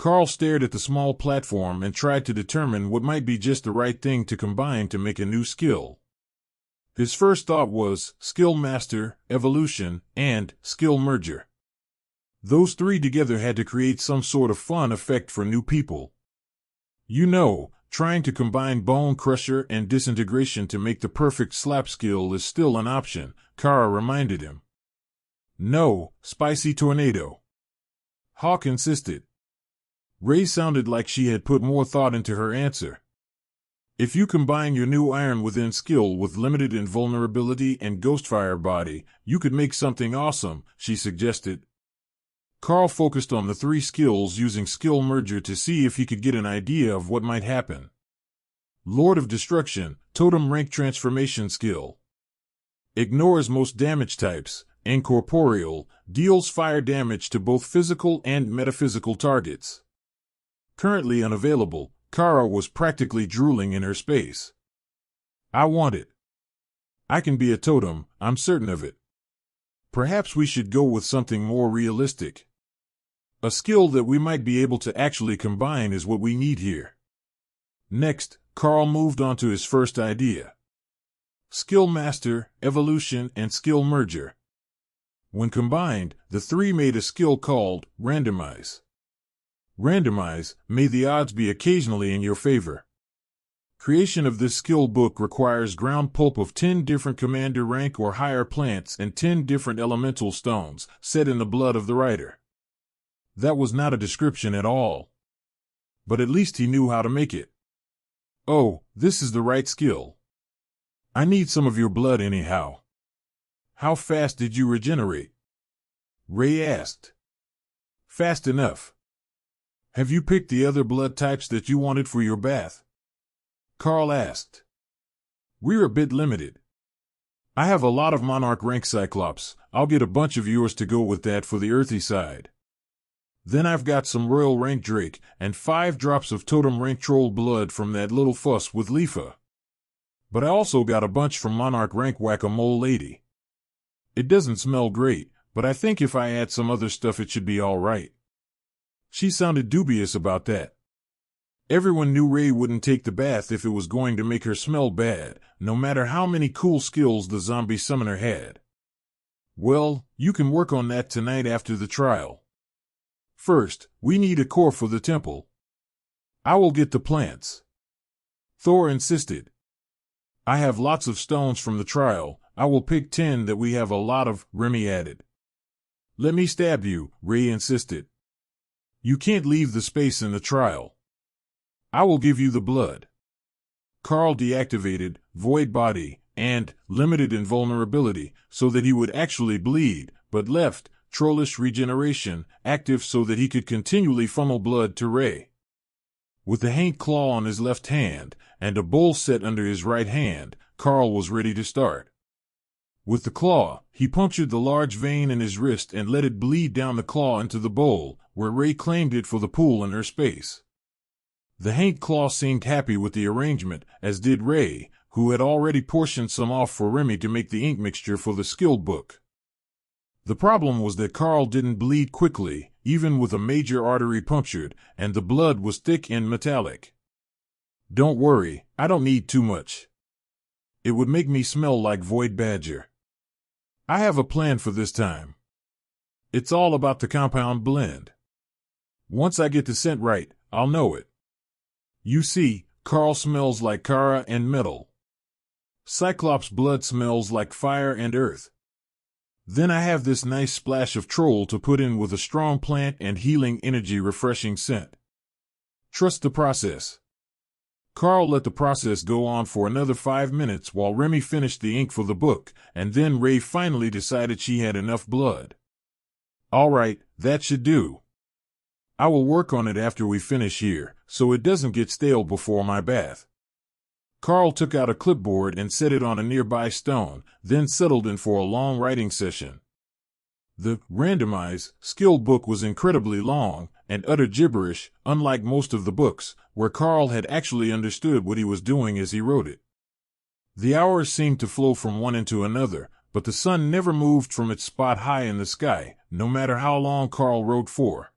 Karl stared at the small platform and tried to determine what might be just the right thing to combine to make a new skill. His first thought was Skill Master, Evolution, and Skill Merger. Those three together had to create some sort of fun effect for new people. You know, trying to combine Bone Crusher and Disintegration to make the perfect slap skill is still an option, Kara reminded him. No, Spicy Tornado. Hawk insisted. Ray sounded like she had put more thought into her answer. If you combine your new Iron Within skill with Limited Invulnerability and Ghostfire Body, you could make something awesome, she suggested. Karl focused on the three skills using Skill Merger to see if he could get an idea of what might happen. Lord of Destruction, Totem Rank Transformation Skill. Ignores most damage types. Incorporeal, deals fire damage to both physical and metaphysical targets. Currently unavailable, Kara was practically drooling in her space. I want it. I can be a totem, I'm certain of it. Perhaps we should go with something more realistic. A skill that we might be able to actually combine is what we need here. Next, Karl moved on to his first idea. Skill Master, Evolution, and Skill Merger. When combined, the three made a skill called Randomize. Randomize, may the odds be occasionally in your favor. Creation of this skill book requires ground pulp of 10 different commander rank or higher plants and 10 different elemental stones, set in the blood of the writer. That was not a description at all. But at least he knew how to make it. Oh, this is the right skill. I need some of your blood anyhow. How fast did you regenerate? Ray asked. Fast enough. Have you picked the other blood types that you wanted for your bath? Karl asked. We're a bit limited. I have a lot of Monarch Rank Cyclops. I'll get a bunch of yours to go with that for the earthy side. Then I've got some Royal Rank Drake and 5 drops of Totem Rank Troll blood from that little fuss with Leafa. But I also got a bunch from Monarch Rank Whack-a-Mole Lady. It doesn't smell great, but I think if I add some other stuff it should be all right. She sounded dubious about that. Everyone knew Ray wouldn't take the bath if it was going to make her smell bad, no matter how many cool skills the zombie summoner had. Well, you can work on that tonight after the trial. First, we need a core for the temple. I will get the plants. Thor insisted. I have lots of stones from the trial. I will pick 10 that we have a lot of, Remy added. Let me stab you, Ray insisted. You can't leave the space in the trial. I will give you the blood. Karl deactivated Void Body and Limited Invulnerability so that he would actually bleed, but left Trollish Regeneration active so that he could continually funnel blood to Ray. With the Haint Claw on his left hand and a bowl set under his right hand, Karl was ready to start. With the claw, he punctured the large vein in his wrist and let it bleed down the claw into the bowl, where Ray claimed it for the pool in her space. The Haint Claw seemed happy with the arrangement, as did Ray, who had already portioned some off for Remy to make the ink mixture for the skill book. The problem was that Karl didn't bleed quickly, even with a major artery punctured, and the blood was thick and metallic. Don't worry, I don't need too much. It would make me smell like Void Badger. I have a plan for this time. It's all about the compound blend. Once I get the scent right, I'll know it. You see, Karl smells like Kara and metal. Cyclops' blood smells like fire and earth. Then I have this nice splash of troll to put in with a strong plant and healing energy refreshing scent. Trust the process. Karl let the process go on for another 5 minutes while Remy finished the ink for the book, and then Ray finally decided she had enough blood. All right, that should do. I will work on it after we finish here, so it doesn't get stale before my bath. Karl took out a clipboard and set it on a nearby stone, then settled in for a long writing session. The Randomize skill book was incredibly long and utter gibberish, unlike most of the books, where Karl had actually understood what he was doing as he wrote it. The hours seemed to flow from one into another, but the sun never moved from its spot high in the sky, no matter how long Karl wrote for.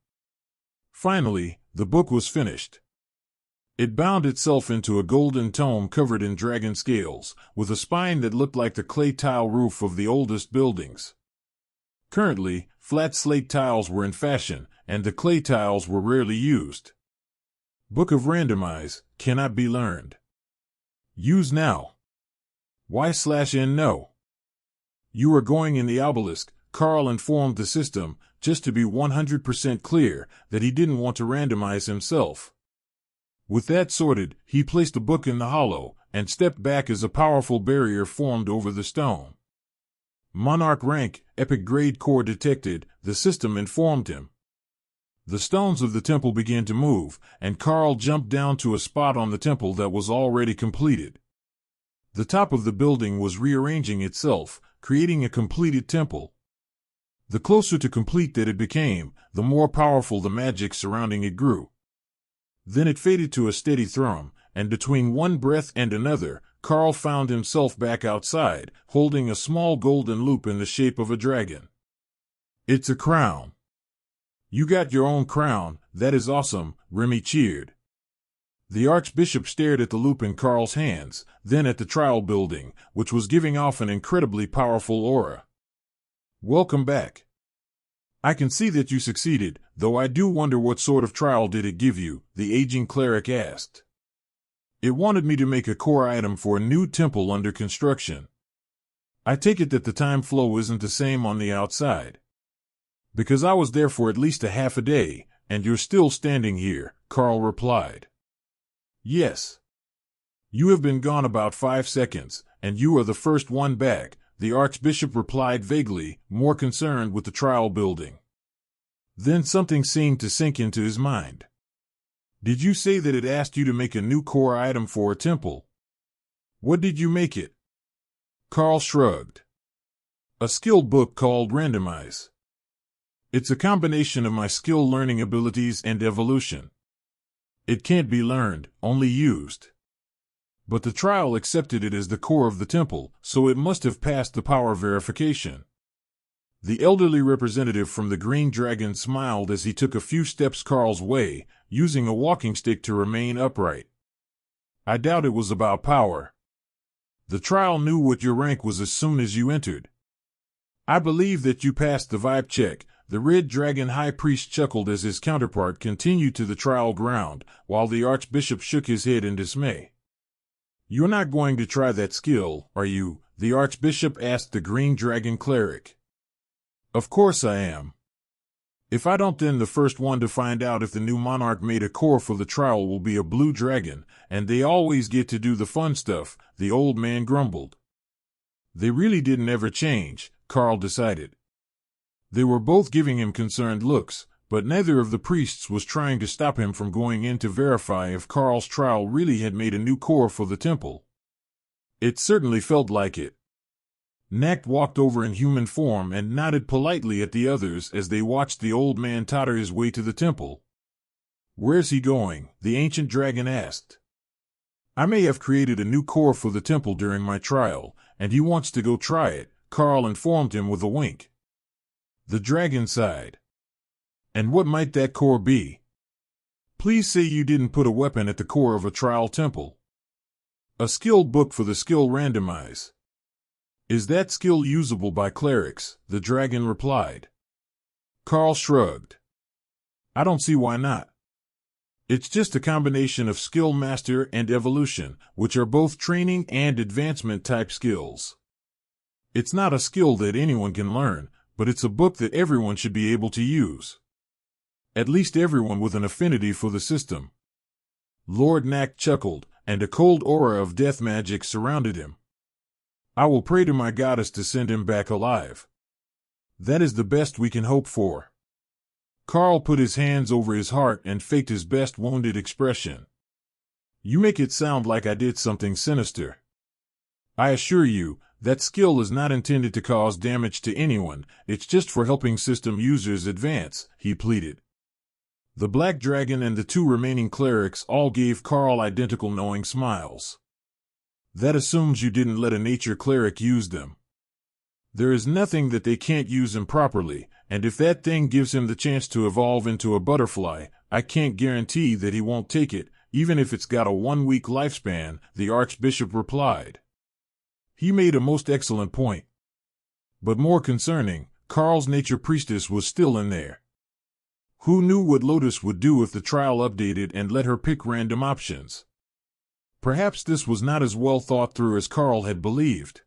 Finally, the book was finished. It bound itself into a golden tome covered in dragon scales, with a spine that looked like the clay tile roof of the oldest buildings. Currently, flat slate tiles were in fashion, and the clay tiles were rarely used. Book of Randomize cannot be learned. Use now. Y/N no. You are going in the obelisk, Karl informed the system, just to be 100% clear that he didn't want to randomize himself. With that sorted, he placed the book in the hollow, and stepped back as a powerful barrier formed over the stone. Monarch Rank, epic grade core detected, the system informed him. The stones of the temple began to move, and Karl jumped down to a spot on the temple that was already completed. The top of the building was rearranging itself, creating a completed temple. The closer to complete that it became, the more powerful the magic surrounding it grew. Then it faded to a steady thrum, and between one breath and another, Karl found himself back outside, holding a small golden loop in the shape of a dragon. It's a crown. You got your own crown, that is awesome, Remy cheered. The Archbishop stared at the loop in Karl's hands, then at the trial building, which was giving off an incredibly powerful aura. Welcome back. I can see that you succeeded, though I do wonder what sort of trial did it give you, the aging cleric asked. It wanted me to make a core item for a new temple under construction. I take it that the time flow isn't the same on the outside. Because I was there for at least a half a day, and you're still standing here, Karl replied. Yes. You have been gone about 5 seconds, and you are the first one back, the Archbishop replied vaguely, more concerned with the trial building. Then something seemed to sink into his mind. Did you say that it asked you to make a new core item for a temple? What did you make it? Karl shrugged. A skill book called Randomize. It's a combination of my skill learning abilities and evolution. It can't be learned, only used. But the trial accepted it as the core of the temple, so it must have passed the power verification. The elderly representative from the Green Dragon smiled as he took a few steps Karl's way, using a walking stick to remain upright. I doubt it was about power. The trial knew what your rank was as soon as you entered. I believe that you passed the vibe check. The Red Dragon High Priest chuckled as his counterpart continued to the trial ground, while the Archbishop shook his head in dismay. You're not going to try that skill, are you? The Archbishop asked the Green Dragon Cleric. Of course I am. If I don't, then the first one to find out if the new monarch made a core for the trial will be a blue dragon, and they always get to do the fun stuff, the old man grumbled. They really didn't ever change, Karl decided. They were both giving him concerned looks, but neither of the priests was trying to stop him from going in to verify if Karl's trial really had made a new core for the temple. It certainly felt like it. Nacht walked over in human form and nodded politely at the others as they watched the old man totter his way to the temple. Where's he going? The ancient dragon asked. I may have created a new core for the temple during my trial, and he wants to go try it, Karl informed him with a wink. The dragon sighed. And what might that core be? Please say you didn't put a weapon at the core of a trial temple. A skill book for the skill Randomize. Is that skill usable by clerics? The dragon replied. Karl shrugged. I don't see why not. It's just a combination of skill master and evolution, which are both training and advancement type skills. It's not a skill that anyone can learn, but it's a book that everyone should be able to use. At least everyone with an affinity for the system. Lord Nacht chuckled, and a cold aura of death magic surrounded him. I will pray to my goddess to send him back alive. That is the best we can hope for. Karl put his hands over his heart and faked his best wounded expression. You make it sound like I did something sinister. I assure you, that skill is not intended to cause damage to anyone, it's just for helping system users advance, he pleaded. The Black Dragon and the 2 remaining clerics all gave Karl identical knowing smiles. That assumes you didn't let a nature cleric use them. There is nothing that they can't use improperly, and if that thing gives him the chance to evolve into a butterfly, I can't guarantee that he won't take it, even if it's got a 1-week lifespan, the Archbishop replied. He made a most excellent point. But more concerning, Karl's nature priestess was still in there. Who knew what Lotus would do if the trial updated and let her pick random options? Perhaps this was not as well thought through as Karl had believed.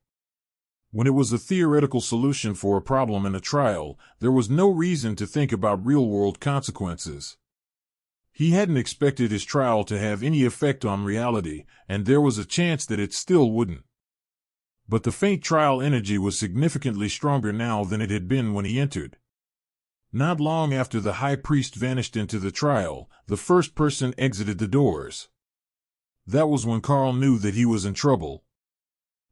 When it was a theoretical solution for a problem in a trial, there was no reason to think about real-world consequences. He hadn't expected his trial to have any effect on reality, and there was a chance that it still wouldn't. But the faint trial energy was significantly stronger now than it had been when he entered. Not long after the high priest vanished into the trial, the first person exited the doors. That was when Karl knew that he was in trouble.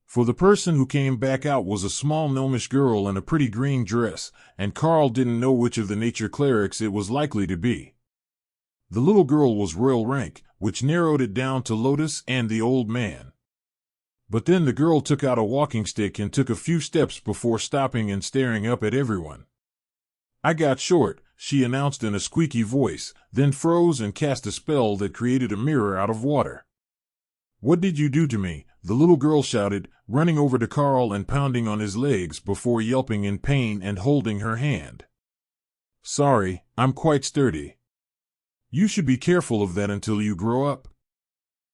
For the person who came back out was a small gnomish girl in a pretty green dress, and Karl didn't know which of the nature clerics it was likely to be. The little girl was royal rank, which narrowed it down to Lotus and the old man. But then the girl took out a walking stick and took a few steps before stopping and staring up at everyone. "I got short," she announced in a squeaky voice, then froze and cast a spell that created a mirror out of water. "What did you do to me?" the little girl shouted, running over to Karl and pounding on his legs before yelping in pain and holding her hand. "Sorry, I'm quite sturdy." "You should be careful of that until you grow up."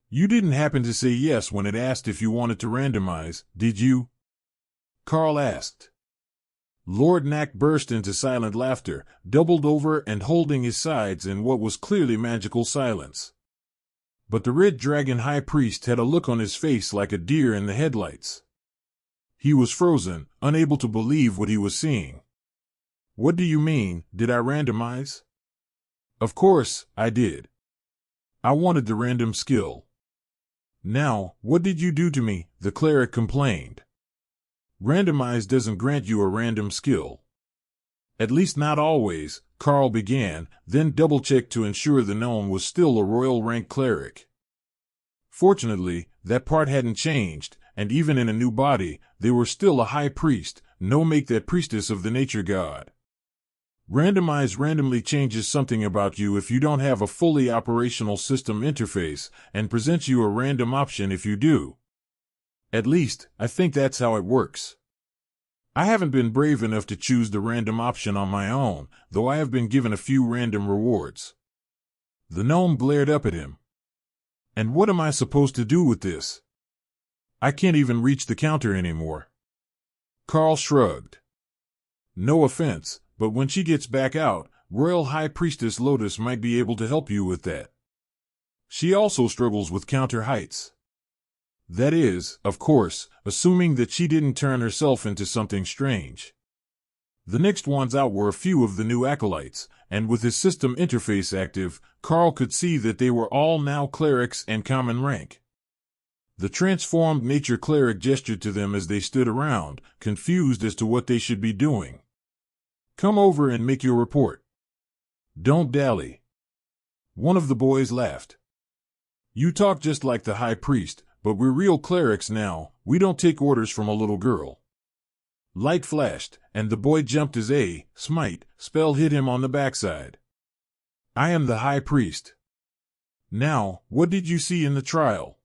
"You didn't happen to say yes when it asked if you wanted to randomize, did you?" Karl asked. Lord Knack burst into silent laughter, doubled over and holding his sides in what was clearly magical silence. But the Red Dragon High Priest had a look on his face like a deer in the headlights. He was frozen, unable to believe what he was seeing. "What do you mean, did I randomize?" "Of course, I did. I wanted the random skill." "Now, what did you do to me?" the cleric complained. "Randomize doesn't grant you a random skill." "At least not always," Karl began, then double-checked to ensure the gnome was still a royal rank cleric. Fortunately, that part hadn't changed, and even in a new body, they were still a high priest, no make that priestess of the nature god. Randomize randomly changes something about you if you don't have a fully operational system interface, and presents you a random option if you do. At least, I think that's how it works. I haven't been brave enough to choose the random option on my own, though I have been given a few random rewards. The gnome glared up at him. "And what am I supposed to do with this? I can't even reach the counter anymore." Karl shrugged. "No offense, but when she gets back out, Royal High Priestess Lotus might be able to help you with that. She also struggles with counter heights. That is, of course, assuming that she didn't turn herself into something strange." The next ones out were a few of the new acolytes, and with his system interface active, Karl could see that they were all now clerics and common rank. The transformed nature cleric gestured to them as they stood around, confused as to what they should be doing. "Come over and make your report. Don't dally." One of the boys laughed. "You talk just like the high priest, but we're real clerics now, we don't take orders from a little girl." Light flashed, and the boy jumped as a smite spell hit him on the backside. "I am the high priest. Now, what did you see in the trial?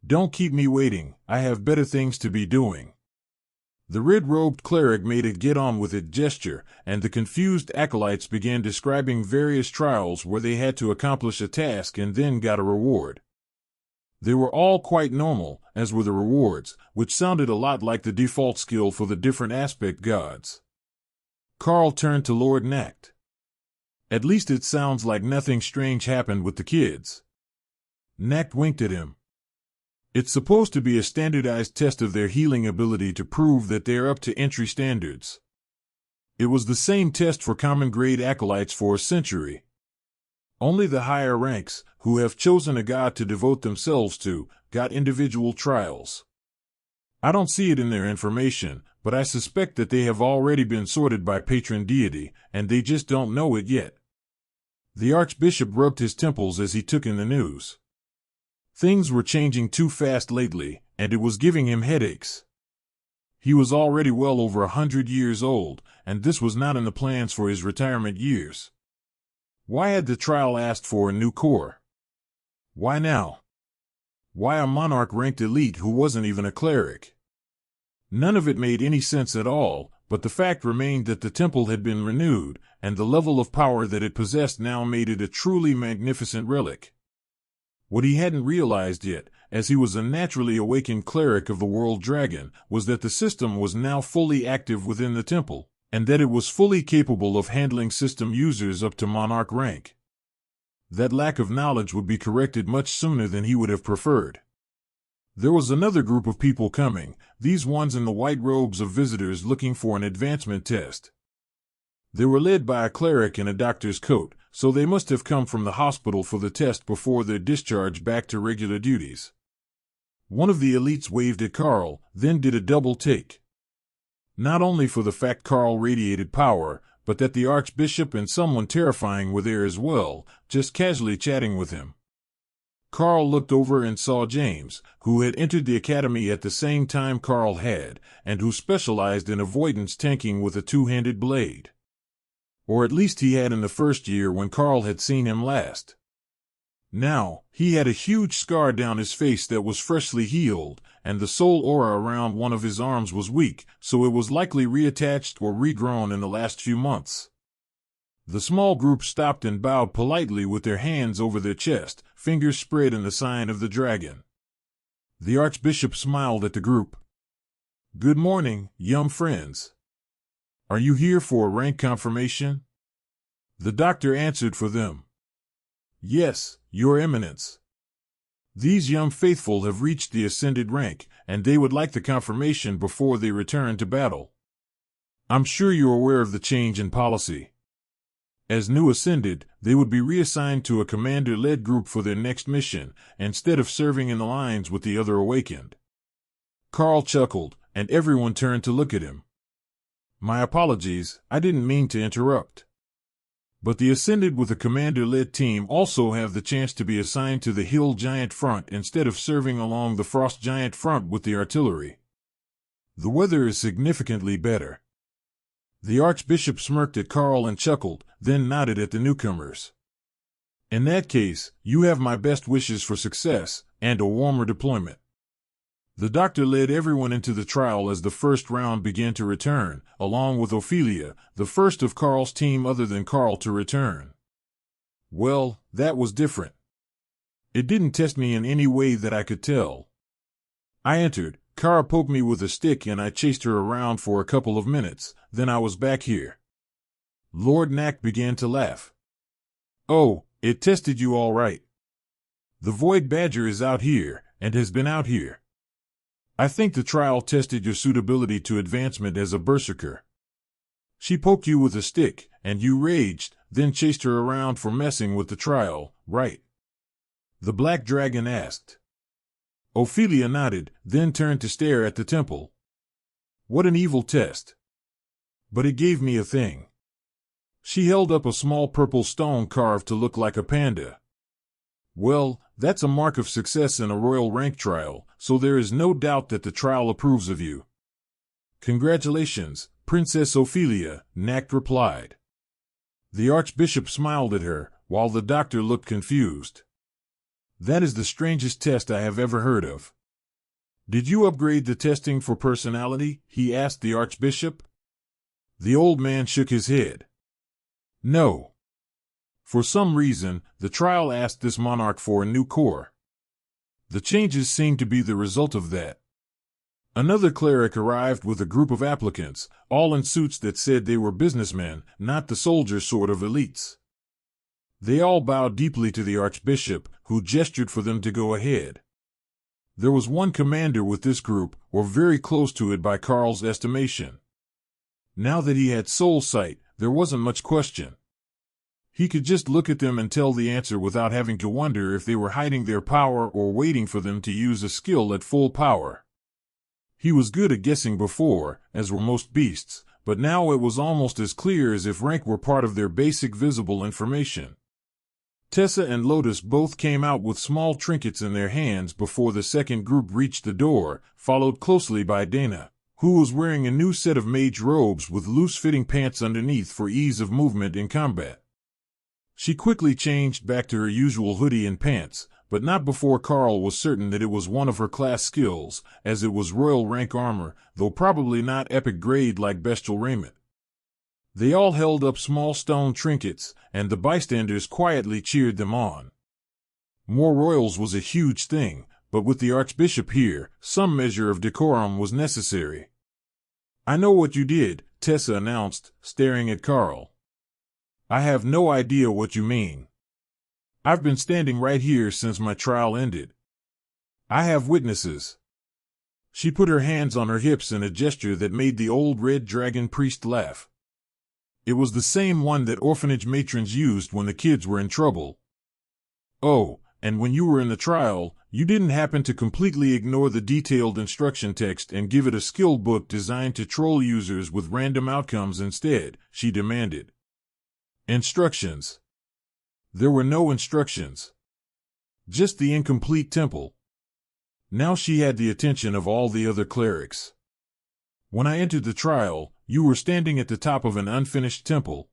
Don't keep me waiting, I have better things to be doing." The red-robed cleric made a get-on-with-it gesture, and the confused acolytes began describing various trials where they had to accomplish a task and then got a reward. They were all quite normal, as were the rewards, which sounded a lot like the default skill for the different aspect gods. Karl turned to Lord Knack. "At least it sounds like nothing strange happened with the kids." Knack winked at him. "It's supposed to be a standardized test of their healing ability to prove that they're up to entry standards. It was the same test for common grade acolytes for a century. Only the higher ranks, who have chosen a god to devote themselves to, got individual trials. I don't see it in their information, but I suspect that they have already been sorted by patron deity, and they just don't know it yet." The Archbishop rubbed his temples as he took in the news. Things were changing too fast lately, and it was giving him headaches. He was already well over 100 years old, and this was not in the plans for his retirement years. Why had the trial asked for a new core? Why now? Why a Monarch ranked elite who wasn't even a cleric? None of it made any sense at all, but the fact remained that the temple had been renewed, and the level of power that it possessed now made it a truly magnificent relic. What he hadn't realized yet, as he was a naturally awakened cleric of the world dragon, was that the system was now fully active within the temple, and that it was fully capable of handling system users up to Monarch rank. That lack of knowledge would be corrected much sooner than he would have preferred. There was another group of people coming, these ones in the white robes of visitors looking for an advancement test. They were led by a cleric in a doctor's coat, so they must have come from the hospital for the test before their discharge back to regular duties. One of the elites waved at Karl, then did a double take. Not only for the fact Karl radiated power, but that the Archbishop and someone terrifying were there as well, just casually chatting with him. Karl looked over and saw James, who had entered the academy at the same time Karl had, and who specialized in avoidance tanking with a two-handed blade. Or at least he had in the first year when Karl had seen him last. Now, he had a huge scar down his face that was freshly healed, and the soul aura around one of his arms was weak, so it was likely reattached or regrown in the last few months. The small group stopped and bowed politely with their hands over their chest, fingers spread in the sign of the dragon. The Archbishop smiled at the group. "Good morning, young friends. Are you here for a rank confirmation?" The doctor answered for them. "Yes, Your Eminence. These young faithful have reached the ascended rank, and they would like the confirmation before they return to battle. I'm sure you're aware of the change in policy. As new ascended, they would be reassigned to a commander-led group for their next mission, instead of serving in the lines with the other awakened." Karl chuckled, and everyone turned to look at him. "My apologies, I didn't mean to interrupt. But the ascended with a commander-led team also have the chance to be assigned to the Hill Giant front instead of serving along the Frost Giant front with the artillery. The weather is significantly better." The Archbishop smirked at Karl and chuckled, then nodded at the newcomers. "In that case, you have my best wishes for success, and a warmer deployment." The doctor led everyone into the trial as the first round began to return, along with Ophelia, the first of Karl's team other than Karl to return. Well, that was different. It didn't test me in any way that I could tell. I entered, Kara poked me with a stick and I chased her around for a couple of minutes, then I was back here. Lord Knack began to laugh. "Oh, it tested you all right. The Void Badger is out here, and has been out here. I think the trial tested your suitability to advancement as a berserker. She poked you with a stick, and you raged, then chased her around for messing with the trial, right?" The Black Dragon asked. Ophelia nodded, then turned to stare at the temple. "What an evil test. But it gave me a thing." She held up a small purple stone carved to look like a panda. "Well, that's a mark of success in a royal rank trial, so there is no doubt that the trial approves of you." "Congratulations, Princess Ophelia," Knack replied. The Archbishop smiled at her, while the doctor looked confused. "That is the strangest test I have ever heard of." "Did you upgrade the testing for personality?" he asked the Archbishop. The old man shook his head. "No. For some reason, the trial asked this monarch for a new core. The changes seem to be the result of that." Another cleric arrived with a group of applicants, all in suits that said they were businessmen, not the soldier sort of elites. They all bowed deeply to the Archbishop, who gestured for them to go ahead. There was one commander with this group, or very close to it by Karl's estimation. Now that he had soul sight, there wasn't much question. He could just look at them and tell the answer without having to wonder if they were hiding their power or waiting for them to use a skill at full power. He was good at guessing before, as were most beasts, but now it was almost as clear as if rank were part of their basic visible information. Tessa and Lotus both came out with small trinkets in their hands before the second group reached the door, followed closely by Dana, who was wearing a new set of mage robes with loose-fitting pants underneath for ease of movement in combat. She quickly changed back to her usual hoodie and pants, but not before Karl was certain that it was one of her class skills, as it was royal rank armor, though probably not epic grade like bestial raiment. They all held up small stone trinkets, and the bystanders quietly cheered them on. More royals was a huge thing, but with the Archbishop here, some measure of decorum was necessary. "I know what you did," Tessa announced, staring at Karl. "I have no idea what you mean. I've been standing right here since my trial ended. I have witnesses." She put her hands on her hips in a gesture that made the old red dragon priest laugh. It was the same one that orphanage matrons used when the kids were in trouble. "Oh, and when you were in the trial, you didn't happen to completely ignore the detailed instruction text and give it a skill book designed to troll users with random outcomes instead?" she demanded. "Instructions? There were no instructions. Just the incomplete temple." Now she had the attention of all the other clerics. "When I entered the trial, you were standing at the top of an unfinished temple.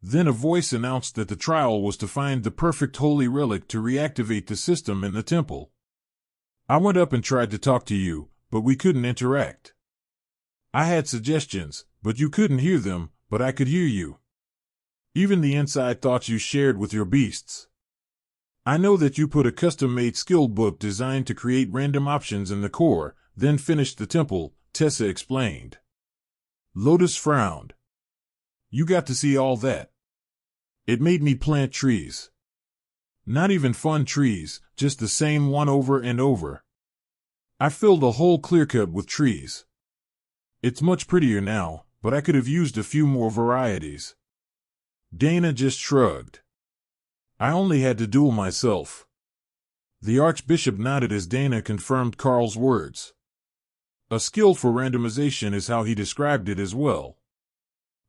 Then a voice announced that the trial was to find the perfect holy relic to reactivate the system in the temple. I went up and tried to talk to you, but we couldn't interact. I had suggestions, but you couldn't hear them, but I could hear you. Even the inside thoughts you shared with your beasts. I know that you put a custom-made skill book designed to create random options in the core, then finished the temple," Tessa explained. Lotus frowned. "You got to see all that. It made me plant trees. Not even fun trees, just the same one over and over. I filled a whole clear-cut with trees. It's much prettier now, but I could have used a few more varieties." Dana just shrugged. "I only had to duel myself." The Archbishop nodded as Dana confirmed Karl's words. A skill for randomization is how he described it as well.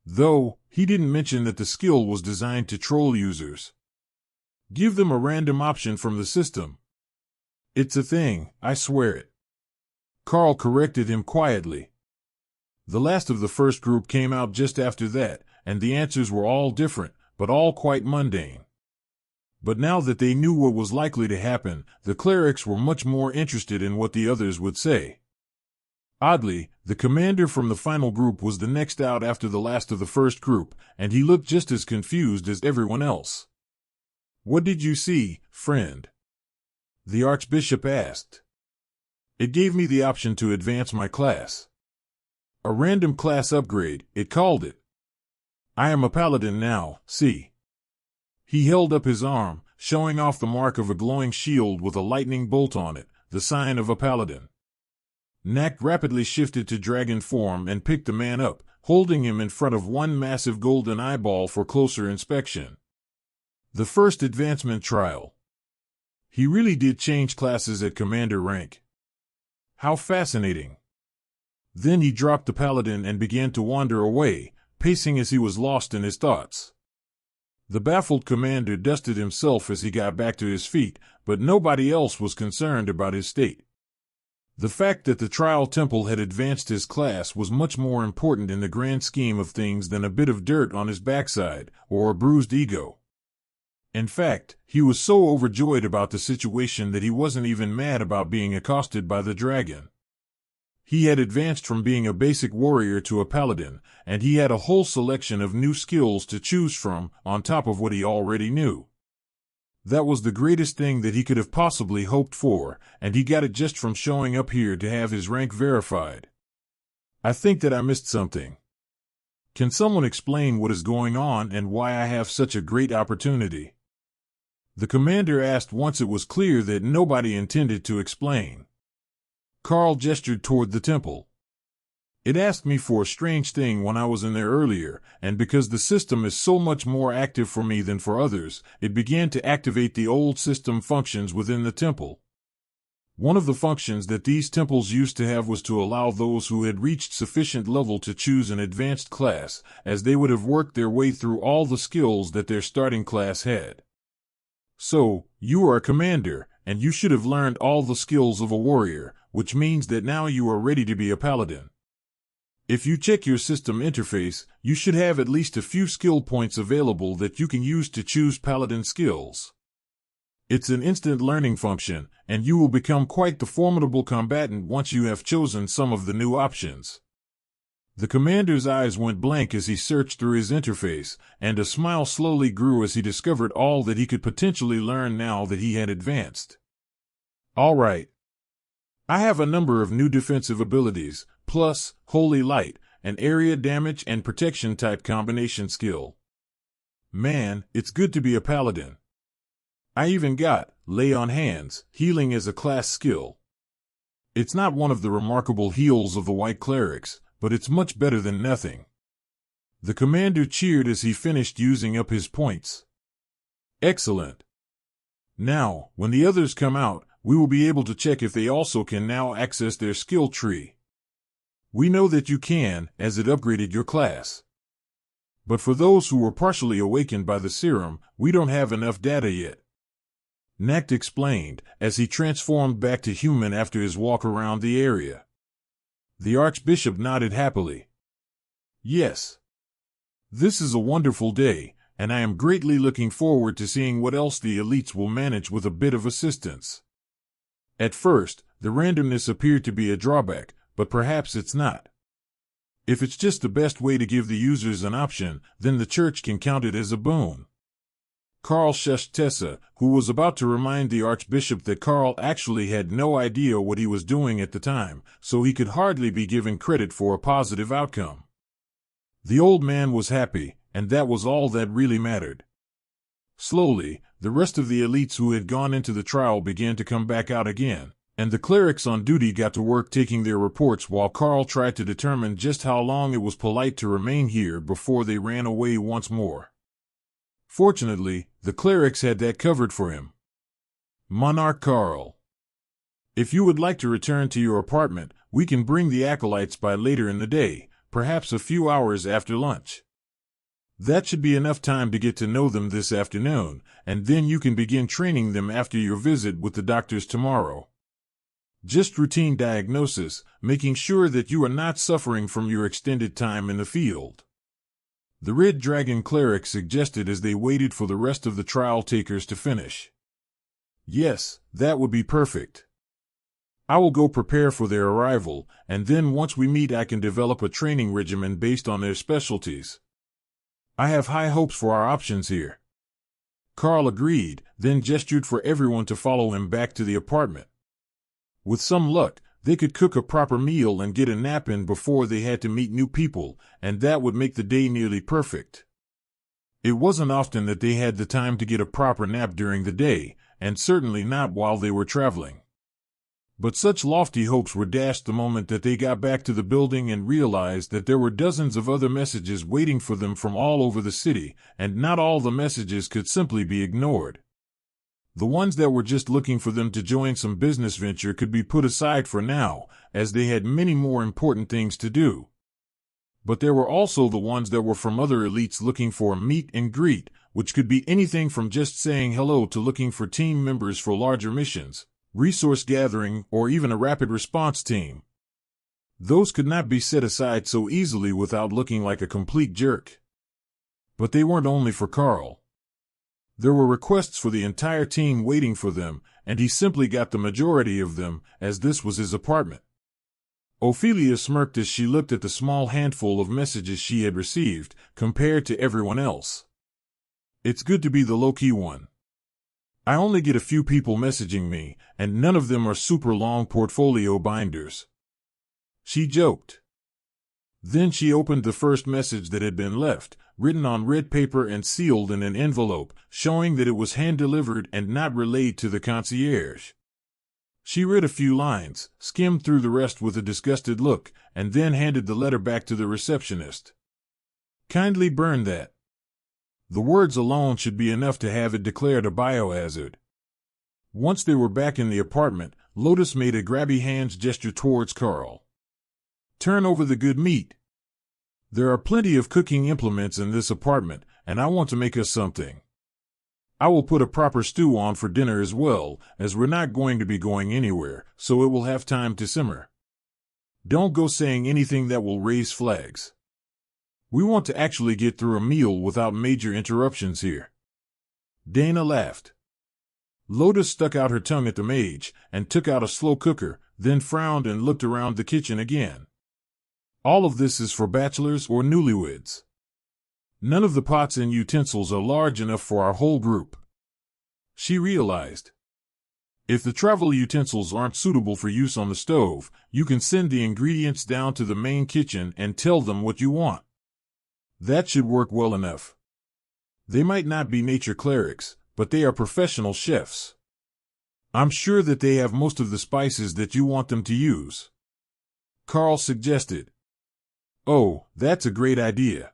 Though, he didn't mention that the skill was designed to troll users. Give them a random option from the system. It's a thing, I swear it. Karl corrected him quietly. The last of the first group came out just after that, and the answers were all different, but all quite mundane. But now that they knew what was likely to happen, the clerics were much more interested in what the others would say. Oddly, the commander from the final group was the next out after the last of the first group, and he looked just as confused as everyone else. "What did you see, friend?" the Archbishop asked. "It gave me the option to advance my class. A random class upgrade, it called it. I am a paladin now, see." He held up his arm, showing off the mark of a glowing shield with a lightning bolt on it, the sign of a paladin. Nak rapidly shifted to dragon form and picked the man up, holding him in front of one massive golden eyeball for closer inspection. The first advancement trial. He really did change classes at commander rank. How fascinating. Then he dropped the paladin and began to wander away, pacing as he was lost in his thoughts. The baffled commander dusted himself as he got back to his feet, but nobody else was concerned about his state. The fact that the trial temple had advanced his class was much more important in the grand scheme of things than a bit of dirt on his backside, or a bruised ego. In fact, he was so overjoyed about the situation that he wasn't even mad about being accosted by the dragon. He had advanced from being a basic warrior to a paladin, and he had a whole selection of new skills to choose from, on top of what he already knew. That was the greatest thing that he could have possibly hoped for, and he got it just from showing up here to have his rank verified. I think that I missed something. Can someone explain what is going on and why I have such a great opportunity? The commander asked once it was clear that nobody intended to explain. Karl gestured toward the temple. It asked me for a strange thing when I was in there earlier, and because the system is so much more active for me than for others, it began to activate the old system functions within the temple. One of the functions that these temples used to have was to allow those who had reached sufficient level to choose an advanced class, as they would have worked their way through all the skills that their starting class had. So, you are a commander, and you should have learned all the skills of a warrior, which means that now you are ready to be a paladin. If you check your system interface, you should have at least a few skill points available that you can use to choose paladin skills. It's an instant learning function, and you will become quite the formidable combatant once you have chosen some of the new options. The commander's eyes went blank as he searched through his interface, and a smile slowly grew as he discovered all that he could potentially learn now that he had advanced. All right. I have a number of new defensive abilities, plus Holy Light, an area damage and protection type combination skill. Man, it's good to be a paladin. I even got Lay on Hands, healing as a class skill. It's not one of the remarkable heals of the white clerics, but it's much better than nothing. The commander cheered as he finished using up his points. Excellent. Now, when the others come out, we will be able to check if they also can now access their skill tree. We know that you can, as it upgraded your class. But for those who were partially awakened by the serum, we don't have enough data yet. Nacht explained, as he transformed back to human after his walk around the area. The Archbishop nodded happily. Yes. This is a wonderful day, and I am greatly looking forward to seeing what else the elites will manage with a bit of assistance. At first, the randomness appeared to be a drawback, but perhaps it's not. If it's just the best way to give the users an option, then the church can count it as a boon. Karl shushed Tessa, who was about to remind the Archbishop that Karl actually had no idea what he was doing at the time, so he could hardly be given credit for a positive outcome. The old man was happy, and that was all that really mattered. Slowly, the rest of the elites who had gone into the trial began to come back out again, and the clerics on duty got to work taking their reports while Karl tried to determine just how long it was polite to remain here before they ran away once more. Fortunately, the clerics had that covered for him. Monarch Karl. If you would like to return to your apartment, we can bring the acolytes by later in the day, perhaps a few hours after lunch. That should be enough time to get to know them this afternoon, and then you can begin training them after your visit with the doctors tomorrow. Just routine diagnosis, making sure that you are not suffering from your extended time in the field. The Red Dragon cleric suggested as they waited for the rest of the trial takers to finish. Yes, that would be perfect. I will go prepare for their arrival, and then once we meet I can develop a training regimen based on their specialties. I have high hopes for our options here. Karl agreed, then gestured for everyone to follow him back to the apartment. With some luck, they could cook a proper meal and get a nap in before they had to meet new people, and that would make the day nearly perfect. It wasn't often that they had the time to get a proper nap during the day, and certainly not while they were traveling. But such lofty hopes were dashed the moment that they got back to the building and realized that there were dozens of other messages waiting for them from all over the city, and not all the messages could simply be ignored. The ones that were just looking for them to join some business venture could be put aside for now, as they had many more important things to do. But there were also the ones that were from other elites looking for a meet and greet, which could be anything from just saying hello to looking for team members for larger missions, resource gathering, or even a rapid response team. Those could not be set aside so easily without looking like a complete jerk. But they weren't only for Karl. There were requests for the entire team waiting for them, and he simply got the majority of them, as this was his apartment. Ophelia smirked as she looked at the small handful of messages she had received, compared to everyone else. It's good to be the low-key one. I only get a few people messaging me, and none of them are super long portfolio binders. She joked. Then she opened the first message that had been left, written on red paper and sealed in an envelope, showing that it was hand-delivered and not relayed to the concierge. She read a few lines, skimmed through the rest with a disgusted look, and then handed the letter back to the receptionist. Kindly burn that. The words alone should be enough to have it declared a biohazard. Once they were back in the apartment, Lotus made a grabby hands gesture towards Karl. Turn over the good meat. There are plenty of cooking implements in this apartment, and I want to make us something. I will put a proper stew on for dinner as well, as we're not going to be going anywhere, so it will have time to simmer. Don't go saying anything that will raise flags. We want to actually get through a meal without major interruptions here." Dana laughed. Lotus stuck out her tongue at the mage and took out a slow cooker, then frowned and looked around the kitchen again. "All of this is for bachelors or newlyweds. None of the pots and utensils are large enough for our whole group." She realized. If the travel utensils aren't suitable for use on the stove, you can send the ingredients down to the main kitchen and tell them what you want. That should work well enough. They might not be nature clerics, but they are professional chefs. I'm sure that they have most of the spices that you want them to use." Karl suggested. "Oh, that's a great idea.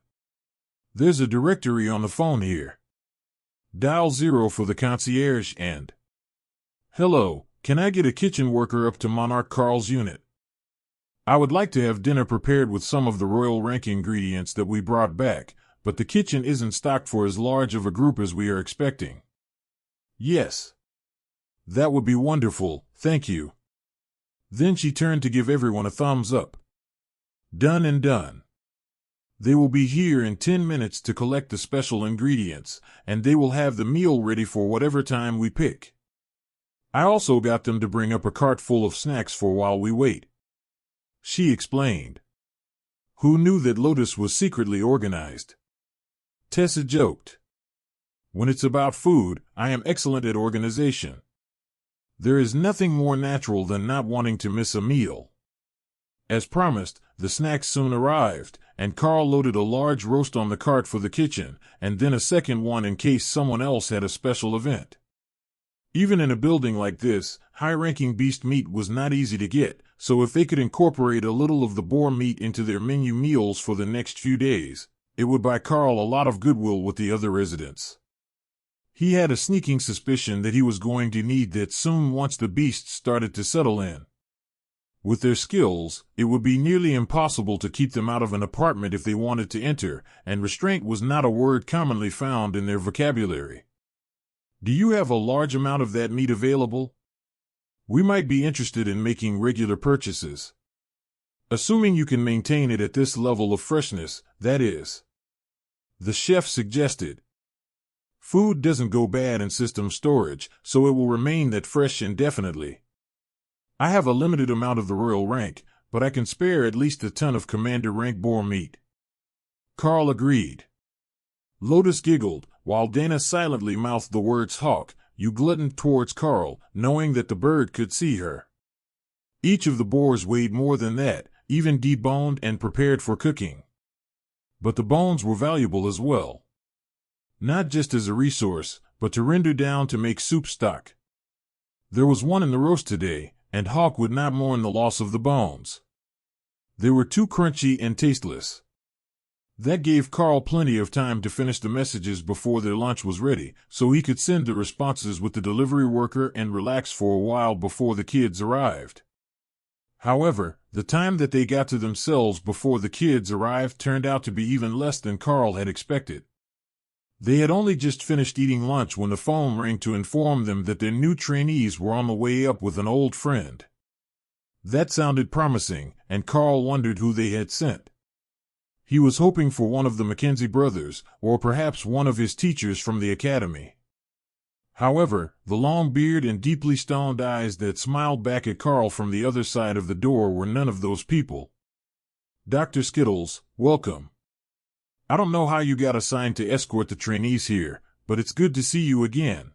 There's a directory on the phone here. Dial 0 for the concierge and..." "Hello, can I get a kitchen worker up to Monarch Karl's unit? I would like to have dinner prepared with some of the Royal Rank ingredients that we brought back, but the kitchen isn't stocked for as large of a group as we are expecting." "Yes. That would be wonderful, thank you." Then she turned to give everyone a thumbs up. "Done and done. They will be here in 10 minutes to collect the special ingredients, and they will have the meal ready for whatever time we pick. I also got them to bring up a cart full of snacks for while we wait," she explained. Who knew that Lotus was secretly organized? Tessa joked. "When it's about food, I am excellent at organization. There is nothing more natural than not wanting to miss a meal." As promised, the snacks soon arrived, and Karl loaded a large roast on the cart for the kitchen, and then a second one in case someone else had a special event. Even in a building like this, high-ranking beast meat was not easy to get, so if they could incorporate a little of the boar meat into their menu meals for the next few days, it would buy Karl a lot of goodwill with the other residents. He had a sneaking suspicion that he was going to need that soon once the beasts started to settle in. With their skills, it would be nearly impossible to keep them out of an apartment if they wanted to enter, and restraint was not a word commonly found in their vocabulary. "Do you have a large amount of that meat available? We might be interested in making regular purchases. Assuming you can maintain it at this level of freshness, that is," the chef suggested. "Food doesn't go bad in system storage, so it will remain that fresh indefinitely. I have a limited amount of the Royal Rank, but I can spare at least a ton of Commander Rank boar meat." Karl agreed. Lotus giggled, while Dana silently mouthed the words "hawk, you glutton" towards Karl, knowing that the bird could see her. Each of the boars weighed more than that, even deboned and prepared for cooking. But the bones were valuable as well. Not just as a resource, but to render down to make soup stock. There was one in the roast today, and Hawk would not mourn the loss of the bones. They were too crunchy and tasteless. That gave Karl plenty of time to finish the messages before their lunch was ready, so he could send the responses with the delivery worker and relax for a while before the kids arrived. However, the time that they got to themselves before the kids arrived turned out to be even less than Karl had expected. They had only just finished eating lunch when the phone rang to inform them that their new trainees were on the way up with an old friend. That sounded promising, and Karl wondered who they had sent. He was hoping for one of the Mackenzie brothers, or perhaps one of his teachers from the academy. However, the long beard and deeply stoned eyes that smiled back at Karl from the other side of the door were none of those people. "Dr. Skittles, welcome. I don't know how you got assigned to escort the trainees here, but it's good to see you again."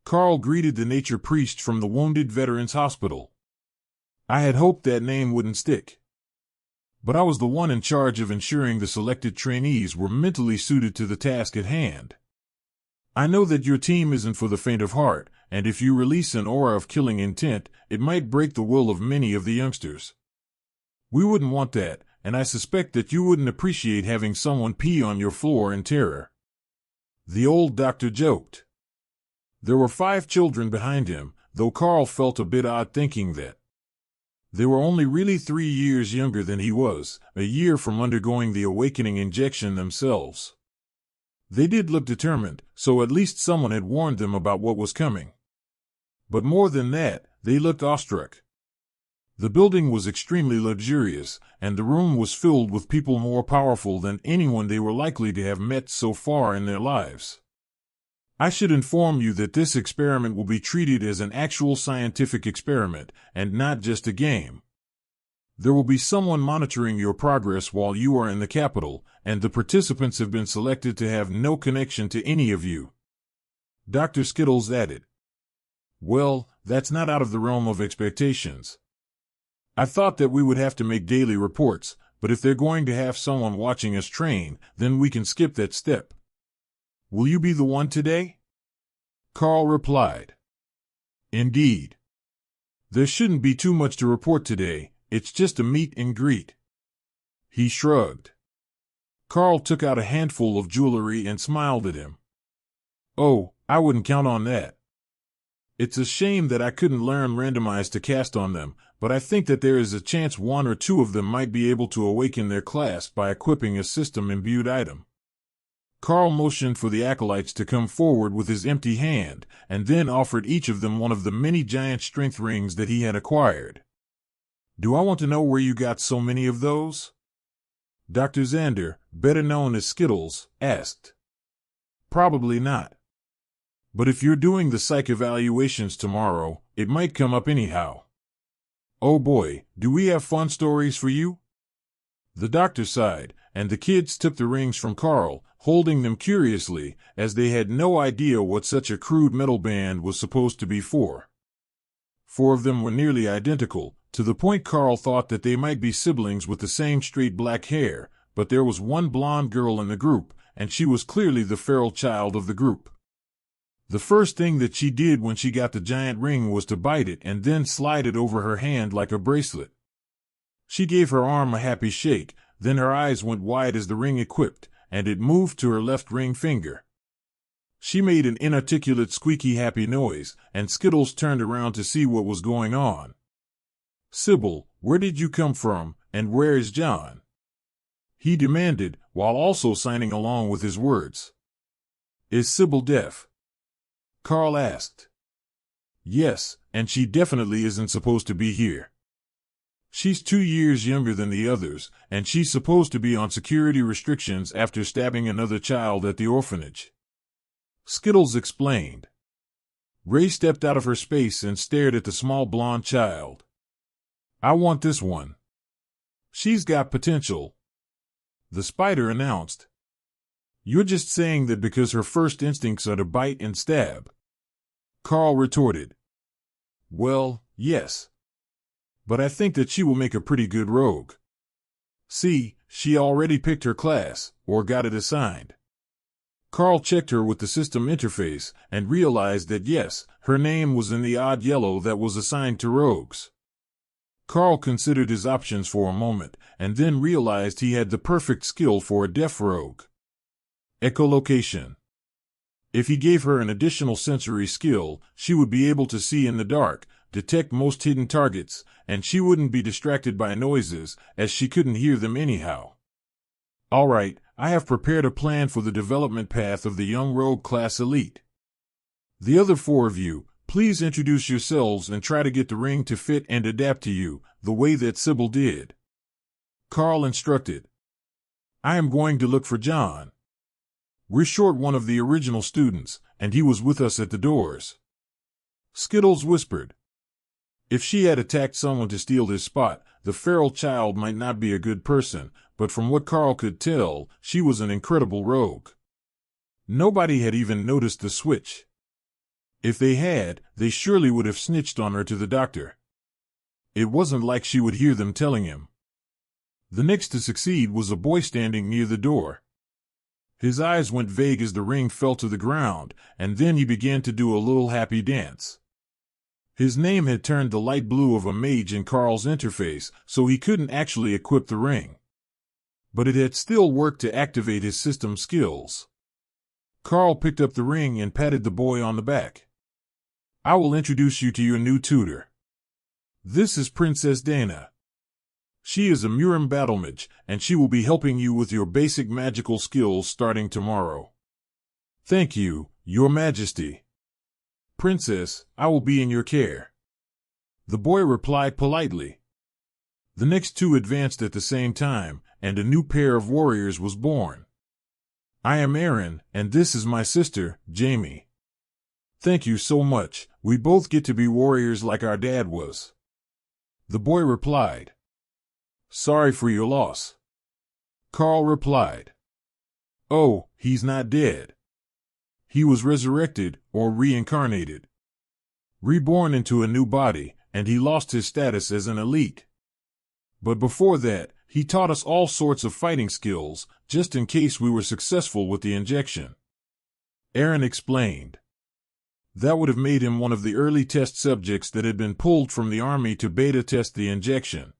Karl greeted the nature priest from the Wounded Veterans Hospital. "I had hoped that name wouldn't stick. But I was the one in charge of ensuring the selected trainees were mentally suited to the task at hand. I know that your team isn't for the faint of heart, and if you release an aura of killing intent, it might break the will of many of the youngsters. We wouldn't want that, and I suspect that you wouldn't appreciate having someone pee on your floor in terror." The old doctor joked. There were 5 children behind him, though Karl felt a bit odd thinking that. They were only really 3 years younger than he was, a year from undergoing the awakening injection themselves. They did look determined, so at least someone had warned them about what was coming. But more than that, they looked awestruck. The building was extremely luxurious, and the room was filled with people more powerful than anyone they were likely to have met so far in their lives. I should inform you that this experiment will be treated as an actual scientific experiment, and not just a game. There will be someone monitoring your progress while you are in the capital, and the participants have been selected to have no connection to any of you. Dr. Skittles added. Well, that's not out of the realm of expectations. I thought that we would have to make daily reports, but if they're going to have someone watching us train, then we can skip that step. Will you be the one today? Karl replied. Indeed. There shouldn't be too much to report today, it's just a meet and greet. He shrugged. Karl took out a handful of jewelry and smiled at him. Oh, I wouldn't count on that. It's a shame that I couldn't learn Randomize to cast on them, but I think that there is a chance one or two of them might be able to awaken their class by equipping a system-imbued item. Karl motioned for the acolytes to come forward with his empty hand, and then offered each of them one of the many giant strength rings that he had acquired. Do I want to know where you got so many of those? Dr. Xander, better known as Skittles, asked. Probably not. But if you're doing the psych evaluations tomorrow, it might come up anyhow. Oh boy, do we have fun stories for you? The doctor sighed, and the kids took the rings from Karl, holding them curiously, as they had no idea what such a crude metal band was supposed to be for. 4 of them were nearly identical, to the point Karl thought that they might be siblings with the same straight black hair, but there was one blonde girl in the group, and she was clearly the feral child of the group. The first thing that she did when she got the giant ring was to bite it and then slide it over her hand like a bracelet. She gave her arm a happy shake, then her eyes went wide as the ring equipped, and it moved to her left ring finger. She made an inarticulate squeaky happy noise, and Skittles turned around to see what was going on. Sybil, where did you come from, and where is John? He demanded, while also signing along with his words. Is Sybil deaf? Karl asked. Yes, and she definitely isn't supposed to be here. She's 2 years younger than the others, and she's supposed to be on security restrictions after stabbing another child at the orphanage. Skittles explained. Ray stepped out of her space and stared at the small blonde child. I want this one. She's got potential. The spider announced. You're just saying that because her first instincts are to bite and stab. Karl retorted. Well, yes. But I think that she will make a pretty good rogue. See, she already picked her class, or got it assigned. Karl checked her with the system interface, and realized that yes, her name was in the odd yellow that was assigned to rogues. Karl considered his options for a moment, and then realized he had the perfect skill for a deaf rogue. Echolocation. If he gave her an additional sensory skill, she would be able to see in the dark, detect most hidden targets, and she wouldn't be distracted by noises, as she couldn't hear them anyhow. All right, I have prepared a plan for the development path of the young rogue class elite. The other 4 of you, please introduce yourselves and try to get the ring to fit and adapt to you, the way that Sybil did. Karl instructed. I am going to look for John. We're short one of the original students, and he was with us at the doors. Skittles whispered. If she had attacked someone to steal his spot, the feral child might not be a good person, but from what Karl could tell, she was an incredible rogue. Nobody had even noticed the switch. If they had, they surely would have snitched on her to the doctor. It wasn't like she would hear them telling him. The next to succeed was a boy standing near the door. His eyes went vague as the ring fell to the ground, and then he began to do a little happy dance. His name had turned the light blue of a mage in Karl's interface, so he couldn't actually equip the ring. But it had still worked to activate his system skills. Karl picked up the ring and patted the boy on the back. I will introduce you to your new tutor. This is Princess Dana. She is a Murim battle mage, and she will be helping you with your basic magical skills starting tomorrow. Thank you, Your Majesty. Princess, I will be in your care. The boy replied politely. The next two advanced at the same time, and a new pair of warriors was born. I am Aaron, and this is my sister, Jamie. Thank you so much. We both get to be warriors like our dad was. The boy replied. Sorry for your loss. Karl replied. Oh, he's not dead. He was resurrected, or reincarnated. Reborn into a new body, and he lost his status as an elite. But before that, he taught us all sorts of fighting skills, just in case we were successful with the injection. Aaron explained. That would have made him one of the early test subjects that had been pulled from the army to beta test the injection.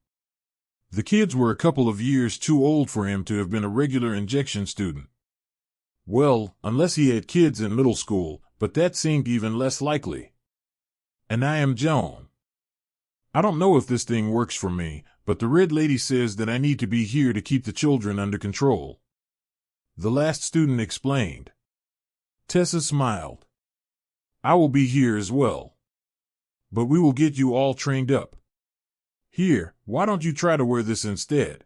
The kids were a couple of years too old for him to have been a regular injection student. Well, unless he had kids in middle school, but that seemed even less likely. And I am Joan. I don't know if this thing works for me, but the Red Lady says that I need to be here to keep the children under control. The last student explained. Tessa smiled. I will be here as well. But we will get you all trained up. Here, why don't you try to wear this instead?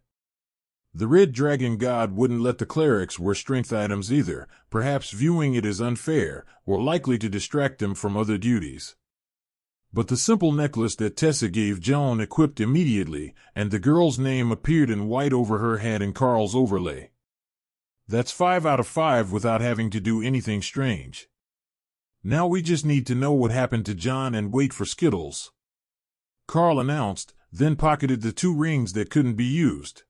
The Red Dragon God wouldn't let the clerics wear strength items either, perhaps viewing it as unfair, or likely to distract them from other duties. But the simple necklace that Tessa gave Joan equipped immediately, and the girl's name appeared in white over her head in Karl's overlay. That's 5 out of 5 without having to do anything strange. Now we just need to know what happened to John and wait for Skittles. Karl announced, then pocketed the 2 rings that couldn't be used.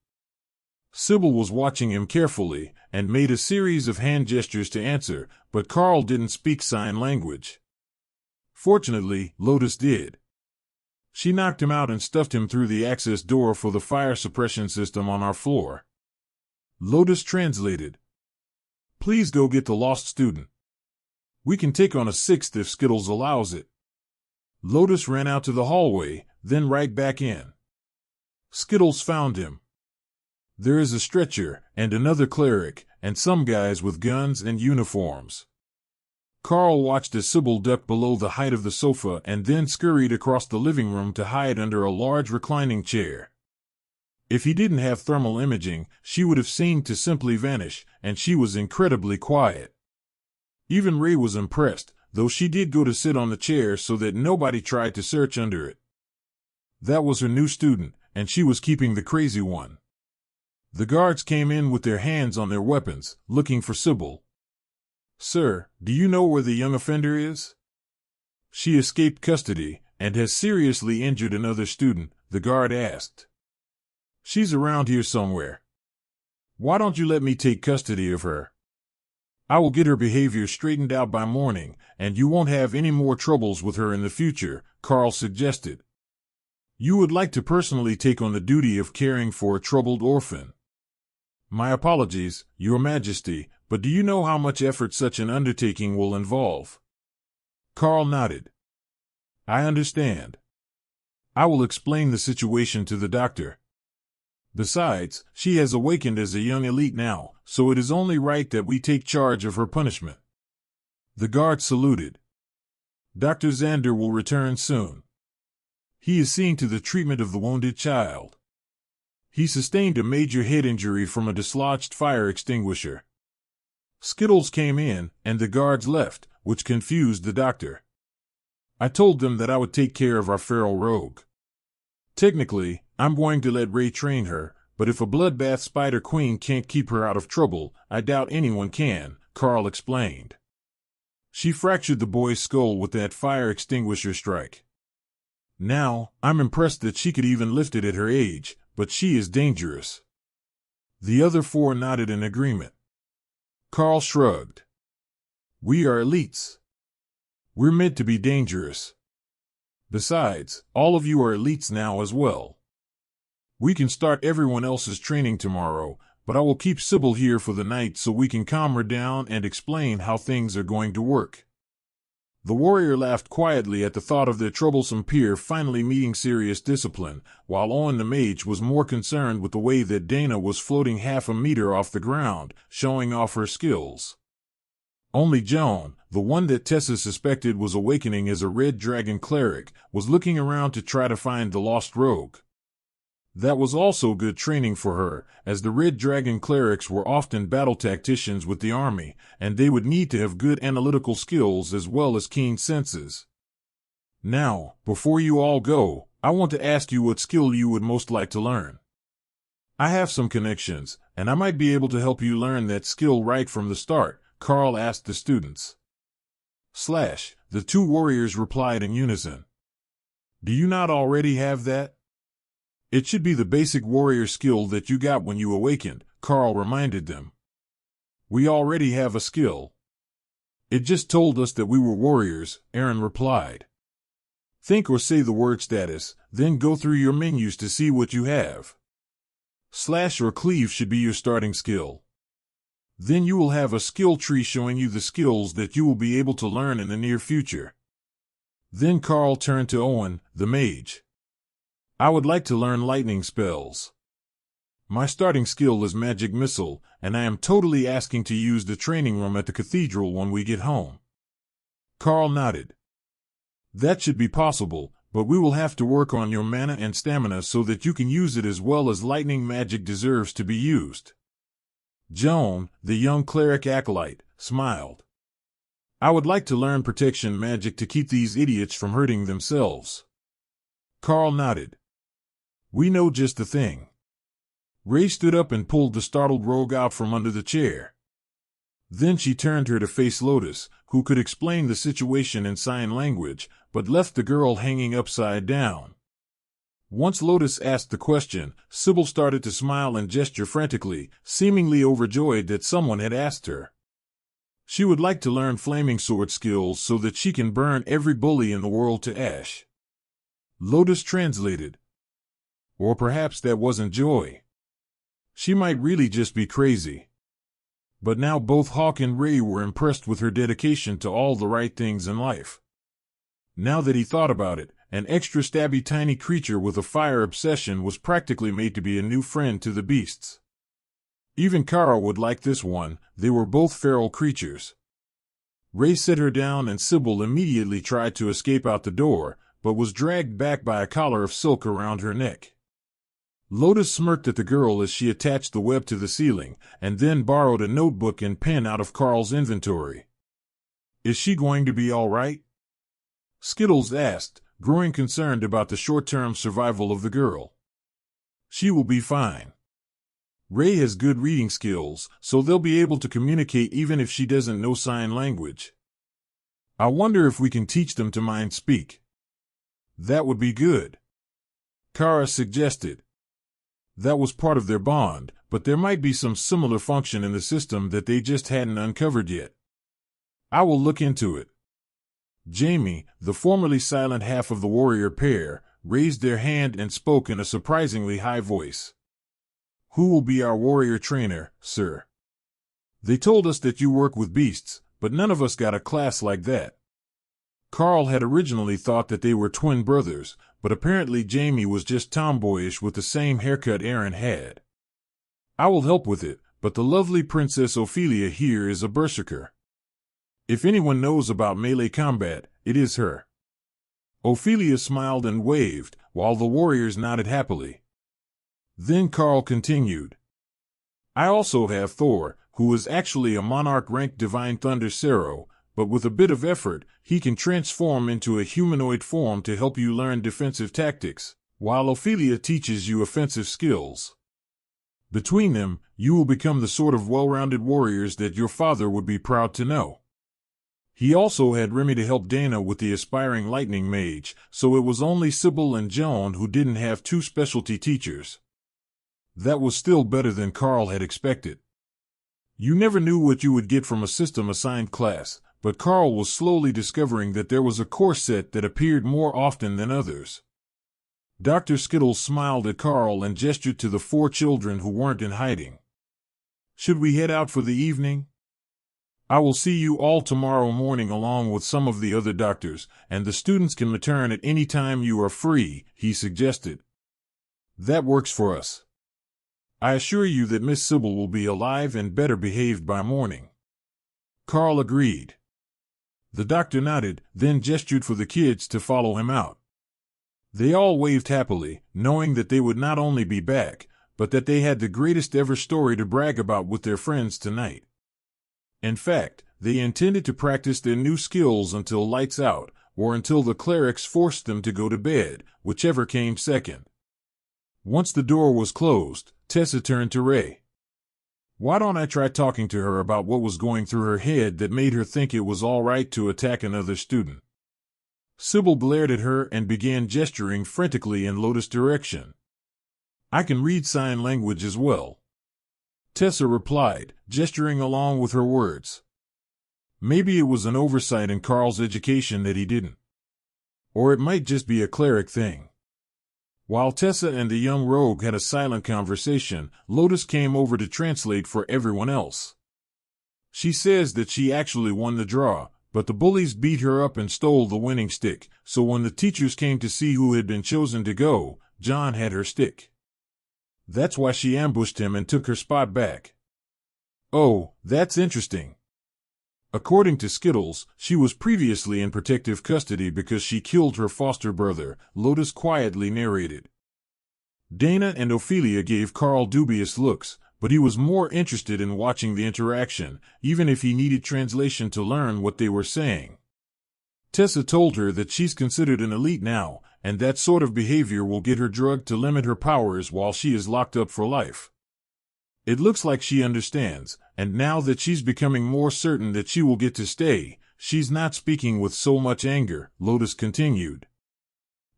Sybil was watching him carefully, and made a series of hand gestures to answer, but Karl didn't speak sign language. Fortunately, Lotus did. She knocked him out and stuffed him through the access door for the fire suppression system on our floor. Lotus translated. Please go get the lost student. We can take on a 6th if Skittles allows it. Lotus ran out to the hallway, then right back in. Skittles found him. There is a stretcher, and another cleric, and some guys with guns and uniforms. Karl watched as Sybil ducked below the height of the sofa and then scurried across the living room to hide under a large reclining chair. If he didn't have thermal imaging, she would have seemed to simply vanish, and she was incredibly quiet. Even Ray was impressed, though she did go to sit on the chair so that nobody tried to search under it. That was her new student, and she was keeping the crazy one. The guards came in with their hands on their weapons, looking for Sybil. Sir, do you know where the young offender is? She escaped custody, and has seriously injured another student, the guard asked. She's around here somewhere. Why don't you let me take custody of her? I will get her behavior straightened out by morning, and you won't have any more troubles with her in the future, Karl suggested. You would like to personally take on the duty of caring for a troubled orphan. My apologies, Your Majesty, but do you know how much effort such an undertaking will involve? Karl nodded. I understand. I will explain the situation to the doctor. Besides, she has awakened as a young elite now, so it is only right that we take charge of her punishment. The guard saluted. Dr. Xander will return soon. He is seeing to the treatment of the wounded child. He sustained a major head injury from a dislodged fire extinguisher. Skittles came in, and the guards left, which confused the doctor. I told them that I would take care of our feral rogue. Technically, I'm going to let Ray train her, but if a bloodbath Spider Queen can't keep her out of trouble, I doubt anyone can, Karl explained. She fractured the boy's skull with that fire extinguisher strike. Now, I'm impressed that she could even lift it at her age, but she is dangerous. The other 4 nodded in agreement. Karl shrugged. We are elites. We're meant to be dangerous. Besides, all of you are elites now as well. We can start everyone else's training tomorrow, but I will keep Sybil here for the night so we can calm her down and explain how things are going to work. The warrior laughed quietly at the thought of their troublesome peer finally meeting serious discipline, while Owen the mage was more concerned with the way that Dana was floating half a meter off the ground, showing off her skills. Only Joan, the one that Tessa suspected was awakening as a red dragon cleric, was looking around to try to find the lost rogue. That was also good training for her, as the Red Dragon clerics were often battle tacticians with the army, and they would need to have good analytical skills as well as keen senses. Now, before you all go, I want to ask you what skill you would most like to learn. I have some connections, and I might be able to help you learn that skill right from the start, Karl asked the students. The two warriors replied in unison. Do you not already have that? It should be the basic warrior skill that you got when you awakened, Karl reminded them. We already have a skill. It just told us that we were warriors, Aaron replied. Think or say the word status, then go through your menus to see what you have. Slash or cleave should be your starting skill. Then you will have a skill tree showing you the skills that you will be able to learn in the near future. Then Karl turned to Owen, the mage. I would like to learn lightning spells. My starting skill is magic missile, and I am totally asking to use the training room at the cathedral when we get home. Karl nodded. That should be possible, but we will have to work on your mana and stamina so that you can use it as well as lightning magic deserves to be used. Joan, the young cleric acolyte, smiled. I would like to learn protection magic to keep these idiots from hurting themselves. Karl nodded. We know just the thing. Ray stood up and pulled the startled rogue out from under the chair. Then she turned her to face Lotus, who could explain the situation in sign language, but left the girl hanging upside down. Once Lotus asked the question, Sybil started to smile and gesture frantically, seemingly overjoyed that someone had asked her. She would like to learn flaming sword skills so that she can burn every bully in the world to ash. Lotus translated. Or perhaps that wasn't joy. She might really just be crazy. But now both Hawk and Ray were impressed with her dedication to all the right things in life. Now that he thought about it, an extra stabby tiny creature with a fire obsession was practically made to be a new friend to the beasts. Even Karl would like this one, they were both feral creatures. Ray set her down and Sybil immediately tried to escape out the door, but was dragged back by a collar of silk around her neck. Lotus smirked at the girl as she attached the web to the ceiling, and then borrowed a notebook and pen out of Karl's inventory. Is she going to be all right? Skittles asked, growing concerned about the short-term survival of the girl. She will be fine. Ray has good reading skills, so they'll be able to communicate even if she doesn't know sign language. I wonder if we can teach them to mind speak. That would be good. Kara suggested. That was part of their bond, but there might be some similar function in the system that they just hadn't uncovered yet. I will look into it. Jamie, the formerly silent half of the warrior pair, raised their hand and spoke in a surprisingly high voice. Who will be our warrior trainer, sir? They told us that you work with beasts, but none of us got a class like that. Karl had originally thought that they were twin brothers, but apparently Jamie was just tomboyish with the same haircut Aaron had. I will help with it, but the lovely Princess Ophelia here is a berserker. If anyone knows about melee combat, it is her. Ophelia smiled and waved, while the warriors nodded happily. Then Karl continued. I also have Thor, who is actually a Monarch Rank Divine Thunder Sero, but with a bit of effort, he can transform into a humanoid form to help you learn defensive tactics, while Ophelia teaches you offensive skills. Between them, you will become the sort of well-rounded warriors that your father would be proud to know. He also had Remy to help Dana with the aspiring lightning mage, so it was only Sybil and Joan who didn't have two specialty teachers. That was still better than Karl had expected. You never knew what you would get from a system-assigned class, but Karl was slowly discovering that there was a course set that appeared more often than others. Dr. Skittles smiled at Karl and gestured to the 4 children who weren't in hiding. Should we head out for the evening? I will see you all tomorrow morning along with some of the other doctors, and the students can return at any time you are free, he suggested. That works for us. I assure you that Miss Sybil will be alive and better behaved by morning. Karl agreed. The doctor nodded, then gestured for the kids to follow him out. They all waved happily, knowing that they would not only be back, but that they had the greatest ever story to brag about with their friends tonight. In fact, they intended to practice their new skills until lights out, or until the clerics forced them to go to bed, whichever came second. Once the door was closed, Tessa turned to Ray. Why don't I try talking to her about what was going through her head that made her think it was all right to attack another student? Sybil glared at her and began gesturing frantically in Lotus' direction. I can read sign language as well, Tessa replied, gesturing along with her words. Maybe it was an oversight in Karl's education that he didn't. Or it might just be a cleric thing. While Tessa and the young rogue had a silent conversation, Lotus came over to translate for everyone else. She says that she actually won the draw, but the bullies beat her up and stole the winning stick, so when the teachers came to see who had been chosen to go, John had her stick. That's why she ambushed him and took her spot back. Oh, that's interesting. According to Skittles, she was previously in protective custody because she killed her foster brother, Lotus quietly narrated. Dana and Ophelia gave Karl dubious looks, but he was more interested in watching the interaction, even if he needed translation to learn what they were saying. Tessa told her that she's considered an elite now, and that sort of behavior will get her drugged to limit her powers while she is locked up for life. It looks like she understands, and now that she's becoming more certain that she will get to stay, she's not speaking with so much anger, Lotus continued.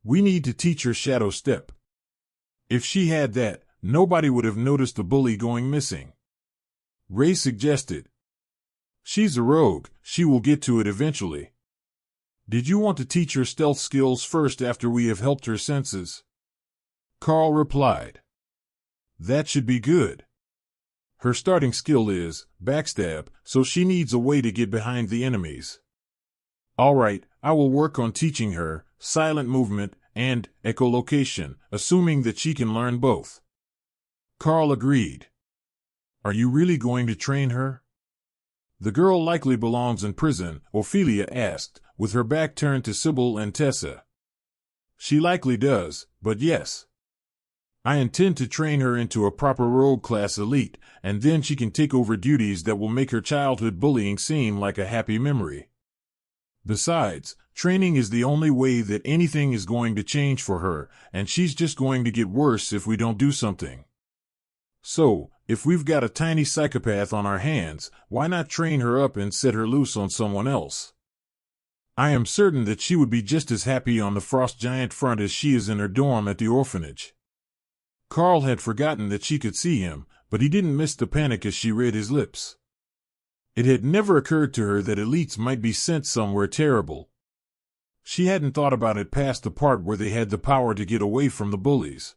We need to teach her shadow step. If she had that, nobody would have noticed the bully going missing. Ray suggested. She's a rogue, she will get to it eventually. Did you want to teach her stealth skills first after we have helped her senses? Karl replied. That should be good. Her starting skill is backstab, so she needs a way to get behind the enemies. All right, I will work on teaching her silent movement and echolocation, assuming that she can learn both. Karl agreed. Are you really going to train her? The girl likely belongs in prison, Ophelia asked, with her back turned to Sybil and Tessa. She likely does, but yes. I intend to train her into a proper rogue class elite, and then she can take over duties that will make her childhood bullying seem like a happy memory. Besides, training is the only way that anything is going to change for her, and she's just going to get worse if we don't do something. So, if we've got a tiny psychopath on our hands, why not train her up and set her loose on someone else? I am certain that she would be just as happy on the frost giant front as she is in her dorm at the orphanage. Karl had forgotten that she could see him, but he didn't miss the panic as she read his lips. It had never occurred to her that elites might be sent somewhere terrible. She hadn't thought about it past the part where they had the power to get away from the bullies.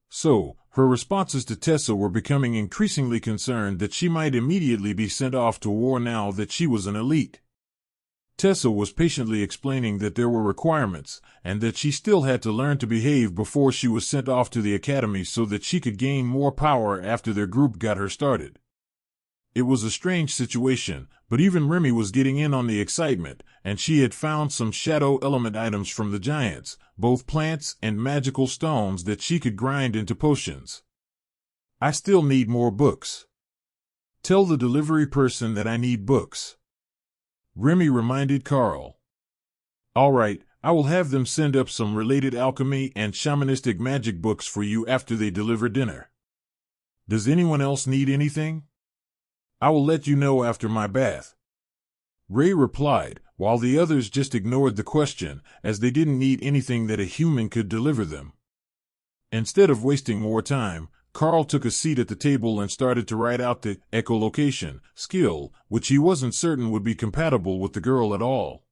So, her responses to Tessa were becoming increasingly concerned that she might immediately be sent off to war now that she was an elite. Tessa was patiently explaining that there were requirements, and that she still had to learn to behave before she was sent off to the academy so that she could gain more power after their group got her started. It was a strange situation, but even Remy was getting in on the excitement, and she had found some shadow element items from the giants, both plants and magical stones that she could grind into potions. I still need more books. Tell the delivery person that I need books. Remy reminded Karl. All right, I will have them send up some related alchemy and shamanistic magic books for you after they deliver dinner. Does anyone else need anything? I will let you know after my bath. Ray replied, while the others just ignored the question, as they didn't need anything that a human could deliver them. Instead of wasting more time, Karl took a seat at the table and started to write out the echolocation skill, which he wasn't certain would be compatible with the girl at all.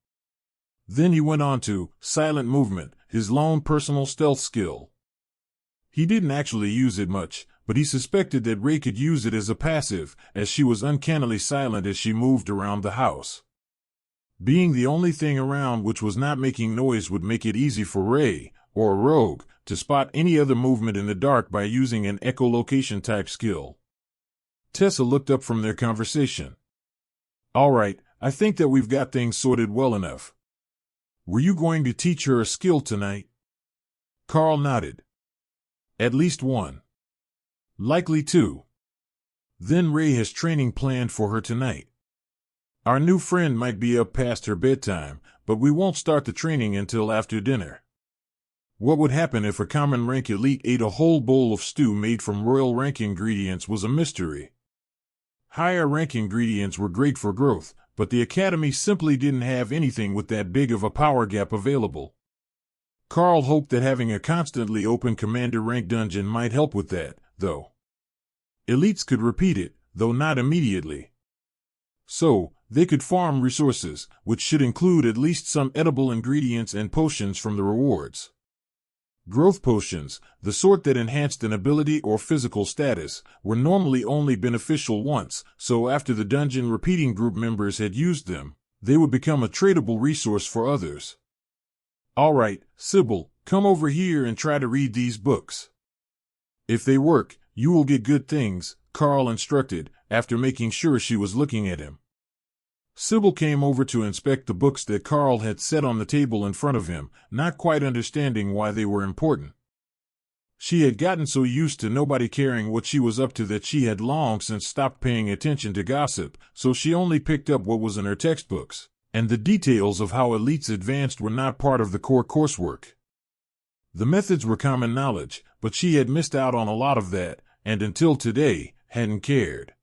Then he went on to silent movement, his lone personal stealth skill. He didn't actually use it much, but he suspected that Ray could use it as a passive, as she was uncannily silent as she moved around the house. Being the only thing around which was not making noise would make it easy for Ray, or a rogue, to spot any other movement in the dark by using an echolocation type skill. Tessa looked up from their conversation. All right, I think that we've got things sorted well enough. Were you going to teach her a skill tonight? Karl nodded. At least one. Likely two. Then Ray has training planned for her tonight. Our new friend might be up past her bedtime, but we won't start the training until after dinner. What would happen if a common rank elite ate a whole bowl of stew made from royal rank ingredients was a mystery. Higher rank ingredients were great for growth, but the Academy simply didn't have anything with that big of a power gap available. Karl hoped that having a constantly open commander rank dungeon might help with that, though. Elites could repeat it, though not immediately. So, they could farm resources, which should include at least some edible ingredients and potions from the rewards. Growth potions, the sort that enhanced an ability or physical status, were normally only beneficial once, so after the dungeon repeating group members had used them, they would become a tradable resource for others. All right, Sybil, come over here and try to read these books. If they work, you will get good things, Karl instructed, after making sure she was looking at him. Sybil came over to inspect the books that Karl had set on the table in front of him, not quite understanding why they were important. She had gotten so used to nobody caring what she was up to that she had long since stopped paying attention to gossip, so she only picked up what was in her textbooks, and the details of how elites advanced were not part of the core coursework. The methods were common knowledge, but she had missed out on a lot of that, and until today, hadn't cared.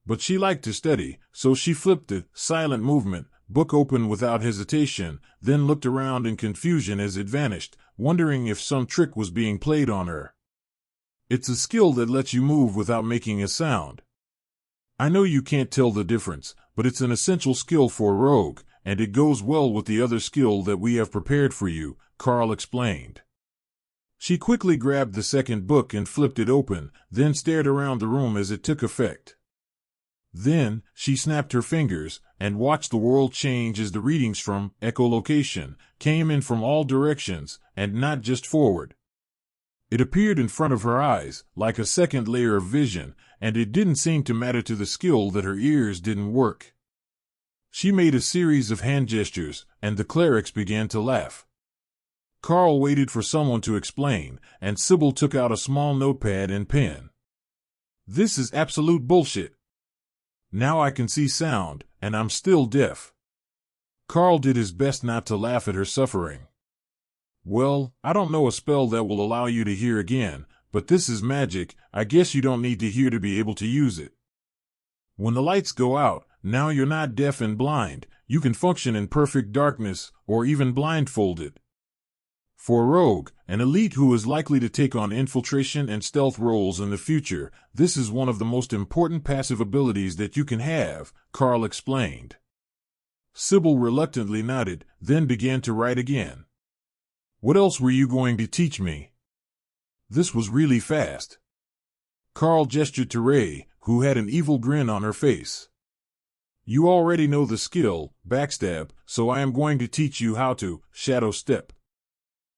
But she liked to study, so she flipped the silent movement book open without hesitation, then looked around in confusion as it vanished, wondering if some trick was being played on her. It's a skill that lets you move without making a sound. I know you can't tell the difference, but it's an essential skill for a rogue, and it goes well with the other skill that we have prepared for you, Karl explained. She quickly grabbed the second book and flipped it open, then stared around the room as it took effect. Then, she snapped her fingers, and watched the world change as the readings from echolocation came in from all directions, and not just forward. It appeared in front of her eyes, like a second layer of vision, and it didn't seem to matter to the skill that her ears didn't work. She made a series of hand gestures, and the clerics began to laugh. Karl waited for someone to explain, and Sybil took out a small notepad and pen. This is absolute bullshit. Now I can see sound, and I'm still deaf. Karl did his best not to laugh at her suffering. Well, I don't know a spell that will allow you to hear again, but this is magic. I guess you don't need to hear to be able to use it. When the lights go out, now you're not deaf and blind, you can function in perfect darkness, or even blindfolded. For a rogue, an elite who is likely to take on infiltration and stealth roles in the future, this is one of the most important passive abilities that you can have, Karl explained. Sybil reluctantly nodded, then began to write again. What else were you going to teach me? This was really fast. Karl gestured to Ray, who had an evil grin on her face. You already know the skill, backstab, so I am going to teach you how to shadow step.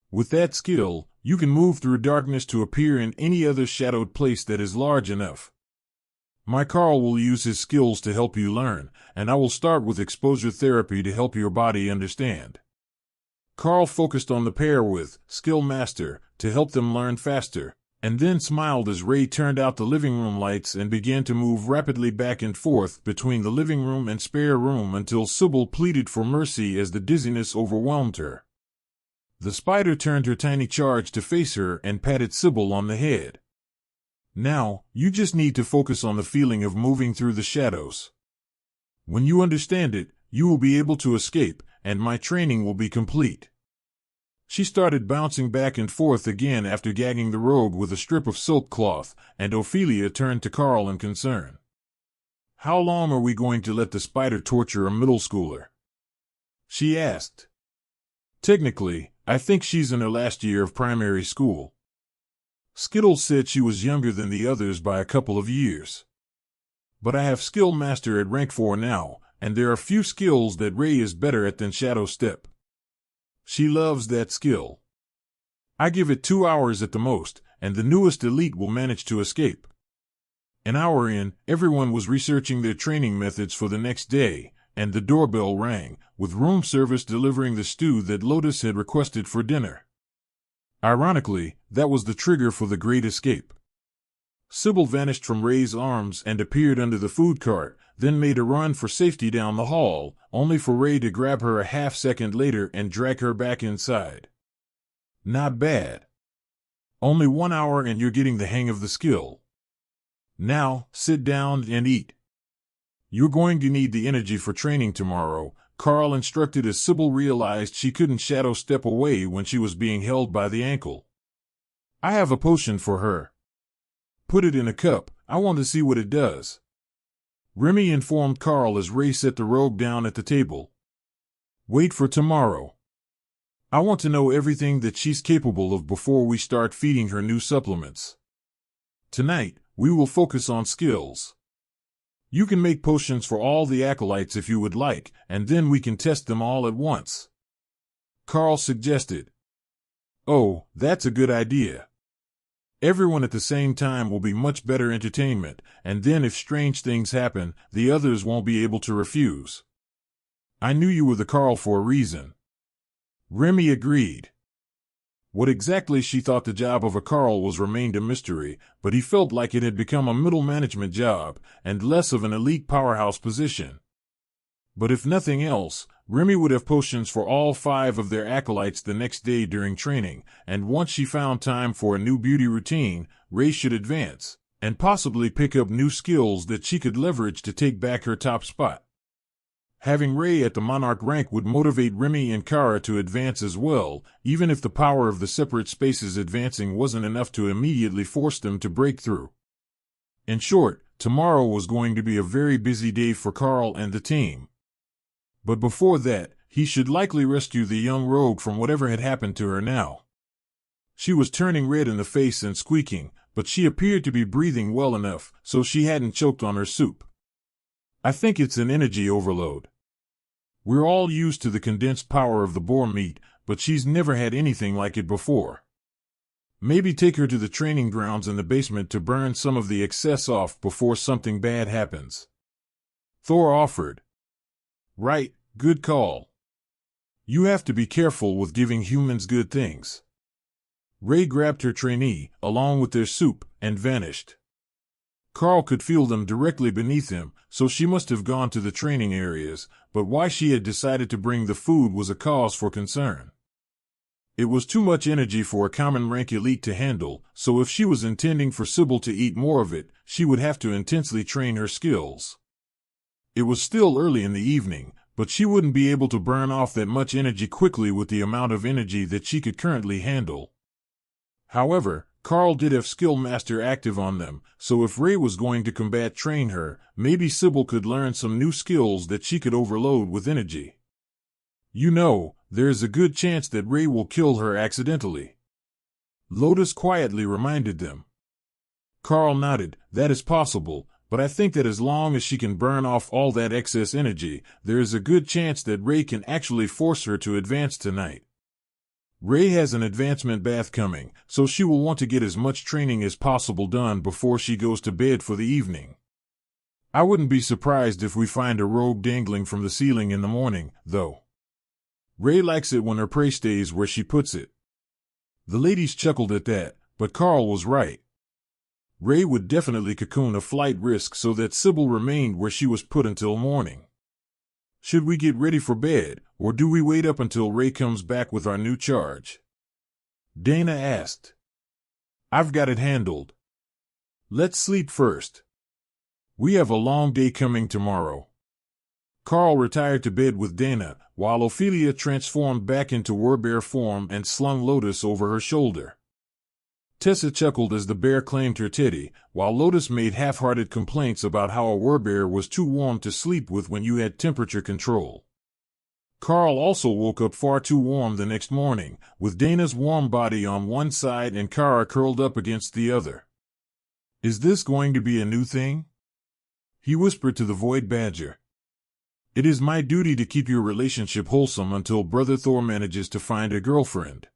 With that skill, you can move through darkness to appear in any other shadowed place that is large enough. My Karl will use his skills to help you learn, and I will start with exposure therapy to help your body understand. Karl focused on the pair with Skill Master to help them learn faster, and then smiled as Ray turned out the living room lights and began to move rapidly back and forth between the living room and spare room until Sybil pleaded for mercy as the dizziness overwhelmed her. The spider turned her tiny charge to face her and patted Sybil on the head. Now, you just need to focus on the feeling of moving through the shadows. When you understand it, you will be able to escape, and my training will be complete. She started bouncing back and forth again after gagging the rogue with a strip of silk cloth, and Ophelia turned to Karl in concern. How long are we going to let the spider torture a middle schooler? She asked. Technically, I think she's in her last year of primary school. Skittles said she was younger than the others by a couple of years. But I have Skill Master at rank 4 now, and there are few skills that Ray is better at than Shadow Step. She loves that skill. I give it 2 hours at the most, and the newest elite will manage to escape. An hour in, everyone was researching their training methods for the next day, and the doorbell rang, with room service delivering the stew that Lotus had requested for dinner. Ironically, that was the trigger for the great escape. Sybil vanished from Ray's arms and appeared under the food cart, then made a run for safety down the hall, only for Ray to grab her a half-second later and drag her back inside. Not bad. Only 1 hour and you're getting the hang of the skill. Now, sit down and eat. You're going to need the energy for training tomorrow, Karl instructed as Sybil realized she couldn't shadow step away when she was being held by the ankle. I have a potion for her. Put it in a cup, I want to see what it does. Remy informed Karl as Ray set the rogue down at the table. Wait for tomorrow. I want to know everything that she's capable of before we start feeding her new supplements. Tonight, we will focus on skills. You can make potions for all the acolytes if you would like, and then we can test them all at once. Karl suggested. Oh, that's a good idea. Everyone at the same time will be much better entertainment, and then if strange things happen, the others won't be able to refuse. I knew you were the Karl for a reason. Remy agreed. What exactly she thought the job of a Karl was remained a mystery, but he felt like it had become a middle management job, and less of an elite powerhouse position. But if nothing else, Remy would have potions for all 5 of their acolytes the next day during training, and once she found time for a new beauty routine, Ray should advance, and possibly pick up new skills that she could leverage to take back her top spot. Having Ray at the Monarch rank would motivate Remy and Kara to advance as well, even if the power of the separate spaces advancing wasn't enough to immediately force them to break through. In short, tomorrow was going to be a very busy day for Karl and the team. But before that, he should likely rescue the young rogue from whatever had happened to her now. She was turning red in the face and squeaking, but she appeared to be breathing well enough, so she hadn't choked on her soup. I think it's an energy overload. We're all used to the condensed power of the boar meat, but she's never had anything like it before. Maybe take her to the training grounds in the basement to burn some of the excess off before something bad happens. Thor offered. Right, good call. You have to be careful with giving humans good things. Ray grabbed her trainee, along with their soup, and vanished. Karl could feel them directly beneath him, so she must have gone to the training areas, but why she had decided to bring the food was a cause for concern. It was too much energy for a common rank elite to handle, so if she was intending for Sybil to eat more of it, she would have to intensely train her skills. It was still early in the evening, but she wouldn't be able to burn off that much energy quickly with the amount of energy that she could currently handle. However, Karl did have Skill Master active on them, so if Ray was going to combat train her, maybe Sybil could learn some new skills that she could overload with energy. You know, there's a good chance that Ray will kill her accidentally. Lotus quietly reminded them. Karl nodded. That is possible, but I think that as long as she can burn off all that excess energy, there is a good chance that Ray can actually force her to advance tonight. Ray has an advancement bath coming, so she will want to get as much training as possible done before she goes to bed for the evening. I wouldn't be surprised if we find a robe dangling from the ceiling in the morning, though. Ray likes it when her prey stays where she puts it. The ladies chuckled at that, but Karl was right. Ray would definitely cocoon a flight risk so that Sybil remained where she was put until morning. Should we get ready for bed, or do we wait up until Ray comes back with our new charge? Dana asked. I've got it handled. Let's sleep first. We have a long day coming tomorrow. Karl retired to bed with Dana, while Ophelia transformed back into werbear form and slung Lotus over her shoulder. Tessa chuckled as the bear claimed her teddy, while Lotus made half-hearted complaints about how a werbear was too warm to sleep with when you had temperature control. Karl also woke up far too warm the next morning, with Dana's warm body on one side and Kara curled up against the other. Is this going to be a new thing? He whispered to the Void Badger. It is my duty to keep your relationship wholesome until Brother Thor manages to find a girlfriend.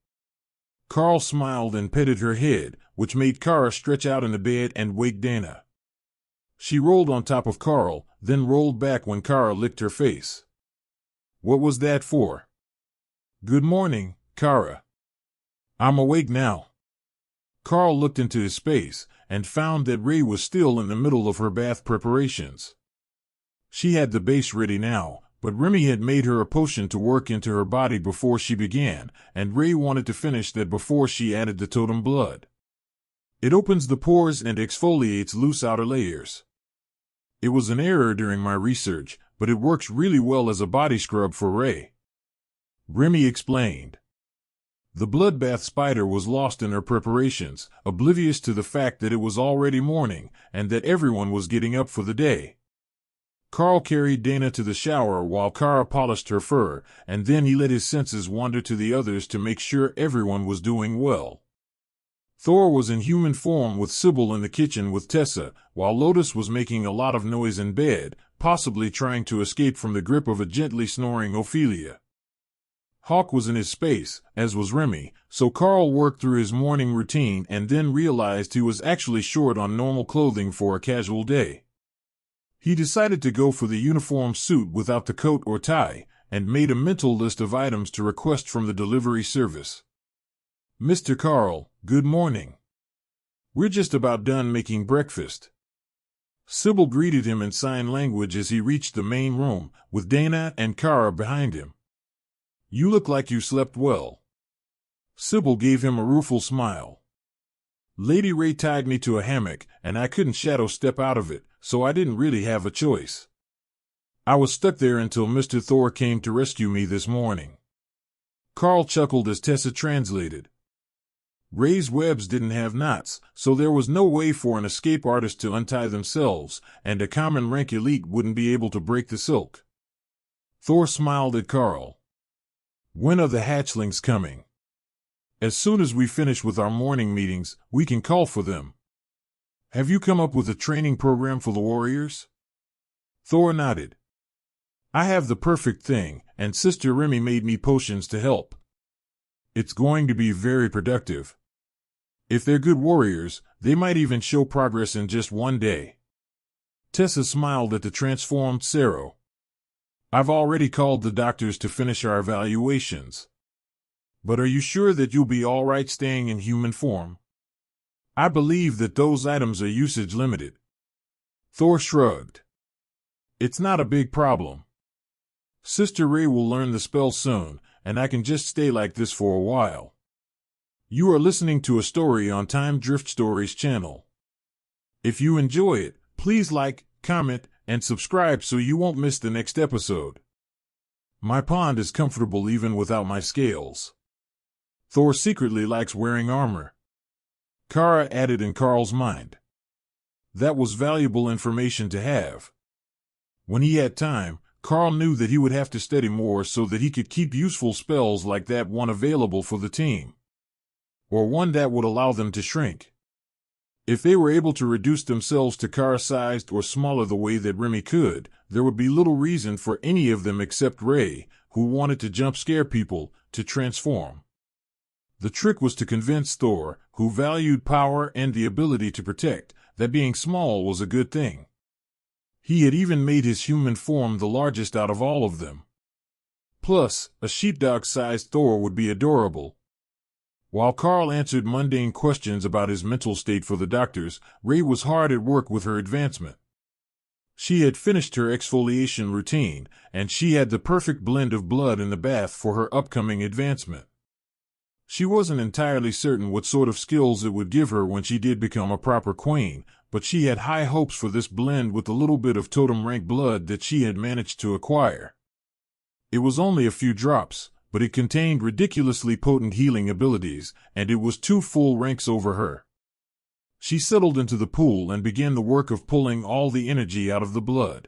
Karl smiled and petted her head, which made Kara stretch out in the bed and wake Dana. She rolled on top of Karl, then rolled back when Kara licked her face. What was that for? Good morning, Kara. I'm awake now. Karl looked into his space and found that Ray was still in the middle of her bath preparations. She had the base ready now, but Remy had made her a potion to work into her body before she began, and Ray wanted to finish that before she added the totem blood. It opens the pores and exfoliates loose outer layers. It was an error during my research, but it works really well as a body scrub for Ray. Remy explained. The bloodbath spider was lost in her preparations, oblivious to the fact that it was already morning and that everyone was getting up for the day. Karl carried Dana to the shower while Kara polished her fur, and then he let his senses wander to the others to make sure everyone was doing well. Thor was in human form with Sybil in the kitchen with Tessa, while Lotus was making a lot of noise in bed, possibly trying to escape from the grip of a gently snoring Ophelia. Hawk was in his space, as was Remy, so Karl worked through his morning routine and then realized he was actually short on normal clothing for a casual day. He decided to go for the uniform suit without the coat or tie, and made a mental list of items to request from the delivery service. Mr. Karl, good morning. We're just about done making breakfast. Sybil greeted him in sign language as he reached the main room, with Dana and Kara behind him. You look like you slept well. Sybil gave him a rueful smile. Lady Ray tied me to a hammock, and I couldn't shadow step out of it, so I didn't really have a choice. I was stuck there until Mr. Thor came to rescue me this morning. Karl chuckled as Tessa translated. Ray's webs didn't have knots, so there was no way for an escape artist to untie themselves, and a common rank elite wouldn't be able to break the silk. Thor smiled at Karl. When are the hatchlings coming? As soon as we finish with our morning meetings, we can call for them. Have you come up with a training program for the warriors? Thor nodded. I have the perfect thing, and Sister Remy made me potions to help. It's going to be very productive. If they're good warriors, they might even show progress in just one day. Tessa smiled at the transformed Sero. I've already called the doctors to finish our evaluations. But are you sure that you'll be all right staying in human form? I believe that those items are usage limited. Thor shrugged. It's not a big problem. Sister Ray will learn the spell soon, and I can just stay like this for a while. You are listening to a story on Time Drift Stories channel. If you enjoy it, please like, comment, and subscribe so you won't miss the next episode. My pond is comfortable even without my scales. Thor secretly likes wearing armor. Kara added in Karl's mind. That was valuable information to have. When he had time, Karl knew that he would have to study more so that he could keep useful spells like that one available for the team. Or one that would allow them to shrink. If they were able to reduce themselves to Kara-sized or smaller the way that Remy could, there would be little reason for any of them except Ray, who wanted to jump scare people, to transform. The trick was to convince Thor, who valued power and the ability to protect, that being small was a good thing. He had even made his human form the largest out of all of them. Plus, a sheepdog-sized Thor would be adorable. While Karl answered mundane questions about his mental state for the doctors, Ray was hard at work with her advancement. She had finished her exfoliation routine, and she had the perfect blend of blood in the bath for her upcoming advancement. She wasn't entirely certain what sort of skills it would give her when she did become a proper queen, but she had high hopes for this blend with the little bit of totem rank blood that she had managed to acquire. It was only a few drops, but it contained ridiculously potent healing abilities, and it was 2 full ranks over her. She settled into the pool and began the work of pulling all the energy out of the blood.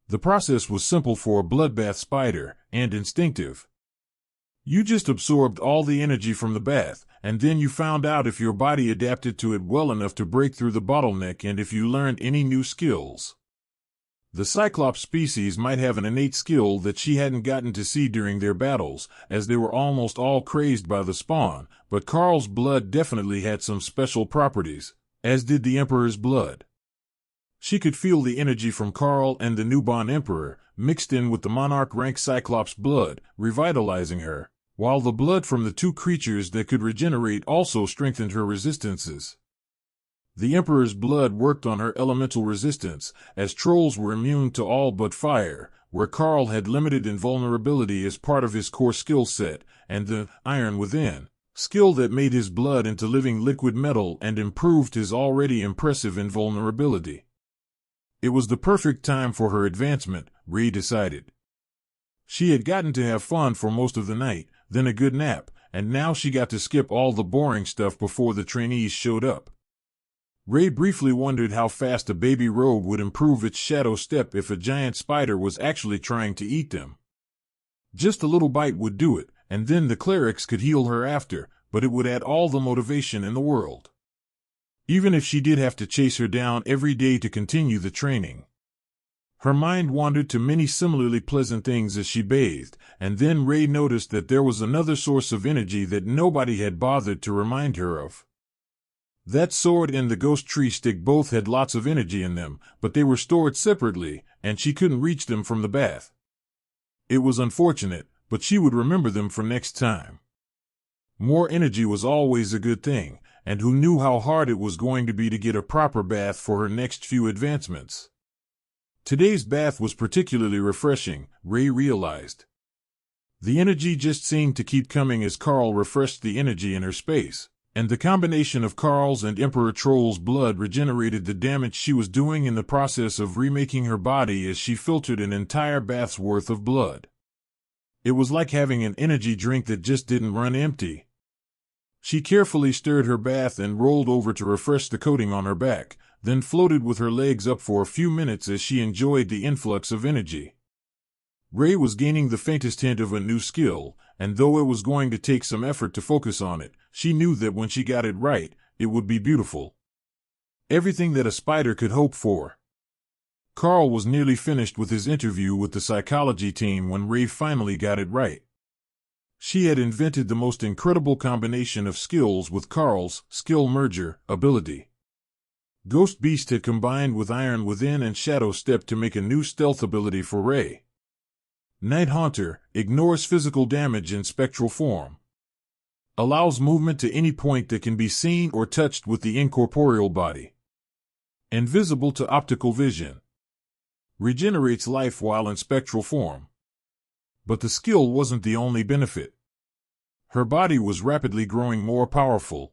The process was simple for a bloodbath spider, and instinctive. You just absorbed all the energy from the bath, and then you found out if your body adapted to it well enough to break through the bottleneck and if you learned any new skills. The Cyclops species might have an innate skill that she hadn't gotten to see during their battles, as they were almost all crazed by the spawn, but Karl's blood definitely had some special properties, as did the Emperor's blood. She could feel the energy from Karl and the newborn Emperor, mixed in with the Monarch Rank Cyclops blood, revitalizing her. while the blood from the two creatures that could regenerate also strengthened her resistances. The Emperor's blood worked on her elemental resistance, as trolls were immune to all but fire, where Karl had limited invulnerability as part of his core skill set, and the Iron Within skill that made his blood into living liquid metal and improved his already impressive invulnerability. It was the perfect time for her advancement, Ray decided. She had gotten to have fun for most of the night, then a good nap, and now she got to skip all the boring stuff before the trainees showed up. Ray briefly wondered how fast a baby rogue would improve its shadow step if a giant spider was actually trying to eat them. Just a little bite would do it, and then the clerics could heal her after, but it would add all the motivation in the world. Even if she did have to chase her down every day to continue the training. Her mind wandered to many similarly pleasant things as she bathed, and then Ray noticed that there was another source of energy that nobody had bothered to remind her of. That sword and the ghost tree stick both had lots of energy in them, but they were stored separately, and she couldn't reach them from the bath. It was unfortunate, but she would remember them for next time. More energy was always a good thing, and who knew how hard it was going to be to get a proper bath for her next few advancements. Today's bath was particularly refreshing, Ray realized. The energy just seemed to keep coming as Karl refreshed the energy in her space. And the combination of Karl's and Emperor Troll's blood regenerated the damage she was doing in the process of remaking her body as she filtered an entire bath's worth of blood. It was like having an energy drink that just didn't run empty. She carefully stirred her bath and rolled over to refresh the coating on her back, then floated with her legs up for a few minutes as she enjoyed the influx of energy. Ray was gaining the faintest hint of a new skill, and though it was going to take some effort to focus on it, she knew that when she got it right, it would be beautiful. Everything that a spider could hope for. Karl was nearly finished with his interview with the psychology team when Ray finally got it right. She had invented the most incredible combination of skills with Karl's skill merger ability. Ghost Beast had combined with Iron Within and Shadow Step to make a new stealth ability for Ray. Night Haunter ignores physical damage in spectral form. Allows movement to any point that can be seen or touched with the incorporeal body. Invisible to optical vision. Regenerates life while in spectral form. But the skill wasn't the only benefit. Her body was rapidly growing more powerful.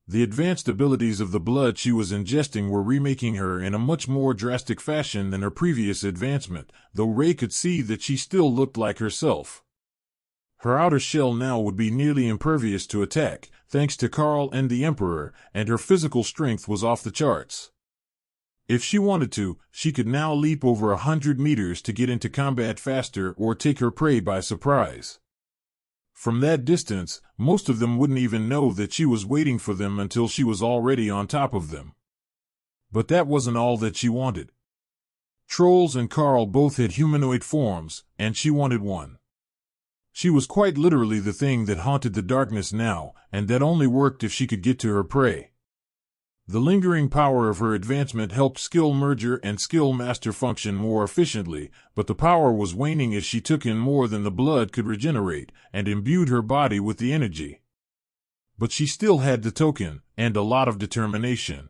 The advanced abilities of the blood she was ingesting were remaking her in a much more drastic fashion than her previous advancement, though Ray could see that she still looked like herself. Her outer shell now would be nearly impervious to attack, thanks to Karl and the Emperor, and her physical strength was off the charts. If she wanted to, she could now leap over 100 meters to get into combat faster or take her prey by surprise. From that distance, most of them wouldn't even know that she was waiting for them until she was already on top of them. But that wasn't all that she wanted. Trolls and Karl both had humanoid forms, and she wanted one. She was quite literally the thing that haunted the darkness now, and that only worked if she could get to her prey. The lingering power of her advancement helped skill merger and skill master function more efficiently, but the power was waning as she took in more than the blood could regenerate, and imbued her body with the energy. But she still had the token, and a lot of determination.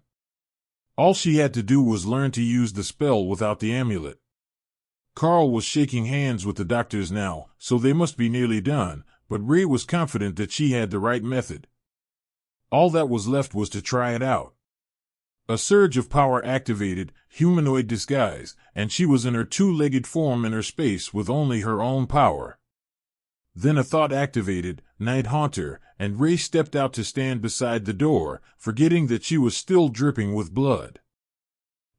All she had to do was learn to use the spell without the amulet. Karl was shaking hands with the doctors now, so they must be nearly done, but Ray was confident that she had the right method. All that was left was to try it out. A surge of power activated, humanoid disguise, and she was in her two-legged form in her space with only her own power. Then a thought activated, Night Haunter, and Ray stepped out to stand beside the door, forgetting that she was still dripping with blood.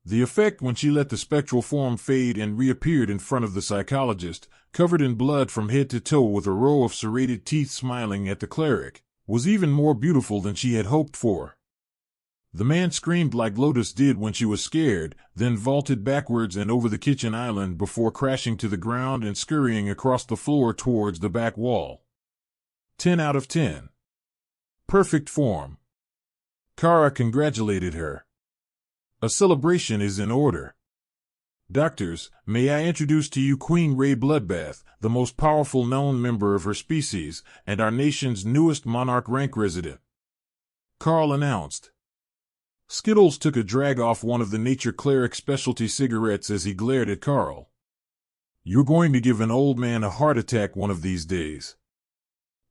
The effect when she let the spectral form fade and reappeared in front of the psychologist, covered in blood from head to toe with a row of serrated teeth smiling at the cleric, was even more beautiful than she had hoped for. The man screamed like Lotus did when she was scared, then vaulted backwards and over the kitchen island before crashing to the ground and scurrying across the floor towards the back wall. 10 out of 10. Perfect form. Kara congratulated her. A celebration is in order. Doctors, may I introduce to you Queen Ray Bloodbath, the most powerful known member of her species, and our nation's newest Monarch Rank resident," Karl announced. Skittles took a drag off one of the Nature Cleric specialty cigarettes as he glared at Karl. "You're going to give an old man a heart attack one of these days."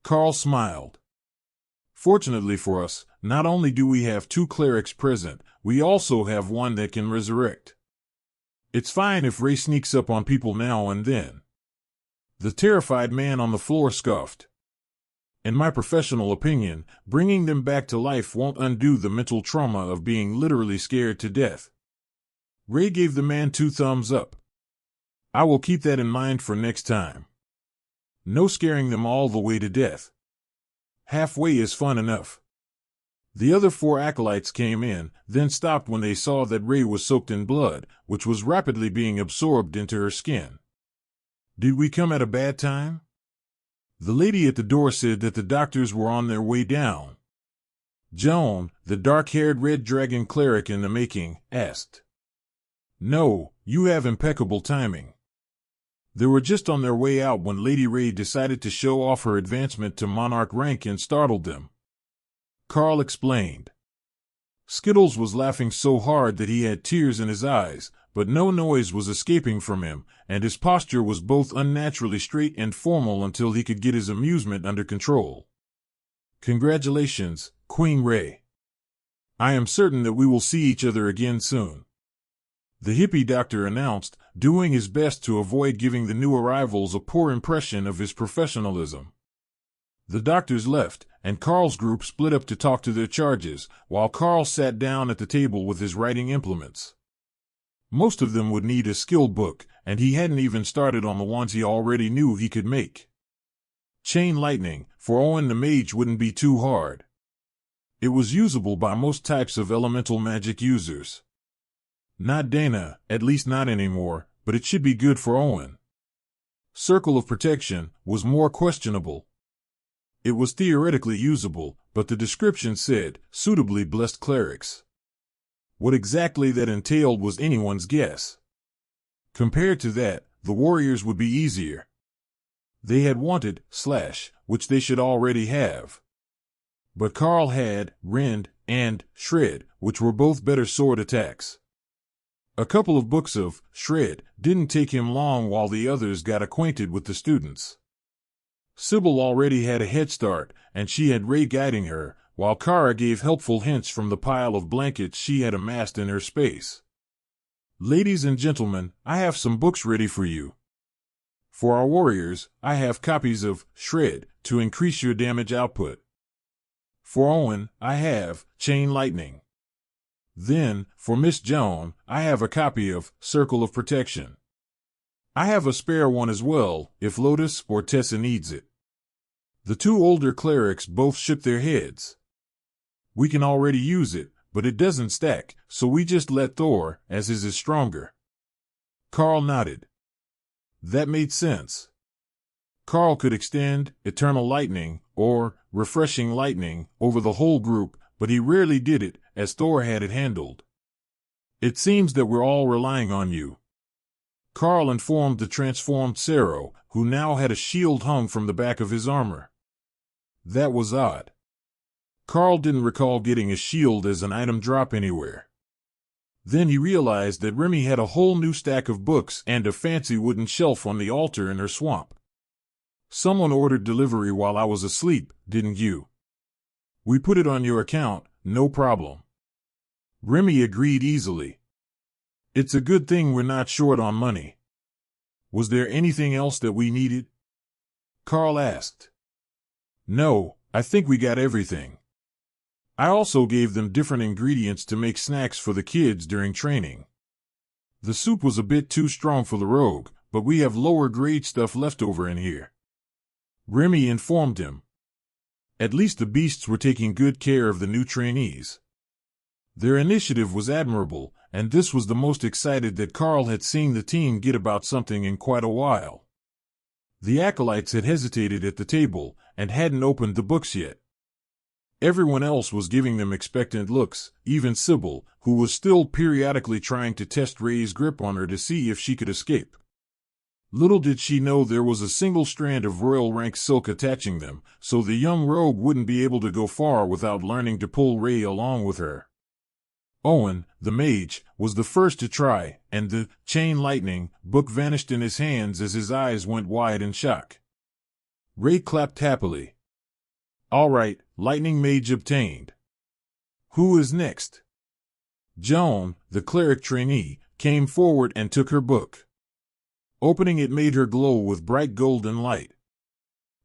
Karl smiled. "Fortunately for us, not only do we have 2 clerics present, we also have one that can resurrect. It's fine if Ray sneaks up on people now and then." The terrified man on the floor scoffed. "In my professional opinion, bringing them back to life won't undo the mental trauma of being literally scared to death." Ray gave the man 2 thumbs up. "I will keep that in mind for next time. No scaring them all the way to death. Halfway is fun enough." The other 4 acolytes came in, then stopped when they saw that Ray was soaked in blood, which was rapidly being absorbed into her skin. "Did we come at a bad time?" The lady at the door said that the doctors were on their way down. Joan, the dark-haired red dragon cleric in the making, asked. "No, you have impeccable timing. They were just on their way out when Lady Ray decided to show off her advancement to Monarch Rank and startled them," Karl explained. Skittles was laughing so hard that he had tears in his eyes, but no noise was escaping from him, and his posture was both unnaturally straight and formal until he could get his amusement under control. "Congratulations, Queen Ray. I am certain that we will see each other again soon," the hippie doctor announced, doing his best to avoid giving the new arrivals a poor impression of his professionalism. The doctors left, and Karl's group split up to talk to their charges, while Karl sat down at the table with his writing implements. Most of them would need a skill book, and he hadn't even started on the ones he already knew he could make. Chain Lightning, for Owen the mage, wouldn't be too hard. It was usable by most types of elemental magic users. Not Dana, at least not anymore, but it should be good for Owen. Circle of Protection was more questionable. It was theoretically usable, but the description said, "suitably blessed clerics." What exactly that entailed was anyone's guess. Compared to that, the warriors would be easier. They had wanted Slash, which they should already have. But Karl had Rend and Shred, which were both better sword attacks. A couple of books of Shred didn't take him long while the others got acquainted with the students. Sybil already had a head start, and she had Ray guiding her, while Kara gave helpful hints from the pile of blankets she had amassed in her space. "Ladies and gentlemen, I have some books ready for you. For our warriors, I have copies of Shred to increase your damage output. For Owen, I have Chain Lightning. Then, for Miss Joan, I have a copy of Circle of Protection. I have a spare one as well, if Lotus or Tessa needs it." The 2 older clerics both shook their heads. "We can already use it, but it doesn't stack, so we just let Thor, as his is stronger." Karl nodded. That made sense. Karl could extend Eternal Lightning, or Refreshing Lightning, over the whole group, but he rarely did it, as Thor had it handled. "It seems that we're all relying on you," Karl informed the transformed Sero, who now had a shield hung from the back of his armor. That was odd. Karl didn't recall getting a shield as an item drop anywhere. Then he realized that Remy had a whole new stack of books and a fancy wooden shelf on the altar in her swamp. "Someone ordered delivery while I was asleep, didn't you?" "We put it on your account, no problem." Remy agreed easily. "It's a good thing we're not short on money." "Was there anything else that we needed?" Karl asked. "No, I think we got everything. I also gave them different ingredients to make snacks for the kids during training. The soup was a bit too strong for the rogue, but we have lower grade stuff left over in here," Remy informed him. At least the beasts were taking good care of the new trainees. Their initiative was admirable, and this was the most excited that Karl had seen the team get about something in quite a while. The acolytes had hesitated at the table, and hadn't opened the books yet. Everyone else was giving them expectant looks, even Sybil, who was still periodically trying to test Ray's grip on her to see if she could escape. Little did she know there was a single strand of royal rank silk attaching them, so the young rogue wouldn't be able to go far without learning to pull Ray along with her. Owen, the mage, was the first to try, and the chain lightning book vanished in his hands as his eyes went wide in shock. Ray clapped happily. All right, lightning mage obtained. Who is next? Joan, the cleric trainee, came forward and took her book. Opening it made her glow with bright golden light.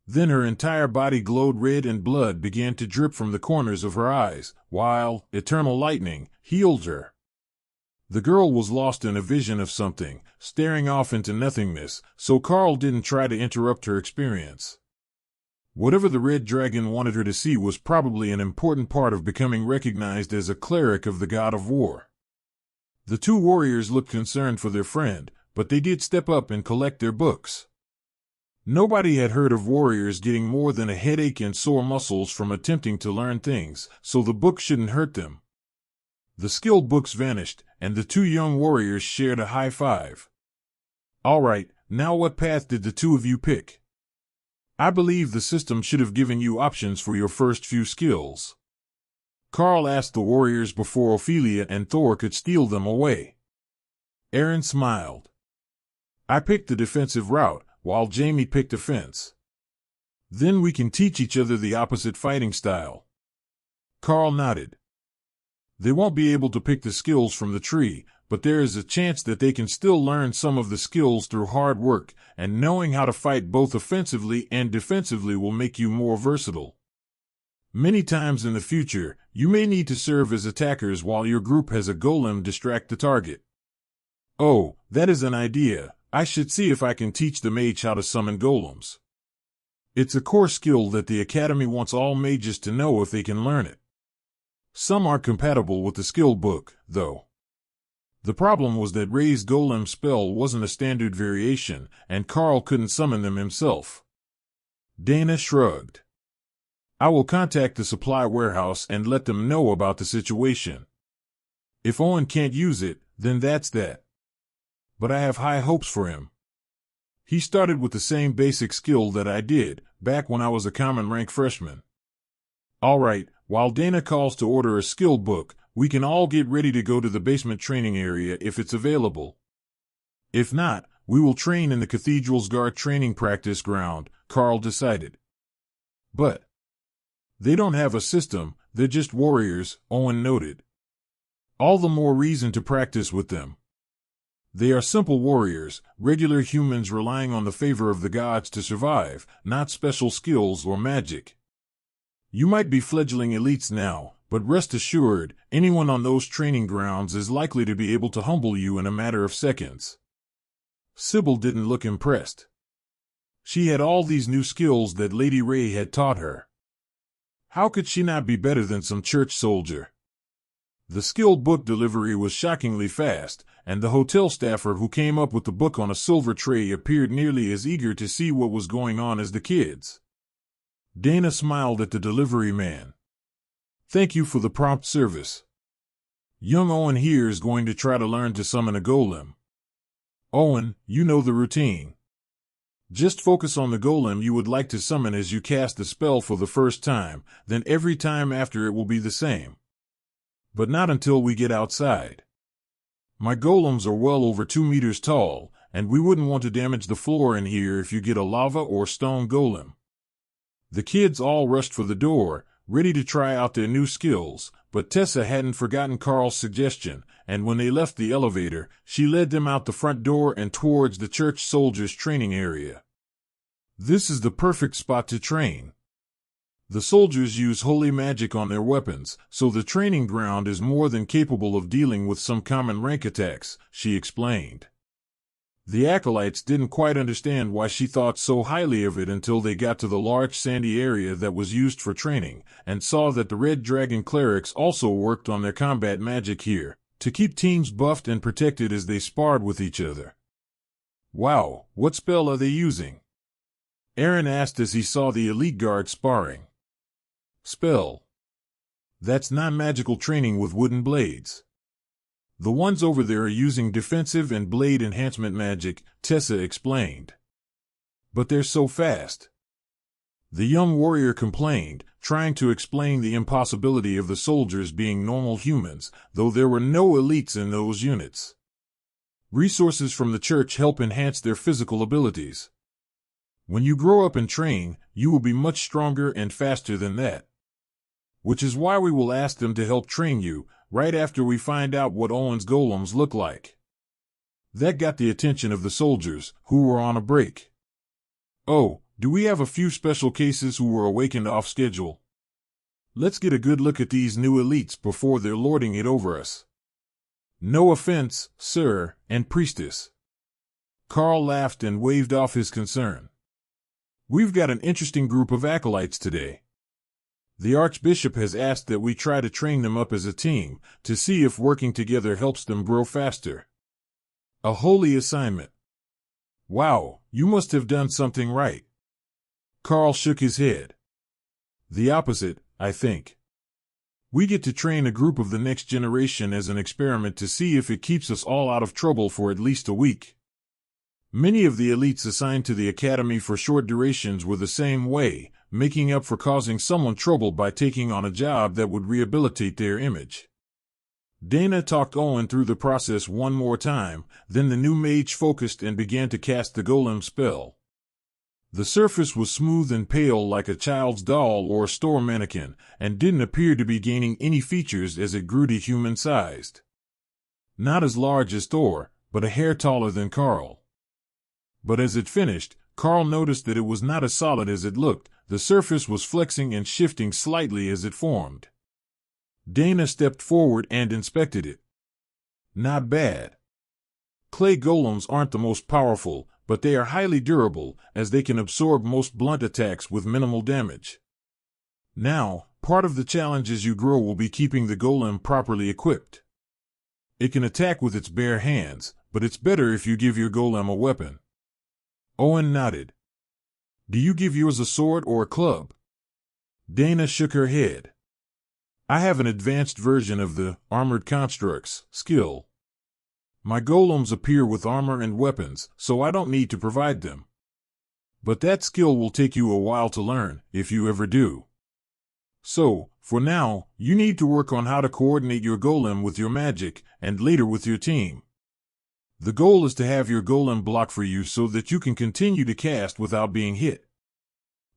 Then her entire body glowed red and blood began to drip from the corners of her eyes, while eternal lightning healed her. The girl was lost in a vision of something, staring off into nothingness, so Karl didn't try to interrupt her experience. Whatever the red dragon wanted her to see was probably an important part of becoming recognized as a cleric of the god of war. The two warriors looked concerned for their friend, but they did step up and collect their books. Nobody had heard of warriors getting more than a headache and sore muscles from attempting to learn things, so the book shouldn't hurt them. The skill books vanished, and the two young warriors shared a high five. All right, now what path did the two of you pick? I believe the system should have given you options for your first few skills. Karl asked the warriors before Ophelia and Thor could steal them away. Aaron smiled. I picked the defensive route, while Jamie picked offense. Then we can teach each other the opposite fighting style. Karl nodded. They won't be able to pick the skills from the tree, but there is a chance that they can still learn some of the skills through hard work, and knowing how to fight both offensively and defensively will make you more versatile. Many times in the future, you may need to serve as attackers while your group has a golem distract the target. Oh, that is an idea. I should see if I can teach the mage how to summon golems. It's a core skill that the Academy wants all mages to know if they can learn it. Some are compatible with the skill book, though. The problem was that Ray's golem spell wasn't a standard variation, and Karl couldn't summon them himself. Dana shrugged. I will contact the supply warehouse and let them know about the situation. If Owen can't use it, then that's that. But I have high hopes for him. He started with the same basic skill that I did, back when I was a common rank freshman. All right, while Dana calls to order a skill book, we can all get ready to go to the basement training area if it's available. If not, we will train in the Cathedral's guard training practice ground, Karl decided. But they don't have a system, they're just warriors, Owen noted. All the more reason to practice with them. They are simple warriors, regular humans relying on the favor of the gods to survive, not special skills or magic. You might be fledgling elites now, but rest assured, anyone on those training grounds is likely to be able to humble you in a matter of seconds. Sybil didn't look impressed. She had all these new skills that Lady Ray had taught her. How could she not be better than some church soldier? The skill book delivery was shockingly fast, and the hotel staffer who came up with the book on a silver tray appeared nearly as eager to see what was going on as the kids. Dana smiled at the delivery man. Thank you for the prompt service. Young Owen here is going to try to learn to summon a golem. Owen, you know the routine. Just focus on the golem you would like to summon as you cast the spell for the first time, then every time after it will be the same. But not until we get outside. My golems are well over 2 meters tall, and we wouldn't want to damage the floor in here if you get a lava or stone golem. The kids all rushed for the door, ready to try out their new skills, but Tessa hadn't forgotten Karl's suggestion, and when they left the elevator, she led them out the front door and towards the church soldiers' training area. This is the perfect spot to train. The soldiers use holy magic on their weapons, so the training ground is more than capable of dealing with some common rank attacks, she explained. The acolytes didn't quite understand why she thought so highly of it until they got to the large sandy area that was used for training, and saw that the Red Dragon clerics also worked on their combat magic here, to keep teams buffed and protected as they sparred with each other. Wow, what spell are they using? Aaron asked as he saw the elite guard sparring. Spell. That's non-magical training with wooden blades. The ones over there are using defensive and blade enhancement magic, Tessa explained. But they're so fast. The young warrior complained, trying to explain the impossibility of the soldiers being normal humans, though there were no elites in those units. Resources from the church help enhance their physical abilities. When you grow up and train, you will be much stronger and faster than that. Which is why we will ask them to help train you, right after we find out what Owen's golems look like. That got the attention of the soldiers, who were on a break. Oh, do we have a few special cases who were awakened off schedule? Let's get a good look at these new elites before they're lording it over us. No offense, sir, and priestess. Karl laughed and waved off his concern. We've got an interesting group of acolytes today. The Archbishop has asked that we try to train them up as a team, to see if working together helps them grow faster. A holy assignment. Wow, you must have done something right. Karl shook his head. The opposite, I think. We get to train a group of the next generation as an experiment to see if it keeps us all out of trouble for at least a week. Many of the elites assigned to the academy for short durations were the same way, making up for causing someone trouble by taking on a job that would rehabilitate their image. Dana talked Owen through the process one more time, then the new mage focused and began to cast the golem spell. The surface was smooth and pale like a child's doll or a store mannequin, and didn't appear to be gaining any features as it grew to human-sized. Not as large as Thor, but a hair taller than Karl. But as it finished, Karl noticed that it was not as solid as it looked. The surface was flexing and shifting slightly as it formed. Dana stepped forward and inspected it. Not bad. Clay golems aren't the most powerful, but they are highly durable, as they can absorb most blunt attacks with minimal damage. Now, part of the challenge as you grow will be keeping the golem properly equipped. It can attack with its bare hands, but it's better if you give your golem a weapon. Owen nodded. Do you give yours a sword or a club? Dana shook her head. I have an advanced version of the Armored Constructs skill. My golems appear with armor and weapons, so I don't need to provide them. But that skill will take you a while to learn, if you ever do. So, for now, you need to work on how to coordinate your golem with your magic, and later with your team. The goal is to have your golem block for you so that you can continue to cast without being hit.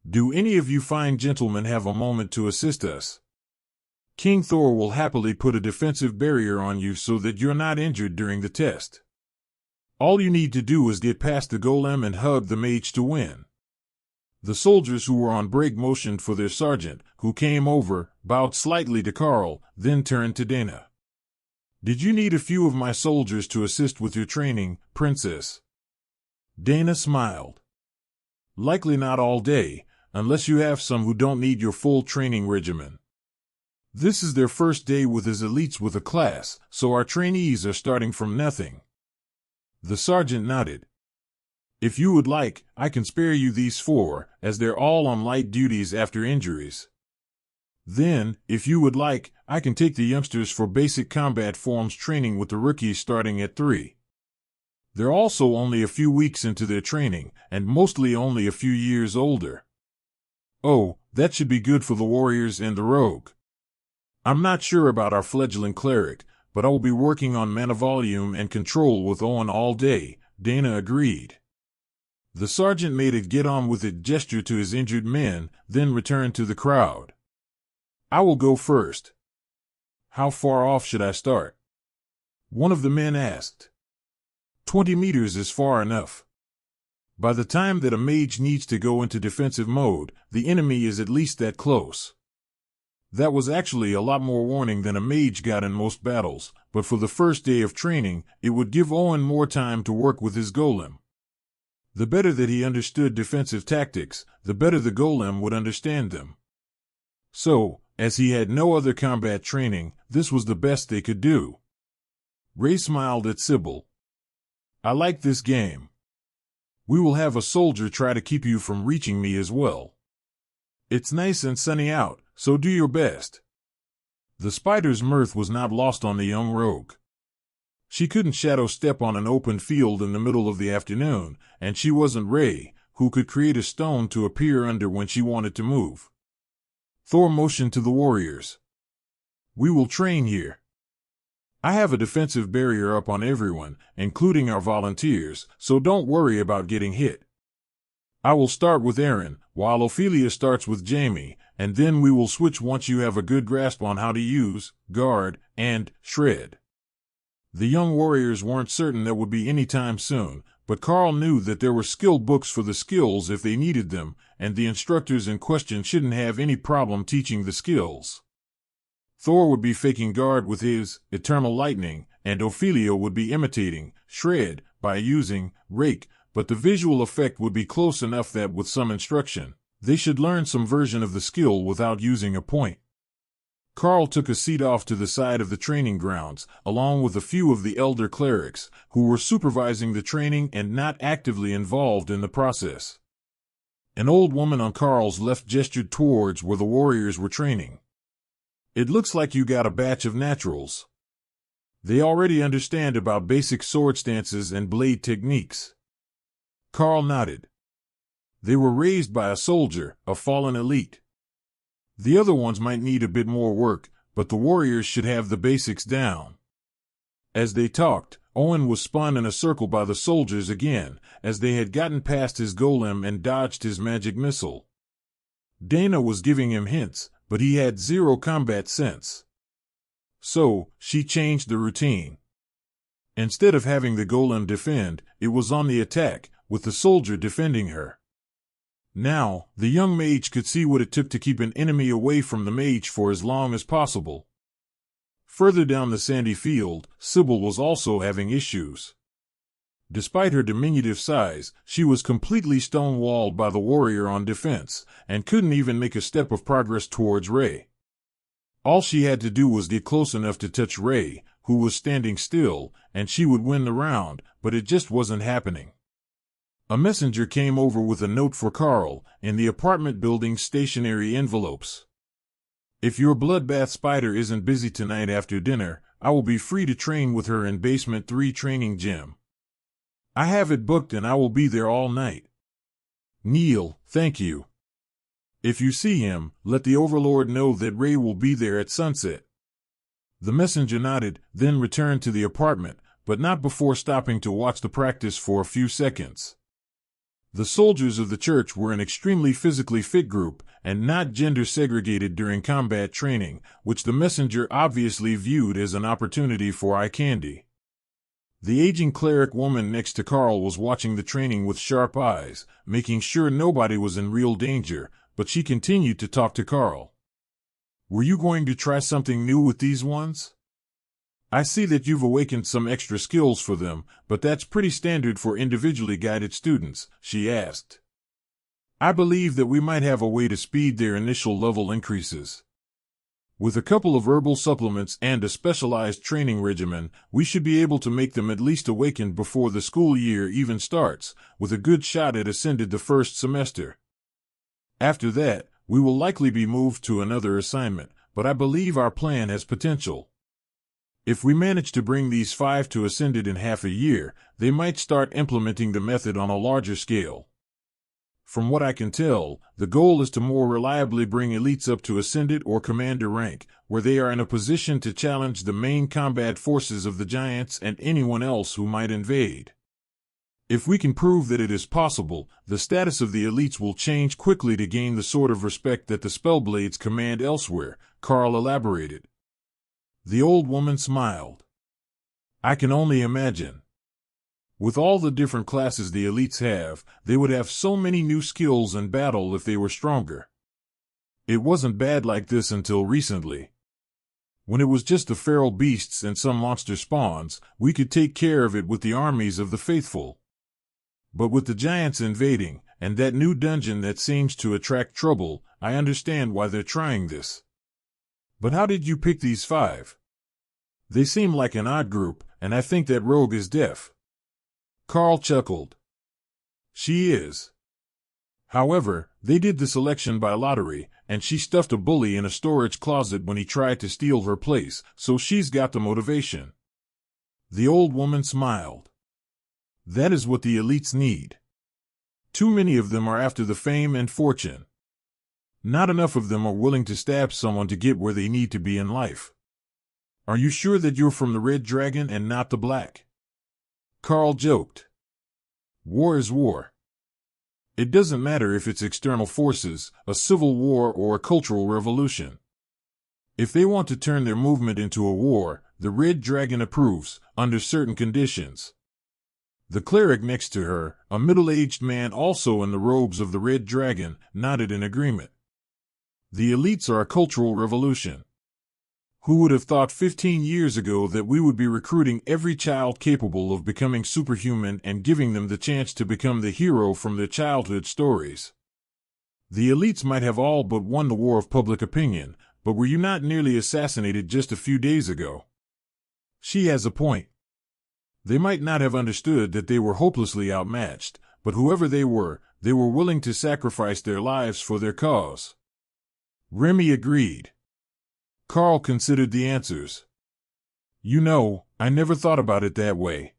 Do any of you fine gentlemen have a moment to assist us? King Thor will happily put a defensive barrier on you so that you're not injured during the test. All you need to do is get past the golem and hug the mage to win. The soldiers who were on break motioned for their sergeant, who came over, bowed slightly to Karl, then turned to Dana. Did you need a few of my soldiers to assist with your training, Princess? Dana smiled. Likely not all day, unless you have some who don't need your full training regimen. This is their first day with his elites with a class, so our trainees are starting from nothing. The sergeant nodded. If you would like, I can spare you these 4, as they're all on light duties after injuries. Then, if you would like, I can take the youngsters for basic combat forms training with the rookies starting at 3. They're also only a few weeks into their training, and mostly only a few years older. Oh, that should be good for the warriors and the rogue. I'm not sure about our fledgling cleric, but I will be working on mana volume and control with Owen all day, Dana agreed. The sergeant made a get-on-with-it gesture to his injured men, then returned to the crowd. I will go first. How far off should I start? One of the men asked. 20 meters is far enough. By the time that a mage needs to go into defensive mode, the enemy is at least that close. That was actually a lot more warning than a mage got in most battles, but for the first day of training, it would give Owen more time to work with his golem. The better that he understood defensive tactics, the better the golem would understand them. So, as he had no other combat training, this was the best they could do. Ray smiled at Sybil. I like this game. We will have a soldier try to keep you from reaching me as well. It's nice and sunny out, so do your best. The spider's mirth was not lost on the young rogue. She couldn't shadow step on an open field in the middle of the afternoon, and she wasn't Ray, who could create a stone to appear under when she wanted to move. Thor motioned to the warriors. "We will train here. I have a defensive barrier up on everyone, including our volunteers, so don't worry about getting hit. I will start with Aaron, while Ophelia starts with Jamie, and then we will switch once you have a good grasp on how to use, guard, and shred." The young warriors weren't certain that would be any time soon, but Karl knew that there were skill books for the skills if they needed them, and the instructors in question shouldn't have any problem teaching the skills. Thor would be faking guard with his eternal lightning, and Ophelia would be imitating shred by using rake, but the visual effect would be close enough that with some instruction, they should learn some version of the skill without using a point. Karl took a seat off to the side of the training grounds, along with a few of the elder clerics, who were supervising the training and not actively involved in the process. An old woman on Karl's left gestured towards where the warriors were training. "It looks like you got a batch of naturals. They already understand about basic sword stances and blade techniques." Karl nodded. They were raised by a soldier, a fallen elite. The other ones might need a bit more work, but the warriors should have the basics down. As they talked, Owen was spun in a circle by the soldiers again, as they had gotten past his golem and dodged his magic missile. Dana was giving him hints, but he had zero combat sense. So, she changed the routine. Instead of having the golem defend, it was on the attack, with the soldier defending her. Now, the young mage could see what it took to keep an enemy away from the mage for as long as possible. Further down the sandy field, Sybil was also having issues. Despite her diminutive size, she was completely stonewalled by the warrior on defense, and couldn't even make a step of progress towards Ray. All she had to do was get close enough to touch Ray, who was standing still, and she would win the round, but it just wasn't happening. A messenger came over with a note for Karl, in the apartment building's stationery envelopes. "If your bloodbath spider isn't busy tonight after dinner, I will be free to train with her in Basement 3 training gym. I have it booked and I will be there all night. Neil, thank you. If you see him, let the Overlord know that Ray will be there at sunset." The messenger nodded, then returned to the apartment, but not before stopping to watch the practice for a few seconds. The soldiers of the church were an extremely physically fit group, and not gender segregated during combat training, which the messenger obviously viewed as an opportunity for eye candy. The aging cleric woman next to Karl was watching the training with sharp eyes, making sure nobody was in real danger, but she continued to talk to Karl. "Were you going to try something new with these ones? I see that you've awakened some extra skills for them, but that's pretty standard for individually guided students," she asked. "I believe that we might have a way to speed their initial level increases. With a couple of herbal supplements and a specialized training regimen, we should be able to make them at least awakened before the school year even starts, with a good shot at ascended the first semester. After that, we will likely be moved to another assignment, but I believe our plan has potential. If we manage to bring these 5 to ascended in half a year, they might start implementing the method on a larger scale. From what I can tell, the goal is to more reliably bring elites up to ascended or commander rank, where they are in a position to challenge the main combat forces of the giants and anyone else who might invade. If we can prove that it is possible, the status of the elites will change quickly to gain the sort of respect that the Spellblades command elsewhere," Karl elaborated. The old woman smiled. "I can only imagine. With all the different classes the elites have, they would have so many new skills in battle if they were stronger. It wasn't bad like this until recently. When it was just the feral beasts and some monster spawns, we could take care of it with the armies of the faithful. But with the giants invading, and that new dungeon that seems to attract trouble, I understand why they're trying this. But how did you pick these 5? They seem like an odd group, and I think that rogue is deaf." Karl chuckled. "She is. However, they did the selection by lottery, and she stuffed a bully in a storage closet when he tried to steal her place, so she's got the motivation. The old woman smiled. That is what the elites need. Too many of them are after the fame and fortune. Not enough of them are willing to stab someone to get where they need to be in life. Are you sure that you're from the Red Dragon and not the Black? Karl joked. War is war. It doesn't matter if it's external forces, a civil war, or a cultural revolution. If they want to turn their movement into a war, the Red Dragon approves, under certain conditions. The cleric next to her, a middle-aged man also in the robes of the Red Dragon, nodded in agreement. The elites are a cultural revolution. Who would have thought 15 years ago that we would be recruiting every child capable of becoming superhuman and giving them the chance to become the hero from their childhood stories? The elites might have all but won the war of public opinion, but were you not nearly assassinated just a few days ago? She has a point. They might not have understood that they were hopelessly outmatched, but whoever they were willing to sacrifice their lives for their cause. Remy agreed. Karl considered the answers. You know, I never thought about it that way.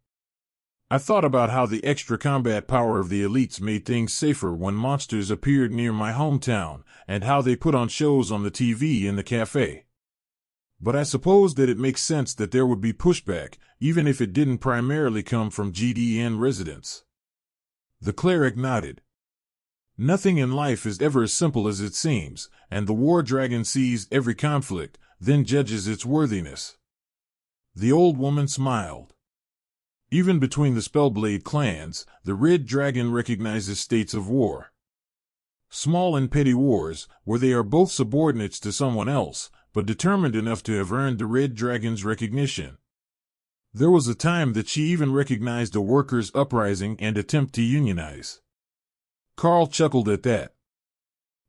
I thought about how the extra combat power of the elites made things safer when monsters appeared near my hometown, and how they put on shows on the TV in the cafe. But I suppose that it makes sense that there would be pushback, even if it didn't primarily come from GDN residents. The cleric nodded. Nothing in life is ever as simple as it seems, and the war dragon sees every conflict, then judges its worthiness. The old woman smiled. Even between the Spellblade clans, the Red Dragon recognizes states of war. Small and petty wars, where they are both subordinates to someone else, but determined enough to have earned the Red Dragon's recognition. There was a time that she even recognized a workers' uprising and attempt to unionize. Karl chuckled at that.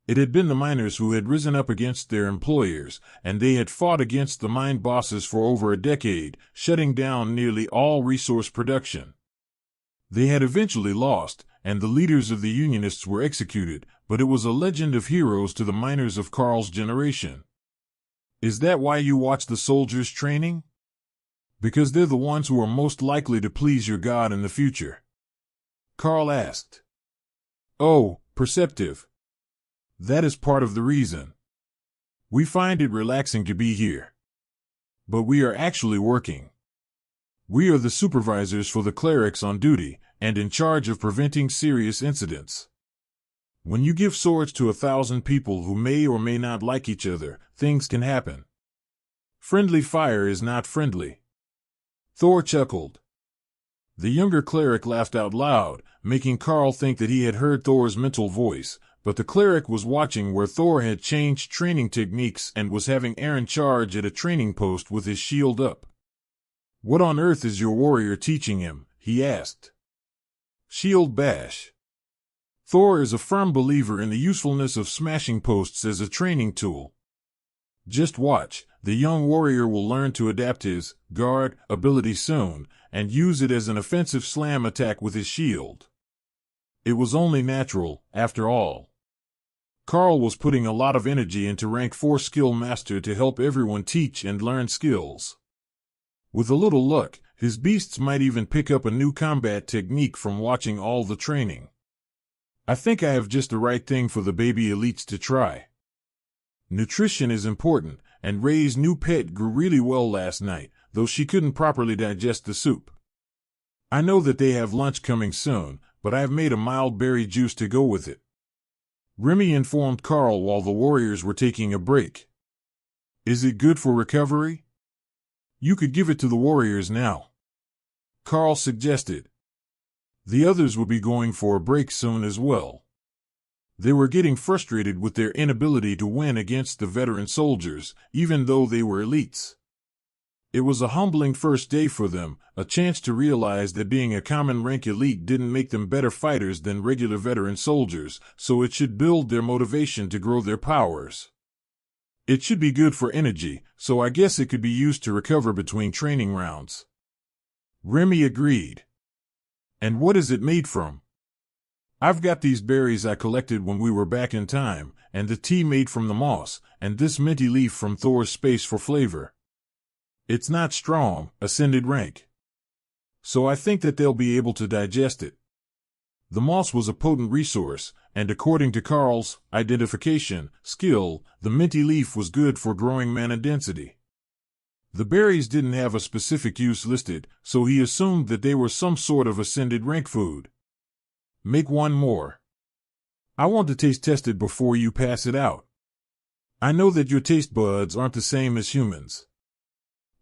It had been the miners who had risen up against their employers, and they had fought against the mine bosses for over a decade, shutting down nearly all resource production. They had eventually lost, and the leaders of the Unionists were executed, but it was a legend of heroes to the miners of Karl's generation. Is that why you watch the soldiers training? Because they're the ones who are most likely to please your God in the future. Karl asked. Oh, perceptive. That is part of the reason. We find it relaxing to be here. But we are actually working. We are the supervisors for the clerics on duty, and in charge of preventing serious incidents. When you give swords to 1,000 people who may or may not like each other, things can happen. Friendly fire is not friendly. Thor chuckled. The younger cleric laughed out loud, making Karl think that he had heard Thor's mental voice, but the cleric was watching where Thor had changed training techniques and was having Aaron charge at a training post with his shield up. What on earth is your warrior teaching him? He asked. Shield bash. Thor is a firm believer in the usefulness of smashing posts as a training tool. Just watch, the young warrior will learn to adapt his guard ability soon, and use it as an offensive slam attack with his shield. It was only natural, after all. Karl was putting a lot of energy into Rank 4 Skill Master to help everyone teach and learn skills. With a little luck, his beasts might even pick up a new combat technique from watching all the training. I think I have just the right thing for the baby elites to try. Nutrition is important, and Ray's new pet grew really well last night, though she couldn't properly digest the soup. I know that they have lunch coming soon, but I have made a mild berry juice to go with it. Remy informed Karl while the warriors were taking a break. Is it good for recovery? You could give it to the warriors now. Karl suggested. The others would be going for a break soon as well. They were getting frustrated with their inability to win against the veteran soldiers, even though they were elites. It was a humbling first day for them, a chance to realize that being a common rank elite didn't make them better fighters than regular veteran soldiers, so it should build their motivation to grow their powers. It should be good for energy, so I guess it could be used to recover between training rounds. Remy agreed. And what is it made from? I've got these berries I collected when we were back in time, and the tea made from the moss, and this minty leaf from Thor's space for flavor. It's not strong, ascended Rank. So I think that they'll be able to digest it. The moss was a potent resource, and according to Karl's identification skill, the minty leaf was good for growing mana density. The berries didn't have a specific use listed, so he assumed that they were some sort of ascended rank food. Make one more. I want to taste test it before you pass it out. I know that your taste buds aren't the same as humans.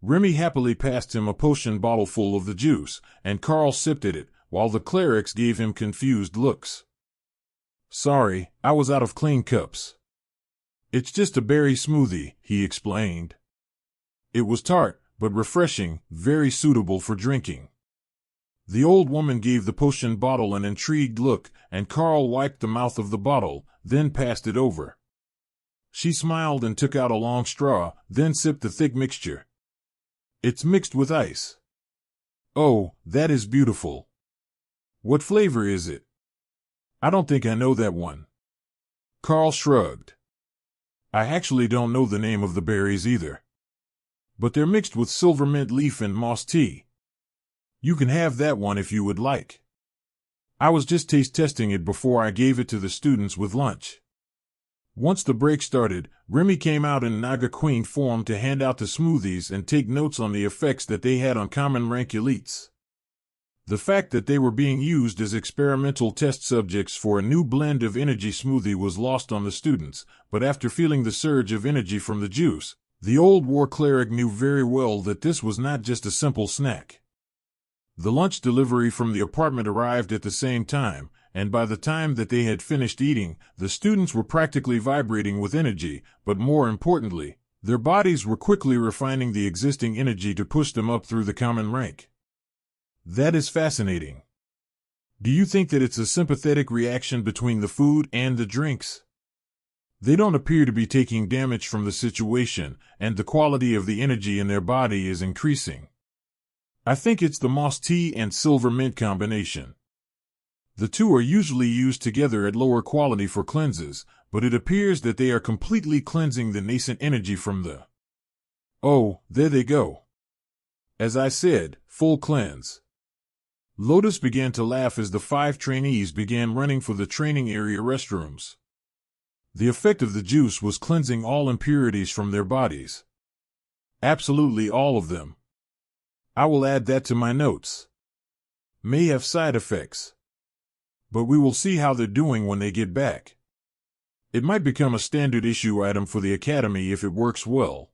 Remy happily passed him a potion bottle full of the juice, and Karl sipped at it, while the clerics gave him confused looks. Sorry, I was out of clean cups. It's just a berry smoothie, he explained. It was tart, but refreshing, very suitable for drinking. The old woman gave the potion bottle an intrigued look, and Karl wiped the mouth of the bottle, then passed it over. She smiled and took out a long straw, then sipped the thick mixture. It's mixed with ice. Oh, that is beautiful. What flavor is it? I don't think I know that one. Karl shrugged. I actually don't know the name of the berries either. But they're mixed with silver mint leaf and moss tea. You can have that one if you would like. I was just taste testing it before I gave it to the students with lunch. Once the break started, Remy came out in Naga Queen form to hand out the smoothies and take notes on the effects that they had on common rank elites. The fact that they were being used as experimental test subjects for a new blend of energy smoothie was lost on the students, but after feeling the surge of energy from the juice, the old war cleric knew very well that this was not just a simple snack. The lunch delivery from the apartment arrived at the same time, and by the time that they had finished eating, the students were practically vibrating with energy, but more importantly, their bodies were quickly refining the existing energy to push them up through the common rank. That is fascinating. Do you think that it's a sympathetic reaction between the food and the drinks? They don't appear to be taking damage from the situation, and the quality of the energy in their body is increasing. I think it's the moss tea and silver mint combination. The two are usually used together at lower quality for cleanses, but it appears that they are completely cleansing the nascent energy from the... Oh, there they go. As I said, full cleanse. Lotus began to laugh as the 5 trainees began running for the training area restrooms. The effect of the juice was cleansing all impurities from their bodies. Absolutely all of them. I will add that to my notes. May have side effects. But we will see how they're doing when they get back. It might become a standard issue item for the academy if it works well.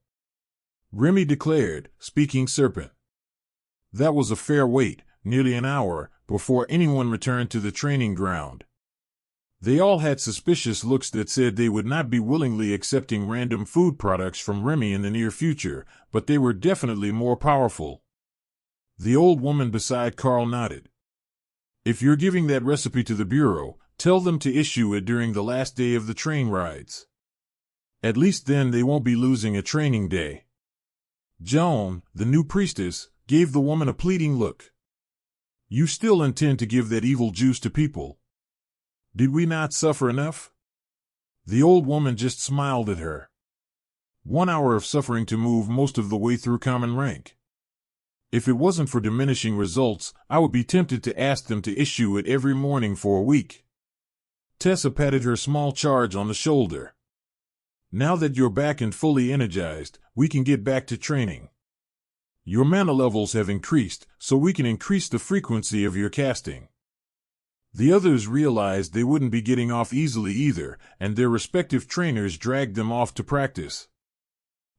Remy declared, speaking serpent. That was a fair wait, nearly an hour, before anyone returned to the training ground. They all had suspicious looks that said they would not be willingly accepting random food products from Remy in the near future, but they were definitely more powerful. The old woman beside Karl nodded. If you're giving that recipe to the Bureau, tell them to issue it during the last day of the train rides. At least then they won't be losing a training day. Joan, the new priestess, gave the woman a pleading look. You still intend to give that evil juice to people? Did we not suffer enough? The old woman just smiled at her. 1 hour of suffering to move most of the way through common rank. If it wasn't for diminishing results, I would be tempted to ask them to issue it every morning for a week. Tessa patted her small charge on the shoulder. Now that you're back and fully energized, we can get back to training. Your mana levels have increased, so we can increase the frequency of your casting. The others realized they wouldn't be getting off easily either, and their respective trainers dragged them off to practice.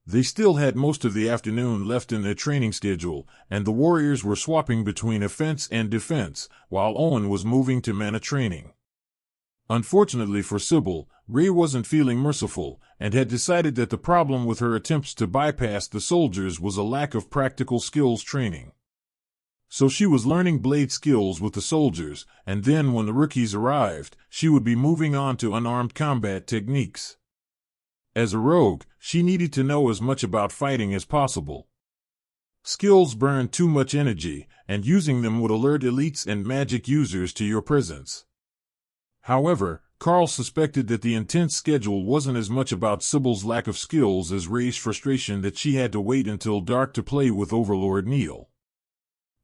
They still had most of the afternoon left in their training schedule, and the warriors were swapping between offense and defense, while Owen was moving to mana training. Unfortunately for Sybil, Ray wasn't feeling merciful, and had decided that the problem with her attempts to bypass the soldiers was a lack of practical skills training. So she was learning blade skills with the soldiers, and then when the rookies arrived, she would be moving on to unarmed combat techniques. As a rogue, she needed to know as much about fighting as possible. Skills burn too much energy, and using them would alert elites and magic users to your presence. However, Karl suspected that the intense schedule wasn't as much about Sybil's lack of skills as Ray's frustration that she had to wait until dark to play with Overlord Neil.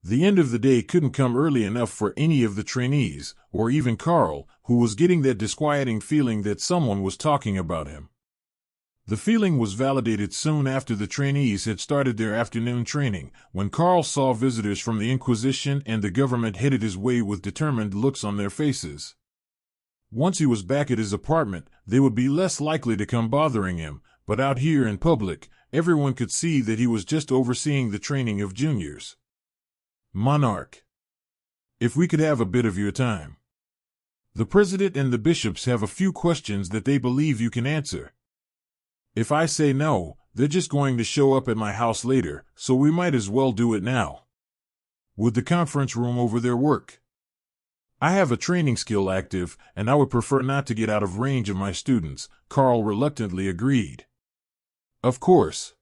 The end of the day couldn't come early enough for any of the trainees, or even Karl, who was getting that disquieting feeling that someone was talking about him. The feeling was validated soon after the trainees had started their afternoon training, when Karl saw visitors from the Inquisition and the government headed his way with determined looks on their faces. Once he was back at his apartment, they would be less likely to come bothering him, but out here in public, everyone could see that he was just overseeing the training of juniors. Monarch, if we could have a bit of your time. The president and the bishops have a few questions that they believe you can answer. If I say no, they're just going to show up at my house later, so we might as well do it now. Would the conference room over there work? I have a training skill active, and I would prefer not to get out of range of my students, Karl reluctantly agreed. Of course.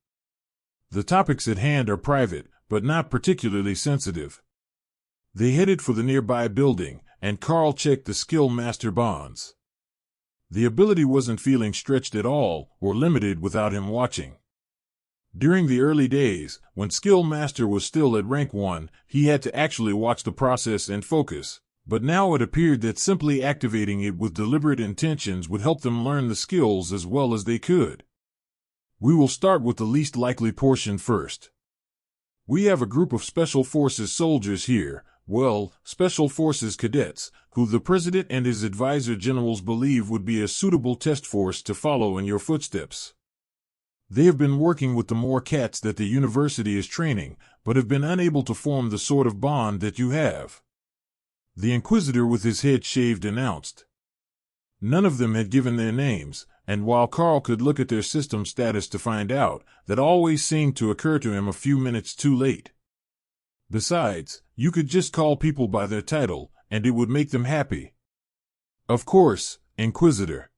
The topics at hand are private, but not particularly sensitive. They headed for the nearby building, and Karl checked the skill master bonds. The ability wasn't feeling stretched at all, or limited without him watching. During the early days, when Skill Master was still at rank 1, he had to actually watch the process and focus. But now it appeared that simply activating it with deliberate intentions would help them learn the skills as well as they could. We will start with the least likely portion first. We have a group of Special Forces soldiers here, Special Forces cadets, who the President and his advisor generals believe would be a suitable test force to follow in your footsteps. They have been working with the more cats that the university is training, but have been unable to form the sort of bond that you have. The Inquisitor with his head shaved announced. None of them had given their names, and while Karl could look at their system status to find out, that always seemed to occur to him a few minutes too late. Besides, you could just call people by their title, and it would make them happy. Of course, Inquisitor.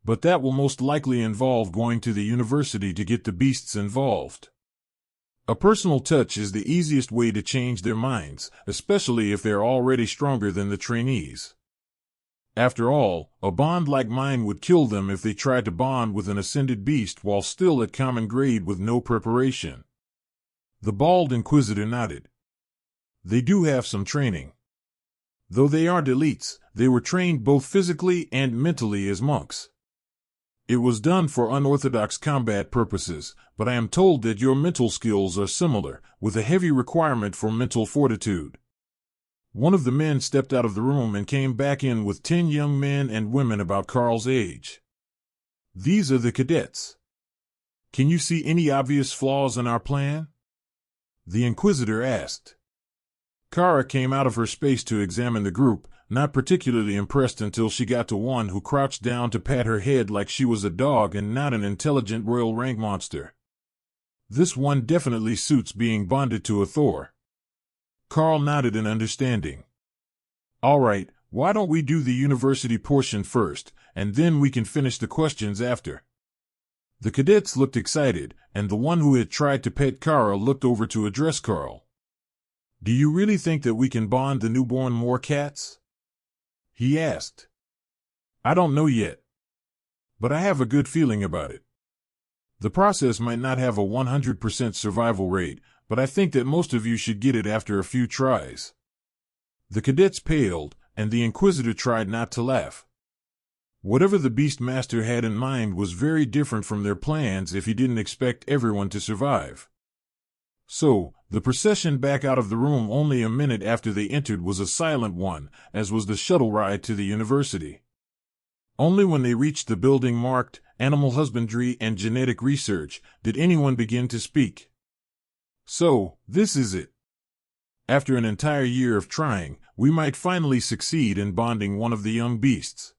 But that will most likely involve going to the university to get the beasts involved. A personal touch is the easiest way to change their minds, especially if they're already stronger than the trainees. After all, a bond like mine would kill them if they tried to bond with an ascended beast while still at common grade with no preparation. The bald Inquisitor nodded. They do have some training. Though they aren't elites, they were trained both physically and mentally as monks. It was done for unorthodox combat purposes, but I am told that your mental skills are similar, with a heavy requirement for mental fortitude. One of the men stepped out of the room and came back in with 10 young men and women about Karl's age. These are the cadets. Can you see any obvious flaws in our plan? The Inquisitor asked. Kara came out of her space to examine the group, not particularly impressed until she got to one who crouched down to pat her head like she was a dog and not an intelligent royal rank monster. This one definitely suits being bonded to a Thor. Karl nodded in understanding. All right, why don't we do the university portion first, and then we can finish the questions after. The cadets looked excited, and the one who had tried to pet Kara looked over to address Karl. Do you really think that we can bond the newborn more cats? He asked. I don't know yet. But I have a good feeling about it. The process might not have a 100% survival rate, but I think that most of you should get it after a few tries. The cadets paled, and the Inquisitor tried not to laugh. Whatever the Beastmaster had in mind was very different from their plans if he didn't expect everyone to survive. So, the procession back out of the room only a minute after they entered was a silent one, as was the shuttle ride to the university. Only when they reached the building marked Animal Husbandry and Genetic Research did anyone begin to speak. So, this is it. After an entire year of trying, we might finally succeed in bonding one of the young beasts.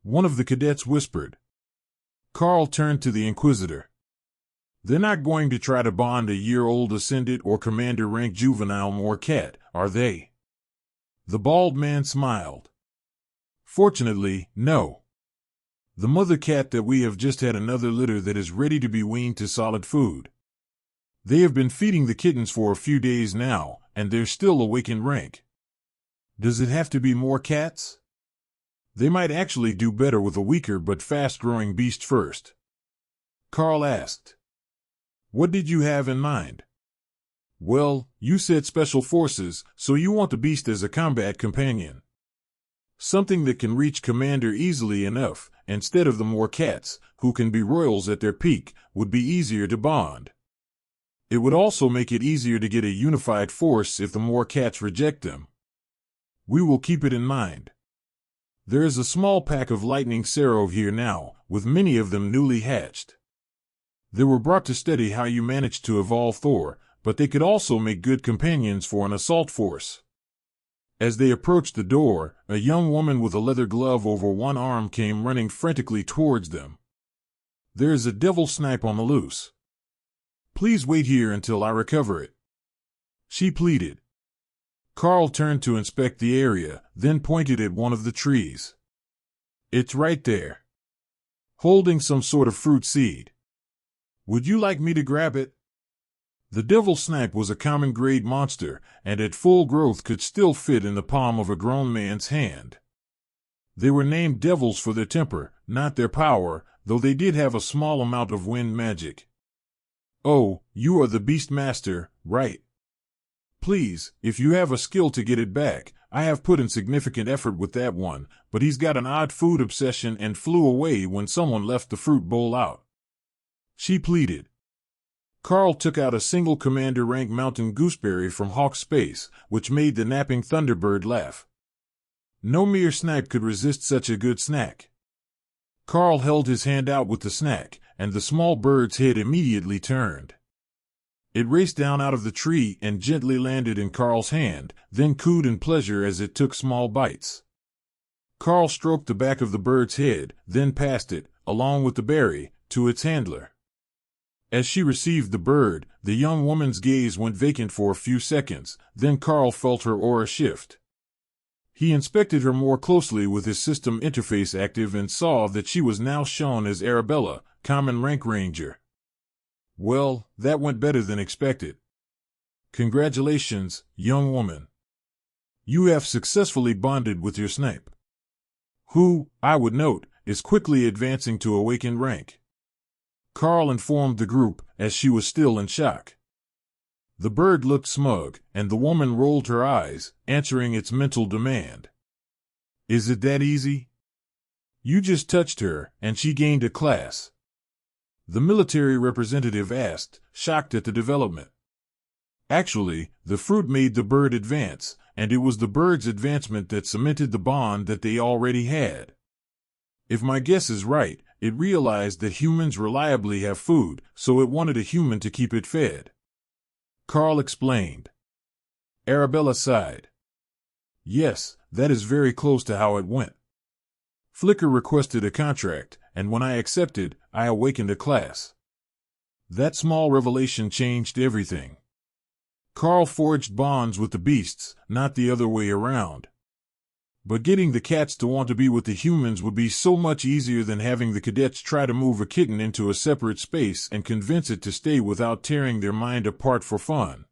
One of the cadets whispered. Karl turned to the Inquisitor. They're not going to try to bond a year-old Ascended or Commander rank juvenile more cat, are they? The bald man smiled. Fortunately, no. The mother cat that we have just had another litter that is ready to be weaned to solid food. They have been feeding the kittens for a few days now, and they're still awake in rank. Does it have to be more cats? They might actually do better with a weaker but fast-growing beast first. Karl asked. What did you have in mind? Well, you said special forces, so you want the beast as a combat companion. Something that can reach commander easily enough, instead of the more cats, who can be royals at their peak, would be easier to bond. It would also make it easier to get a unified force if the more cats reject them. We will keep it in mind. There is a small pack of lightning Serov here now, with many of them newly hatched. They were brought to study how you managed to evolve Thor, but they could also make good companions for an assault force. As they approached the door, a young woman with a leather glove over one arm came running frantically towards them. There is a devil snipe on the loose. Please wait here until I recover it, she pleaded. Karl turned to inspect the area, then pointed at one of the trees. It's right there, holding some sort of fruit seed. Would you like me to grab it? The devil snipe was a common grade monster, and at full growth could still fit in the palm of a grown man's hand. They were named devils for their temper, not their power, though they did have a small amount of wind magic. Oh, you are the beast master, right? Please, if you have a skill to get it back, I have put in significant effort with that one, but he's got an odd food obsession and flew away when someone left the fruit bowl out, she pleaded. Karl took out a single commander rank mountain gooseberry from Hawk's space, which made the napping Thunderbird laugh. No mere snipe could resist such a good snack. Karl held his hand out with the snack, and the small bird's head immediately turned. It raced down out of the tree and gently landed in Karl's hand, then cooed in pleasure as it took small bites. Karl stroked the back of the bird's head, then passed it, along with the berry, to its handler. As she received the bird, the young woman's gaze went vacant for a few seconds, then Karl felt her aura shift. He inspected her more closely with his system interface active and saw that she was now shown as Arabella, common rank ranger. Well, that went better than expected. Congratulations, young woman. You have successfully bonded with your snipe, who, I would note, is quickly advancing to awakened rank. Karl informed the group, as she was still in shock. The bird looked smug, and the woman rolled her eyes, answering its mental demand. Is it that easy? You just touched her, and she gained a class, the military representative asked, shocked at the development. Actually, the fruit made the bird advance, and it was the bird's advancement that cemented the bond that they already had. If my guess is right, it realized that humans reliably have food, so it wanted a human to keep it fed, Karl explained. Arabella sighed. Yes, that is very close to how it went. Flicker requested a contract, and when I accepted, I awakened a class. That small revelation changed everything. Karl forged bonds with the beasts, not the other way around. But getting the cats to want to be with the humans would be so much easier than having the cadets try to move a kitten into a separate space and convince it to stay without tearing their mind apart for fun.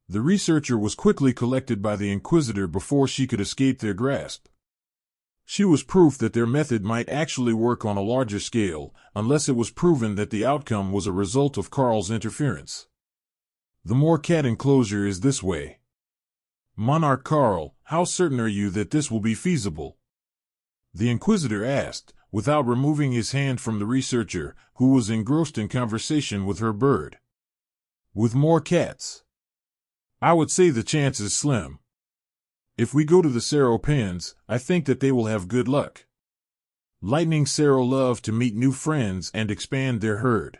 The researcher was quickly collected by the Inquisitor before she could escape their grasp. She was proof that their method might actually work on a larger scale, unless it was proven that the outcome was a result of Karl's interference. The more cat enclosure is this way. Monarch Karl, how certain are you that this will be feasible? The Inquisitor asked, without removing his hand from the researcher, who was engrossed in conversation with her bird. With more cats? I would say the chance is slim. If we go to the Sero pens, I think that they will have good luck. Lightning Sero love to meet new friends and expand their herd.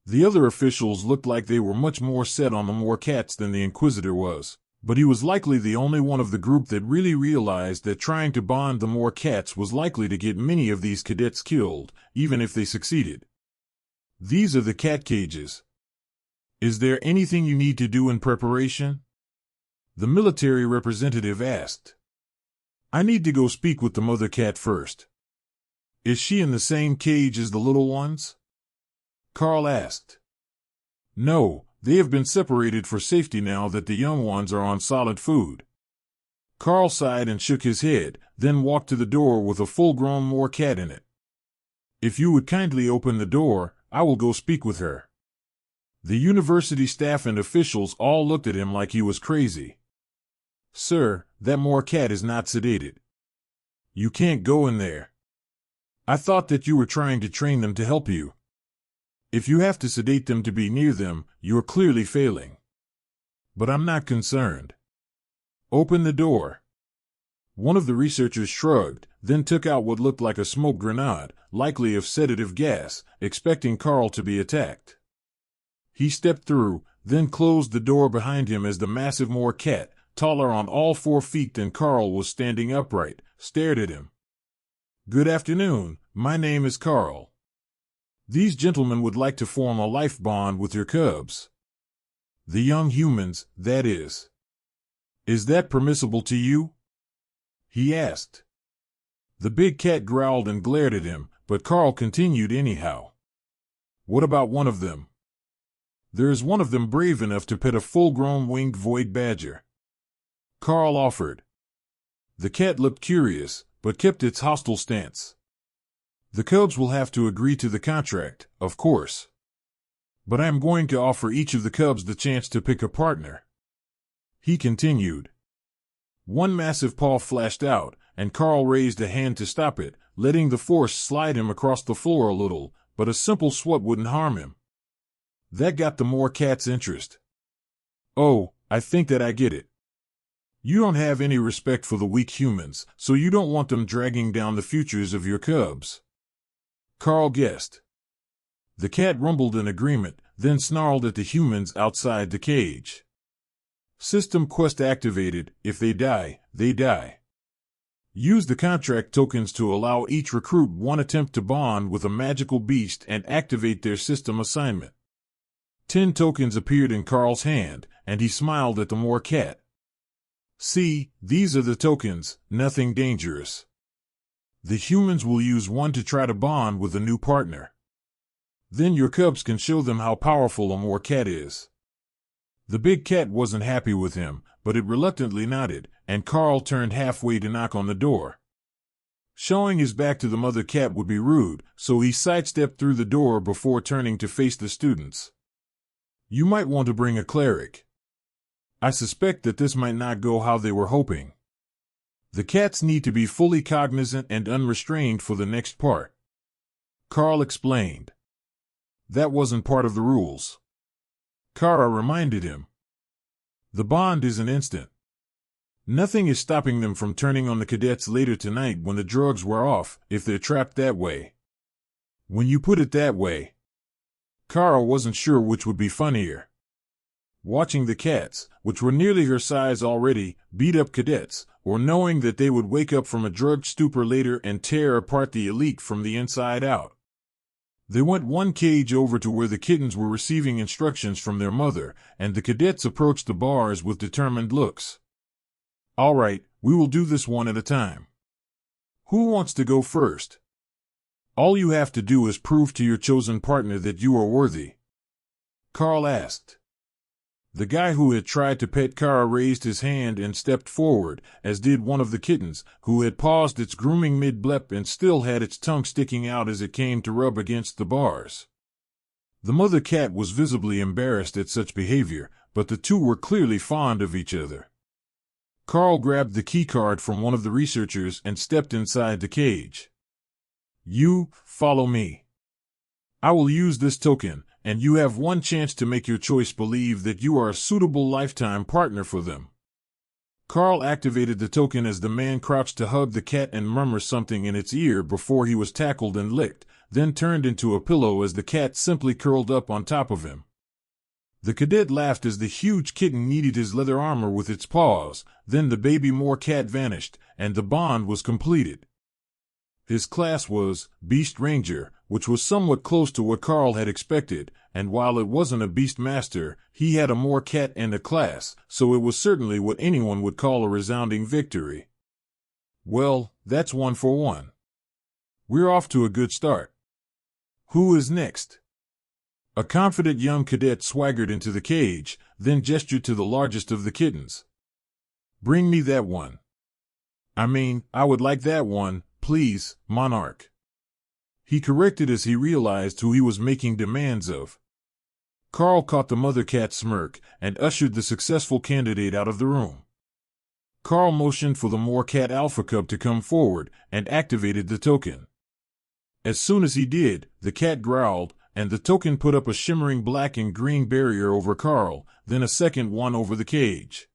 The other officials looked like they were much more set on the more cats than the Inquisitor was, but he was likely the only one of the group that really realized that trying to bond the more cats was likely to get many of these cadets killed, even if they succeeded. These are the cat cages. Is there anything you need to do in preparation? The military representative asked. I need to go speak with the mother cat first. Is she in the same cage as the little ones? Karl asked. No, they have been separated for safety now that the young ones are on solid food. Karl sighed and shook his head, then walked to the door with a full-grown moor cat in it. If you would kindly open the door, I will go speak with her. The university staff and officials all looked at him like he was crazy. Sir, that moor cat is not sedated. You can't go in there. I thought that you were trying to train them to help you. If you have to sedate them to be near them, you are clearly failing. But I'm not concerned. Open the door. One of the researchers shrugged, then took out what looked like a smoke grenade, likely of sedative gas, expecting Karl to be attacked. He stepped through, then closed the door behind him as the massive moor cat, taller on all 4 feet than Karl, was standing upright, stared at him. Good afternoon, my name is Karl. These gentlemen would like to form a life bond with your cubs. The young humans, that is. Is that permissible to you? He asked. The big cat growled and glared at him, but Karl continued anyhow. What about one of them? There is one of them brave enough to pet a full-grown winged void badger. Karl offered. The cat looked curious, but kept its hostile stance. The cubs will have to agree to the contract, of course. But I am going to offer each of the cubs the chance to pick a partner. He continued. One massive paw flashed out, and Karl raised a hand to stop it, letting the force slide him across the floor a little, but a simple swat wouldn't harm him. That got the moor cat's interest. Oh, I think that I get it. You don't have any respect for the weak humans, so you don't want them dragging down the futures of your cubs. Karl guessed. The cat rumbled in agreement, then snarled at the humans outside the cage. System quest activated. If they die, they die. Use the contract tokens to allow each recruit one attempt to bond with a magical beast and activate their system assignment. 10 tokens appeared in Karl's hand, and he smiled at the moor cat. See, these are the tokens, nothing dangerous. The humans will use one to try to bond with a new partner. Then your cubs can show them how powerful a moor cat is. The big cat wasn't happy with him, but it reluctantly nodded, and Karl turned halfway to knock on the door. Showing his back to the mother cat would be rude, so he sidestepped through the door before turning to face the students. You might want to bring a cleric. I suspect that this might not go how they were hoping. The cats need to be fully cognizant and unrestrained for the next part. Karl explained. That wasn't part of the rules. Kara reminded him. The bond is an instant. Nothing is stopping them from turning on the cadets later tonight when the drugs wear off, if they're trapped that way. When you put it that way. Kara wasn't sure which would be funnier. Watching the cats, which were nearly her size already, beat up cadets, or knowing that they would wake up from a drugged stupor later and tear apart the elite from the inside out. They went one cage over to where the kittens were receiving instructions from their mother, and the cadets approached the bars with determined looks. All right, we will do this one at a time. Who wants to go first? All you have to do is prove to your chosen partner that you are worthy. Karl asked. The guy who had tried to pet Kara raised his hand and stepped forward, as did one of the kittens, who had paused its grooming mid-blep and still had its tongue sticking out as it came to rub against the bars. The mother cat was visibly embarrassed at such behavior, but the two were clearly fond of each other. Karl grabbed the keycard from one of the researchers and stepped inside the cage. You, follow me. I will use this token, and you have one chance to make your choice believe that you are a suitable lifetime partner for them. Karl activated the token as the man crouched to hug the cat and murmur something in its ear before he was tackled and licked, then turned into a pillow as the cat simply curled up on top of him. The cadet laughed as the huge kitten kneaded his leather armor with its paws, then the baby moor cat vanished, and the bond was completed. His class was Beast Ranger, which was somewhat close to what Karl had expected, and while it wasn't a Beast Master, he had a moor cat and a class, so it was certainly what anyone would call a resounding victory. Well, that's 1 for 1. We're off to a good start. Who is next? A confident young cadet swaggered into the cage, then gestured to the largest of the kittens. Bring me that one. I would like that one, please, Monarch. He corrected as he realized who he was making demands of. Karl caught the mother cat's smirk and ushered the successful candidate out of the room. Karl motioned for the Moor Cat Alpha Cub to come forward and activated the token. As soon as he did, the cat growled, and the token put up a shimmering black and green barrier over Karl, then a second one over the cage.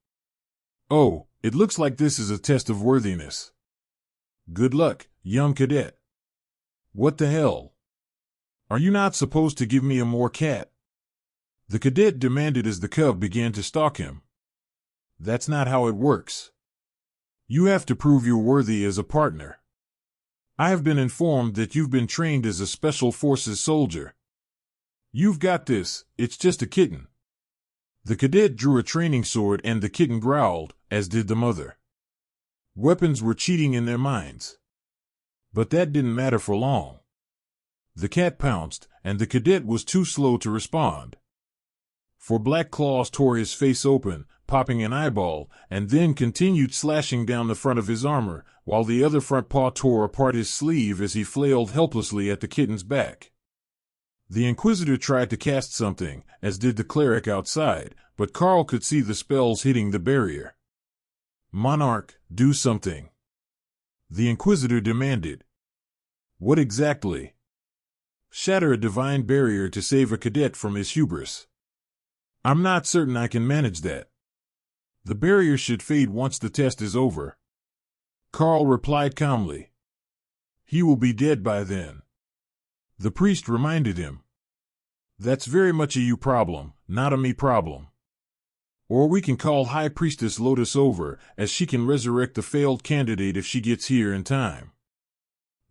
Oh, it looks like this is a test of worthiness. Good luck, young cadet. What the hell? Are you not supposed to give me a Moor Cat? The cadet demanded as the cub began to stalk him. That's not how it works. You have to prove you're worthy as a partner. I have been informed that you've been trained as a Special Forces soldier. You've got this, it's just a kitten. The cadet drew a training sword and the kitten growled, as did the mother. Weapons were cheating in their minds. But that didn't matter for long. The cat pounced, and the cadet was too slow to respond. For black claws tore his face open, popping an eyeball, and then continued slashing down the front of his armor, while the other front paw tore apart his sleeve as he flailed helplessly at the kitten's back. The Inquisitor tried to cast something, as did the cleric outside, but Karl could see the spells hitting the barrier. Monarch, do something. The Inquisitor demanded. What exactly? Shatter a divine barrier to save a cadet from his hubris. I'm not certain I can manage that. The barrier should fade once the test is over. Karl replied calmly. He will be dead by then. The priest reminded him. That's very much a you problem, not a me problem. Or we can call High Priestess Lotus over, as she can resurrect the failed candidate if she gets here in time.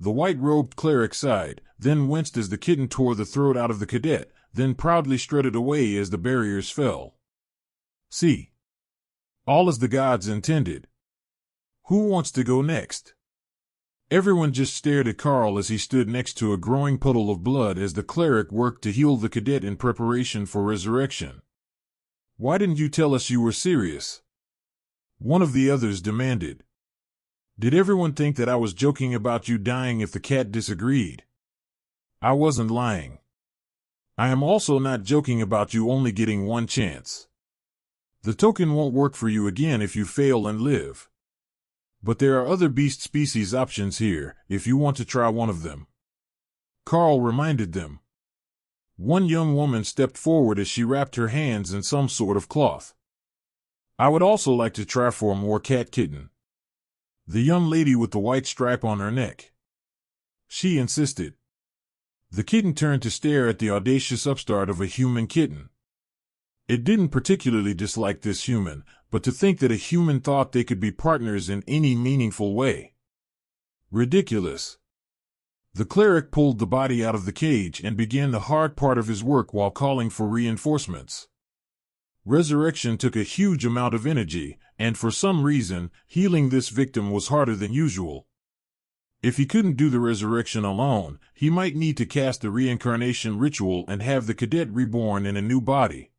The white-robed cleric sighed, then winced as the kitten tore the throat out of the cadet, then proudly strutted away as the barriers fell. See. All as the gods intended. Who wants to go next? Everyone just stared at Karl as he stood next to a growing puddle of blood as the cleric worked to heal the cadet in preparation for resurrection. Why didn't you tell us you were serious? One of the others demanded. Did everyone think that I was joking about you dying if the cat disagreed? I wasn't lying. I am also not joking about you only getting one chance. The token won't work for you again if you fail and live. But there are other beast species options here, if you want to try one of them. Karl reminded them. One young woman stepped forward as she wrapped her hands in some sort of cloth. I would also like to try for a Moor Cat kitten. The young lady with the white stripe on her neck. She insisted. The kitten turned to stare at the audacious upstart of a human kitten. It didn't particularly dislike this human, but to think that a human thought they could be partners in any meaningful way. Ridiculous. The cleric pulled the body out of the cage and began the hard part of his work while calling for reinforcements. Resurrection took a huge amount of energy, and for some reason, healing this victim was harder than usual. If he couldn't do the resurrection alone, he might need to cast the reincarnation ritual and have the cadet reborn in a new body.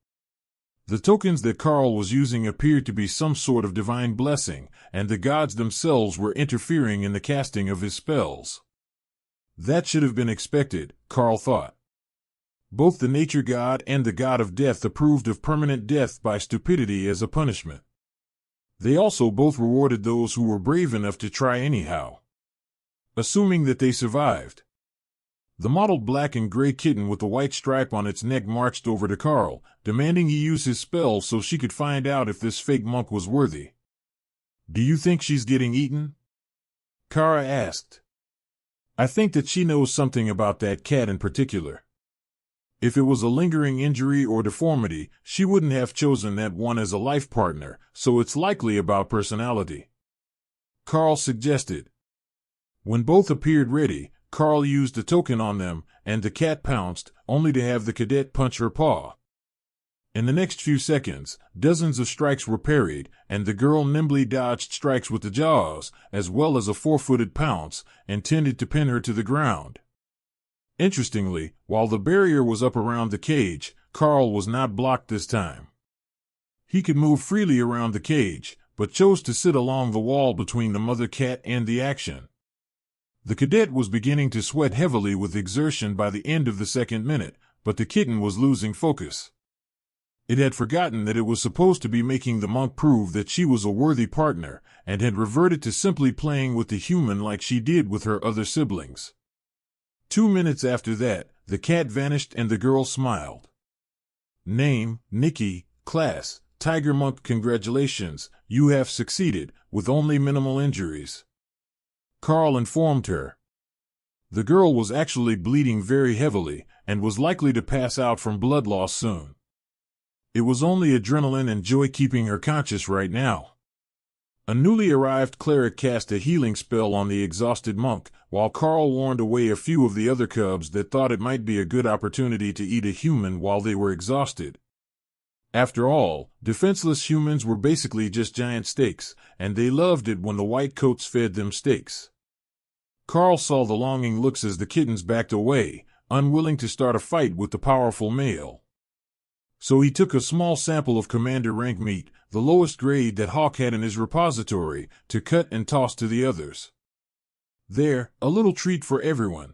The tokens that Karl was using appeared to be some sort of divine blessing, and the gods themselves were interfering in the casting of his spells. That should have been expected, Karl thought. Both the nature god and the god of death approved of permanent death by stupidity as a punishment. They also both rewarded those who were brave enough to try anyhow. Assuming that they survived. The mottled black and gray kitten with the white stripe on its neck marched over to Karl, demanding he use his spell so she could find out if this fake monk was worthy. Do you think she's getting eaten? Kara asked. I think that she knows something about that cat in particular. If it was a lingering injury or deformity, she wouldn't have chosen that one as a life partner, so it's likely about personality. Karl suggested. When both appeared ready, Karl used a token on them, and the cat pounced, only to have the cadet punch her paw. In the next few seconds, dozens of strikes were parried, and the girl nimbly dodged strikes with the jaws, as well as a 4-footed pounce, intended to pin her to the ground. Interestingly, while the barrier was up around the cage, Karl was not blocked this time. He could move freely around the cage, but chose to sit along the wall between the mother cat and the action. The cadet was beginning to sweat heavily with exertion by the end of the second minute, but the kitten was losing focus. It had forgotten that it was supposed to be making the monk prove that she was a worthy partner, and had reverted to simply playing with the human like she did with her other siblings. 2 minutes after that, the cat vanished and the girl smiled. Name, Nikki. Class, Tiger Monk. Congratulations, you have succeeded, with only minimal injuries. Karl informed her. The girl was actually bleeding very heavily, and was likely to pass out from blood loss soon. It was only adrenaline and joy keeping her conscious right now. A newly arrived cleric cast a healing spell on the exhausted monk, while Karl warned away a few of the other cubs that thought it might be a good opportunity to eat a human while they were exhausted. After all, defenseless humans were basically just giant steaks, and they loved it when the white coats fed them steaks. Karl saw the longing looks as the kittens backed away, unwilling to start a fight with the powerful male. So he took a small sample of Commander Rank meat, the lowest grade that Hawk had in his repository, to cut and toss to the others. There, a little treat for everyone.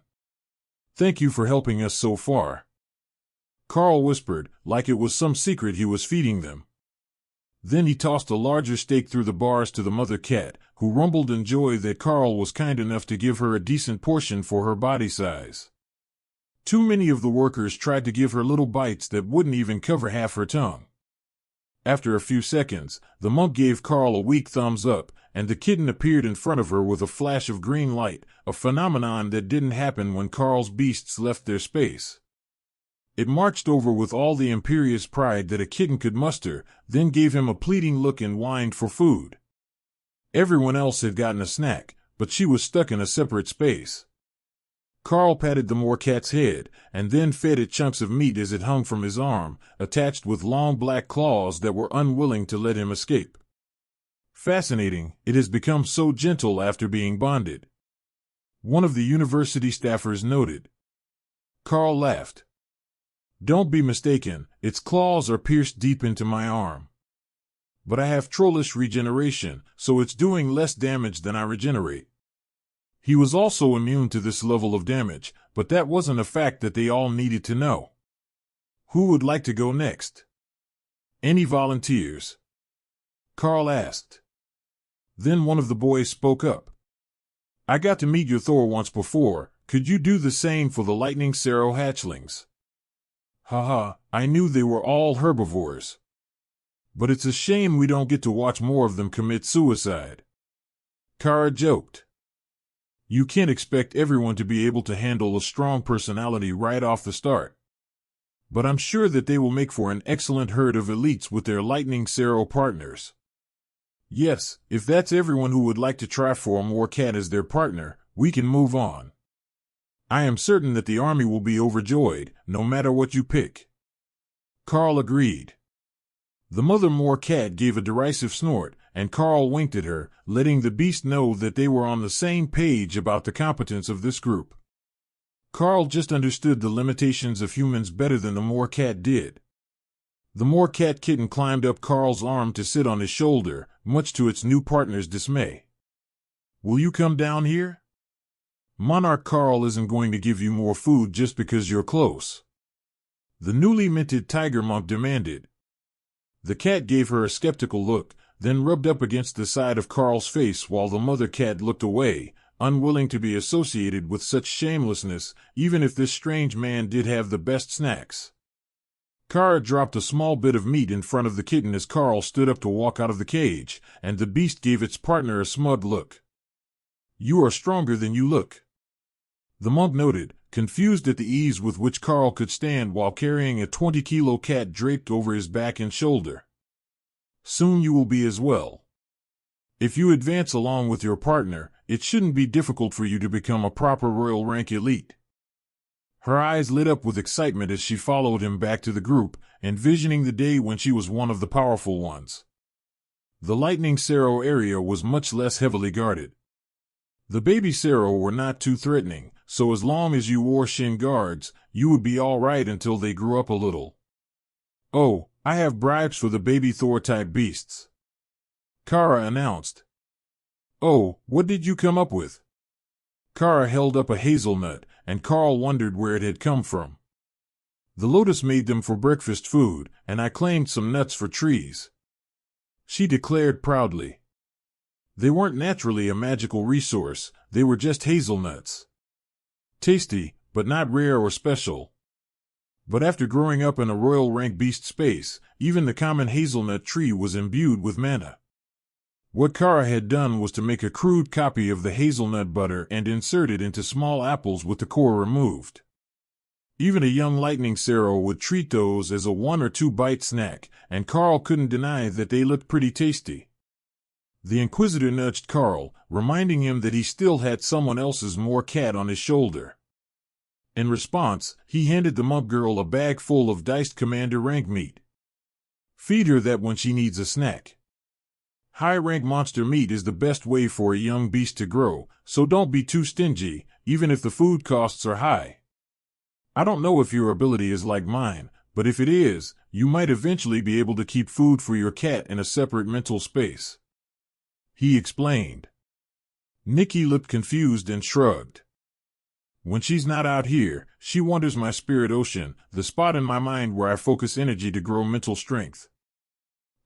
Thank you for helping us so far. Karl whispered, like it was some secret he was feeding them. Then he tossed a larger steak through the bars to the mother cat, who rumbled in joy that Karl was kind enough to give her a decent portion for her body size. Too many of the workers tried to give her little bites that wouldn't even cover half her tongue. After a few seconds, the monk gave Karl a weak thumbs up, and the kitten appeared in front of her with a flash of green light, a phenomenon that didn't happen when Karl's beasts left their space. It marched over with all the imperious pride that a kitten could muster, then gave him a pleading look and whined for food. Everyone else had gotten a snack, but she was stuck in a separate space. Karl patted the moorcat's head, and then fed it chunks of meat as it hung from his arm, attached with long black claws that were unwilling to let him escape. Fascinating, it has become so gentle after being bonded. One of the university staffers noted. Karl laughed. Don't be mistaken, its claws are pierced deep into my arm. But I have trollish regeneration, so it's doing less damage than I regenerate. He was also immune to this level of damage, but that wasn't a fact that they all needed to know. Who would like to go next? Any volunteers? Karl asked. Then one of the boys spoke up. I got to meet your Thor once before, could you do the same for the lightning Sparrow hatchlings? Haha, I knew they were all herbivores. But it's a shame we don't get to watch more of them commit suicide. Kara joked. You can't expect everyone to be able to handle a strong personality right off the start. But I'm sure that they will make for an excellent herd of elites with their lightning Sparrow partners. Yes, if that's everyone who would like to try for a moorcat as their partner, we can move on. I am certain that the army will be overjoyed, no matter what you pick. Karl agreed. The mother moorcat gave a derisive snort, and Karl winked at her, letting the beast know that they were on the same page about the competence of this group. Karl just understood the limitations of humans better than the moorcat did. The moorcat kitten climbed up Karl's arm to sit on his shoulder, much to its new partner's dismay. Will you come down here? Monarch Karl isn't going to give you more food just because you're close. The newly minted tiger monk demanded. The cat gave her a skeptical look, then rubbed up against the side of Karl's face while the mother cat looked away, unwilling to be associated with such shamelessness, even if this strange man did have the best snacks. Kara dropped a small bit of meat in front of the kitten as Karl stood up to walk out of the cage, and the beast gave its partner a smug look. You are stronger than you look. The monk noted, confused at the ease with which Karl could stand while carrying a 20-kilo cat draped over his back and shoulder. Soon you will be as well. If you advance along with your partner, it shouldn't be difficult for you to become a proper royal rank elite. Her eyes lit up with excitement as she followed him back to the group, envisioning the day when she was one of the powerful ones. The lightning Sparrow area was much less heavily guarded. The baby Sparrow were not too threatening, so as long as you wore shin guards, you would be all right until they grew up a little. Oh, I have bribes for the baby Thor-type beasts. Kara announced. "Oh, what did you come up with?" Kara held up a hazelnut, and Karl wondered where it had come from. "The lotus made them for breakfast food, and I claimed some nuts for trees," she declared proudly. They weren't naturally a magical resource, they were just hazelnuts. Tasty, but not rare or special. But after growing up in a royal rank beast space, even the common hazelnut tree was imbued with mana. What Kara had done was to make a crude copy of the hazelnut butter and insert it into small apples with the core removed. Even a young lightning Sparrow would treat those as a 1 or 2 bite snack, and Karl couldn't deny that they looked pretty tasty. The Inquisitor nudged Karl, reminding him that he still had someone else's more cat on his shoulder. In response, he handed the monk girl a bag full of diced commander rank meat. "Feed her that when she needs a snack. High-rank monster meat is the best way for a young beast to grow, so don't be too stingy, even if the food costs are high. I don't know if your ability is like mine, but if it is, you might eventually be able to keep food for your cat in a separate mental space," he explained. Nikki looked confused and shrugged. "When she's not out here, she wanders my spirit ocean, the spot in my mind where I focus energy to grow mental strength.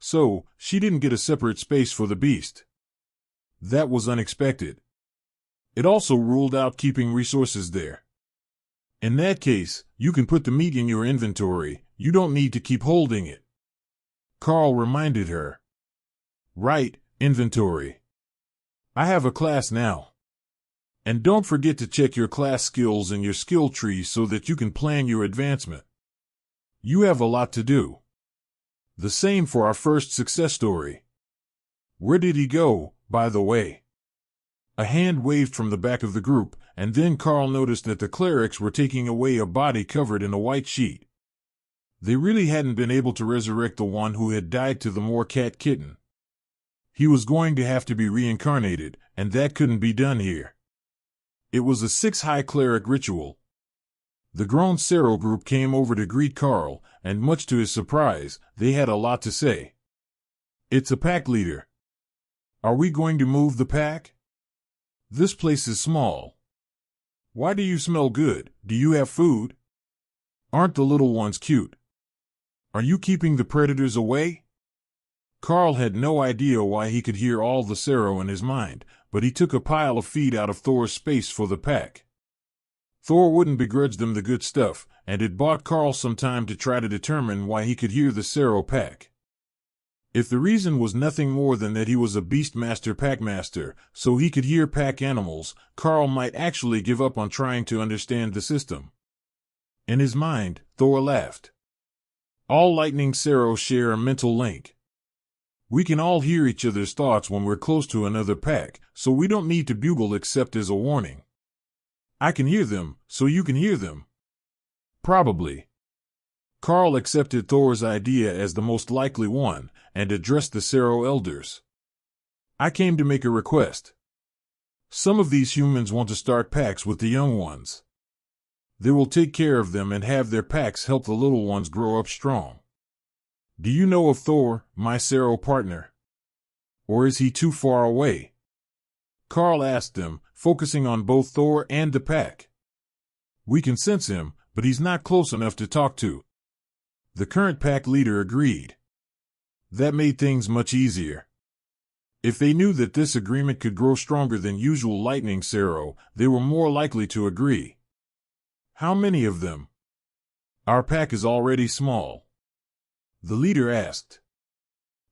So, she didn't get a separate space for the beast. That was unexpected. It also ruled out keeping resources there. In that case, you can put the meat in your inventory, you don't need to keep holding it," Karl reminded her. "Right, inventory. I have a class now. And don't forget to check your class skills and your skill tree so that you can plan your advancement. You have a lot to do. The same for our first success story. Where did he go, by the way?" A hand waved from the back of the group, and then Karl noticed that the clerics were taking away a body covered in a white sheet. They really hadn't been able to resurrect the one who had died to the Moor Cat Kitten. He was going to have to be reincarnated, and that couldn't be done here. It was a 6 high cleric ritual. The grown Sparrow group came over to greet Karl, and much to his surprise, they had a lot to say. "It's a pack leader. Are we going to move the pack? This place is small. Why do you smell good? Do you have food? Aren't the little ones cute? Are you keeping the predators away?" Karl had no idea why he could hear all the Sparrow in his mind, but he took a pile of feed out of Thor's space for the pack. Thor wouldn't begrudge them the good stuff, and it bought Karl some time to try to determine why he could hear the Sparrow pack. If the reason was nothing more than that he was a Beastmaster Packmaster, so he could hear pack animals, Karl might actually give up on trying to understand the system. In his mind, Thor laughed. "All lightning Sparrows share a mental link. We can all hear each other's thoughts when we're close to another pack, so we don't need to bugle except as a warning. I can hear them, so you can hear them." Probably. Karl accepted Thor's idea as the most likely one, and addressed the Sparrow elders. "I came to make a request. Some of these humans want to start packs with the young ones. They will take care of them and have their packs help the little ones grow up strong. Do you know of Thor, my Sparrow partner? Or is he too far away?" Karl asked them, focusing on both Thor and the pack. "We can sense him, but he's not close enough to talk to." The current pack leader agreed. That made things much easier. If they knew that this agreement could grow stronger than usual lightning Sparrow, they were more likely to agree. "How many of them?" "Our pack is already small," the leader asked.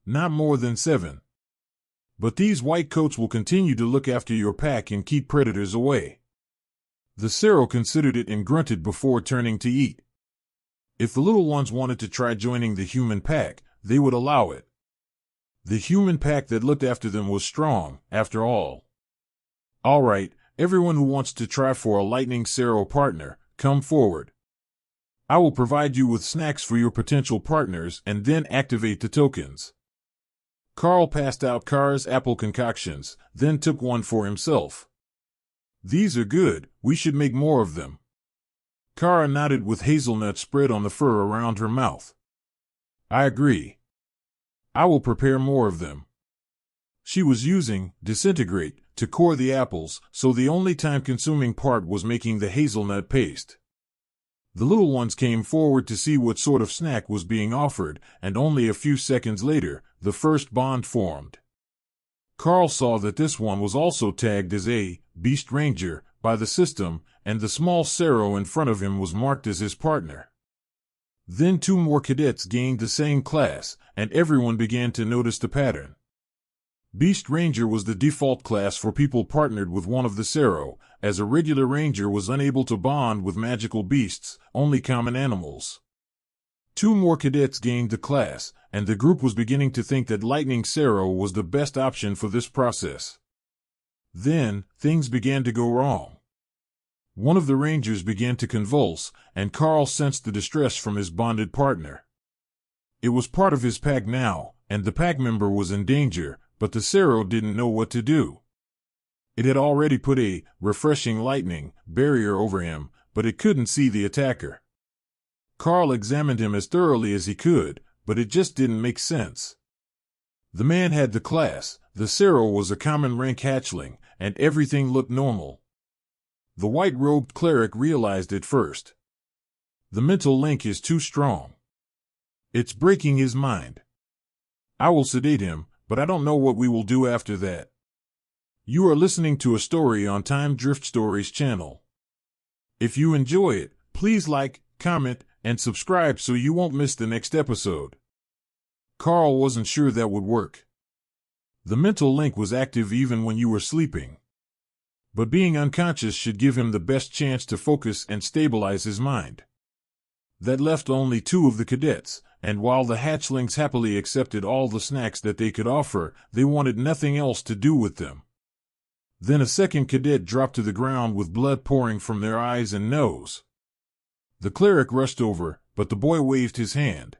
"Not more than 7. But these white coats will continue to look after your pack and keep predators away." The Sparrow considered it and grunted before turning to eat. If the little ones wanted to try joining the human pack, they would allow it. The human pack that looked after them was strong, after all. "All right, everyone who wants to try for a lightning Sparrow partner, come forward. I will provide you with snacks for your potential partners and then activate the tokens." Karl passed out Kara's apple concoctions, then took one for himself. "These are good, we should make more of them." Kara nodded with hazelnut spread on the fur around her mouth. "I agree. I will prepare more of them." She was using disintegrate to core the apples, so the only time-consuming part was making the hazelnut paste. The little ones came forward to see what sort of snack was being offered, and only a few seconds later, the first bond formed. Karl saw that this one was also tagged as a Beast Ranger by the system, and the small Sero in front of him was marked as his partner. Then 2 more cadets gained the same class, and everyone began to notice the pattern. Beast Ranger was the default class for people partnered with one of the Sero, as a regular ranger was unable to bond with magical beasts, only common animals. 2 more cadets gained the class, and the group was beginning to think that Lightning Sero was the best option for this process. Then, things began to go wrong. One of the rangers began to convulse, and Karl sensed the distress from his bonded partner. It was part of his pack now, and the pack member was in danger, but the Sero didn't know what to do. It had already put a refreshing lightning barrier over him, but it couldn't see the attacker. Karl examined him as thoroughly as he could, but it just didn't make sense. The man had the class, the Sero was a common rank hatchling, and everything looked normal. The white-robed cleric realized it first. The mental link is too strong. It's breaking his mind. I will sedate him, but I don't know what we will do after that. You are listening to a story on Time Drift Stories channel. If you enjoy it, please like, comment, and subscribe so you won't miss the next episode. Karl wasn't sure that would work. The mental link was active even when you were sleeping. But being unconscious should give him the best chance to focus and stabilize his mind. That left only 2 of the cadets, and while the hatchlings happily accepted all the snacks that they could offer, they wanted nothing else to do with them. Then a second cadet dropped to the ground with blood pouring from their eyes and nose. The cleric rushed over, but the boy waved his hand.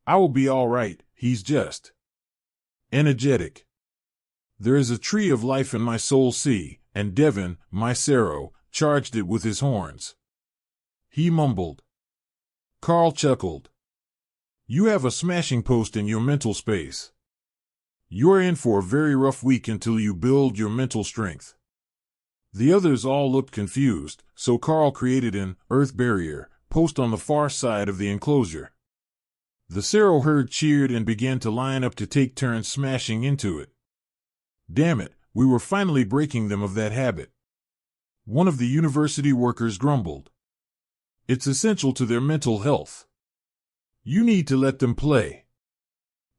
I will be all right, he's just energetic. There is a tree of life in my soul sea, and Devon, my Sero, charged it with his horns. He mumbled. Karl chuckled. You have a smashing post in your mental space. You are in for a very rough week until you build your mental strength. The others all looked confused, so Karl created an earth barrier post on the far side of the enclosure. The Sero herd cheered and began to line up to take turns smashing into it. Damn it, we were finally breaking them of that habit. One of the university workers grumbled. It's essential to their mental health. You need to let them play.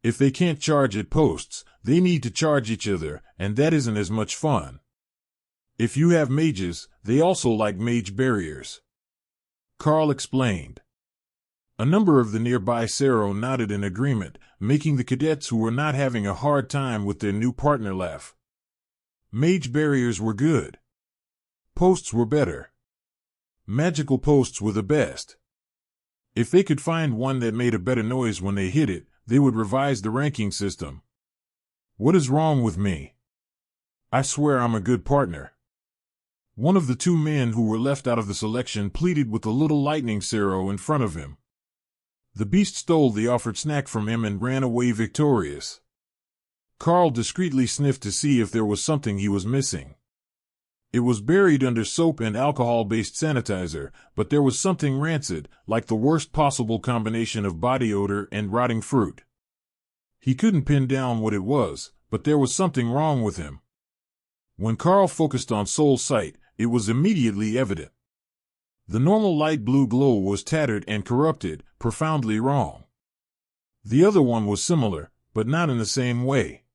If they can't charge at posts, they need to charge each other, and that isn't as much fun. If you have mages, they also like mage barriers. Karl explained. A number of the nearby Sero nodded in agreement, making the cadets who were not having a hard time with their new partner laugh. Mage barriers were good. Posts were better. Magical posts were the best. If they could find one that made a better noise when they hit it, they would revise the ranking system. What is wrong with me? I swear I'm a good partner. One of the 2 men who were left out of the selection pleaded with the little lightning Sero in front of him. The beast stole the offered snack from him and ran away victorious. Karl discreetly sniffed to see if there was something he was missing. It was buried under soap and alcohol-based sanitizer, but there was something rancid, like the worst possible combination of body odor and rotting fruit. He couldn't pin down what it was, but there was something wrong with him. When Karl focused on Soul Sight, it was immediately evident. The normal light blue glow was tattered and corrupted, profoundly wrong. The other one was similar, but not in the same way.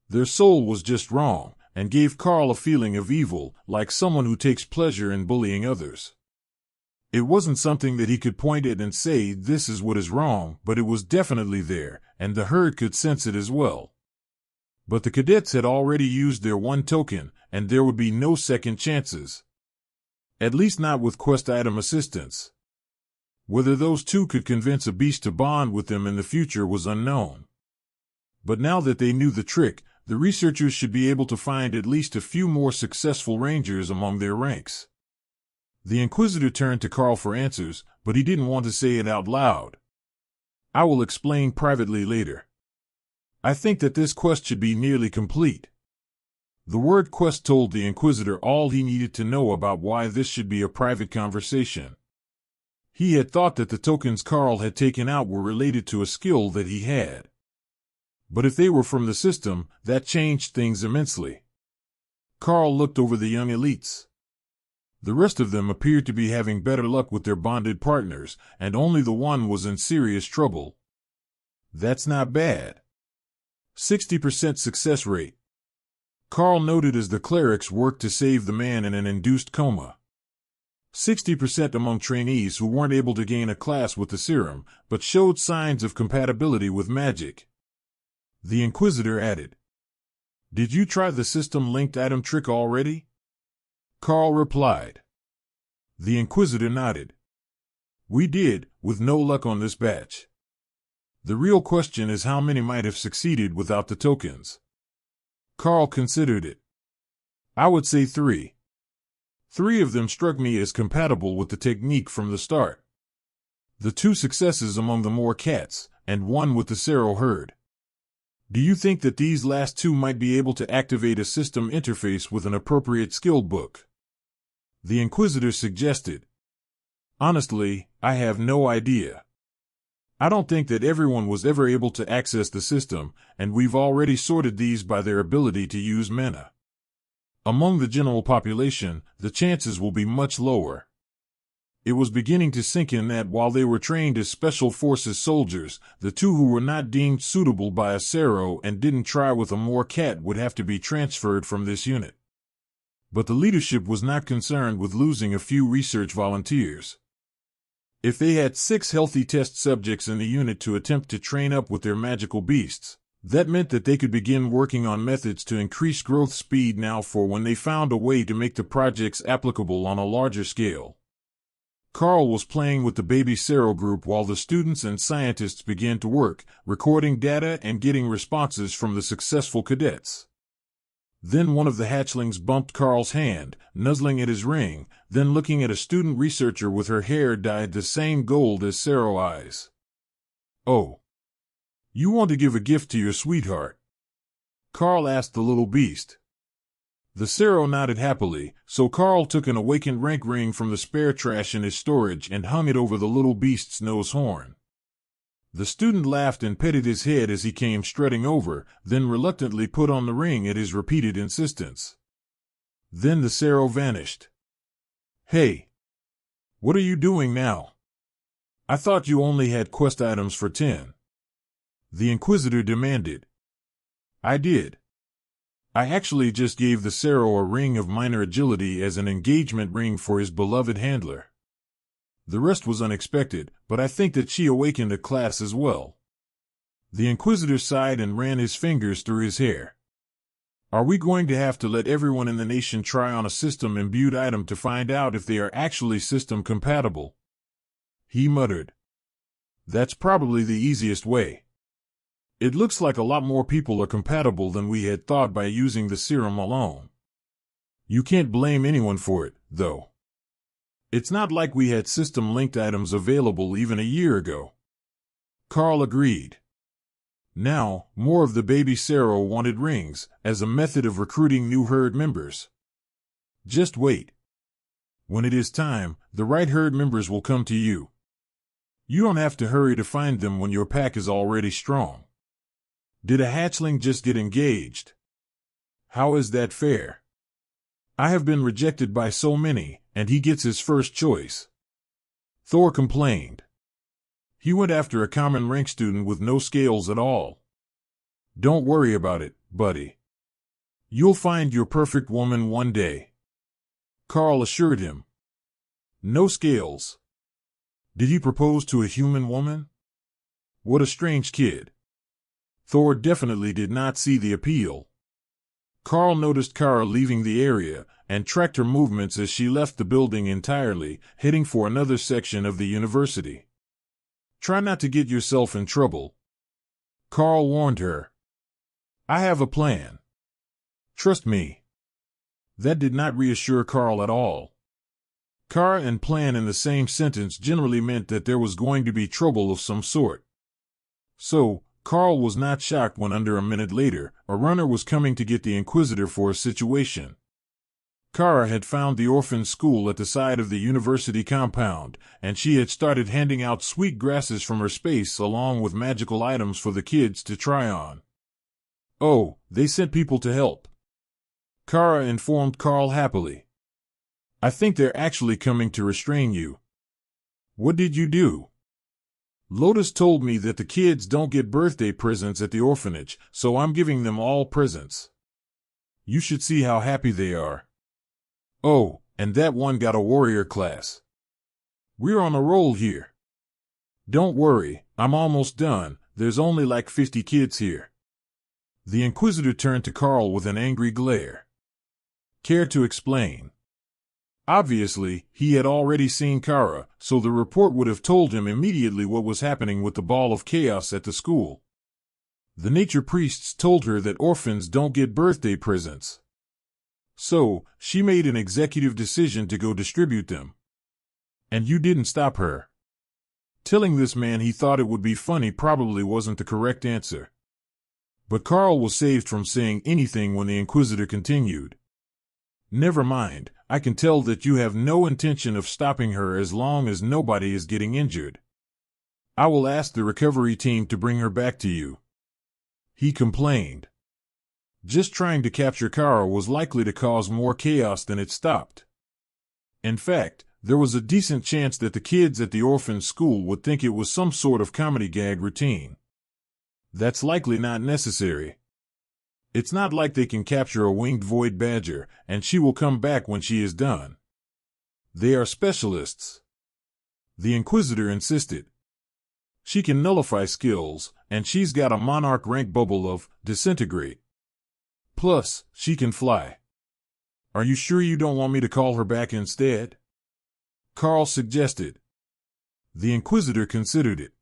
Their soul was just wrong, and gave Karl a feeling of evil, like someone who takes pleasure in bullying others. It wasn't something that he could point at and say, this is what is wrong, but it was definitely there, and the herd could sense it as well. But the cadets had already used their 1 token, and there would be no second chances. At least not with quest item assistance. Whether those 2 could convince a beast to bond with them in the future was unknown. But now that they knew the trick, the researchers should be able to find at least a few more successful rangers among their ranks. The Inquisitor turned to Karl for answers, but he didn't want to say it out loud. I will explain privately later. I think that this quest should be nearly complete. The word quest told the Inquisitor all he needed to know about why this should be a private conversation. He had thought that the tokens Karl had taken out were related to a skill that he had. But if they were from the system, that changed things immensely. Karl looked over the young elites. The rest of them appeared to be having better luck with their bonded partners, and only the one was in serious trouble. That's not bad. 60% success rate. Karl noted as the clerics worked to save the man in an induced coma. 60% among trainees who weren't able to gain a class with the serum, but showed signs of compatibility with magic. The Inquisitor added, "Did you try the system-linked item trick already?" Karl replied. The Inquisitor nodded. "We did, with no luck on this batch. The real question is how many might have succeeded without the tokens." Karl considered it. "I would say 3. 3 of them struck me as compatible with the technique from the start. The 2 successes among the more cats, and 1 with the Sero herd. Do you think that these last 2 might be able to activate a system interface with an appropriate skill book?" The Inquisitor suggested. "Honestly, I have no idea. I don't think that everyone was ever able to access the system, and we've already sorted these by their ability to use mana. Among the general population, the chances will be much lower." It was beginning to sink in that while they were trained as Special Forces soldiers, the 2 who were not deemed suitable by a Sero and didn't try with a more cat would have to be transferred from this unit. But the leadership was not concerned with losing a few research volunteers. If they had 6 healthy test subjects in the unit to attempt to train up with their magical beasts, that meant that they could begin working on methods to increase growth speed now for when they found a way to make the projects applicable on a larger scale. Karl was playing with the baby Sero group while the students and scientists began to work, recording data and getting responses from the successful cadets. Then one of the hatchlings bumped Karl's hand, nuzzling at his ring, then looking at a student researcher with her hair dyed the same gold as Sero eyes. "Oh. You want to give a gift to your sweetheart?" Karl asked the little beast. The Sero nodded happily, so Karl took an awakened rank ring from the spare trash in his storage and hung it over the little beast's nose horn. The student laughed and petted his head as he came strutting over, then reluctantly put on the ring at his repeated insistence. Then the Sero vanished. "Hey! What are you doing now? I thought you only had quest items for 10. The Inquisitor demanded. "I did. I actually just gave the Sero a ring of minor agility as an engagement ring for his beloved handler. The rest was unexpected, but I think that she awakened a class as well." The Inquisitor sighed and ran his fingers through his hair. "Are we going to have to let everyone in the nation try on a system-imbued item to find out if they are actually system-compatible?" He muttered. "That's probably the easiest way. It looks like a lot more people are compatible than we had thought by using the serum alone. You can't blame anyone for it, though. It's not like we had system-linked items available even a year ago." Karl agreed. Now, more of the baby Sero wanted rings, as a method of recruiting new herd members. Just wait. When it is time, the right herd members will come to you. You don't have to hurry to find them when your pack is already strong. Did a hatchling just get engaged? How is that fair? I have been rejected by so many, and he gets his first choice. Thor complained. He went after a common rank student with no scales at all. Don't worry about it, buddy. You'll find your perfect woman one day. Karl assured him. No scales. Did he propose to a human woman? What a strange kid. Thor definitely did not see the appeal. Karl noticed Kara leaving the area, and tracked her movements as she left the building entirely, heading for another section of the university. Try not to get yourself in trouble. Karl warned her. I have a plan. Trust me. That did not reassure Karl at all. Kara and plan in the same sentence generally meant that there was going to be trouble of some sort. So, Karl was not shocked when under a minute later, a runner was coming to get the Inquisitor for a situation. Kara had found the orphan school at the side of the university compound, and she had started handing out sweet grasses from her space along with magical items for the kids to try on. "Oh, they sent people to help," Kara informed Karl happily. "I think they're actually coming to restrain you." "What did you do?" "Lotus told me that the kids don't get birthday presents at the orphanage, so I'm giving them all presents. You should see how happy they are. Oh, and that one got a warrior class. We're on a roll here." "Don't worry, I'm almost done. There's only like 50 kids here." The Inquisitor turned to Karl with an angry glare. "Care to explain?" Obviously, he had already seen Kara, so the report would have told him immediately what was happening with the ball of chaos at the school. The nature priests told her that orphans don't get birthday presents. So, she made an executive decision to go distribute them. And you didn't stop her. Telling this man he thought it would be funny probably wasn't the correct answer. But Karl was saved from saying anything when the Inquisitor continued. "Never mind, I can tell that you have no intention of stopping her as long as nobody is getting injured. I will ask the recovery team to bring her back to you." He complained. Just trying to capture Kara was likely to cause more chaos than it stopped. In fact, there was a decent chance that the kids at the orphan school would think it was some sort of comedy gag routine. That's likely not necessary. It's not like they can capture a winged void badger, and she will come back when she is done. They are specialists. The Inquisitor insisted. She can nullify skills, and she's got a Monarch Rank bubble of disintegrate. Plus, she can fly. Are you sure you don't want me to call her back instead? Karl suggested. The Inquisitor considered it.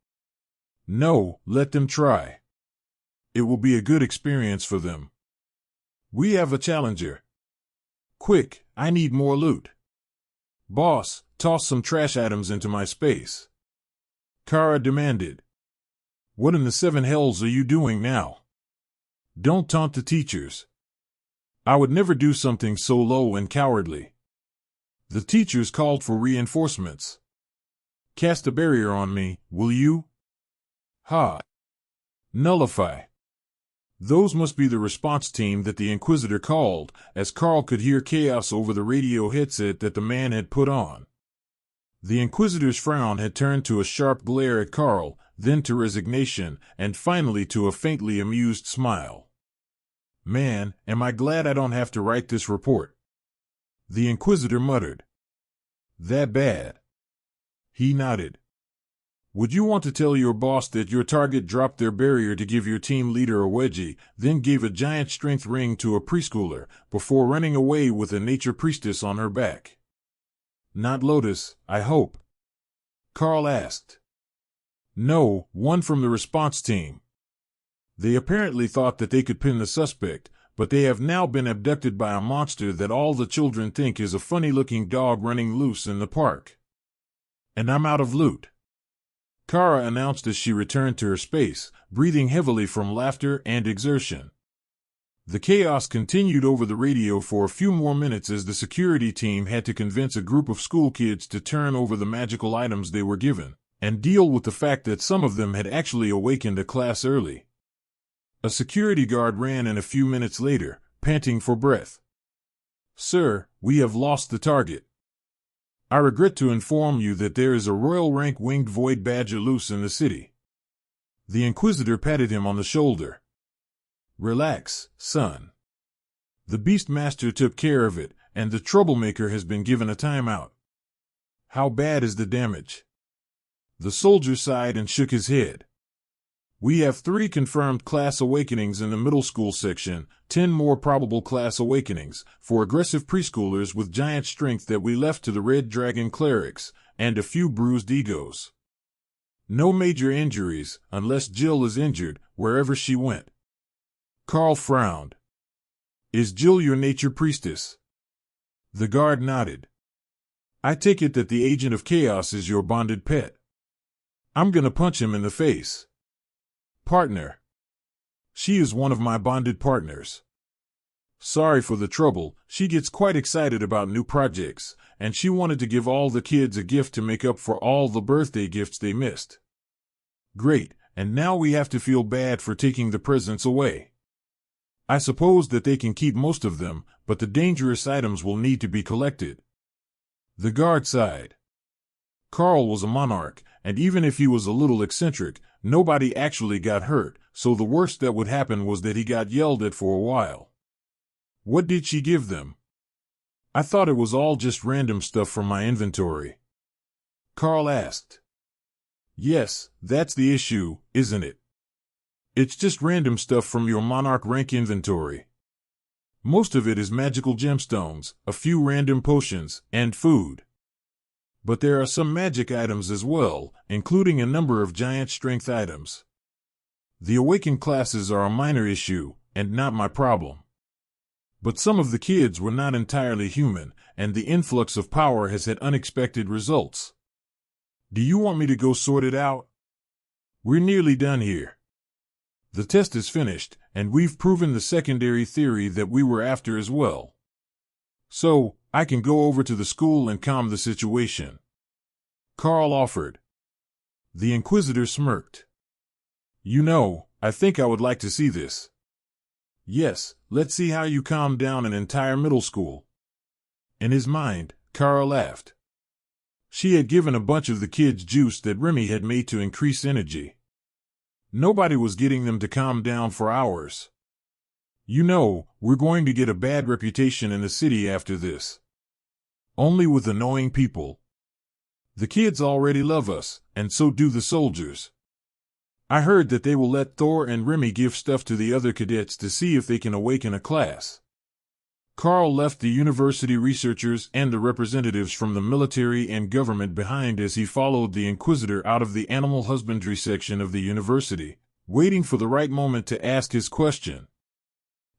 No, let them try. It will be a good experience for them. We have a challenger. Quick, I need more loot. Boss, toss some trash items into my space. Kara demanded. What in the seven hells are you doing now? Don't taunt the teachers. I would never do something so low and cowardly. The teachers called for reinforcements. Cast a barrier on me, will you? Ha! Nullify. Those must be the response team that the Inquisitor called, as Karl could hear chaos over the radio headset that the man had put on. The Inquisitor's frown had turned to a sharp glare at Karl, then to resignation, and finally to a faintly amused smile. Man, am I glad I don't have to write this report. The Inquisitor muttered. That bad? He nodded. Would you want to tell your boss that your target dropped their barrier to give your team leader a wedgie, then gave a giant strength ring to a preschooler, before running away with a nature priestess on her back? Not Lotus, I hope. Karl asked. No, one from the response team. They apparently thought that they could pin the suspect, but they have now been abducted by a monster that all the children think is a funny-looking dog running loose in the park. And I'm out of loot. Kara announced as she returned to her space, breathing heavily from laughter and exertion. The chaos continued over the radio for a few more minutes as the security team had to convince a group of school kids to turn over the magical items they were given, and deal with the fact that some of them had actually awakened a class early. A security guard ran in a few minutes later, panting for breath. Sir, we have lost the target. I regret to inform you that there is a royal rank winged void badger loose in the city. The Inquisitor patted him on the shoulder. Relax, son. The Beastmaster took care of it, and the troublemaker has been given a timeout. How bad is the damage? The soldier sighed and shook his head. We have 3 confirmed class awakenings in the middle school section, 10 more probable class awakenings, for aggressive preschoolers with giant strength that we left to the Red Dragon clerics, and a few bruised egos. No major injuries, unless Jill is injured, wherever she went. Karl frowned. Is Jill your nature priestess? The guard nodded. I take it that the agent of chaos is your bonded pet. I'm gonna punch him in the face. Partner. She is one of my bonded partners. Sorry for the trouble, she gets quite excited about new projects, and she wanted to give all the kids a gift to make up for all the birthday gifts they missed. Great, and now we have to feel bad for taking the presents away. I suppose that they can keep most of them, but the dangerous items will need to be collected. The guard sighed. Karl was a monarch, and even if he was a little eccentric, nobody actually got hurt, so the worst that would happen was that he got yelled at for a while. What did she give them? I thought it was all just random stuff from my inventory. Karl asked. Yes, that's the issue, isn't it? It's just random stuff from your Monarch Rank inventory. Most of it is magical gemstones, a few random potions, and food. But there are some magic items as well, including a number of giant strength items. The awakened classes are a minor issue, and not my problem. But some of the kids were not entirely human, and the influx of power has had unexpected results. Do you want me to go sort it out? We're nearly done here. The test is finished, and we've proven the secondary theory that we were after as well. So, I can go over to the school and calm the situation. Karl offered. The Inquisitor smirked. You know, I think I would like to see this. Yes, let's see how you calm down an entire middle school. In his mind, Karl laughed. She had given a bunch of the kids juice that Remy had made to increase energy. Nobody was getting them to calm down for hours. You know, we're going to get a bad reputation in the city after this. Only with annoying people. The kids already love us, and so do the soldiers. I heard that they will let Thor and Remy give stuff to the other cadets to see if they can awaken a class. Karl left the university researchers and the representatives from the military and government behind as he followed the Inquisitor out of the animal husbandry section of the university, waiting for the right moment to ask his question.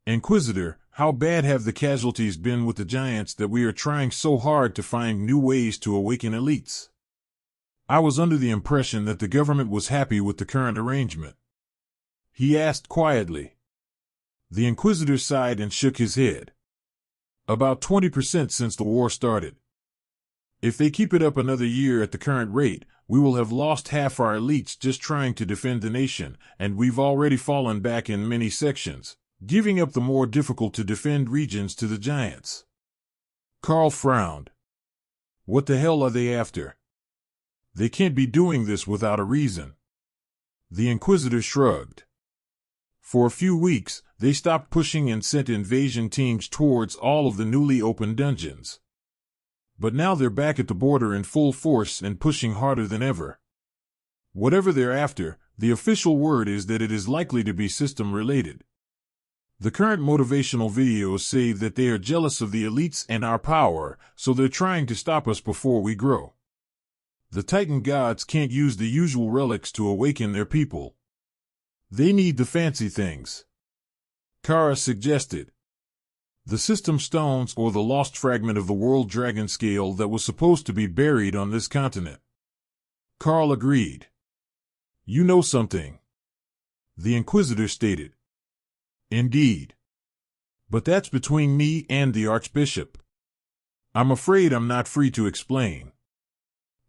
Inquisitor, how bad have the casualties been with the giants that we are trying so hard to find new ways to awaken elites? I was under the impression that the government was happy with the current arrangement. He asked quietly. The Inquisitor sighed and shook his head. About 20% since the war started. If they keep it up another year at the current rate, we will have lost half our elites just trying to defend the nation, and we've already fallen back in many sections, giving up the more difficult to defend regions to the giants. Karl frowned. What the hell are they after? They can't be doing this without a reason. The Inquisitor shrugged. For a few weeks, they stopped pushing and sent invasion teams towards all of the newly opened dungeons. But now they're back at the border in full force and pushing harder than ever. Whatever they're after, the official word is that it is likely to be system-related. The current motivational videos say that they are jealous of the elites and our power, so they're trying to stop us before we grow. The Titan gods can't use the usual relics to awaken their people. They need the fancy things. Kara suggested. The system stones or the lost fragment of the world dragon scale that was supposed to be buried on this continent. Karl agreed. You know something. The Inquisitor stated. Indeed. But that's between me and the Archbishop. I'm afraid I'm not free to explain.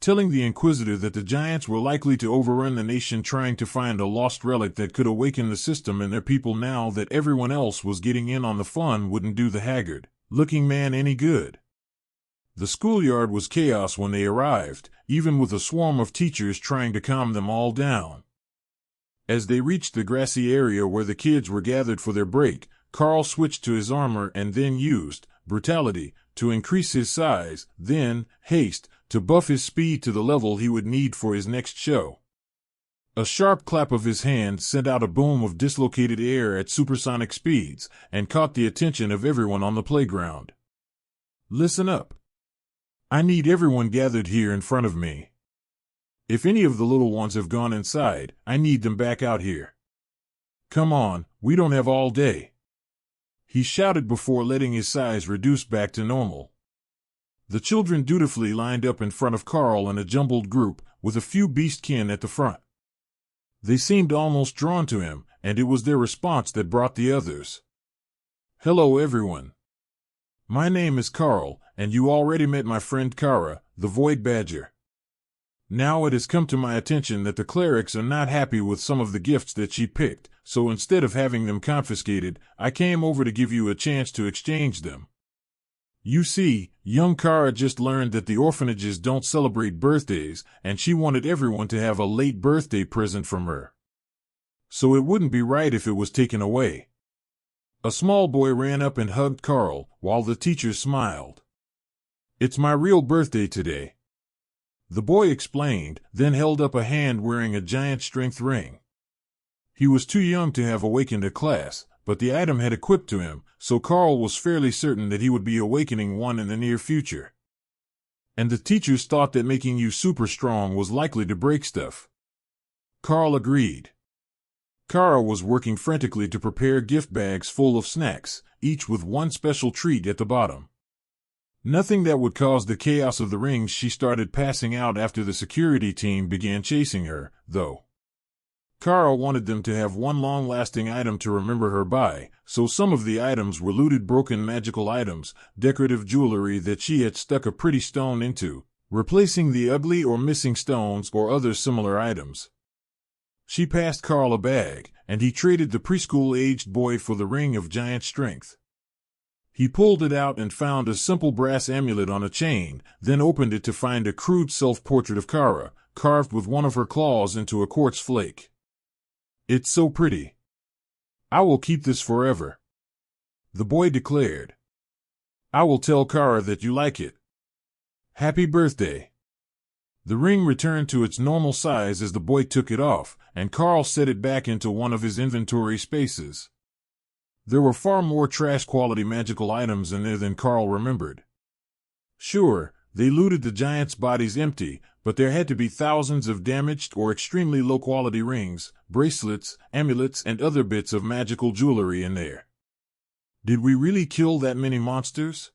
Telling the Inquisitor that the giants were likely to overrun the nation trying to find a lost relic that could awaken the system and their people now that everyone else was getting in on the fun wouldn't do the haggard-looking man any good. The schoolyard was chaos when they arrived, even with a swarm of teachers trying to calm them all down. As they reached the grassy area where the kids were gathered for their break, Karl switched to his armor and then used brutality to increase his size, then haste to buff his speed to the level he would need for his next show. A sharp clap of his hand sent out a boom of dislocated air at supersonic speeds and caught the attention of everyone on the playground. Listen up. I need everyone gathered here in front of me. If any of the little ones have gone inside, I need them back out here. Come on, we don't have all day. He shouted before letting his size reduce back to normal. The children dutifully lined up in front of Karl in a jumbled group, with a few beastkin at the front. They seemed almost drawn to him, and it was their response that brought the others. Hello everyone. My name is Karl, and you already met my friend Kara, the Void Badger. Now it has come to my attention that the clerics are not happy with some of the gifts that she picked, so instead of having them confiscated, I came over to give you a chance to exchange them. You see, young Kara just learned that the orphanages don't celebrate birthdays, and she wanted everyone to have a late birthday present from her. So it wouldn't be right if it was taken away. A small boy ran up and hugged Karl, while the teacher smiled. It's my real birthday today. The boy explained, then held up a hand wearing a giant strength ring. He was too young to have awakened a class, but the item had equipped to him, so Karl was fairly certain that he would be awakening one in the near future. And the teachers thought that making you super strong was likely to break stuff. Karl agreed. Kara was working frantically to prepare gift bags full of snacks, each with one special treat at the bottom. Nothing that would cause the chaos of the rings she started passing out after the security team began chasing her, though. Kara wanted them to have one long-lasting item to remember her by, so some of the items were looted broken magical items, decorative jewelry that she had stuck a pretty stone into, replacing the ugly or missing stones or other similar items. She passed Karl a bag, and he traded the preschool-aged boy for the ring of giant strength. He pulled it out and found a simple brass amulet on a chain, then opened it to find a crude self-portrait of Kara, carved with one of her claws into a quartz flake. It's so pretty. I will keep this forever, the boy declared. I will tell Kara that you like it. Happy birthday. The ring returned to its normal size as the boy took it off, and Karl set it back into one of his inventory spaces. There were far more trash-quality magical items in there than Karl remembered. Sure, they looted the giant's bodies empty, but there had to be thousands of damaged or extremely low-quality rings, bracelets, amulets, and other bits of magical jewelry in there. Did we really kill that many monsters?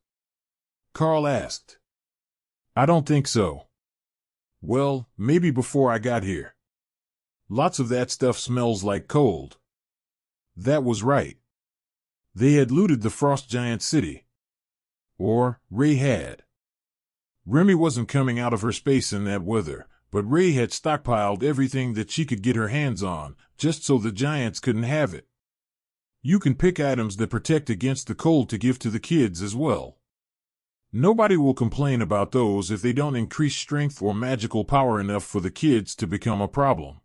Karl asked. I don't think so. Well, maybe before I got here. Lots of that stuff smells like cold. That was right. They had looted the Frost Giant city. Or, Ray had. Remy wasn't coming out of her space in that weather, but Ray had stockpiled everything that she could get her hands on, just so the giants couldn't have it. You can pick items that protect against the cold to give to the kids as well. Nobody will complain about those if they don't increase strength or magical power enough for the kids to become a problem.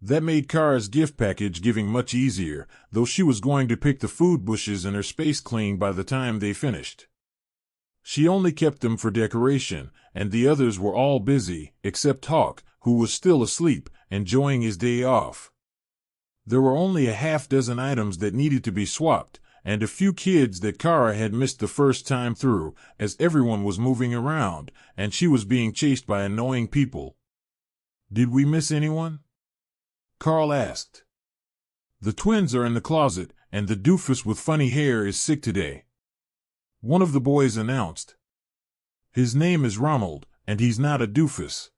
That made Kara's gift package giving much easier, though she was going to pick the food bushes in her space clean by the time they finished. She only kept them for decoration, and the others were all busy, except Hawk, who was still asleep, enjoying his day off. There were only a half-dozen items that needed to be swapped, and a few kids that Kara had missed the first time through, as everyone was moving around, and she was being chased by annoying people. Did we miss anyone? Karl asked. The twins are in the closet, and the doofus with funny hair is sick today. One of the boys announced. His name is Ronald, and he's not a doofus.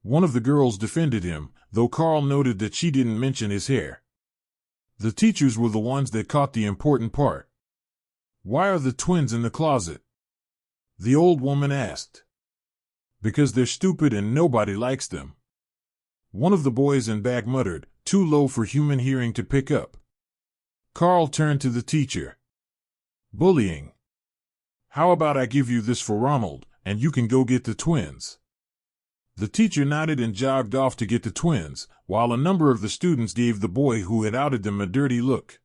One of the girls defended him, though Karl noted that she didn't mention his hair. The teachers were the ones that caught the important part. Why are the twins in the closet? The old woman asked. Because they're stupid and nobody likes them. One of the boys in back muttered, too low for human hearing to pick up. Karl turned to the teacher. Bullying. How about I give you this for Ronald, and you can go get the twins? The teacher nodded and jogged off to get the twins, while a number of the students gave the boy who had outed them a dirty look.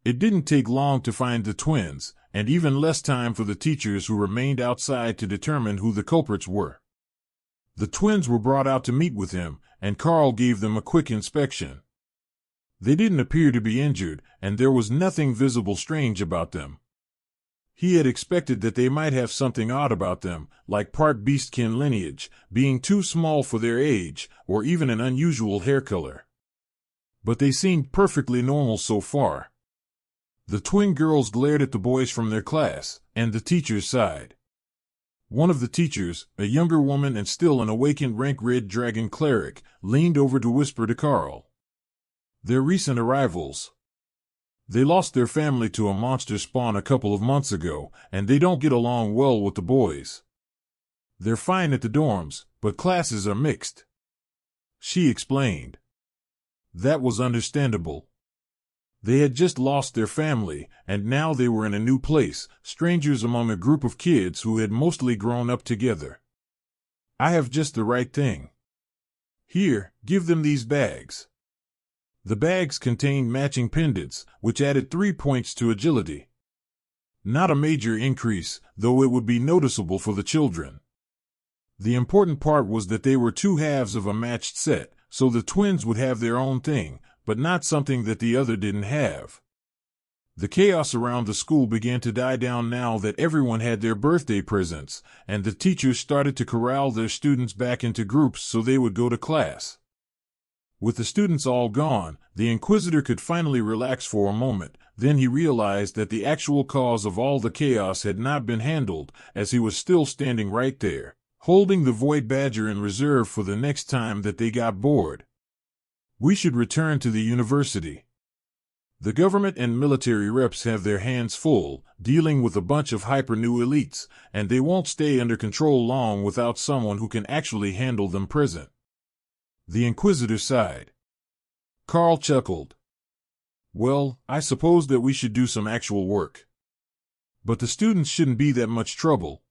It didn't take long to find the twins, and even less time for the teachers who remained outside to determine who the culprits were. The twins were brought out to meet with him, and Karl gave them a quick inspection. They didn't appear to be injured, and there was nothing visible strange about them. He had expected that they might have something odd about them, like part beastkin lineage, being too small for their age, or even an unusual hair color. But they seemed perfectly normal so far. The twin girls glared at the boys from their class, and the teachers sighed. One of the teachers, a younger woman and still an awakened rank red dragon cleric, leaned over to whisper to Karl. Their recent arrivals. They lost their family to a monster spawn a couple of months ago, and they don't get along well with the boys. They're fine at the dorms, but classes are mixed. She explained. That was understandable. They had just lost their family, and now they were in a new place, strangers among a group of kids who had mostly grown up together. I have just the right thing. Here, give them these bags. The bags contained matching pendants, which added 3 points to agility. Not a major increase, though it would be noticeable for the children. The important part was that they were 2 halves of a matched set, so the twins would have their own thing, but not something that the other didn't have. The chaos around the school began to die down now that everyone had their birthday presents, and the teachers started to corral their students back into groups so they would go to class. With the students all gone, the Inquisitor could finally relax for a moment. Then he realized that the actual cause of all the chaos had not been handled, as he was still standing right there, holding the Void Badger in reserve for the next time that they got bored. We should return to the university. The government and military reps have their hands full, dealing with a bunch of hyper-new elites, and they won't stay under control long without someone who can actually handle them present. The Inquisitor sighed. Karl chuckled. Well, I suppose that we should do some actual work. But the students shouldn't be that much trouble.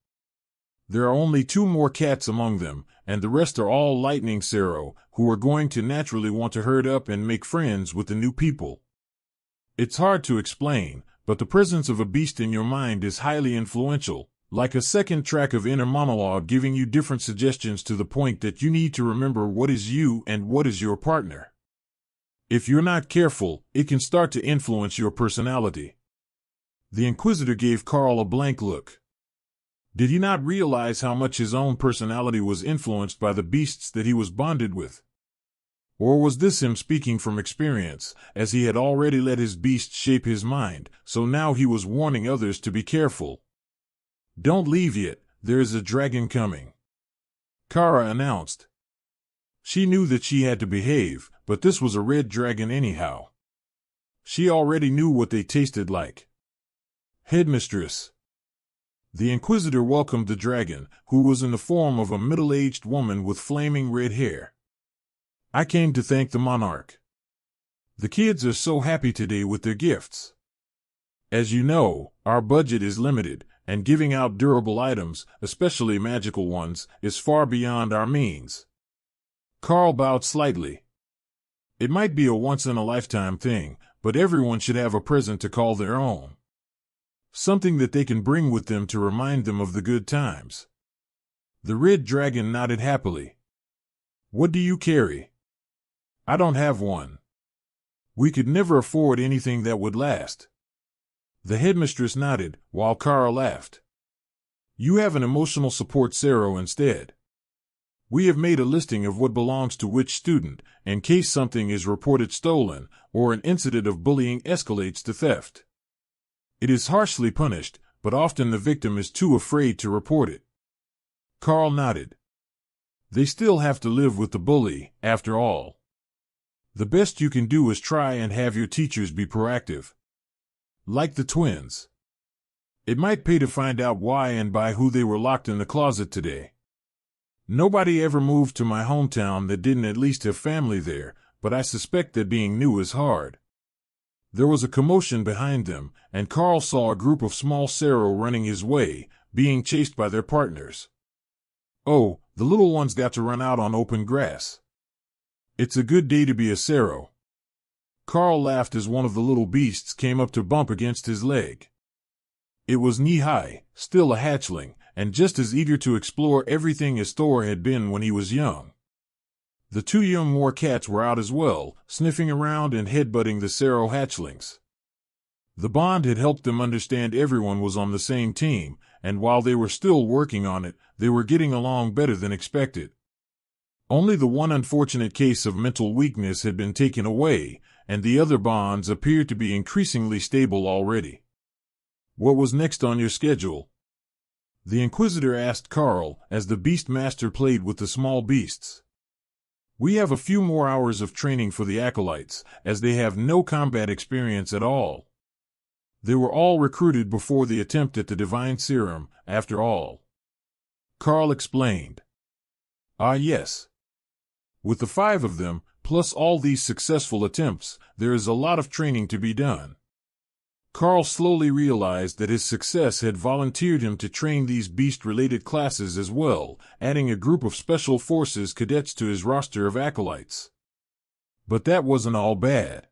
There are only 2 more cats among them, and the rest are all Lightning Sero, who are going to naturally want to herd up and make friends with the new people. It's hard to explain, but the presence of a beast in your mind is highly influential, like a second track of inner monologue giving you different suggestions to the point that you need to remember what is you and what is your partner. If you're not careful, it can start to influence your personality. The Inquisitor gave Karl a blank look. Did he not realize how much his own personality was influenced by the beasts that he was bonded with? Or was this him speaking from experience, as he had already let his beast shape his mind, so now he was warning others to be careful? Don't leave yet, there is a dragon coming, Kara announced. She knew that she had to behave, but this was a red dragon anyhow. She already knew what they tasted like. Headmistress. The Inquisitor welcomed the dragon, who was in the form of a middle-aged woman with flaming red hair. I came to thank the Monarch. The kids are so happy today with their gifts. As you know, our budget is limited, and giving out durable items, especially magical ones, is far beyond our means. Karl bowed slightly. It might be a once-in-a-lifetime thing, but everyone should have a present to call their own. Something that they can bring with them to remind them of the good times. The red dragon nodded happily. What do you carry? I don't have one. We could never afford anything that would last. The headmistress nodded, while Karl laughed. You have an emotional support Sero instead. We have made a listing of what belongs to which student, in case something is reported stolen, or an incident of bullying escalates to theft. It is harshly punished, but often the victim is too afraid to report it. Karl nodded. They still have to live with the bully, after all. The best you can do is try and have your teachers be proactive. Like the twins. It might pay to find out why and by who they were locked in the closet today. Nobody ever moved to my hometown that didn't at least have family there, but I suspect that being new is hard. There was a commotion behind them, and Karl saw a group of small Sero running his way, being chased by their partners. Oh, the little ones got to run out on open grass. It's a good day to be a Sero. Karl laughed as one of the little beasts came up to bump against his leg. It was knee-high, still a hatchling, and just as eager to explore everything as Thor had been when he was young. The 2 young war cats were out as well, sniffing around and headbutting the Sero hatchlings. The bond had helped them understand everyone was on the same team, and while they were still working on it, they were getting along better than expected. Only the one unfortunate case of mental weakness had been taken away, and the other bonds appeared to be increasingly stable already. What was next on your schedule? The Inquisitor asked Karl as the Beast Master played with the small beasts. We have a few more hours of training for the Acolytes, as they have no combat experience at all. They were all recruited before the attempt at the Divine Serum, after all. Karl explained. Ah, yes. With the 5 of them, plus all these successful attempts, there is a lot of training to be done. Karl slowly realized that his success had volunteered him to train these beast-related classes as well, adding a group of Special Forces cadets to his roster of acolytes. But that wasn't all bad.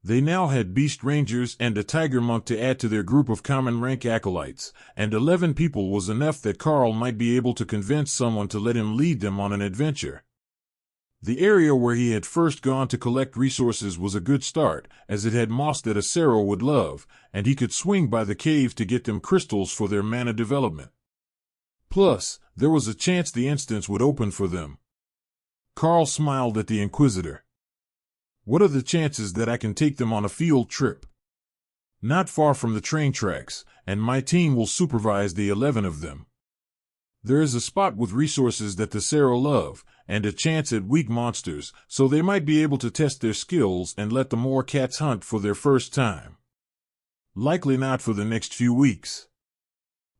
They now had Beast Rangers and a Tiger Monk to add to their group of common rank acolytes, and 11 people was enough that Karl might be able to convince someone to let him lead them on an adventure. The area where he had first gone to collect resources was a good start, as it had moss that a Cero would love, and he could swing by the cave to get them crystals for their mana development. Plus, there was a chance the instance would open for them. Karl smiled at the Inquisitor. What are the chances that I can take them on a field trip? Not far from the train tracks, and my team will supervise the 11 of them. There is a spot with resources that the Cero love, and a chance at weak monsters, so they might be able to test their skills and let the more cats hunt for their first time. Likely not for the next few weeks.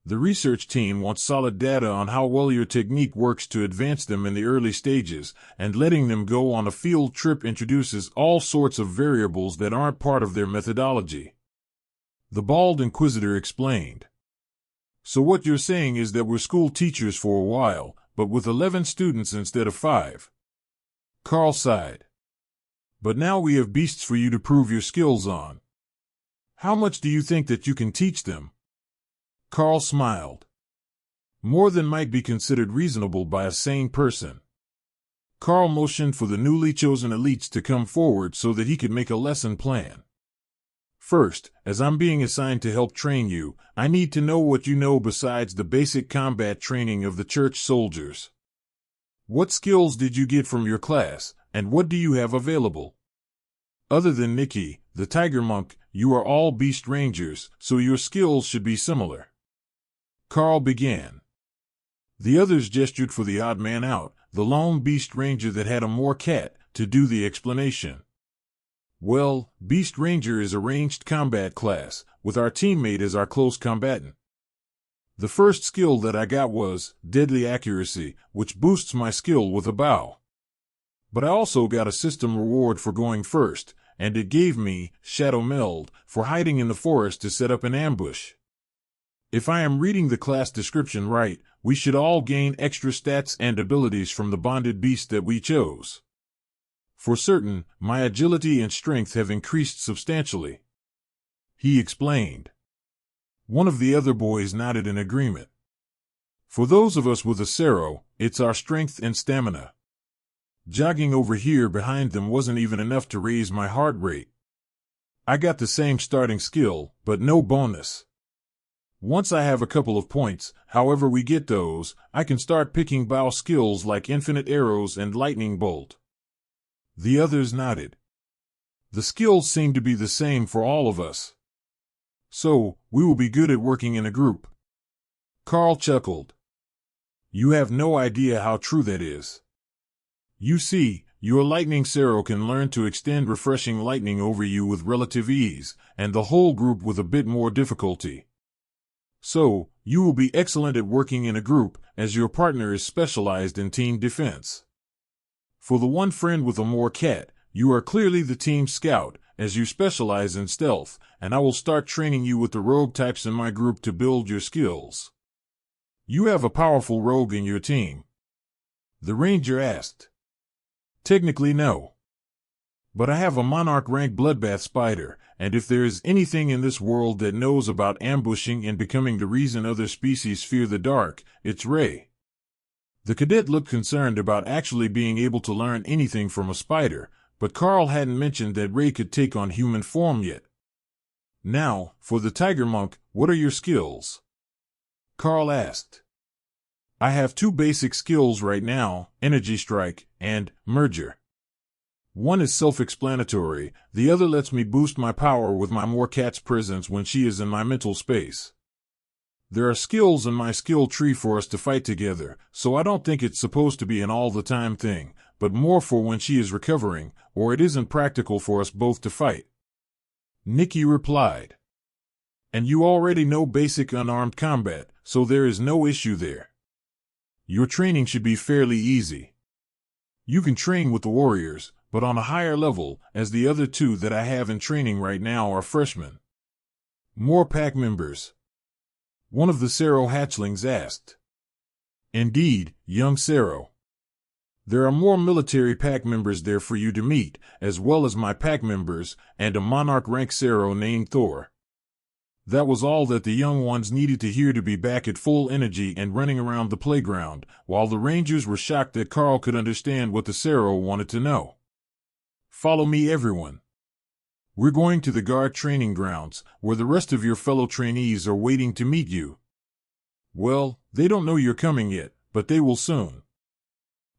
The research team wants solid data on how well your technique works to advance them in the early stages, and letting them go on a field trip introduces all sorts of variables that aren't part of their methodology. The bald Inquisitor explained. So what you're saying is that we're school teachers for a while, but with 11 students instead of 5. Karl sighed. But now we have beasts for you to prove your skills on. How much do you think that you can teach them? Karl smiled. More than might be considered reasonable by a sane person. Karl motioned for the newly chosen elites to come forward so that he could make a lesson plan. First, as I'm being assigned to help train you, I need to know what you know besides the basic combat training of the church soldiers. What skills did you get from your class, and what do you have available? Other than Nikki, the Tiger Monk, you are all Beast Rangers, so your skills should be similar. Karl began. The others gestured for the odd man out, the lone Beast Ranger that had a more cat, to do the explanation. Well, Beast Ranger is a ranged combat class, with our teammate as our close combatant. The first skill that I got was Deadly Accuracy, which boosts my skill with a bow. But I also got a system reward for going first, and it gave me Shadow Meld for hiding in the forest to set up an ambush. If I am reading the class description right, we should all gain extra stats and abilities from the bonded beast that we chose. For certain, my agility and strength have increased substantially. He explained. One of the other boys nodded in agreement. For those of us with a Cero, it's our strength and stamina. Jogging over here behind them wasn't even enough to raise my heart rate. I got the same starting skill, but no bonus. Once I have a couple of points, however we get those, I can start picking bow skills like Infinite Arrows and Lightning Bolt. The others nodded. The skills seem to be the same for all of us. So, we will be good at working in a group. Karl chuckled. You have no idea how true that is. You see, your Lightning Cero can learn to extend refreshing lightning over you with relative ease, and the whole group with a bit more difficulty. So, you will be excellent at working in a group, as your partner is specialized in team defense. For the one friend with a more cat, you are clearly the team scout, as you specialize in stealth, and I will start training you with the rogue types in my group to build your skills. You have a powerful rogue in your team? The ranger asked. Technically no. But I have a Monarch Rank bloodbath spider, and if there is anything in this world that knows about ambushing and becoming the reason other species fear the dark, it's Ray. The cadet looked concerned about actually being able to learn anything from a spider, but Karl hadn't mentioned that Ray could take on human form yet. Now, for the Tiger Monk, what are your skills? Karl asked. I have 2 basic skills right now, Energy Strike and Merger. One is self-explanatory, the other lets me boost my power with my more cat's presence when she is in my mental space. There are skills in my skill tree for us to fight together, so I don't think it's supposed to be an all-the-time thing, but more for when she is recovering, or it isn't practical for us both to fight. Nikki replied. And you already know basic unarmed combat, so there is no issue there. Your training should be fairly easy. You can train with the warriors, but on a higher level, as the other two that I have in training right now are freshmen. More pack members? One of the Sero hatchlings asked. Indeed, young Sero. There are more military pack members there for you to meet, as well as my pack members, and a Monarch Rank Sero named Thor. That was all that the young ones needed to hear to be back at full energy and running around the playground, while the Rangers were shocked that Karl could understand what the Sero wanted to know. Follow me, everyone. We're going to the guard training grounds, where the rest of your fellow trainees are waiting to meet you. Well, they don't know you're coming yet, but they will soon.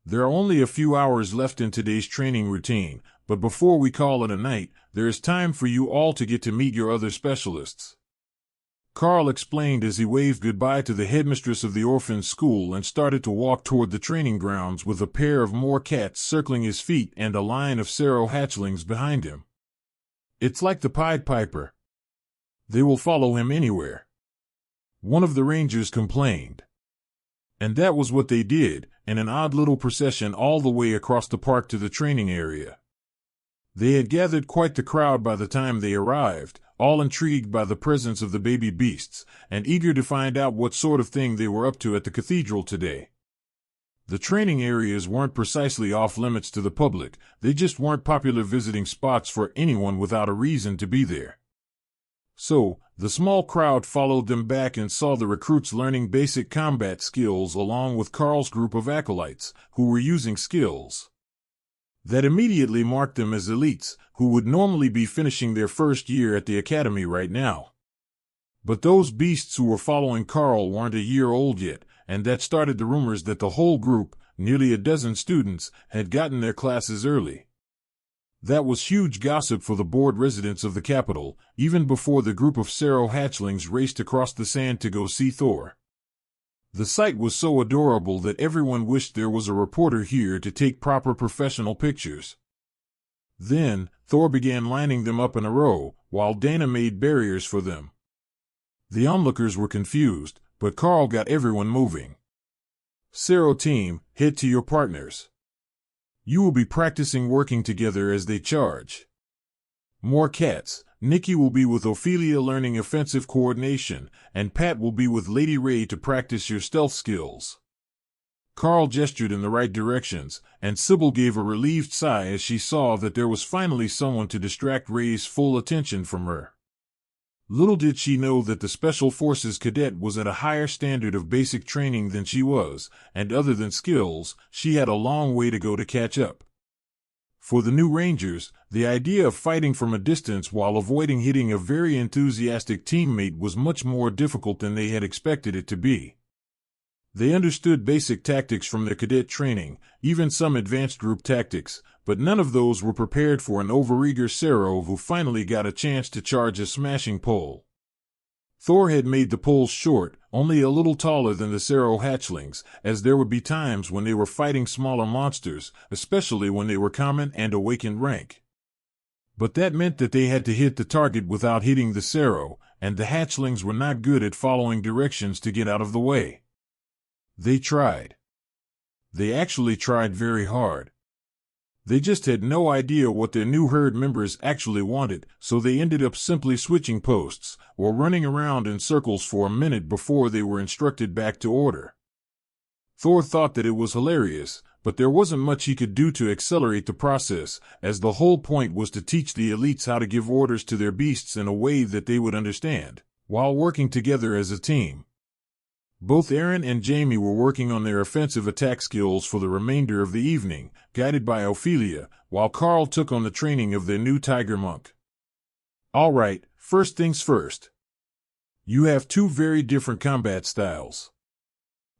There are only a few hours left in today's training routine, but before we call it a night, there is time for you all to get to meet your other specialists. Karl explained as he waved goodbye to the headmistress of the orphan's school and started to walk toward the training grounds with a pair of more cats circling his feet and a line of Sero hatchlings behind him. It's like the Pied Piper. They will follow him anywhere. One of the rangers complained. And that was what they did, in an odd little procession all the way across the park to the training area. They had gathered quite the crowd by the time they arrived, all intrigued by the presence of the baby beasts, and eager to find out what sort of thing they were up to at the cathedral today. The training areas weren't precisely off-limits to the public, they just weren't popular visiting spots for anyone without a reason to be there. So, the small crowd followed them back and saw the recruits learning basic combat skills along with Karl's group of acolytes, who were using skills that immediately marked them as elites, who would normally be finishing their first year at the academy right now. But those beasts who were following Karl weren't a year old yet, and that started the rumors that the whole group, nearly a dozen students, had gotten their classes early. That was huge gossip for the bored residents of the capital, even before the group of Sero hatchlings raced across the sand to go see Thor. The sight was so adorable that everyone wished there was a reporter here to take proper professional pictures. Then, Thor began lining them up in a row, while Dana made barriers for them. The onlookers were confused, but Karl got everyone moving. Sero team, head to your partners. You will be practicing working together as they charge. More cats. Nikki will be with Ophelia learning offensive coordination, and Pat will be with Lady Ray to practice your stealth skills. Karl gestured in the right directions, and Sybil gave a relieved sigh as she saw that there was finally someone to distract Ray's full attention from her. Little did she know that the Special Forces cadet was at a higher standard of basic training than she was, and other than skills, she had a long way to go to catch up. For the new Rangers, the idea of fighting from a distance while avoiding hitting a very enthusiastic teammate was much more difficult than they had expected it to be. They understood basic tactics from their cadet training, even some advanced group tactics, but none of those were prepared for an overeager Sero who finally got a chance to charge a smashing pole. Thor had made the poles short, only a little taller than the Sero hatchlings, as there would be times when they were fighting smaller monsters, especially when they were common and awakened rank. But that meant that they had to hit the target without hitting the Sero, and the hatchlings were not good at following directions to get out of the way. They tried. They actually tried very hard. They just had no idea what their new herd members actually wanted, so they ended up simply switching posts, or running around in circles for a minute before they were instructed back to order. Thor thought that it was hilarious, but there wasn't much he could do to accelerate the process, as the whole point was to teach the elites how to give orders to their beasts in a way that they would understand, while working together as a team. Both Aaron and Jamie were working on their offensive attack skills for the remainder of the evening, guided by Ophelia, while Karl took on the training of their new tiger monk. All right, first things first. You have two very different combat styles.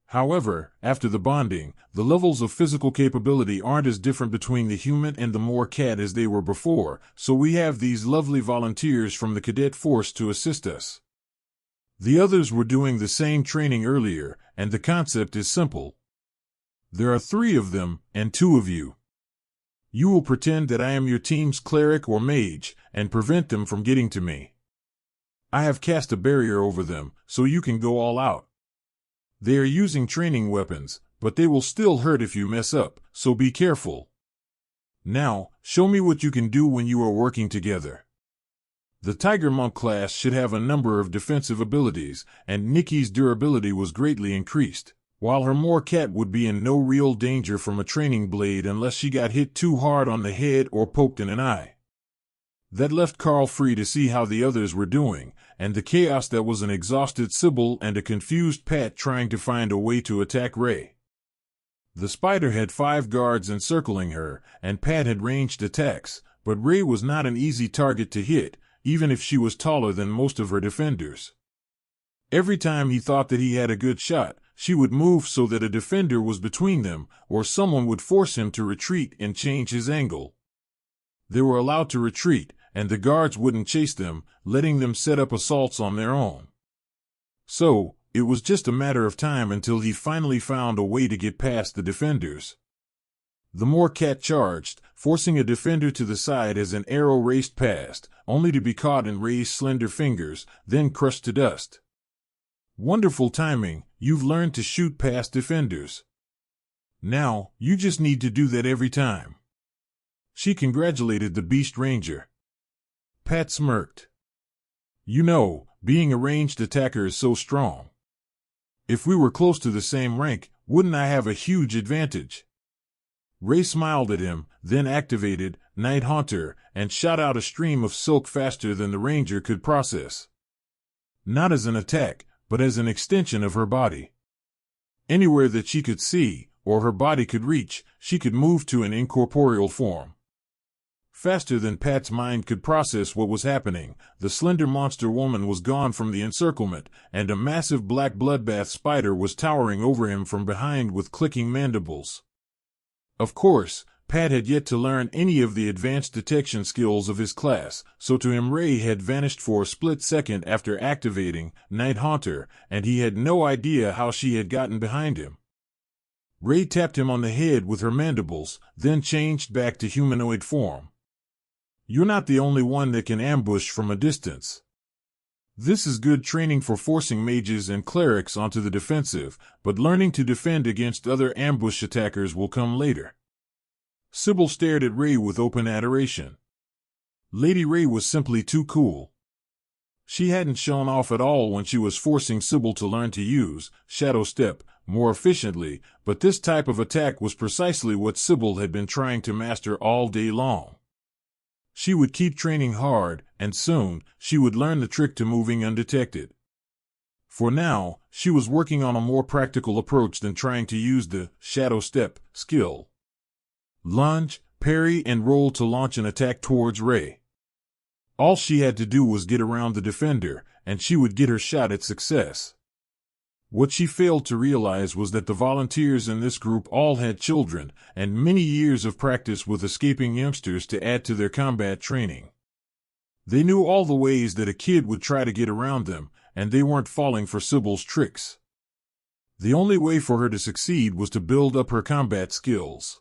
However, after the bonding, the levels of physical capability aren't as different between the human and the Moor cat as they were before, so we have these lovely volunteers from the cadet force to assist us. The others were doing the same training earlier, and the concept is simple. There are 3 of them, and 2 of you. You will pretend that I am your team's cleric or mage, and prevent them from getting to me. I have cast a barrier over them, so you can go all out. They are using training weapons, but they will still hurt if you mess up, so be careful. Now, show me what you can do when you are working together. The Tiger Monk class should have a number of defensive abilities, and Nikki's durability was greatly increased, while her Moor Cat would be in no real danger from a training blade unless she got hit too hard on the head or poked in an eye. That left Karl free to see how the others were doing, and the chaos that was an exhausted Sybil and a confused Pat trying to find a way to attack Ray. The spider had 5 guards encircling her, and Pat had ranged attacks, but Ray was not an easy target to hit, even if she was taller than most of her defenders. Every time he thought that he had a good shot, she would move so that a defender was between them, or someone would force him to retreat and change his angle. They were allowed to retreat, and the guards wouldn't chase them, letting them set up assaults on their own. So, it was just a matter of time until he finally found a way to get past the defenders. The Moor Cat charged, forcing a defender to the side as an arrow raced past, only to be caught in Ray's slender fingers, then crushed to dust. Wonderful timing, you've learned to shoot past defenders. Now, you just need to do that every time. She congratulated the Beast Ranger. Pat smirked. You know, being a ranged attacker is so strong. If we were close to the same rank, wouldn't I have a huge advantage? Ray smiled at him, then activated Night Haunter and shot out a stream of silk faster than the ranger could process. Not as an attack, but as an extension of her body. Anywhere that she could see, or her body could reach, she could move to an incorporeal form. Faster than Pat's mind could process what was happening, the slender monster woman was gone from the encirclement, and a massive black bloodbath spider was towering over him from behind with clicking mandibles. Of course, Pat had yet to learn any of the advanced detection skills of his class, so to him Ray had vanished for a split second after activating Night Haunter, and he had no idea how she had gotten behind him. Ray tapped him on the head with her mandibles, then changed back to humanoid form. You're not the only one that can ambush from a distance. This is good training for forcing mages and clerics onto the defensive, but learning to defend against other ambush attackers will come later. Sybil stared at Ray with open adoration. Lady Ray was simply too cool. She hadn't shown off at all when she was forcing Sybil to learn to use Shadow Step more efficiently, but this type of attack was precisely what Sybil had been trying to master all day long. She would keep training hard, and soon, she would learn the trick to moving undetected. For now, she was working on a more practical approach than trying to use the Shadow Step skill. Lunge, parry, and roll to launch an attack towards Ray. All she had to do was get around the defender, and she would get her shot at success. What she failed to realize was that the volunteers in this group all had children, and many years of practice with escaping youngsters to add to their combat training. They knew all the ways that a kid would try to get around them, and they weren't falling for Sybil's tricks. The only way for her to succeed was to build up her combat skills.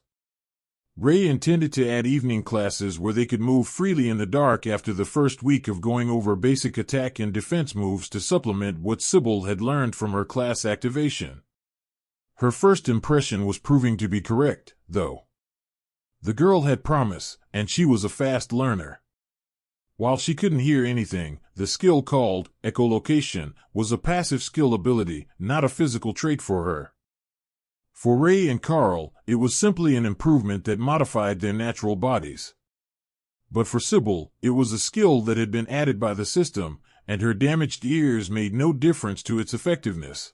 Ray intended to add evening classes where they could move freely in the dark after the first week of going over basic attack and defense moves to supplement what Sybil had learned from her class activation. Her first impression was proving to be correct, though. The girl had promise, and she was a fast learner. While she couldn't hear anything, the skill called echolocation was a passive skill ability, not a physical trait for her. For Ray and Karl, it was simply an improvement that modified their natural bodies. But for Sybil, it was a skill that had been added by the system, and her damaged ears made no difference to its effectiveness.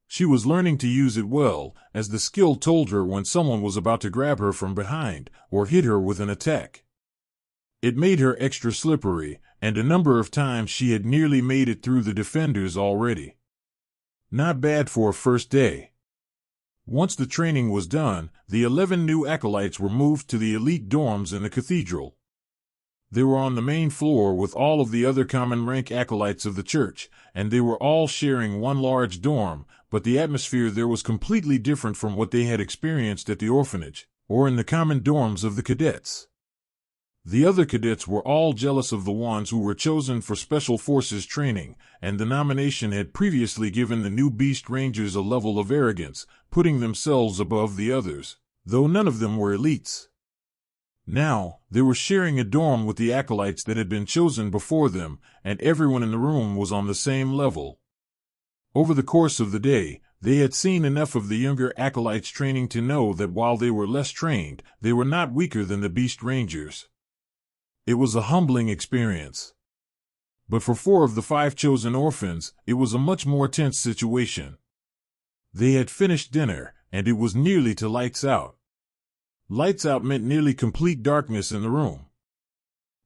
She was learning to use it well, as the skill told her when someone was about to grab her from behind, or hit her with an attack. It made her extra slippery, and a number of times she had nearly made it through the defenders already. Not bad for a first day. Once the training was done, the 11 new acolytes were moved to the elite dorms in the cathedral. They were on the main floor with all of the other common rank acolytes of the church, and they were all sharing one large dorm, but the atmosphere there was completely different from what they had experienced at the orphanage, or in the common dorms of the cadets. The other cadets were all jealous of the ones who were chosen for Special Forces training, and the nomination had previously given the new Beast Rangers a level of arrogance, putting themselves above the others, though none of them were elites. Now, they were sharing a dorm with the acolytes that had been chosen before them, and everyone in the room was on the same level. Over the course of the day, they had seen enough of the younger acolytes training to know that while they were less trained, they were not weaker than the Beast Rangers. It was a humbling experience. But for 4 of the 5 chosen orphans, it was a much more tense situation. They had finished dinner, and it was nearly to lights out. Lights out meant nearly complete darkness in the room.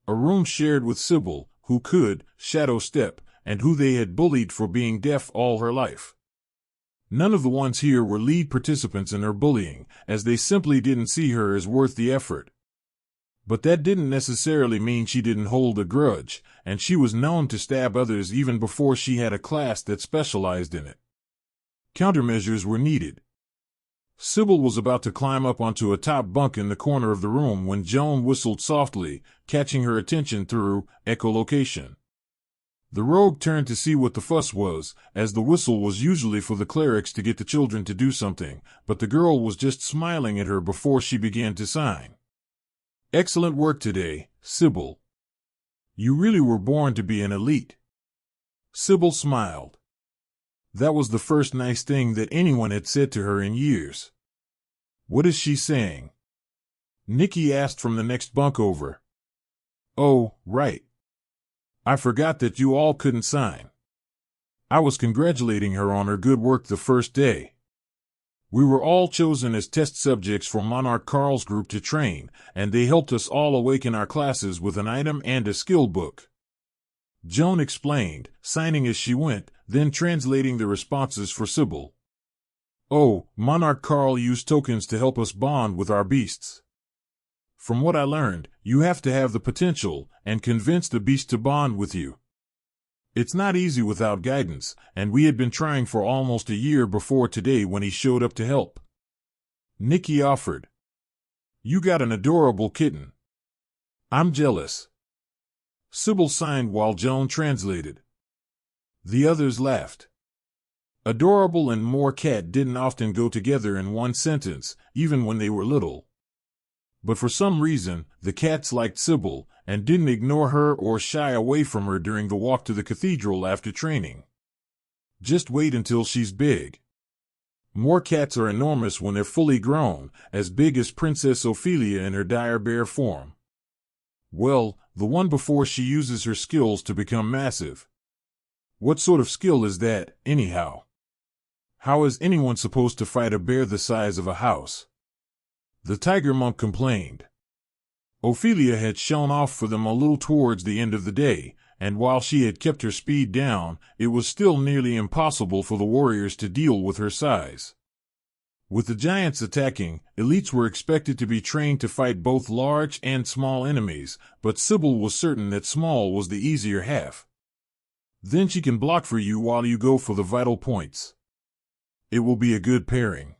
A room shared with Sybil, who could shadow step, and who they had bullied for being deaf all her life. None of the ones here were lead participants in her bullying, as they simply didn't see her as worth the effort. But that didn't necessarily mean she didn't hold a grudge, and she was known to stab others even before she had a class that specialized in it. Countermeasures were needed. Sybil was about to climb up onto a top bunk in the corner of the room when Joan whistled softly, catching her attention through echolocation. The rogue turned to see what the fuss was, as the whistle was usually for the clerics to get the children to do something, but the girl was just smiling at her before she began to sign. "Excellent work today, Sybil. You really were born to be an elite." Sybil smiled. That was the first nice thing that anyone had said to her in years. "What is she saying?" Nikki asked from the next bunk over. "Oh, right. I forgot that you all couldn't sign. I was congratulating her on her good work the first day. We were all chosen as test subjects for Monarch Karl's group to train, and they helped us all awaken our classes with an item and a skill book." Joan explained, signing as she went, then translating the responses for Sybil. "Oh, Monarch Karl used tokens to help us bond with our beasts. From what I learned, you have to have the potential and convince the beast to bond with you. It's not easy without guidance, and we had been trying for almost a year before today when he showed up to help." Nikki offered. "You got an adorable kitten. I'm jealous." Sybil signed while Joan translated. The others laughed. Adorable and more cat didn't often go together in one sentence, even when they were little. But for some reason, the cats liked Sybil, and didn't ignore her or shy away from her during the walk to the cathedral after training. "Just wait until she's big. More cats are enormous when they're fully grown, as big as Princess Ophelia in her dire bear form. Well, the one before she uses her skills to become massive. What sort of skill is that, anyhow? How is anyone supposed to fight a bear the size of a house?" The tiger monk complained. Ophelia had shown off for them a little towards the end of the day, and while she had kept her speed down, it was still nearly impossible for the warriors to deal with her size. With the giants attacking, elites were expected to be trained to fight both large and small enemies, but Sybil was certain that small was the easier half. Then she can block for you while you go for the vital points. It will be a good pairing.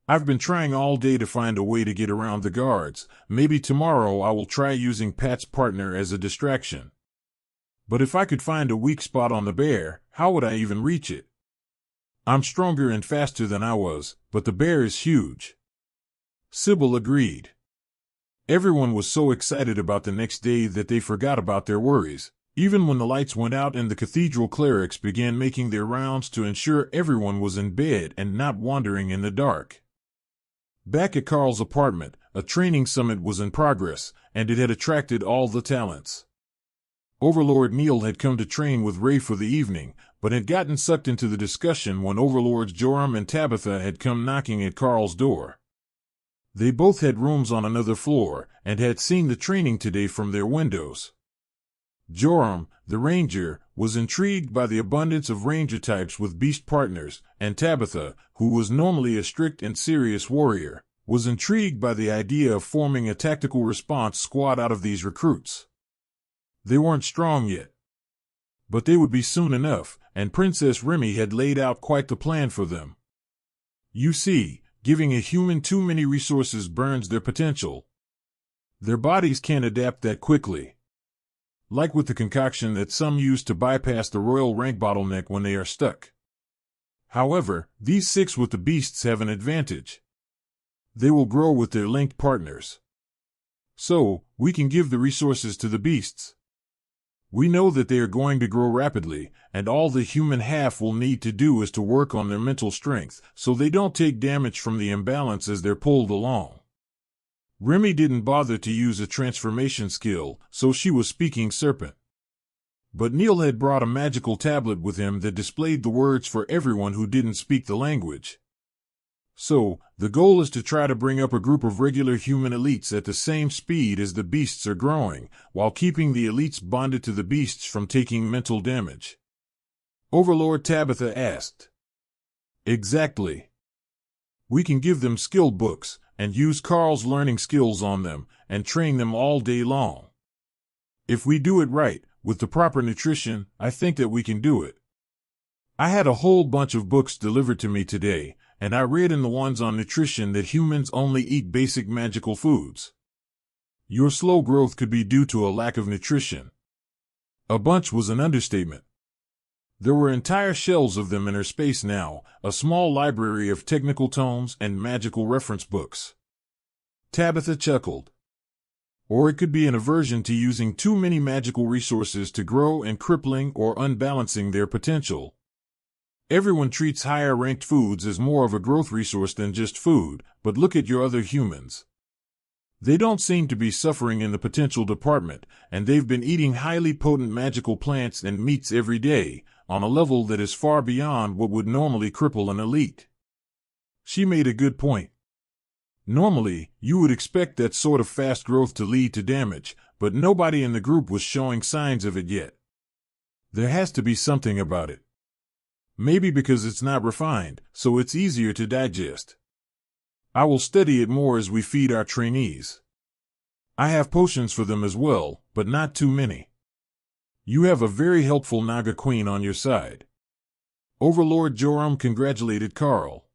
I've been trying all day to find a way to get around the guards. Maybe tomorrow I will try using Pat's partner as a distraction. But if I could find a weak spot on the bear, how would I even reach it? I'm stronger and faster than I was, but the bear is huge." Sybil agreed. Everyone was so excited about the next day that they forgot about their worries. Even when the lights went out and the cathedral clerics began making their rounds to ensure everyone was in bed and not wandering in the dark. Back at Karl's apartment, a training summit was in progress, and it had attracted all the talents. Overlord Neil had come to train with Ray for the evening, but had gotten sucked into the discussion when Overlords Joram and Tabitha had come knocking at Karl's door. They both had rooms on another floor, and had seen the training today from their windows. Joram, the ranger, was intrigued by the abundance of ranger types with beast partners, and Tabitha, who was normally a strict and serious warrior, was intrigued by the idea of forming a tactical response squad out of these recruits. They weren't strong yet, but they would be soon enough, and Princess Remy had laid out quite the plan for them. You see, giving a human too many resources burns their potential. Their bodies can't adapt that quickly. Like with the concoction that some use to bypass the royal rank bottleneck when they are stuck. However, these 6 with the beasts have an advantage. They will grow with their linked partners. So, we can give the resources to the beasts. We know that they are going to grow rapidly, and all the human half will need to do is to work on their mental strength, so they don't take damage from the imbalance as they're pulled along. Remy didn't bother to use a transformation skill, so she was speaking serpent. But Neil had brought a magical tablet with him that displayed the words for everyone who didn't speak the language. So, the goal is to try to bring up a group of regular human elites at the same speed as the beasts are growing, while keeping the elites bonded to the beasts from taking mental damage. Overlord Tabitha asked. Exactly. We can give them skill books, and use Karl's learning skills on them, and train them all day long. If we do it right, with the proper nutrition, I think that we can do it. I had a whole bunch of books delivered to me today, and I read in the ones on nutrition that humans only eat basic magical foods. Your slow growth could be due to a lack of nutrition. A bunch was an understatement. There were entire shelves of them in her space now, a small library of technical tomes and magical reference books. Tabitha chuckled. Or it could be an aversion to using too many magical resources to grow and crippling or unbalancing their potential. Everyone treats higher-ranked foods as more of a growth resource than just food, but look at your other humans. They don't seem to be suffering in the potential department, and they've been eating highly potent magical plants and meats every day, on a level that is far beyond what would normally cripple an elite. She made a good point. Normally, you would expect that sort of fast growth to lead to damage, but nobody in the group was showing signs of it yet. There has to be something about it. Maybe because it's not refined, so it's easier to digest. I will study it more as we feed our trainees. I have potions for them as well, but not too many. You have a very helpful Naga Queen on your side. Overlord Joram congratulated Karl.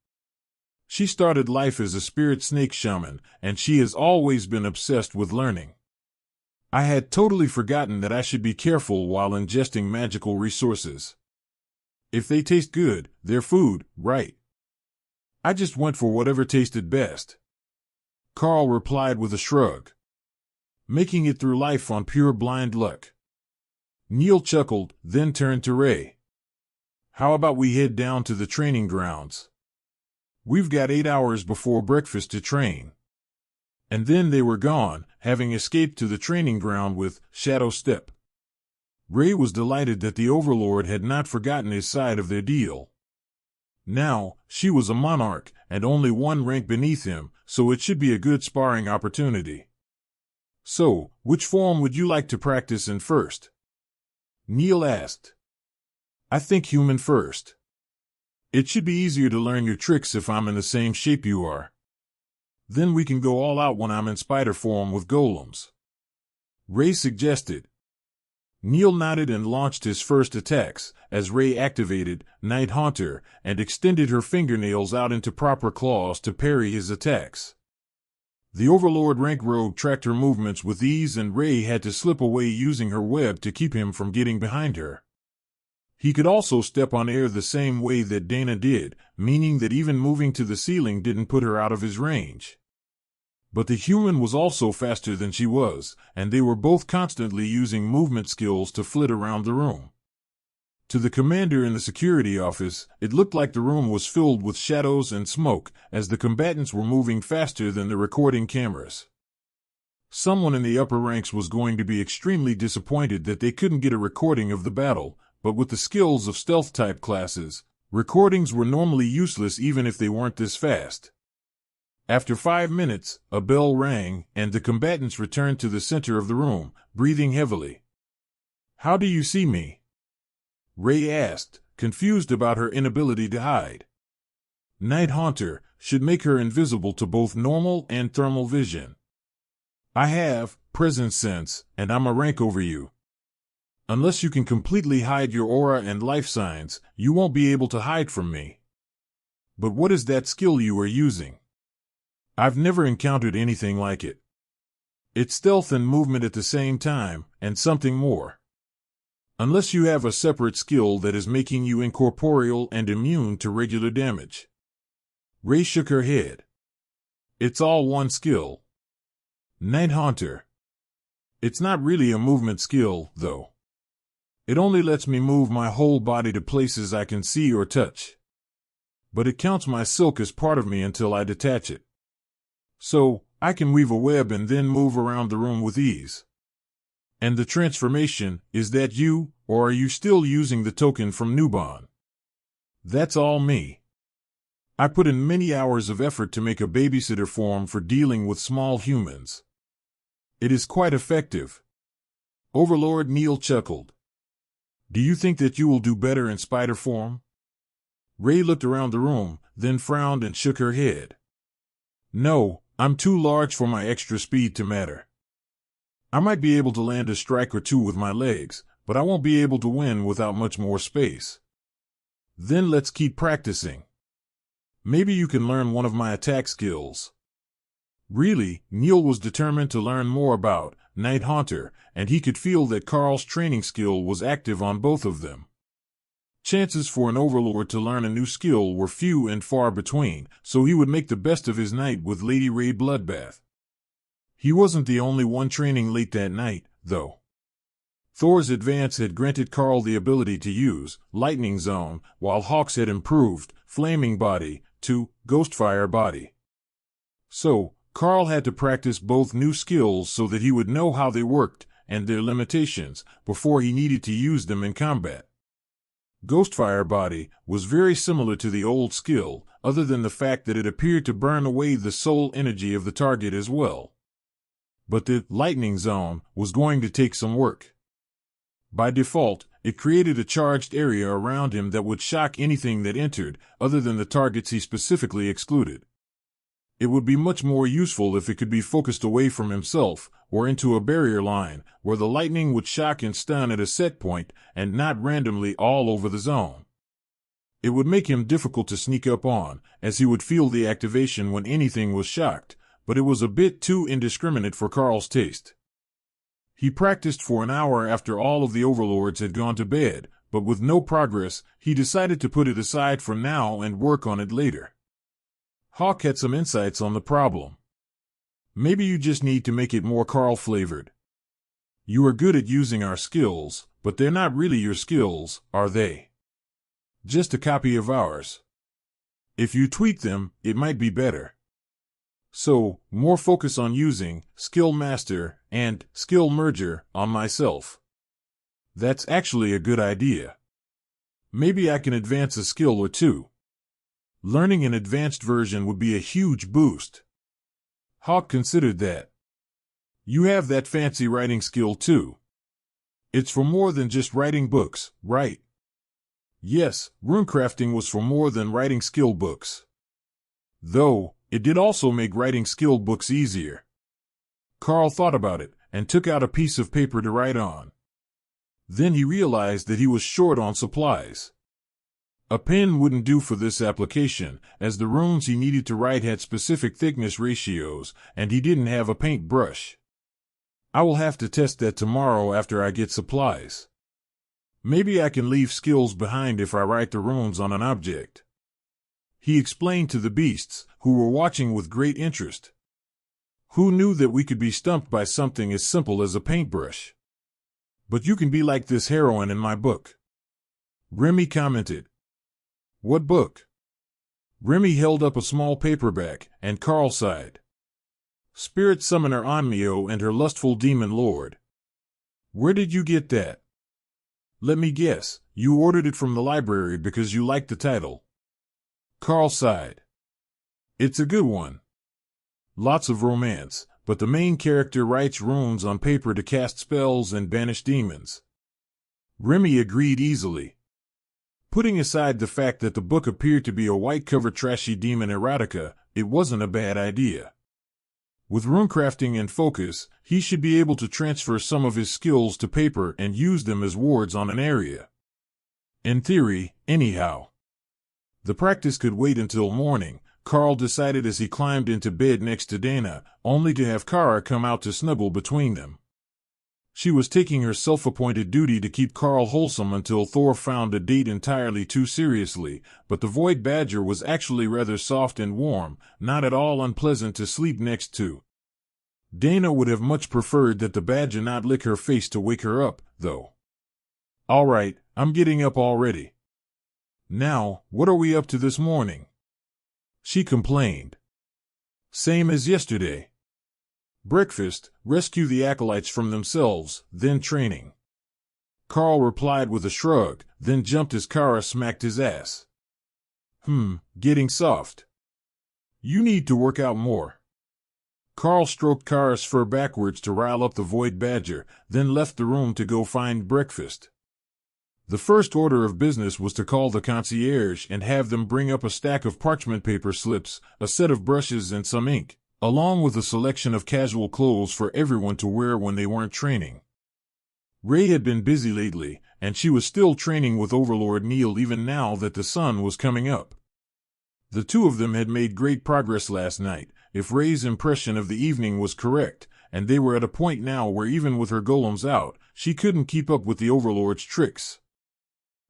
She started life as a spirit snake shaman, and she has always been obsessed with learning. I had totally forgotten that I should be careful while ingesting magical resources. If they taste good, they're food, right? I just went for whatever tasted best. Karl replied with a shrug. Making it through life on pure blind luck. Neil chuckled, then turned to Ray. How about we head down to the training grounds? We've got 8 hours before breakfast to train. And then they were gone, having escaped to the training ground with Shadow Step. Ray was delighted that the Overlord had not forgotten his side of their deal. Now, she was a monarch, and only 1 rank beneath him, so it should be a good sparring opportunity. So, which form would you like to practice in first? Neil asked. I think human first. It should be easier to learn your tricks if I'm in the same shape you are. Then we can go all out when I'm in spider form with golems. Ray suggested. Neil nodded and launched his first attacks, as Ray activated Night Haunter and extended her fingernails out into proper claws to parry his attacks. The Overlord rank rogue tracked her movements with ease, and Ray had to slip away using her web to keep him from getting behind her. He could also step on air the same way that Dana did, meaning that even moving to the ceiling didn't put her out of his range. But the human was also faster than she was, and they were both constantly using movement skills to flit around the room. To the commander in the security office, it looked like the room was filled with shadows and smoke, as the combatants were moving faster than the recording cameras. Someone in the upper ranks was going to be extremely disappointed that they couldn't get a recording of the battle, but with the skills of stealth-type classes, recordings were normally useless even if they weren't this fast. After 5 minutes, a bell rang, and the combatants returned to the center of the room, breathing heavily. How do you see me? Ray asked, confused about her inability to hide. Night Haunter should make her invisible to both normal and thermal vision. I have presence sense, and I'm a rank over you. Unless you can completely hide your aura and life signs, you won't be able to hide from me. But what is that skill you are using? I've never encountered anything like it. It's stealth and movement at the same time, and something more. Unless you have a separate skill that is making you incorporeal and immune to regular damage. Ray shook her head. It's all one skill. Night Haunter. It's not really a movement skill, though. It only lets me move my whole body to places I can see or touch. But it counts my silk as part of me until I detach it. So, I can weave a web and then move around the room with ease. And the transformation, is that you, or are you still using the token from Newbon? That's all me. I put in many hours of effort to make a babysitter form for dealing with small humans. It is quite effective. Overlord Neil chuckled. Do you think that you will do better in spider form? Ray looked around the room, then frowned and shook her head. No, I'm too large for my extra speed to matter. I might be able to land a strike or two with my legs, but I won't be able to win without much more space. Then let's keep practicing. Maybe you can learn one of my attack skills. Really, Neil was determined to learn more about Night Haunter, and he could feel that Karl's training skill was active on both of them. Chances for an overlord to learn a new skill were few and far between, so he would make the best of his night with Lady Ray Bloodbath. He wasn't the only one training late that night, though. Thor's advance had granted Karl the ability to use Lightning Zone, while Hawk's had improved Flaming Body to Ghostfire Body. So, Karl had to practice both new skills so that he would know how they worked and their limitations before he needed to use them in combat. Ghostfire Body was very similar to the old skill, other than the fact that it appeared to burn away the soul energy of the target as well. But the Lightning Zone was going to take some work. By default, it created a charged area around him that would shock anything that entered, other than the targets he specifically excluded. It would be much more useful if it could be focused away from himself, or into a barrier line, where the lightning would shock and stun at a set point, and not randomly all over the zone. It would make him difficult to sneak up on, as he would feel the activation when anything was shocked, but it was a bit too indiscriminate for Karl's taste. He practiced for an hour after all of the overlords had gone to bed, but with no progress, he decided to put it aside for now and work on it later. Hawk had some insights on the problem. Maybe you just need to make it more Karl-flavored. You are good at using our skills, but they're not really your skills, are they? Just a copy of ours. If you tweak them, it might be better. So, more focus on using Skill Master and Skill Merger on myself. That's actually a good idea. Maybe I can advance a skill or two. Learning an advanced version would be a huge boost. Hawk considered that. You have that fancy writing skill too. It's for more than just writing books, right? Yes, runecrafting was for more than writing skill books. Though, it did also make writing skill books easier. Karl thought about it, and took out a piece of paper to write on. Then he realized that he was short on supplies. A pen wouldn't do for this application, as the runes he needed to write had specific thickness ratios, and he didn't have a paintbrush. I will have to test that tomorrow after I get supplies. Maybe I can leave skills behind if I write the runes on an object. He explained to the beasts, who were watching with great interest. Who knew that we could be stumped by something as simple as a paintbrush? But you can be like this heroine in my book. Remy commented. What book? Remy held up a small paperback, and Karl sighed. Spirit Summoner Onmyo and Her Lustful Demon Lord. Where did you get that? Let me guess, you ordered it from the library because you liked the title. Karl sighed. It's a good one. Lots of romance, but the main character writes runes on paper to cast spells and banish demons. Remy agreed easily. Putting aside the fact that the book appeared to be a white-cover trashy demon erotica, it wasn't a bad idea. With runecrafting and focus, he should be able to transfer some of his skills to paper and use them as wards on an area. In theory, anyhow. The practice could wait until morning, Karl decided as he climbed into bed next to Dana, only to have Kara come out to snuggle between them. She was taking her self-appointed duty to keep Karl wholesome until Thor found a date entirely too seriously, but the Void Badger was actually rather soft and warm, not at all unpleasant to sleep next to. Dana would have much preferred that the badger not lick her face to wake her up, though. "All right, I'm getting up already. Now, what are we up to this morning?" she complained. "Same as yesterday. Breakfast, rescue the acolytes from themselves, then training." Karl replied with a shrug, then jumped as Kara smacked his ass. Getting soft. You need to work out more." Karl stroked Kara's fur backwards to rile up the Void Badger, then left the room to go find breakfast. The first order of business was to call the concierge and have them bring up a stack of parchment paper slips, a set of brushes and some ink, along with a selection of casual clothes for everyone to wear when they weren't training. Ray had been busy lately, and she was still training with Overlord Neil even now that the sun was coming up. The two of them had made great progress last night, if Ray's impression of the evening was correct, and they were at a point now where even with her golems out, she couldn't keep up with the Overlord's tricks.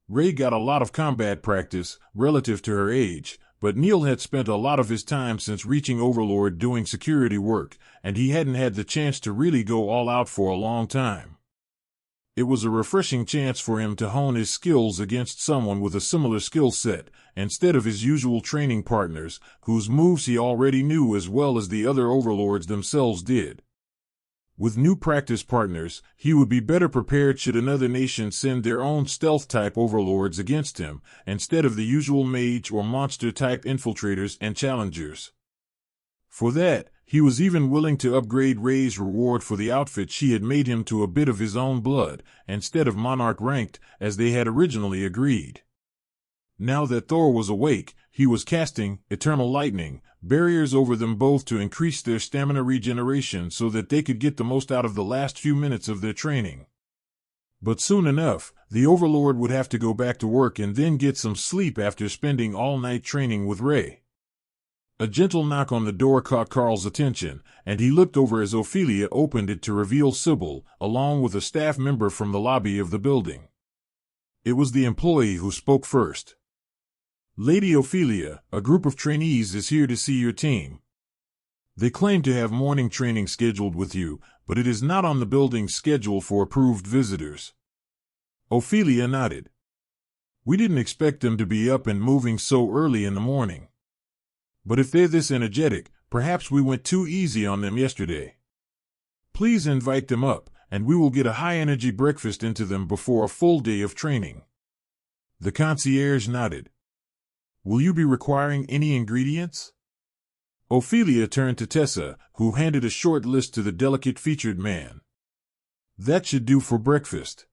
Ray got a lot of combat practice, relative to her age, but Neil had spent a lot of his time since reaching Overlord doing security work, and he hadn't had the chance to really go all out for a long time. It was a refreshing chance for him to hone his skills against someone with a similar skill set, instead of his usual training partners, whose moves he already knew as well as the other Overlords themselves did. With new practice partners, he would be better prepared should another nation send their own stealth-type overlords against him, instead of the usual mage or monster-type infiltrators and challengers. For that, he was even willing to upgrade Ray's reward for the outfit she had made him to a bit of his own blood, instead of Monarch Ranked, as they had originally agreed. Now that Thor was awake, he was casting Eternal Lightning barriers over them both to increase their stamina regeneration so that they could get the most out of the last few minutes of their training. But soon enough, the Overlord would have to go back to work and then get some sleep after spending all night training with Ray. A gentle knock on the door caught Karl's attention, and he looked over as Ophelia opened it to reveal Sybil, along with a staff member from the lobby of the building. It was the employee who spoke first. "Lady Ophelia, a group of trainees is here to see your team. They claim to have morning training scheduled with you, but it is not on the building's schedule for approved visitors." Ophelia nodded. "We didn't expect them to be up and moving so early in the morning. But if they're this energetic, perhaps we went too easy on them yesterday. Please invite them up, and we will get a high-energy breakfast into them before a full day of training." The concierge nodded. "Will you be requiring any ingredients?" Ophelia turned to Tessa, who handed a short list to the delicate-featured man. "That should do for breakfast.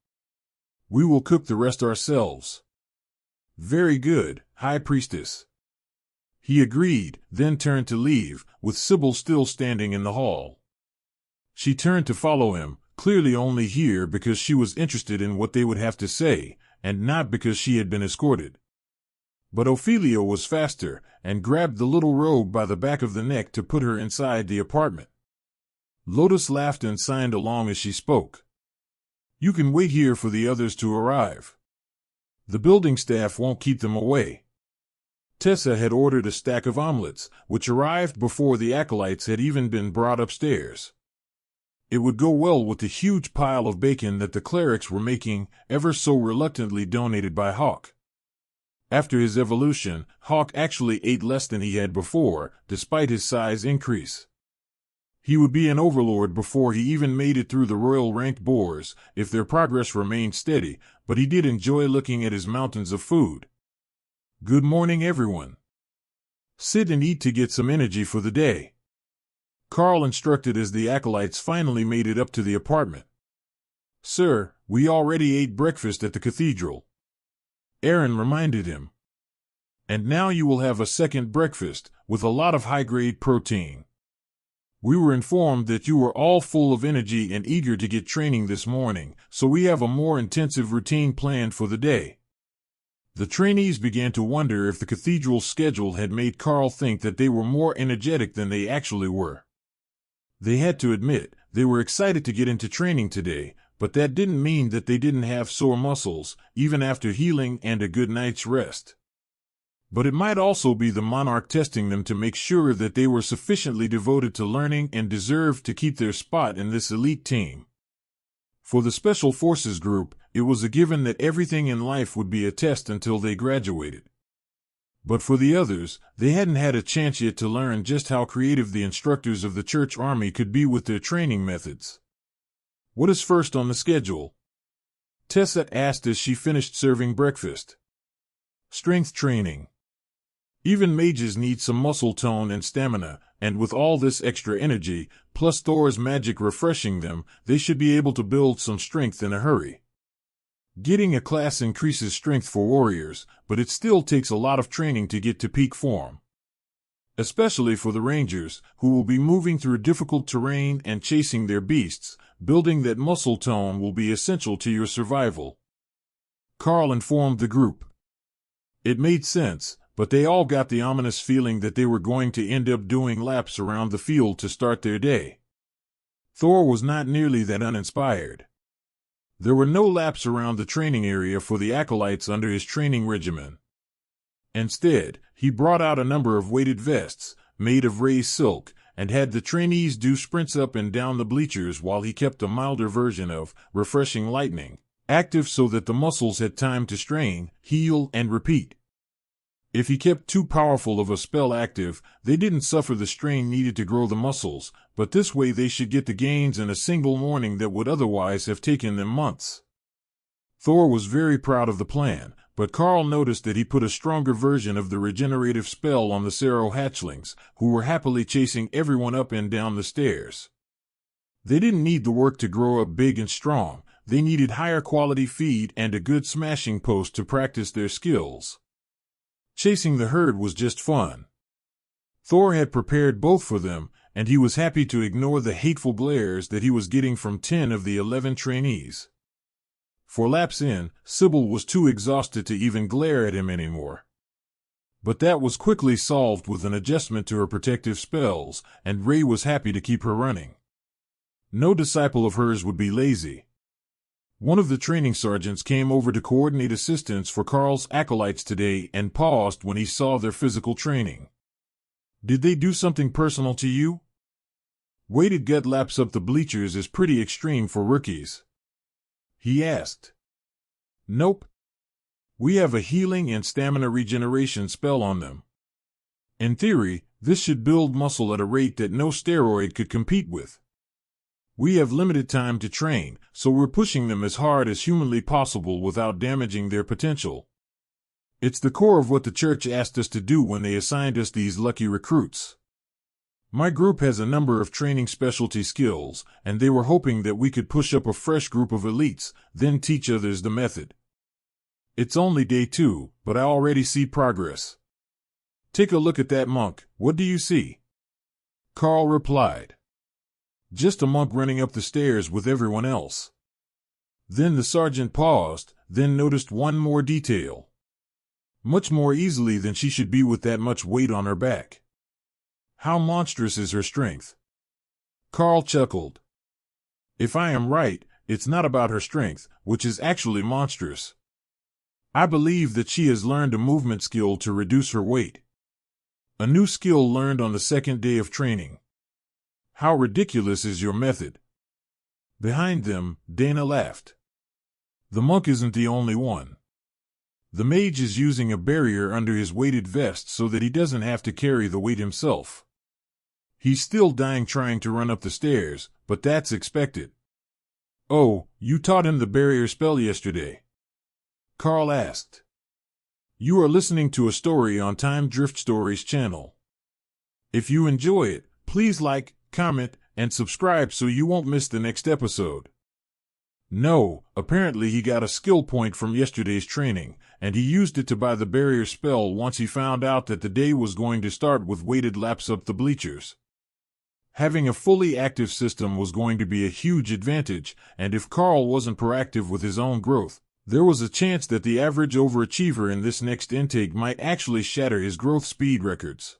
We will cook the rest ourselves." "Very good, High Priestess." He agreed, then turned to leave, with Sybil still standing in the hall. She turned to follow him, clearly only here because she was interested in what they would have to say, and not because she had been escorted. But Ophelia was faster, and grabbed the little rogue by the back of the neck to put her inside the apartment. Lotus laughed and signed along as she spoke. "You can wait here for the others to arrive. The building staff won't keep them away." Tessa had ordered a stack of omelets, which arrived before the acolytes had even been brought upstairs. It would go well with the huge pile of bacon that the clerics were making, ever so reluctantly donated by Hawk. After his evolution, Hawk actually ate less than he had before, despite his size increase. He would be an overlord before he even made it through the royal ranked boars, if their progress remained steady, but he did enjoy looking at his mountains of food. "Good morning, everyone. Sit and eat to get some energy for the day," Karl instructed as the acolytes finally made it up to the apartment. "Sir, we already ate breakfast at the cathedral," Aaron reminded him. "And now you will have a second breakfast, with a lot of high-grade protein." We were informed that you were all full of energy and eager to get training this morning, so we have a more intensive routine planned for the day. The trainees began to wonder if the cathedral's schedule had made Karl think that they were more energetic than they actually were. They had to admit, they were excited to get into training today, but that didn't mean that they didn't have sore muscles, even after healing and a good night's rest. But it might also be the Monarch testing them to make sure that they were sufficiently devoted to learning and deserved to keep their spot in this elite team. For the Special Forces group, it was a given that everything in life would be a test until they graduated. But for the others, they hadn't had a chance yet to learn just how creative the instructors of the Church Army could be with their training methods. What is first on the schedule? Tessa asked as she finished serving breakfast. Strength training. Even mages need some muscle tone and stamina, and with all this extra energy, plus Thor's magic refreshing them, they should be able to build some strength in a hurry. Getting a class increases strength for warriors, but it still takes a lot of training to get to peak form. Especially for the rangers, who will be moving through difficult terrain and chasing their beasts, building that muscle tone will be essential to your survival. Karl informed the group. It made sense, but they all got the ominous feeling that they were going to end up doing laps around the field to start their day. Thor was not nearly that uninspired. There were no laps around the training area for the acolytes under his training regimen. Instead, he brought out a number of weighted vests, made of raised silk, and had the trainees do sprints up and down the bleachers while he kept a milder version of refreshing lightning, active so that the muscles had time to strain, heal, and repeat. If he kept too powerful of a spell active, they didn't suffer the strain needed to grow the muscles, but this way they should get the gains in a single morning that would otherwise have taken them months. Thor was very proud of the plan, but Karl noticed that he put a stronger version of the regenerative spell on the Cerro hatchlings, who were happily chasing everyone up and down the stairs. They didn't need the work to grow up big and strong, they needed higher quality feed and a good smashing post to practice their skills. Chasing the herd was just fun. Thor had prepared both for them, and he was happy to ignore the hateful glares that he was getting from 10 of the 11 trainees. For laps in, Sybil was too exhausted to even glare at him anymore. But that was quickly solved with an adjustment to her protective spells, and Ray was happy to keep her running. No disciple of hers would be lazy. One of the training sergeants came over to coordinate assistance for Karl's acolytes today and paused when he saw their physical training. Did they do something personal to you? Weighted gut laps up the bleachers is pretty extreme for rookies. He asked. Nope. We have a healing and stamina regeneration spell on them. In theory, this should build muscle at a rate that no steroid could compete with. We have limited time to train, so we're pushing them as hard as humanly possible without damaging their potential. It's the core of what the church asked us to do when they assigned us these lucky recruits. My group has a number of training specialty skills, and they were hoping that we could push up a fresh group of elites, then teach others the method. It's only day 2, but I already see progress. Take a look at that monk, what do you see? Karl replied. Just a monk running up the stairs with everyone else. Then the sergeant paused, then noticed one more detail. Much more easily than she should be with that much weight on her back. How monstrous is her strength? Karl chuckled. If I am right, it's not about her strength, which is actually monstrous. I believe that she has learned a movement skill to reduce her weight. A new skill learned on the second day of training. How ridiculous is your method? Behind them, Dana laughed. The monk isn't the only one. The mage is using a barrier under his weighted vest so that he doesn't have to carry the weight himself. He's still dying trying to run up the stairs, but that's expected. Oh, you taught him the barrier spell yesterday? Karl asked. You are listening to a story on Time Drift Stories channel. If you enjoy it, please like, comment, and subscribe so you won't miss the next episode. No, apparently he got a skill point from yesterday's training, and he used it to buy the barrier spell once he found out that the day was going to start with weighted laps up the bleachers. Having a fully active system was going to be a huge advantage, and if Karl wasn't proactive with his own growth, there was a chance that the average overachiever in this next intake might actually shatter his growth speed records.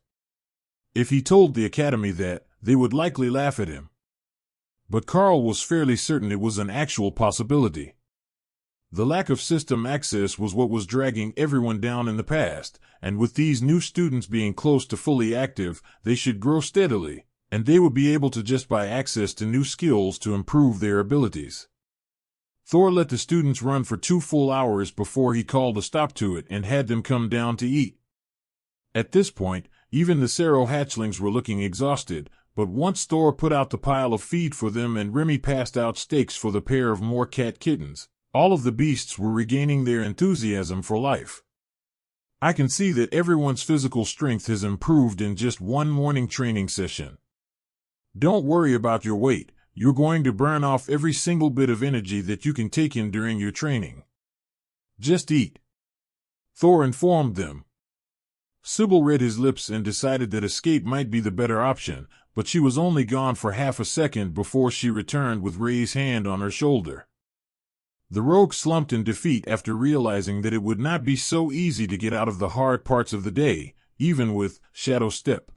If he told the academy that, they would likely laugh at him. But Karl was fairly certain it was an actual possibility. The lack of system access was what was dragging everyone down in the past, and with these new students being close to fully active, they should grow steadily, and they would be able to just buy access to new skills to improve their abilities. Thor let the students run for 2 full hours before he called a stop to it and had them come down to eat. At this point, even the Sero hatchlings were looking exhausted, but once Thor put out the pile of feed for them and Remy passed out steaks for the pair of more cat kittens, all of the beasts were regaining their enthusiasm for life. I can see that everyone's physical strength has improved in just one morning training session. Don't worry about your weight. You're going to burn off every single bit of energy that you can take in during your training. Just eat, Thor informed them. Sybil read his lips and decided that escape might be the better option, but she was only gone for half a second before she returned with Ray's hand on her shoulder. The rogue slumped in defeat after realizing that it would not be so easy to get out of the hard parts of the day, even with Shadow Step.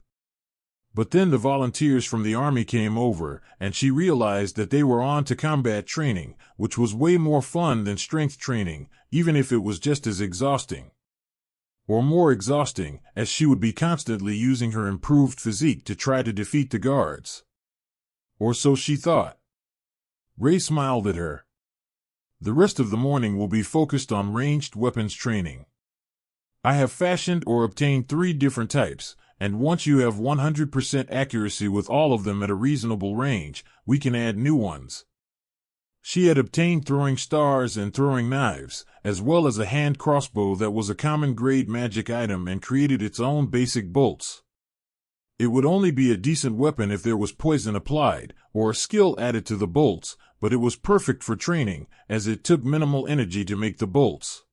But then the volunteers from the army came over, and she realized that they were on to combat training, which was way more fun than strength training, even if it was just as exhausting. Or more exhausting, as she would be constantly using her improved physique to try to defeat the guards. Or so she thought. Ray smiled at her. The rest of the morning will be focused on ranged weapons training. I have fashioned or obtained 3 different types, and once you have 100% accuracy with all of them at a reasonable range, we can add new ones. She had obtained throwing stars and throwing knives, as well as a hand crossbow that was a common grade magic item and created its own basic bolts. It would only be a decent weapon if there was poison applied, or a skill added to the bolts, but it was perfect for training, as it took minimal energy to make the bolts.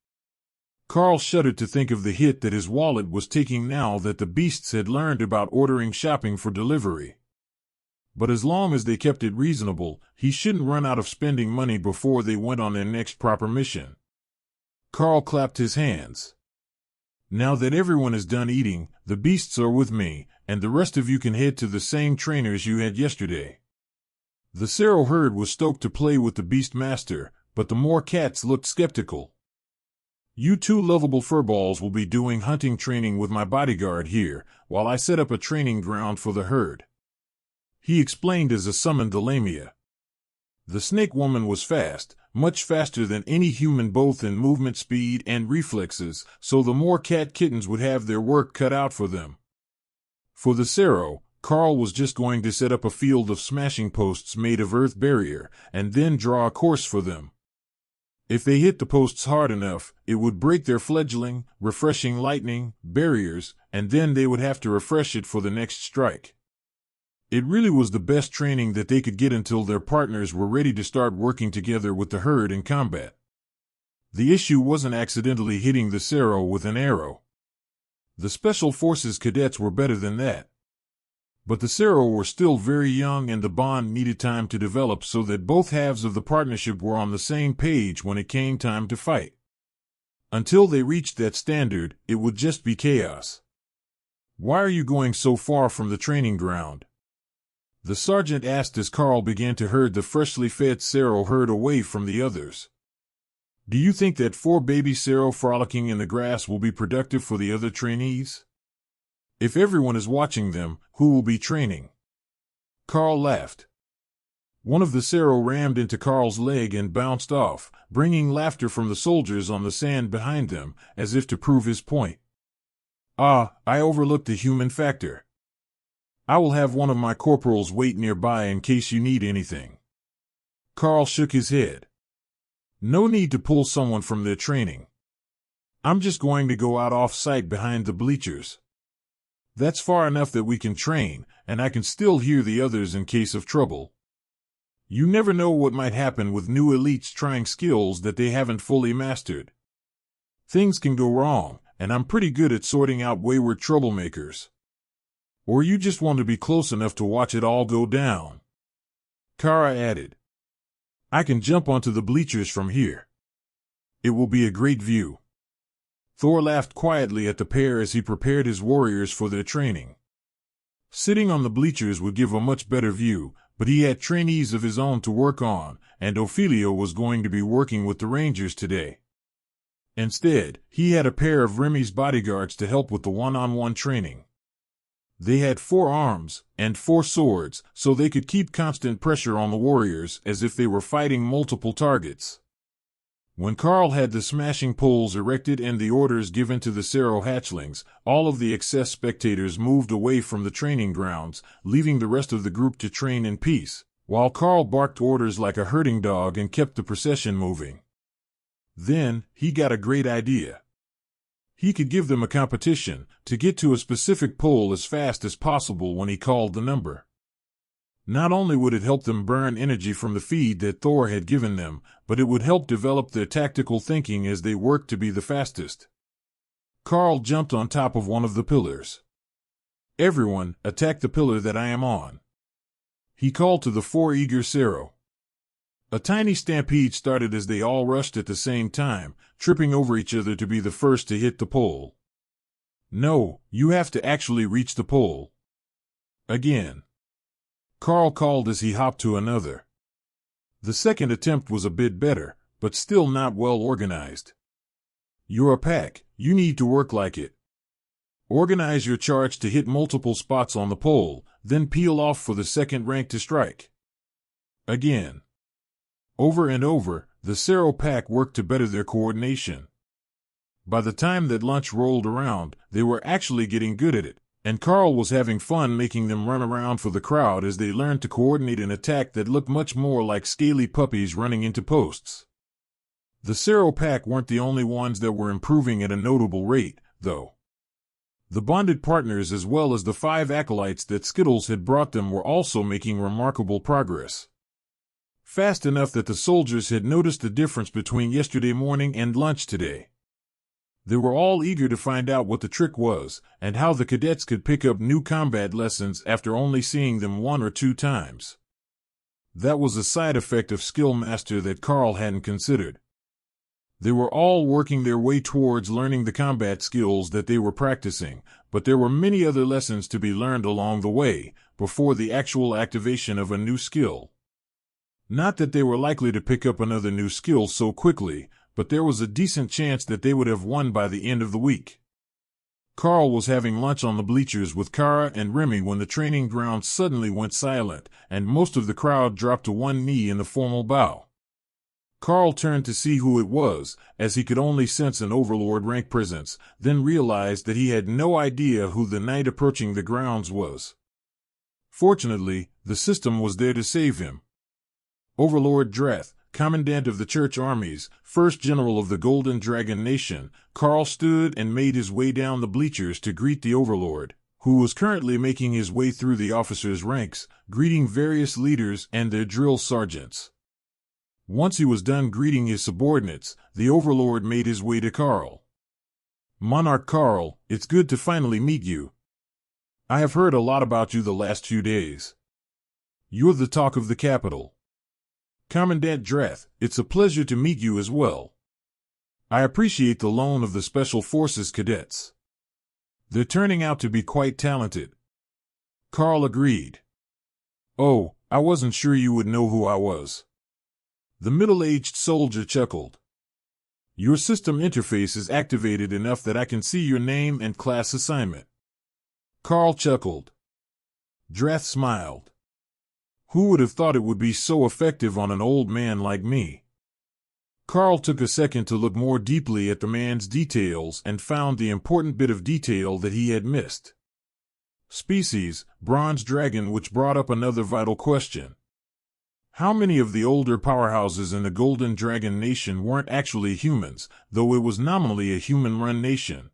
Karl shuddered to think of the hit that his wallet was taking now that the beasts had learned about ordering shopping for delivery. But as long as they kept it reasonable, he shouldn't run out of spending money before they went on their next proper mission. Karl clapped his hands. Now that everyone is done eating, the beasts are with me, and the rest of you can head to the same trainers you had yesterday. The Sero herd was stoked to play with the Beast Master, but the more cats looked skeptical. You 2 lovable furballs will be doing hunting training with my bodyguard here, while I set up a training ground for the herd. He explained as he summoned the Lamia. The snake woman was fast, much faster than any human both in movement speed and reflexes, so the more cat kittens would have their work cut out for them. For the Sero, Karl was just going to set up a field of smashing posts made of earth barrier, and then draw a course for them. If they hit the posts hard enough, it would break their fledgling, refreshing lightning barriers, and then they would have to refresh it for the next strike. It really was the best training that they could get until their partners were ready to start working together with the herd in combat. The issue wasn't accidentally hitting the Sero with an arrow. The Special Forces cadets were better than that. But the Sero were still very young and the bond needed time to develop so that both halves of the partnership were on the same page when it came time to fight. Until they reached that standard, it would just be chaos. Why are you going so far from the training ground? The sergeant asked as Karl began to herd the freshly fed Sero herd away from the others. Do you think that 4 baby Sero frolicking in the grass will be productive for the other trainees? If everyone is watching them, who will be training? Karl laughed. One of the Sero rammed into Karl's leg and bounced off, bringing laughter from the soldiers on the sand behind them, as if to prove his point. Ah, I overlooked the human factor. I will have one of my corporals wait nearby in case you need anything. Karl shook his head. No need to pull someone from their training. I'm just going to go out off-site behind the bleachers. That's far enough that we can train, and I can still hear the others in case of trouble. You never know what might happen with new elites trying skills that they haven't fully mastered. Things can go wrong, and I'm pretty good at sorting out wayward troublemakers. Or you just want to be close enough to watch it all go down? Kara added. I can jump onto the bleachers from here. It will be a great view. Thor laughed quietly at the pair as he prepared his warriors for their training. Sitting on the bleachers would give a much better view, but he had trainees of his own to work on, and Ophelia was going to be working with the Rangers today. Instead, he had a pair of Remy's bodyguards to help with the one-on-one training. They had 4 arms and 4 swords, so they could keep constant pressure on the warriors as if they were fighting multiple targets. When Karl had the smashing poles erected and the orders given to the Cerro hatchlings, all of the excess spectators moved away from the training grounds, leaving the rest of the group to train in peace, while Karl barked orders like a herding dog and kept the procession moving. Then, he got a great idea. He could give them a competition to get to a specific pole as fast as possible when he called the number. Not only would it help them burn energy from the feed that Thor had given them, but it would help develop their tactical thinking as they worked to be the fastest. Karl jumped on top of one of the pillars. Everyone, attack the pillar that I am on. He called to the 4 eager Cerro. A tiny stampede started as they all rushed at the same time, tripping over each other to be the first to hit the pole. No, you have to actually reach the pole. Again. Karl called as he hopped to another. The second attempt was a bit better, but still not well organized. You're a pack, you need to work like it. Organize your charge to hit multiple spots on the pole, then peel off for the second rank to strike. Again. Over and over, the Cerro pack worked to better their coordination. By the time that lunch rolled around, they were actually getting good at it. And Karl was having fun making them run around for the crowd as they learned to coordinate an attack that looked much more like scaly puppies running into posts. The Cerro pack weren't the only ones that were improving at a notable rate, though. The bonded partners as well as the 5 acolytes that Skittles had brought them were also making remarkable progress. Fast enough that the soldiers had noticed the difference between yesterday morning and lunch today. They were all eager to find out what the trick was, and how the cadets could pick up new combat lessons after only seeing them 1 or 2 times. That was a side effect of Skill Master that Karl hadn't considered. They were all working their way towards learning the combat skills that they were practicing, but there were many other lessons to be learned along the way, before the actual activation of a new skill. Not that they were likely to pick up another new skill so quickly, but there was a decent chance that they would have won by the end of the week. Karl was having lunch on the bleachers with Kara and Remy when the training ground suddenly went silent, and most of the crowd dropped to one knee in the formal bow. Karl turned to see who it was, as he could only sense an Overlord rank presence, then realized that he had no idea who the knight approaching the grounds was. Fortunately, the system was there to save him. Overlord Drath, Commandant of the Church Armies, first General of the Golden Dragon Nation, Karl stood and made his way down the bleachers to greet the Overlord, who was currently making his way through the officers' ranks, greeting various leaders and their drill sergeants. Once he was done greeting his subordinates, the Overlord made his way to Karl. Monarch Karl, it's good to finally meet you. I have heard a lot about you the last few days. You're the talk of the capital. Commandant Drath, it's a pleasure to meet you as well. I appreciate the loan of the Special Forces cadets. They're turning out to be quite talented. Karl agreed. Oh, I wasn't sure you would know who I was. The middle-aged soldier chuckled. Your system interface is activated enough that I can see your name and class assignment. Karl chuckled. Drath smiled. Who would have thought it would be so effective on an old man like me? Karl took a second to look more deeply at the man's details and found the important bit of detail that he had missed. Species, bronze dragon, which brought up another vital question. How many of the older powerhouses in the Golden Dragon Nation weren't actually humans, though it was nominally a human-run nation?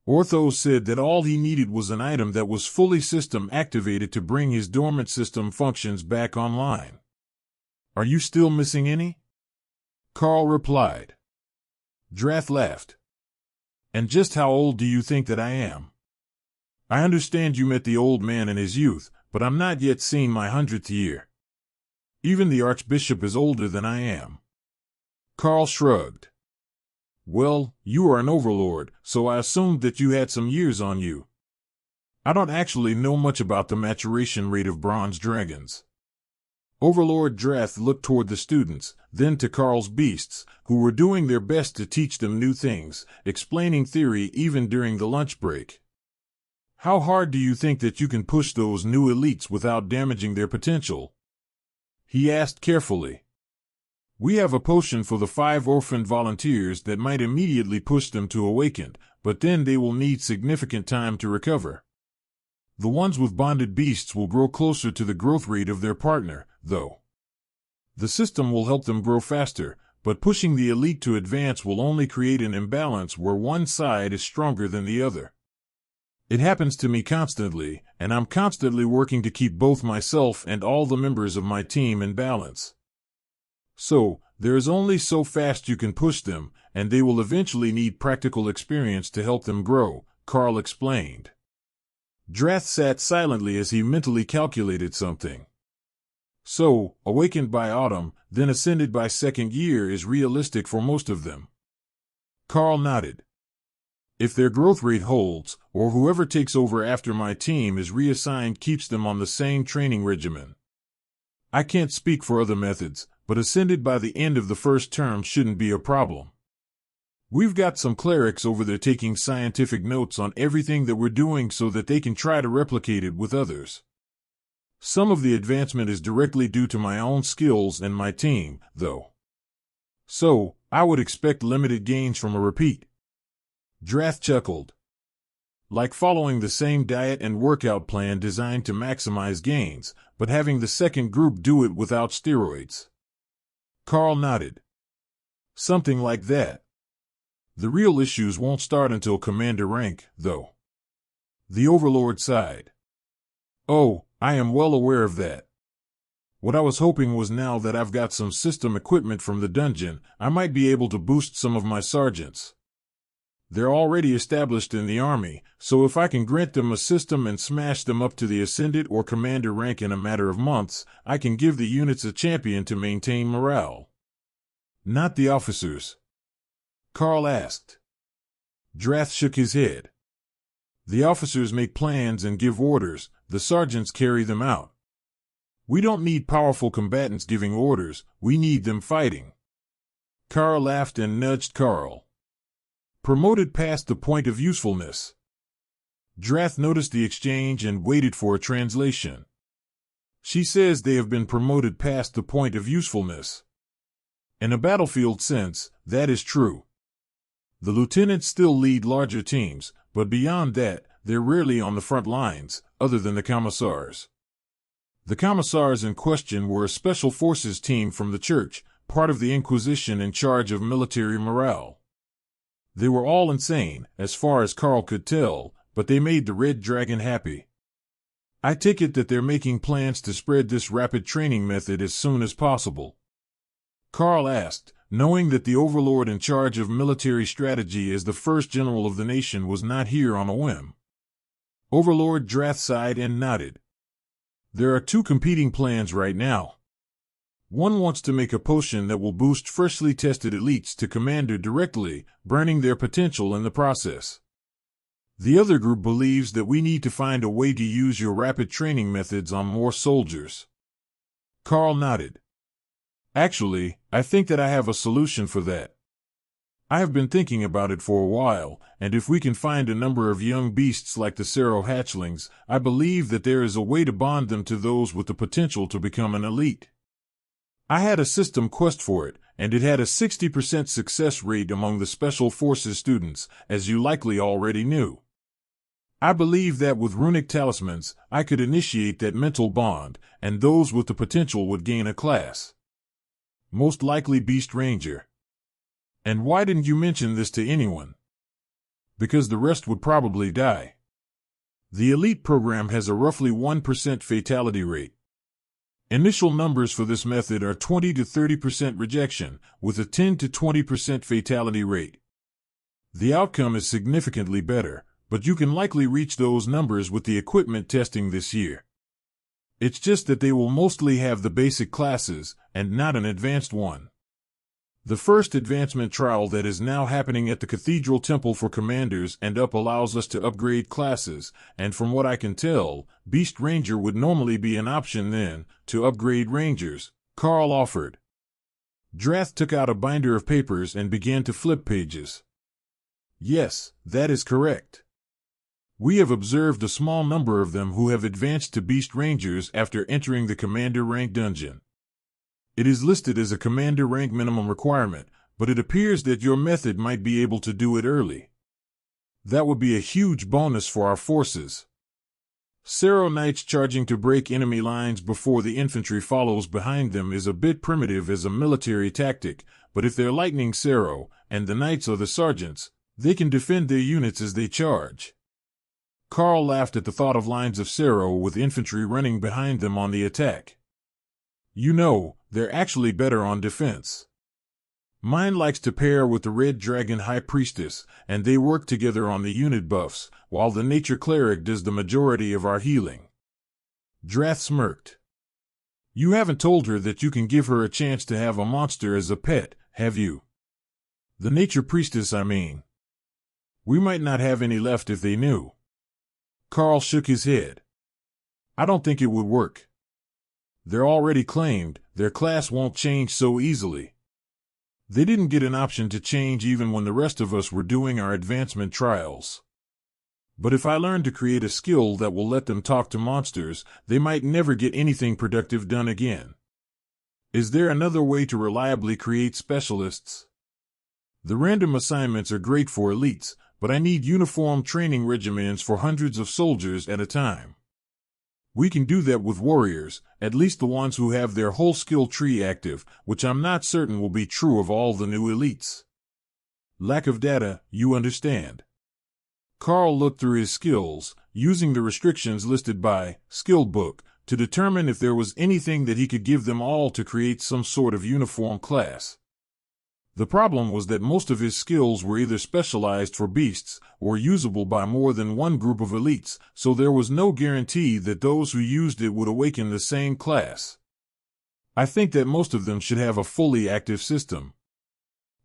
Orthos said that all he needed was an item that was fully system activated to bring his dormant system functions back online. Are you still missing any? Karl replied. Drath laughed. And just how old do you think that I am? I understand you met the old man in his youth, but I'm not yet seeing my 100th year. Even the Archbishop is older than I am. Karl shrugged. Well, you are an overlord, so I assumed that you had some years on you. I don't actually know much about the maturation rate of bronze dragons. Overlord Drath looked toward the students, then to Karl's beasts, who were doing their best to teach them new things, explaining theory even during the lunch break. How hard do you think that you can push those new elites without damaging their potential? He asked carefully. We have a potion for the 5 orphaned volunteers that might immediately push them to awakened, but then they will need significant time to recover. The ones with bonded beasts will grow closer to the growth rate of their partner, though. The system will help them grow faster, but pushing the elite to advance will only create an imbalance where one side is stronger than the other. It happens to me constantly, and I'm constantly working to keep both myself and all the members of my team in balance. So, there is only so fast you can push them, and they will eventually need practical experience to help them grow, Karl explained. Drath sat silently as he mentally calculated something. So, awakened by autumn, then ascended by second year is realistic for most of them. Karl nodded. If their growth rate holds, or whoever takes over after my team is reassigned keeps them on the same training regimen. I can't speak for other methods, but ascended by the end of the first term shouldn't be a problem. We've got some clerics over there taking scientific notes on everything that we're doing so that they can try to replicate it with others. Some of the advancement is directly due to my own skills and my team, though. So, I would expect limited gains from a repeat. Drath chuckled. Like following the same diet and workout plan designed to maximize gains, but having the second group do it without steroids. Karl nodded. Something like that. The real issues won't start until Commander Rank, though. The Overlord sighed. Oh, I am well aware of that. What I was hoping was now that I've got some system equipment from the dungeon, I might be able to boost some of my sergeants. They're already established in the army, so if I can grant them a system and smash them up to the Ascended or Commander rank in a matter of months, I can give the units a champion to maintain morale. Not the officers? Karl asked. Drath shook his head. The officers make plans and give orders, the sergeants carry them out. We don't need powerful combatants giving orders, we need them fighting. Karl laughed and nudged Karl. Promoted past the point of usefulness. Drath noticed the exchange and waited for a translation. She says they have been promoted past the point of usefulness. In a battlefield sense, that is true. The lieutenants still lead larger teams, but beyond that, they're rarely on the front lines, other than the commissars. The commissars in question were a special forces team from the church, part of the Inquisition in charge of military morale. They were all insane, as far as Karl could tell, but they made the Red Dragon happy. I take it that they're making plans to spread this rapid training method as soon as possible. Karl asked, knowing that the overlord in charge of military strategy as the first general of the nation was not here on a whim. Overlord Drath sighed and nodded. There are two competing plans right now. One wants to make a potion that will boost freshly tested elites to commander directly, burning their potential in the process. The other group believes that we need to find a way to use your rapid training methods on more soldiers. Karl nodded. Actually, I think that I have a solution for that. I have been thinking about it for a while, and if we can find a number of young beasts like the Cerro hatchlings, I believe that there is a way to bond them to those with the potential to become an elite. I had a system quest for it, and it had a 60% success rate among the Special Forces students, as you likely already knew. I believe that with runic talismans, I could initiate that mental bond, and those with the potential would gain a class. Most likely Beast Ranger. And why didn't you mention this to anyone? Because the rest would probably die. The elite program has a roughly 1% fatality rate. Initial numbers for this method are 20 to 30% rejection, with a 10 to 20% fatality rate. The outcome is significantly better, but you can likely reach those numbers with the equipment testing this year. It's just that they will mostly have the basic classes, and not an advanced one. The first advancement trial that is now happening at the Cathedral Temple for Commanders and up allows us to upgrade classes, and from what I can tell, Beast Ranger would normally be an option then, to upgrade Rangers, Karl offered. Drath took out a binder of papers and began to flip pages. Yes, that is correct. We have observed a small number of them who have advanced to Beast Rangers after entering the Commander Rank dungeon. It is listed as a Commander Rank minimum requirement, but it appears that your method might be able to do it early. That would be a huge bonus for our forces. Sero Knights charging to break enemy lines before the infantry follows behind them is a bit primitive as a military tactic, but if they're Lightning Sero, and the Knights are the sergeants, they can defend their units as they charge. Karl laughed at the thought of lines of Sero with infantry running behind them on the attack. You know, they're actually better on defense. Mine likes to pair with the Red Dragon High Priestess, and they work together on the unit buffs, while the Nature Cleric does the majority of our healing. Drath smirked. You haven't told her that you can give her a chance to have a monster as a pet, have you? The Nature Priestess, I mean. We might not have any left if they knew. Karl shook his head. I don't think it would work. They're already claimed, their class won't change so easily. They didn't get an option to change even when the rest of us were doing our advancement trials. But if I learn to create a skill that will let them talk to monsters, they might never get anything productive done again. Is there another way to reliably create specialists? The random assignments are great for elites, but I need uniform training regimens for hundreds of soldiers at a time. We can do that with warriors, at least the ones who have their whole skill tree active, which I'm not certain will be true of all the new elites. Lack of data, you understand. Karl looked through his skills, using the restrictions listed by Skill Book, to determine if there was anything that he could give them all to create some sort of uniform class. The problem was that most of his skills were either specialized for beasts or usable by more than one group of elites, so there was no guarantee that those who used it would awaken the same class. I think that most of them should have a fully active system.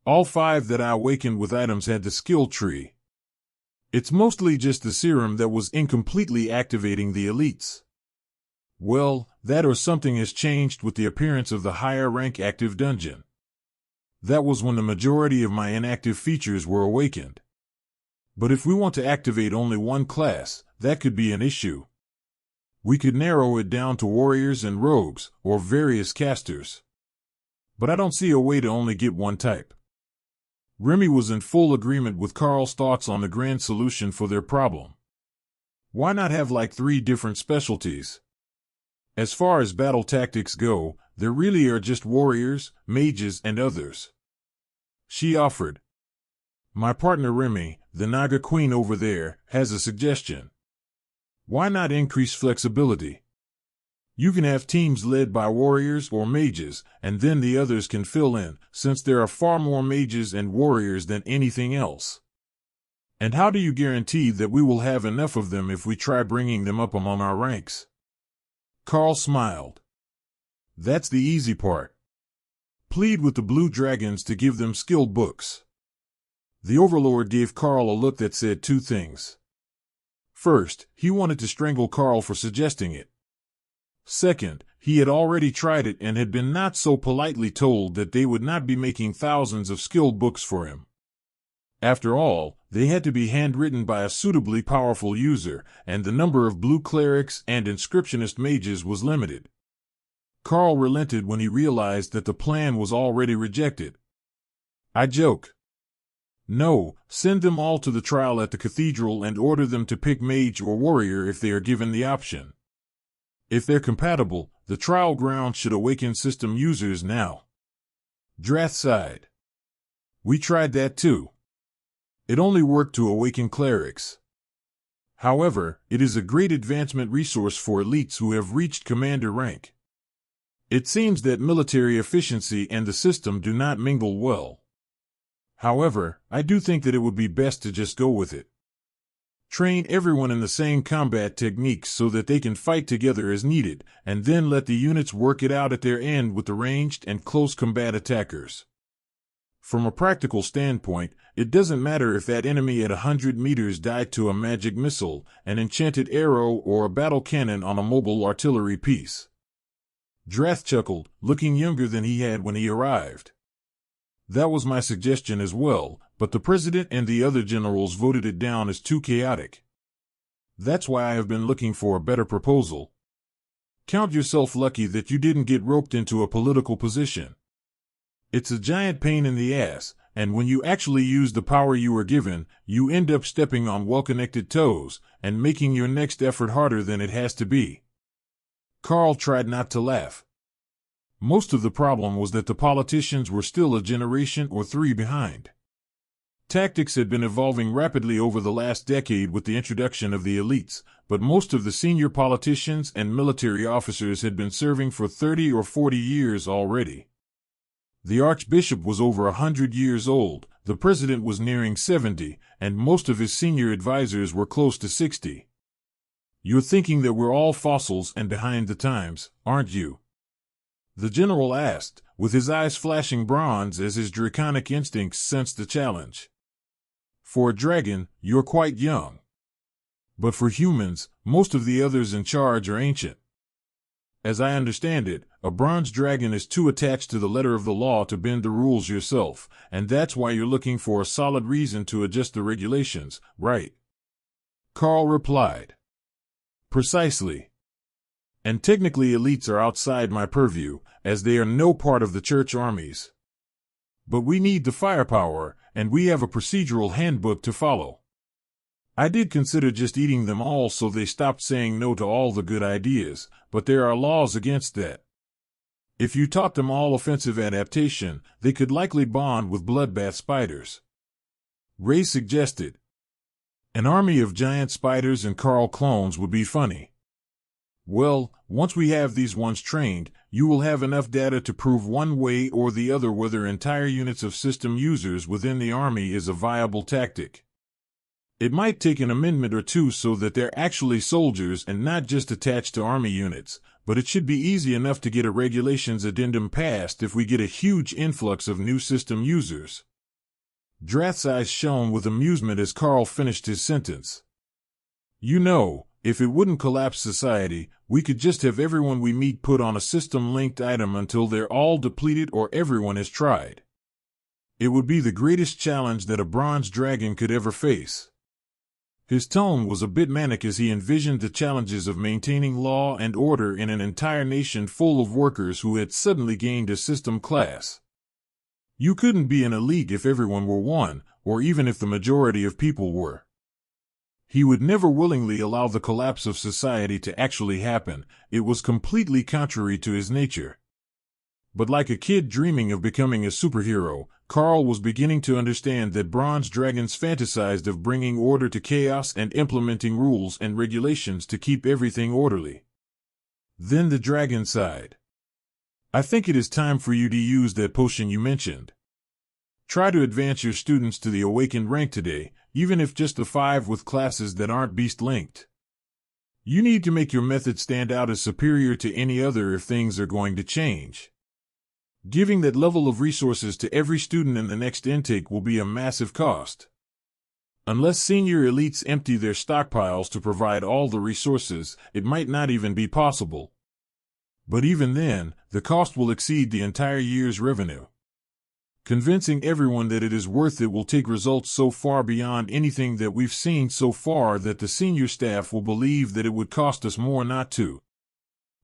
All 5 that I awakened with items had the skill tree. It's mostly just the serum that was incompletely activating the elites. Well, that or something has changed with the appearance of the higher rank active dungeon. That was when the majority of my inactive features were awakened. But if we want to activate only one class, that could be an issue. We could narrow it down to warriors and rogues, or various casters. But I don't see a way to only get one type. Remy was in full agreement with Karl's thoughts on the grand solution for their problem. Why not have like 3 different specialties? As far as battle tactics go, there really are just warriors, mages, and others. She offered. My partner Remy, the Naga Queen over there, has a suggestion. Why not increase flexibility? You can have teams led by warriors or mages, and then the others can fill in, since there are far more mages and warriors than anything else. And how do you guarantee that we will have enough of them if we try bringing them up among our ranks? Karl smiled. That's the easy part. Plead with the Blue Dragons to give them skill books. The Overlord gave Karl a look that said 2 things. First, he wanted to strangle Karl for suggesting it. Second, he had already tried it and had been not so politely told that they would not be making thousands of skill books for him. After all, they had to be handwritten by a suitably powerful user, and the number of blue clerics and inscriptionist mages was limited. Karl relented when he realized that the plan was already rejected. I joke. No, send them all to the trial at the cathedral and order them to pick mage or warrior if they are given the option. If they're compatible, the trial ground should awaken system users now. Drath sighed. We tried that too. It only worked to awaken clerics. However, it is a great advancement resource for elites who have reached commander rank. It seems that military efficiency and the system do not mingle well. However, I do think that it would be best to just go with it. Train everyone in the same combat techniques so that they can fight together as needed, and then let the units work it out at their end with the ranged and close combat attackers. From a practical standpoint, it doesn't matter if that enemy at 100 meters died to a magic missile, an enchanted arrow, or a battle cannon on a mobile artillery piece. Drath chuckled, looking younger than he had when he arrived. That was my suggestion as well, but the president and the other generals voted it down as too chaotic. That's why I have been looking for a better proposal. Count yourself lucky that you didn't get roped into a political position. It's a giant pain in the ass, and when you actually use the power you were given, you end up stepping on well-connected toes and making your next effort harder than it has to be. Karl tried not to laugh. Most of the problem was that the politicians were still a generation or three behind. Tactics had been evolving rapidly over the last decade with the introduction of the elites, but most of the senior politicians and military officers had been serving for 30 or 40 years already. The archbishop was over 100 years old, the president was nearing 70, and most of his senior advisors were close to 60. You're thinking that we're all fossils and behind the times, aren't you? The general asked, with his eyes flashing bronze as his draconic instincts sensed the challenge. For a dragon, you're quite young. But for humans, most of the others in charge are ancient. As I understand it, a bronze dragon is too attached to the letter of the law to bend the rules yourself, and that's why you're looking for a solid reason to adjust the regulations, right? Karl replied. Precisely. And technically elites are outside my purview, as they are no part of the church armies. But we need the firepower, and we have a procedural handbook to follow. I did consider just eating them all so they stopped saying no to all the good ideas, but there are laws against that. If you taught them all offensive adaptation, they could likely bond with bloodbath spiders. Ray suggested. An army of giant spiders and Karl clones would be funny. Well, once we have these ones trained, you will have enough data to prove one way or the other whether entire units of system users within the army is a viable tactic. It might take an amendment or two so that they're actually soldiers and not just attached to army units, but it should be easy enough to get a regulations addendum passed if we get a huge influx of new system users. Drath's eyes shone with amusement as Karl finished his sentence. You know, if it wouldn't collapse society, we could just have everyone we meet put on a system-linked item until they're all depleted or everyone has tried. It would be the greatest challenge that a bronze dragon could ever face. His tone was a bit manic as he envisioned the challenges of maintaining law and order in an entire nation full of workers who had suddenly gained a system class. You couldn't be an elite if everyone were one, or even if the majority of people were. He would never willingly allow the collapse of society to actually happen. It was completely contrary to his nature. But like a kid dreaming of becoming a superhero, Karl was beginning to understand that bronze dragons fantasized of bringing order to chaos and implementing rules and regulations to keep everything orderly. Then the dragon sighed. I think it is time for you to use that potion you mentioned. Try to advance your students to the awakened rank today, even if just the 5 with classes that aren't beast-linked. You need to make your method stand out as superior to any other if things are going to change. Giving that level of resources to every student in the next intake will be a massive cost. Unless senior elites empty their stockpiles to provide all the resources, it might not even be possible. But even then, the cost will exceed the entire year's revenue. Convincing everyone that it is worth it will take results so far beyond anything that we've seen so far that the senior staff will believe that it would cost us more not to.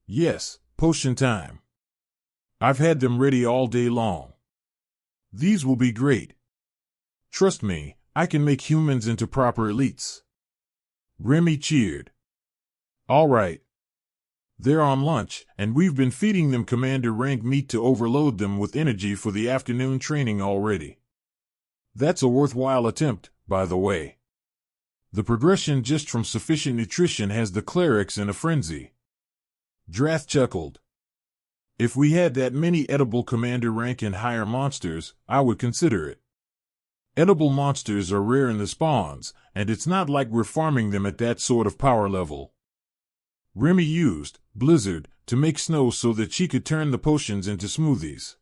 Yes, potion time. I've had them ready all day long. These will be great. Trust me, I can make humans into proper elites. Remy cheered. All right. They're on lunch, and we've been feeding them commander rank meat to overload them with energy for the afternoon training already. That's a worthwhile attempt, by the way. The progression just from sufficient nutrition has the clerics in a frenzy. Drath chuckled. If we had that many edible commander rank and higher monsters, I would consider it. Edible monsters are rare in the spawns, and it's not like we're farming them at that sort of power level. Remy used Blizzard to make snow so that she could turn the potions into smoothies.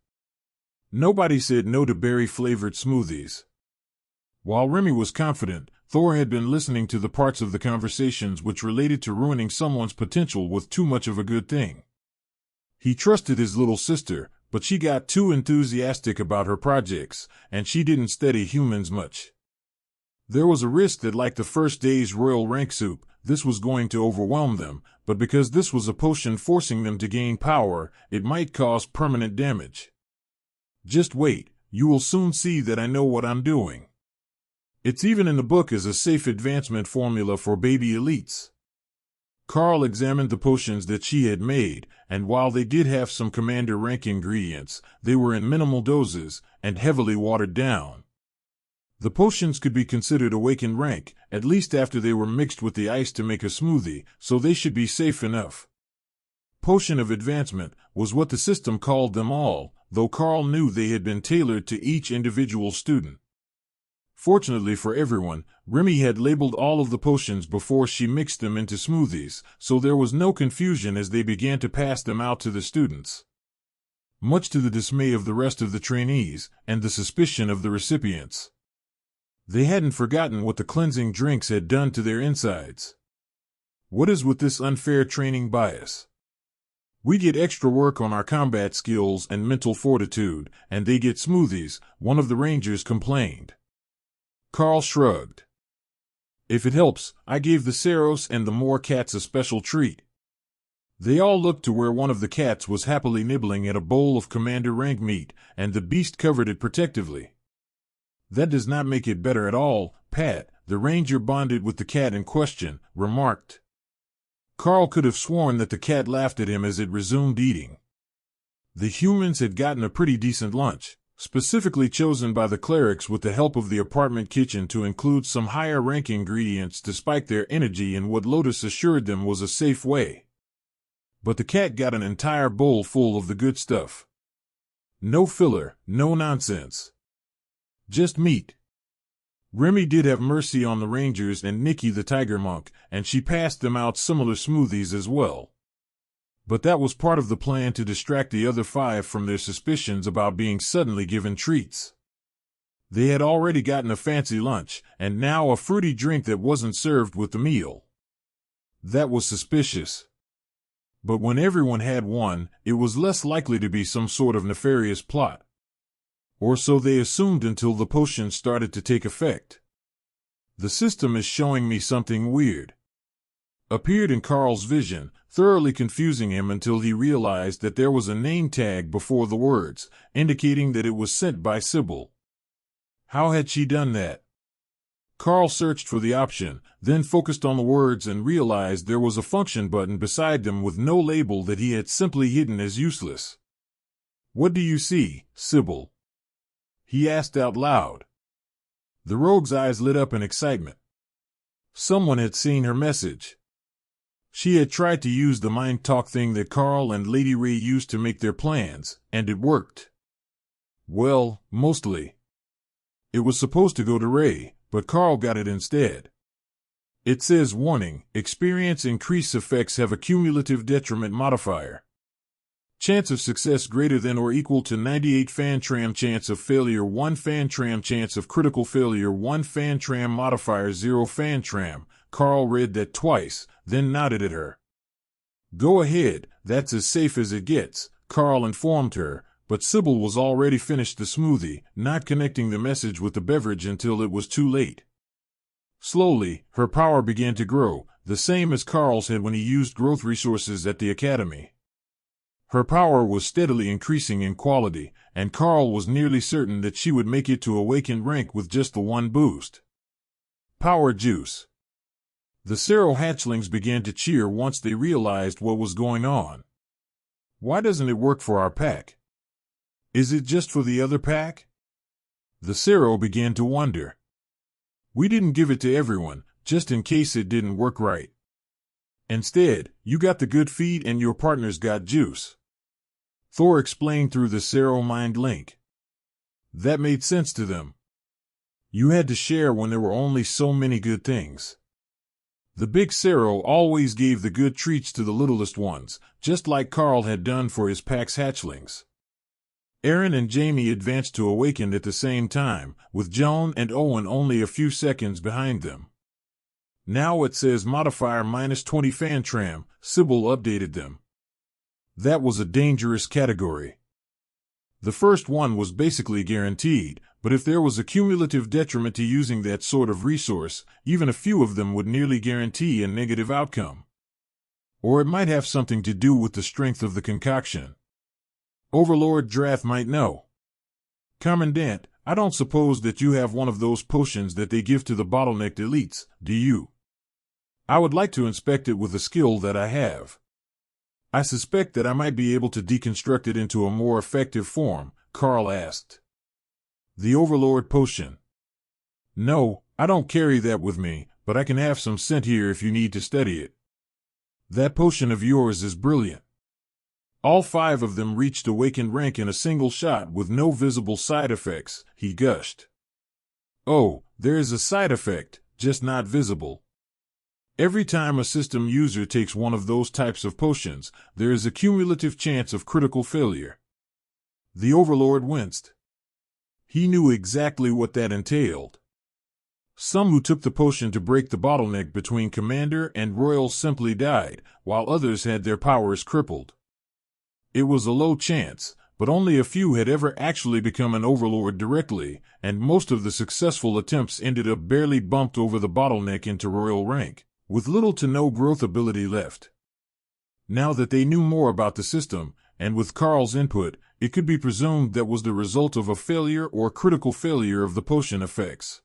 Nobody said no to berry-flavored smoothies. While Remy was confident, Thor had been listening to the parts of the conversations which related to ruining someone's potential with too much of a good thing. He trusted his little sister, but she got too enthusiastic about her projects, and she didn't study humans much. There was a risk that, like the first day's royal rank soup, this was going to overwhelm them, but because this was a potion forcing them to gain power, it might cause permanent damage. Just wait, you will soon see that I know what I'm doing. It's even in the book as a safe advancement formula for baby elites. Karl examined the potions that she had made, and while they did have some commander rank ingredients, they were in minimal doses and heavily watered down. The potions could be considered awakened rank, at least after they were mixed with the ice to make a smoothie, so they should be safe enough. Potion of advancement was what the system called them all, though Karl knew they had been tailored to each individual student. Fortunately for everyone, Remy had labeled all of the potions before she mixed them into smoothies, so there was no confusion as they began to pass them out to the students. Much to the dismay of the rest of the trainees, and the suspicion of the recipients. They hadn't forgotten what the cleansing drinks had done to their insides. What is with this unfair training bias? We get extra work on our combat skills and mental fortitude, and they get smoothies, one of the rangers complained. Karl shrugged. If it helps, I gave the Saros and the Moor cats a special treat. They all looked to where one of the cats was happily nibbling at a bowl of commander rank meat, and the beast covered it protectively. That does not make it better at all, Pat, the ranger bonded with the cat in question, remarked. Karl could have sworn that the cat laughed at him as it resumed eating. The humans had gotten a pretty decent lunch, specifically chosen by the clerics with the help of the apartment kitchen to include some higher rank ingredients to spike their energy in what Lotus assured them was a safe way. But the cat got an entire bowl full of the good stuff. No filler, no nonsense. Just meat. Remy did have mercy on the rangers and Nikki the tiger monk, and she passed them out similar smoothies as well. But that was part of the plan to distract the other 5 from their suspicions about being suddenly given treats. They had already gotten a fancy lunch, and now a fruity drink that wasn't served with the meal. That was suspicious. But when everyone had one, it was less likely to be some sort of nefarious plot. Or so they assumed until the potion started to take effect. The system is showing me something weird. Appeared in Karl's vision, thoroughly confusing him until he realized that there was a name tag before the words, indicating that it was sent by Sybil. How had she done that? Karl searched for the option, then focused on the words and realized there was a function button beside them with no label that he had simply hidden as useless. What do you see, Sybil? He asked out loud. The rogue's eyes lit up in excitement. Someone had seen her message. She had tried to use the mind talk thing that Karl and Lady Ray used to make their plans, and it worked. Well, mostly. It was supposed to go to Ray, but Karl got it instead. It says, warning, experience increase effects have a cumulative detriment modifier. Chance of success greater than or equal to 98 Fantram, chance of failure 1 Fantram, chance of critical failure 1 Fantram, modifier 0 Fantram. Karl read that twice, then nodded at her. Go ahead, that's as safe as it gets, Karl informed her, but Sybil was already finished the smoothie, not connecting the message with the beverage until it was too late. Slowly, her power began to grow, the same as Karl's had when he used growth resources at the academy. Her power was steadily increasing in quality, and Karl was nearly certain that she would make it to awakened rank with just the one boost. Power juice. The Sero hatchlings began to cheer once they realized what was going on. Why doesn't it work for our pack? Is it just for the other pack? The Sero began to wonder. We didn't give it to everyone, just in case it didn't work right. Instead, you got the good feed and your partners got juice. Thor explained through the Sero mind link. That made sense to them. You had to share when there were only so many good things. The big Cerro always gave the good treats to the littlest ones, just like Karl had done for his pack's hatchlings. Aaron and Jamie advanced to awaken at the same time, with Joan and Owen only a few seconds behind them. Now it says modifier -20 Fantram, Sybil updated them. That was a dangerous category. The first one was basically guaranteed, but if there was a cumulative detriment to using that sort of resource, even a few of them would nearly guarantee a negative outcome. Or it might have something to do with the strength of the concoction. Overlord Drath might know. Commandant, I don't suppose that you have one of those potions that they give to the bottlenecked elites, do you? I would like to inspect it with a skill that I have. I suspect that I might be able to deconstruct it into a more effective form, Karl asked. The Overlord potion. No, I don't carry that with me, but I can have some sent here if you need to study it. That potion of yours is brilliant. All 5 of them reached awakened rank in a single shot with no visible side effects, he gushed. Oh, there is a side effect, just not visible. Every time a system user takes one of those types of potions, there is a cumulative chance of critical failure. The Overlord winced. He knew exactly what that entailed. Some who took the potion to break the bottleneck between Commander and Royal simply died, while others had their powers crippled. It was a low chance, but only a few had ever actually become an Overlord directly, and most of the successful attempts ended up barely bumped over the bottleneck into Royal rank, with little to no growth ability left. Now that they knew more about the system, and with Karl's input, it could be presumed that was the result of a failure or critical failure of the potion effects.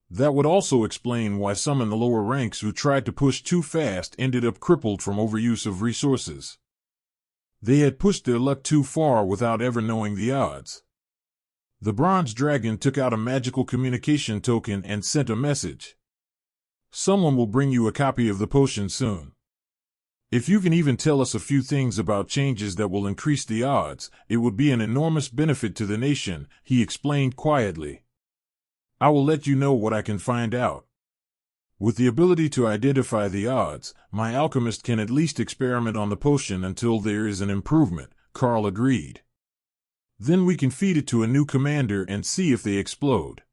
That would also explain why some in the lower ranks who tried to push too fast ended up crippled from overuse of resources. They had pushed their luck too far without ever knowing the odds. The Bronze Dragon took out a magical communication token and sent a message. Someone will bring you a copy of the potion soon. If you can even tell us a few things about changes that will increase the odds, it would be an enormous benefit to the nation, he explained quietly. I will let you know what I can find out. With the ability to identify the odds, my alchemist can at least experiment on the potion until there is an improvement, Karl agreed. Then we can feed it to a new commander and see if they explode.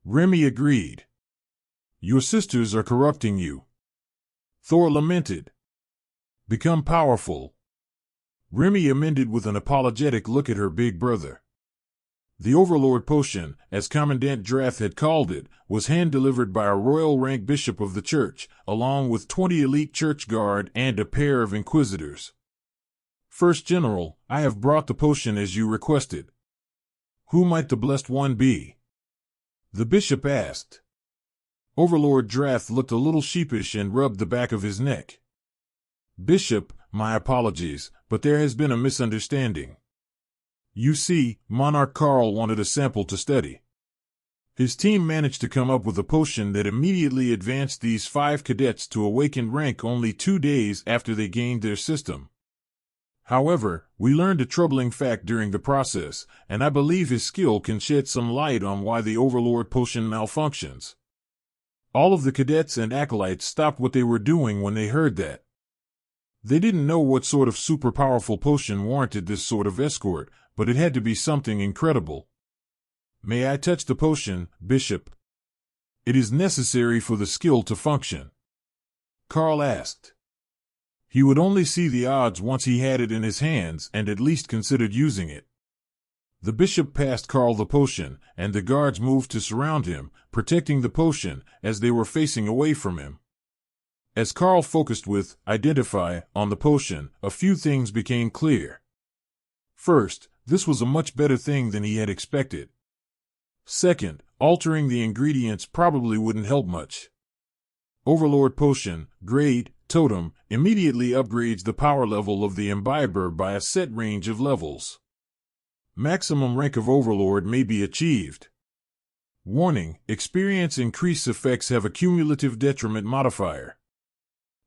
Remy agreed. Your sisters are corrupting you. Thor lamented. Become powerful. Remy amended with an apologetic look at her big brother. The Overlord potion, as Commandant Drath had called it, was hand-delivered by a royal rank bishop of the church, along with 20 elite church guard and a pair of inquisitors. First General, I have brought the potion as you requested. Who might the blessed one be? The bishop asked. Overlord Drath looked a little sheepish and rubbed the back of his neck. Bishop, my apologies, but there has been a misunderstanding. You see, Monarch Karl wanted a sample to study. His team managed to come up with a potion that immediately advanced these 5 cadets to awakened rank only 2 days after they gained their system. However, we learned a troubling fact during the process, and I believe his skill can shed some light on why the Overlord potion malfunctions. All of the cadets and acolytes stopped what they were doing when they heard that. They didn't know what sort of super powerful potion warranted this sort of escort, but it had to be something incredible. May I touch the potion, Bishop? It is necessary for the skill to function. Karl asked. He would only see the odds once he had it in his hands and at least considered using it. The bishop passed Karl the potion, and the guards moved to surround him, protecting the potion, as they were facing away from him. As Karl focused with "Identify" on the potion, a few things became clear. First, this was a much better thing than he had expected. Second, altering the ingredients probably wouldn't help much. Overlord Potion, Grade, Totem, immediately upgrades the power level of the imbiber by a set range of levels. Maximum rank of Overlord may be achieved. Warning, experience increase effects have a cumulative detriment modifier.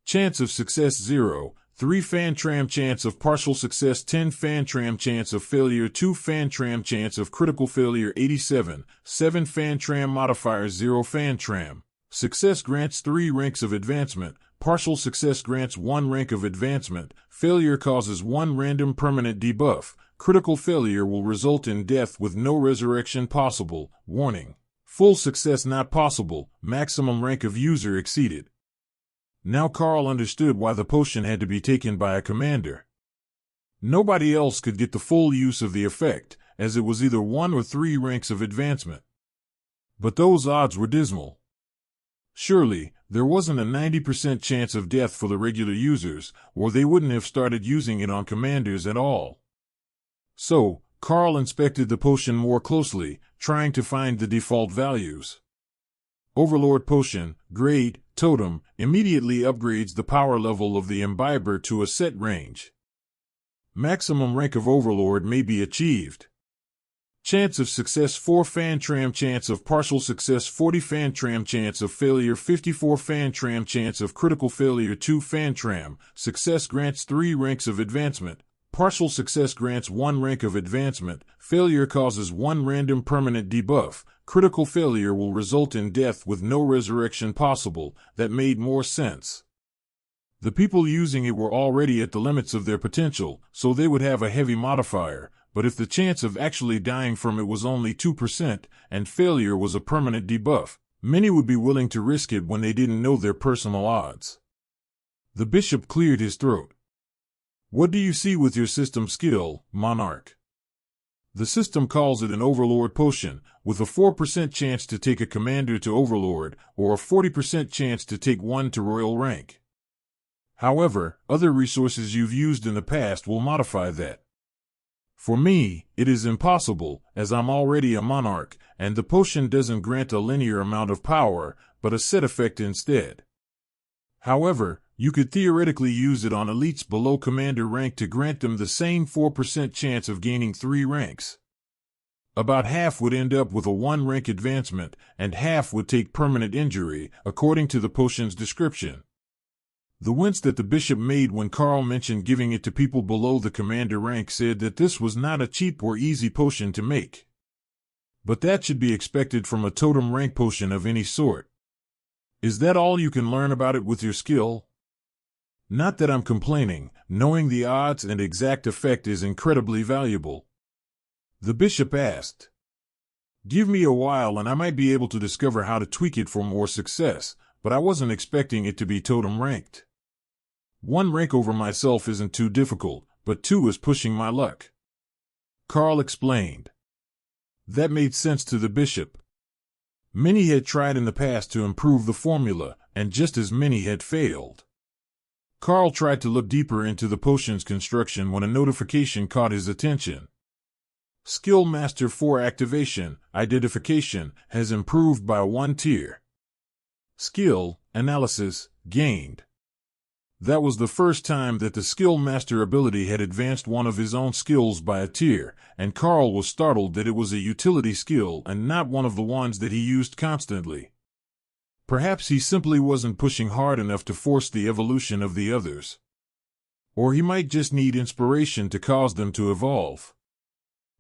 Chance of success 0, 3 Fantram chance of partial success 10 Fantram chance of failure 2 Fantram chance of critical failure 87 7 Fantram modifier 0 Fantram. Success grants 3 ranks of advancement, partial success grants 1 rank of advancement, failure causes 1 random permanent debuff, critical failure will result in death with no resurrection possible, warning. Full success not possible, maximum rank of user exceeded. Now Karl understood why the potion had to be taken by a commander. Nobody else could get the full use of the effect, as it was either 1 or 3 ranks of advancement. But those odds were dismal. Surely, there wasn't a 90% chance of death for the regular users, or they wouldn't have started using it on commanders at all. So, Karl inspected the potion more closely, trying to find the default values. Overlord Potion, Grade, Totem, immediately upgrades the power level of the imbiber to a set range. Maximum rank of Overlord may be achieved. Chance of success 4 Fantram chance of partial success 40 Fantram chance of failure 54 Fantram chance of critical failure 2 Fantram. Success grants 3 ranks of advancement. Partial success grants 1 rank of advancement. Failure causes 1 random permanent debuff. Critical failure will result in death with no resurrection possible. That made more sense. The people using it were already at the limits of their potential, so they would have a heavy modifier. But if the chance of actually dying from it was only 2% and failure was a permanent debuff, many would be willing to risk it when they didn't know their personal odds. The bishop cleared his throat. What do you see with your system skill, Monarch? The system calls it an Overlord Potion, with a 4% chance to take a commander to Overlord, or a 40% chance to take one to Royal Rank. However, other resources you've used in the past will modify that. For me, it is impossible, as I'm already a Monarch, and the potion doesn't grant a linear amount of power, but a set effect instead. However, you could theoretically use it on elites below commander rank to grant them the same 4% chance of gaining 3 ranks. About half would end up with a 1 rank advancement, and half would take permanent injury, according to the potion's description. The wince that the bishop made when Karl mentioned giving it to people below the commander rank said that this was not a cheap or easy potion to make. But that should be expected from a totem rank potion of any sort. Is that all you can learn about it with your skill? Not that I'm complaining, knowing the odds and exact effect is incredibly valuable. The bishop asked. Give me a while and I might be able to discover how to tweak it for more success, but I wasn't expecting it to be totem ranked. 1 rank over myself isn't too difficult, but 2 is pushing my luck. Karl explained. That made sense to the bishop. Many had tried in the past to improve the formula, and just as many had failed. Karl tried to look deeper into the potion's construction when a notification caught his attention. Skill Master 4 activation, identification, has improved by 1 tier. Skill, analysis, gained. That was the first time that the Skill Master ability had advanced one of his own skills by a tier, and Karl was startled that it was a utility skill and not one of the ones that he used constantly. Perhaps he simply wasn't pushing hard enough to force the evolution of the others. Or he might just need inspiration to cause them to evolve.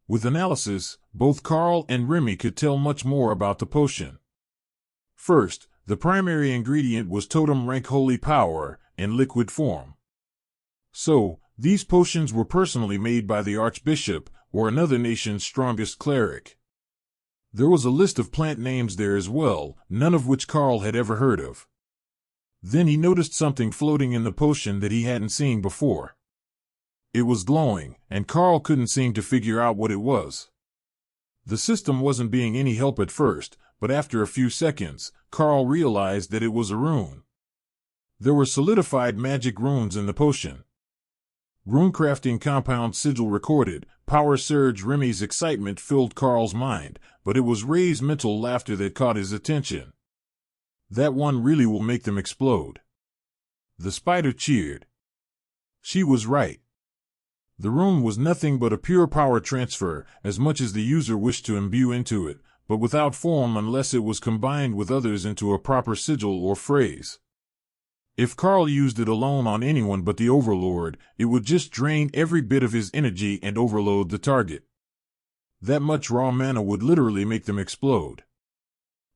With analysis, both Karl and Remy could tell much more about the potion. First, the primary ingredient was totem rank holy power, in liquid form. So, these potions were personally made by the Archbishop, or another nation's strongest cleric. There was a list of plant names there as well, none of which Karl had ever heard of. Then he noticed something floating in the potion that he hadn't seen before. It was glowing, and Karl couldn't seem to figure out what it was. The system wasn't being any help at first, but after a few seconds, Karl realized that it was a rune. There were solidified magic runes in the potion. Runecrafting compound sigil recorded, power surge. Remy's excitement filled Karl's mind, but it was Ray's mental laughter that caught his attention. That one really will make them explode. The spider cheered. She was right. The rune was nothing but a pure power transfer, as much as the user wished to imbue into it, but without form unless it was combined with others into a proper sigil or phrase. If Karl used it alone on anyone but the Overlord, it would just drain every bit of his energy and overload the target. That much raw mana would literally make them explode.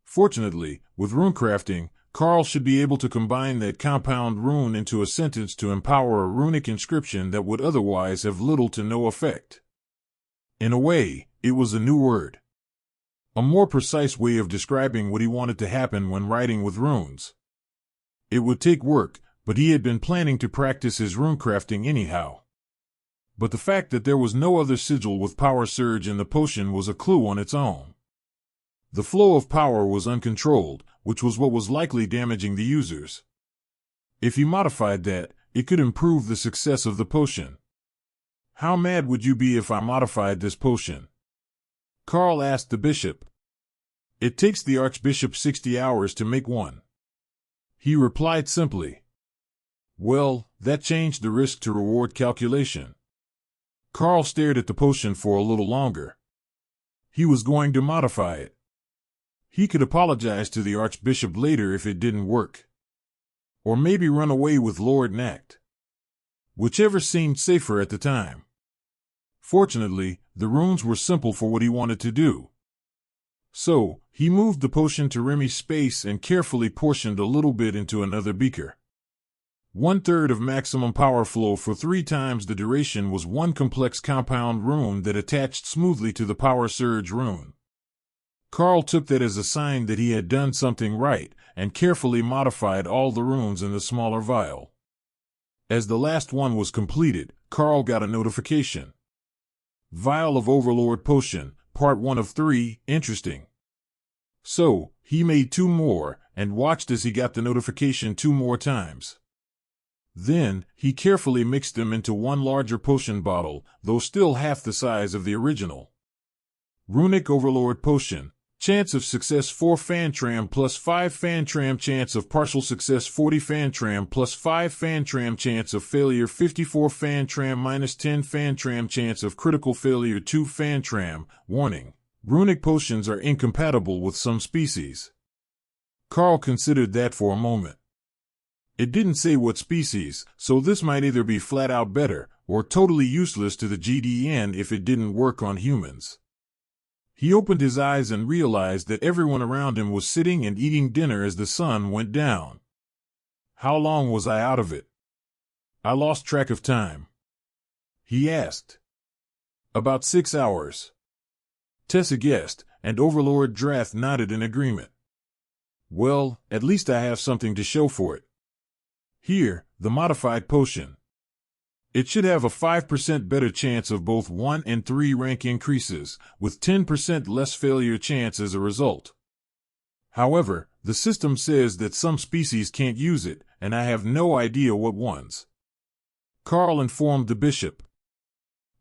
Fortunately, with runecrafting, Karl should be able to combine that compound rune into a sentence to empower a runic inscription that would otherwise have little to no effect. In a way, it was a new word. A more precise way of describing what he wanted to happen when writing with runes. It would take work, but he had been planning to practice his runecrafting anyhow. But the fact that there was no other sigil with power surge in the potion was a clue on its own. The flow of power was uncontrolled, which was what was likely damaging the users. If he modified that, it could improve the success of the potion. How mad would you be if I modified this potion? Karl asked the bishop. It takes the archbishop 60 hours to make one. He replied simply. Well, that changed the risk to reward calculation. Karl stared at the potion for a little longer. He was going to modify it. He could apologize to the archbishop later if it didn't work. Or maybe run away with Lord Nacht. Whichever seemed safer at the time. Fortunately, the runes were simple for what he wanted to do. So, he moved the potion to Remy's space and carefully portioned a little bit into another beaker. 1/3 of maximum power flow for 3 times the duration was one complex compound rune that attached smoothly to the power surge rune. Karl took that as a sign that he had done something right, and carefully modified all the runes in the smaller vial. As the last one was completed, Karl got a notification. Vial of Overlord Potion, Part 1 of 3, interesting. So, he made 2 more, and watched as he got the notification 2 more times. Then, he carefully mixed them into one larger potion bottle, though still half the size of the original. Runic Overlord Potion. Chance of success 4 Fantram plus 5 Fantram. Chance of partial success 40 Fantram plus 5 Fantram. Chance of failure 54 Fantram minus 10 Fantram. Chance of critical failure 2 Fantram. Warning. Runic potions are incompatible with some species. Karl considered that for a moment. It didn't say what species, so this might either be flat out better, or totally useless to the GDN if it didn't work on humans. He opened his eyes and realized that everyone around him was sitting and eating dinner as the sun went down. How long was I out of it? I lost track of time. He asked. About 6 hours. Tessa guessed, and Overlord Drath nodded in agreement. Well, at least I have something to show for it. Here, the modified potion. It should have a 5% better chance of both 1 and 3 rank increases, with 10% less failure chance as a result. However, the system says that some species can't use it, and I have no idea what ones. Karl informed the bishop.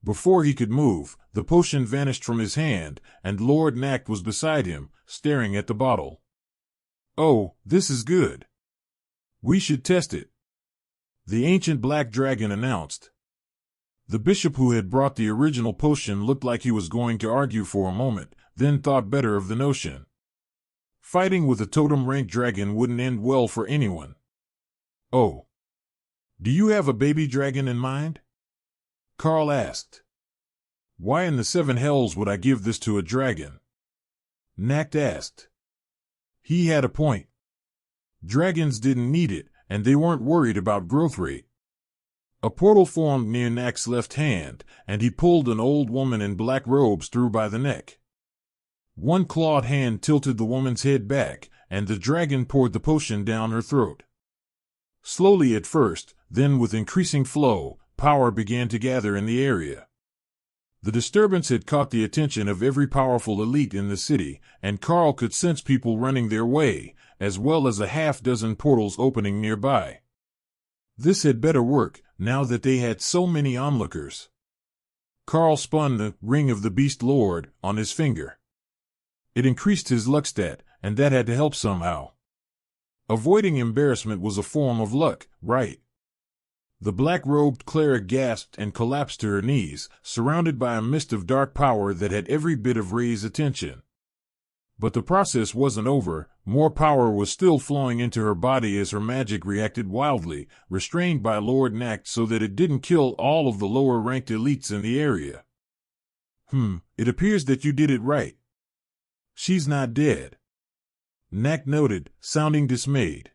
Before he could move, the potion vanished from his hand, and Lord Nacht was beside him, staring at the bottle. Oh, this is good. We should test it. The ancient black dragon announced. The bishop who had brought the original potion looked like he was going to argue for a moment, then thought better of the notion. Fighting with a totem rank dragon wouldn't end well for anyone. Oh. Do you have a baby dragon in mind? Karl asked. Why in the 7 hells would I give this to a dragon? Nacht asked. He had a point. Dragons didn't need it, and they weren't worried about growth rate. A portal formed near Nacht's left hand, and he pulled an old woman in black robes through by the neck. One clawed hand tilted the woman's head back, and the dragon poured the potion down her throat. Slowly at first, then with increasing flow, power began to gather in the area. The disturbance had caught the attention of every powerful elite in the city, and Karl could sense people running their way, as well as a half-dozen portals opening nearby. This had better work, now that they had so many onlookers. Karl spun the Ring of the Beast Lord on his finger. It increased his luck stat, and that had to help somehow. Avoiding embarrassment was a form of luck, right? The black-robed cleric gasped and collapsed to her knees, surrounded by a mist of dark power that had every bit of Ray's attention. But the process wasn't over. More power was still flowing into her body as her magic reacted wildly, restrained by Lord Nact so that it didn't kill all of the lower-ranked elites in the area. It appears that you did it right. She's not dead, Nact noted, sounding dismayed.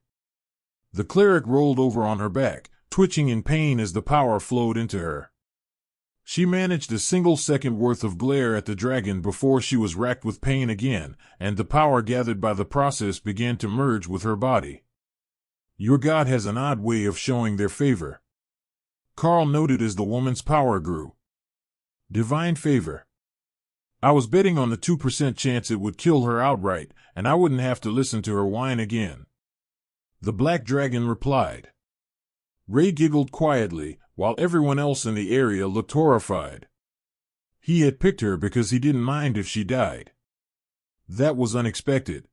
The cleric rolled over on her back, twitching in pain as the power flowed into her. She managed a single second worth of glare at the dragon before she was racked with pain again, and the power gathered by the process began to merge with her body. Your god has an odd way of showing their favor, Karl noted as the woman's power grew. Divine favor. I was betting on the 2% chance it would kill her outright, and I wouldn't have to listen to her whine again. The black dragon replied. Ray giggled quietly, while everyone else in the area looked horrified. He had picked her because he didn't mind if she died. That was unexpected.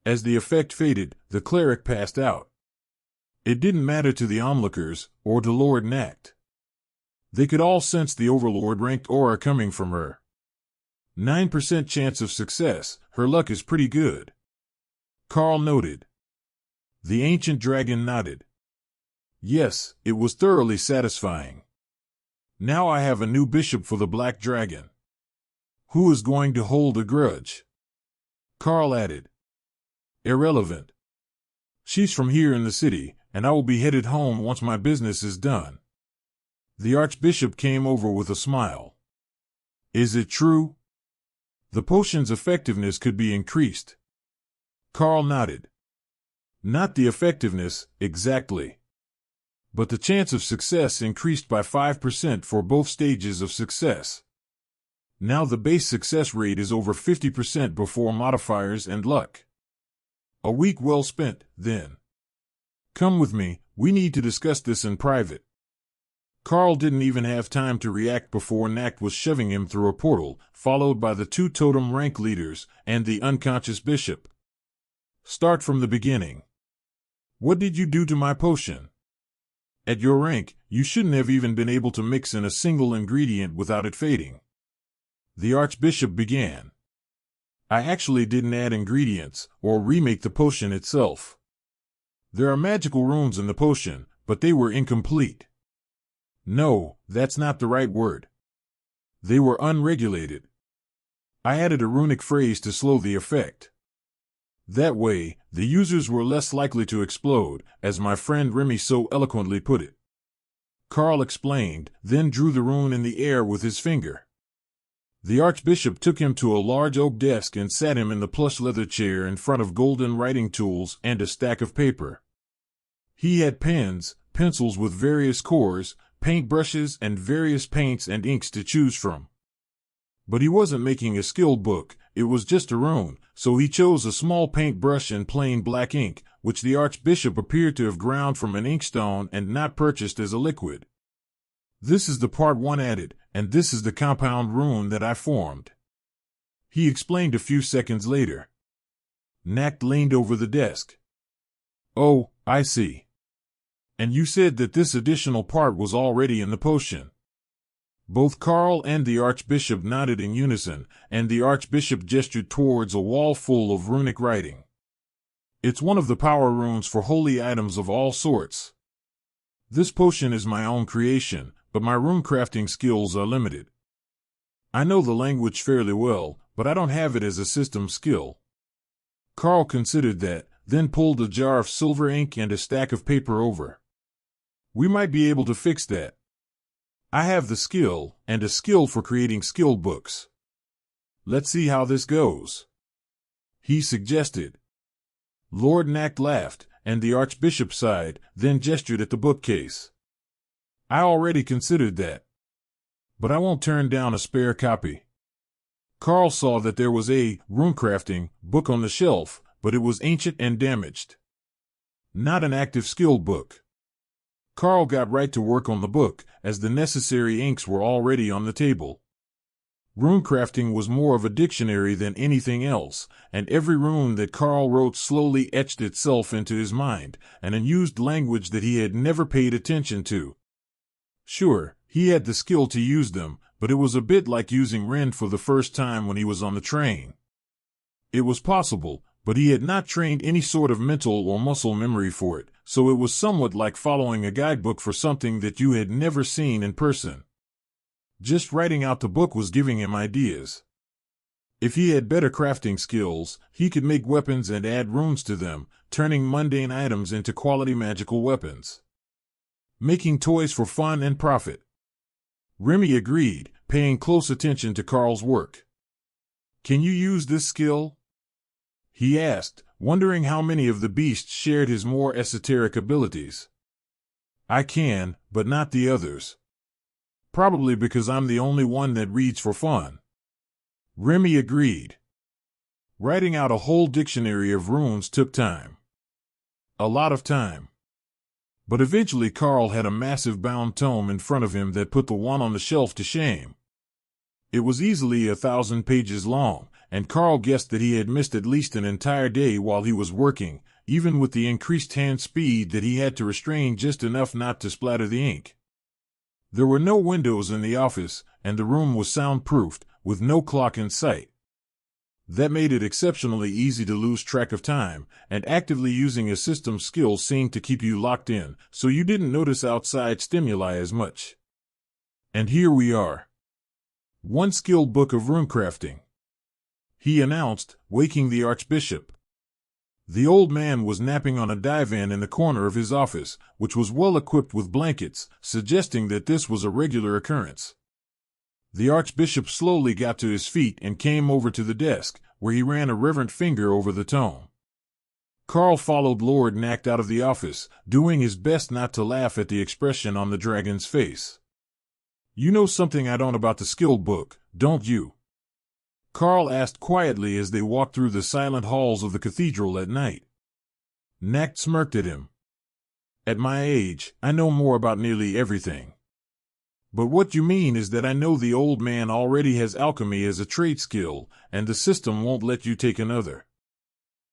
As the effect faded, the cleric passed out. It didn't matter to the onlookers, or to Lord Nact. They could all sense the overlord-ranked aura coming from her. 9% chance of success, her luck is pretty good, Karl noted. The ancient dragon nodded. Yes, it was thoroughly satisfying. Now I have a new bishop for the black dragon. Who is going to hold a grudge? Karl added. Irrelevant. She's from here in the city, and I will be headed home once my business is done. The archbishop came over with a smile. Is it true? The potion's effectiveness could be increased. Karl nodded. Not the effectiveness, exactly. But the chance of success increased by 5% for both stages of success. Now the base success rate is over 50% before modifiers and luck. A week well spent, then. Come with me, we need to discuss this in private. Karl didn't even have time to react before Nact was shoving him through a portal, followed by the 2 totem rank leaders and the unconscious bishop. Start from the beginning. What did you do to my potion? At your rank, you shouldn't have even been able to mix in a single ingredient without it fading. The archbishop began. I actually didn't add ingredients, or remake the potion itself. There are magical runes in the potion, but they were incomplete. No, that's not the right word. They were unregulated. I added a runic phrase to slow the effect. That way, the users were less likely to explode, as my friend Remy so eloquently put it. Karl explained, then drew the rune in the air with his finger. The archbishop took him to a large oak desk and sat him in the plush leather chair in front of golden writing tools and a stack of paper. He had pens, pencils with various cores, paintbrushes and various paints and inks to choose from. But he wasn't making a skill book, it was just a rune, so he chose a small paintbrush and plain black ink, which the archbishop appeared to have ground from an inkstone and not purchased as a liquid. This is the part 1 added, and this is the compound rune that I formed. He explained a few seconds later. Nact leaned over the desk. Oh, I see. And you said that this additional part was already in the potion. Both Karl and the archbishop nodded in unison, and the archbishop gestured towards a wall full of runic writing. It's one of the power runes for holy items of all sorts. This potion is my own creation, but my rune crafting skills are limited. I know the language fairly well, but I don't have it as a system skill. Karl considered that, then pulled a jar of silver ink and a stack of paper over. We might be able to fix that. I have the skill, and a skill for creating skill books. Let's see how this goes, he suggested. Lord Nact laughed, and the archbishop sighed, then gestured at the bookcase. I already considered that. But I won't turn down a spare copy. Karl saw that there was a runecrafting book on the shelf, but it was ancient and damaged. Not an active skill book. Karl got right to work on the book, as the necessary inks were already on the table. Runecrafting was more of a dictionary than anything else, and every rune that Karl wrote slowly etched itself into his mind, an unused language that he had never paid attention to. Sure, he had the skill to use them, but it was a bit like using Ren for the first time when he was on the train. It was possible, but he had not trained any sort of mental or muscle memory for it, so it was somewhat like following a guidebook for something that you had never seen in person. Just writing out the book was giving him ideas. If he had better crafting skills, he could make weapons and add runes to them, turning mundane items into quality magical weapons. Making toys for fun and profit. Remy agreed, paying close attention to Karl's work. "Can you use this skill?" he asked, wondering how many of the beasts shared his more esoteric abilities. "I can, but not the others. Probably because I'm the only one that reads for fun." Remy agreed. Writing out a whole dictionary of runes took time. A lot of time. But eventually Karl had a massive bound tome in front of him that put the one on the shelf to shame. It was easily 1,000 pages long, and Karl guessed that he had missed at least an entire day while he was working, even with the increased hand speed that he had to restrain just enough not to splatter the ink. There were no windows in the office, and the room was soundproofed, with no clock in sight. That made it exceptionally easy to lose track of time, and actively using a system's skills seemed to keep you locked in, so you didn't notice outside stimuli as much. And here we are. One skill book of runecrafting, he announced, waking the Archbishop. The old man was napping on a divan in the corner of his office, which was well equipped with blankets, suggesting that this was a regular occurrence. The Archbishop slowly got to his feet and came over to the desk, where he ran a reverent finger over the tome. Karl followed Lord Nacht out of the office, doing his best not to laugh at the expression on the dragon's face. "You know something I don't about the skill book, don't you?" Karl asked quietly as they walked through the silent halls of the cathedral at night. Nacht smirked at him. "At my age, I know more about nearly everything. But what you mean is that I know the old man already has alchemy as a trade skill, and the system won't let you take another.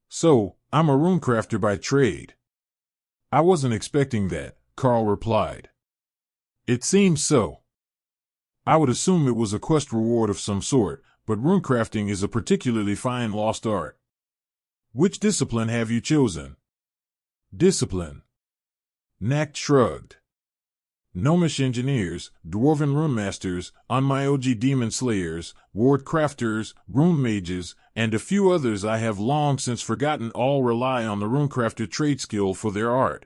So, I'm a runecrafter by trade." "I wasn't expecting that," Karl replied. "It seems so. I would assume it was a quest reward of some sort, but runecrafting is a particularly fine lost art. Which discipline have you chosen?" "Discipline?" Nacht shrugged. "Gnomish engineers, dwarven runemasters, Onmyoji demon slayers, ward crafters, rune mages, and a few others I have long since forgotten all rely on the runecrafter trade skill for their art.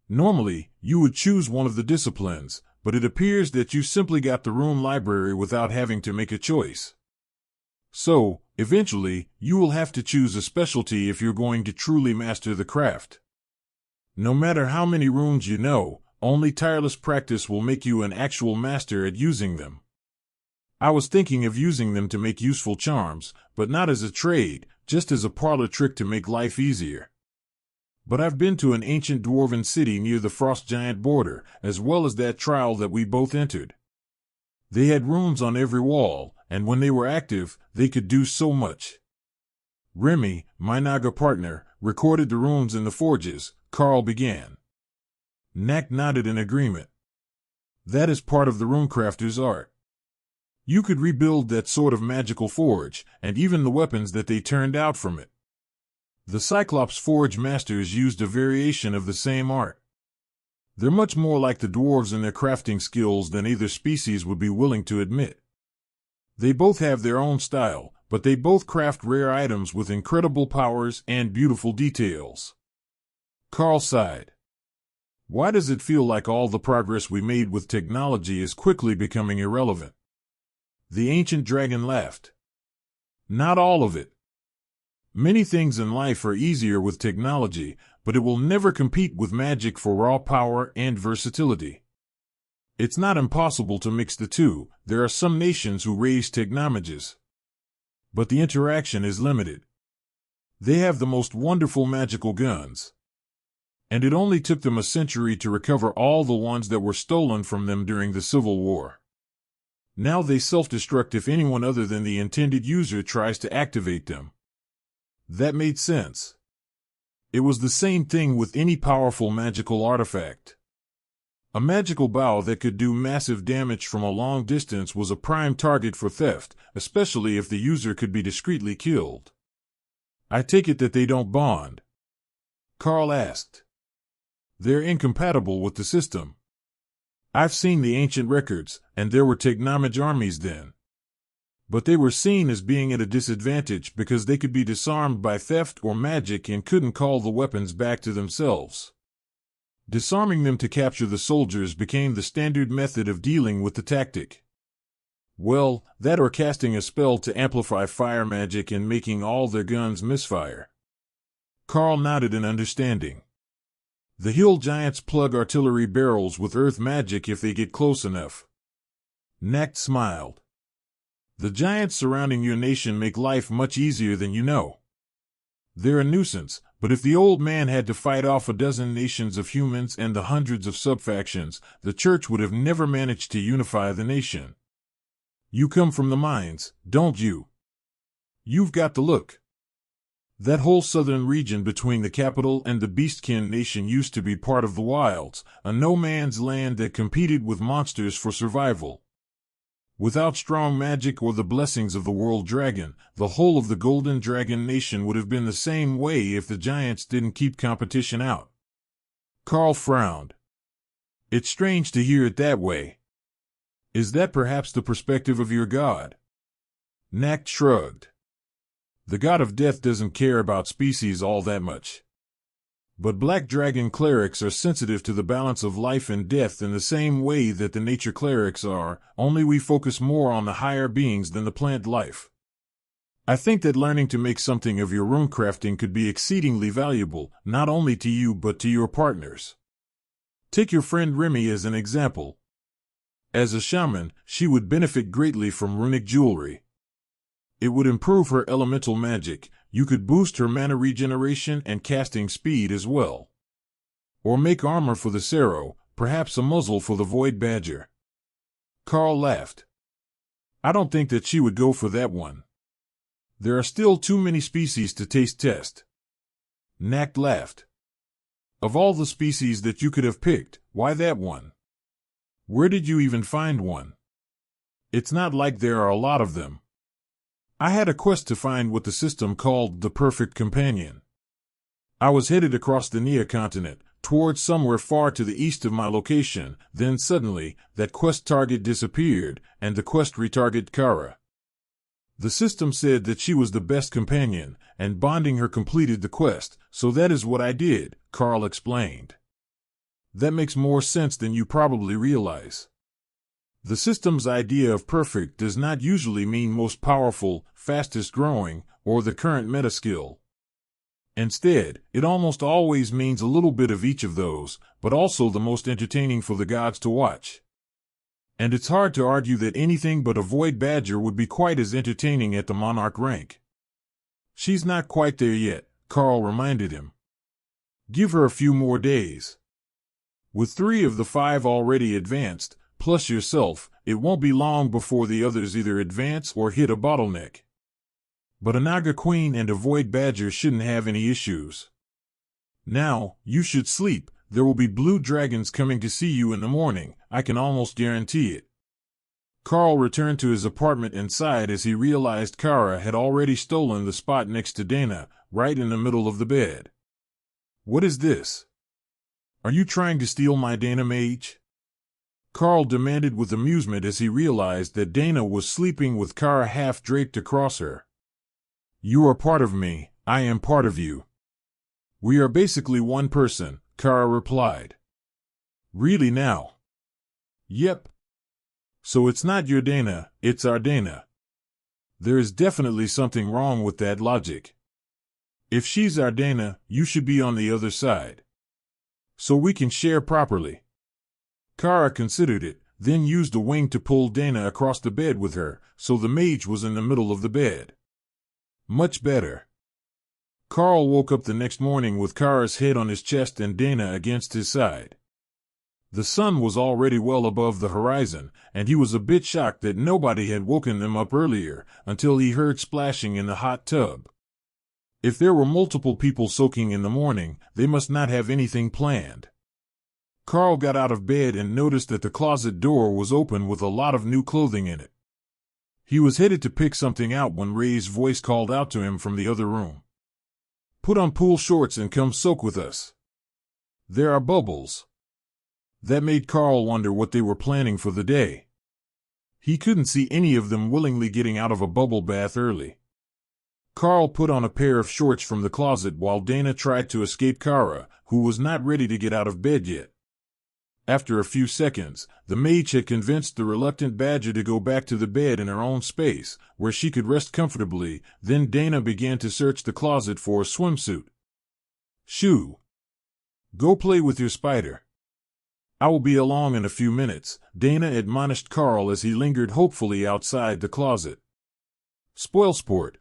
Normally, you would choose one of the disciplines, but it appears that you simply got the rune library without having to make a choice. So, eventually, you will have to choose a specialty if you're going to truly master the craft. No matter how many runes you know, only tireless practice will make you an actual master at using them. I was thinking of using them to make useful charms, but not as a trade, just as a parlor trick to make life easier. But I've been to an ancient dwarven city near the frost giant border, as well as that trial that we both entered. They had runes on every wall, and when they were active, they could do so much. Remy, my Naga partner, recorded the runes in the forges," Karl began. Nacht nodded in agreement. "That is part of the runecrafter's art. You could rebuild that sort of magical forge, and even the weapons that they turned out from it. The Cyclops forge masters used a variation of the same art. They're much more like the dwarves in their crafting skills than either species would be willing to admit. They both have their own style, but they both craft rare items with incredible powers and beautiful details." Karl sighed. "Why does it feel like all the progress we made with technology is quickly becoming irrelevant?" The ancient dragon laughed. "Not all of it. Many things in life are easier with technology, but it will never compete with magic for raw power and versatility. It's not impossible to mix the two. There are some nations who raise technomages. But the interaction is limited. They have the most wonderful magical guns. And it only took them a century to recover all the ones that were stolen from them during the Civil War. Now they self-destruct if anyone other than the intended user tries to activate them." That made sense. It was the same thing with any powerful magical artifact. A magical bow that could do massive damage from a long distance was a prime target for theft, especially if the user could be discreetly killed. I take it that they don't bond? Karl asked. They're incompatible with the system. I've seen the ancient records, and there were Technomage armies then. But they were seen as being at a disadvantage because they could be disarmed by theft or magic and couldn't call the weapons back to themselves. Disarming them to capture the soldiers became the standard method of dealing with the tactic. Well, that or casting a spell to amplify fire magic and making all their guns misfire. Karl nodded in understanding. The hill giants plug artillery barrels with earth magic if they get close enough. Nacht smiled. The giants surrounding your nation make life much easier than you know. They're a nuisance, but if the old man had to fight off a dozen nations of humans and the hundreds of subfactions, the church would have never managed to unify the nation. You come from the mines, don't you? You've got the look. That whole southern region between the capital and the Beastkin nation used to be part of the wilds, a no-man's land that competed with monsters for survival. Without strong magic or the blessings of the world dragon, the whole of the Golden Dragon Nation would have been the same way if the giants didn't keep competition out. Karl frowned. It's strange to hear it that way. Is that perhaps the perspective of your god? Nacht shrugged. The god of death doesn't care about species all that much. But black dragon clerics are sensitive to the balance of life and death in the same way that the nature clerics are, only we focus more on the higher beings than the plant life. I think that learning to make something of your runecrafting could be exceedingly valuable, not only to you but to your partners. Take your friend Remy as an example. As a shaman, she would benefit greatly from runic jewelry. It would improve her elemental magic. You could boost her mana regeneration and casting speed as well. Or make armor for the Cerro, perhaps a muzzle for the Void Badger. Karl laughed. I don't think that she would go for that one. There are still too many species to taste test. Nacht laughed. Of all the species that you could have picked, why that one? Where did you even find one? It's not like there are a lot of them. I had a quest to find what the system called the perfect companion. I was headed across the Nia continent, towards somewhere far to the east of my location, then suddenly, that quest target disappeared, and the quest retargeted Kara. The system said that she was the best companion, and bonding her completed the quest, so that is what I did, Karl explained. That makes more sense than you probably realize. The system's idea of perfect does not usually mean most powerful, fastest growing, or the current meta skill. Instead, it almost always means a little bit of each of those, but also the most entertaining for the gods to watch. And it's hard to argue that anything but a Void Badger would be quite as entertaining at the Monarch Rank. She's not quite there yet, Karl reminded him. Give her a few more days. With 3 of the 5 already advanced, plus yourself, it won't be long before the others either advance or hit a bottleneck. But a Naga Queen and a Void Badger shouldn't have any issues. Now, you should sleep. There will be blue dragons coming to see you in the morning, I can almost guarantee it. Karl returned to his apartment and sighed as he realized Kara had already stolen the spot next to Dana, right in the middle of the bed. What is this? Are you trying to steal my Dana mage? Karl demanded with amusement as he realized that Dana was sleeping with Kara half draped across her. You are part of me, I am part of you. We are basically one person, Kara replied. Really now? Yep. So it's not your Dana, it's our Dana. There is definitely something wrong with that logic. If she's our Dana, you should be on the other side. So we can share properly. Kara considered it, then used a wing to pull Dana across the bed with her, so the mage was in the middle of the bed. Much better. Karl woke up the next morning with Kara's head on his chest and Dana against his side. The sun was already well above the horizon, and he was a bit shocked that nobody had woken them up earlier, until he heard splashing in the hot tub. If there were multiple people soaking in the morning, they must not have anything planned. Karl got out of bed and noticed that the closet door was open with a lot of new clothing in it. He was headed to pick something out when Ray's voice called out to him from the other room. Put on pool shorts and come soak with us. There are bubbles. That made Karl wonder what they were planning for the day. He couldn't see any of them willingly getting out of a bubble bath early. Karl put on a pair of shorts from the closet while Dana tried to escape Kara, who was not ready to get out of bed yet. After a few seconds, the mage had convinced the reluctant badger to go back to the bed in her own space, where she could rest comfortably. Then Dana began to search the closet for a swimsuit. Shoo! Go play with your spider. I will be along in a few minutes, Dana admonished Karl as he lingered hopefully outside the closet. Spoil sport.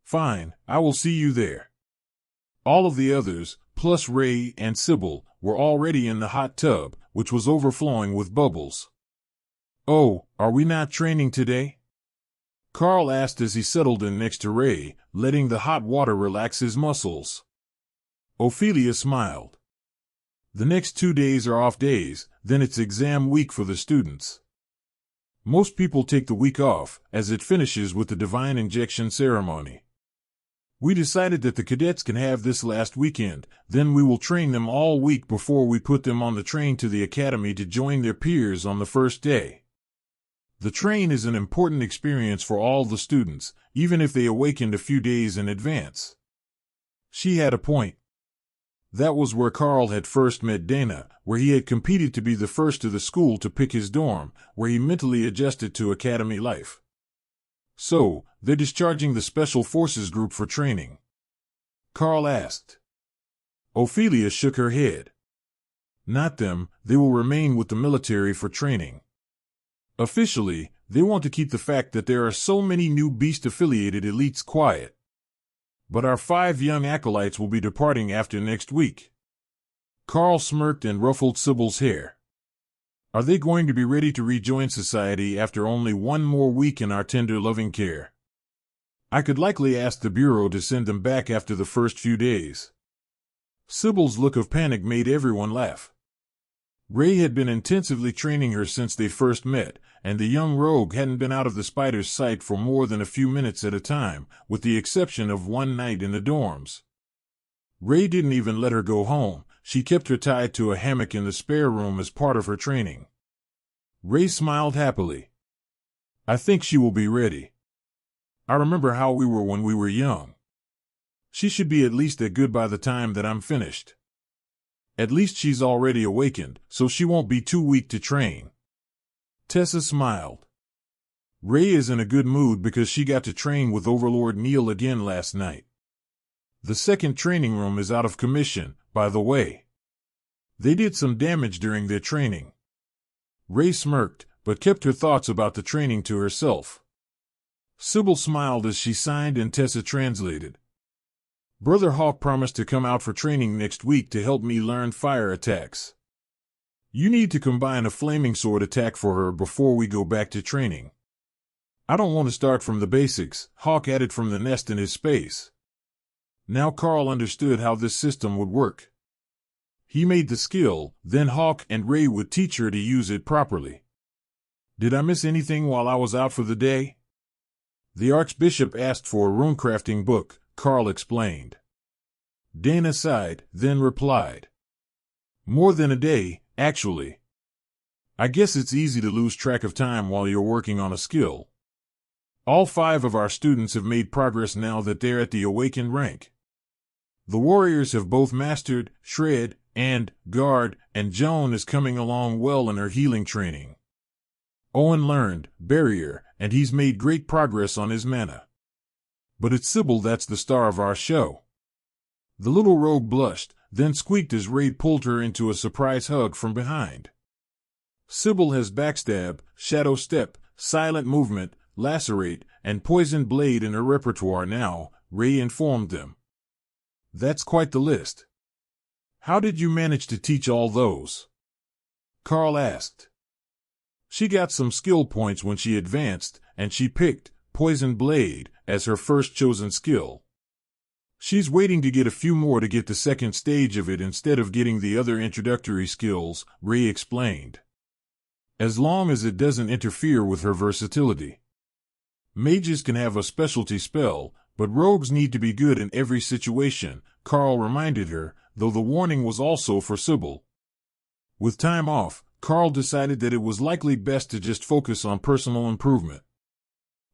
Fine, I will see you there. All of the others, plus Ray and Sybil, were already in the hot tub, which was overflowing with bubbles. Oh, are we not training today? Karl asked as he settled in next to Ray, letting the hot water relax his muscles. Ophelia smiled. The next 2 days are off days, then it's exam week for the students. Most people take the week off, as it finishes with the divine injection ceremony. We decided that the cadets can have this last weekend, then we will train them all week before we put them on the train to the academy to join their peers on the first day. The train is an important experience for all the students, even if they awakened a few days in advance. She had a point. That was where Karl had first met Dana, where he had competed to be the first of the school to pick his dorm, where he mentally adjusted to academy life. So, they're discharging the Special Forces group for training? Karl asked. Ophelia shook her head. Not them, they will remain with the military for training. Officially, they want to keep the fact that there are so many new beast-affiliated elites quiet. But our 5 young acolytes will be departing after next week. Karl smirked and ruffled Sybil's hair. Are they going to be ready to rejoin society after only 1 more week in our tender loving care? I could likely ask the Bureau to send them back after the first few days. Sybil's look of panic made everyone laugh. Ray had been intensively training her since they first met, and the young rogue hadn't been out of the spider's sight for more than a few minutes at a time, with the exception of one night in the dorms. Ray didn't even let her go home. She kept her tied to a hammock in the spare room as part of her training. Ray smiled happily. I think she will be ready. I remember how we were when we were young. She should be at least that good by the time that I'm finished. At least she's already awakened, so she won't be too weak to train. Tessa smiled. Ray is in a good mood because she got to train with Overlord Neil again last night. The second training room is out of commission, by the way. They did some damage during their training. Ray smirked, but kept her thoughts about the training to herself. Sybil smiled as she signed and Tessa translated. Brother Hawk promised to come out for training next week to help me learn fire attacks. You need to combine a flaming sword attack for her before we go back to training. I don't want to start from the basics, Hawk added from the nest in his space. Now Karl understood how this system would work. He made the skill, then Hawk and Ray would teach her to use it properly. Did I miss anything while I was out for the day? The Archbishop asked for a runecrafting book, Karl explained. Dana sighed, then replied. More than a day, actually. I guess it's easy to lose track of time while you're working on a skill. All 5 of our students have made progress now that they're at the awakened rank. The warriors have both mastered Shred and Guard, and Joan is coming along well in her healing training. Owen learned Barrier, and he's made great progress on his mana. But it's Sybil that's the star of our show. The little rogue blushed, then squeaked as Ray pulled her into a surprise hug from behind. Sybil has Backstab, Shadow Step, Silent Movement, Lacerate, and Poison Blade in her repertoire now, Ray informed them. That's quite the list. How did you manage to teach all those? Karl asked. She got some skill points when she advanced, and she picked Poison Blade as her first chosen skill. She's waiting to get a few more to get the second stage of it instead of getting the other introductory skills, Ray explained. As long as it doesn't interfere with her versatility. Mages can have a specialty spell, But rogues need to be good in every situation, Karl reminded her, though the warning was also for Sybil. With time off, Karl decided that it was likely best to just focus on personal improvement.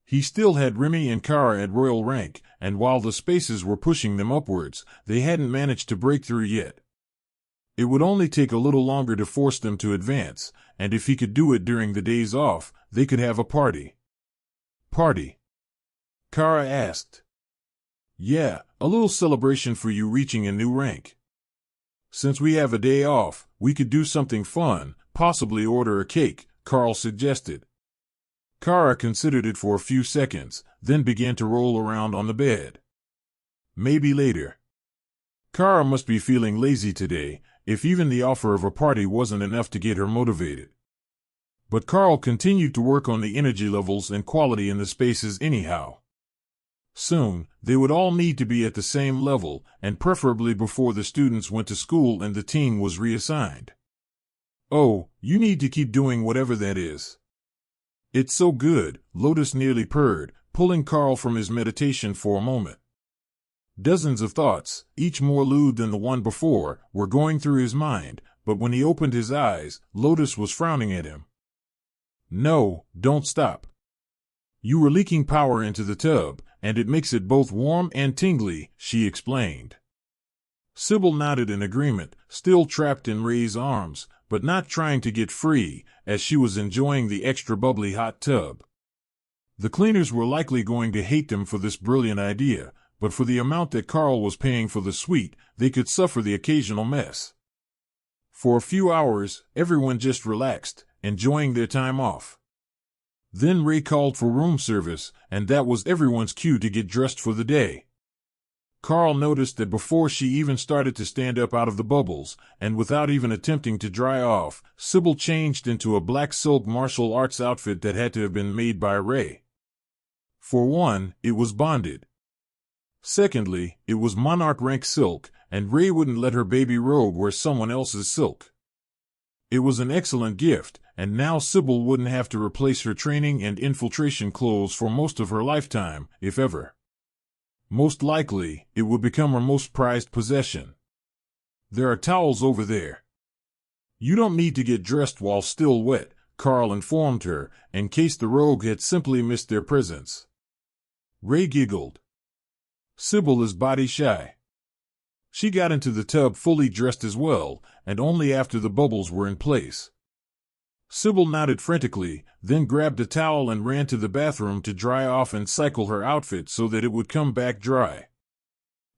He still had Remy and Kara at royal rank, and while the spaces were pushing them upwards, they hadn't managed to break through yet. It would only take a little longer to force them to advance, and if he could do it during the days off, they could have a party. Party? Kara asked. Yeah, a little celebration for you reaching a new rank. Since we have a day off, we could do something fun, possibly order a cake, Karl suggested. Kara considered it for a few seconds, then began to roll around on the bed. Maybe later. Kara must be feeling lazy today, if even the offer of a party wasn't enough to get her motivated. But Karl continued to work on the energy levels and quality in the spaces anyhow. Soon, they would all need to be at the same level, and preferably before the students went to school and the team was reassigned. Oh, you need to keep doing whatever that is. It's so good, Lotus nearly purred, pulling Karl from his meditation for a moment. Dozens of thoughts, each more lewd than the one before, were going through his mind, but when he opened his eyes, Lotus was frowning at him. No, don't stop. You were leaking power into the tub, and it makes it both warm and tingly, she explained. Sybil nodded in agreement, still trapped in Ray's arms, but not trying to get free, as she was enjoying the extra bubbly hot tub. The cleaners were likely going to hate them for this brilliant idea, but for the amount that Karl was paying for the suite, they could suffer the occasional mess. For a few hours, everyone just relaxed, enjoying their time off. Then Ray called for room service, and that was everyone's cue to get dressed for the day. Karl noticed that before she even started to stand up out of the bubbles, and without even attempting to dry off, Sybil changed into a black silk martial arts outfit that had to have been made by Ray. For one, it was bonded. Secondly, it was Monarch Rank silk, and Ray wouldn't let her baby rogue wear someone else's silk. It was an excellent gift, and now Sybil wouldn't have to replace her training and infiltration clothes for most of her lifetime, if ever. Most likely, it would become her most prized possession. There are towels over there. You don't need to get dressed while still wet, Karl informed her, in case the rogue had simply missed their presence. Ray giggled. Sybil is body shy. She got into the tub fully dressed as well, and only after the bubbles were in place. Sybil nodded frantically, then grabbed a towel and ran to the bathroom to dry off and cycle her outfit so that it would come back dry.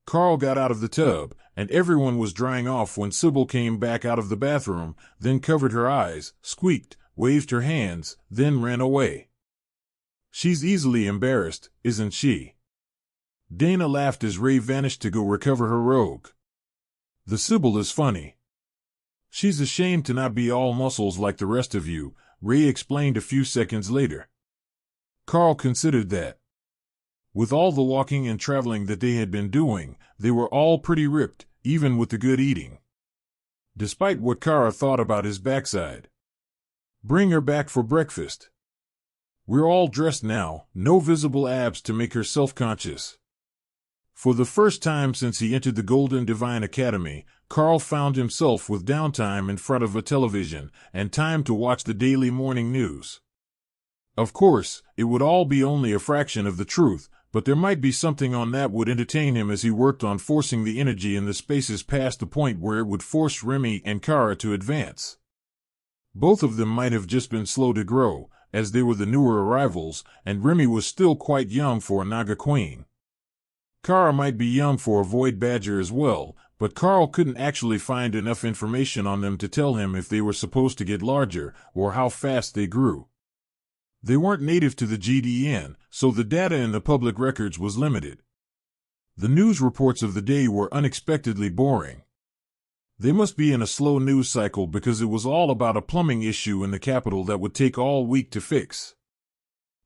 Karl got out of the tub, and everyone was drying off when Sybil came back out of the bathroom, then covered her eyes, squeaked, waved her hands, then ran away. She's easily embarrassed, isn't she? Dana laughed as Ray vanished to go recover her rogue. The Sybil is funny. She's ashamed to not be all muscles like the rest of you, Ray explained a few seconds later. Karl considered that. With all the walking and traveling that they had been doing, they were all pretty ripped, even with the good eating. Despite what Kara thought about his backside. Bring her back for breakfast. We're all dressed now, no visible abs to make her self-conscious. For the first time since he entered the Golden Divine Academy, Karl found himself with downtime in front of a television and time to watch the daily morning news. Of course, it would all be only a fraction of the truth, but there might be something on that would entertain him as he worked on forcing the energy in the spaces past the point where it would force Remy and Kara to advance. Both of them might have just been slow to grow, as they were the newer arrivals, and Remy was still quite young for a Naga Queen. Kara might be young for a Void Badger as well, but Karl couldn't actually find enough information on them to tell him if they were supposed to get larger, or how fast they grew. They weren't native to the GDN, so the data in the public records was limited. The news reports of the day were unexpectedly boring. They must be in a slow news cycle because it was all about a plumbing issue in the capital that would take all week to fix.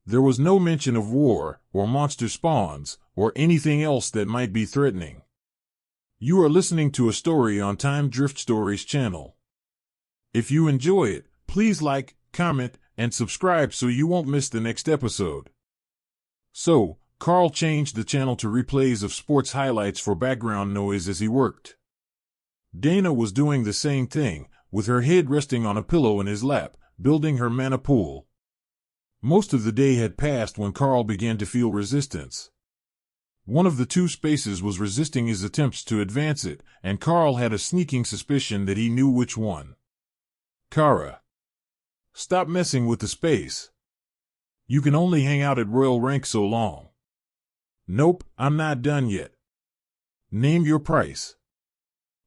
There was no mention of war, or monster spawns, or anything else that might be threatening. You are listening to a story on Time Drift Stories channel. If you enjoy it, please like, comment, and subscribe so you won't miss the next episode. So, Karl changed the channel to replays of sports highlights for background noise as he worked. Dana was doing the same thing, with her head resting on a pillow in his lap, building her mana pool. Most of the day had passed when Karl began to feel resistance. One of the two spaces was resisting his attempts to advance it, and Karl had a sneaking suspicion that he knew which one. Kara. Stop messing with the space. You can only hang out at Royal Rank so long. Nope, I'm not done yet. Name your price.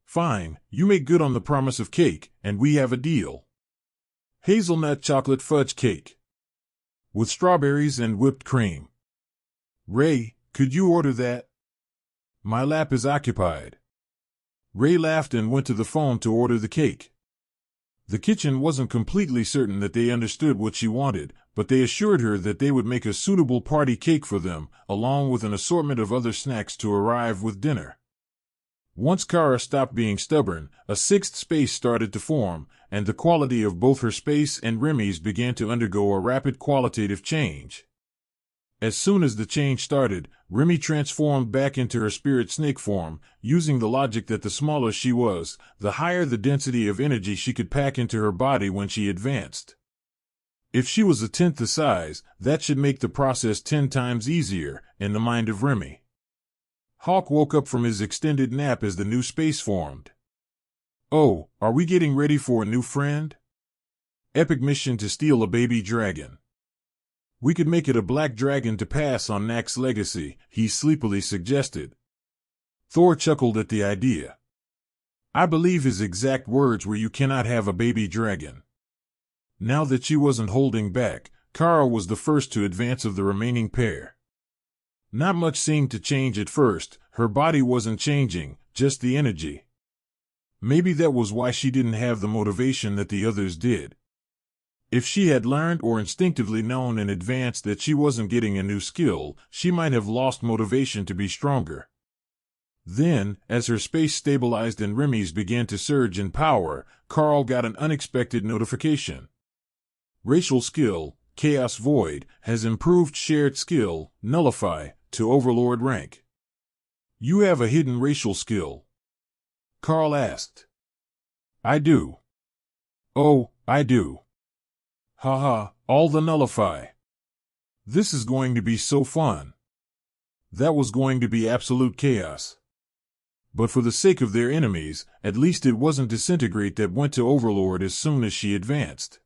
Fine, you make good on the promise of cake, and we have a deal. Hazelnut chocolate fudge cake. With strawberries and whipped cream. Ray, could you order that? My lap is occupied. Ray laughed and went to the phone to order the cake. The kitchen wasn't completely certain that they understood what she wanted, but they assured her that they would make a suitable party cake for them, along with an assortment of other snacks to arrive with dinner. Once Kara stopped being stubborn, a sixth space started to form, and the quality of both her space and Remy's began to undergo a rapid qualitative change. As soon as the change started, Remy transformed back into her spirit snake form, using the logic that the smaller she was, the higher the density of energy she could pack into her body when she advanced. If she was a tenth the size, that should make the process 10 times easier, in the mind of Remy. Hawk woke up from his extended nap as the new space formed. Oh, are we getting ready for a new friend? Epic mission to steal a baby dragon. We could make it a black dragon to pass on Nax's legacy, he sleepily suggested. Thor chuckled at the idea. I believe his exact words were, "You cannot have a baby dragon." Now that she wasn't holding back, Karl was the first to advance of the remaining pair. Not much seemed to change at first. Her body wasn't changing, just the energy. Maybe that was why she didn't have the motivation that the others did. If she had learned or instinctively known in advance that she wasn't getting a new skill, she might have lost motivation to be stronger. Then, as her space stabilized and Remy's began to surge in power, Karl got an unexpected notification. Racial skill, Chaos Void, has improved shared skill, Nullify, to Overlord rank. You have a hidden racial skill? Karl asked. I do. Oh, I do. Haha, all the Nullify. This is going to be so fun. That was going to be absolute chaos. But for the sake of their enemies, at least it wasn't Disintegrate that went to Overlord as soon as she advanced.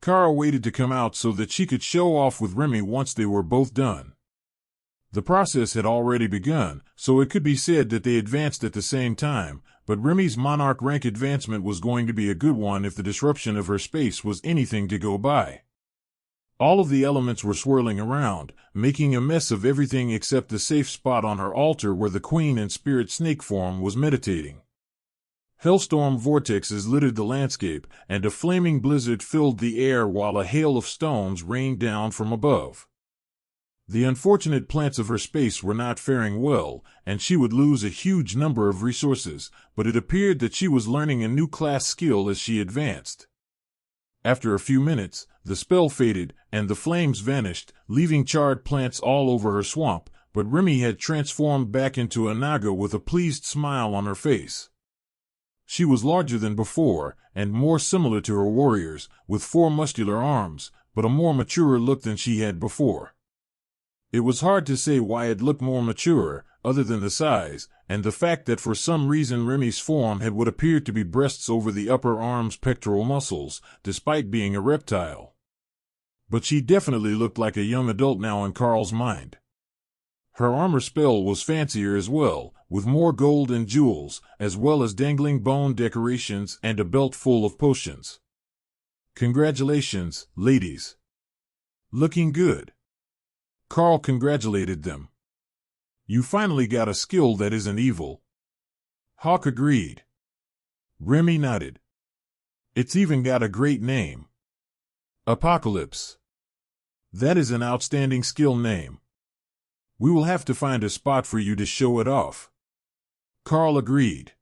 Karl waited to come out so that she could show off with Remy once they were both done. The process had already begun, so it could be said that they advanced at the same time, but Remy's Monarch Rank advancement was going to be a good one if the disruption of her space was anything to go by. All of the elements were swirling around, making a mess of everything except the safe spot on her altar where the Queen in spirit snake form was meditating. Hellstorm vortexes littered the landscape, and a flaming blizzard filled the air while a hail of stones rained down from above. The unfortunate plants of her space were not faring well, and she would lose a huge number of resources, but it appeared that she was learning a new class skill as she advanced. After a few minutes, the spell faded, and the flames vanished, leaving charred plants all over her swamp, but Remy had transformed back into a Naga with a pleased smile on her face. She was larger than before, and more similar to her warriors, with 4 muscular arms, but a more mature look than she had before. It was hard to say why it looked more mature, other than the size, and the fact that for some reason Remy's form had what appeared to be breasts over the upper arm's pectoral muscles, despite being a reptile. But she definitely looked like a young adult now in Karl's mind. Her armor spell was fancier as well, with more gold and jewels, as well as dangling bone decorations and a belt full of potions. Congratulations, ladies. Looking good. Karl congratulated them. You finally got a skill that isn't evil. Hawk agreed. Remy nodded. It's even got a great name. Apocalypse. That is an outstanding skill name. We will have to find a spot for you to show it off. Karl agreed.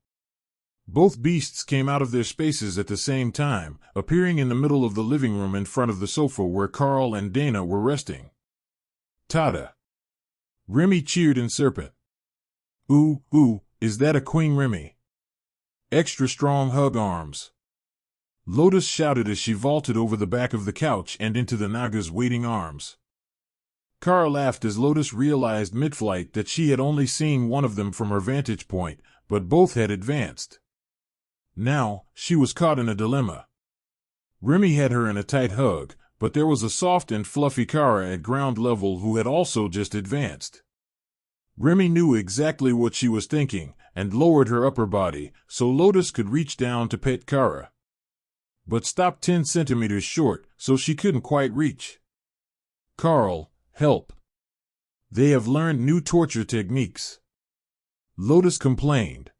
Both beasts came out of their spaces at the same time, appearing in the middle of the living room in front of the sofa where Karl and Dana were resting. Tada! Remy cheered in Serpent. Ooh, is that a Queen Remy? Extra strong hug arms. Lotus shouted as she vaulted over the back of the couch and into the Naga's waiting arms. Karl laughed as Lotus realized mid-flight that she had only seen one of them from her vantage point, but both had advanced. Now, she was caught in a dilemma. Remy had her in a tight hug, but there was a soft and fluffy Kara at ground level who had also just advanced. Remy knew exactly what she was thinking, and lowered her upper body, so Lotus could reach down to pet Kara. But stopped 10 centimeters short, so she couldn't quite reach. Karl, help. They have learned new torture techniques. Lotus complained.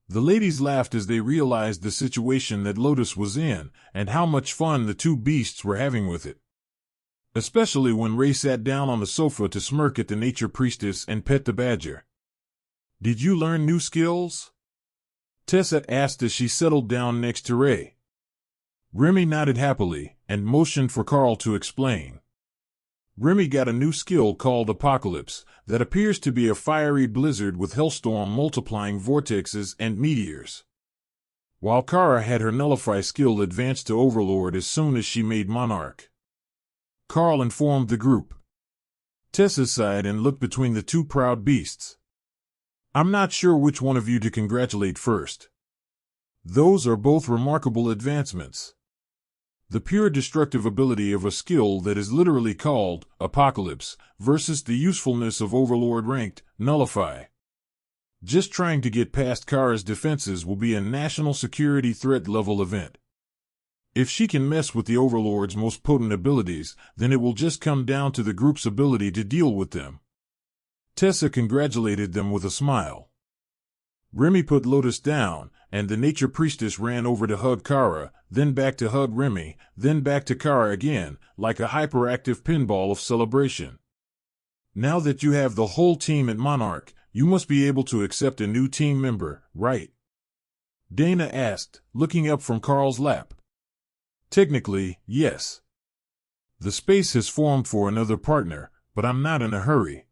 The ladies laughed as they realized the situation that Lotus was in, and how much fun the two beasts were having with it. Especially when Ray sat down on the sofa to smirk at the nature priestess and pet the badger. Did you learn new skills? Tessa asked as she settled down next to Ray. Remy nodded happily, and motioned for Karl to explain. Remy got a new skill called Apocalypse, that appears to be a fiery blizzard with hellstorm multiplying vortexes and meteors. While Kara had her Nullify skill advanced to Overlord as soon as she made Monarch. Karl informed the group. Tessa sighed and looked between the two proud beasts. I'm not sure which one of you to congratulate first. Those are both remarkable advancements. The pure destructive ability of a skill that is literally called Apocalypse versus the usefulness of Overlord ranked Nullify. Just trying to get past Kara's defenses will be a national security threat level event. If she can mess with the Overlord's most potent abilities, then it will just come down to the group's ability to deal with them. Tessa congratulated them with a smile. Remy put Lotus down, and the nature priestess ran over to hug Kara, then back to hug Remy, then back to Kara again, like a hyperactive pinball of celebration. Now that you have the whole team at Monarch, you must be able to accept a new team member, right? Dana asked, looking up from Karl's lap. Technically, yes. The space has formed for another partner, but I'm not in a hurry.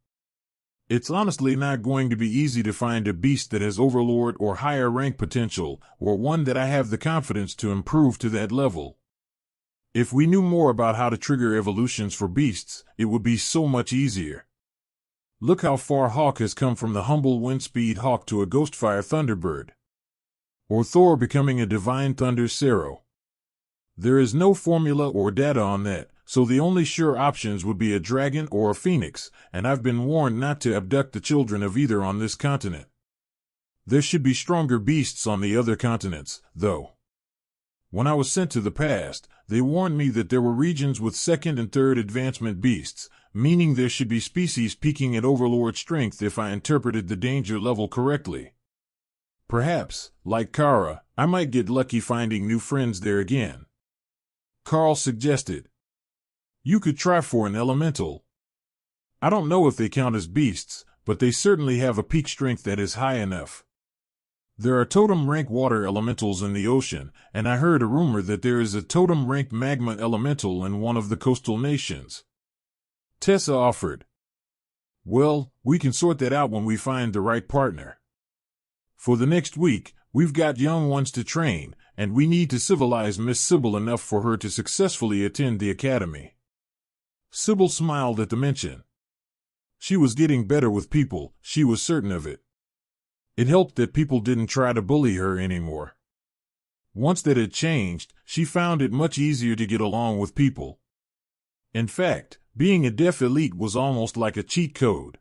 It's honestly not going to be easy to find a beast that has Overlord or higher rank potential, or one that I have the confidence to improve to that level. If we knew more about how to trigger evolutions for beasts, it would be so much easier. Look how far Hawk has come from the humble Windspeed Hawk to a Ghostfire Thunderbird. Or Thor becoming a Divine Thunder Cero. There is no formula or data on that, so the only sure options would be a dragon or a phoenix, and I've been warned not to abduct the children of either on this continent. There should be stronger beasts on the other continents, though. When I was sent to the past, they warned me that there were regions with second and third advancement beasts, meaning there should be species peaking at Overlord strength if I interpreted the danger level correctly. Perhaps, like Kara, I might get lucky finding new friends there again. Karl suggested. You could try for an elemental. I don't know if they count as beasts, but they certainly have a peak strength that is high enough. There are totem rank water elementals in the ocean, and I heard a rumor that there is a totem rank magma elemental in one of the coastal nations. Tessa offered. Well, we can sort that out when we find the right partner. For the next week, we've got young ones to train, and we need to civilize Miss Sybil enough for her to successfully attend the academy. Sybil smiled at the mention. She was getting better with people, she was certain of it. It helped that people didn't try to bully her anymore. Once that had changed, she found it much easier to get along with people. In fact, being a deaf elite was almost like a cheat code.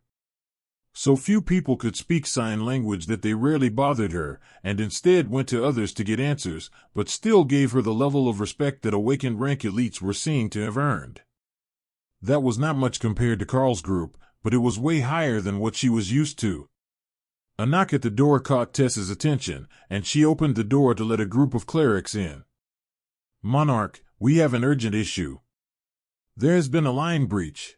So few people could speak sign language that they rarely bothered her, and instead went to others to get answers, but still gave her the level of respect that awakened rank elites were seen to have earned. That was not much compared to Karl's group, but it was way higher than what she was used to. A knock at the door caught Tessa's attention, and she opened the door to let a group of clerics in. Monarch, we have an urgent issue. There has been a line breach.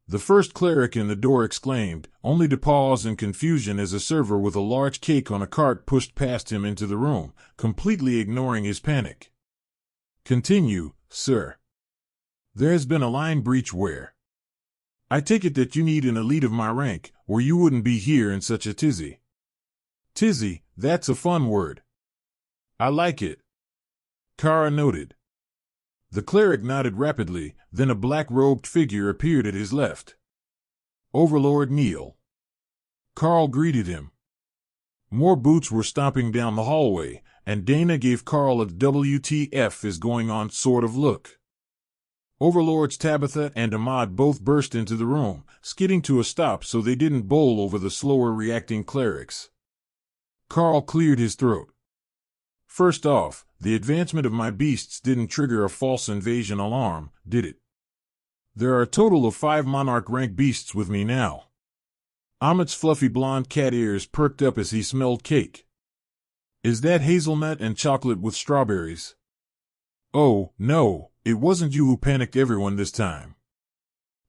The first cleric in the door exclaimed, only to pause in confusion as a server with a large cake on a cart pushed past him into the room, completely ignoring his panic. Continue, sir. There has been a line breach where? I take it that you need an elite of my rank, or you wouldn't be here in such a tizzy. Tizzy, that's a fun word. I like it. Kara noted. The cleric nodded rapidly, then a black-robed figure appeared at his left. Overlord Neil. Karl greeted him. More boots were stomping down the hallway, and Dana gave Karl a WTF is going on sort of look. Overlords Tabitha and Ahmad both burst into the room, skidding to a stop so they didn't bowl over the slower-reacting clerics. Karl cleared his throat. First off, the advancement of my beasts didn't trigger a false invasion alarm, did it? There are a total of 5 Monarch Rank beasts with me now. Ahmed's fluffy blonde cat ears perked up as he smelled cake. Is that hazelnut and chocolate with strawberries? Oh, no, it wasn't you who panicked everyone this time.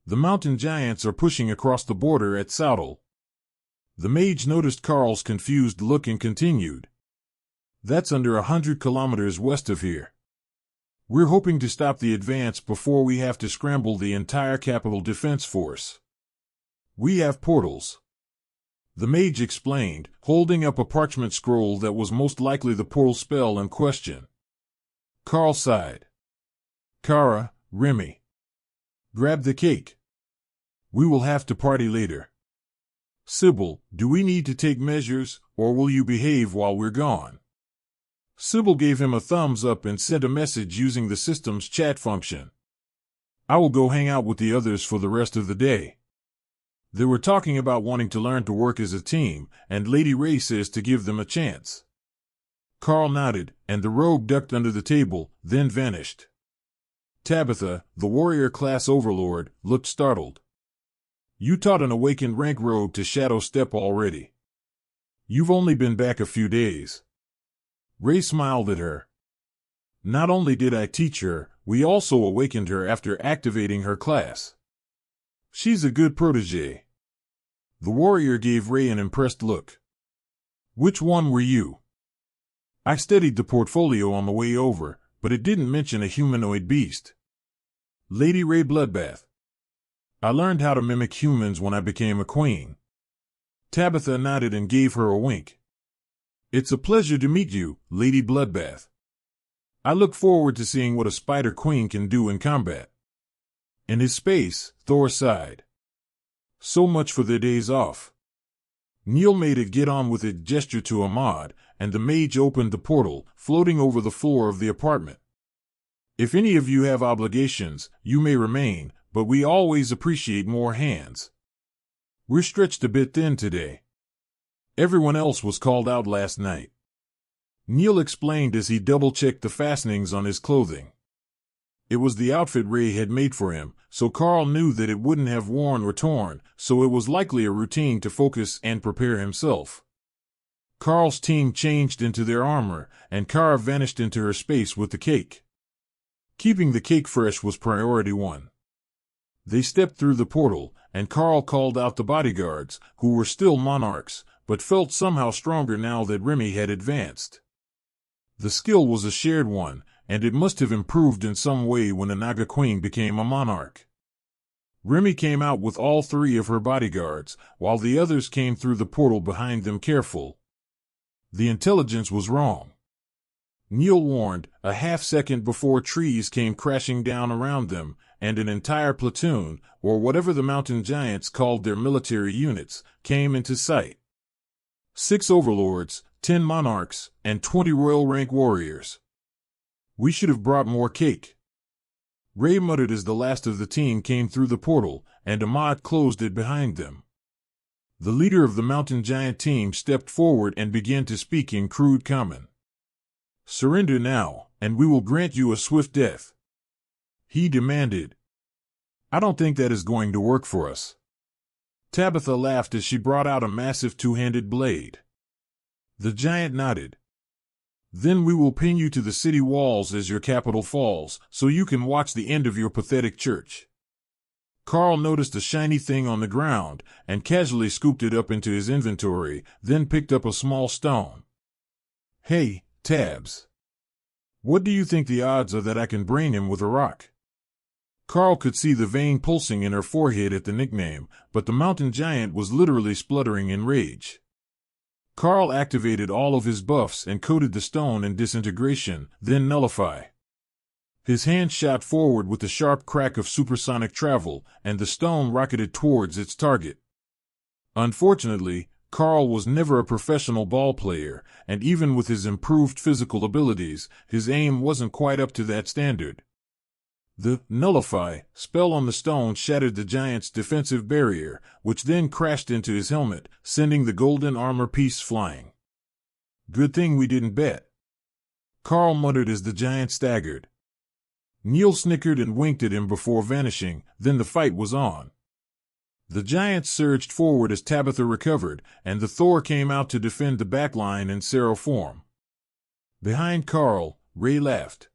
The mountain giants are pushing across the border at Saudal. The mage noticed Karl's confused look and continued. That's under 100 kilometers west of here. We're hoping to stop the advance before we have to scramble the entire capital defense force. We have portals. The mage explained, holding up a parchment scroll that was most likely the portal spell in question. Karl sighed. Kara, Remy. Grab the cake. We will have to party later. Sybil, do we need to take measures, or will you behave while we're gone? Sybil gave him a thumbs up and sent a message using the system's chat function. I will go hang out with the others for the rest of the day. They were talking about wanting to learn to work as a team, and Lady Ray says to give them a chance. Karl nodded, and the rogue ducked under the table, then vanished. Tabitha, the warrior class overlord, looked startled. You taught an awakened rank rogue to shadow step already. You've only been back a few days. Ray smiled at her. Not only did I teach her, we also awakened her after activating her class. She's a good protege. The warrior gave Ray an impressed look. Which one were you? I studied the portfolio on the way over, but it didn't mention a humanoid beast. Lady Ray Bloodbath. I learned how to mimic humans when I became a queen. Tabitha nodded and gave her a wink. It's a pleasure to meet you, Lady Bloodbath. I look forward to seeing what a spider queen can do in combat. In his space, Thor sighed. So much for their days off. Neil made a get-on-with-it gesture to Ahmad, and the mage opened the portal, floating over the floor of the apartment. If any of you have obligations, you may remain, but we always appreciate more hands. We're stretched a bit thin today. Everyone else was called out last night. Neil explained as he double-checked the fastenings on his clothing. It was the outfit Ray had made for him, so Karl knew that it wouldn't have worn or torn, so it was likely a routine to focus and prepare himself. Karl's team changed into their armor, and Kara vanished into her space with the cake. Keeping the cake fresh was priority one. They stepped through the portal, and Karl called out the bodyguards, who were still monarchs, but felt somehow stronger now that Remy had advanced. The skill was a shared one, and it must have improved in some way when the Naga Queen became a monarch. Remy came out with all 3 of her bodyguards, while the others came through the portal behind them careful. The intelligence was wrong. Neil warned, a half-second before trees came crashing down around them, and an entire platoon, or whatever the mountain giants called their military units, came into sight. 6 overlords, 10 monarchs, and 20 royal rank warriors. We should have brought more cake. Ray muttered as the last of the team came through the portal, and Ahmad closed it behind them. The leader of the mountain giant team stepped forward and began to speak in crude common. Surrender now, and we will grant you a swift death. He demanded. I don't think that is going to work for us. Tabitha laughed as she brought out a massive 2-handed blade. The giant nodded. Then we will pin you to the city walls as your capital falls, so you can watch the end of your pathetic church. Karl noticed a shiny thing on the ground, and casually scooped it up into his inventory, then picked up a small stone. Hey, Tabs. What do you think the odds are that I can brain him with a rock? Karl could see the vein pulsing in her forehead at the nickname, but the mountain giant was literally spluttering in rage. Karl activated all of his buffs and coated the stone in disintegration, then nullify. His hand shot forward with the sharp crack of supersonic travel, and the stone rocketed towards its target. Unfortunately, Karl was never a professional ball player, and even with his improved physical abilities, his aim wasn't quite up to that standard. The Nullify spell on the stone shattered the giant's defensive barrier, which then crashed into his helmet, sending the golden armor piece flying. Good thing we didn't bet, Karl muttered as the giant staggered. Neil snickered and winked at him before vanishing, then the fight was on. The giant surged forward as Tabitha recovered, and the Thor came out to defend the backline in Sero form. Behind Karl, Ray laughed.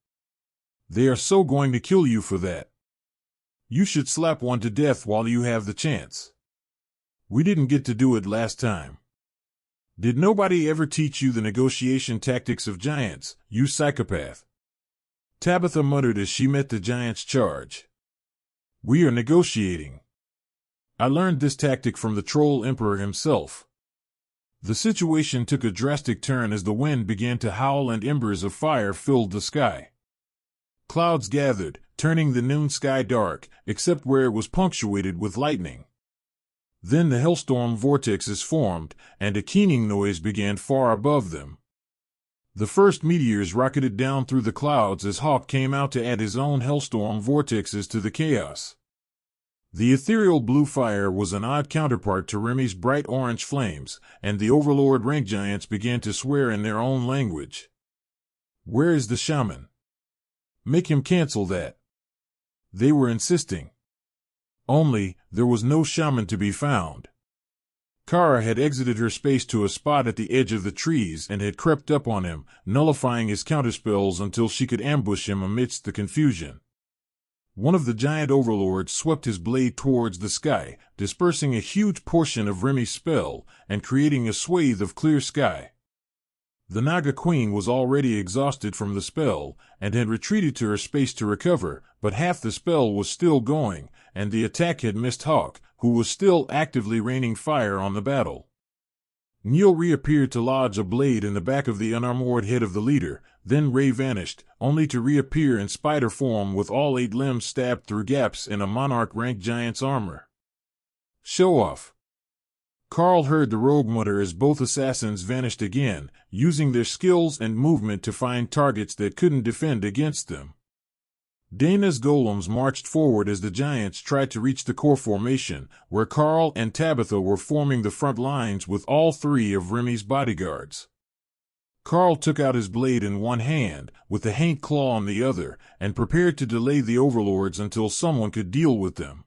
They are so going to kill you for that. You should slap one to death while you have the chance. We didn't get to do it last time. Did nobody ever teach you the negotiation tactics of giants, you psychopath? Tabitha muttered as she met the giant's charge. We are negotiating. I learned this tactic from the Troll Emperor himself. The situation took a drastic turn as the wind began to howl and embers of fire filled the sky. Clouds gathered, turning the noon sky dark, except where it was punctuated with lightning. Then the hailstorm vortexes formed, and a keening noise began far above them. The first meteors rocketed down through the clouds as Hawk came out to add his own hailstorm vortexes to the chaos. The ethereal blue fire was an odd counterpart to Remy's bright orange flames, and the Overlord rank giants began to swear in their own language. Where is the shaman? Make him cancel that. They were insisting. Only, there was no shaman to be found. Kara had exited her space to a spot at the edge of the trees and had crept up on him, nullifying his counterspells until she could ambush him amidst the confusion. One of the giant overlords swept his blade towards the sky, dispersing a huge portion of Remy's spell and creating a swathe of clear sky. The Naga Queen was already exhausted from the spell and had retreated to her space to recover, but half the spell was still going, and the attack had missed Hawk, who was still actively raining fire on the battle. Neil reappeared to lodge a blade in the back of the unarmored head of the leader, then Ray vanished, only to reappear in spider form with all 8 limbs stabbed through gaps in a Monarch Rank giant's armor. Show off. Karl heard the rogue mutter as both assassins vanished again, using their skills and movement to find targets that couldn't defend against them. Dana's golems marched forward as the giants tried to reach the core formation, where Karl and Tabitha were forming the front lines with all 3 of Remy's bodyguards. Karl took out his blade in one hand, with the haint claw in the other, and prepared to delay the overlords until someone could deal with them.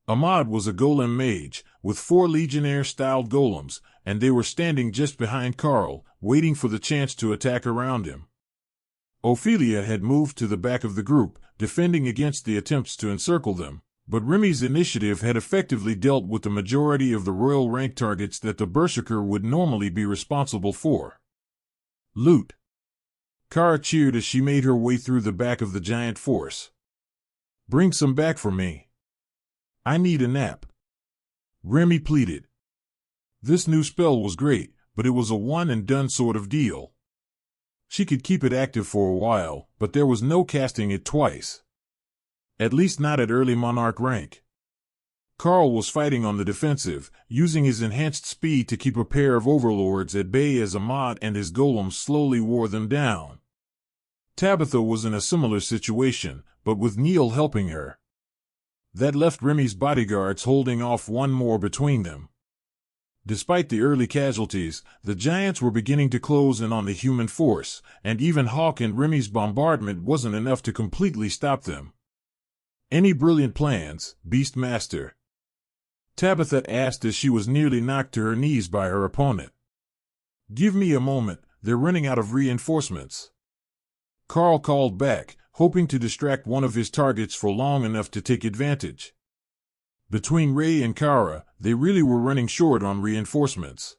Ahmad was a golem mage, with 4 legionnaire-styled golems, and they were standing just behind Karl, waiting for the chance to attack around him. Ophelia had moved to the back of the group, defending against the attempts to encircle them, but Remy's initiative had effectively dealt with the majority of the royal rank targets that the Berserker would normally be responsible for. Loot. Kara cheered as she made her way through the back of the giant force. Bring some back for me. I need a nap. Remy pleaded. This new spell was great, but it was a one-and-done sort of deal. She could keep it active for a while, but there was no casting it twice. At least not at early Monarch rank. Karl was fighting on the defensive, using his enhanced speed to keep a pair of overlords at bay as Ahmad and his golems slowly wore them down. Tabitha was in a similar situation, but with Neil helping her. That left Remy's bodyguards holding off one more between them. Despite the early casualties, the giants were beginning to close in on the human force, and even Hawk and Remy's bombardment wasn't enough to completely stop them. Any brilliant plans, Beastmaster? Tabitha asked as she was nearly knocked to her knees by her opponent. Give me a moment, they're running out of reinforcements. Karl called back, hoping to distract one of his targets for long enough to take advantage. Between Ray and Kara, they really were running short on reinforcements.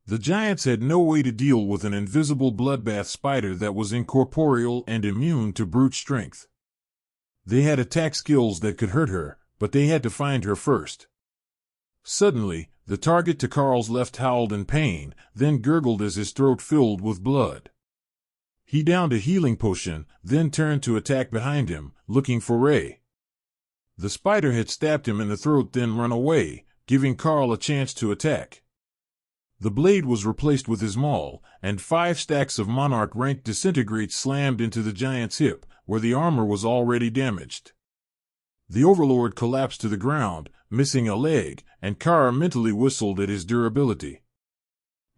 The giants had no way to deal with an invisible bloodbath spider that was incorporeal and immune to brute strength. They had attack skills that could hurt her, but they had to find her first. Suddenly, the target to Karl's left howled in pain, then gurgled as his throat filled with blood. He downed a healing potion, then turned to attack behind him, looking for Ray. The spider had stabbed him in the throat, then run away, giving Karl a chance to attack. The blade was replaced with his maul, and 5 stacks of Monarch Rank disintegrates slammed into the giant's hip, where the armor was already damaged. The Overlord collapsed to the ground, missing a leg, and Karl mentally whistled at his durability.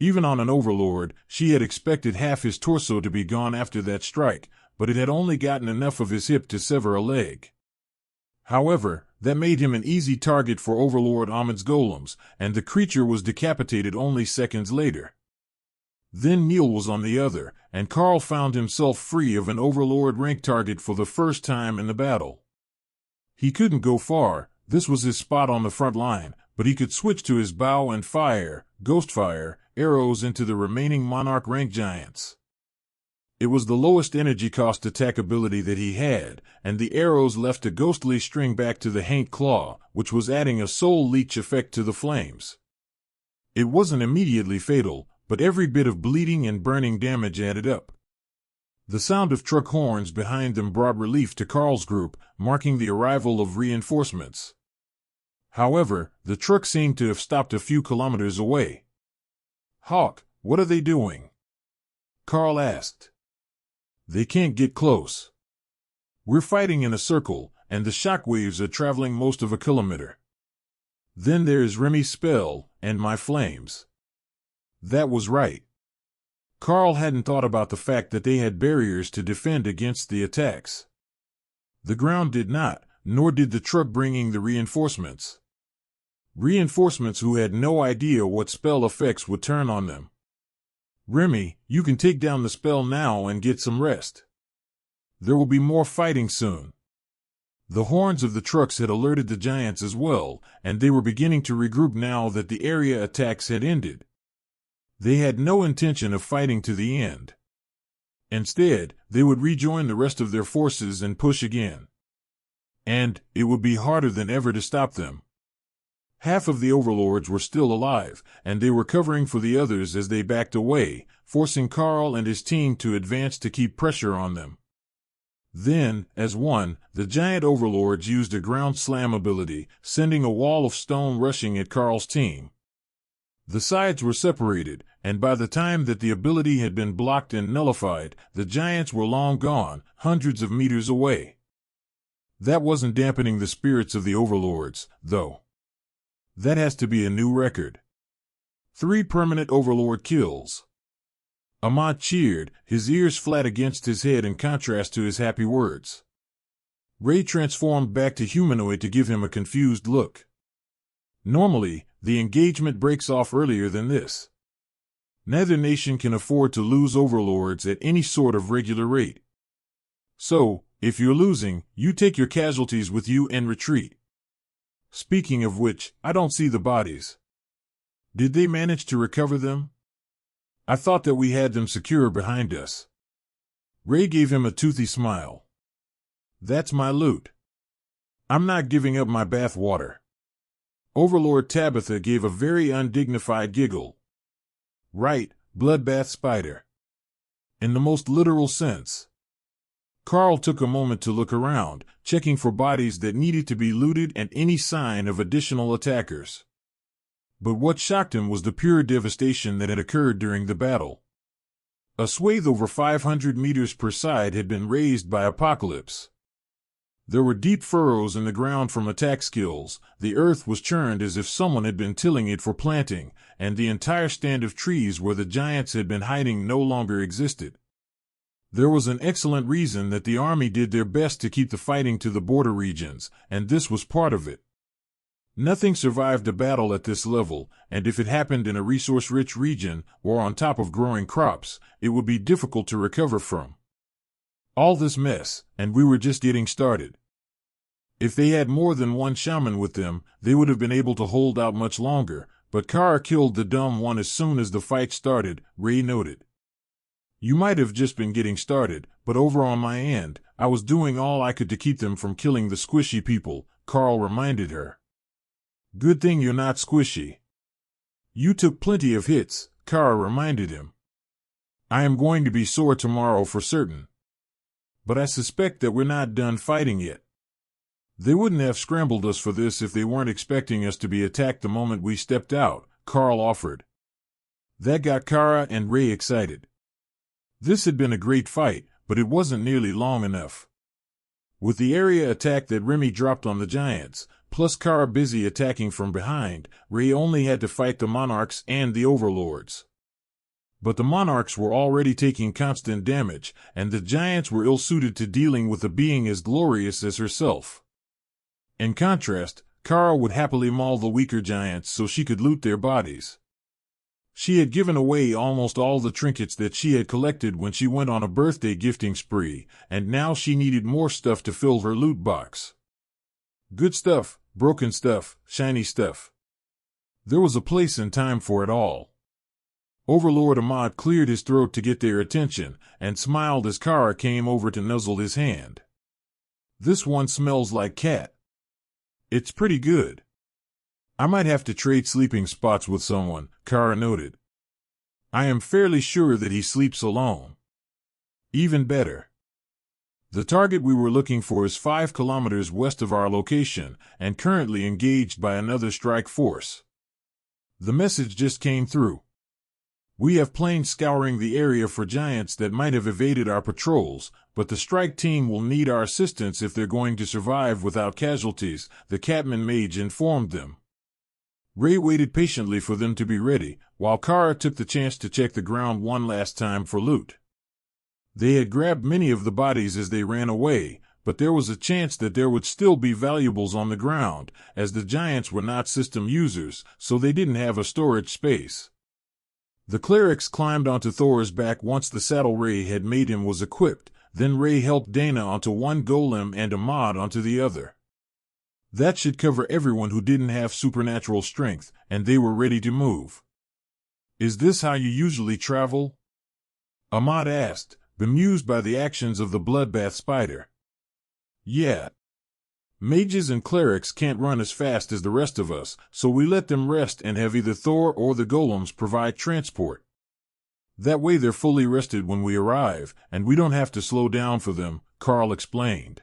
Even on an Overlord, she had expected half his torso to be gone after that strike, but it had only gotten enough of his hip to sever a leg. However, that made him an easy target for Overlord Ahmed's golems, and the creature was decapitated only seconds later. Then Neil was on the other, and Karl found himself free of an Overlord rank target for the first time in the battle. He couldn't go far, this was his spot on the front line, but he could switch to his bow and fire, Ghostfire, arrows into the remaining Monarch Rank giants. It was the lowest energy cost attack ability that he had, and the arrows left a ghostly string back to the Haint Claw, which was adding a soul leech effect to the flames. It wasn't immediately fatal, but every bit of bleeding and burning damage added up. The sound of truck horns behind them brought relief to Karl's group, marking the arrival of reinforcements. However, the truck seemed to have stopped a few kilometers away. "Hawk, what are they doing?" Karl asked. "They can't get close. We're fighting in a circle, and the shockwaves are traveling most of a kilometer. Then there's Remy's spell, and my flames." That was right. Karl hadn't thought about the fact that they had barriers to defend against the attacks. The ground did not, nor did the truck bringing the reinforcements. Reinforcements who had no idea what spell effects would turn on them. "Remy, you can take down the spell now and get some rest. There will be more fighting soon." The horns of the trucks had alerted the giants as well, and they were beginning to regroup now that the area attacks had ended. They had no intention of fighting to the end. Instead, they would rejoin the rest of their forces and push again. And it would be harder than ever to stop them. Half of the Overlords were still alive, and they were covering for the others as they backed away, forcing Karl and his team to advance to keep pressure on them. Then, as one, the giant Overlords used a ground slam ability, sending a wall of stone rushing at Karl's team. The sides were separated, and by the time that the ability had been blocked and nullified, the giants were long gone, hundreds of meters away. That wasn't dampening the spirits of the Overlords, though. That has to be a new record. 3 permanent Overlord kills. Ahmad cheered, his ears flat against his head in contrast to his happy words. Ray transformed back to humanoid to give him a confused look. Normally, the engagement breaks off earlier than this. Neither nation can afford to lose Overlords at any sort of regular rate. So, if you're losing, you take your casualties with you and retreat. Speaking of which, I don't see the bodies. Did they manage to recover them? I thought that we had them secure behind us. Ray gave him a toothy smile. That's my loot. I'm not giving up my bath water. Overlord Tabitha gave a very undignified giggle. Right, bloodbath spider. In the most literal sense. Karl took a moment to look around, checking for bodies that needed to be looted and any sign of additional attackers. But what shocked him was the pure devastation that had occurred during the battle. A swathe over 500 meters per side had been razed by Apocalypse. There were deep furrows in the ground from attack skills, the earth was churned as if someone had been tilling it for planting, and the entire stand of trees where the giants had been hiding no longer existed. There was an excellent reason that the army did their best to keep the fighting to the border regions, and this was part of it. Nothing survived a battle at this level, and if it happened in a resource-rich region, or on top of growing crops, it would be difficult to recover from. All this mess, and we were just getting started. If they had more than one shaman with them, they would have been able to hold out much longer, but Karl killed the dumb one as soon as the fight started, Ray noted. You might have just been getting started, but over on my end, I was doing all I could to keep them from killing the squishy people, Karl reminded her. Good thing you're not squishy. You took plenty of hits, Kara reminded him. I am going to be sore tomorrow for certain. But I suspect that we're not done fighting yet. They wouldn't have scrambled us for this if they weren't expecting us to be attacked the moment we stepped out, Karl offered. That got Kara and Ray excited. This had been a great fight, but it wasn't nearly long enough. With the area attack that Remy dropped on the giants, plus Kara busy attacking from behind, Ray only had to fight the monarchs and the overlords. But the monarchs were already taking constant damage, and the giants were ill-suited to dealing with a being as glorious as herself. In contrast, Kara would happily maul the weaker giants so she could loot their bodies. She had given away almost all the trinkets that she had collected when she went on a birthday gifting spree, and now she needed more stuff to fill her loot box. Good stuff, broken stuff, shiny stuff. There was a place and time for it all. Overlord Ahmad cleared his throat to get their attention, and smiled as Kara came over to nuzzle his hand. This one smells like cat. It's pretty good. I might have to trade sleeping spots with someone, Kara noted. I am fairly sure that he sleeps alone. Even better. The target we were looking for is 5 kilometers west of our location, and currently engaged by another strike force. The message just came through. We have planes scouring the area for giants that might have evaded our patrols, but the strike team will need our assistance if they're going to survive without casualties, the Catman mage informed them. Ray waited patiently for them to be ready, while Kara took the chance to check the ground one last time for loot. They had grabbed many of the bodies as they ran away, but there was a chance that there would still be valuables on the ground, as the giants were not system users, so they didn't have a storage space. The clerics climbed onto Thor's back once the saddle Ray had made him was equipped, then Ray helped Dana onto one golem and Ahmad onto the other. That should cover everyone who didn't have supernatural strength, and they were ready to move. Is this how you usually travel? Ahmad asked, bemused by the actions of the bloodbath spider. Yeah. Mages and clerics can't run as fast as the rest of us, so we let them rest and have either Thor or the golems provide transport. That way they're fully rested when we arrive, and we don't have to slow down for them, Karl explained.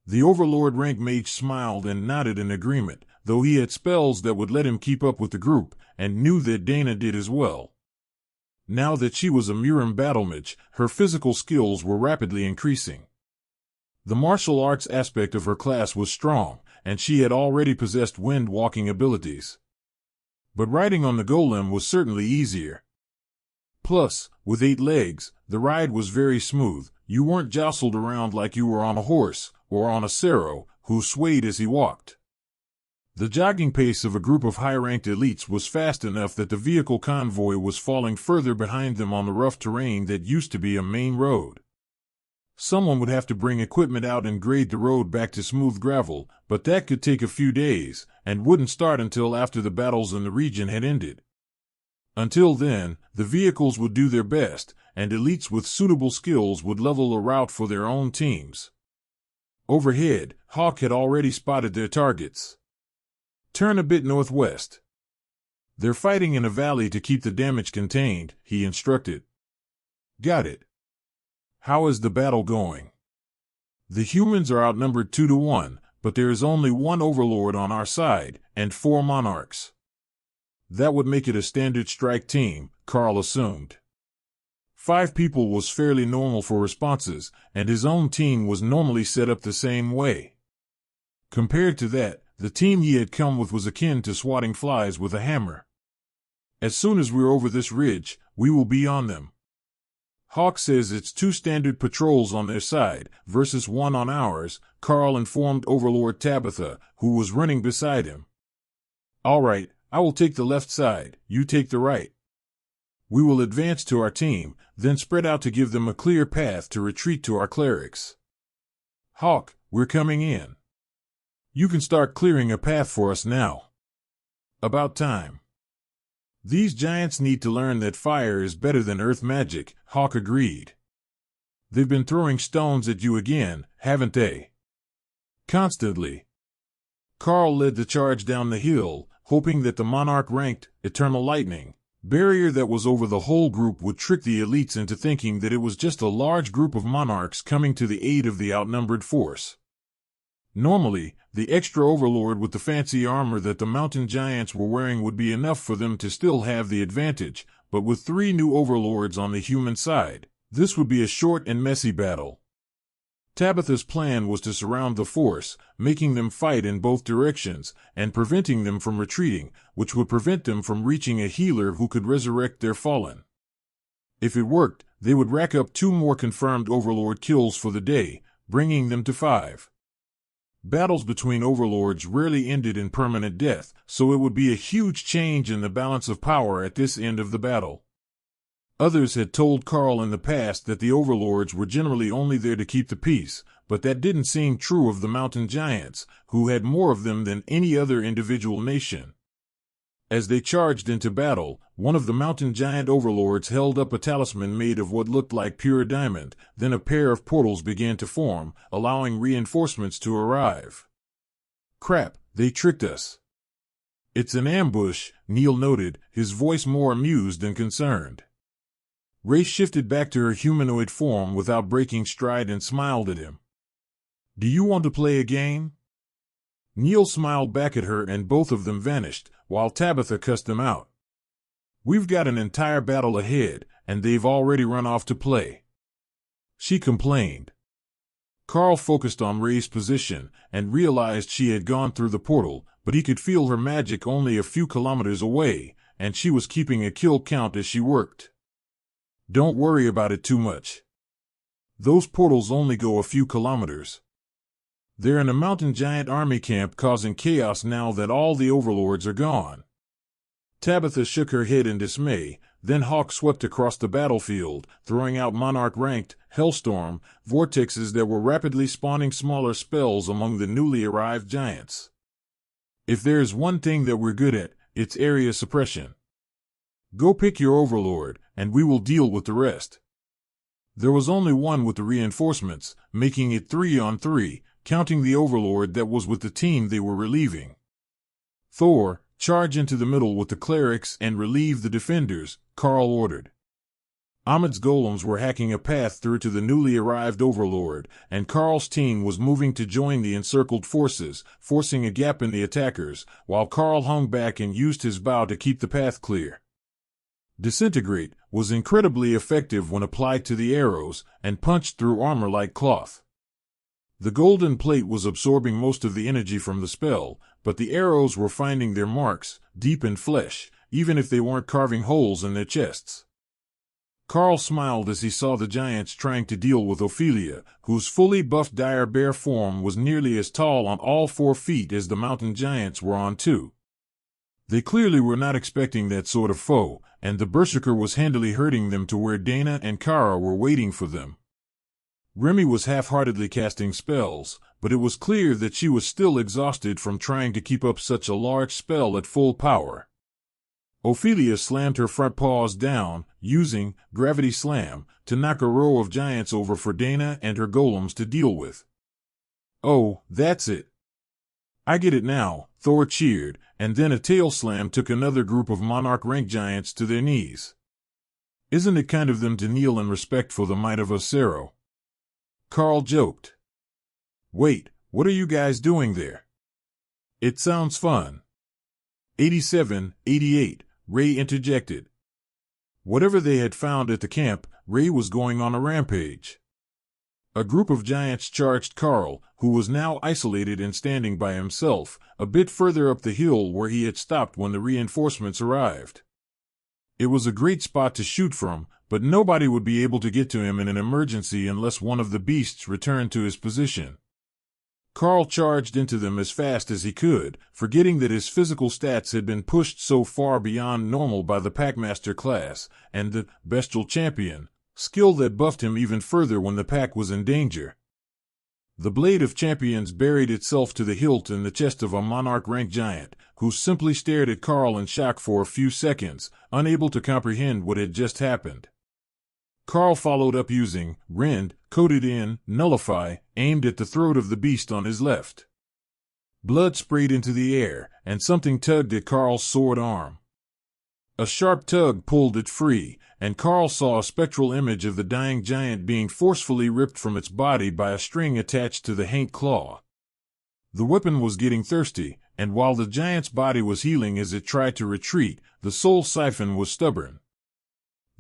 The Overlord Rank mage smiled and nodded in agreement, though he had spells that would let him keep up with the group, and knew that Dana did as well. Now that she was a Murim battlemage, her physical skills were rapidly increasing. The martial arts aspect of her class was strong, and she had already possessed wind-walking abilities. But riding on the golem was certainly easier. Plus, with 8 legs, the ride was very smooth. You weren't jostled around like you were on a horse, or on a sarrow, who swayed as he walked. The jogging pace of a group of high-ranked elites was fast enough that the vehicle convoy was falling further behind them on the rough terrain that used to be a main road. Someone would have to bring equipment out and grade the road back to smooth gravel, but that could take a few days, and wouldn't start until after the battles in the region had ended. Until then, the vehicles would do their best, and elites with suitable skills would level a route for their own teams. Overhead, Hawk had already spotted their targets. Turn a bit northwest. They're fighting in a valley to keep the damage contained, he instructed. Got it. How is the battle going? The humans are outnumbered 2-1, but there is only 1 overlord on our side, and 4 monarchs. That would make it a standard strike team, Karl assumed. 5 people was fairly normal for responses, and his own team was normally set up the same way. Compared to that, the team he had come with was akin to swatting flies with a hammer. As soon as we're over this ridge, we will be on them. Hawk says it's 2 standard patrols on their side, versus 1 on ours, Karl informed Overlord Tabitha, who was running beside him. All right, I will take the left side, you take the right. We will advance to our team, then spread out to give them a clear path to retreat to our clerics. Hawk, we're coming in. You can start clearing a path for us now. About time. These giants need to learn that fire is better than earth magic, Hawk agreed. They've been throwing stones at you again, haven't they? Constantly. Karl led the charge down the hill, hoping that the Monarch Ranked Eternal Lightning barrier that was over the whole group would trick the elites into thinking that it was just a large group of monarchs coming to the aid of the outnumbered force. Normally, the extra overlord with the fancy armor that the mountain giants were wearing would be enough for them to still have the advantage, but with 3 new overlords on the human side, this would be a short and messy battle. Tabitha's plan was to surround the force, making them fight in both directions, and preventing them from retreating, which would prevent them from reaching a healer who could resurrect their fallen. If it worked, they would rack up 2 more confirmed overlord kills for the day, bringing them to 5. Battles between overlords rarely ended in permanent death, so it would be a huge change in the balance of power at this end of the battle. Others had told Karl in the past that the overlords were generally only there to keep the peace, but that didn't seem true of the mountain giants, who had more of them than any other individual nation. As they charged into battle, one of the mountain giant overlords held up a talisman made of what looked like pure diamond, then a pair of portals began to form, allowing reinforcements to arrive. "Crap, they tricked us." "It's an ambush," Neil noted, his voice more amused than concerned. Ray shifted back to her humanoid form without breaking stride and smiled at him. "Do you want to play a game?" Neil smiled back at her and both of them vanished, while Tabitha cussed them out. "We've got an entire battle ahead, and they've already run off to play," she complained. Karl focused on Ray's position and realized she had gone through the portal, but he could feel her magic only a few kilometers away, and she was keeping a kill count as she worked. "Don't worry about it too much. Those portals only go a few kilometers. They're in a mountain giant army camp causing chaos now that all the overlords are gone." Tabitha shook her head in dismay, then Hawk swept across the battlefield, throwing out Monarch Ranked Hellstorm vortexes that were rapidly spawning smaller spells among the newly arrived giants. "If there's one thing that we're good at, it's area suppression. Go pick your overlord, and we will deal with the rest." There was only one with the reinforcements, making it 3-on-3, counting the overlord that was with the team they were relieving. "Thor, charge into the middle with the clerics and relieve the defenders," Karl ordered. Ahmed's golems were hacking a path through to the newly arrived overlord, and Karl's team was moving to join the encircled forces, forcing a gap in the attackers, while Karl hung back and used his bow to keep the path clear. Disintegrate was incredibly effective when applied to the arrows and punched through armor like cloth. The golden plate was absorbing most of the energy from the spell, but the arrows were finding their marks, deep in flesh, even if they weren't carving holes in their chests. Karl smiled as he saw the giants trying to deal with Ophelia, whose fully buffed dire bear form was nearly as tall on all 4 feet as the mountain giants were on 2. They clearly were not expecting that sort of foe, and the berserker was handily herding them to where Dana and Kara were waiting for them. Remy was half-heartedly casting spells, but it was clear that she was still exhausted from trying to keep up such a large spell at full power. Ophelia slammed her front paws down, using Gravity Slam, to knock a row of giants over for Dana and her golems to deal with. "Oh, that's it. I get it now," Thor cheered, and then a tail slam took another group of Monarch Rank giants to their knees. "Isn't it kind of them to kneel in respect for the might of Acero?" Karl joked. "Wait, what are you guys doing there? It sounds fun." 87, 88, Ray interjected. Whatever they had found at the camp, Ray was going on a rampage. A group of giants charged Karl, who was now isolated and standing by himself, a bit further up the hill where he had stopped when the reinforcements arrived. It was a great spot to shoot from, but nobody would be able to get to him in an emergency unless one of the beasts returned to his position. Karl charged into them as fast as he could, forgetting that his physical stats had been pushed so far beyond normal by the Packmaster class, and the Bestial Champion skill that buffed him even further when the pack was in danger. The Blade of Champions buried itself to the hilt in the chest of a Monarch Rank giant, who simply stared at Karl in shock for a few seconds, unable to comprehend what had just happened. Karl followed up using Rend, coded in Nullify, aimed at the throat of the beast on his left. Blood sprayed into the air, and something tugged at Karl's sword arm. A sharp tug pulled it free, and Karl saw a spectral image of the dying giant being forcefully ripped from its body by a string attached to the haint claw. The weapon was getting thirsty, and while the giant's body was healing as it tried to retreat, the soul siphon was stubborn.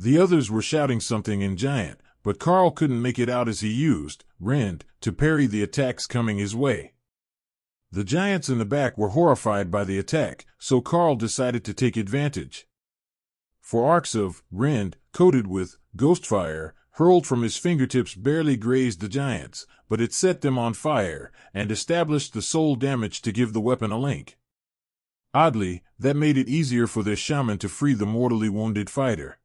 The others were shouting something in giant, but Karl couldn't make it out as he used Rend to parry the attacks coming his way. The giants in the back were horrified by the attack, so Karl decided to take advantage. For arcs of Rend, coated with Ghostfire, hurled from his fingertips barely grazed the giants, but it set them on fire, and established the soul damage to give the weapon a link. Oddly, that made it easier for their shaman to free the mortally wounded fighter.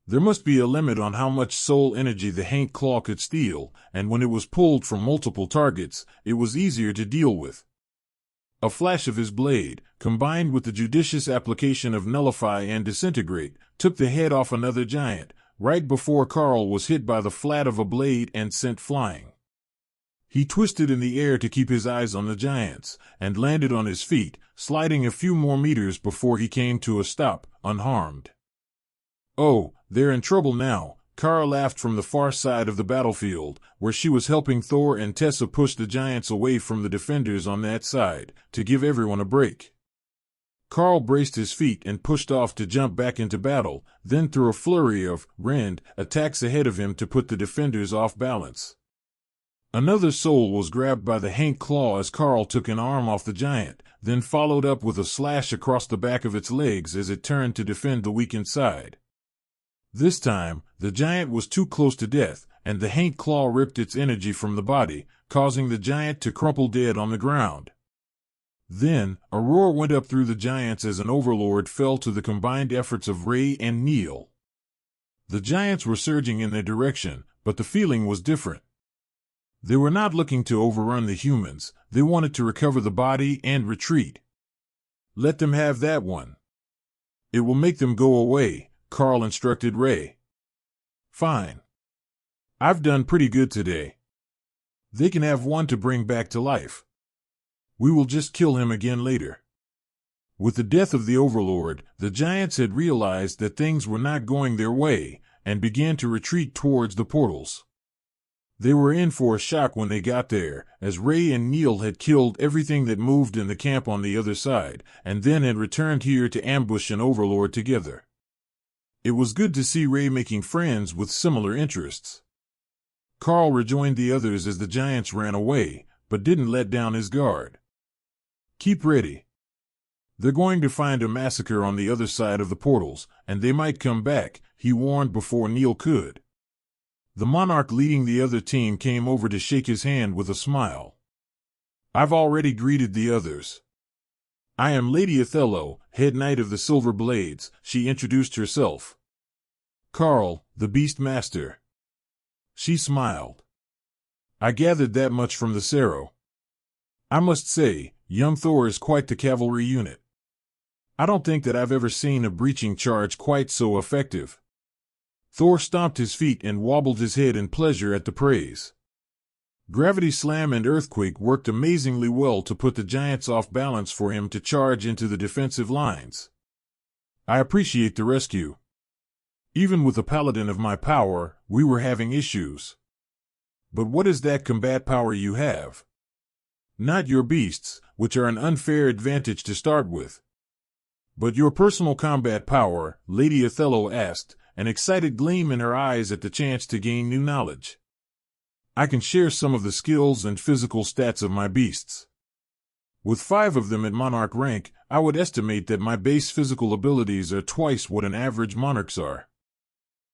There must be a limit on how much soul energy the haint claw could steal, and when it was pulled from multiple targets, it was easier to deal with. A flash of his blade, combined with the judicious application of Nullify and Disintegrate, took the head off another giant, right before Karl was hit by the flat of a blade and sent flying. He twisted in the air to keep his eyes on the giants, and landed on his feet, sliding a few more meters before he came to a stop, unharmed. "Oh, they're in trouble now," Karl laughed from the far side of the battlefield, where she was helping Thor and Tessa push the giants away from the defenders on that side, to give everyone a break. Karl braced his feet and pushed off to jump back into battle, then threw a flurry of Rend attacks ahead of him to put the defenders off balance. Another soul was grabbed by the haint claw as Karl took an arm off the giant, then followed up with a slash across the back of its legs as it turned to defend the weakened side. This time, the giant was too close to death, and the haint claw ripped its energy from the body, causing the giant to crumple dead on the ground. Then, a roar went up through the giants as an overlord fell to the combined efforts of Ray and Neil. The giants were surging in their direction, but the feeling was different. They were not looking to overrun the humans, they wanted to recover the body and retreat. "Let them have that one. It will make them go away," Karl instructed Ray. "Fine. I've done pretty good today. They can have one to bring back to life. We will just kill him again later." With the death of the Overlord, the giants had realized that things were not going their way, and began to retreat towards the portals. They were in for a shock when they got there, as Ray and Neil had killed everything that moved in the camp on the other side, and then had returned here to ambush an Overlord together. It was good to see Ray making friends with similar interests. Karl rejoined the others as the giants ran away, but didn't let down his guard. "Keep ready. They're going to find a massacre on the other side of the portals, and they might come back," he warned before Neil could. The monarch leading the other team came over to shake his hand with a smile. "I've already greeted the others. I am Lady Othello, head knight of the Silver Blades," she introduced herself. "Karl, the Beast Master." She smiled. "I gathered that much from the Cerro. I must say, young Thor is quite the cavalry unit. I don't think that I've ever seen a breaching charge quite so effective." Thor stomped his feet and wobbled his head in pleasure at the praise. Gravity Slam and Earthquake worked amazingly well to put the giants off balance for him to charge into the defensive lines. "I appreciate the rescue. Even with a paladin of my power, we were having issues. But what is that combat power you have?" "Not your beasts, which are an unfair advantage to start with." "But your personal combat power?" Lady Othello asked, an excited gleam in her eyes at the chance to gain new knowledge. "I can share some of the skills and physical stats of my beasts. With 5 of them at Monarch Rank, I would estimate that my base physical abilities are twice what an average monarch's are.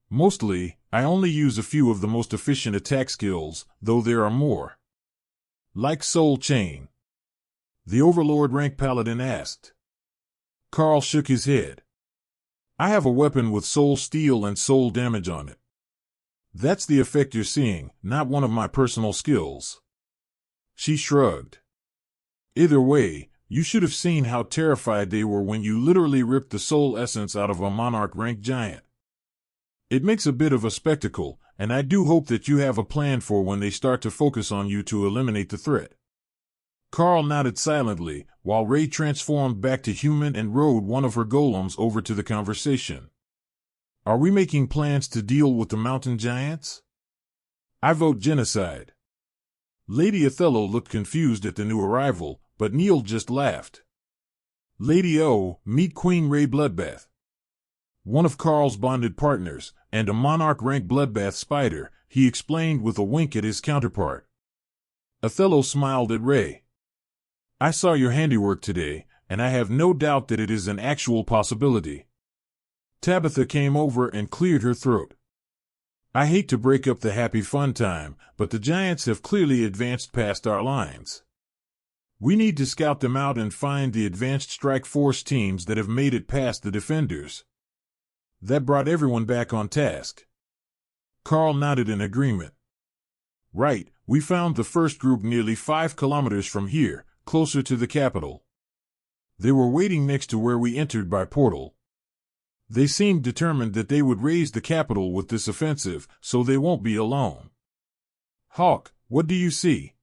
Mostly, I only use a few of the most efficient attack skills, though there are more." "Like Soul Chain?" the Overlord Rank Paladin asked. Karl shook his head. "I have a weapon with soul steel and soul damage on it. That's the effect you're seeing, not one of my personal skills." She shrugged. "Either way, you should have seen how terrified they were when you literally ripped the soul essence out of a Monarch Rank giant. It makes a bit of a spectacle, and I do hope that you have a plan for when they start to focus on you to eliminate the threat. Karl nodded silently, while Ray transformed back to human and rode one of her golems over to the conversation. Are we making plans to deal with the mountain giants? I vote genocide. Lady Othello looked confused at the new arrival, but Neil just laughed. Lady O, meet Queen Ray Bloodbath. One of Karl's bonded partners, and a Monarch Rank Bloodbath spider, he explained with a wink at his counterpart. Othello smiled at Ray. I saw your handiwork today, and I have no doubt that it is an actual possibility. Tabitha came over and cleared her throat. I hate to break up the happy fun time, but the giants have clearly advanced past our lines. We need to scout them out and find the advanced strike force teams that have made it past the defenders. That brought everyone back on task. Karl nodded in agreement. Right, we found the first group nearly 5 kilometers from here, closer to the capital. They were waiting next to where we entered by portal. They seemed determined that they would raise the capital with this offensive, so they won't be alone. Hawk, what do you see?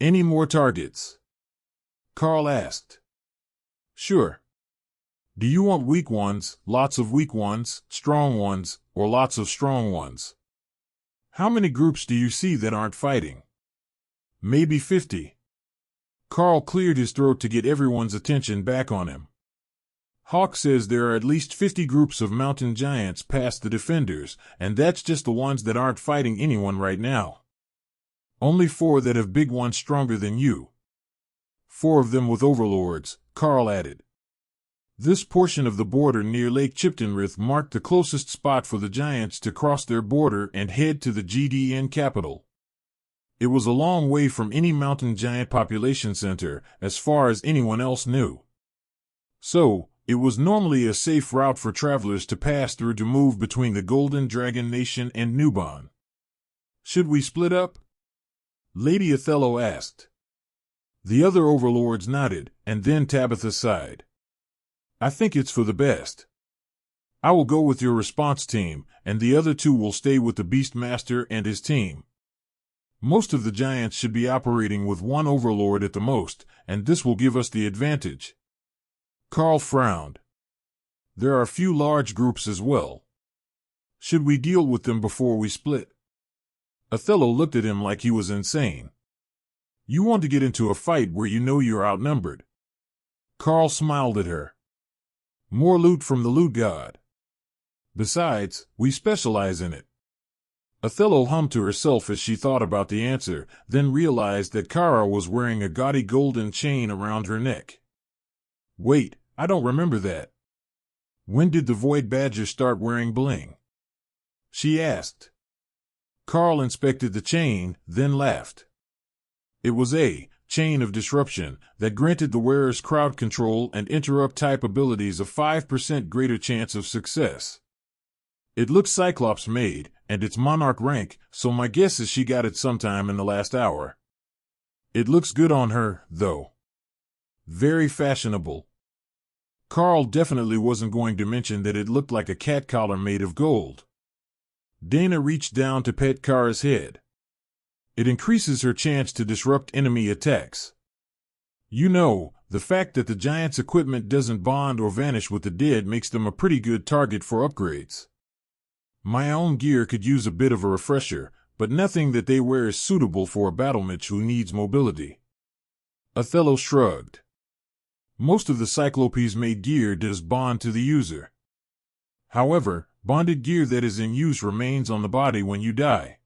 Any more targets? Karl asked. Sure. Do you want weak ones, lots of weak ones, strong ones, or lots of strong ones? How many groups do you see that aren't fighting? Maybe 50. Karl cleared his throat to get everyone's attention back on him. Hawk says there are at least 50 groups of mountain giants past the defenders, and that's just the ones that aren't fighting anyone right now. Only 4 that have big ones stronger than you. 4 of them with overlords, Karl added. This portion of the border near Lake Chiptonrith marked the closest spot for the giants to cross their border and head to the GDN capital. It was a long way from any mountain giant population center, as far as anyone else knew. So, it was normally a safe route for travelers to pass through to move between the Golden Dragon Nation and Nubon. Should we split up? Lady Othello asked. The other overlords nodded, and then Tabitha sighed. I think it's for the best. I will go with your response team, and the other 2 will stay with the Beastmaster and his team. Most of the giants should be operating with 1 overlord at the most, and this will give us the advantage. Karl frowned. There are a few large groups as well. Should we deal with them before we split? Othello looked at him like he was insane. You want to get into a fight where you know you're outnumbered. Karl smiled at her. More loot from the loot god. Besides, we specialize in it. Othello hummed to herself as she thought about the answer, then realized that Karl was wearing a gaudy golden chain around her neck. Wait, I don't remember that. When did the Void Badger start wearing bling? She asked. Karl inspected the chain, then laughed. It was a chain of disruption that granted the wearer's crowd control and interrupt type abilities a 5% greater chance of success. It looks Cyclops made, and it's Monarch Rank, so my guess is she got it sometime in the last hour. It looks good on her, though. Very fashionable. Karl definitely wasn't going to mention that it looked like a cat collar made of gold. Dana reached down to pet Kara's head. It increases her chance to disrupt enemy attacks. You know, the fact that the giant's equipment doesn't bond or vanish with the dead makes them a pretty good target for upgrades. My own gear could use a bit of a refresher, but nothing that they wear is suitable for a battlemage who needs mobility. Othello shrugged. Most of the Cyclopes-made gear does bond to the user. However, bonded gear that is in use remains on the body when you die.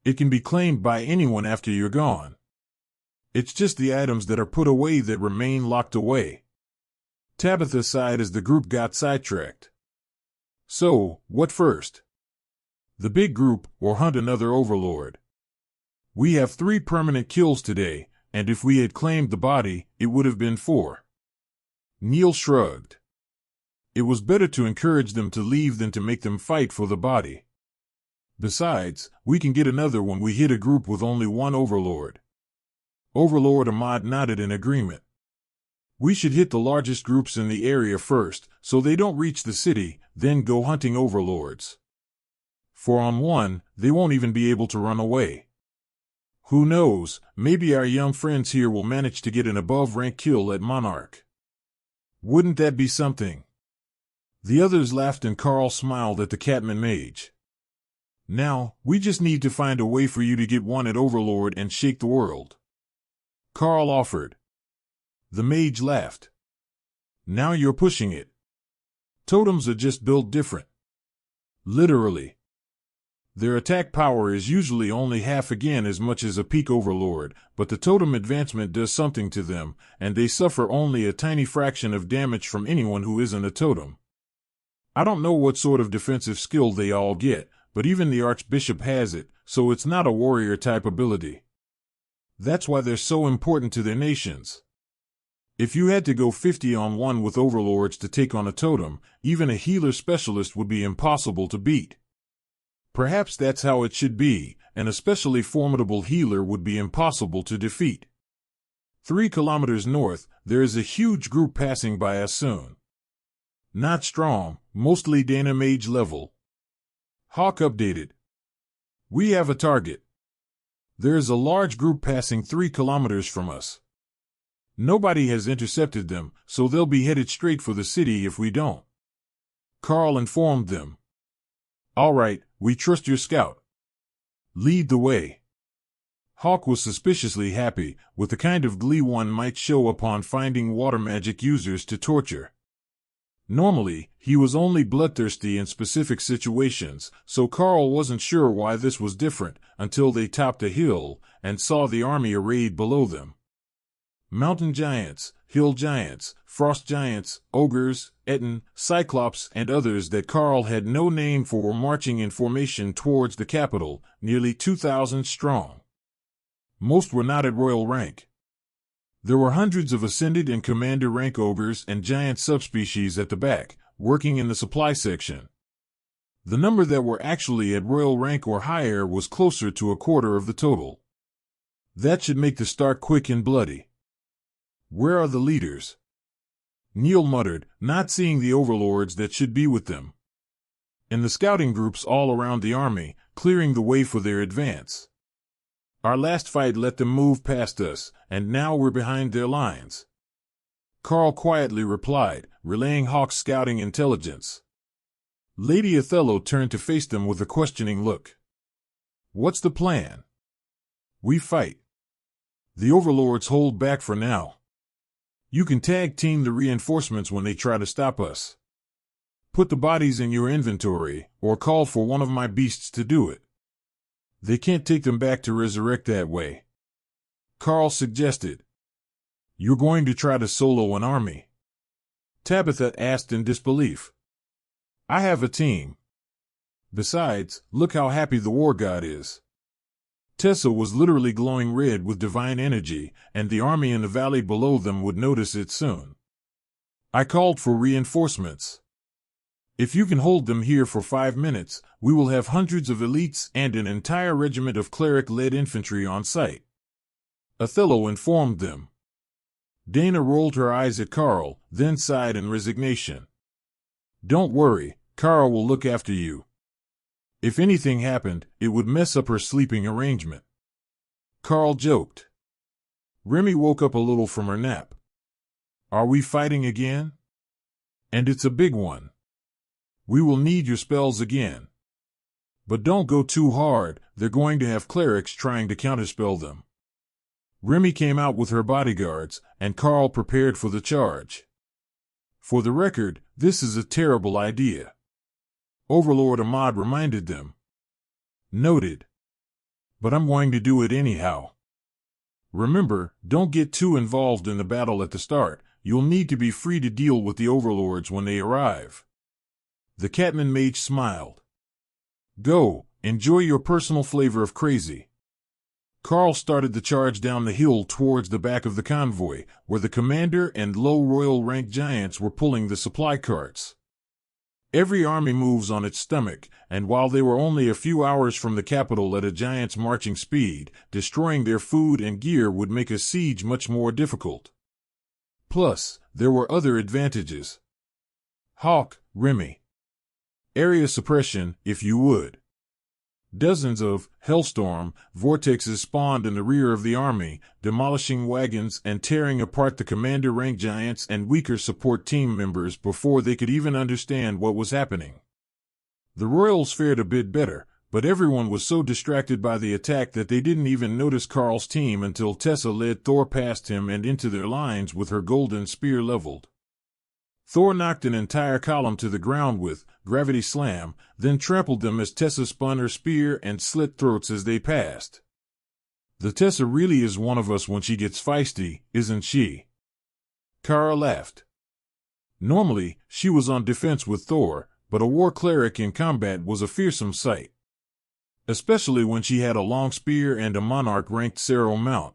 It can be claimed by anyone after you're gone. It's just the items that are put away that remain locked away. Tabitha sighed as the group got sidetracked. So, what first? The big group, or hunt another overlord? We have 3 permanent kills today, and if we had claimed the body, it would have been 4. Neil shrugged. It was better to encourage them to leave than to make them fight for the body. Besides, we can get another when we hit a group with only 1 overlord. Overlord Ahmad nodded in agreement. We should hit the largest groups in the area first, so they don't reach the city, then go hunting overlords. For on one, they won't even be able to run away. Who knows, maybe our young friends here will manage to get an above-rank kill at Monarch. Wouldn't that be something? The others laughed and Karl smiled at the Catman Mage. Now, we just need to find a way for you to get one at Overlord and shake the world. Karl offered. The mage laughed. Now you're pushing it. Totems are just built different. Literally. Their attack power is usually only half again as much as a peak overlord, but the totem advancement does something to them, and they suffer only a tiny fraction of damage from anyone who isn't a totem. I don't know what sort of defensive skill they all get, but even the Archbishop has it, so it's not a warrior-type ability. That's why they're so important to their nations. If you had to go 50-on-1 with overlords to take on a totem, even a healer specialist would be impossible to beat. Perhaps that's how it should be, an especially formidable healer would be impossible to defeat. 3 kilometers north, there is a huge group passing by us soon. Not strong, mostly Dana Mage level. Hawk updated. We have a target. There is a large group passing 3 kilometers from us. Nobody has intercepted them, so they'll be headed straight for the city if we don't. Karl informed them. All right, we trust your scout. Lead the way. Hawk was suspiciously happy, with the kind of glee one might show upon finding water magic users to torture. Normally, he was only bloodthirsty in specific situations, so Karl wasn't sure why this was different until they topped a hill and saw the army arrayed below them. Mountain giants, hill giants, frost giants, ogres, Etten, cyclops, and others that Karl had no name for were marching in formation towards the capital, nearly 2,000 strong. Most were not at royal rank. There were hundreds of ascended and commander rank ogres and giant subspecies at the back, working in the supply section. The number that were actually at royal rank or higher was closer to a quarter of the total. That should make the start quick and bloody. Where are the leaders? Neil muttered, not seeing the overlords that should be with them. In the scouting groups all around the army, clearing the way for their advance. Our last fight let them move past us, and now we're behind their lines. Karl quietly replied, relaying Hawk's scouting intelligence. Lady Othello turned to face them with a questioning look. What's the plan? We fight. The overlords hold back for now. You can tag team the reinforcements when they try to stop us. Put the bodies in your inventory, or call for one of my beasts to do it. They can't take them back to resurrect that way. Karl suggested. You're going to try to solo an army? Tabitha asked in disbelief. I have a team. Besides, look how happy the war god is. Tessa was literally glowing red with divine energy, and the army in the valley below them would notice it soon. I called for reinforcements. If you can hold them here for 5 minutes, we will have hundreds of elites and an entire regiment of cleric-led infantry on site. Othello informed them. Dana rolled her eyes at Karl, then sighed in resignation. Don't worry, Karl will look after you. If anything happened, it would mess up her sleeping arrangement. Karl joked. Remy woke up a little from her nap. Are we fighting again? And it's a big one. We will need your spells again. But don't go too hard, they're going to have clerics trying to counterspell them. Remy came out with her bodyguards, and Karl prepared for the charge. For the record, this is a terrible idea. Overlord Ahmad reminded them. Noted. But I'm going to do it anyhow. Remember, don't get too involved in the battle at the start. You'll need to be free to deal with the overlords when they arrive. The Catman Mage smiled. Go, enjoy your personal flavor of crazy. Karl started the charge down the hill towards the back of the convoy, where the commander and low royal rank giants were pulling the supply carts. Every army moves on its stomach, and while they were only a few hours from the capital at a giant's marching speed, destroying their food and gear would make a siege much more difficult. Plus, there were other advantages. Hawk, Remy. Area suppression, if you would. Dozens of Hellstorm vortexes spawned in the rear of the army, demolishing wagons and tearing apart the commander rank giants and weaker support team members before they could even understand what was happening. The Royals fared a bit better, but everyone was so distracted by the attack that they didn't even notice Karl's team until Tessa led Thor past him and into their lines with her golden spear leveled. Thor knocked an entire column to the ground with gravity slam, then trampled them as Tessa spun her spear and slit throats as they passed. The Tessa really is one of us when she gets feisty, isn't she? Karl laughed. Normally, she was on defense with Thor, but a war cleric in combat was a fearsome sight. Especially when she had a long spear and a Monarch ranked Cerro mount.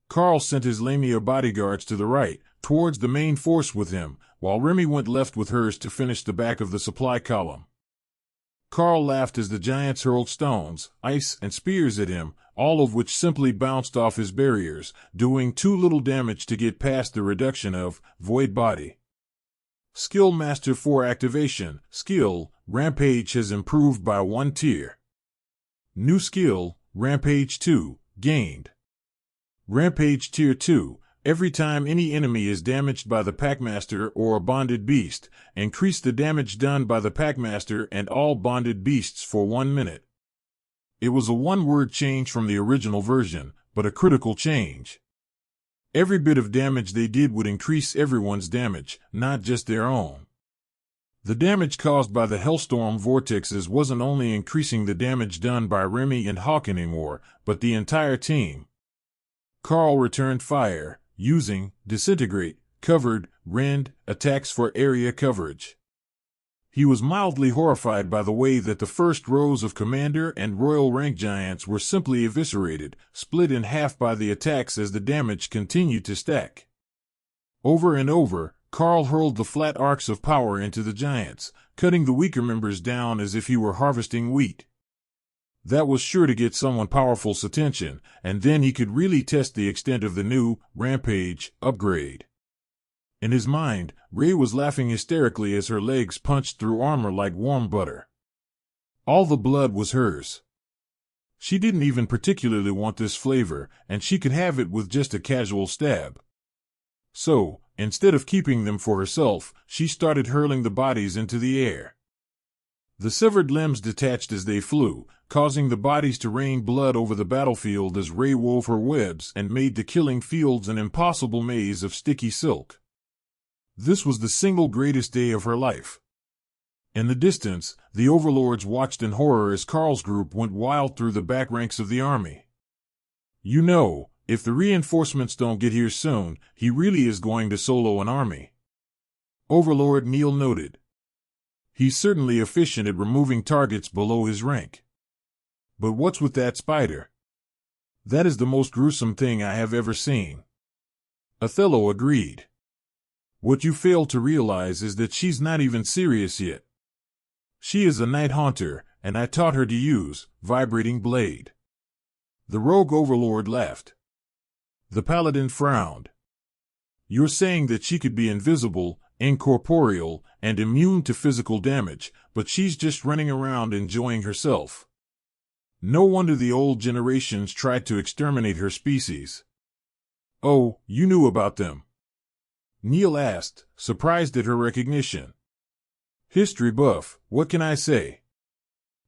Karl sent his Lamia bodyguards to the right, towards the main force with him, while Remy went left with hers to finish the back of the supply column. Karl laughed as the giants hurled stones, ice, and spears at him, all of which simply bounced off his barriers, doing too little damage to get past the reduction of Void Body. Skill Master 4 activation. Skill, Rampage has improved by 1 tier. New skill, Rampage 2, gained. Rampage Tier 2. Every time any enemy is damaged by the Packmaster or a bonded beast, increase the damage done by the Packmaster and all bonded beasts for 1 minute. It was a one-word change from the original version, but a critical change. Every bit of damage they did would increase everyone's damage, not just their own. The damage caused by the Hellstorm vortexes wasn't only increasing the damage done by Remy and Hawk anymore, but the entire team. Karl returned fire, using Disintegrate, Covered, Rend, attacks for area coverage. He was mildly horrified by the way that the first rows of Commander and Royal rank giants were simply eviscerated, split in half by the attacks as the damage continued to stack. Over and over, Karl hurled the flat arcs of power into the giants, cutting the weaker members down as if he were harvesting wheat. That was sure to get someone powerful's attention, and then he could really test the extent of the new Rampage upgrade. In his mind, Ray was laughing hysterically as her legs punched through armor like warm butter. All the blood was hers. She didn't even particularly want this flavor, and she could have it with just a casual stab. So, instead of keeping them for herself, she started hurling the bodies into the air. The severed limbs detached as they flew, causing the bodies to rain blood over the battlefield as Ray wove her webs and made the killing fields an impossible maze of sticky silk. This was the single greatest day of her life. In the distance, the overlords watched in horror as Karl's group went wild through the back ranks of the army. You know, if the reinforcements don't get here soon, he really is going to solo an army. Overlord Neil noted. He's certainly efficient at removing targets below his rank. But what's with that spider? That is the most gruesome thing I have ever seen. Othello agreed. What you fail to realize is that she's not even serious yet. She is a night haunter, and I taught her to use vibrating blade. The rogue overlord laughed. The paladin frowned. You're saying that she could be invisible, incorporeal, and immune to physical damage, but she's just running around enjoying herself. No wonder the old generations tried to exterminate her species. Oh, you knew about them? Neil asked, surprised at her recognition. History buff, what can I say?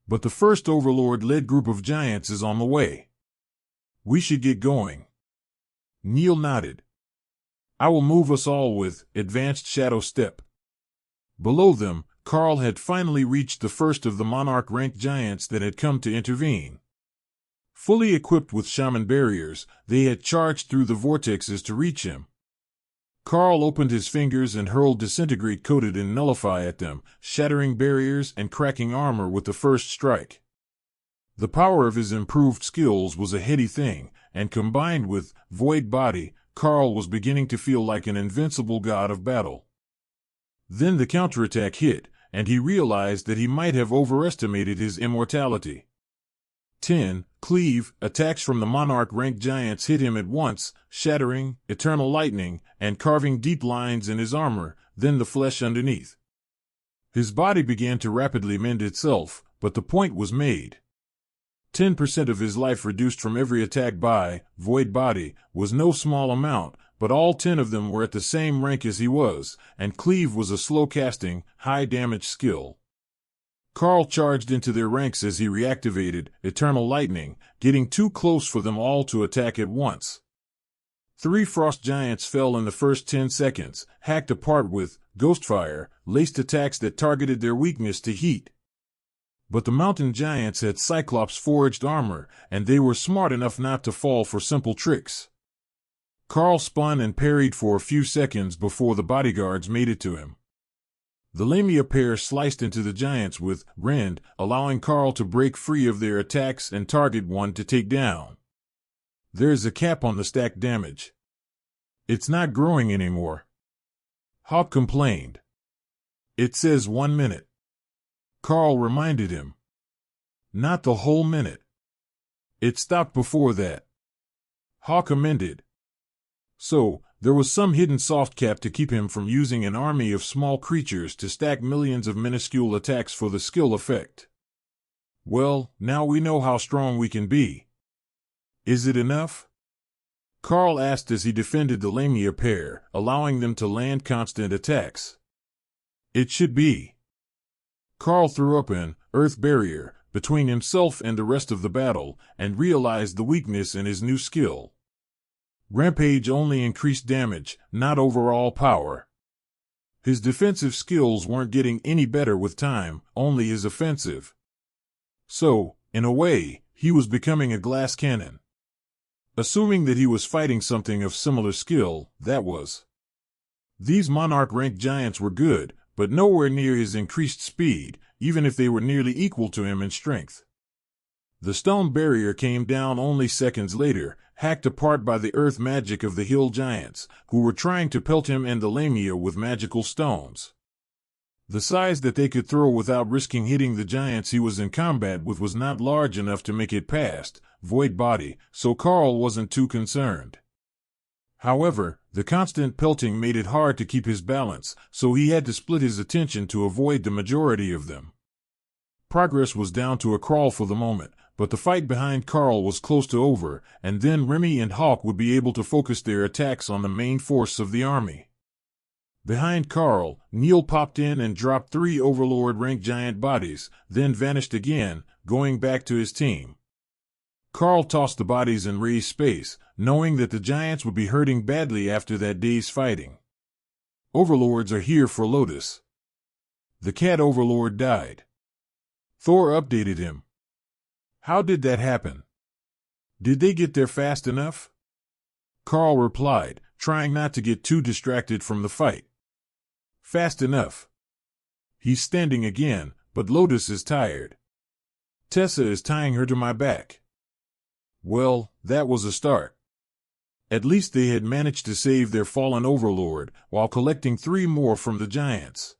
But the first overlord-led group of giants is on the way. We should get going. Neil nodded. I will move us all with advanced shadow step. Below them, Karl had finally reached the first of the Monarch Rank giants that had come to intervene. Fully equipped with shaman barriers, they had charged through the vortexes to reach him. Karl opened his fingers and hurled Disintegrate Coated and Nullify at them, shattering barriers and cracking armor with the first strike. The power of his improved skills was a heady thing, and combined with Void Body, Karl was beginning to feel like an invincible god of battle. Then the counterattack hit, and he realized that he might have overestimated his immortality. 10. Cleave. Attacks from the Monarch Rank giants hit him at once, shattering, eternal lightning, and carving deep lines in his armor, then the flesh underneath. His body began to rapidly mend itself, but the point was made. 10% of his life reduced from every attack by Void Body was no small amount, but all 10 of them were at the same rank as he was, and Cleave was a slow-casting, high-damage skill. Karl charged into their ranks as he reactivated Eternal Lightning, getting too close for them all to attack at once. 3 frost giants fell in the first 10 seconds, hacked apart with Ghostfire, laced attacks that targeted their weakness to heat. But the mountain giants had Cyclops-forged armor, and they were smart enough not to fall for simple tricks. Karl spun and parried for a few seconds before the bodyguards made it to him. The Lamia pair sliced into the giants with Rend, allowing Karl to break free of their attacks and target one to take down. There's a cap on the stack damage. It's not growing anymore. Hawk complained. It says 1 minute. Karl reminded him. Not the whole minute. It stopped before that. Hawk amended. So, there was some hidden soft cap to keep him from using an army of small creatures to stack millions of minuscule attacks for the skill effect. Well, now we know how strong we can be. Is it enough? Karl asked as he defended the Lamia pair, allowing them to land constant attacks. It should be. Karl threw up an earth barrier between himself and the rest of the battle, and realized the weakness in his new skill. Rampage only increased damage, not overall power. His defensive skills weren't getting any better with time, only his offensive. So, in a way, he was becoming a glass cannon. Assuming that he was fighting something of similar skill, that was. These Monarch Rank giants were good, but nowhere near his increased speed, even if they were nearly equal to him in strength. The stone barrier came down only seconds later, hacked apart by the earth magic of the hill giants, who were trying to pelt him and the Lamia with magical stones. The size that they could throw without risking hitting the giants he was in combat with was not large enough to make it past Void Body, so Karl wasn't too concerned. However, the constant pelting made it hard to keep his balance, so he had to split his attention to avoid the majority of them. Progress was down to a crawl for the moment, but the fight behind Karl was close to over, and then Remy and Hawk would be able to focus their attacks on the main force of the army. Behind Karl, Neil popped in and dropped 3 Overlord rank giant bodies, then vanished again, going back to his team. Karl tossed the bodies and raised space, knowing that the giants would be hurting badly after that day's fighting. Overlords are here for Lotus. The cat overlord died. Thor updated him. How did that happen? Did they get there fast enough? Karl replied, trying not to get too distracted from the fight. Fast enough. He's standing again, but Lotus is tired. Tessa is tying her to my back. Well, that was a start. At least they had managed to save their fallen overlord, while collecting 3 more from the giants.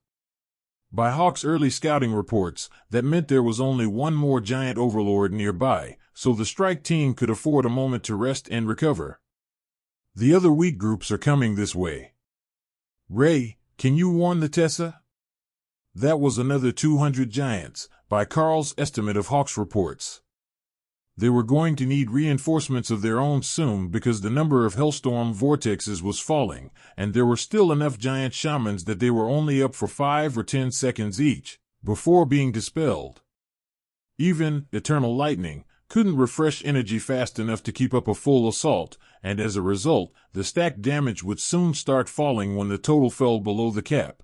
By Hawk's early scouting reports, that meant there was only 1 more giant overlord nearby, so the strike team could afford a moment to rest and recover. The other weak groups are coming this way. Ray, can you warn the Tessa? That was another 200 giants, by Karl's estimate of Hawk's reports. They were going to need reinforcements of their own soon because the number of Hellstorm vortexes was falling, and there were still enough giant shamans that they were only up for 5 or 10 seconds each, before being dispelled. Even Eternal Lightning couldn't refresh energy fast enough to keep up a full assault, and as a result, the stack damage would soon start falling when the total fell below the cap.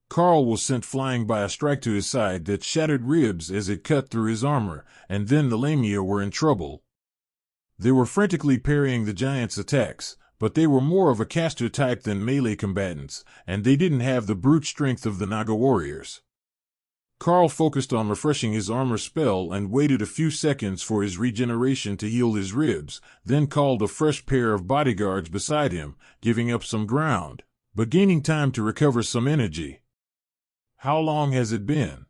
Karl was sent flying by a strike to his side that shattered ribs as it cut through his armor, and then the Lamia were in trouble. They were frantically parrying the giants' attacks, but they were more of a caster type than melee combatants, and they didn't have the brute strength of the Naga warriors. Karl focused on refreshing his armor spell and waited a few seconds for his regeneration to heal his ribs, then called a fresh pair of bodyguards beside him, giving up some ground, but gaining time to recover some energy. How long has it been?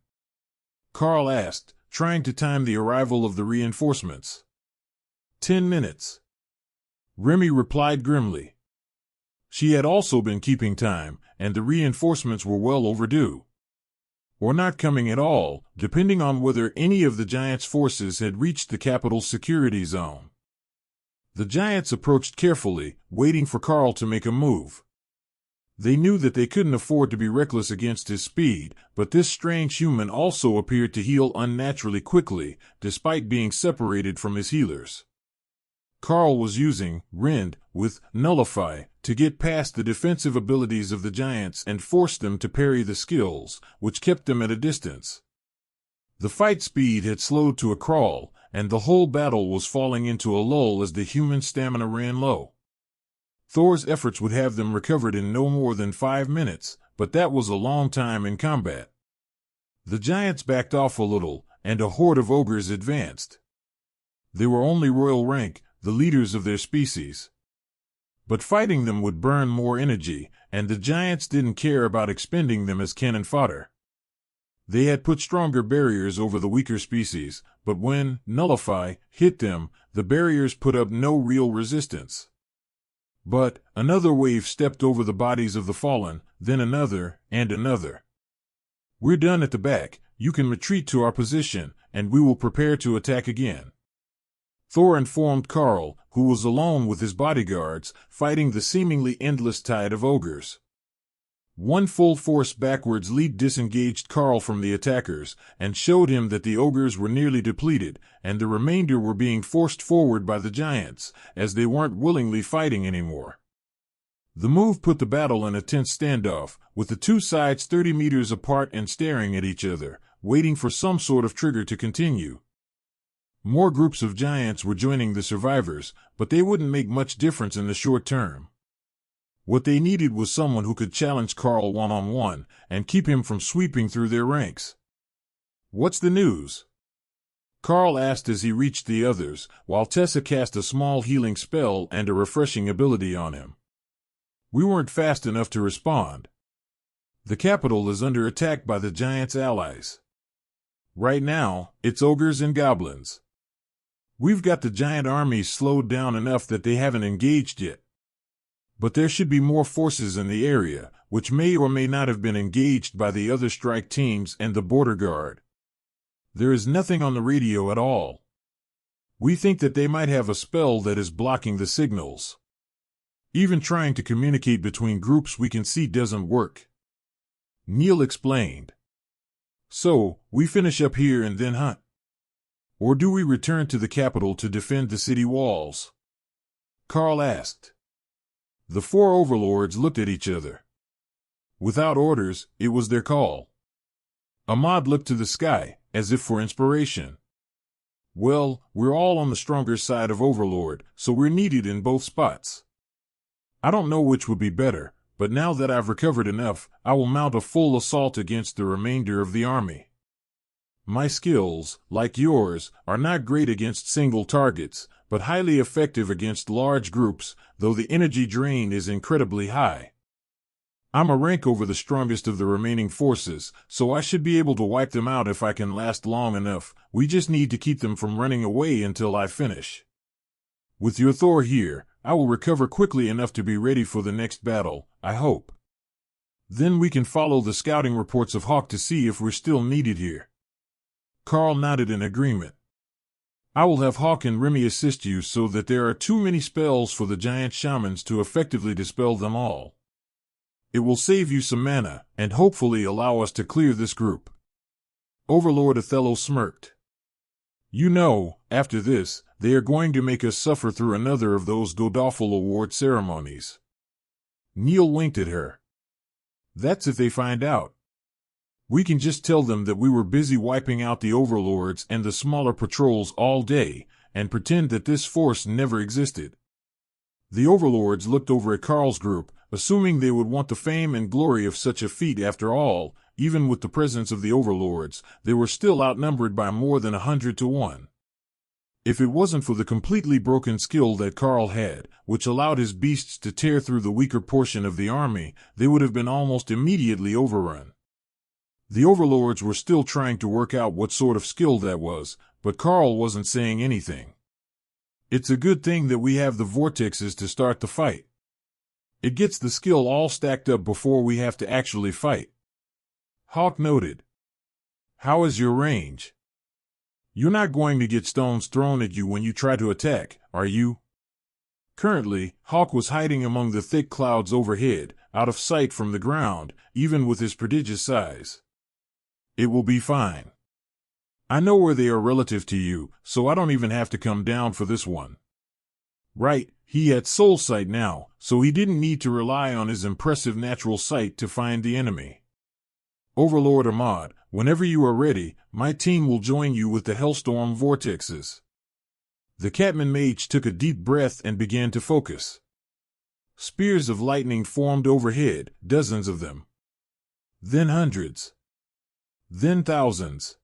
Karl asked, trying to time the arrival of the reinforcements. 10 minutes. Remy replied grimly. She had also been keeping time, and the reinforcements were well overdue. Or not coming at all, depending on whether any of the Giants' forces had reached the capital's security zone. The Giants approached carefully, waiting for Karl to make a move. They knew that they couldn't afford to be reckless against his speed, but this strange human also appeared to heal unnaturally quickly, despite being separated from his healers. Karl was using Rend with Nullify to get past the defensive abilities of the Giants and force them to parry the skills, which kept them at a distance. The fight speed had slowed to a crawl, and the whole battle was falling into a lull as the human stamina ran low. Thor's efforts would have them recovered in no more than 5 minutes, but that was a long time in combat. The Giants backed off a little, and a horde of ogres advanced. They were only royal rank, the leaders of their species. But fighting them would burn more energy, and the Giants didn't care about expending them as cannon fodder. They had put stronger barriers over the weaker species, but when Nullify hit them, the barriers put up no real resistance. But another wave stepped over the bodies of the fallen, then another, and another. We're done at the back, you can retreat to our position, and we will prepare to attack again. Thor informed Karl, who was alone with his bodyguards, fighting the seemingly endless tide of ogres. One full force backwards lead disengaged Karl from the attackers, and showed him that the ogres were nearly depleted, and the remainder were being forced forward by the Giants, as they weren't willingly fighting anymore. The move put the battle in a tense standoff, with the two sides 30 meters apart and staring at each other, waiting for some sort of trigger to continue. More groups of Giants were joining the survivors, but they wouldn't make much difference in the short term. What they needed was someone who could challenge Karl one-on-one, and keep him from sweeping through their ranks. "What's the news?" Karl asked as he reached the others, while Tessa cast a small healing spell and a refreshing ability on him. "We weren't fast enough to respond. The capital is under attack by the Giants' allies. Right now, it's ogres and goblins. We've got the giant armies slowed down enough that they haven't engaged yet. But there should be more forces in the area, which may or may not have been engaged by the other strike teams and the border guard. There is nothing on the radio at all. We think that they might have a spell that is blocking the signals. Even trying to communicate between groups we can see doesn't work." Neil explained. "So, we finish up here and then hunt? Or do we return to the capital to defend the city walls?" Karl asked. The four overlords looked at each other. Without orders, it was their call. Ahmad looked to the sky, as if for inspiration. "Well, we're all on the stronger side of Overlord, so we're needed in both spots. I don't know which would be better, but now that I've recovered enough, I will mount a full assault against the remainder of the army. My skills, like yours, are not great against single targets, but highly effective against large groups, though the energy drain is incredibly high. I'm a rank over the strongest of the remaining forces, so I should be able to wipe them out if I can last long enough. We just need to keep them from running away until I finish. With your Thor here, I will recover quickly enough to be ready for the next battle, I hope. Then we can follow the scouting reports of Hawk to see if we're still needed here." Karl nodded in agreement. "I will have Hawk and Remy assist you so that there are too many spells for the giant shamans to effectively dispel them all. It will save you some mana, and hopefully allow us to clear this group." Overlord Othello smirked. "You know, after this, they are going to make us suffer through another of those Godawful award ceremonies." Neil winked at her. "That's if they find out. We can just tell them that we were busy wiping out the overlords and the smaller patrols all day, and pretend that this force never existed." The overlords looked over at Karl's group, assuming they would want the fame and glory of such a feat. After all, even with the presence of the overlords, they were still outnumbered by more than 100 to 1. If it wasn't for the completely broken skill that Karl had, which allowed his beasts to tear through the weaker portion of the army, they would have been almost immediately overrun. The overlords were still trying to work out what sort of skill that was, but Karl wasn't saying anything. It's a good thing that we have the vortexes to start the fight. It gets the skill all stacked up before we have to actually fight. Hawk noted. How is your range? You're not going to get stones thrown at you when you try to attack, are you? Currently, Hawk was hiding among the thick clouds overhead, out of sight from the ground, even with his prodigious size. It will be fine. I know where they are relative to you, so I don't even have to come down for this one. Right, he had soul sight now, so he didn't need to rely on his impressive natural sight to find the enemy. Overlord Ahmad, whenever you are ready, my team will join you with the Hellstorm vortexes. The Catman mage took a deep breath and began to focus. Spears of lightning formed overhead, dozens of them. Then hundreds. Then thousands.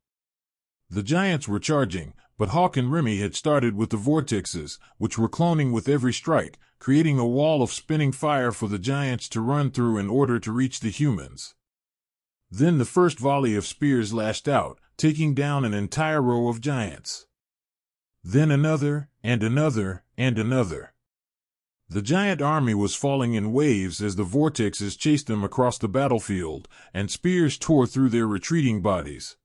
The giants were charging, but Hawk and Remy had started with the vortexes, which were cloning with every strike, creating a wall of spinning fire for the giants to run through in order to reach the humans. Then the first volley of spears lashed out, taking down an entire row of giants. Then another, and another, and another. The giant army was falling in waves as the vortexes chased them across the battlefield, and spears tore through their retreating bodies.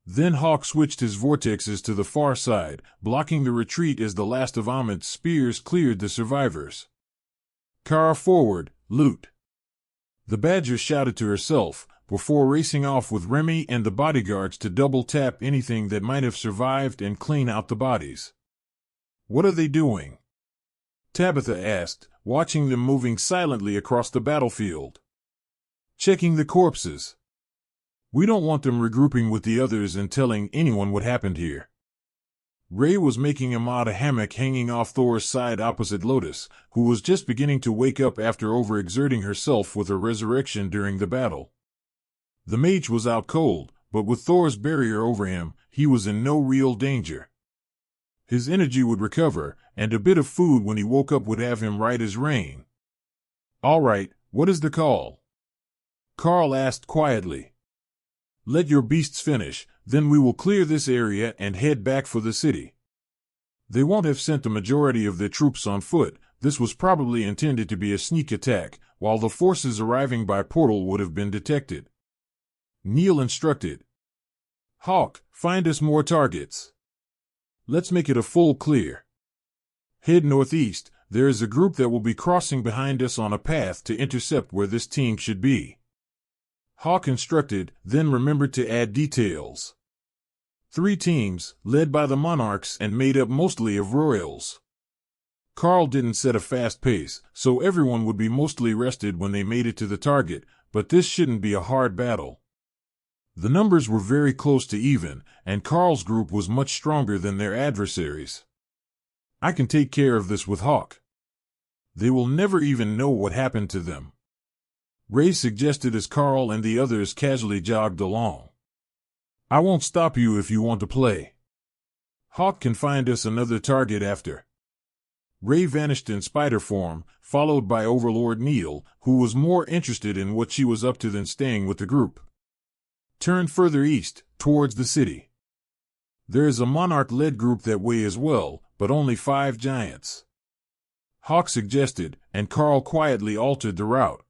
Then Hawk switched his vortexes to the far side, blocking the retreat as the last of Ahmed's spears cleared the survivors. Karl forward, loot! The badger shouted to herself, before racing off with Remy and the bodyguards to double-tap anything that might have survived and clean out the bodies. What are they doing? Tabitha asked, watching them moving silently across the battlefield. Checking the corpses. We don't want them regrouping with the others and telling anyone what happened here. Ray was making Ahmad a hammock hanging off Thor's side opposite Lotus, who was just beginning to wake up after overexerting herself with her resurrection during the battle. The mage was out cold, but with Thor's barrier over him, he was in no real danger. His energy would recover, and a bit of food when he woke up would have him right as rain. All right, what is the call? Karl asked quietly. Let your beasts finish, then we will clear this area and head back for the city. They won't have sent the majority of their troops on foot. This was probably intended to be a sneak attack, while the forces arriving by portal would have been detected. Neil instructed. Hawk, find us more targets. Let's make it a full clear. Head northeast, there is a group that will be crossing behind us on a path to intercept where this team should be. Hawk instructed, then remembered to add details. 3 teams, led by the Monarchs and made up mostly of Royals. Karl didn't set a fast pace, so everyone would be mostly rested when they made it to the target, but this shouldn't be a hard battle. The numbers were very close to even, and Karl's group was much stronger than their adversaries. I can take care of this with Hawk. They will never even know what happened to them. Ray suggested as Karl and the others casually jogged along. I won't stop you if you want to play. Hawk can find us another target after. Ray vanished in spider form, followed by Overlord Neil, who was more interested in what she was up to than staying with the group. Turn further east, towards the city. There is a Monarch-led group that way as well, but only 5 giants. Hawk suggested, and Karl quietly altered the route.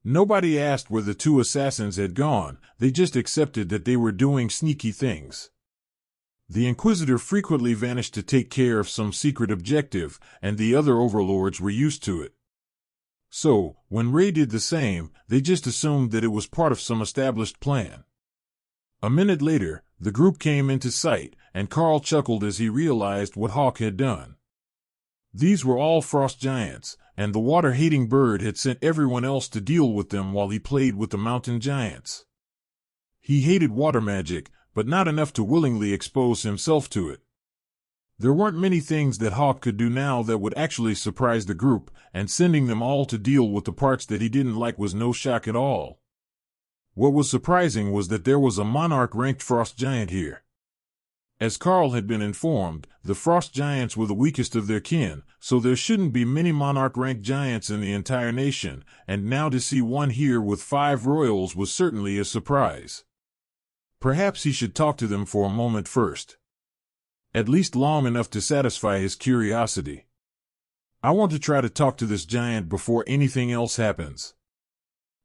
Nobody asked where the 2 assassins had gone, they just accepted that they were doing sneaky things. The Inquisitor frequently vanished to take care of some secret objective, and the other overlords were used to it. So, when Ray did the same, they just assumed that it was part of some established plan. A minute later, the group came into sight, and Karl chuckled as he realized what Hawk had done. These were all frost giants, and the water-hating bird had sent everyone else to deal with them while he played with the mountain giants. He hated water magic, but not enough to willingly expose himself to it. There weren't many things that Hawk could do now that would actually surprise the group, and sending them all to deal with the parts that he didn't like was no shock at all. What was surprising was that there was a Monarch-ranked frost giant here. As Karl had been informed, the frost giants were the weakest of their kin, so there shouldn't be many Monarch Rank giants in the entire nation, and now to see one here with 5 royals was certainly a surprise. Perhaps he should talk to them for a moment first. At least long enough to satisfy his curiosity. I want to try to talk to this giant before anything else happens.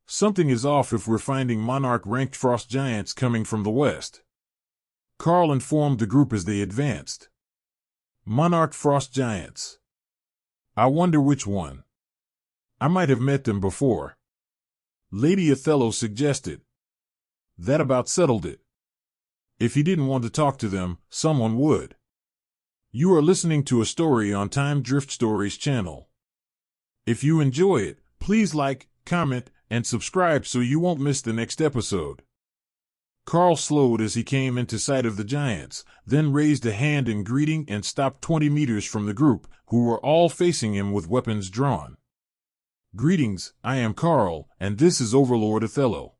Something is off if we're finding Monarch Ranked frost giants coming from the west. Karl informed the group as they advanced. Monarch frost giants. I wonder which one. I might have met them before. Lady Othello suggested. That about settled it. If he didn't want to talk to them, someone would. You are listening to a story on Time Drift Stories channel. If you enjoy it, please like, comment, and subscribe so you won't miss the next episode. Karl slowed as he came into sight of the giants, then raised a hand in greeting and stopped 20 meters from the group, who were all facing him with weapons drawn. Greetings, I am Karl, and this is Overlord Othello.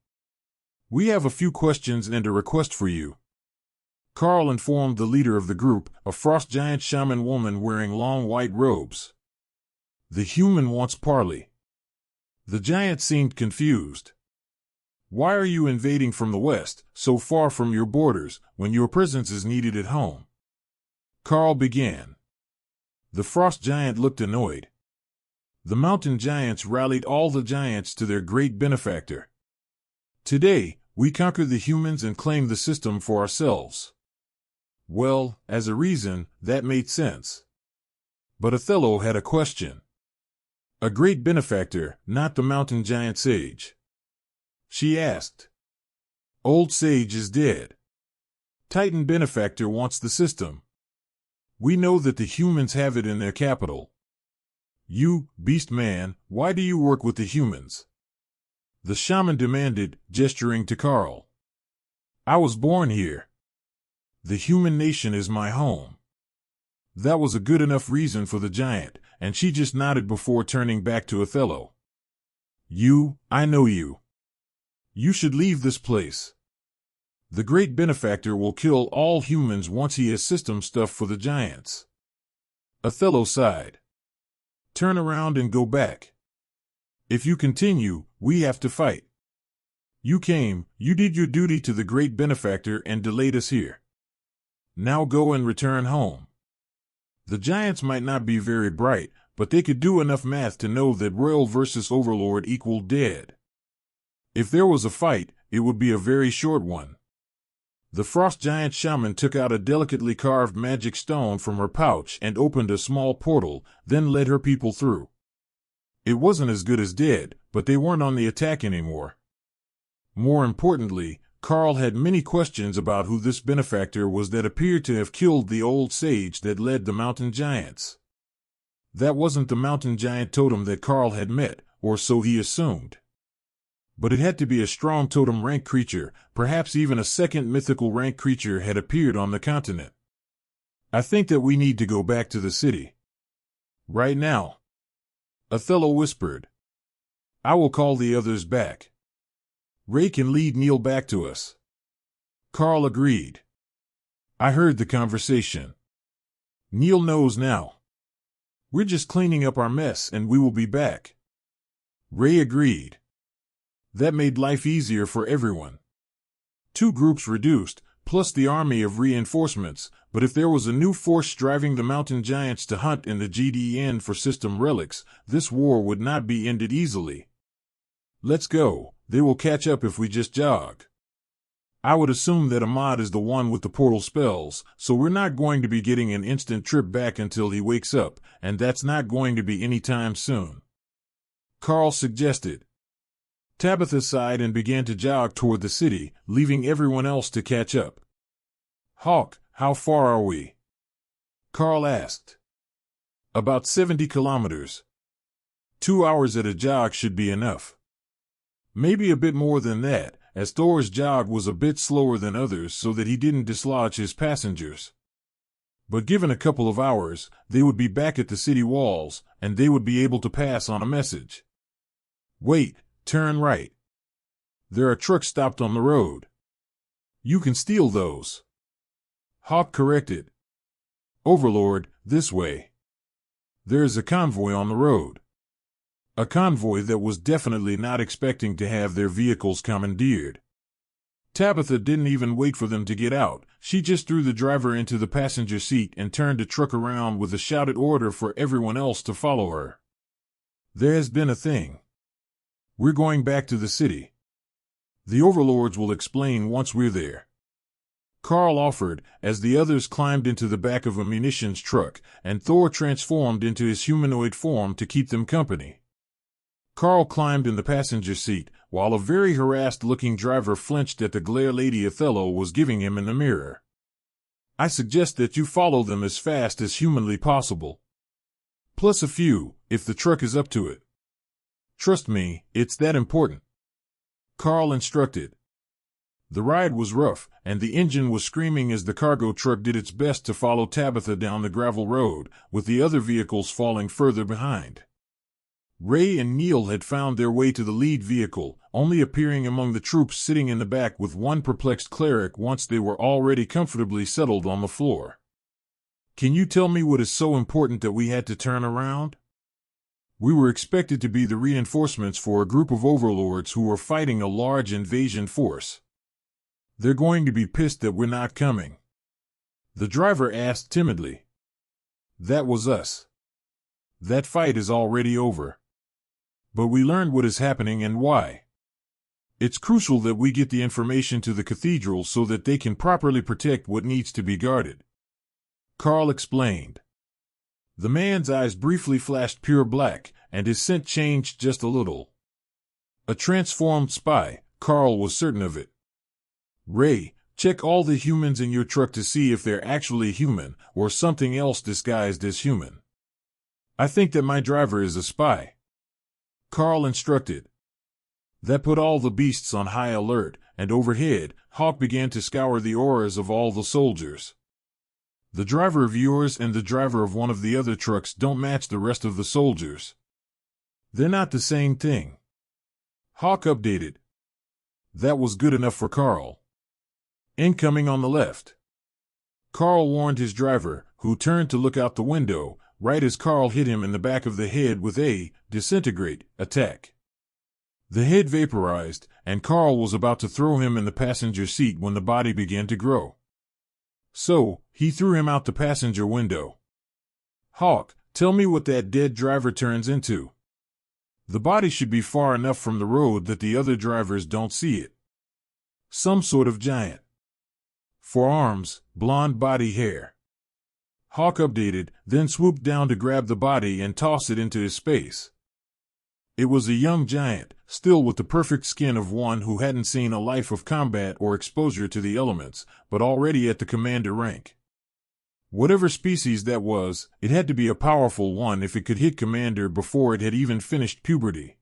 We have a few questions and a request for you. Karl informed the leader of the group, a frost giant shaman woman wearing long white robes. The human wants parley. The giant seemed confused. Why are you invading from the west, so far from your borders, when your presence is needed at home? Karl began. The frost giant looked annoyed. The mountain giants rallied all the giants to their great benefactor. Today, we conquer the humans and claim the system for ourselves. Well, as a reason, that made sense. But Othello had a question. A great benefactor, not the mountain giant sage. She asked. Old sage is dead. Titan benefactor wants the system. We know that the humans have it in their capital. You, beast man, why do you work with the humans? The shaman demanded, gesturing to Karl. I was born here. The human nation is my home. That was a good enough reason for the giant, and she just nodded before turning back to Othello. I know you. You should leave this place. The great benefactor will kill all humans once he has system stuff for the giants. Othello sighed. Turn around and go back. If you continue, we have to fight. You came, you did your duty to the great benefactor and delayed us here. Now go and return home. The giants might not be very bright, but they could do enough math to know that Royal versus Overlord equaled dead. If there was a fight, it would be a very short one. The frost giant shaman took out a delicately carved magic stone from her pouch and opened a small portal, then led her people through. It wasn't as good as dead, but they weren't on the attack anymore. More importantly, Karl had many questions about who this benefactor was that appeared to have killed the old sage that led the mountain giants. That wasn't the mountain giant totem that Karl had met, or so he assumed. But it had to be a strong totem rank creature, perhaps even a second mythical rank creature had appeared on the continent. I think that we need to go back to the city. Right now. Othello whispered. I will call the others back. Ray can lead Neil back to us. Karl agreed. I heard the conversation. Neil knows now. We're just cleaning up our mess and we will be back. Ray agreed. That made life easier for everyone. 2 groups reduced, plus the army of reinforcements, but if there was a new force driving the mountain giants to hunt in the GDN for system relics, this war would not be ended easily. Let's go, they will catch up if we just jog. I would assume that Ahmad is the one with the portal spells, so we're not going to be getting an instant trip back until he wakes up, and that's not going to be any time soon. Karl suggested. Tabitha sighed and began to jog toward the city, leaving everyone else to catch up. Hawk, how far are we? Karl asked. About 70 kilometers. 2 hours at a jog should be enough. Maybe a bit more than that, as Thor's jog was a bit slower than others so that he didn't dislodge his passengers. But given a couple of hours, they would be back at the city walls, and they would be able to pass on a message. Wait. Turn right. There are trucks stopped on the road. You can steal those. Hawk corrected. Overlord, this way. There's a convoy on the road. A convoy that was definitely not expecting to have their vehicles commandeered. Tabitha didn't even wait for them to get out. She just threw the driver into the passenger seat and turned the truck around with a shouted order for everyone else to follow her. There has been a thing. We're going back to the city. The overlords will explain once we're there. Karl offered, as the others climbed into the back of a munitions truck, and Thor transformed into his humanoid form to keep them company. Karl climbed in the passenger seat, while a very harassed-looking driver flinched at the glare Lady Othello was giving him in the mirror. I suggest that you follow them as fast as humanly possible. Plus a few, if the truck is up to it. Trust me, it's that important. Karl instructed. The ride was rough, and the engine was screaming as the cargo truck did its best to follow Tabitha down the gravel road, with the other vehicles falling further behind. Ray and Neil had found their way to the lead vehicle, only appearing among the troops sitting in the back with one perplexed cleric once they were already comfortably settled on the floor. Can you tell me what is so important that we had to turn around? We were expected to be the reinforcements for a group of overlords who were fighting a large invasion force. They're going to be pissed that we're not coming. The driver asked timidly. That was us. That fight is already over. But we learned what is happening and why. It's crucial that we get the information to the cathedral so that they can properly protect what needs to be guarded. Karl explained. The man's eyes briefly flashed pure black, and his scent changed just a little. A transformed spy, Karl was certain of it. Ray, check all the humans in your truck to see if they're actually human, or something else disguised as human. I think that my driver is a spy. Karl instructed. That put all the beasts on high alert, and overhead, Hawk began to scour the auras of all the soldiers. The driver of yours and the driver of one of the other trucks don't match the rest of the soldiers. They're not the same thing. Hawk updated. That was good enough for Karl. Incoming on the left. Karl warned his driver, who turned to look out the window, right as Karl hit him in the back of the head with a disintegrate attack. The head vaporized, and Karl was about to throw him in the passenger seat when the body began to grow. So, he threw him out the passenger window. Hawk, tell me what that dead driver turns into. The body should be far enough from the road that the other drivers don't see it. Some sort of giant. 4 arms, blonde body hair. Hawk updated, then swooped down to grab the body and toss it into his space. It was a young giant, still with the perfect skin of one who hadn't seen a life of combat or exposure to the elements, but already at the commander rank. Whatever species that was, it had to be a powerful one if it could hit commander before it had even finished puberty.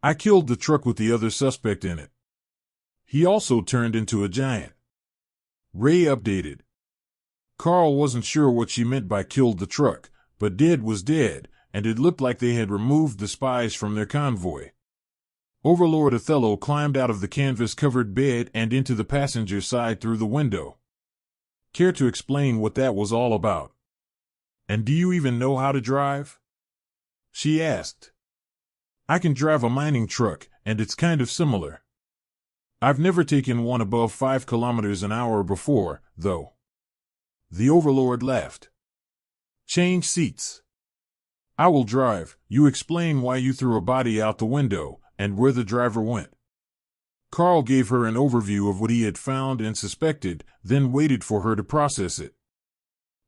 I killed the truck with the other suspect in it. He also turned into a giant. Ray updated. Karl wasn't sure what she meant by killed the truck, but dead was dead, and it looked like they had removed the spies from their convoy. Overlord Othello climbed out of the canvas-covered bed and into the passenger side through the window. Care to explain what that was all about? And do you even know how to drive? She asked. I can drive a mining truck, and it's kind of similar. I've never taken one above 5 kilometers an hour before, though. The Overlord laughed. Change seats. I will drive. You explain why you threw a body out the window, and where the driver went. Karl gave her an overview of what he had found and suspected, then waited for her to process it.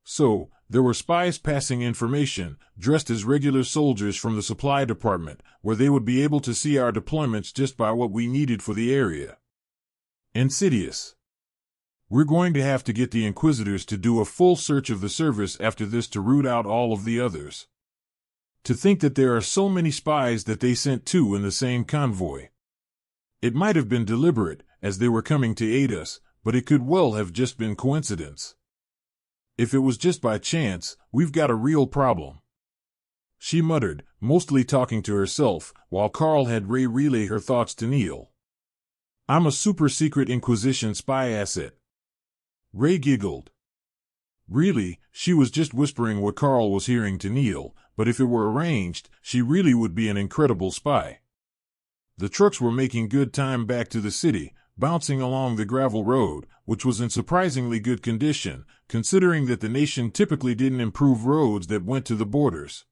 So, there were spies passing information, dressed as regular soldiers from the supply department, where they would be able to see our deployments just by what we needed for the area. Insidious. We're going to have to get the Inquisitors to do a full search of the service after this to root out all of the others. To think that there are so many spies that they sent 2 in the same convoy. It might have been deliberate, as they were coming to aid us, but it could well have just been coincidence. If it was just by chance, we've got a real problem. She muttered, mostly talking to herself, while Karl had Ray relay her thoughts to Neil. I'm a super-secret Inquisition spy asset. Ray giggled. Really, she was just whispering what Karl was hearing to Neil, but if it were arranged, she really would be an incredible spy. The trucks were making good time back to the city, bouncing along the gravel road, which was in surprisingly good condition, considering that the nation typically didn't improve roads that went to the borders.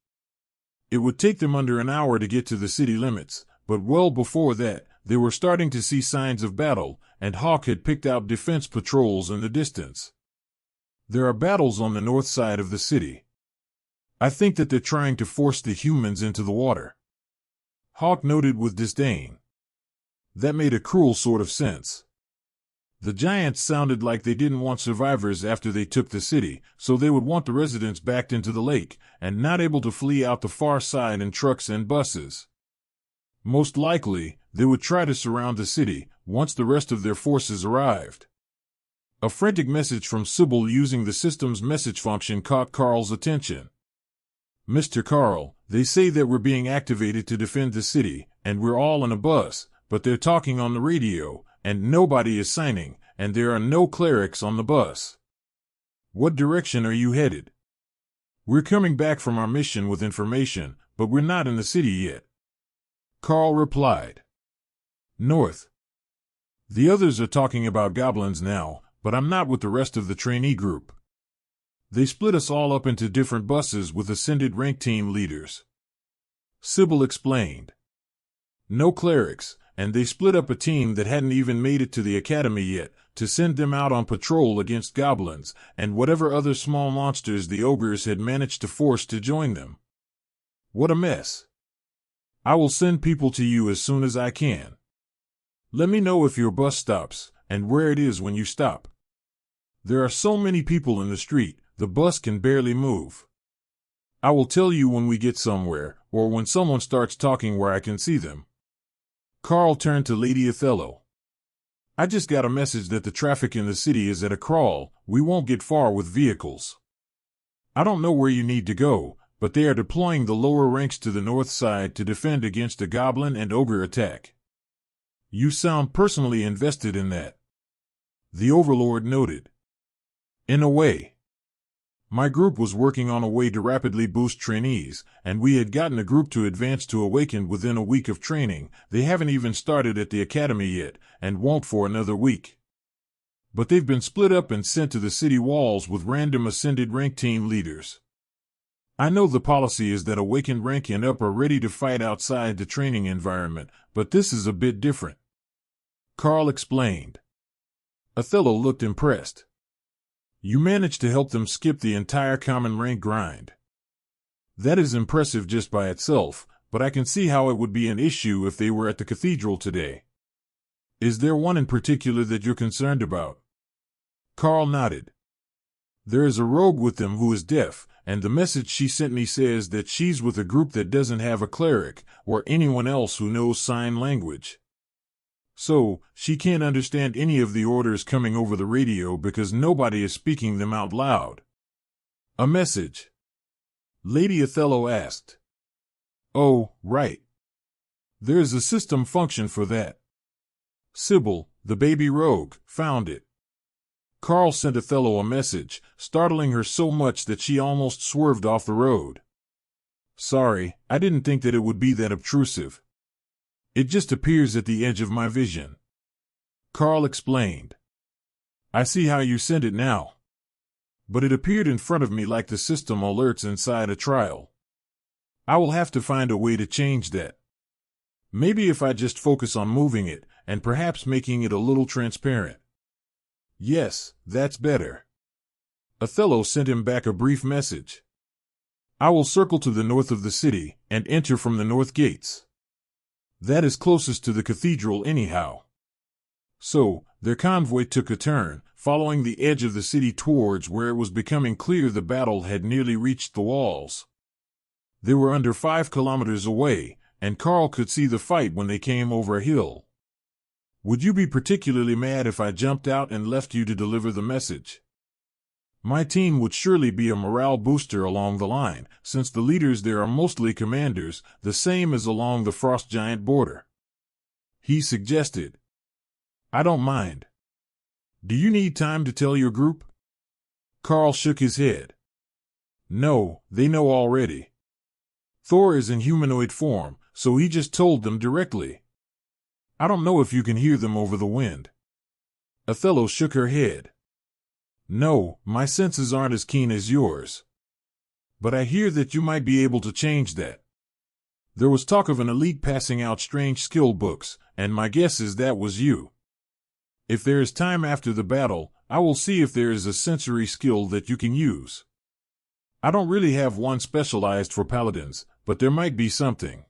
It would take them under an hour to get to the city limits, but well before that, they were starting to see signs of battle, and Hawk had picked out defense patrols in the distance. There are battles on the north side of the city. I think that they're trying to force the humans into the water. Hawk noted with disdain. That made a cruel sort of sense. The giants sounded like they didn't want survivors after they took the city, so they would want the residents backed into the lake, and not able to flee out the far side in trucks and buses. Most likely, they would try to surround the city, once the rest of their forces arrived. A frantic message from Sybil using the system's message function caught Karl's attention. Mr. Karl, they say that we're being activated to defend the city, and we're all in a bus, but they're talking on the radio, and nobody is signing, and there are no clerics on the bus. What direction are you headed? We're coming back from our mission with information, but we're not in the city yet. Karl replied. North. The others are talking about goblins now, but I'm not with the rest of the trainee group. They split us all up into different buses with ascended rank team leaders. Sybil explained. No clerics, and they split up a team that hadn't even made it to the academy yet, to send them out on patrol against goblins, and whatever other small monsters the ogres had managed to force to join them. What a mess. I will send people to you as soon as I can. Let me know if your bus stops, and where it is when you stop. There are so many people in the street, the bus can barely move. I will tell you when we get somewhere, or when someone starts talking where I can see them. Karl turned to Lady Othello. I just got a message that the traffic in the city is at a crawl. We won't get far with vehicles. I don't know where you need to go, but they are deploying the lower ranks to the north side to defend against a goblin and ogre attack. You sound personally invested in that. The Overlord noted. In a way. My group was working on a way to rapidly boost trainees, and we had gotten a group to advance to Awakened within a week of training. They haven't even started at the academy yet, and won't for another week. But they've been split up and sent to the city walls with random ascended rank team leaders. I know the policy is that Awakened rank and up are ready to fight outside the training environment, but this is a bit different. Karl explained. Othello looked impressed. You managed to help them skip the entire common rank grind. That is impressive just by itself, but I can see how it would be an issue if they were at the cathedral today. Is there one in particular that you're concerned about? Karl nodded. There is a rogue with them who is deaf, and the message she sent me says that she's with a group that doesn't have a cleric, or anyone else who knows sign language. So, she can't understand any of the orders coming over the radio because nobody is speaking them out loud. A message? Lady Othello asked. Oh, right. There's a system function for that. Sybil, the baby rogue, found it. Karl sent Othello a message, startling her so much that she almost swerved off the road. Sorry, I didn't think that it would be that obtrusive. It just appears at the edge of my vision. Karl explained. I see how you sent it now. But it appeared in front of me like the system alerts inside a trial. I will have to find a way to change that. Maybe if I just focus on moving it, and perhaps making it a little transparent. Yes, that's better. Othello sent him back a brief message. I will circle to the north of the city, and enter from the north gates. That is closest to the cathedral anyhow. So, their convoy took a turn, following the edge of the city towards where it was becoming clear the battle had nearly reached the walls. They were under 5 kilometers away, and Karl could see the fight when they came over a hill. Would you be particularly mad if I jumped out and left you to deliver the message? My team would surely be a morale booster along the line, since the leaders there are mostly commanders, the same as along the Frost Giant border. He suggested. I don't mind. Do you need time to tell your group? Karl shook his head. No, they know already. Thor is in humanoid form, so he just told them directly. I don't know if you can hear them over the wind. Othello shook her head. No, my senses aren't as keen as yours. But I hear that you might be able to change that. There was talk of an elite passing out strange skill books, and my guess is that was you. If there is time after the battle, I will see if there is a sensory skill that you can use. I don't really have one specialized for paladins, but there might be something.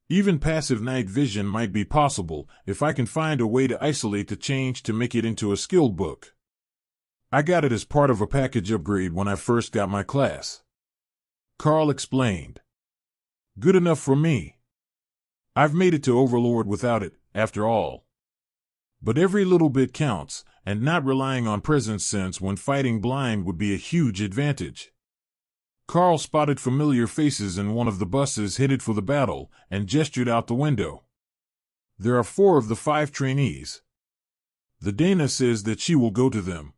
Even passive night vision might be possible if I can find a way to isolate the change to make it into a skill book. I got it as part of a package upgrade when I first got my class. Karl explained. Good enough for me. I've made it to Overlord without it, after all. But every little bit counts, and not relying on presence sense when fighting blind would be a huge advantage. Karl spotted familiar faces in one of the buses headed for the battle and gestured out the window. There are 4 of the 5 trainees. The Dana says that she will go to them.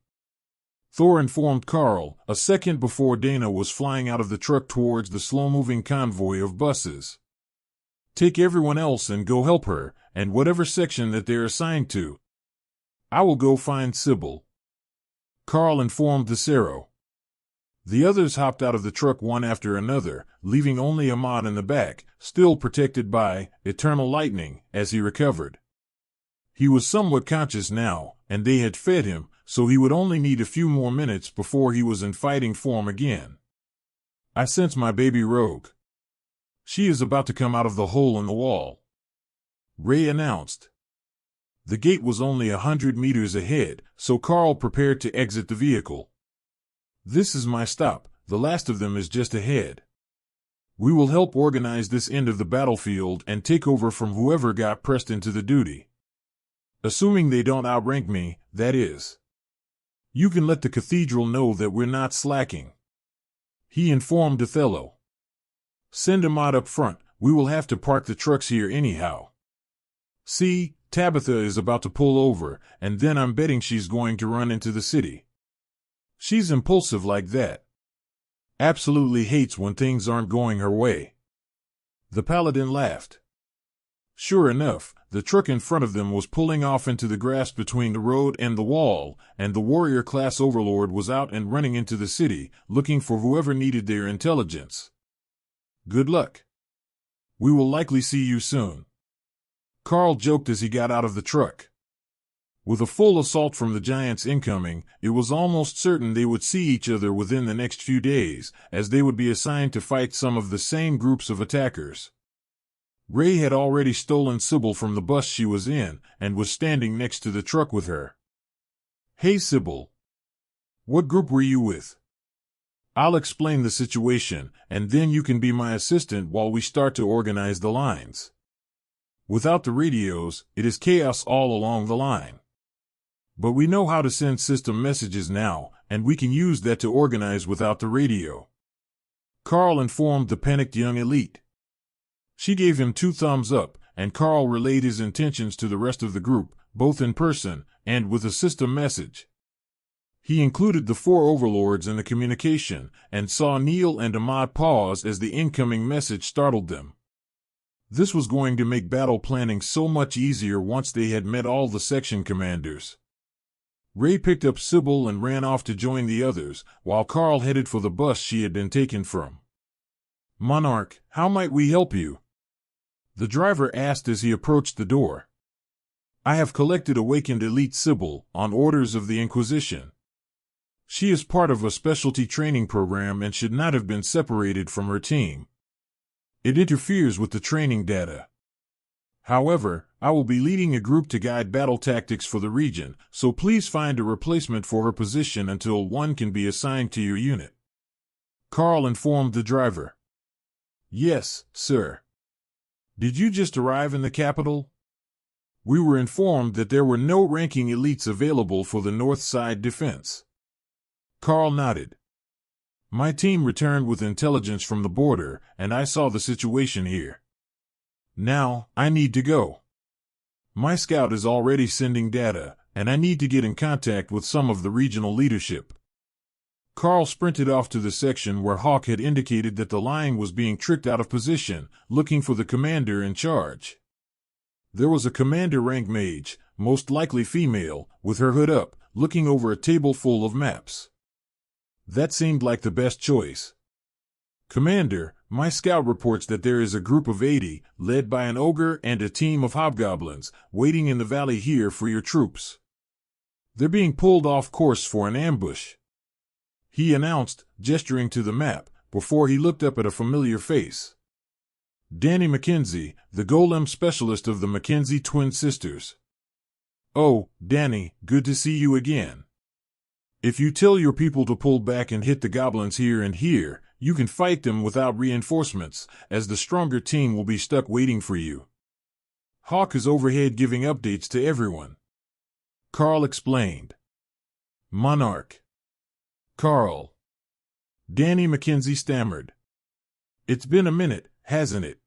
Thor informed Karl a second before Dana was flying out of the truck towards the slow-moving convoy of buses. Take everyone else and go help her, and whatever section that they're assigned to. I will go find Sybil. Karl informed the Cerro. The others hopped out of the truck one after another, leaving only Ahmad in the back, still protected by eternal lightning, as he recovered. He was somewhat conscious now, and they had fed him, so he would only need a few more minutes before he was in fighting form again. I sense my baby rogue. She is about to come out of the hole in the wall, Ray announced. The gate was only 100 meters ahead, so Karl prepared to exit the vehicle. This is my stop, the last of them is just ahead. We will help organize this end of the battlefield and take over from whoever got pressed into the duty. Assuming they don't outrank me, that is. You can let the cathedral know that we're not slacking. He informed Othello. Send Ahmad up front, we will have to park the trucks here anyhow. See, Tabitha is about to pull over, and then I'm betting she's going to run into the city. She's impulsive like that. Absolutely hates when things aren't going her way. The paladin laughed. Sure enough, the truck in front of them was pulling off into the grass between the road and the wall, and the warrior-class overlord was out and running into the city, looking for whoever needed their intelligence. Good luck. We will likely see you soon. Karl joked as he got out of the truck. With a full assault from the giants incoming, it was almost certain they would see each other within the next few days, as they would be assigned to fight some of the same groups of attackers. Ray had already stolen Sybil from the bus she was in, and was standing next to the truck with her. Hey Sybil. What group were you with? I'll explain the situation, and then you can be my assistant while we start to organize the lines. Without the radios, it is chaos all along the line. But we know how to send system messages now, and we can use that to organize without the radio. Karl informed the panicked young elite. She gave him 2 thumbs up, and Karl relayed his intentions to the rest of the group, both in person and with a system message. He included the 4 overlords in the communication, and saw Neil and Ahmad pause as the incoming message startled them. This was going to make battle planning so much easier once they had met all the section commanders. Ray picked up Sybil and ran off to join the others, while Karl headed for the bus she had been taken from. Monarch, how might we help you? The driver asked as he approached the door. I have collected awakened elite Sybil, on orders of the Inquisition. She is part of a specialty training program and should not have been separated from her team. It interferes with the training data. However, I will be leading a group to guide battle tactics for the region, so please find a replacement for her position until one can be assigned to your unit. Karl informed the driver. Yes, sir. Did you just arrive in the capital? We were informed that there were no ranking elites available for the North Side defense. Karl nodded. My team returned with intelligence from the border, and I saw the situation here. Now, I need to go. My scout is already sending data, and I need to get in contact with some of the regional leadership. Karl sprinted off to the section where Hawk had indicated that the line was being tricked out of position, looking for the commander in charge. There was a commander rank mage, most likely female, with her hood up, looking over a table full of maps. That seemed like the best choice. "Commander, my scout reports that there is a group of 80, led by an ogre and a team of hobgoblins, waiting in the valley here for your troops. They're being pulled off course for an ambush," he announced, gesturing to the map, before he looked up at a familiar face. Danny Mackenzie, the golem specialist of the Mackenzie twin sisters. "Oh, Danny, good to see you again. If you tell your people to pull back and hit the goblins here and here, you can fight them without reinforcements, as the stronger team will be stuck waiting for you." Hawk is overhead giving updates to everyone. Karl explained. "Monarch. Karl." Danny Mackenzie stammered. "It's been a minute, hasn't it?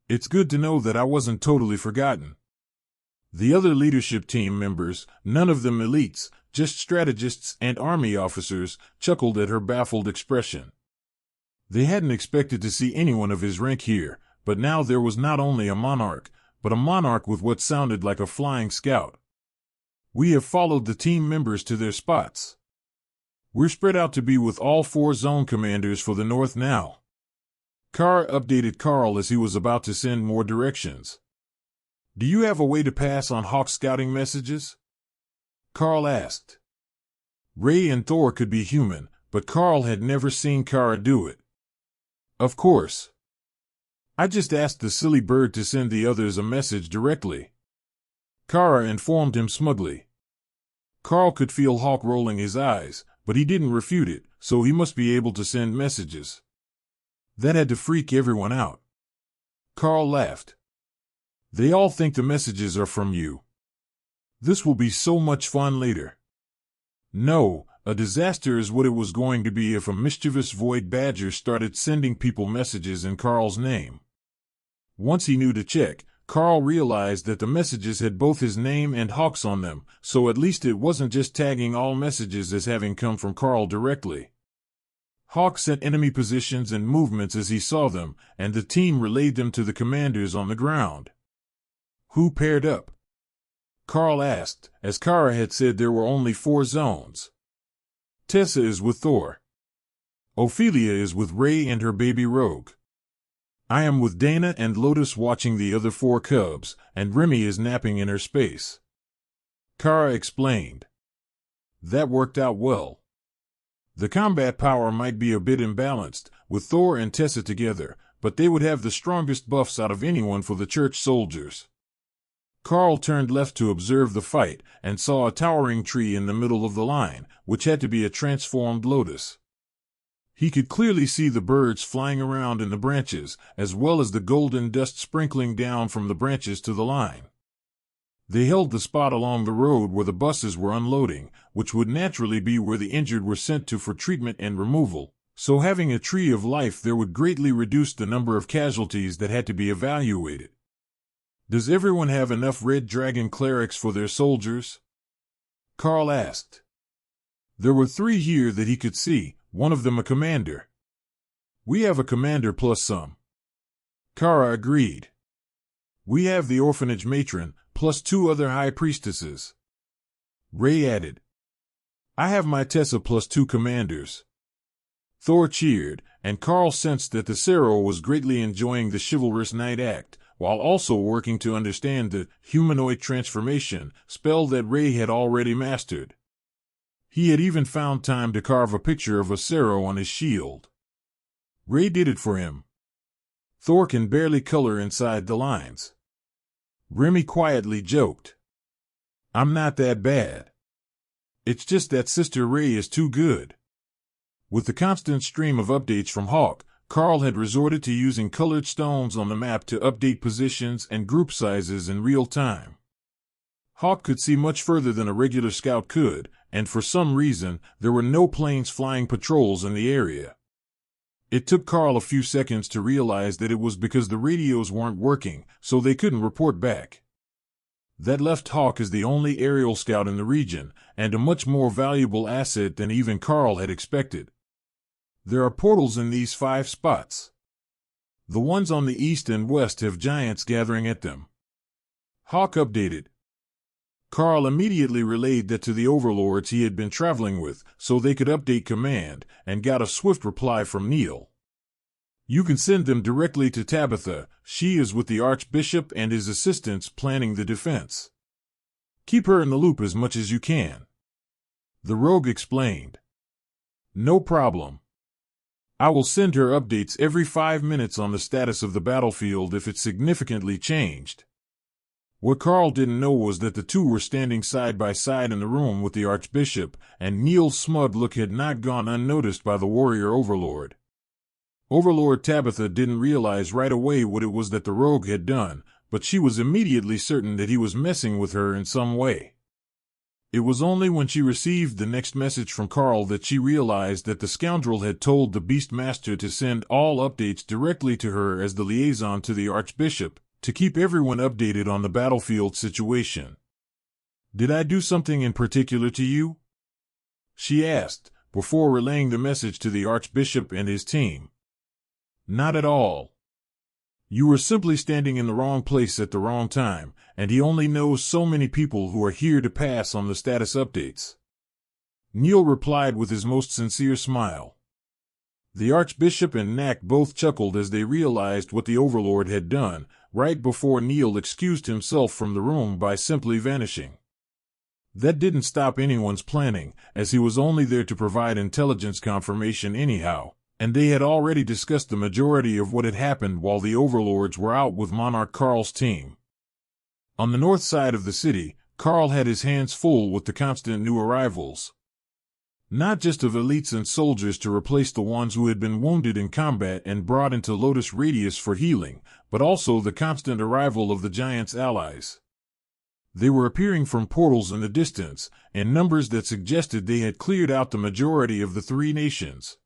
It's good to know that I wasn't totally forgotten." The other leadership team members, none of them elites, just strategists and army officers, chuckled at her baffled expression. They hadn't expected to see anyone of his rank here, but now there was not only a monarch, but a monarch with what sounded like a flying scout. "We have followed the team members to their spots. We're spread out to be with all 4 zone commanders for the north now." Carr updated Karl as he was about to send more directions. "Do you have a way to pass on Hawk's scouting messages?" Karl asked. Ray and Thor could be human, but Karl had never seen Kara do it. "Of course. I just asked the silly bird to send the others a message directly," Kara informed him smugly. Karl could feel Hawk rolling his eyes, but he didn't refute it, so he must be able to send messages. That had to freak everyone out. Karl laughed. "They all think the messages are from you. This will be so much fun later." No, a disaster is what it was going to be if a mischievous void badger started sending people messages in Karl's name. Once he knew to check, Karl realized that the messages had both his name and Hawk's on them, so at least it wasn't just tagging all messages as having come from Karl directly. Hawk sent enemy positions and movements as he saw them, and the team relayed them to the commanders on the ground. "Who paired up?" Karl asked, as Kara had said there were only 4 zones. "Tessa is with Thor. Ophelia is with Ray and her baby Rogue. I am with Dana and Lotus watching the other 4 cubs, and Remy is napping in her space," Kara explained. That worked out well. The combat power might be a bit imbalanced, with Thor and Tessa together, but they would have the strongest buffs out of anyone for the church soldiers. Karl turned left to observe the fight, and saw a towering tree in the middle of the line, which had to be a transformed lotus. He could clearly see the birds flying around in the branches, as well as the golden dust sprinkling down from the branches to the line. They held the spot along the road where the buses were unloading, which would naturally be where the injured were sent to for treatment and removal, so having a tree of life there would greatly reduce the number of casualties that had to be evaluated. "Does everyone have enough red dragon clerics for their soldiers?" Karl asked. There were 3 here that he could see, one of them a commander. "We have a commander plus some," Kara agreed. "We have the orphanage matron, plus 2 other high priestesses," Ray added. "I have my Tessa plus 2 commanders." Thor cheered, and Karl sensed that the Cero was greatly enjoying the chivalrous night act, while also working to understand the humanoid transformation spell that Ray had already mastered. He had even found time to carve a picture of a Cero on his shield. Ray did it for him. Thor can barely color inside the lines. Remy quietly joked. "I'm not that bad. It's just that Sister Ray is too good." With the constant stream of updates from Hawk, Karl had resorted to using colored stones on the map to update positions and group sizes in real time. Hawk could see much further than a regular scout could, and for some reason, there were no planes flying patrols in the area. It took Karl a few seconds to realize that it was because the radios weren't working, so they couldn't report back. That left Hawk as the only aerial scout in the region, and a much more valuable asset than even Karl had expected. There are portals in these 5 spots. The ones on the east and west have giants gathering at them. Hawk updated. Karl immediately relayed that to the overlords he had been traveling with, so they could update command, and got a swift reply from Neil. You can send them directly to Tabitha. She is with the Archbishop and his assistants planning the defense. Keep her in the loop as much as you can. The rogue explained. No problem. I will send her updates every 5 minutes on the status of the battlefield if it's significantly changed. What Karl didn't know was that the two were standing side by side in the room with the Archbishop, and Neil's smug look had not gone unnoticed by the warrior overlord. Overlord Tabitha didn't realize right away what it was that the rogue had done, but she was immediately certain that he was messing with her in some way. It was only when she received the next message from Karl that she realized that the scoundrel had told the Beastmaster to send all updates directly to her as the liaison to the Archbishop, to keep everyone updated on the battlefield situation. Did I do something in particular to you? She asked, before relaying the message to the Archbishop and his team. Not at all. You were simply standing in the wrong place at the wrong time, and he only knows so many people who are here to pass on the status updates. Neil replied with his most sincere smile. The Archbishop and Knack both chuckled as they realized what the Overlord had done, right before Neil excused himself from the room by simply vanishing. That didn't stop anyone's planning, as he was only there to provide intelligence confirmation anyhow, and they had already discussed the majority of what had happened while the Overlords were out with Monarch Karl's team. On the north side of the city, Karl had his hands full with the constant new arrivals. Not just of elites and soldiers to replace the ones who had been wounded in combat and brought into Lotus Radius for healing, but also the constant arrival of the Giants' allies. They were appearing from portals in the distance, in numbers that suggested they had cleared out the majority of the 3 nations.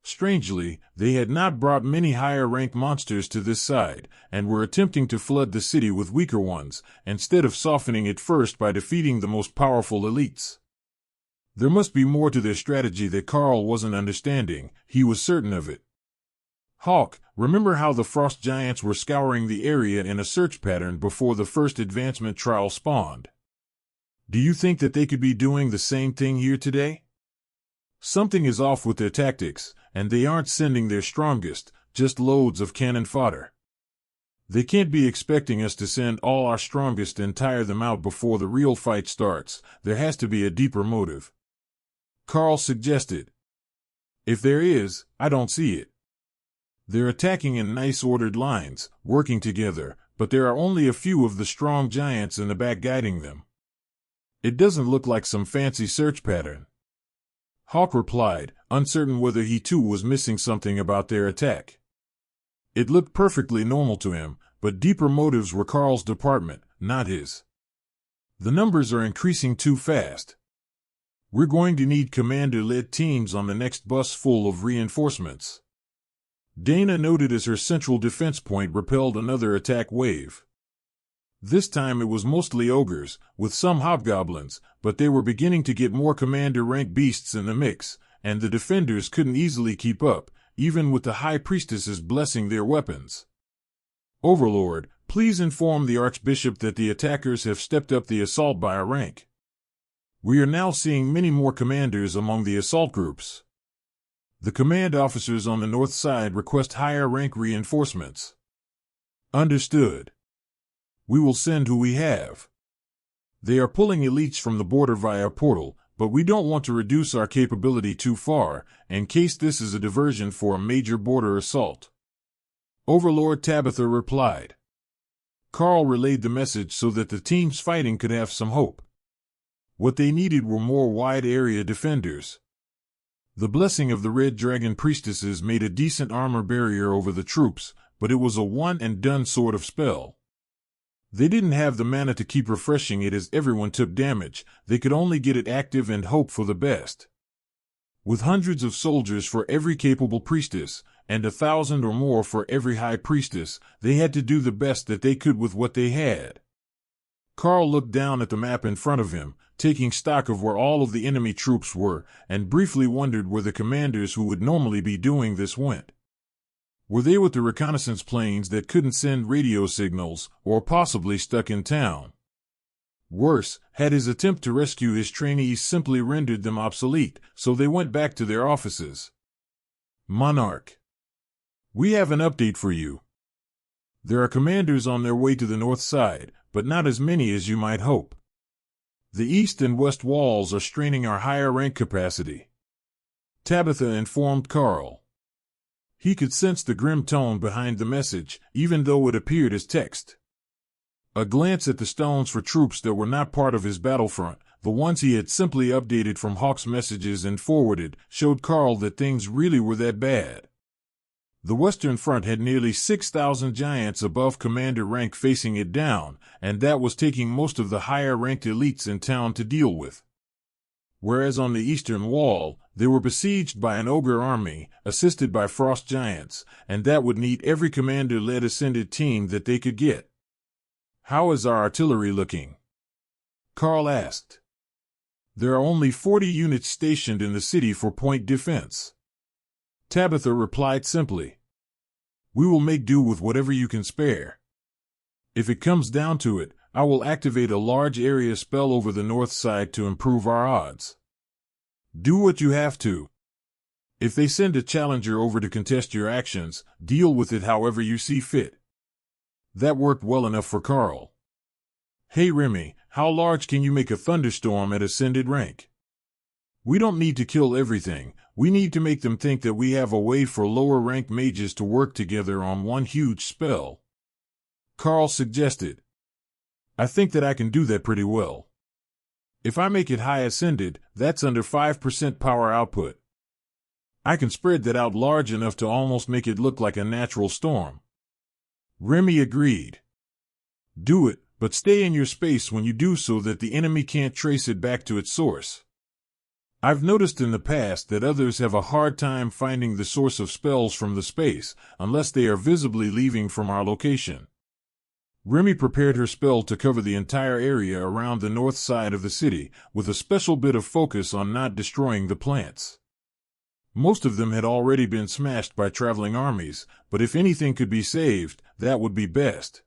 Strangely, they had not brought many higher-ranked monsters to this side, and were attempting to flood the city with weaker ones, instead of softening it first by defeating the most powerful elites. There must be more to their strategy that Karl wasn't understanding, he was certain of it. Hawk, remember how the Frost Giants were scouring the area in a search pattern before the first advancement trial spawned? Do you think that they could be doing the same thing here today? Something is off with their tactics, and they aren't sending their strongest, just loads of cannon fodder. They can't be expecting us to send all our strongest and tire them out before the real fight starts. There has to be a deeper motive. Karl suggested. If there is, I don't see it. They're attacking in nice ordered lines, working together, but there are only a few of the strong giants in the back guiding them. It doesn't look like some fancy search pattern. Hawk replied, uncertain whether he too was missing something about their attack. It looked perfectly normal to him, but deeper motives were Karl's department, not his. The numbers are increasing too fast. We're going to need commander-led teams on the next bus full of reinforcements. Dana noted as her central defense point repelled another attack wave. This time it was mostly ogres, with some hobgoblins, but they were beginning to get more commander-rank beasts in the mix, and the defenders couldn't easily keep up, even with the high priestesses blessing their weapons. Overlord, please inform the Archbishop that the attackers have stepped up the assault by a rank. We are now seeing many more commanders among the assault groups. The command officers on the north side request higher rank reinforcements. Understood. We will send who we have. They are pulling elites from the border via portal, but we don't want to reduce our capability too far, in case this is a diversion for a major border assault. Overlord Tabitha replied. Karl relayed the message so that the teams fighting could have some hope. What they needed were more wide-area defenders. The blessing of the Red Dragon priestesses made a decent armor barrier over the troops, but it was a one-and-done sort of spell. They didn't have the mana to keep refreshing it as everyone took damage. They could only get it active and hope for the best. With hundreds of soldiers for every capable priestess, and 1,000 or more for every high priestess, they had to do the best that they could with what they had. Karl looked down at the map in front of him, taking stock of where all of the enemy troops were, and briefly wondered where the commanders who would normally be doing this went. Were they with the reconnaissance planes that couldn't send radio signals, or possibly stuck in town? Worse, had his attempt to rescue his trainees simply rendered them obsolete, so they went back to their offices. Monarch. We have an update for you. There are commanders on their way to the north side, but not as many as you might hope. The east and west walls are straining our higher rank capacity. Tabitha informed Karl. He could sense the grim tone behind the message, even though it appeared as text. A glance at the stones for troops that were not part of his battlefront, the ones he had simply updated from Hawk's messages and forwarded, showed Karl that things really were that bad. The Western Front had nearly 6,000 giants above commander rank facing it down, and that was taking most of the higher-ranked elites in town to deal with. Whereas on the Eastern Wall, they were besieged by an ogre army, assisted by frost giants, and that would need every commander-led ascended team that they could get. How is our artillery looking? Karl asked. There are only 40 units stationed in the city for point defense. Tabitha replied simply. We will make do with whatever you can spare. If it comes down to it, I will activate a large area spell over the north side to improve our odds. Do what you have to. If they send a challenger over to contest your actions, deal with it however you see fit. That worked well enough for Karl. Hey Remy, how large can you make a thunderstorm at ascended rank? We don't need to kill everything, we need to make them think that we have a way for lower-ranked mages to work together on one huge spell. Karl suggested. I think that I can do that pretty well. If I make it high ascended, that's under 5% power output. I can spread that out large enough to almost make it look like a natural storm. Remy agreed. Do it, but stay in your space when you do so that the enemy can't trace it back to its source. I've noticed in the past that others have a hard time finding the source of spells from the space, unless they are visibly leaving from our location. Remy prepared her spell to cover the entire area around the north side of the city, with a special bit of focus on not destroying the plants. Most of them had already been smashed by traveling armies, but if anything could be saved, that would be best.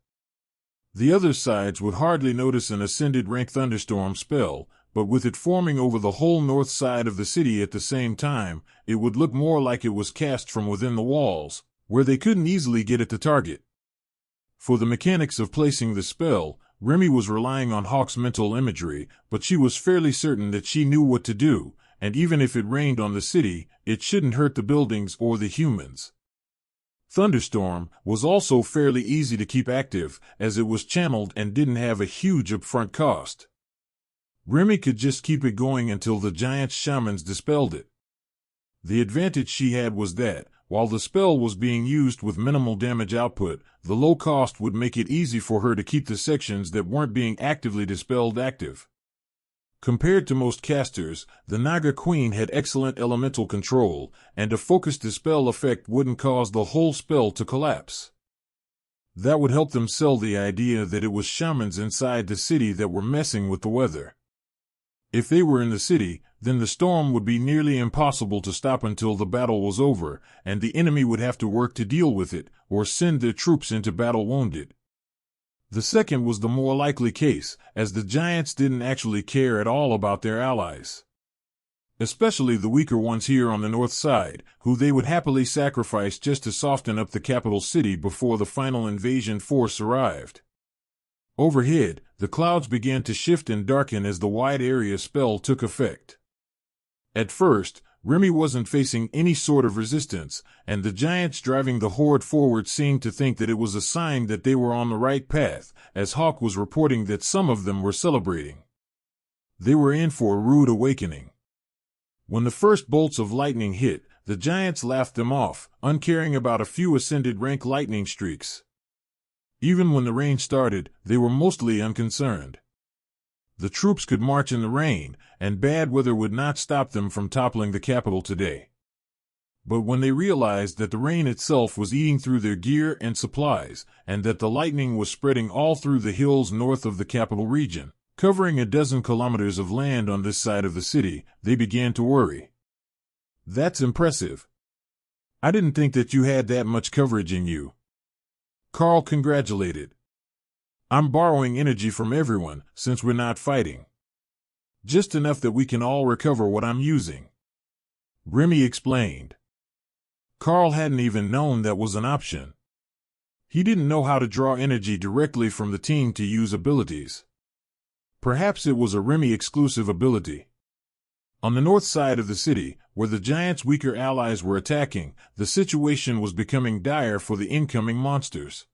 The other sides would hardly notice an ascended rank thunderstorm spell, but with it forming over the whole north side of the city at the same time, it would look more like it was cast from within the walls, where they couldn't easily get at the target. For the mechanics of placing the spell, Remy was relying on Hawk's mental imagery, but she was fairly certain that she knew what to do, and even if it rained on the city, it shouldn't hurt the buildings or the humans. Thunderstorm was also fairly easy to keep active, as it was channeled and didn't have a huge upfront cost. Remy could just keep it going until the giant shamans dispelled it. The advantage she had was that, while the spell was being used with minimal damage output, the low cost would make it easy for her to keep the sections that weren't being actively dispelled active. Compared to most casters, the Naga Queen had excellent elemental control, and a focused dispel effect wouldn't cause the whole spell to collapse. That would help them sell the idea that it was shamans inside the city that were messing with the weather. If they were in the city, then the storm would be nearly impossible to stop until the battle was over, and the enemy would have to work to deal with it, or send their troops into battle wounded. The second was the more likely case, as the giants didn't actually care at all about their allies. Especially the weaker ones here on the north side, who they would happily sacrifice just to soften up the capital city before the final invasion force arrived. Overhead, the clouds began to shift and darken as the wide area spell took effect. At first, Remy wasn't facing any sort of resistance, and the giants driving the horde forward seemed to think that it was a sign that they were on the right path, as Hawk was reporting that some of them were celebrating. They were in for a rude awakening. When the first bolts of lightning hit, the giants laughed them off, uncaring about a few ascended rank lightning streaks. Even when the rain started, they were mostly unconcerned. The troops could march in the rain, and bad weather would not stop them from toppling the capital today. But when they realized that the rain itself was eating through their gear and supplies, and that the lightning was spreading all through the hills north of the capital region, covering a dozen kilometers of land on this side of the city, they began to worry. That's impressive. I didn't think that you had that much coverage in you. Karl congratulated. I'm borrowing energy from everyone, since we're not fighting. Just enough that we can all recover what I'm using. Remy explained. Karl hadn't even known that was an option. He didn't know how to draw energy directly from the team to use abilities. Perhaps it was a Remy-exclusive ability. On the north side of the city, where the giants' weaker allies were attacking, the situation was becoming dire for the incoming monsters.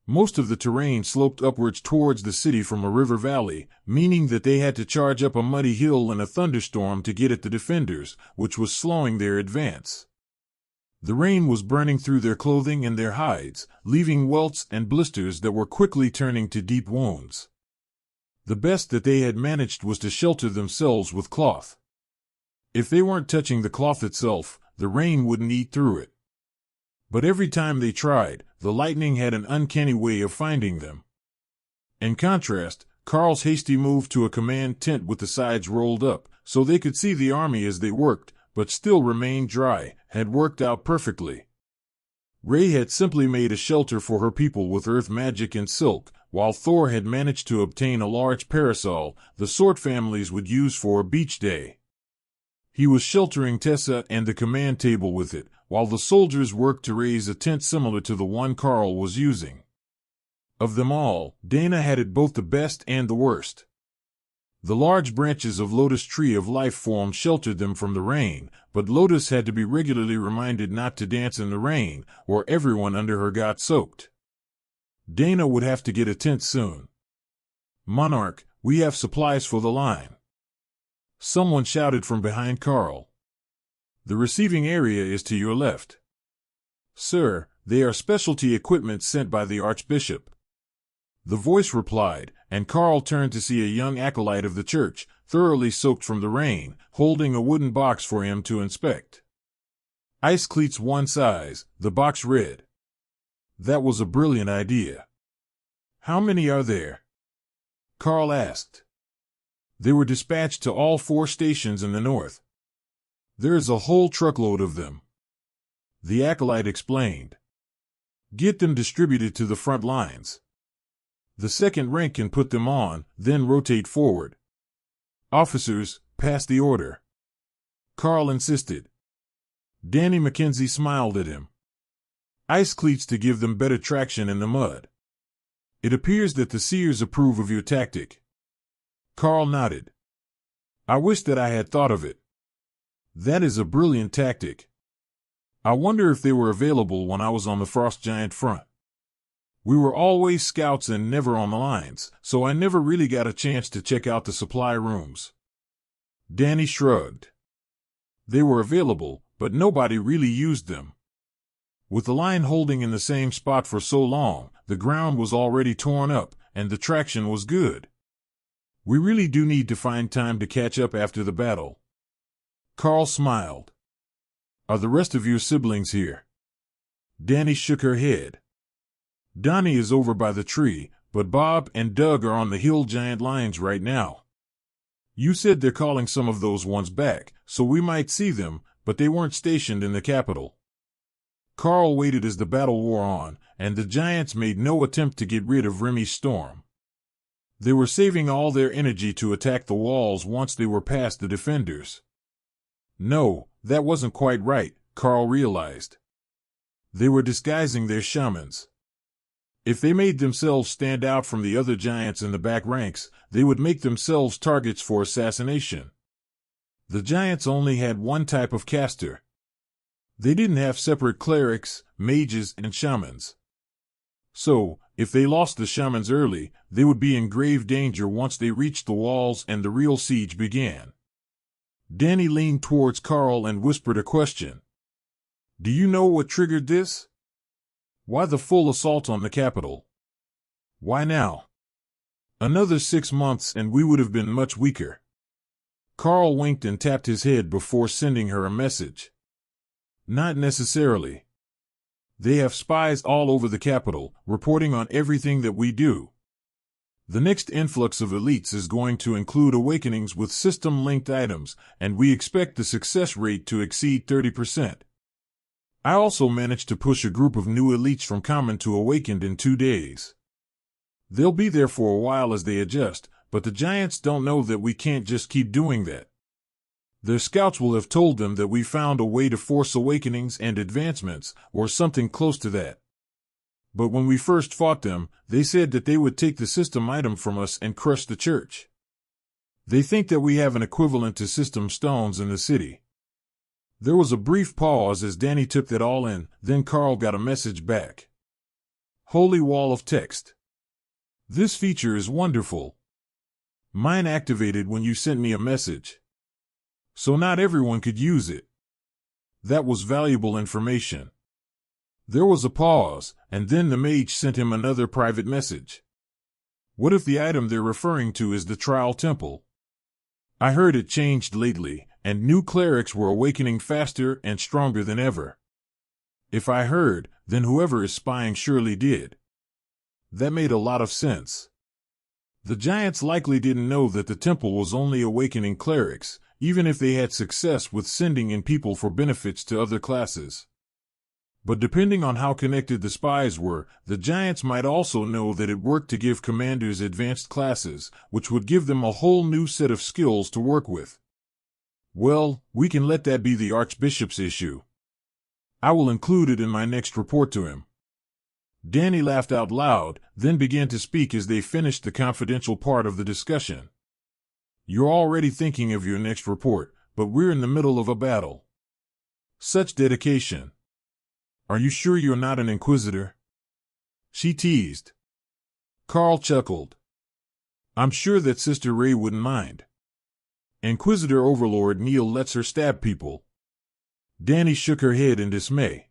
Most of the terrain sloped upwards towards the city from a river valley, meaning that they had to charge up a muddy hill in a thunderstorm to get at the defenders, which was slowing their advance. The rain was burning through their clothing and their hides, leaving welts and blisters that were quickly turning to deep wounds. The best that they had managed was to shelter themselves with cloth. If they weren't touching the cloth itself, the rain wouldn't eat through it. But every time they tried, the lightning had an uncanny way of finding them. In contrast, Karl's hasty move to a command tent with the sides rolled up, so they could see the army as they worked, but still remained dry, had worked out perfectly. Ray had simply made a shelter for her people with earth magic and silk, while Thor had managed to obtain a large parasol the sort families would use for a beach day. He was sheltering Tessa and the command table with it, while the soldiers worked to raise a tent similar to the one Karl was using. Of them all, Dana had it both the best and the worst. The large branches of Lotus Tree of Life form sheltered them from the rain, but Lotus had to be regularly reminded not to dance in the rain, or everyone under her got soaked. Dana would have to get a tent soon. Monarch, we have supplies for the line. Someone shouted from behind Karl. The receiving area is to your left. Sir, they are specialty equipment sent by the Archbishop. The voice replied, and Karl turned to see a young acolyte of the church, thoroughly soaked from the rain, holding a wooden box for him to inspect. Ice cleats one size, the box read. That was a brilliant idea. How many are there? Karl asked. They were dispatched to all 4 stations in the north. There is a whole truckload of them. The acolyte explained. Get them distributed to the front lines. The second rank can put them on, then rotate forward. Officers, pass the order. Karl insisted. Danny Mackenzie smiled at him. Ice cleats to give them better traction in the mud. It appears that the seers approve of your tactic. Karl nodded. I wish that I had thought of it. That is a brilliant tactic. I wonder if they were available when I was on the Frost Giant front. We were always scouts and never on the lines, so I never really got a chance to check out the supply rooms. Danny shrugged. They were available, but nobody really used them. With the line holding in the same spot for so long, the ground was already torn up, and the traction was good. We really do need to find time to catch up after the battle. Karl smiled. Are the rest of your siblings here? Danny shook her head. Donnie is over by the tree, but Bob and Doug are on the hill giant lines right now. You said they're calling some of those ones back, so we might see them, but they weren't stationed in the capital. Karl waited as the battle wore on, and the giants made no attempt to get rid of Remy's storm. They were saving all their energy to attack the walls once they were past the defenders. No, that wasn't quite right, Karl realized. They were disguising their shamans. If they made themselves stand out from the other giants in the back ranks, they would make themselves targets for assassination. The giants only had one type of caster. They didn't have separate clerics, mages, and shamans. So, if they lost the shamans early, they would be in grave danger once they reached the walls and the real siege began. Danny leaned towards Karl and whispered a question. Do you know what triggered this? Why the full assault on the capital? Why now? Another 6 months and we would have been much weaker. Karl winked and tapped his head before sending her a message. Not necessarily. They have spies all over the capital, reporting on everything that we do. The next influx of elites is going to include awakenings with system-linked items, and we expect the success rate to exceed 30%. I also managed to push a group of new elites from common to awakened in 2 days. They'll be there for a while as they adjust, but the giants don't know that we can't just keep doing that. Their scouts will have told them that we found a way to force awakenings and advancements, or something close to that. But when we first fought them, they said that they would take the system item from us and crush the church. They think that we have an equivalent to system stones in the city. There was a brief pause as Danny took that all in, then Karl got a message back. Holy wall of text. This feature is wonderful. Mine activated when you sent me a message. So not everyone could use it. That was valuable information. There was a pause, and then the mage sent him another private message. What if the item they're referring to is the Trial Temple? I heard it changed lately, and new clerics were awakening faster and stronger than ever. If I heard, then whoever is spying surely did. That made a lot of sense. The giants likely didn't know that the temple was only awakening clerics, even if they had success with sending in people for benefits to other classes. But depending on how connected the spies were, the giants might also know that it worked to give commanders advanced classes, which would give them a whole new set of skills to work with. Well, we can let that be the Archbishop's issue. I will include it in my next report to him. Danny laughed out loud, then began to speak as they finished the confidential part of the discussion. You're already thinking of your next report, but we're in the middle of a battle. Such dedication. Are you sure you're not an inquisitor? She teased. Karl chuckled. I'm sure that Sister Ray wouldn't mind. Inquisitor Overlord Neil lets her stab people. Danny shook her head in dismay.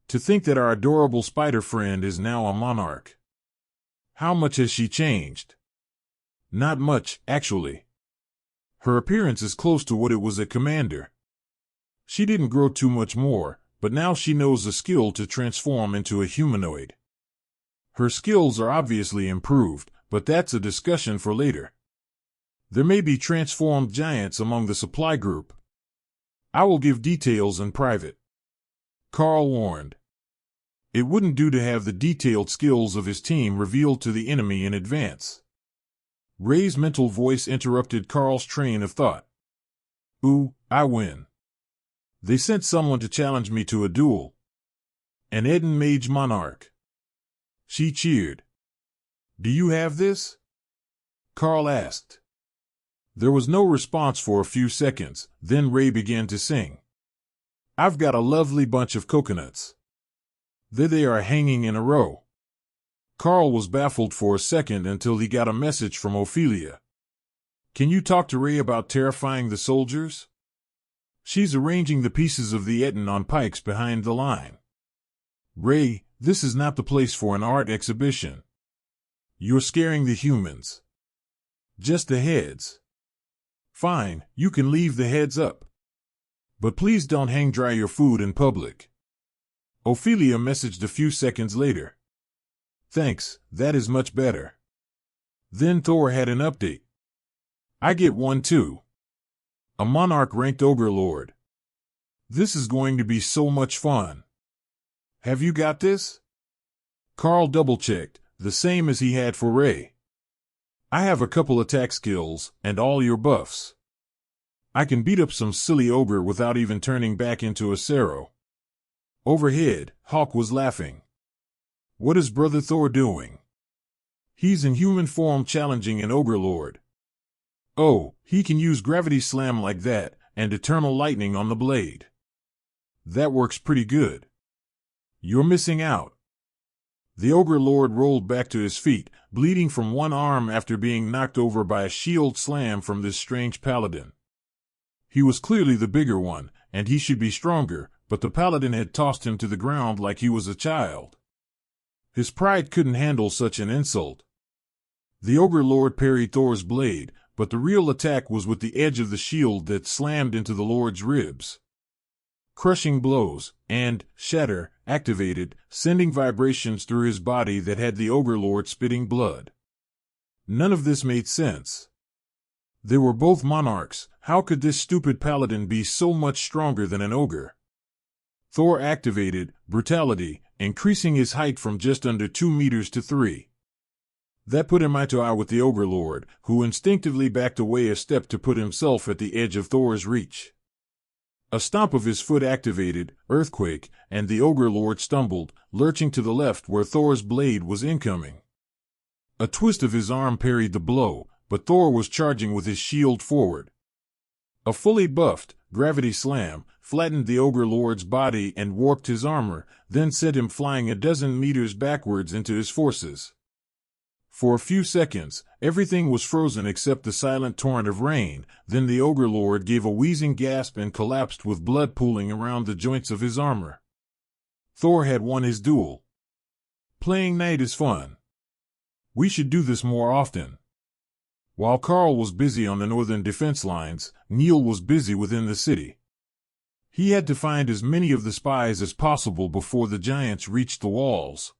To think that our adorable spider friend is now a monarch. How much has she changed? Not much, actually. Her appearance is close to what it was at Commander. She didn't grow too much more, but now she knows the skill to transform into a humanoid. Her skills are obviously improved, but that's a discussion for later. There may be transformed giants among the supply group. I will give details in private. Karl warned. It wouldn't do to have the detailed skills of his team revealed to the enemy in advance. Ray's mental voice interrupted Karl's train of thought. Ooh, I win. They sent someone to challenge me to a duel. An Eden Mage Monarch. She cheered. Do you have this? Karl asked. There was no response for a few seconds, then Ray began to sing. I've got a lovely bunch of coconuts. There they are hanging in a row. Karl was baffled for a second until he got a message from Ophelia. Can you talk to Ray about terrifying the soldiers? She's arranging the pieces of the Eden on pikes behind the line. Ray, this is not the place for an art exhibition. You're scaring the humans. Just the heads. Fine, you can leave the heads up. But please don't hang dry your food in public. Ophelia messaged a few seconds later. Thanks, that is much better. Then Thor had an update. I get one too. A Monarch Ranked Ogre Lord. This is going to be so much fun. Have you got this? Karl double-checked, the same as he had for Ray. I have a couple attack skills, and all your buffs. I can beat up some silly ogre without even turning back into a Sero. Overhead, Hawk was laughing. What is Brother Thor doing? He's in human form challenging an ogre lord. Oh, he can use gravity slam like that, and eternal lightning on the blade. That works pretty good. You're missing out. The ogre lord rolled back to his feet, bleeding from one arm after being knocked over by a shield slam from this strange paladin. He was clearly the bigger one, and he should be stronger, but the paladin had tossed him to the ground like he was a child. His pride couldn't handle such an insult. The ogre lord parried Thor's blade, but the real attack was with the edge of the shield that slammed into the lord's ribs. crushing blows, and shatter activated, sending vibrations through his body that had the Ogre Lord spitting blood. None of this made sense. They were both monarchs. How could this stupid paladin be so much stronger than an ogre? Thor activated brutality, increasing his height from just under 2 meters to 3. That put him eye to eye with the Ogre Lord, who instinctively backed away a step to put himself at the edge of Thor's reach. A stomp of his foot activated earthquake, and the Ogre Lord stumbled, lurching to the left where Thor's blade was incoming. A twist of his arm parried the blow, but Thor was charging with his shield forward. A fully buffed gravity slam flattened the Ogre Lord's body and warped his armor, then sent him flying a dozen meters backwards into his forces. For a few seconds, everything was frozen except the silent torrent of rain. Then the Ogre Lord gave a wheezing gasp and collapsed with blood pooling around the joints of his armor. Thor had won his duel. Playing knight is fun. We should do this more often. While Karl was busy on the northern defense lines, Neil was busy within the city. He had to find as many of the spies as possible before the giants reached the walls.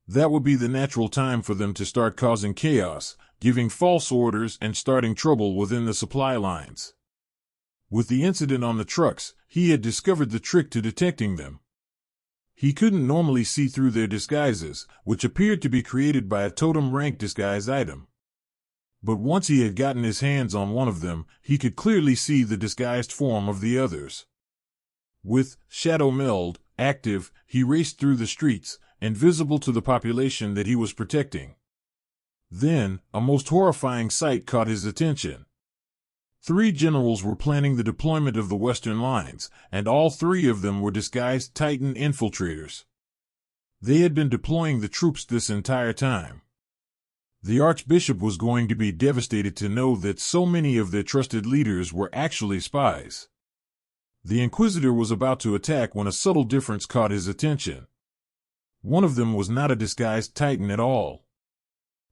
That would be the natural time for them to start causing chaos, giving false orders and starting trouble within the supply lines. With the incident on the trucks, he had discovered the trick to detecting them. He couldn't normally see through their disguises, which appeared to be created by a totem rank disguise item. But once he had gotten his hands on one of them, he could clearly see the disguised form of the others. With Shadow Meld active, he raced through the streets, invisible to the population that he was protecting. Then, a most horrifying sight caught his attention. 3 generals were planning the deployment of the western lines, and all 3 of them were disguised Titan infiltrators. They had been deploying the troops this entire time. The Archbishop was going to be devastated to know that so many of their trusted leaders were actually spies. The Inquisitor was about to attack when a subtle difference caught his attention. One of them was not a disguised Titan at all.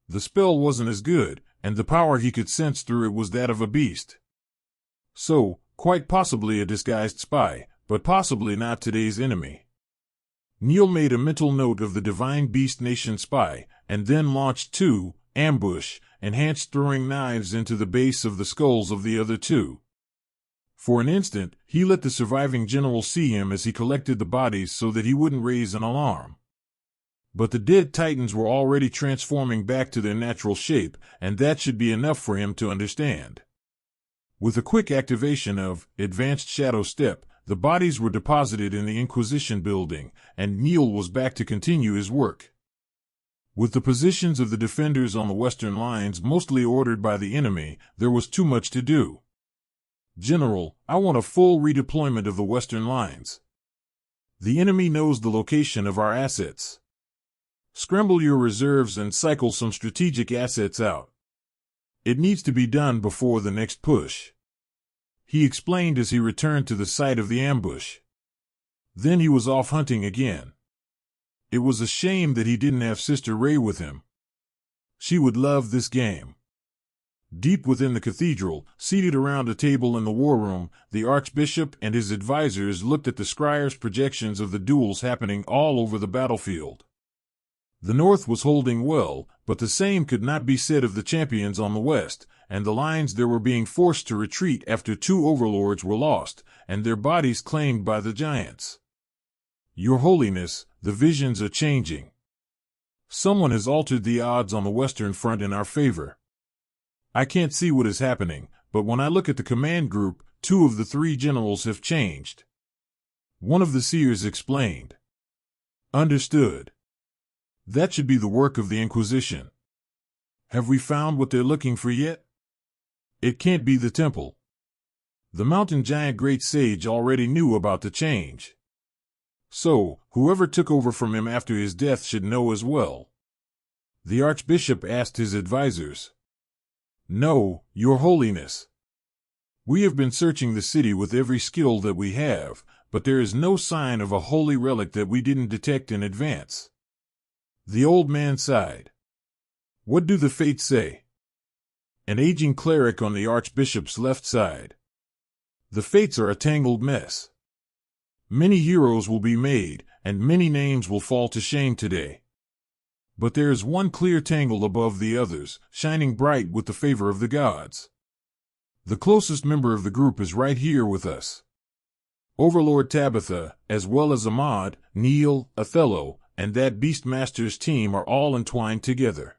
The spell wasn't as good, and the power he could sense through it was that of a beast. So, quite possibly a disguised spy, but possibly not today's enemy. Neil made a mental note of the Divine Beast Nation spy, and then launched 2, ambush, enhanced throwing knives into the base of the skulls of the other 2. For an instant, he let the surviving general see him as he collected the bodies so that he wouldn't raise an alarm. But the dead Titans were already transforming back to their natural shape, and that should be enough for him to understand. With a quick activation of Advanced Shadow Step, the bodies were deposited in the Inquisition building, and Neil was back to continue his work. With the positions of the defenders on the western lines mostly ordered by the enemy, there was too much to do. General, I want a full redeployment of the western lines. The enemy knows the location of our assets. Scramble your reserves and cycle some strategic assets out. It needs to be done before the next push. He explained as he returned to the site of the ambush. Then he was off hunting again. It was a shame that he didn't have Sister Ray with him. She would love this game. Deep within the cathedral, seated around a table in the war room, the Archbishop and his advisors looked at the scryer's projections of the duels happening all over the battlefield. The North was holding well, but the same could not be said of the champions on the West, and the lines there were being forced to retreat after 2 overlords were lost, and their bodies claimed by the giants. Your Holiness, the visions are changing. Someone has altered the odds on the Western Front in our favor. I can't see what is happening, but when I look at the command group, 2 of the 3 generals have changed. One of the seers explained. Understood. That should be the work of the Inquisition. Have we found what they're looking for yet? It can't be the temple. The mountain giant Great Sage already knew about the change. So, whoever took over from him after his death should know as well. The Archbishop asked his advisors. No, Your Holiness. We have been searching the city with every skill that we have, but there is no sign of a holy relic that we didn't detect in advance. The old man sighed. What do the fates say? An aging cleric on the Archbishop's left side. The fates are a tangled mess. Many heroes will be made, and many names will fall to shame today. But there is one clear tangle above the others, shining bright with the favor of the gods. The closest member of the group is right here with us. Overlord Tabitha, as well as Ahmad, Neil, Othello, and that Beastmaster's team are all entwined together.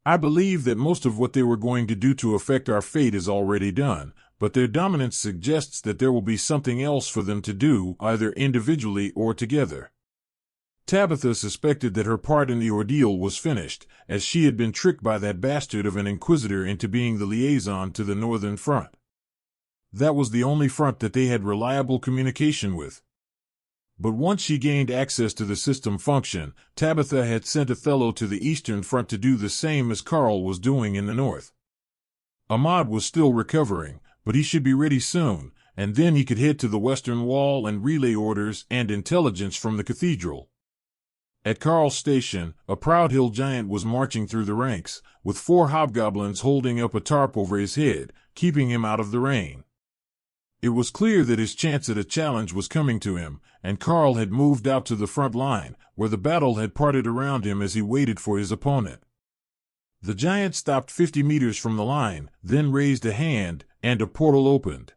I believe that most of what they were going to do to affect our fate is already done, but their dominance suggests that there will be something else for them to do, either individually or together. Tabitha suspected that her part in the ordeal was finished, as she had been tricked by that bastard of an inquisitor into being the liaison to the Northern Front. That was the only front that they had reliable communication with. But once she gained access to the system function, Tabitha had sent Othello to the Eastern Front to do the same as Karl was doing in the North. Ahmad was still recovering, but he should be ready soon, and then he could head to the Western Wall and relay orders and intelligence from the cathedral. At Karl's station, a proud hill giant was marching through the ranks, with 4 hobgoblins holding up a tarp over his head, keeping him out of the rain. It was clear that his chance at a challenge was coming to him, and Karl had moved out to the front line, where the battle had parted around him as he waited for his opponent. The giant stopped 50 meters from the line, then raised a hand, and a portal opened.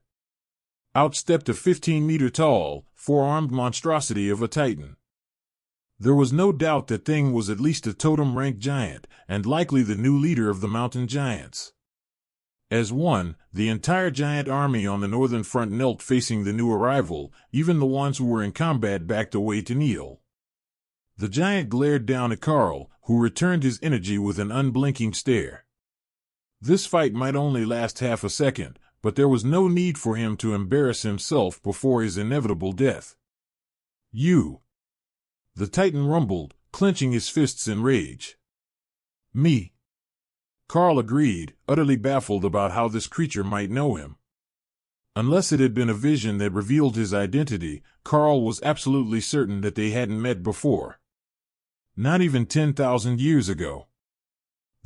Out stepped a 15-meter-tall, 4-armed monstrosity of a titan. There was no doubt that thing was at least a totem-rank giant, and likely the new leader of the mountain giants. As one, the entire giant army on the northern front knelt facing the new arrival, even the ones who were in combat backed away to kneel. The giant glared down at Karl, who returned his energy with an unblinking stare. This fight might only last half a second, but there was no need for him to embarrass himself before his inevitable death. You! The Titan rumbled, clenching his fists in rage. Me! Karl agreed, utterly baffled about how this creature might know him. Unless it had been a vision that revealed his identity, Karl was absolutely certain that they hadn't met before. Not even 10,000 years ago.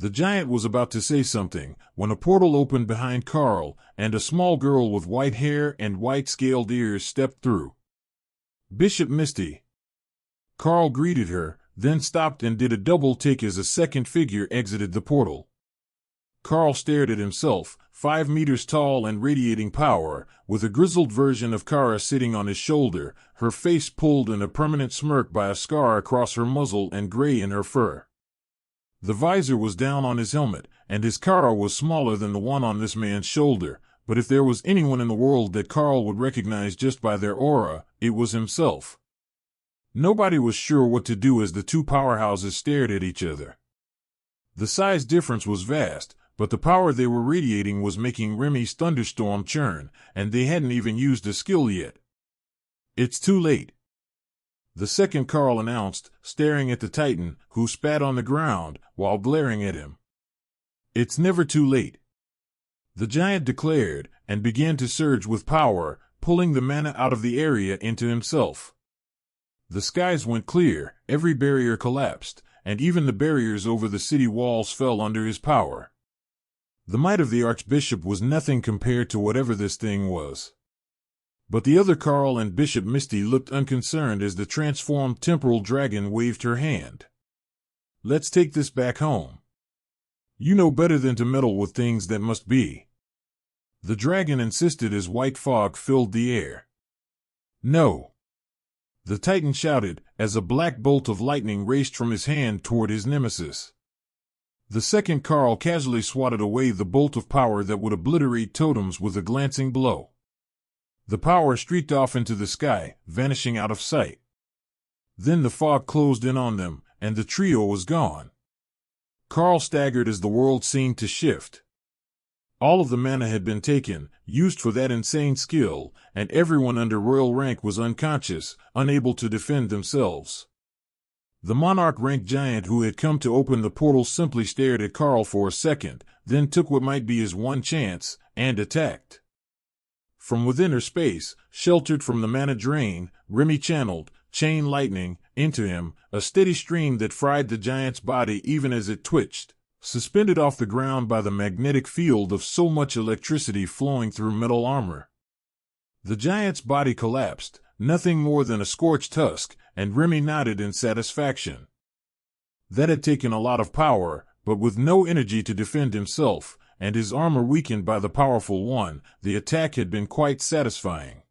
The giant was about to say something, when a portal opened behind Karl, and a small girl with white hair and white-scaled ears stepped through. Bishop Misty. Karl greeted her, then stopped and did a double take as a second figure exited the portal. Karl stared at himself, 5 meters tall and radiating power, with a grizzled version of Kara sitting on his shoulder, her face pulled in a permanent smirk by a scar across her muzzle and gray in her fur. The visor was down on his helmet, and his Kara was smaller than the one on this man's shoulder, but if there was anyone in the world that Karl would recognize just by their aura, it was himself. Nobody was sure what to do as the two powerhouses stared at each other. The size difference was vast, but the power they were radiating was making Remy's thunderstorm churn, and they hadn't even used a skill yet. It's too late. The second Karl announced, staring at the Titan, who spat on the ground, while glaring at him. It's never too late. The giant declared, and began to surge with power, pulling the mana out of the area into himself. The skies went clear, every barrier collapsed, and even the barriers over the city walls fell under his power. The might of the Archbishop was nothing compared to whatever this thing was. But the other Karl and Bishop Misty looked unconcerned as the transformed temporal dragon waved her hand. Let's take this back home. You know better than to meddle with things that must be. The dragon insisted as white fog filled the air. No. The Titan shouted, as a black bolt of lightning raced from his hand toward his nemesis. The second Karl casually swatted away the bolt of power that would obliterate totems with a glancing blow. The power streaked off into the sky, vanishing out of sight. Then the fog closed in on them, and the trio was gone. Karl staggered as the world seemed to shift. All of the mana had been taken, used for that insane skill, and everyone under royal rank was unconscious, unable to defend themselves. The Monarch Rank giant who had come to open the portal simply stared at Karl for a second, then took what might be his one chance, and attacked. From within her space, sheltered from the mana drain, Remy channeled, chain lightning, into him, a steady stream that fried the giant's body even as it twitched, suspended off the ground by the magnetic field of so much electricity flowing through metal armor. The giant's body collapsed, nothing more than a scorched husk, and Remy nodded in satisfaction. That had taken a lot of power, but with no energy to defend himself, and his armor weakened by the powerful one, the attack had been quite satisfying.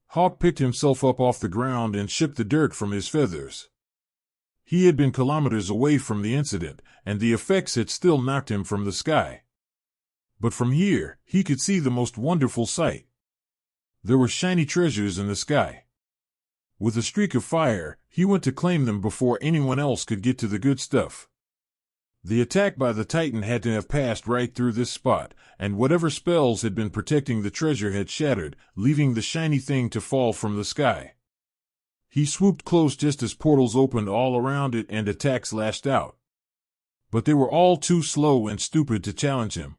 Hawk picked himself up off the ground and shook the dirt from his feathers. He had been kilometers away from the incident, and the effects had still knocked him from the sky. But from here, he could see the most wonderful sight. There were shiny treasures in the sky. With a streak of fire, he went to claim them before anyone else could get to the good stuff. The attack by the Titan had to have passed right through this spot, and whatever spells had been protecting the treasure had shattered, leaving the shiny thing to fall from the sky. He swooped close just as portals opened all around it and attacks lashed out. But they were all too slow and stupid to challenge him.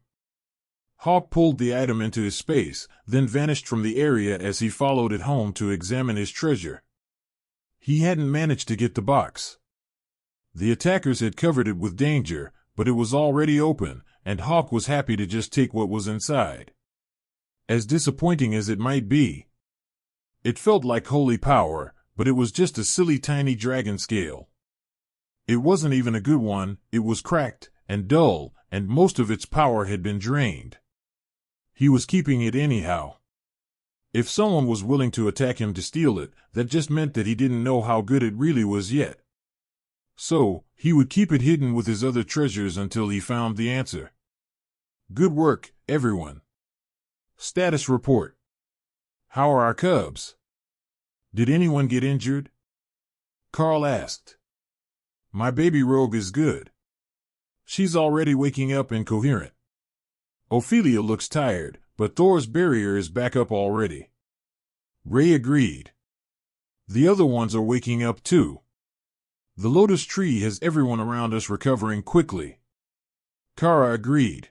Hawk pulled the item into his space, then vanished from the area as he followed it home to examine his treasure. He hadn't managed to get the box. The attackers had covered it with danger, but it was already open, and Hawk was happy to just take what was inside. As disappointing as it might be, it felt like holy power, but it was just a silly tiny dragon scale. It wasn't even a good one, it was cracked and dull, and most of its power had been drained. He was keeping it anyhow. If someone was willing to attack him to steal it, that just meant that he didn't know how good it really was yet. So, he would keep it hidden with his other treasures until he found the answer. Good work, everyone. Status report. How are our cubs? Did anyone get injured? Karl asked. My baby rogue is good. She's already waking up and coherent. Ophelia looks tired, but Thor's barrier is back up already. Ray agreed. The other ones are waking up too. The lotus tree has everyone around us recovering quickly. Kara agreed.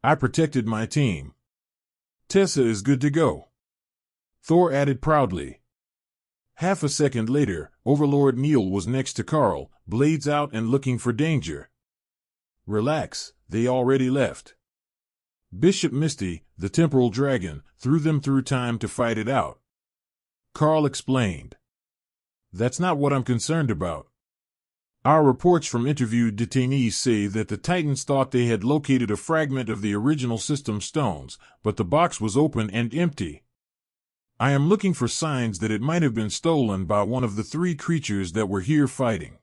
I protected my team. Tessa is good to go. Thor added proudly. Half a second later, Overlord Neil was next to Karl, blades out and looking for danger. Relax, they already left. Bishop Misty, the temporal dragon, threw them through time to fight it out. Karl explained. That's not what I'm concerned about. Our reports from interviewed detainees say that the Titans thought they had located a fragment of the original system stones, but the box was open and empty. I am looking for signs that it might have been stolen by one of the 3 creatures that were here fighting.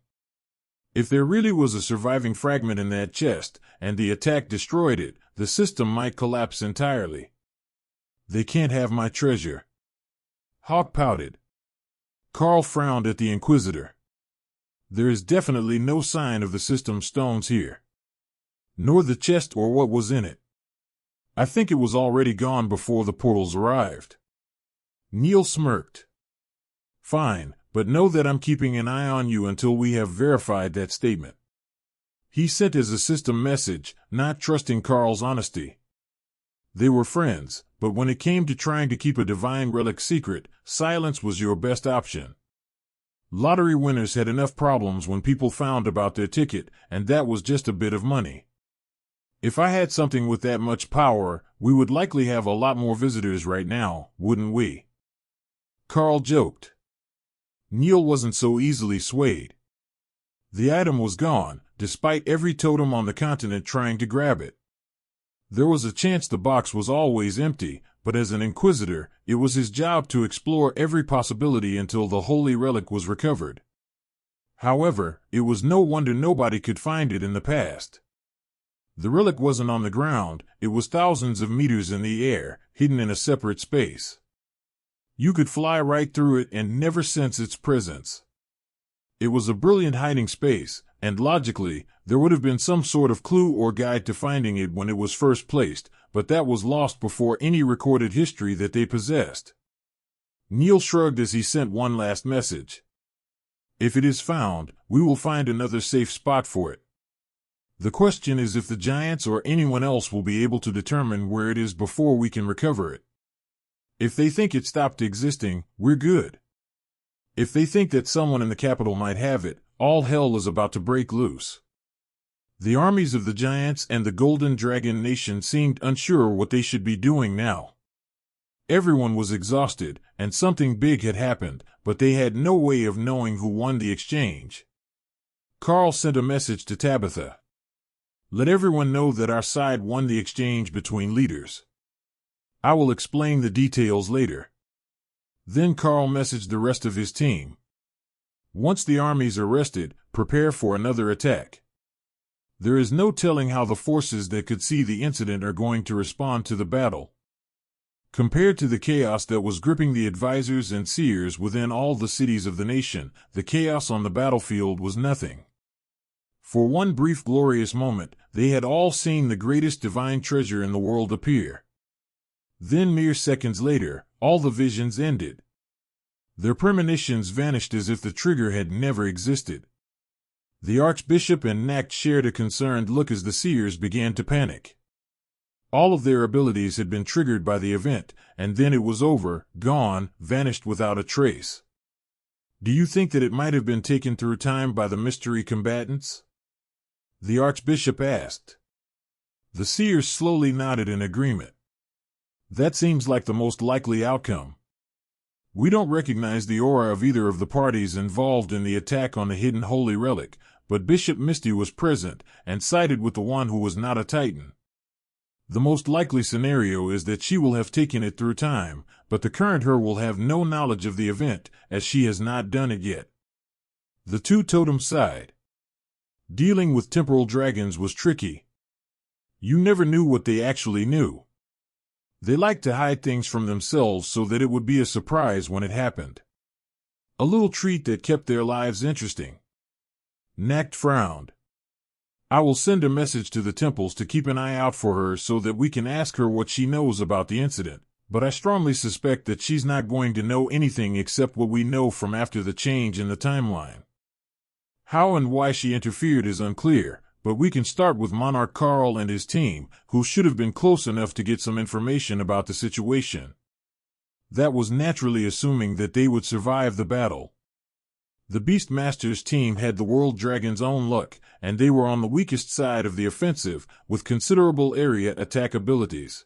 If there really was a surviving fragment in that chest, and the attack destroyed it, the system might collapse entirely. They can't have my treasure. Hawk pouted. Karl frowned at the Inquisitor. There is definitely no sign of the system stones here. Nor the chest or what was in it. I think it was already gone before the portals arrived. Neil smirked. Fine, but know that I'm keeping an eye on you until we have verified that statement. He sent as a system message, not trusting Karl's honesty. They were friends, but when it came to trying to keep a divine relic secret, silence was your best option. Lottery winners had enough problems when people found about their ticket, and that was just a bit of money. If I had something with that much power, we would likely have a lot more visitors right now, wouldn't we? Karl joked. Neil wasn't so easily swayed. The item was gone, despite every totem on the continent trying to grab it. There was a chance the box was always empty, but as an Inquisitor, it was his job to explore every possibility until the holy relic was recovered. However, it was no wonder nobody could find it in the past. The relic wasn't on the ground, it was thousands of meters in the air, hidden in a separate space. You could fly right through it and never sense its presence. It was a brilliant hiding space, and logically, there would have been some sort of clue or guide to finding it when it was first placed, but that was lost before any recorded history that they possessed. Neil shrugged as he sent one last message. If it is found, we will find another safe spot for it. The question is if the giants or anyone else will be able to determine where it is before we can recover it. If they think it stopped existing, we're good. If they think that someone in the capital might have it, all hell is about to break loose. The armies of the giants and the Golden Dragon Nation seemed unsure what they should be doing now. Everyone was exhausted, and something big had happened, but they had no way of knowing who won the exchange. Karl sent a message to Tabitha. "Let everyone know that our side won the exchange between leaders. I will explain the details later." Then Karl messaged the rest of his team. "Once the armies are rested, prepare for another attack. There is no telling how the forces that could see the incident are going to respond to the battle." Compared to the chaos that was gripping the advisors and seers within all the cities of the nation, the chaos on the battlefield was nothing. For one brief glorious moment, they had all seen the greatest divine treasure in the world appear. Then mere seconds later, all the visions ended. Their premonitions vanished as if the trigger had never existed. The Archbishop and Nacht shared a concerned look as the seers began to panic. All of their abilities had been triggered by the event, and then it was over, gone, vanished without a trace. "Do you think that it might have been taken through time by the mystery combatants?" the Archbishop asked. The seers slowly nodded in agreement. "That seems like the most likely outcome. We don't recognize the aura of either of the parties involved in the attack on the hidden holy relic, but Bishop Misty was present and sided with the one who was not a Titan. The most likely scenario is that she will have taken it through time, but the current her will have no knowledge of the event, as she has not done it yet." The two totems sighed. Dealing with temporal dragons was tricky. You never knew what they actually knew. They liked to hide things from themselves so that it would be a surprise when it happened. A little treat that kept their lives interesting. Nacht frowned. "I will send a message to the temples to keep an eye out for her so that we can ask her what she knows about the incident, but I strongly suspect that she's not going to know anything except what we know from after the change in the timeline. How and why she interfered is unclear, but we can start with Monarch Karl and his team, who should have been close enough to get some information about the situation." That was naturally assuming that they would survive the battle. The Beastmaster's team had the World Dragon's own luck, and they were on the weakest side of the offensive, with considerable area attack abilities.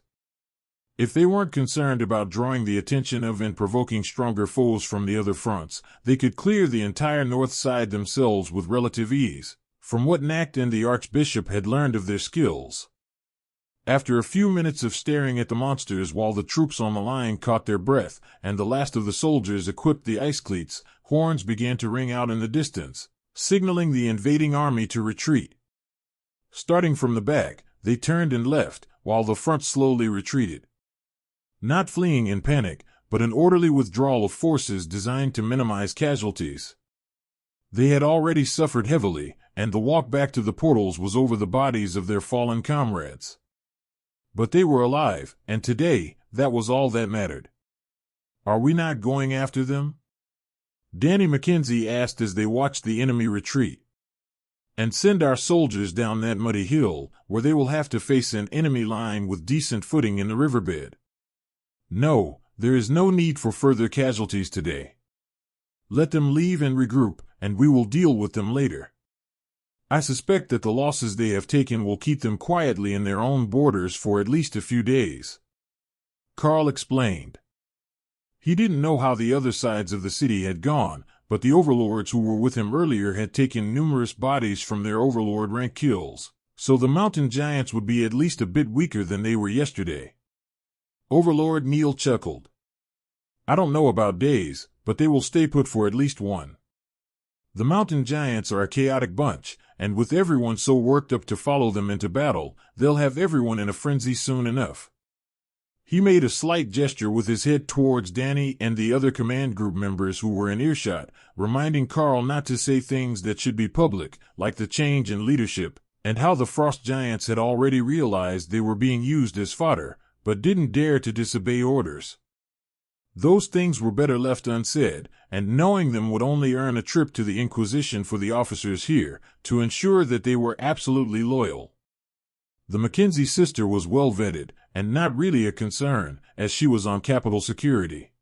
If they weren't concerned about drawing the attention of and provoking stronger foes from the other fronts, they could clear the entire north side themselves with relative ease, from what Nacht and the Archbishop had learned of their skills. After a few minutes of staring at the monsters while the troops on the line caught their breath, and the last of the soldiers equipped the ice cleats, horns began to ring out in the distance, signaling the invading army to retreat. Starting from the back, they turned and left, while the front slowly retreated. Not fleeing in panic, but an orderly withdrawal of forces designed to minimize casualties. They had already suffered heavily, and the walk back to the portals was over the bodies of their fallen comrades. But they were alive, and today, that was all that mattered. "Are we not going after them?" Danny Mackenzie asked as they watched the enemy retreat. "And send our soldiers down that muddy hill, where they will have to face an enemy line with decent footing in the riverbed." "No, there is no need for further casualties today. Let them leave and regroup, and we will deal with them later. I suspect that the losses they have taken will keep them quietly in their own borders for at least a few days," Karl explained. He didn't know how the other sides of the city had gone, but the overlords who were with him earlier had taken numerous bodies from their overlord rank kills, so the mountain giants would be at least a bit weaker than they were yesterday. Overlord Neil chuckled. "I don't know about days, but they will stay put for at least one. The mountain giants are a chaotic bunch, and with everyone so worked up to follow them into battle, they'll have everyone in a frenzy soon enough." He made a slight gesture with his head towards Danny and the other command group members who were in earshot, reminding Karl not to say things that should be public, like the change in leadership, and how the frost giants had already realized they were being used as fodder, but didn't dare to disobey orders. Those things were better left unsaid, and knowing them would only earn a trip to the Inquisition for the officers here, to ensure that they were absolutely loyal. The Mackenzie sister was well vetted, and not really a concern, as she was on Capitol security.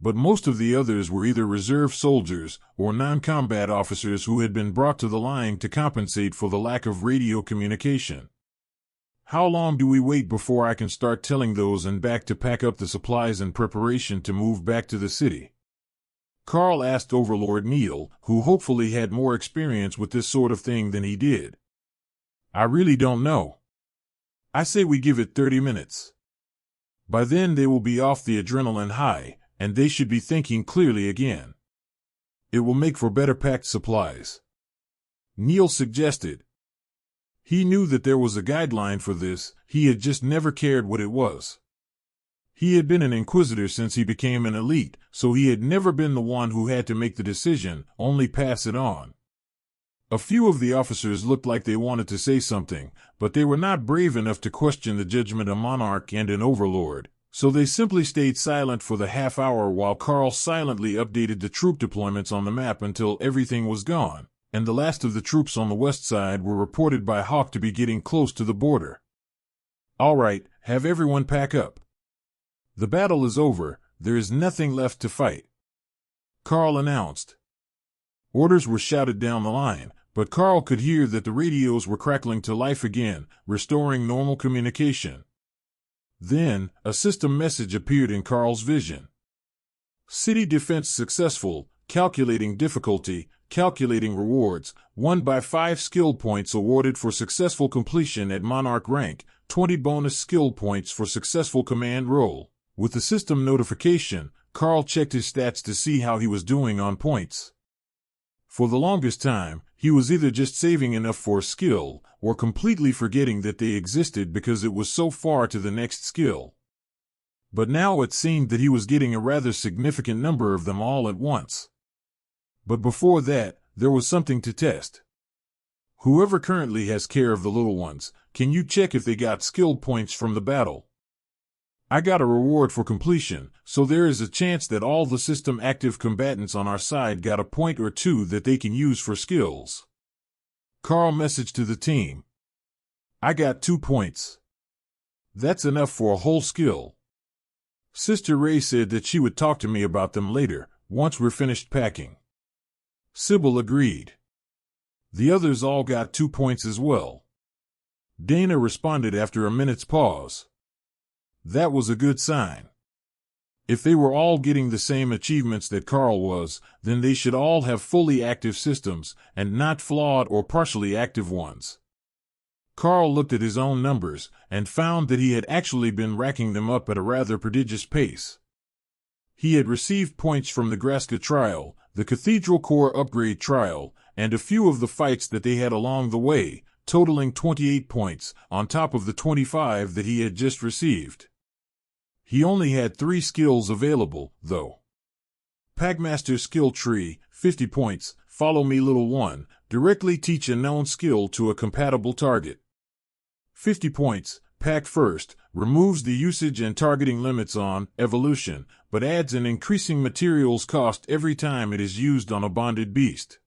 But most of the others were either reserve soldiers or non-combat officers who had been brought to the line to compensate for the lack of radio communication. How long do we wait before I can start telling those and back to pack up the supplies in preparation to move back to the city? Karl asked Overlord Neil, who hopefully had more experience with this sort of thing than he did. I really don't know. I say we give it 30 minutes. By then they will be off the adrenaline high, and they should be thinking clearly again. It will make for better packed supplies. Neil suggested. He knew that there was a guideline for this, he had just never cared what it was. He had been an Inquisitor since he became an elite, so he had never been the one who had to make the decision, only pass it on. A few of the officers looked like they wanted to say something, but they were not brave enough to question the judgment of Monarch and an Overlord, so they simply stayed silent for the half hour while Karl silently updated the troop deployments on the map until everything was gone, and the last of the troops on the west side were reported by Hawk to be getting close to the border. All right, have everyone pack up. The battle is over, there is nothing left to fight, Karl announced. Orders were shouted down the line, but Karl could hear that the radios were crackling to life again, restoring normal communication. Then, a system message appeared in Karl's vision. City defense successful, calculating difficulty, calculating rewards, won by 5 skill points awarded for successful completion at Monarch Rank, 20 bonus skill points for successful command roll. With the system notification, Karl checked his stats to see how he was doing on points. For the longest time, he was either just saving enough for a skill, or completely forgetting that they existed because it was so far to the next skill. But now it seemed that he was getting a rather significant number of them all at once. But before that, there was something to test. Whoever currently has care of the little ones, can you check if they got skill points from the battle? I got a reward for completion, so there is a chance that all the system active combatants on our side got a point or two that they can use for skills. Karl messaged to the team. I got 2 points. That's enough for a whole skill. Sister Ray said that she would talk to me about them later, once we're finished packing. Sybil agreed. The others all got 2 points as well. Dana responded after a minute's pause. That was a good sign. If they were all getting the same achievements that Karl was, then they should all have fully active systems, and not flawed or partially active ones. Karl looked at his own numbers, and found that he had actually been racking them up at a rather prodigious pace. He had received points from the Graska trial, the Cathedral Core upgrade trial, and a few of the fights that they had along the way, totaling 28 points, on top of the 25 that he had just received. He only had 3 skills available, though. Packmaster Skill Tree, 50 points, Follow Me Little One, directly teach a known skill to a compatible target. 50 points, Pack First, removes the usage and targeting limits on evolution, but adds an increasing materials cost every time it is used on a bonded beast.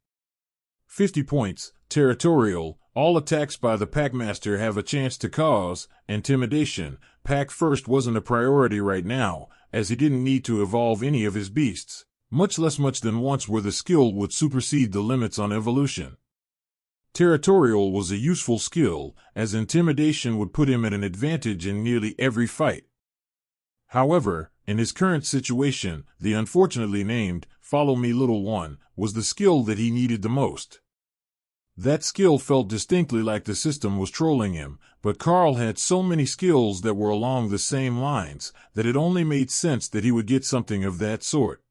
50 points, Territorial, all attacks by the Packmaster have a chance to cause intimidation. Pack First wasn't a priority right now, as he didn't need to evolve any of his beasts, much less much than once where the skill would supersede the limits on evolution. Territorial was a useful skill, as intimidation would put him at an advantage in nearly every fight. However, in his current situation, the unfortunately named Follow Me Little One was the skill that he needed the most. That skill felt distinctly like the system was trolling him, but Karl had so many skills that were along the same lines that it only made sense that he would get something of that sort.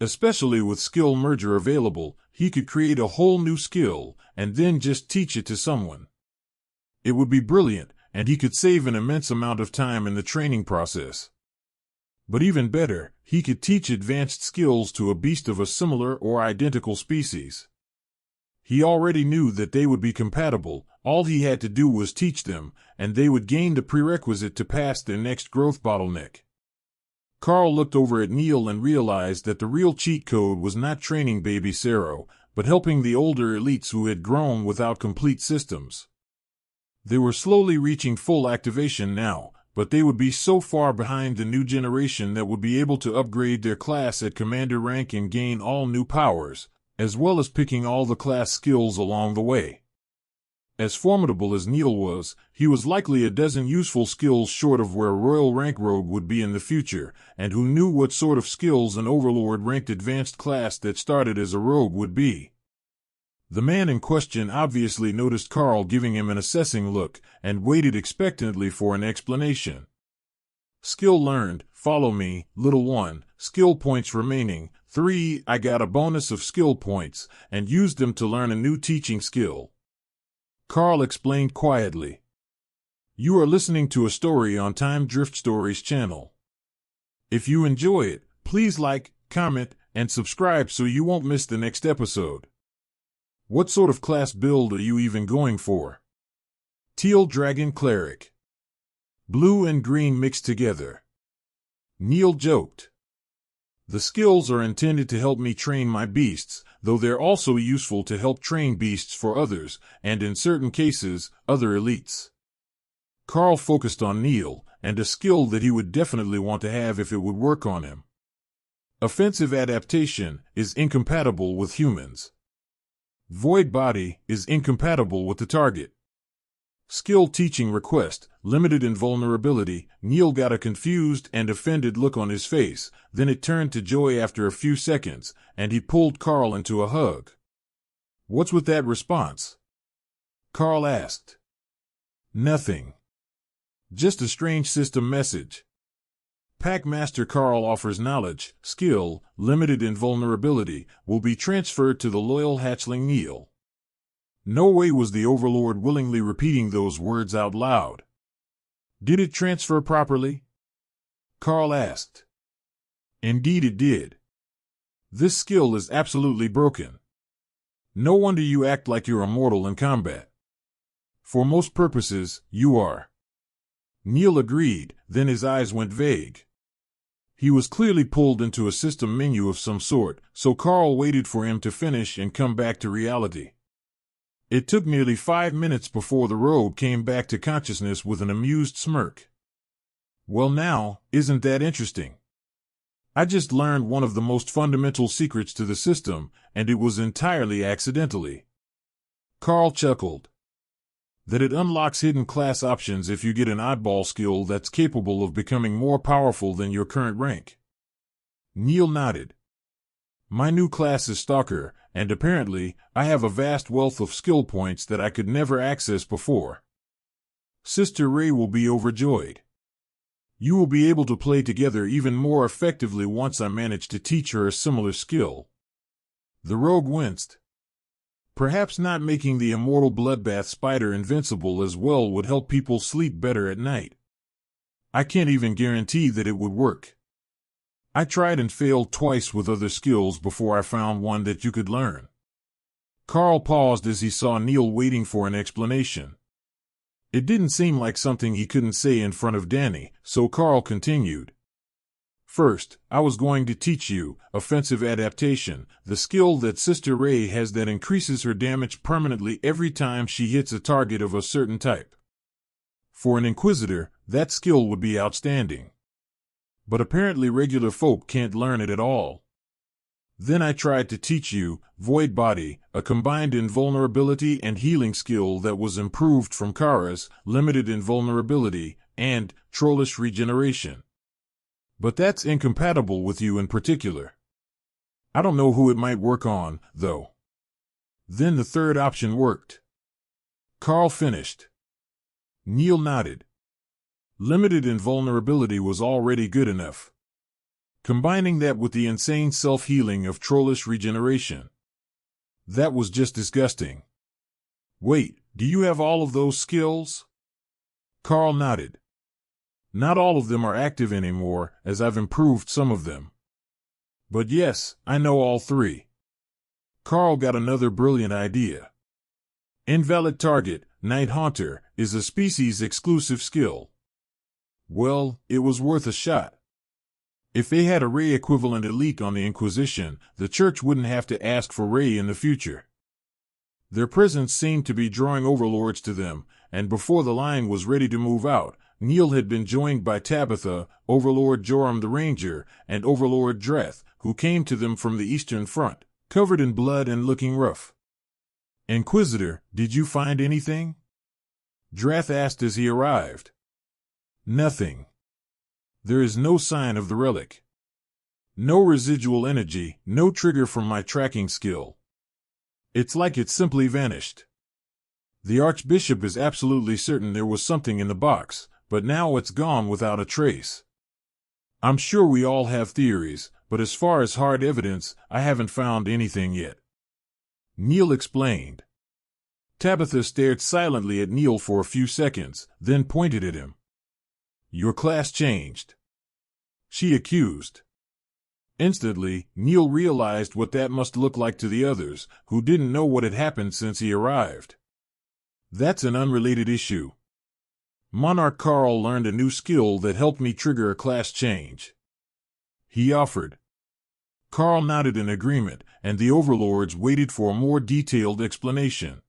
Especially with skill merger available, he could create a whole new skill and then just teach it to someone. It would be brilliant, and he could save an immense amount of time in the training process. But even better, he could teach advanced skills to a beast of a similar or identical species. He already knew that they would be compatible, all he had to do was teach them, and they would gain the prerequisite to pass their next growth bottleneck. Karl looked over at Neil and realized that the real cheat code was not training baby Sero, but helping the older elites who had grown without complete systems. They were slowly reaching full activation now, but they would be so far behind the new generation that would be able to upgrade their class at commander rank and gain all new powers, as well as picking all the class skills along the way. As formidable as Neil was, he was likely a dozen useful skills short of where a Royal Rank rogue would be in the future, and who knew what sort of skills an Overlord ranked advanced class that started as a rogue would be. The man in question obviously noticed Karl giving him an assessing look, and waited expectantly for an explanation. Skill learned, follow me, little one, skill points remaining, 3, I got a bonus of skill points, and used them to learn a new teaching skill. Karl explained quietly. You are listening to a story on Time Drift Stories channel. If you enjoy it, please like, comment, and subscribe so you won't miss the next episode. What sort of class build are you even going for? Teal Dragon Cleric. Blue and green mixed together. Neil joked. The skills are intended to help me train my beasts, though they're also useful to help train beasts for others, and in certain cases, other elites. Karl focused on Neil, and a skill that he would definitely want to have if it would work on him. Offensive adaptation is incompatible with humans. Void body is incompatible with the target. Skill teaching request, limited invulnerability. Neil got a confused and offended look on his face, then it turned to joy after a few seconds, and he pulled Karl into a hug. What's with that response? Karl asked. Nothing. Just a strange system message. Pack Master Karl offers knowledge, skill, limited invulnerability, will be transferred to the loyal hatchling Neil. No way was the Overlord willingly repeating those words out loud. Did it transfer properly? Karl asked. Indeed it did. This skill is absolutely broken. No wonder you act like you're immortal in combat. For most purposes, you are. Neil agreed, then his eyes went vague. He was clearly pulled into a system menu of some sort, so Karl waited for him to finish and come back to reality. It took nearly 5 minutes before the rogue came back to consciousness with an amused smirk. Well now, isn't that interesting? I just learned one of the most fundamental secrets to the system, and it was entirely accidentally. Karl chuckled. That it unlocks hidden class options if you get an oddball skill that's capable of becoming more powerful than your current rank. Neil nodded. My new class is Stalker, and apparently, I have a vast wealth of skill points that I could never access before. Sister Ray will be overjoyed. You will be able to play together even more effectively once I manage to teach her a similar skill. The rogue winced. Perhaps not making the immortal bloodbath spider invincible as well would help people sleep better at night. I can't even guarantee that it would work. I tried and failed twice with other skills before I found one that you could learn. Karl paused as he saw Neil waiting for an explanation. It didn't seem like something he couldn't say in front of Danny, so Karl continued. First, I was going to teach you, offensive adaptation, the skill that Sister Ray has that increases her damage permanently every time she hits a target of a certain type. For an Inquisitor, that skill would be outstanding. But apparently regular folk can't learn it at all. Then I tried to teach you, Void Body, a combined invulnerability and healing skill that was improved from Kara's, limited invulnerability, and Trollish regeneration. But that's incompatible with you in particular. I don't know who it might work on, though. Then the third option worked. Karl finished. Neil nodded. Limited invulnerability was already good enough. Combining that with the insane self-healing of Trollish regeneration. That was just disgusting. Wait, do you have all of those skills? Karl nodded. Not all of them are active anymore, as I've improved some of them. But yes, I know all three. Karl got another brilliant idea. Invalid Target, Night Haunter, is a species-exclusive skill. Well, it was worth a shot. If they had a Ray equivalent elite on the Inquisition, the Church wouldn't have to ask for Ray in the future. Their presence seemed to be drawing overlords to them, and before the line was ready to move out, Neil had been joined by Tabitha, Overlord Joram the Ranger, and Overlord Dreth, who came to them from the Eastern Front, covered in blood and looking rough. Inquisitor, did you find anything? Drath asked as he arrived. Nothing. There is no sign of the relic. No residual energy, no trigger from my tracking skill. It's like it simply vanished. The Archbishop is absolutely certain there was something in the box, but now it's gone without a trace. I'm sure we all have theories, but as far as hard evidence, I haven't found anything yet. Neil explained. Tabitha stared silently at Neil for a few seconds, then pointed at him. Your class changed, she accused. Instantly, Neil realized what that must look like to the others, who didn't know what had happened since he arrived. That's an unrelated issue. Monarch Karl learned a new skill that helped me trigger a class change, he offered. Karl nodded in agreement, and the overlords waited for a more detailed explanation.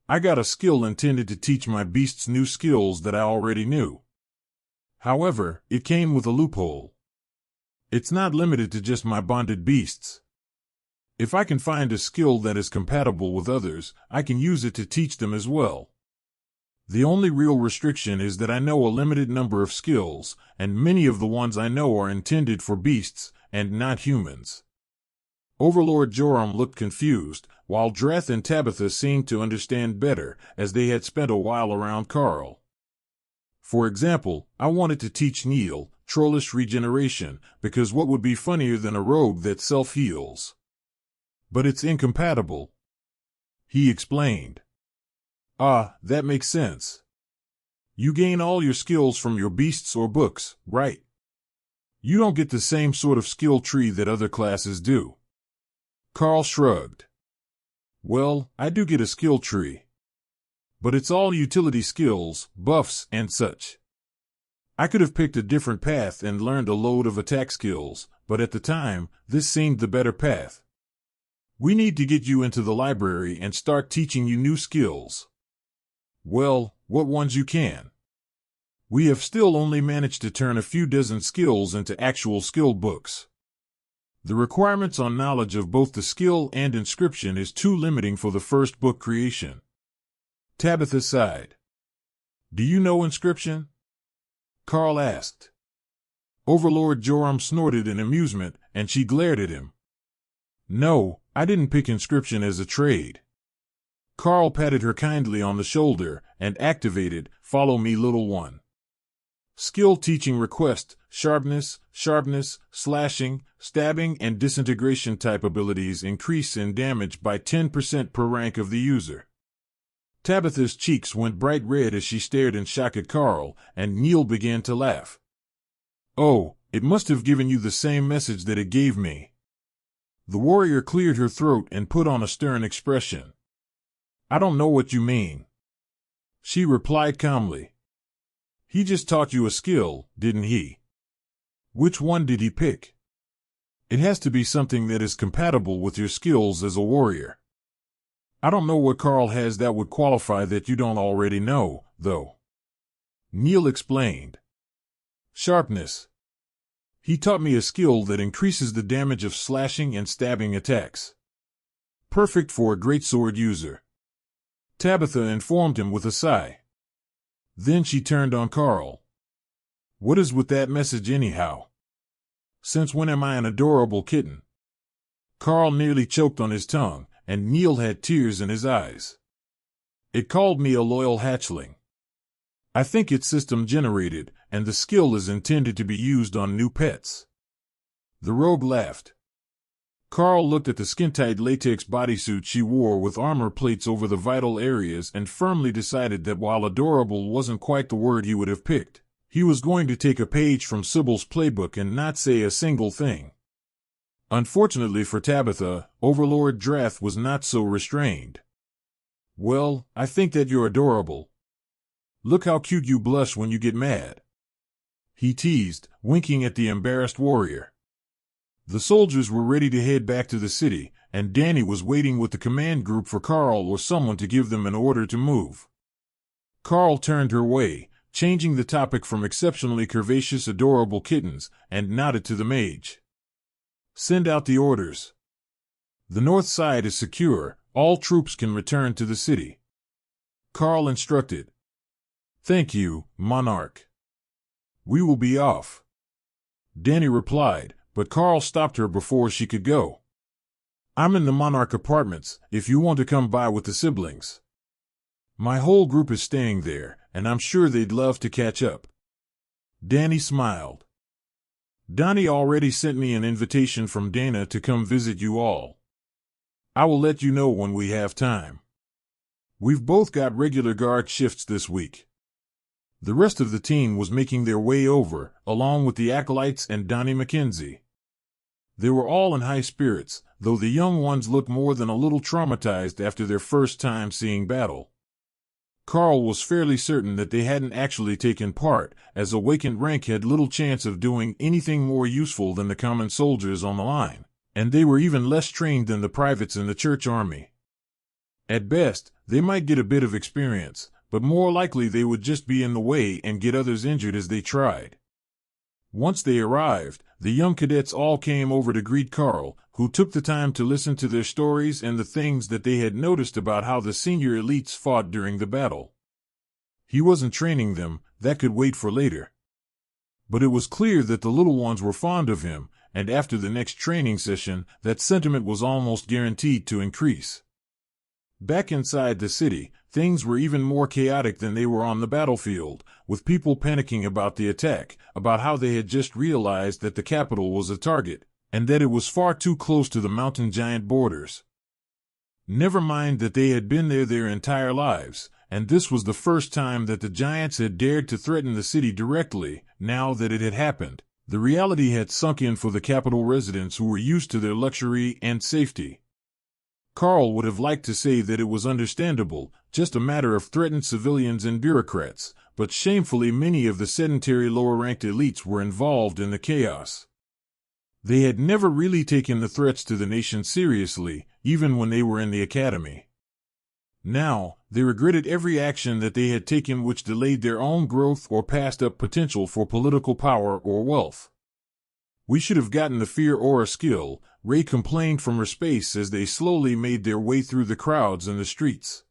I got a skill intended to teach my beasts new skills that I already knew. However, it came with a loophole. It's not limited to just my bonded beasts. If I can find a skill that is compatible with others, I can use it to teach them as well. The only real restriction is that I know a limited number of skills, and many of the ones I know are intended for beasts, and not humans. Overlord Joram looked confused, while Drath and Tabitha seemed to understand better, as they had spent a while around Karl. For example, I wanted to teach Neil trollish regeneration, because what would be funnier than a rogue that self-heals? But it's incompatible, he explained. Ah, that makes sense. You gain all your skills from your beasts or books, right? You don't get the same sort of skill tree that other classes do. Karl shrugged. Well, I do get a skill tree. But it's all utility skills, buffs, and such. I could have picked a different path and learned a load of attack skills, but at the time, this seemed the better path. We need to get you into the library and start teaching you new skills. Well, what ones you can. We have still only managed to turn a few dozen skills into actual skill books. The requirements on knowledge of both the skill and inscription is too limiting for the first book creation. Tabitha sighed. Do you know inscription? Karl asked. Overlord Joram snorted in amusement, and she glared at him. No, I didn't pick inscription as a trade. Karl patted her kindly on the shoulder and activated Follow Me Little One. Skill teaching request, sharpness, slashing, stabbing, and disintegration type abilities increase in damage by 10% per rank of the user. Tabitha's cheeks went bright red as she stared in shock at Karl, and Neil began to laugh. Oh, it must have given you the same message that it gave me. The warrior cleared her throat and put on a stern expression. I don't know what you mean. She replied calmly. He just taught you a skill, didn't he? Which one did he pick? It has to be something that is compatible with your skills as a warrior. I don't know what Karl has that would qualify that you don't already know, though. Neil explained. Sharpness. He taught me a skill that increases the damage of slashing and stabbing attacks. Perfect for a greatsword user. Tabitha informed him with a sigh. Then she turned on Karl. What is with that message anyhow? Since when am I an adorable kitten? Karl nearly choked on his tongue, and Neil had tears in his eyes. It called me a loyal hatchling. I think it's system generated, and the skill is intended to be used on new pets. The rogue laughed. Karl looked at the skin-tight latex bodysuit she wore with armor plates over the vital areas and firmly decided that while adorable wasn't quite the word he would have picked, he was going to take a page from Sybil's playbook and not say a single thing. Unfortunately for Tabitha, Overlord Drath was not so restrained. Well, I think that you're adorable. Look how cute you blush when you get mad. He teased, winking at the embarrassed warrior. The soldiers were ready to head back to the city, and Danny was waiting with the command group for Karl or someone to give them an order to move. Karl turned her way, changing the topic from exceptionally curvaceous adorable kittens, and nodded to the mage. Send out the orders. The north side is secure, All troops can return to the city. Karl instructed. Thank you, Monarch. We will be off. Danny replied, but Karl stopped her before she could go. I'm in the Monarch apartments, if you want to come by with the siblings. My whole group is staying there, and I'm sure they'd love to catch up. Danny smiled. Donnie already sent me an invitation from Dana to come visit you all. I will let you know when we have time. We've both got regular guard shifts this week. The rest of the team was making their way over, along with the acolytes and Donnie McKenzie. They were all in high spirits, though the young ones looked more than a little traumatized after their first time seeing battle. Karl was fairly certain that they hadn't actually taken part, as awakened rank had little chance of doing anything more useful than the common soldiers on the line, and they were even less trained than the privates in the church army. At best, they might get a bit of experience, but more likely they would just be in the way and get others injured as they tried. Once they arrived, the young cadets all came over to greet Karl, who took the time to listen to their stories and the things that they had noticed about how the senior elites fought during the battle. He wasn't training them, that could wait for later. But it was clear that the little ones were fond of him, and after the next training session, that sentiment was almost guaranteed to increase. Back inside the city, things were even more chaotic than they were on the battlefield, with people panicking about the attack, about how they had just realized that the capital was a target, and that it was far too close to the mountain giant borders. Never mind that they had been there their entire lives, and this was the first time that the giants had dared to threaten the city directly. Now that it had happened, the reality had sunk in for the capital residents who were used to their luxury and safety. Karl would have liked to say that it was understandable, just a matter of threatened civilians and bureaucrats, but shamefully many of the sedentary lower-ranked elites were involved in the chaos. They had never really taken the threats to the nation seriously, even when they were in the academy. Now, they regretted every action that they had taken which delayed their own growth or passed up potential for political power or wealth. We should have gotten the fear aura skill, Ray complained from her space as they slowly made their way through the crowds and the streets.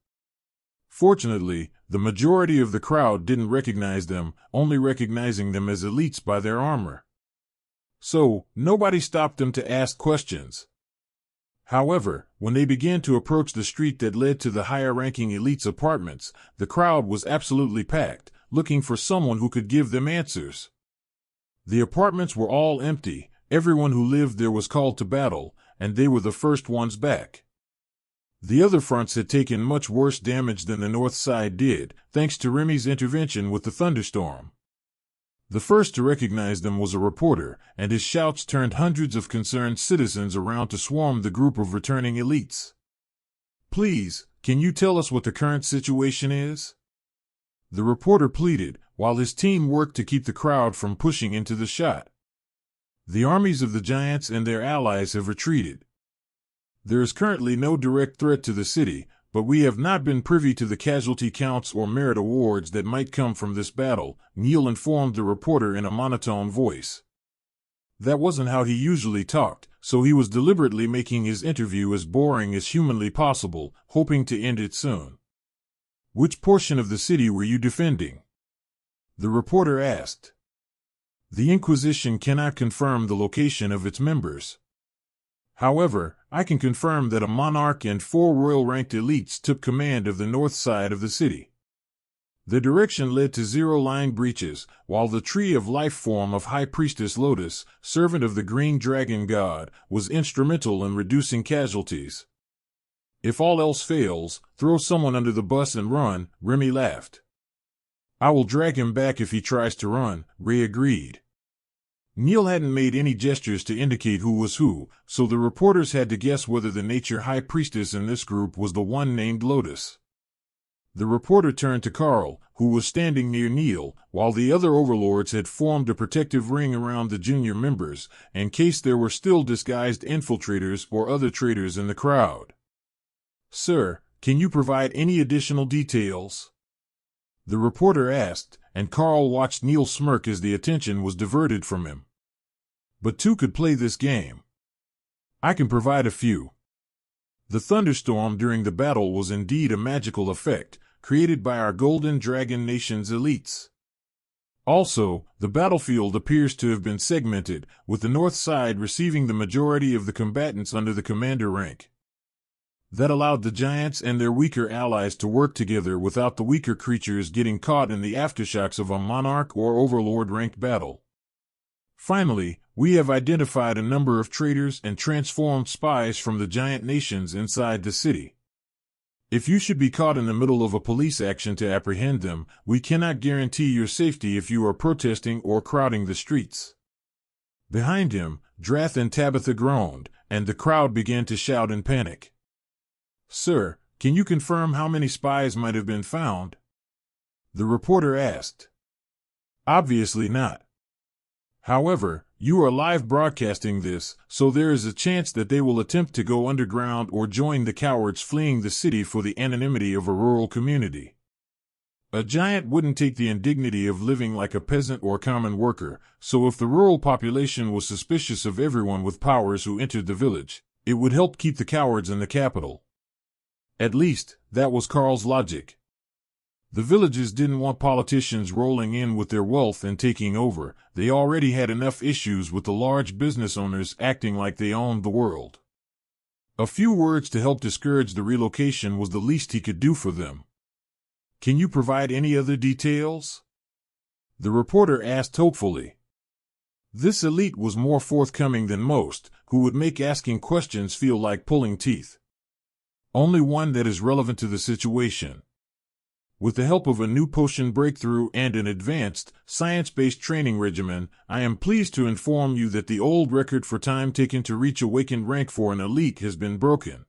Fortunately, the majority of the crowd didn't recognize them, only recognizing them as elites by their armor. So, nobody stopped them to ask questions. However, when they began to approach the street that led to the higher-ranking elites' apartments, the crowd was absolutely packed, looking for someone who could give them answers. The apartments were all empty, everyone who lived there was called to battle, and they were the first ones back. The other fronts had taken much worse damage than the north side did, thanks to Remy's intervention with the thunderstorm. The first to recognize them was a reporter, and his shouts turned hundreds of concerned citizens around to swarm the group of returning elites. "Please, can you tell us what the current situation is?" the reporter pleaded, while his team worked to keep the crowd from pushing into the shot. "The armies of the giants and their allies have retreated. There is currently no direct threat to the city, but we have not been privy to the casualty counts or merit awards that might come from this battle," Neil informed the reporter in a monotone voice. That wasn't how he usually talked, so he was deliberately making his interview as boring as humanly possible, hoping to end it soon. "Which portion of the city were you defending?" the reporter asked. "The Inquisition cannot confirm the location of its members. However, I can confirm that a monarch and 4 royal-ranked elites took command of the north side of the city. The direction led to zero-line breaches, while the Tree of Life form of High Priestess Lotus, servant of the Green Dragon God, was instrumental in reducing casualties. If all else fails, throw someone under the bus and run," Remy laughed. "I will drag him back if he tries to run," Ray agreed. Neil hadn't made any gestures to indicate who was who, so the reporters had to guess whether the nature high priestess in this group was the one named Lotus. The reporter turned to Karl, who was standing near Neil, while the other overlords had formed a protective ring around the junior members, in case there were still disguised infiltrators or other traitors in the crowd. "Sir, can you provide any additional details?" the reporter asked, and Karl watched Neil smirk as the attention was diverted from him. "But 2 could play this game. I can provide a few. The thunderstorm during the battle was indeed a magical effect, created by our Golden Dragon Nation's elites. Also, the battlefield appears to have been segmented, with the north side receiving the majority of the combatants under the commander rank. That allowed the giants and their weaker allies to work together without the weaker creatures getting caught in the aftershocks of a Monarch or Overlord ranked battle. Finally, we have identified a number of traitors and transformed spies from the giant nations inside the city. If you should be caught in the middle of a police action to apprehend them, we cannot guarantee your safety if you are protesting or crowding the streets. Behind him, Drath and Tabitha groaned, and the crowd began to shout in panic. "Sir, can you confirm how many spies might have been found?" the reporter asked. "Obviously not. However, you are live broadcasting this, so there is a chance that they will attempt to go underground or join the cowards fleeing the city for the anonymity of a rural community. A giant wouldn't take the indignity of living like a peasant or common worker, so if the rural population was suspicious of everyone with powers who entered the village, it would help keep the cowards in the capital." At least, that was Karl's logic. The villagers didn't want politicians rolling in with their wealth and taking over. They already had enough issues with the large business owners acting like they owned the world. A few words to help discourage the relocation was the least he could do for them. "Can you provide any other details?" the reporter asked hopefully. This elite was more forthcoming than most, who would make asking questions feel like pulling teeth. "Only one that is relevant to the situation. With the help of a new potion breakthrough and an advanced, science-based training regimen, I am pleased to inform you that the old record for time taken to reach awakened rank for an elite has been broken.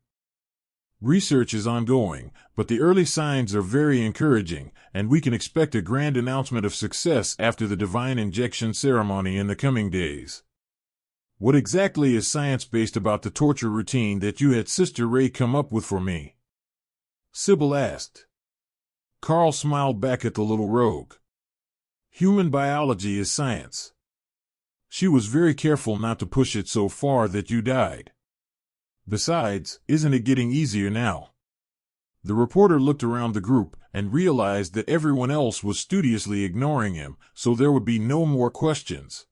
Research is ongoing, but the early signs are very encouraging, and we can expect a grand announcement of success after the divine injection ceremony in the coming days." "What exactly is science-based about the torture routine that you had Sister Ray come up with for me?" Sybil asked. Karl smiled back at the little rogue. "Human biology is science. She was very careful not to push it so far that you died. Besides, isn't it getting easier now?" The reporter looked around the group and realized that everyone else was studiously ignoring him, so there would be no more questions.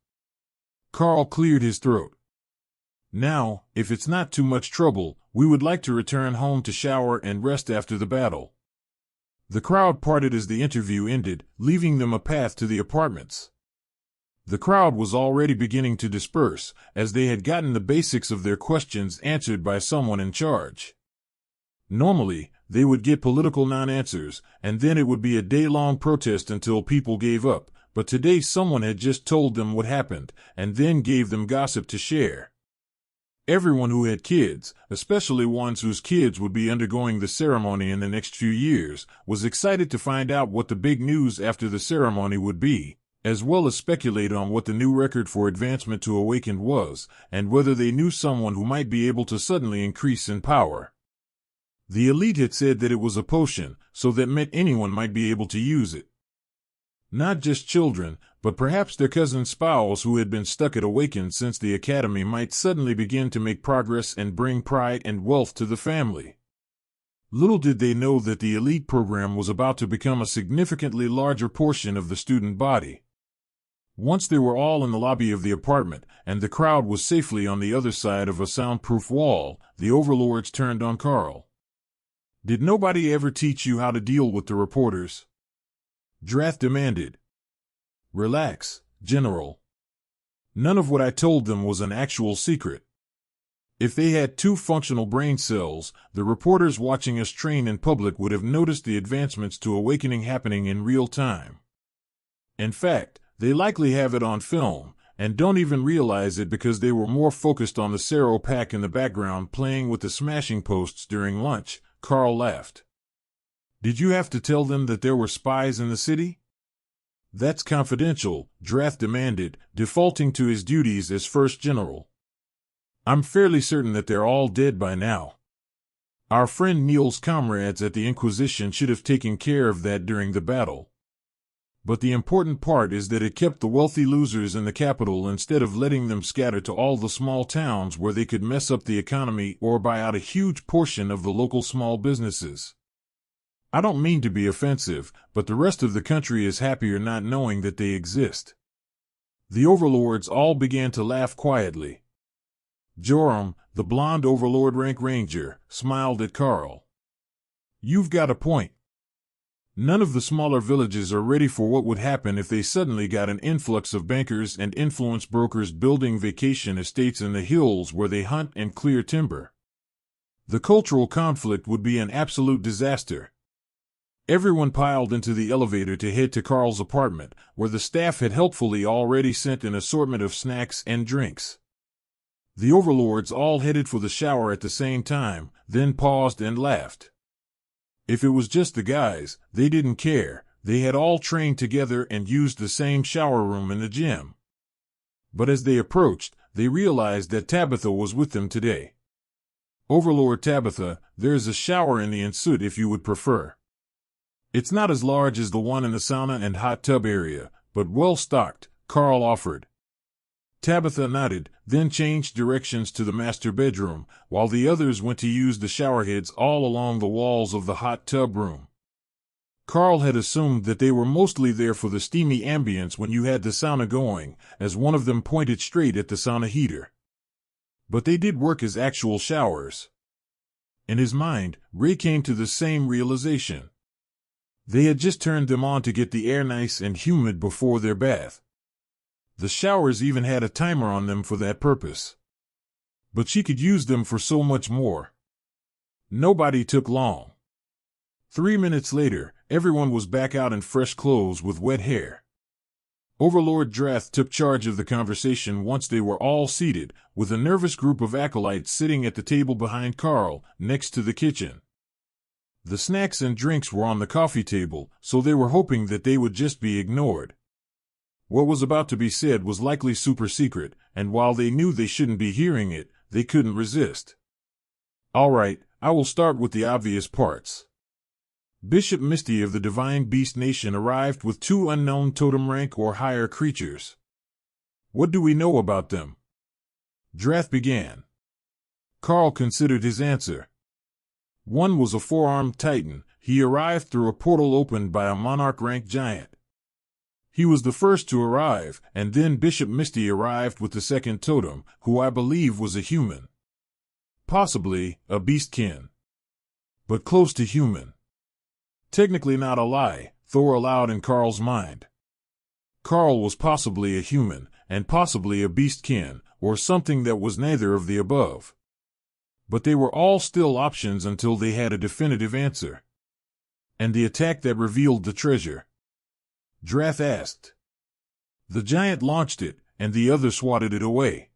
Karl cleared his throat. "Now, if it's not too much trouble, we would like to return home to shower and rest after the battle." The crowd parted as the interview ended, leaving them a path to the apartments. The crowd was already beginning to disperse, as they had gotten the basics of their questions answered by someone in charge. Normally, they would get political non-answers, and then it would be a day-long protest until people gave up, but today someone had just told them what happened, and then gave them gossip to share. Everyone who had kids, especially ones whose kids would be undergoing the ceremony in the next few years, was excited to find out what the big news after the ceremony would be, as well as speculate on what the new record for advancement to awakened was, and whether they knew someone who might be able to suddenly increase in power. The elite had said that it was a potion, so that meant anyone might be able to use it. Not just children, but perhaps their cousin spouse who had been stuck at Awakened since the academy might suddenly begin to make progress and bring pride and wealth to the family. Little did they know that the elite program was about to become a significantly larger portion of the student body. Once they were all in the lobby of the apartment, and the crowd was safely on the other side of a soundproof wall, the overlords turned on Karl. "Did nobody ever teach you how to deal with the reporters?" Drath demanded. "Relax, General. None of what I told them was an actual secret. If they had 2 functional brain cells, the reporters watching us train in public would have noticed the advancements to awakening happening in real time. In fact, they likely have it on film, and don't even realize it because they were more focused on the Cero pack in the background playing with the smashing posts during lunch." Karl laughed. "Did you have to tell them that there were spies in the city?" "That's confidential," Drath demanded, defaulting to his duties as first general. "I'm fairly certain that they're all dead by now. Our friend Neil's comrades at the Inquisition should have taken care of that during the battle." But the important part is that it kept the wealthy losers in the capital instead of letting them scatter to all the small towns where they could mess up the economy or buy out a huge portion of the local small businesses. I don't mean to be offensive, but the rest of the country is happier not knowing that they exist. The overlords all began to laugh quietly. Joram, the blonde overlord rank ranger, smiled at Karl. You've got a point. None of the smaller villages are ready for what would happen if they suddenly got an influx of bankers and influence brokers building vacation estates in the hills where they hunt and clear timber. The cultural conflict would be an absolute disaster. Everyone piled into the elevator to head to Karl's apartment, where the staff had helpfully already sent an assortment of snacks and drinks. The overlords all headed for the shower at the same time, then paused and laughed. If it was just the guys, they didn't care. They had all trained together and used the same shower room in the gym. But as they approached, they realized that Tabitha was with them today. Overlord Tabitha, there's a shower in the ensuite if you would prefer. It's not as large as the one in the sauna and hot tub area, but well stocked, Karl offered. Tabitha nodded, then changed directions to the master bedroom, while the others went to use the showerheads all along the walls of the hot tub room. Karl had assumed that they were mostly there for the steamy ambience when you had the sauna going, as one of them pointed straight at the sauna heater. But they did work as actual showers. In his mind, Ray came to the same realization. They had just turned them on to get the air nice and humid before their bath. The showers even had a timer on them for that purpose. But she could use them for so much more. Nobody took long. 3 minutes later, everyone was back out in fresh clothes with wet hair. Overlord Drath took charge of the conversation once they were all seated, with a nervous group of acolytes sitting at the table behind Karl, next to the kitchen. The snacks and drinks were on the coffee table, so they were hoping that they would just be ignored. What was about to be said was likely super secret, and while they knew they shouldn't be hearing it, they couldn't resist. All right, I will start with the obvious parts. Bishop Misty of the Divine Beast Nation arrived with 2 unknown totem rank or higher creatures. What do we know about them? Drath began. Karl considered his answer. One was a 4-armed titan. He arrived through a portal opened by a Monarch Rank giant. He was the first to arrive, and then Bishop Misty arrived with the second totem, who I believe was a human. Possibly a beastkin. But close to human. Technically not a lie, Thor allowed in Karl's mind. Karl was possibly a human, and possibly a beastkin, or something that was neither of the above. But they were all still options until they had a definitive answer. And the attack that revealed the treasure? Drath asked. The giant launched it, and the other swatted it away.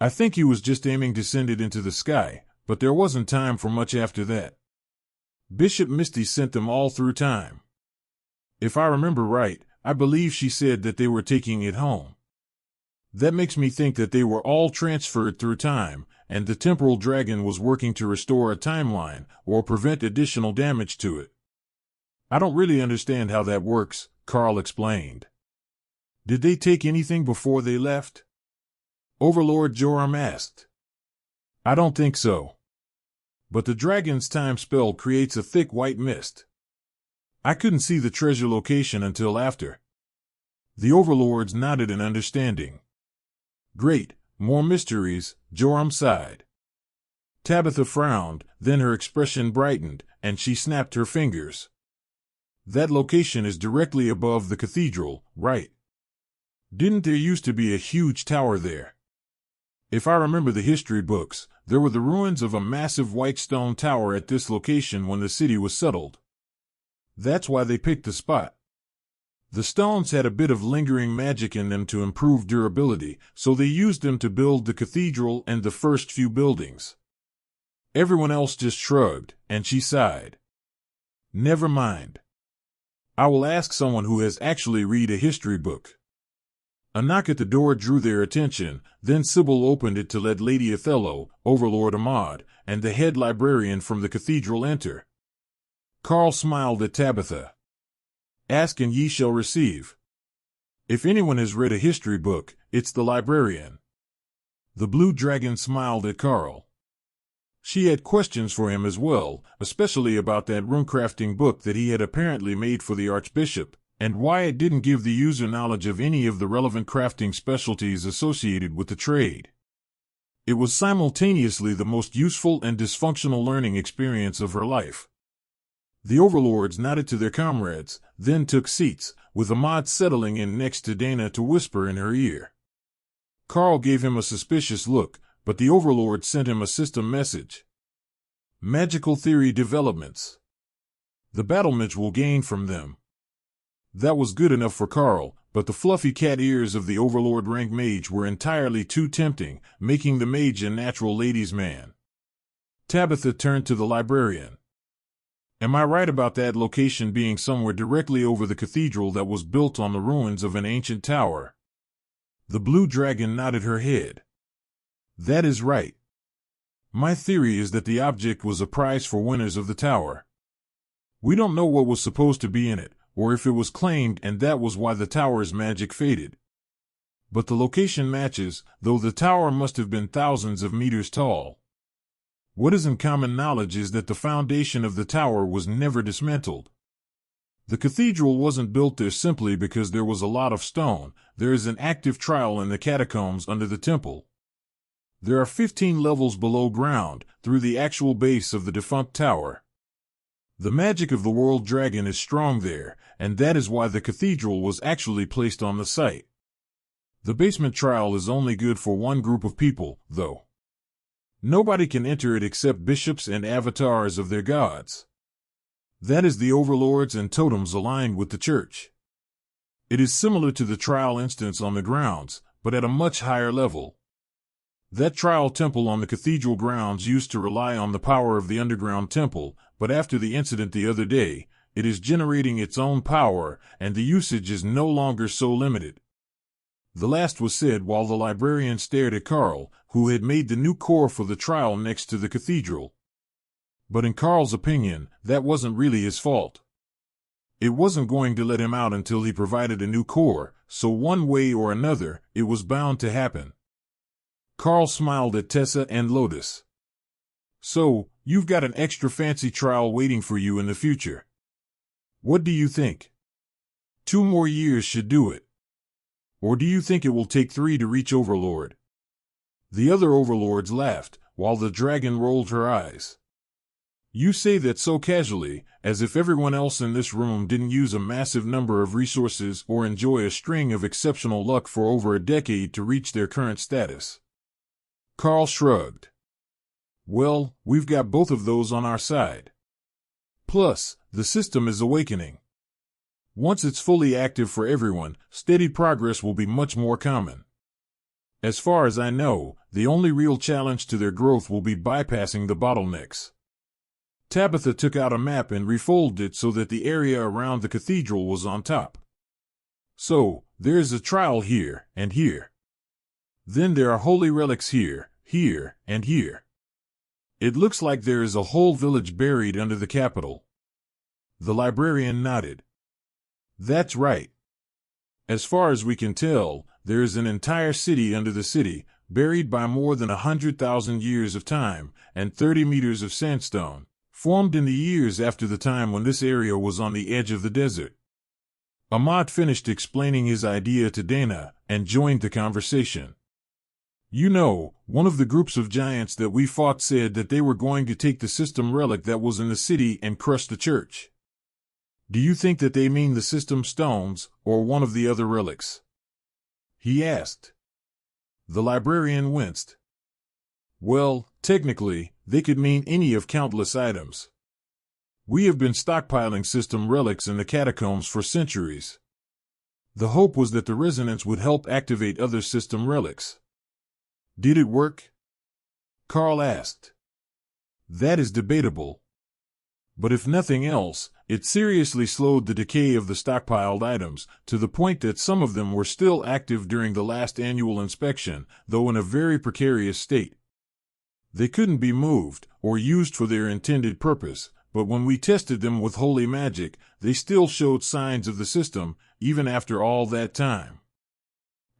I think he was just aiming to send it into the sky, but there wasn't time for much after that. Bishop Misty sent them all through time. If I remember right, I believe she said that they were taking it home. That makes me think that they were all transferred through time, and the temporal dragon was working to restore a timeline, or prevent additional damage to it. I don't really understand how that works, Karl explained. Did they take anything before they left? Overlord Joram asked. I don't think so. But the dragon's time spell creates a thick white mist. I couldn't see the treasure location until after. The overlords nodded in understanding. Great, more mysteries, Joram sighed. Tabitha frowned, then her expression brightened, and she snapped her fingers. That location is directly above the cathedral, right? Didn't there used to be a huge tower there? If I remember the history books, there were the ruins of a massive white stone tower at this location when the city was settled. That's why they picked the spot. The stones had a bit of lingering magic in them to improve durability, so they used them to build the cathedral and the first few buildings. Everyone else just shrugged, and she sighed. Never mind. I will ask someone who has actually read a history book. A knock at the door drew their attention, then Sybil opened it to let Lady Othello, Overlord Ahmad, and the head librarian from the cathedral enter. Karl smiled at Tabitha. Ask and ye shall receive. If anyone has read a history book, it's the librarian. The blue dragon smiled at Karl. She had questions for him as well, especially about that runecrafting book that he had apparently made for the Archbishop, and why it didn't give the user knowledge of any of the relevant crafting specialties associated with the trade. It was simultaneously the most useful and dysfunctional learning experience of her life. The overlords nodded to their comrades, then took seats, with Ahmad settling in next to Dana to whisper in her ear. Karl gave him a suspicious look, but the overlord sent him a system message. Magical theory developments. The battlements will gain from them. That was good enough for Karl, but the fluffy cat ears of the overlord rank mage were entirely too tempting, making the mage a natural ladies' man. Tabitha turned to the librarian. Am I right about that location being somewhere directly over the cathedral that was built on the ruins of an ancient tower? The blue dragon nodded her head. That is right. My theory is that the object was a prize for winners of the tower. We don't know what was supposed to be in it, or if it was claimed and that was why the tower's magic faded. But the location matches, though the tower must have been thousands of meters tall. What is in common knowledge is that the foundation of the tower was never dismantled. The cathedral wasn't built there simply because there was a lot of stone. There is an active trial in the catacombs under the temple. There are 15 levels below ground, through the actual base of the defunct tower. The magic of the world dragon is strong there, and that is why the cathedral was actually placed on the site. The basement trial is only good for one group of people, though. Nobody can enter it except bishops and avatars of their gods. That is the overlords and totems aligned with the church. It is similar to the trial instance on the grounds, but at a much higher level. That trial temple on the cathedral grounds used to rely on the power of the underground temple, but after the incident the other day, it is generating its own power, and the usage is no longer so limited. The last was said while the librarian stared at Karl, who had made the new core for the trial next to the cathedral. But in Karl's opinion, that wasn't really his fault. It wasn't going to let him out until he provided a new core, so one way or another, it was bound to happen. Karl smiled at Tessa and Lotus. So, you've got an extra fancy trial waiting for you in the future. What do you think? 2 more years should do it. Or do you think it will take 3 to reach Overlord? The other overlords laughed, while the dragon rolled her eyes. You say that so casually, as if everyone else in this room didn't use a massive number of resources or enjoy a string of exceptional luck for over a decade to reach their current status. Karl shrugged. Well, we've got both of those on our side. Plus, the system is awakening. Once it's fully active for everyone, steady progress will be much more common. As far as I know, the only real challenge to their growth will be bypassing the bottlenecks. Tabitha took out a map and refolded it so that the area around the cathedral was on top. So, there's a trial here and here. Then there are holy relics here, here, and here. It looks like there is a whole village buried under the capital. The librarian nodded. That's right. As far as we can tell, there is an entire city under the city, buried by more than 100,000 years of time, and 30 meters of sandstone, formed in the years after the time when this area was on the edge of the desert. Ahmad finished explaining his idea to Dana, and joined the conversation. You know, one of the groups of giants that we fought said that they were going to take the system relic that was in the city and crush the church. Do you think that they mean the system stones, or one of the other relics? He asked. The librarian winced. Well, technically, they could mean any of countless items. We have been stockpiling system relics in the catacombs for centuries. The hope was that the resonance would help activate other system relics. Did it work? Karl asked. That is debatable. But if nothing else, it seriously slowed the decay of the stockpiled items, to the point that some of them were still active during the last annual inspection, though in a very precarious state. They couldn't be moved, or used for their intended purpose, but when we tested them with holy magic, they still showed signs of the system, even after all that time.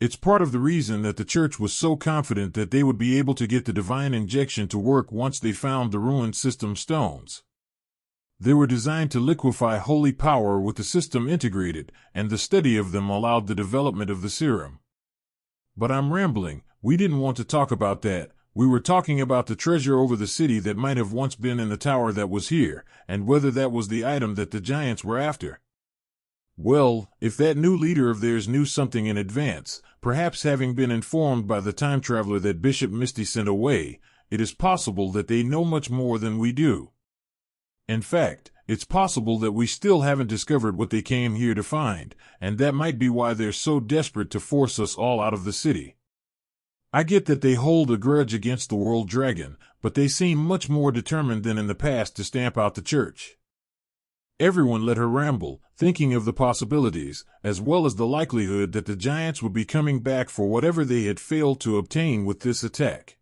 It's part of the reason that the church was so confident that they would be able to get the divine injection to work once they found the ruined system stones. They were designed to liquefy holy power with the system integrated, and the study of them allowed the development of the serum. But I'm rambling. We didn't want to talk about that. We were talking about the treasure over the city that might have once been in the tower that was here, and whether that was the item that the giants were after. Well, if that new leader of theirs knew something in advance, perhaps having been informed by the time traveler that Bishop Misty sent away, it is possible that they know much more than we do. In fact, it's possible that we still haven't discovered what they came here to find, and that might be why they're so desperate to force us all out of the city. I get that they hold a grudge against the World Dragon, but they seem much more determined than in the past to stamp out the church. Everyone let her ramble, thinking of the possibilities, as well as the likelihood that the giants would be coming back for whatever they had failed to obtain with this attack.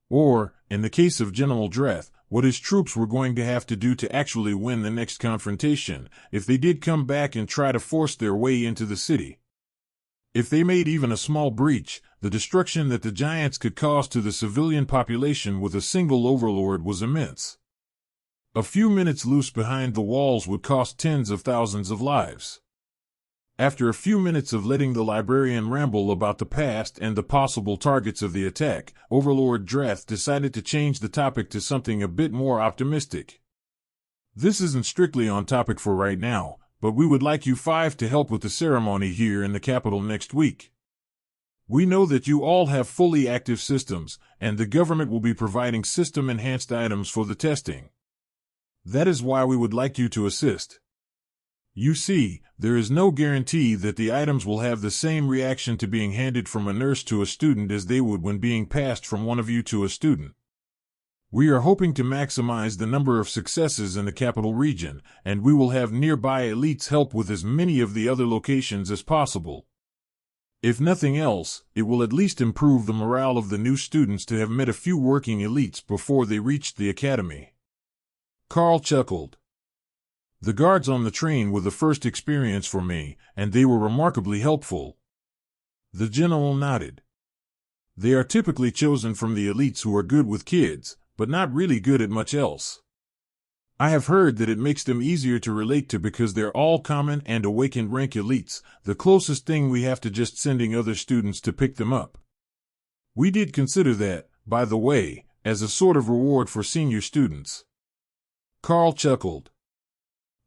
Or, in the case of General Drath, what his troops were going to have to do to actually win the next confrontation, if they did come back and try to force their way into the city. If they made even a small breach, the destruction that the giants could cause to the civilian population with a single overlord was immense. A few minutes loose behind the walls would cost tens of thousands of lives. After a few minutes of letting the librarian ramble about the past and the possible targets of the attack, Overlord Drath decided to change the topic to something a bit more optimistic. This isn't strictly on topic for right now, but we would like you 5 to help with the ceremony here in the capital next week. We know that you all have fully active systems, and the government will be providing system-enhanced items for the testing. That is why we would like you to assist. You see, there is no guarantee that the items will have the same reaction to being handed from a nurse to a student as they would when being passed from one of you to a student. We are hoping to maximize the number of successes in the capital region, and we will have nearby elites help with as many of the other locations as possible. If nothing else, it will at least improve the morale of the new students to have met a few working elites before they reached the academy. Karl chuckled. The guards on the train were the first experience for me, and they were remarkably helpful. The general nodded. They are typically chosen from the elites who are good with kids, but not really good at much else. I have heard that it makes them easier to relate to because they're all common and awakened rank elites, the closest thing we have to just sending other students to pick them up. We did consider that, by the way, as a sort of reward for senior students. Karl chuckled.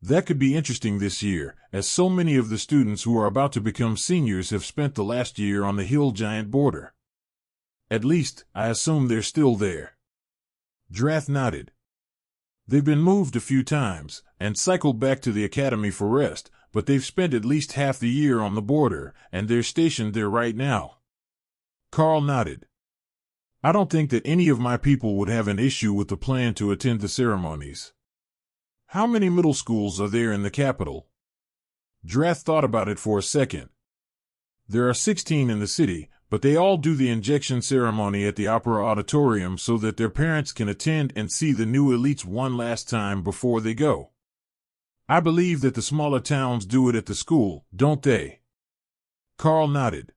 That could be interesting this year, as so many of the students who are about to become seniors have spent the last year on the hill giant border. At least, I assume they're still there. Drath nodded. They've been moved a few times, and cycled back to the academy for rest, but they've spent at least half the year on the border, and they're stationed there right now. Karl nodded. I don't think that any of my people would have an issue with the plan to attend the ceremonies. How many middle schools are there in the capital? Drath thought about it for a second. There are 16 in the city, but they all do the injection ceremony at the Opera Auditorium so that their parents can attend and see the new elites one last time before they go. I believe that the smaller towns do it at the school, don't they? Karl nodded.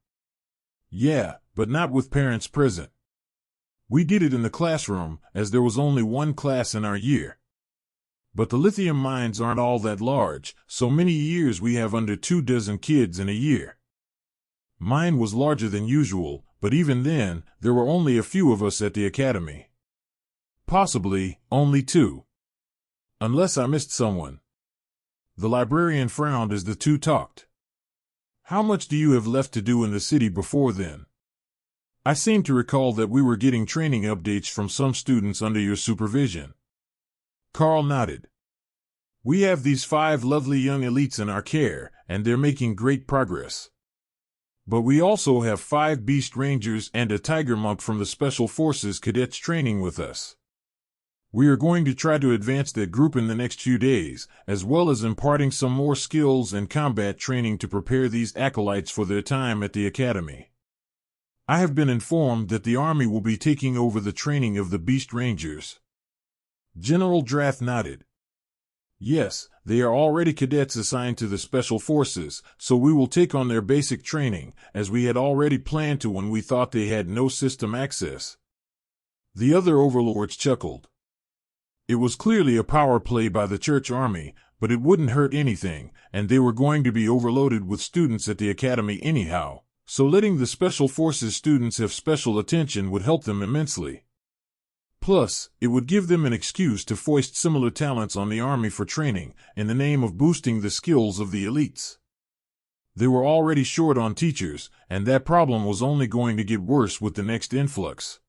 Yeah, but not with parents present. We did it in the classroom, as there was only one class in our year. But the lithium mines aren't all that large, so many years we have under 24 kids in a year. Mine was larger than usual, but even then, there were only a few of us at the academy. Possibly, only 2. Unless I missed someone. The librarian frowned as the two talked. How much do you have left to do in the city before then? I seem to recall that we were getting training updates from some students under your supervision. Karl nodded. We have these 5 lovely young elites in our care, and they're making great progress. But we also have 5 beast rangers and a tiger monk from the Special Forces cadets training with us. We are going to try to advance that group in the next few days, as well as imparting some more skills and combat training to prepare these acolytes for their time at the academy. I have been informed that the army will be taking over the training of the beast rangers. General Drath nodded. Yes, they are already cadets assigned to the Special Forces, so we will take on their basic training, as we had already planned to when we thought they had no system access. The other overlords chuckled. It was clearly a power play by the church army, but it wouldn't hurt anything, and they were going to be overloaded with students at the academy anyhow, so letting the Special Forces students have special attention would help them immensely. Plus, it would give them an excuse to foist similar talents on the army for training, in the name of boosting the skills of the elites. They were already short on teachers, and that problem was only going to get worse with the next influx.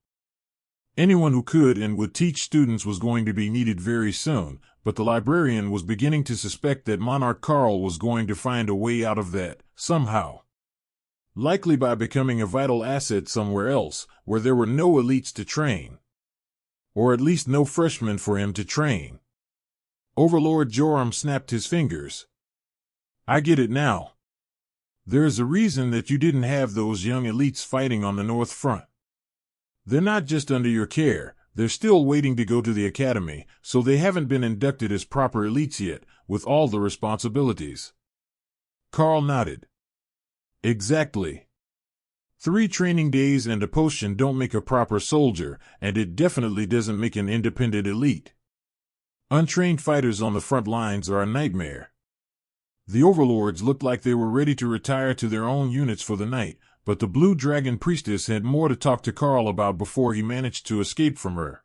Anyone who could and would teach students was going to be needed very soon, but the librarian was beginning to suspect that Monarch Karl was going to find a way out of that, somehow. Likely by becoming a vital asset somewhere else, where there were no elites to train. Or at least no freshmen for him to train. Overlord Joram snapped his fingers. I get it now. There's a reason that you didn't have those young elites fighting on the North Front. They're not just under your care, they're still waiting to go to the academy, so they haven't been inducted as proper elites yet, with all the responsibilities. Karl nodded. Exactly. 3 training days and a potion don't make a proper soldier, and it definitely doesn't make an independent elite. Untrained fighters on the front lines are a nightmare. The overlords looked like they were ready to retire to their own units for the night, but the Blue Dragon Priestess had more to talk to Karl about before he managed to escape from her.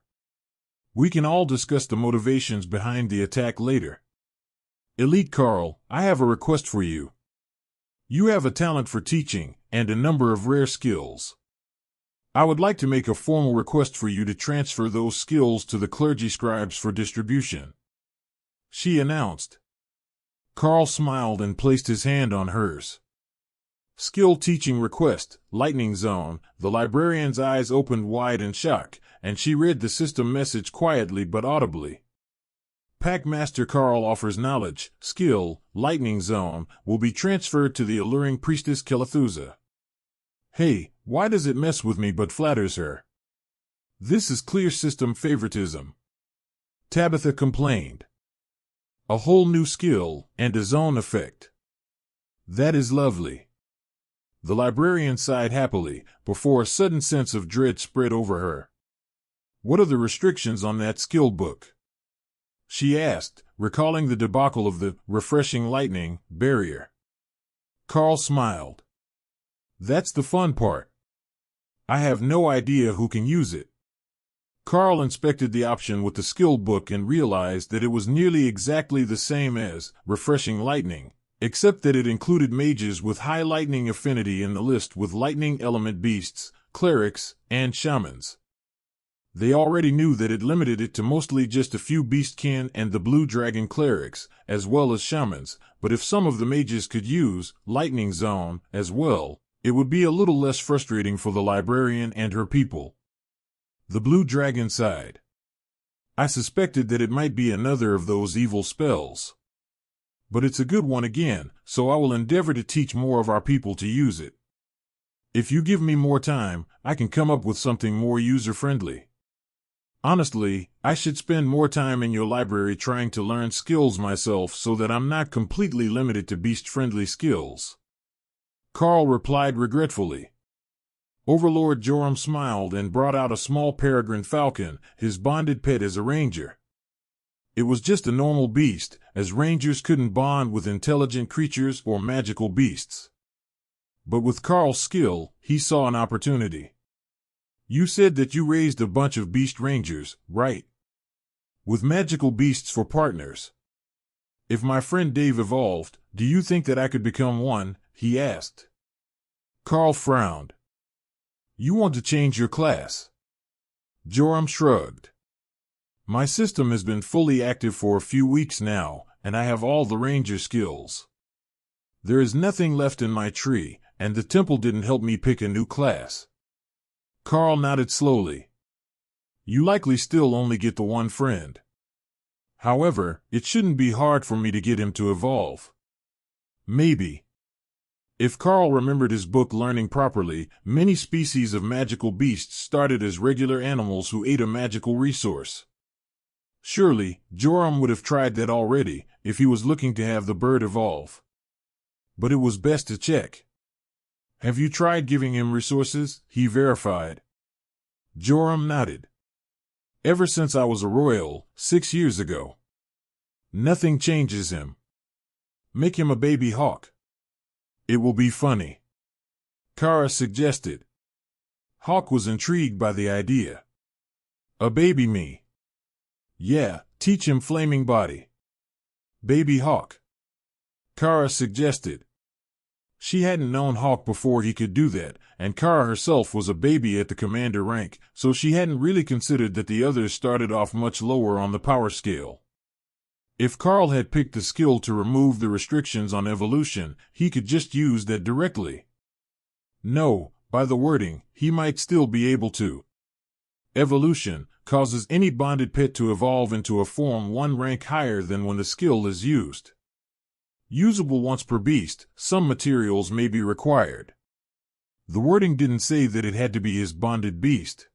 We can all discuss the motivations behind the attack later. Elite Karl, I have a request for you. You have a talent for teaching, and a number of rare skills. I would like to make a formal request for you to transfer those skills to the clergy scribes for distribution. She announced. Karl smiled and placed his hand on hers. Skill teaching request, Lightning Zone. The librarian's eyes opened wide in shock, and she read the system message quietly but audibly. Packmaster Karl offers knowledge, skill, Lightning Zone, will be transferred to the alluring priestess Kelethuza. Hey, why does it mess with me but flatters her? This is clear system favoritism. Tabitha complained. A whole new skill, and a zone effect. That is lovely. The librarian sighed happily, before a sudden sense of dread spread over her. What are the restrictions on that skill book? She asked, recalling the debacle of the refreshing lightning barrier. Karl smiled. That's the fun part. I have no idea who can use it. Karl inspected the option with the skill book and realized that it was nearly exactly the same as refreshing lightning, except that it included mages with high lightning affinity in the list with lightning element beasts, clerics, and shamans. They already knew that it limited it to mostly just a few beastkin and the blue dragon clerics, as well as shamans, but if some of the mages could use Lightning Zone as well, it would be a little less frustrating for the librarian and her people. The blue dragon sighed. I suspected that it might be another of those evil spells. But it's a good one again, so I will endeavor to teach more of our people to use it. If you give me more time, I can come up with something more user-friendly. Honestly, I should spend more time in your library trying to learn skills myself so that I'm not completely limited to beast-friendly skills. Karl replied regretfully. Overlord Joram smiled and brought out a small peregrine falcon, his bonded pet as a ranger. It was just a normal beast, as rangers couldn't bond with intelligent creatures or magical beasts. But with Karl's skill, he saw an opportunity. You said that you raised a bunch of beast rangers, right? With magical beasts for partners. If my friend Dave evolved, do you think that I could become one? He asked. Karl frowned. You want to change your class? Joram shrugged. My system has been fully active for a few weeks now, and I have all the ranger skills. There is nothing left in my tree, and the temple didn't help me pick a new class. Karl nodded slowly. You likely still only get the one friend. However, it shouldn't be hard for me to get him to evolve. Maybe. If Karl remembered his book Learning Properly, many species of magical beasts started as regular animals who ate a magical resource. Surely, Joram would have tried that already if he was looking to have the bird evolve. But it was best to check. Have you tried giving him resources? He verified. Joram nodded. Ever since I was a royal, 6 years ago. Nothing changes him. Make him a baby hawk. It will be funny. Kara suggested. Hawk was intrigued by the idea. A baby me. Yeah, teach him flaming body. Baby Hawk. Kara suggested. She hadn't known Hawk before he could do that, and Kara herself was a baby at the commander rank, so she hadn't really considered that the others started off much lower on the power scale. If Karl had picked the skill to remove the restrictions on evolution, he could just use that directly. No, by the wording, he might still be able to. Evolution causes any bonded pet to evolve into a form 1 rank higher than when the skill is used. Usable once per beast, some materials may be required. The wording didn't say that it had to be his bonded beast.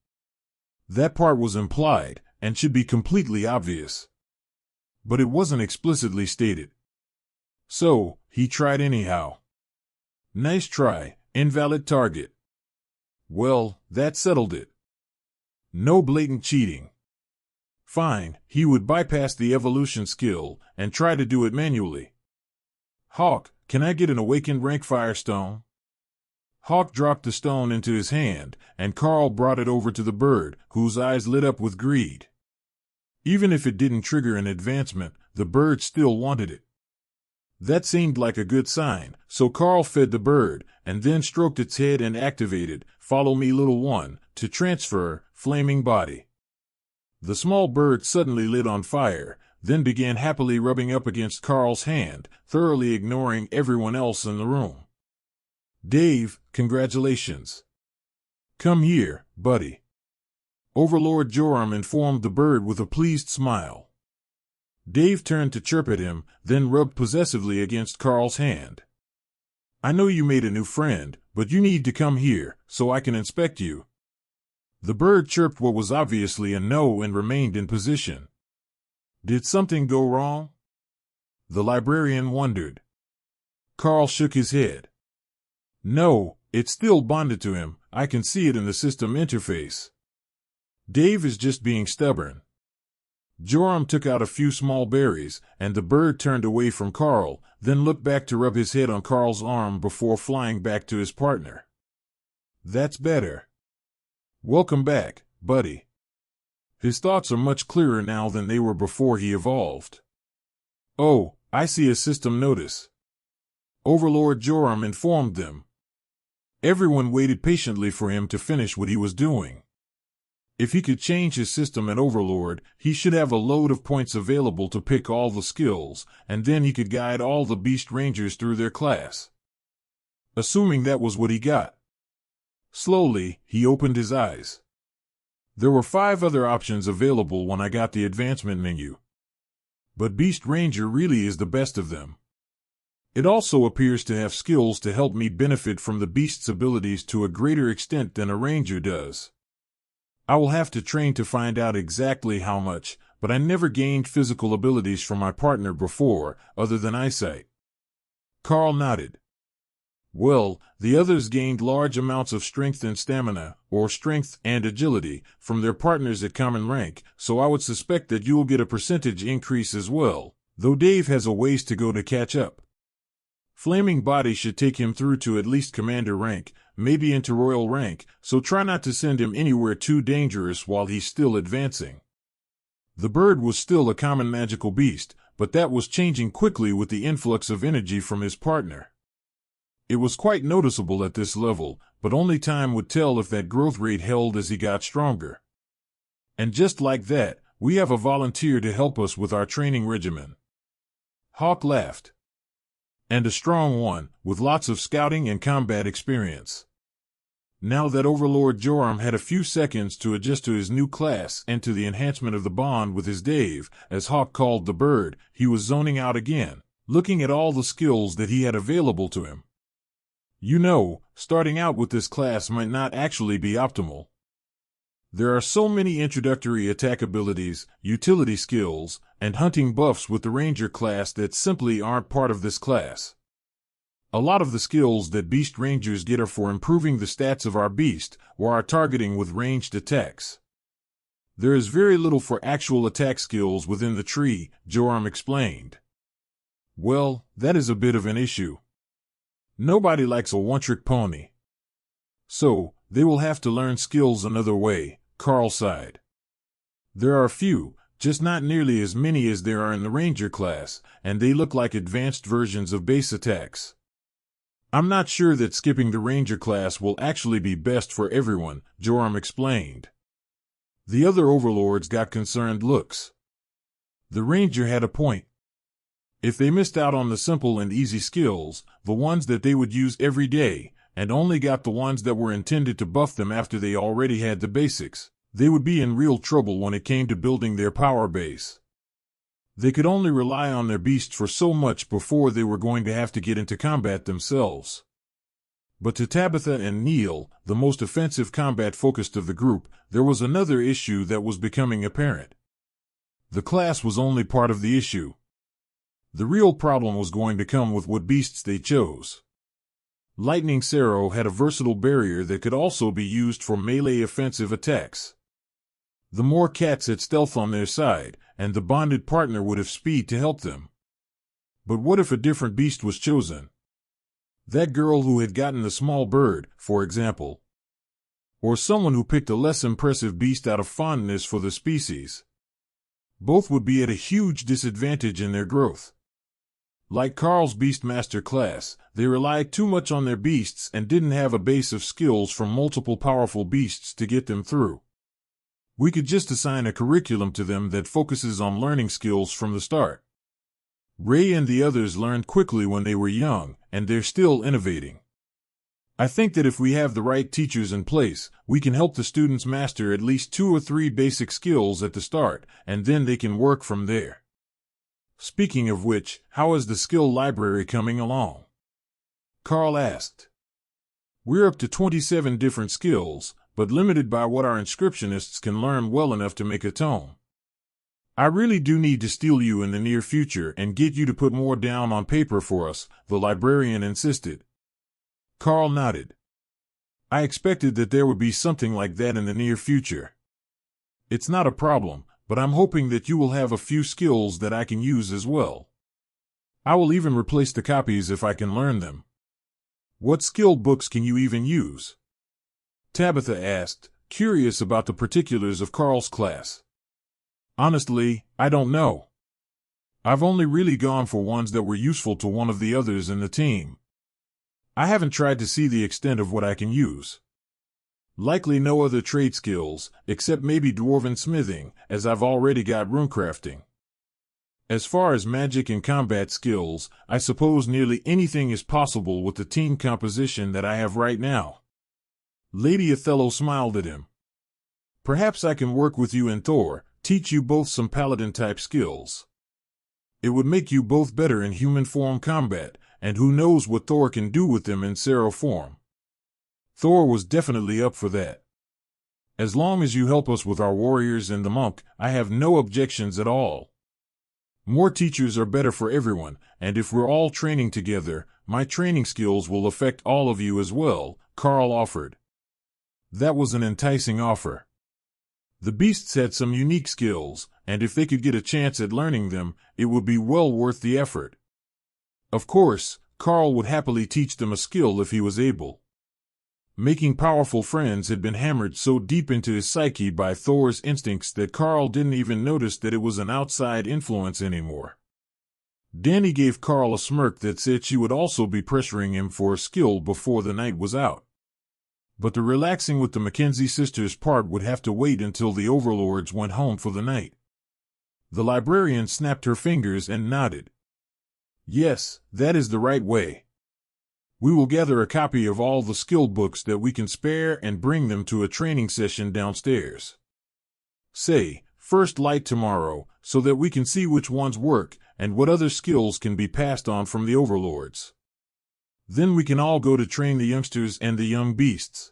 That part was implied, and should be completely obvious. But it wasn't explicitly stated. So, he tried anyhow. Nice try, invalid target. Well, that settled it. No blatant cheating. Fine, he would bypass the evolution skill and try to do it manually. Hawk, can I get an awakened rank firestone? Hawk dropped the stone into his hand, and Karl brought it over to the bird, whose eyes lit up with greed. Even if it didn't trigger an advancement, the bird still wanted it. That seemed like a good sign, so Karl fed the bird, and then stroked its head and activated, "Follow me, little one," to transfer flaming body. The small bird suddenly lit on fire, then began happily rubbing up against Karl's hand, thoroughly ignoring everyone else in the room. Dave, congratulations. Come here, buddy. Overlord Joram informed the bird with a pleased smile. Dave turned to chirp at him, then rubbed possessively against Karl's hand. I know you made a new friend, but you need to come here, so I can inspect you. The bird chirped what was obviously a no and remained in position. Did something go wrong? The librarian wondered. Karl shook his head. No, it's still bonded to him. I can see it in the system interface. Dave is just being stubborn. Joram took out a few small berries, and the bird turned away from Karl, then looked back to rub his head on Karl's arm before flying back to his partner. That's better. Welcome back, buddy. His thoughts are much clearer now than they were before he evolved. Oh, I see a system notice. Overlord Joram informed them. Everyone waited patiently for him to finish what he was doing. If he could change his system at Overlord, he should have a load of points available to pick all the skills, and then he could guide all the Beast Rangers through their class. Assuming that was what he got. Slowly, he opened his eyes. There were 5 other options available when I got the advancement menu. But Beast Ranger really is the best of them. It also appears to have skills to help me benefit from the Beast's abilities to a greater extent than a Ranger does. I will have to train to find out exactly how much, but I never gained physical abilities from my partner before, other than eyesight. Karl nodded. Well, the others gained large amounts of strength and stamina, or strength and agility, from their partners at common rank, so I would suspect that you'll get a percentage increase as well, though Dave has a ways to go to catch up. Flaming Body should take him through to at least commander rank, maybe into royal rank, so try not to send him anywhere too dangerous while he's still advancing. The bird was still a common magical beast, but that was changing quickly with the influx of energy from his partner. It was quite noticeable at this level, but only time would tell if that growth rate held as he got stronger. And just like that, we have a volunteer to help us with our training regimen. Hawk laughed. And a strong one, with lots of scouting and combat experience. Now that Overlord Joram had a few seconds to adjust to his new class and to the enhancement of the bond with his Dave, as Hawk called the bird, he was zoning out again, looking at all the skills that he had available to him. You know, starting out with this class might not actually be optimal. There are so many introductory attack abilities, utility skills, and hunting buffs with the Ranger class that simply aren't part of this class. A lot of the skills that Beast Rangers get are for improving the stats of our beast, or our targeting with ranged attacks. There is very little for actual attack skills within the tree, Joram explained. Well, that is a bit of an issue. Nobody likes a one-trick pony. So, they will have to learn skills another way, Karl sighed. There are a few, just not nearly as many as there are in the Ranger class, and they look like advanced versions of base attacks. I'm not sure that skipping the Ranger class will actually be best for everyone, Joram explained. The other overlords got concerned looks. The Ranger had a point. If they missed out on the simple and easy skills, the ones that they would use every day, and only got the ones that were intended to buff them after they already had the basics, they would be in real trouble when it came to building their power base. They could only rely on their beasts for so much before they were going to have to get into combat themselves. But to Tabitha and Neil, the most offensive combat-focused of the group, there was another issue that was becoming apparent. The class was only part of the issue. The real problem was going to come with what beasts they chose. Lightning Sero had a versatile barrier that could also be used for melee offensive attacks. The more cats had stealth on their side, and the bonded partner would have speed to help them. But what if a different beast was chosen? That girl who had gotten the small bird, for example. Or someone who picked a less impressive beast out of fondness for the species. Both would be at a huge disadvantage in their growth. Like Karl's Beastmaster class, they relied too much on their beasts and didn't have a base of skills from multiple powerful beasts to get them through. We could just assign a curriculum to them that focuses on learning skills from the start. Ray and the others learned quickly when they were young, and they're still innovating. I think that if we have the right teachers in place, we can help the students master at least 2 or 3 basic skills at the start, and then they can work from there. Speaking of which, how is the skill library coming along? Karl asked. We're up to 27 different skills, but limited by what our inscriptionists can learn well enough to make a tome. I really do need to steal you in the near future and get you to put more down on paper for us, the librarian insisted. Karl nodded. I expected that there would be something like that in the near future. It's not a problem, but I'm hoping that you will have a few skills that I can use as well. I will even replace the copies if I can learn them. What skill books can you even use? Tabitha asked, curious about the particulars of Karl's class. Honestly, I don't know. I've only really gone for ones that were useful to one of the others in the team. I haven't tried to see the extent of what I can use. Likely no other trade skills, except maybe dwarven smithing, as I've already got runecrafting. As far as magic and combat skills, I suppose nearly anything is possible with the team composition that I have right now. Lady Othello smiled at him. Perhaps I can work with you and Thor, teach you both some paladin-type skills. It would make you both better in human form combat, and who knows what Thor can do with them in Sero form. Thor was definitely up for that. As long as you help us with our warriors and the monk, I have no objections at all. More teachers are better for everyone, and if we're all training together, my training skills will affect all of you as well, Karl offered. That was an enticing offer. The beasts had some unique skills, and if they could get a chance at learning them, it would be well worth the effort. Of course, Karl would happily teach them a skill if he was able. Making powerful friends had been hammered so deep into his psyche by Thor's instincts that Karl didn't even notice that it was an outside influence anymore. Danny gave Karl a smirk that said she would also be pressuring him for a skill before the night was out. But the relaxing with the Mackenzie sisters part would have to wait until the overlords went home for the night. The librarian snapped her fingers and nodded. Yes, that is the right way. We will gather a copy of all the skill books that we can spare and bring them to a training session downstairs. Say, first light tomorrow, so that we can see which ones work and what other skills can be passed on from the overlords. Then we can all go to train the youngsters and the young beasts.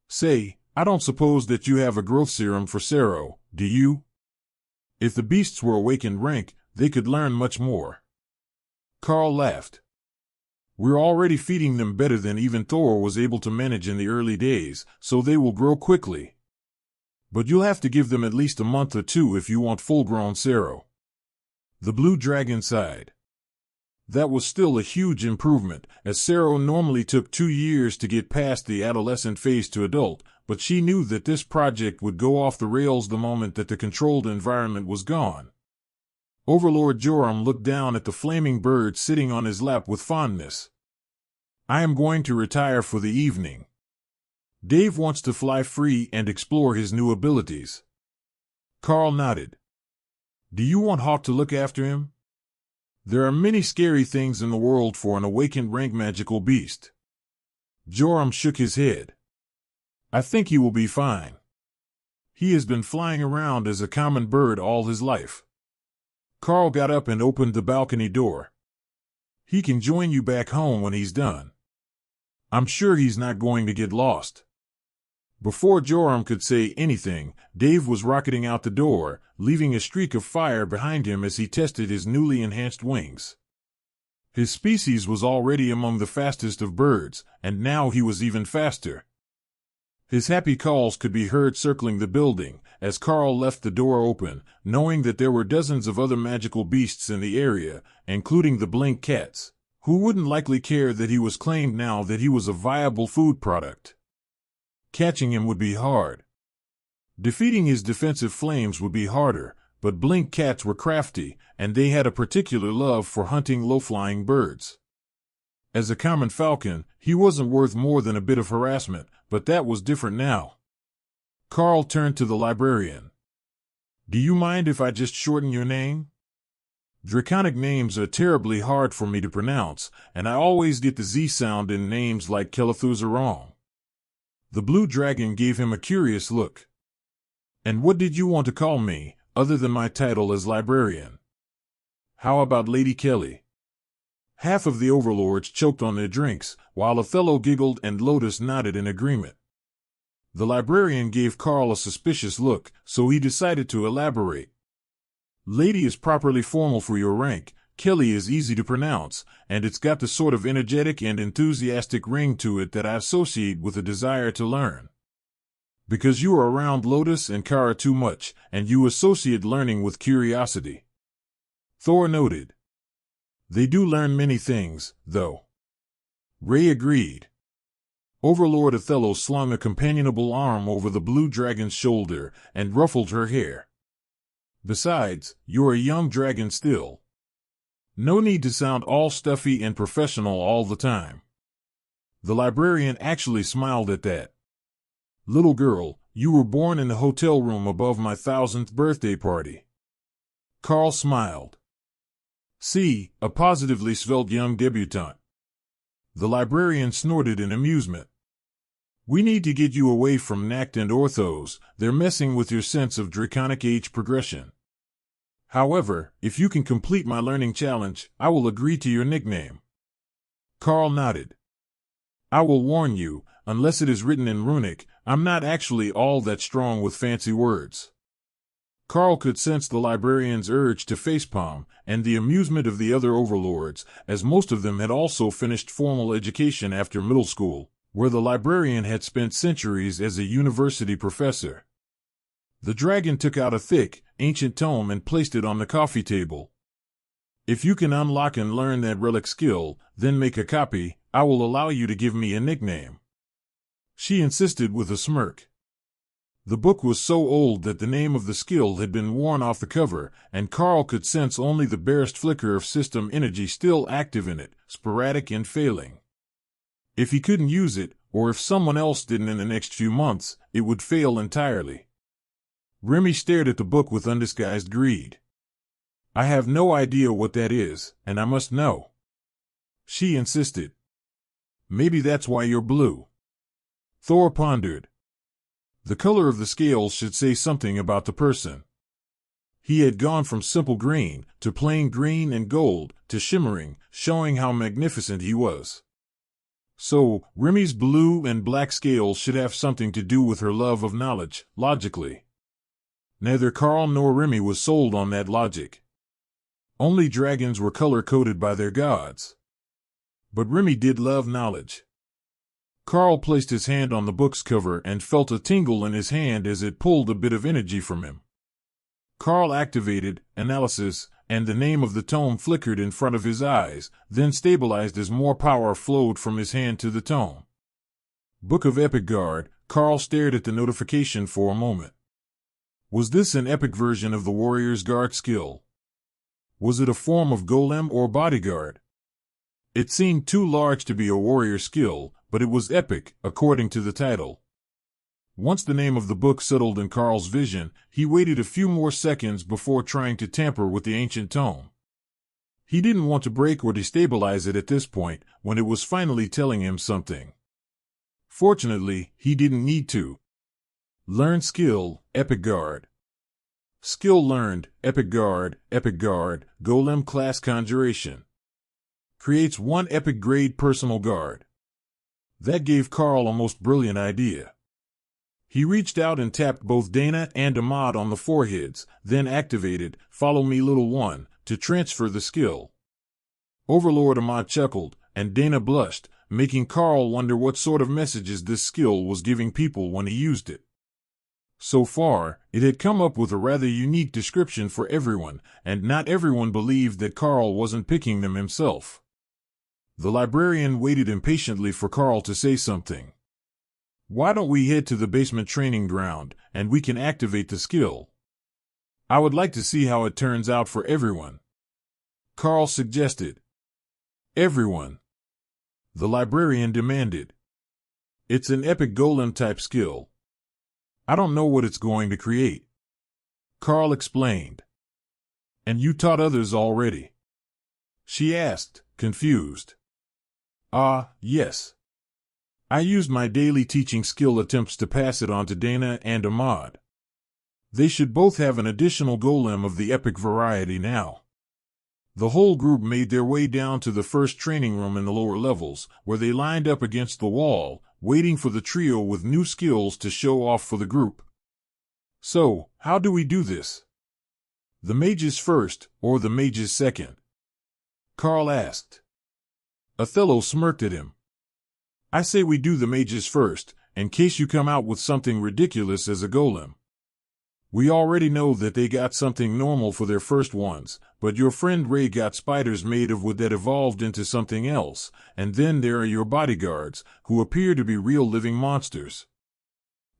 Say, I don't suppose that you have a growth serum for Sero, do you? If the beasts were awakened rank, they could learn much more. Karl laughed. We're already feeding them better than even Thor was able to manage in the early days, so they will grow quickly. But you'll have to give them at least a month or two if you want full-grown Sero. The blue dragon sighed. That was still a huge improvement, as Sero normally took 2 years to get past the adolescent phase to adult, but she knew that this project would go off the rails the moment that the controlled environment was gone. Overlord Joram looked down at the flaming bird sitting on his lap with fondness. I am going to retire for the evening. Dave wants to fly free and explore his new abilities. Karl nodded. Do you want Hawk to look after him? There are many scary things in the world for an awakened rank magical beast. Joram shook his head. I think he will be fine. He has been flying around as a common bird all his life. Karl got up and opened the balcony door. He can join you back home when he's done. I'm sure he's not going to get lost. Before Joram could say anything, Dave was rocketing out the door, leaving a streak of fire behind him as he tested his newly enhanced wings. His species was already among the fastest of birds, and now he was even faster. His happy calls could be heard circling the building, as Karl left the door open, knowing that there were dozens of other magical beasts in the area, including the blink cats, who wouldn't likely care that he was claimed now that he was a viable food product. Catching him would be hard. Defeating his defensive flames would be harder, but blink cats were crafty, and they had a particular love for hunting low-flying birds. As a common falcon, he wasn't worth more than a bit of harassment, but that was different now. Karl turned to the librarian. Do you mind if I just shorten your name? Draconic names are terribly hard for me to pronounce, and I always get the Z sound in names like Kelethuzarong. The blue dragon gave him a curious look. And what did you want to call me, other than my title as librarian? How about Lady Kelly? Half of the overlords choked on their drinks, while Othello giggled and Lotus nodded in agreement. The librarian gave Karl a suspicious look, so he decided to elaborate. Lady is properly formal for your rank, Kelly is easy to pronounce, and it's got the sort of energetic and enthusiastic ring to it that I associate with a desire to learn. Because you are around Lotus and Kara too much, and you associate learning with curiosity. Thor noted. They do learn many things, though. Ray agreed. Overlord Othello slung a companionable arm over the blue dragon's shoulder and ruffled her hair. Besides, you're a young dragon still. No need to sound all stuffy and professional all the time. The librarian actually smiled at that. Little girl, you were born in the hotel room above my 1000th birthday party. Karl smiled. See, a positively svelte young debutante. The librarian snorted in amusement. We need to get you away from Nact and Orthos, they're messing with your sense of draconic age progression. However, if you can complete my learning challenge, I will agree to your nickname. Karl nodded. I will warn you, unless it is written in runic, I'm not actually all that strong with fancy words. Karl could sense the librarian's urge to facepalm, and the amusement of the other overlords, as most of them had also finished formal education after middle school, where the librarian had spent centuries as a university professor. The dragon took out a thick, ancient tome and placed it on the coffee table. If you can unlock and learn that relic skill, then make a copy, I will allow you to give me a nickname. She insisted with a smirk. The book was so old that the name of the skill had been worn off the cover, and Karl could sense only the barest flicker of system energy still active in it, sporadic and failing. If he couldn't use it, or if someone else didn't in the next few months, it would fail entirely. Remy stared at the book with undisguised greed. I have no idea what that is, and I must know. She insisted. Maybe that's why you're blue. Thor pondered. The color of the scales should say something about the person. He had gone from simple green, to plain green and gold, to shimmering, showing how magnificent he was. So, Remy's blue and black scales should have something to do with her love of knowledge, logically. Neither Karl nor Remy was sold on that logic. Only dragons were color-coded by their gods. But Remy did love knowledge. Karl placed his hand on the book's cover and felt a tingle in his hand as it pulled a bit of energy from him. Karl activated analysis, and the name of the tome flickered in front of his eyes, then stabilized as more power flowed from his hand to the tome. Book of Epic Guard. Karl stared at the notification for a moment. Was this an epic version of the Warrior's Guard skill? Was it a form of golem or bodyguard? It seemed too large to be a warrior skill, but it was epic, according to the title. Once the name of the book settled in Karl's vision, he waited a few more seconds before trying to tamper with the ancient tome. He didn't want to break or destabilize it at this point, when it was finally telling him something. Fortunately, he didn't need to. Learn skill, Epic Guard. Skill learned, Epic Guard, Golem class conjuration. Creates one epic grade personal guard. That gave Karl a most brilliant idea. He reached out and tapped both Dana and Ahmad on the foreheads, then activated, "Follow me, little one," to transfer the skill. Overlord Ahmad chuckled, and Dana blushed, making Karl wonder what sort of messages this skill was giving people when he used it. So far, it had come up with a rather unique description for everyone, and not everyone believed that Karl wasn't picking them himself. The librarian waited impatiently for Karl to say something. "Why don't we head to the basement training ground, and we can activate the skill? I would like to see how it turns out for everyone," Karl suggested. "Everyone?" the librarian demanded. "It's an epic golem-type skill. I don't know what it's going to create," Karl explained. "And you taught others already?" she asked, confused. Yes. I used my daily teaching skill attempts to pass it on to Dana and Ahmad. They should both have an additional golem of the epic variety now." The whole group made their way down to the first training room in the lower levels, where they lined up against the wall, waiting for the trio with new skills to show off for the group. "So, how do we do this? The mages first, or the mages second?" Karl asked. Othello smirked at him. "I say we do the mages first, in case you come out with something ridiculous as a golem. We already know that they got something normal for their first ones, but your friend Ray got spiders made of wood that evolved into something else, and then there are your bodyguards, who appear to be real living monsters."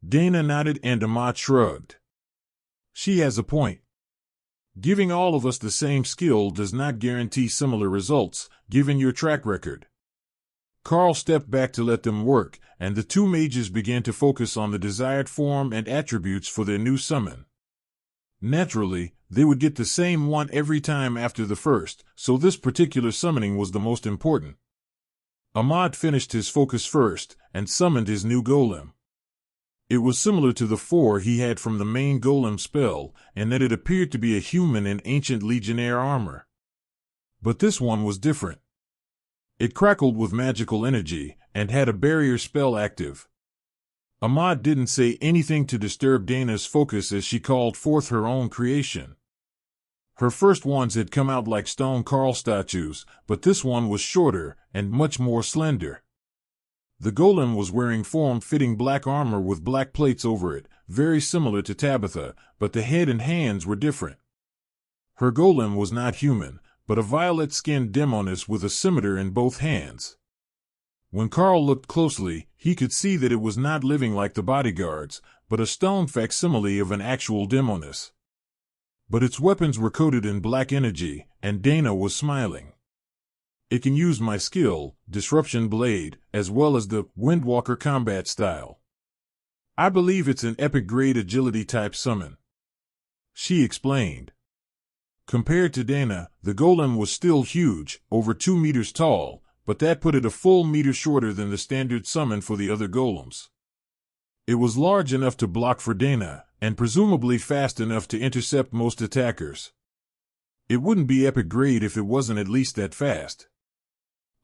Dana nodded and Ahmad shrugged. "She has a point. Giving all of us the same skill does not guarantee similar results, given your track record." Karl stepped back to let them work, and the two mages began to focus on the desired form and attributes for their new summon. Naturally, they would get the same one every time after the first, so this particular summoning was the most important. Ahmad finished his focus first, and summoned his new golem. It was similar to the 4 he had from the main golem spell, in that it appeared to be a human in ancient legionnaire armor. But this one was different. It crackled with magical energy, and had a barrier spell active. Ahmad didn't say anything to disturb Dana's focus as she called forth her own creation. Her first ones had come out like stone Karl statues, but this one was shorter, and much more slender. The golem was wearing form-fitting black armor with black plates over it, very similar to Tabitha, but the head and hands were different. Her golem was not human, but a violet-skinned demoness with a scimitar in both hands. When Karl looked closely, he could see that it was not living like the bodyguards, but a stone facsimile of an actual demoness. But its weapons were coated in black energy, and Dana was smiling. "It can use my skill, Disruption Blade, as well as the Windwalker combat style. I believe it's an epic-grade agility-type summon," she explained. Compared to Dana, the golem was still huge, over 2 meters tall, but that put it a full meter shorter than the standard summon for the other golems. It was large enough to block for Dana, and presumably fast enough to intercept most attackers. It wouldn't be epic grade if it wasn't at least that fast.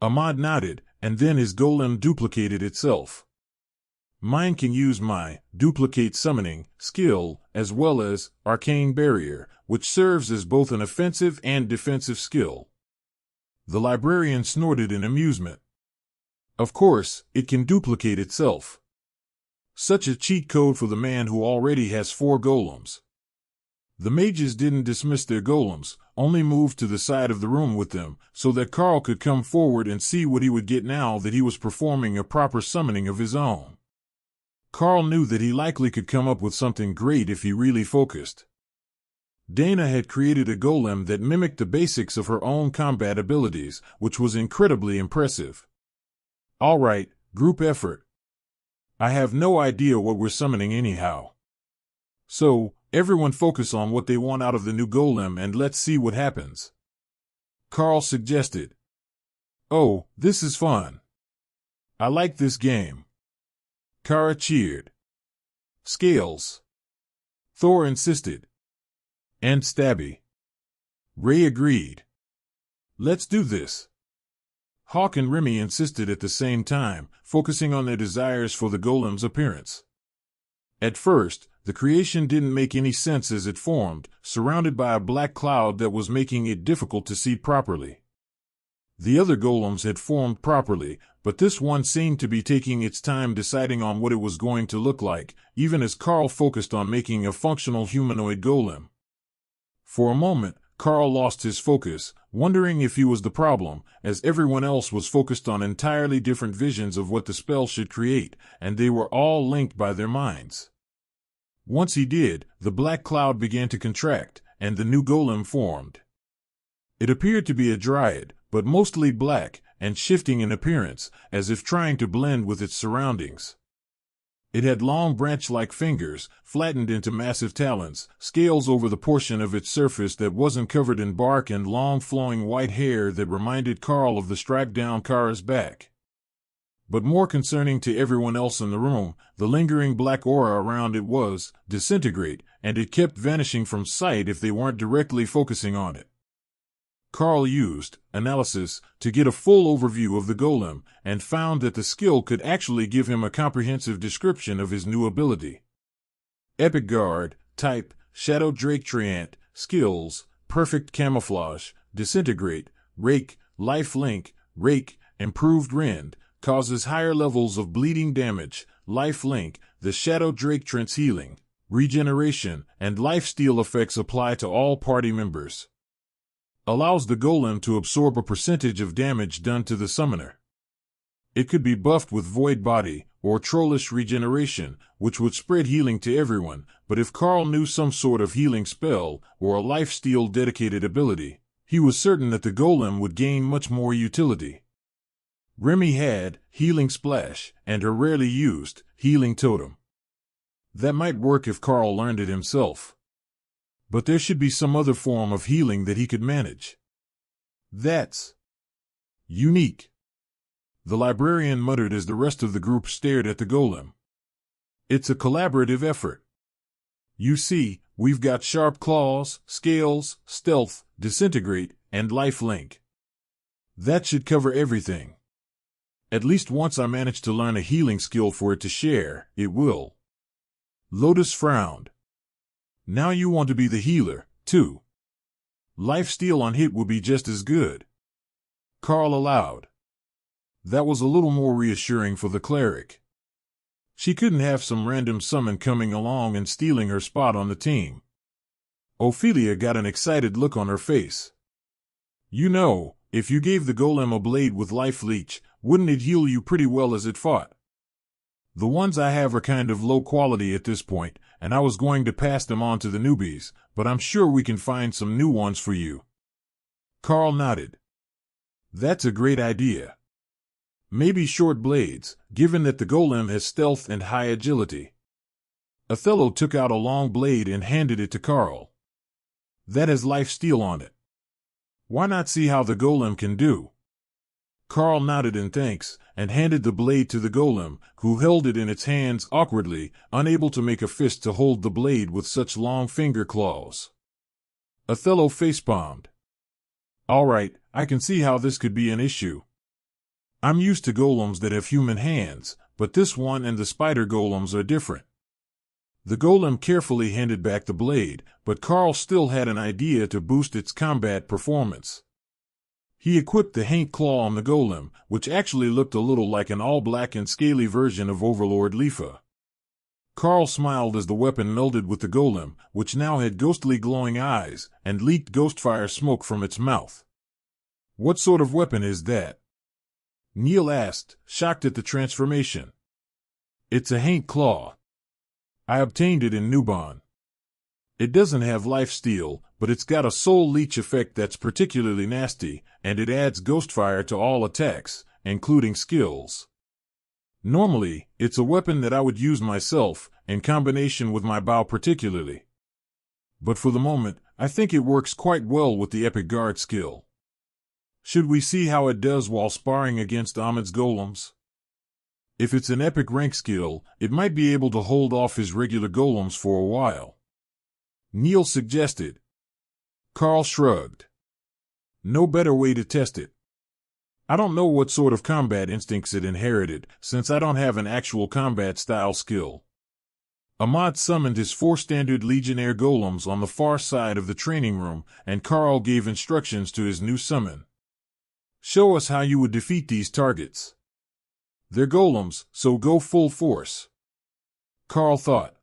Ahmad nodded, and then his golem duplicated itself. Mine can use my duplicate summoning skill as well as arcane barrier, which serves as both an offensive and defensive skill. The librarian snorted in amusement. Of course, it can duplicate itself. Such a cheat code for the man who already has 4 golems. The mages didn't dismiss their golems, only moved to the side of the room with them, so that Karl could come forward and see what he would get now that he was performing a proper summoning of his own. Karl knew that he likely could come up with something great if he really focused. Dana had created a golem that mimicked the basics of her own combat abilities, which was incredibly impressive. All right, group effort. I have no idea what we're summoning anyhow. So, everyone focus on what they want out of the new golem and let's see what happens. Karl suggested. Oh, this is fun. I like this game. Kara cheered. Scales. Thor insisted. And Stabby. Ray agreed. Let's do this. Hawk and Remy insisted at the same time, focusing on their desires for the golem's appearance. At first, the creation didn't make any sense as it formed, surrounded by a black cloud that was making it difficult to see properly. The other golems had formed properly, but this one seemed to be taking its time deciding on what it was going to look like, even as Karl focused on making a functional humanoid golem. For a moment, Karl lost his focus, wondering if he was the problem, as everyone else was focused on entirely different visions of what the spell should create, and they were all linked by their minds. Once he did, the black cloud began to contract, and the new golem formed. It appeared to be a dryad, but mostly black, and shifting in appearance, as if trying to blend with its surroundings. It had long branch-like fingers, flattened into massive talons, scales over the portion of its surface that wasn't covered in bark, and long flowing white hair that reminded Karl of the stripe down Kara's back. But more concerning to everyone else in the room, the lingering black aura around it was disintegrate, and it kept vanishing from sight if they weren't directly focusing on it. Karl used analysis to get a full overview of the golem, and found that the skill could actually give him a comprehensive description of his new ability. Epic Guard, type, Shadow Drake Treant, skills, Perfect Camouflage, Disintegrate, Rake, Life Link, Rake, Improved Rend, causes higher levels of bleeding damage, Life Link, the Shadow Drake Treant's healing, regeneration, and lifesteal effects apply to all party members. Allows the golem to absorb a percentage of damage done to the summoner. It could be buffed with Void Body, or Trollish Regeneration, which would spread healing to everyone, but if Karl knew some sort of healing spell, or a lifesteal dedicated ability, he was certain that the golem would gain much more utility. Remy had Healing Splash, and her rarely used Healing Totem. That might work if Karl learned it himself. But there should be some other form of healing that he could manage. That's unique. The librarian muttered as the rest of the group stared at the golem. It's a collaborative effort. You see, we've got Sharp Claws, Scales, Stealth, Disintegrate, and Life Link. That should cover everything. At least once I manage to learn a healing skill for it to share, it will. Lotus frowned. Now you want to be the healer, too. Lifesteal on hit will be just as good. Karl allowed. That was a little more reassuring for the cleric. She couldn't have some random summon coming along and stealing her spot on the team. Ophelia got an excited look on her face. You know, if you gave the golem a blade with life leech, wouldn't it heal you pretty well as it fought? The ones I have are kind of low quality at this point, and I was going to pass them on to the newbies, but I'm sure we can find some new ones for you. Karl nodded. That's a great idea. Maybe short blades, given that the golem has stealth and high agility. Othello took out a long blade and handed it to Karl. That has lifesteal on it. Why not see how the golem can do? Karl nodded in thanks, and handed the blade to the golem, who held it in its hands awkwardly, unable to make a fist to hold the blade with such long finger claws. Othello facepalmed. All right, I can see how this could be an issue. I'm used to golems that have human hands, but this one and the spider golems are different. The golem carefully handed back the blade, but Karl still had an idea to boost its combat performance. He equipped the Haint Claw on the golem, which actually looked a little like an all-black and scaly version of Overlord Lifa. Karl smiled as the weapon melded with the golem, which now had ghostly glowing eyes, and leaked ghostfire smoke from its mouth. "What sort of weapon is that?" Neil asked, shocked at the transformation. "It's a Haint Claw. I obtained it in Nubon. It doesn't have lifesteal, but it's got a soul leech effect that's particularly nasty, and it adds ghostfire to all attacks, including skills. Normally, it's a weapon that I would use myself, in combination with my bow particularly. But for the moment, I think it works quite well with the Epic Guard skill. Should we see how it does while sparring against Ahmed's golems? If it's an Epic Rank skill, it might be able to hold off his regular golems for a while," Neil suggested. Karl shrugged. "No better way to test it. I don't know what sort of combat instincts it inherited, since I don't have an actual combat style skill." Ahmad summoned his 4 standard Legionnaire golems on the far side of the training room, and Karl gave instructions to his new summon. "Show us how you would defeat these targets." "They're golems, so go full force," Karl thought.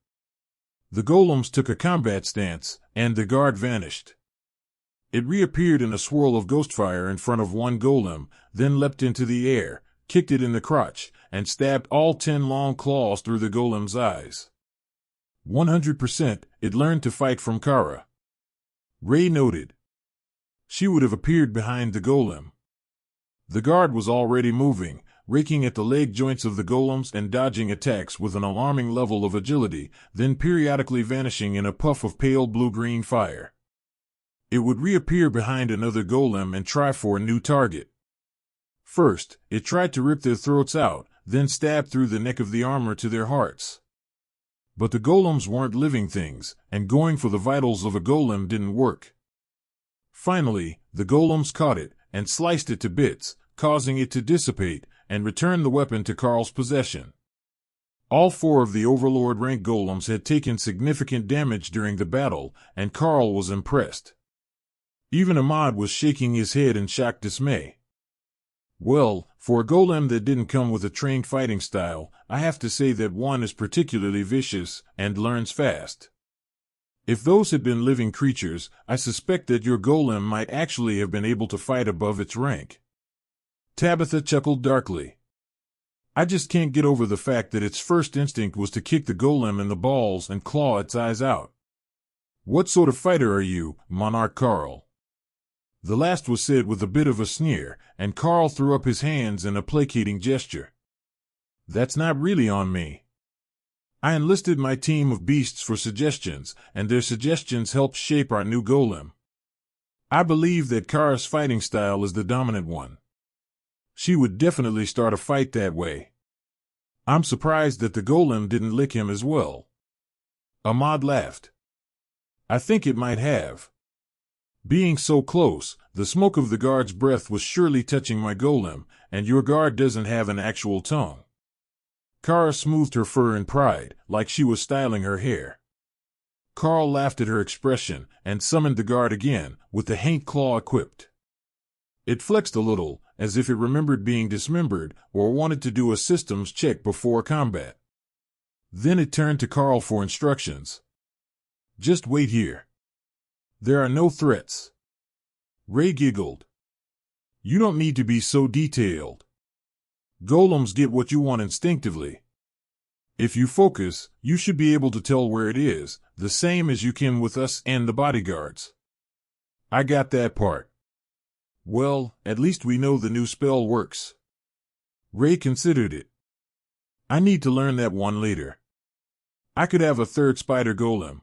The golems took a combat stance, and the guard vanished. It reappeared in a swirl of ghostfire in front of one golem, then leapt into the air, kicked it in the crotch, and stabbed all 10 long claws through the golem's eyes. 100%, it learned to fight from Kara, Ray noted. She would have appeared behind the golem. The guard was already moving, raking at the leg joints of the golems and dodging attacks with an alarming level of agility, then periodically vanishing in a puff of pale blue-green fire. It would reappear behind another golem and try for a new target. First, it tried to rip their throats out, then stab through the neck of the armor to their hearts. But the golems weren't living things, and going for the vitals of a golem didn't work. Finally, the golems caught it, and sliced it to bits, causing it to dissipate, and return the weapon to Karl's possession. All 4 of the Overlord rank golems had taken significant damage during the battle, and Karl was impressed. Even Ahmad was shaking his head in shocked dismay. "Well, for a golem that didn't come with a trained fighting style, I have to say that one is particularly vicious, and learns fast. If those had been living creatures, I suspect that your golem might actually have been able to fight above its rank." Tabitha chuckled darkly. "I just can't get over the fact that its first instinct was to kick the golem in the balls and claw its eyes out. What sort of fighter are you, Monarch Karl?" The last was said with a bit of a sneer, and Karl threw up his hands in a placating gesture. "That's not really on me. I enlisted my team of beasts for suggestions, and their suggestions helped shape our new golem. I believe that Kara's fighting style is the dominant one. She would definitely start a fight that way. I'm surprised that the golem didn't lick him as well." Ahmad laughed. "I think it might have. Being so close, the smoke of the guard's breath was surely touching my golem, and your guard doesn't have an actual tongue." Kara smoothed her fur in pride, like she was styling her hair. Karl laughed at her expression, and summoned the guard again, with the Haint Claw equipped. It flexed a little, as if it remembered being dismembered, or wanted to do a systems check before combat. Then it turned to Karl for instructions. "Just wait here. There are no threats." Ray giggled. "You don't need to be so detailed. Golems get what you want instinctively. If you focus, you should be able to tell where it is, the same as you can with us and the bodyguards." "I got that part." "Well, at least we know the new spell works." Ray considered it. "I need to learn that one later. I could have a 3rd spider golem."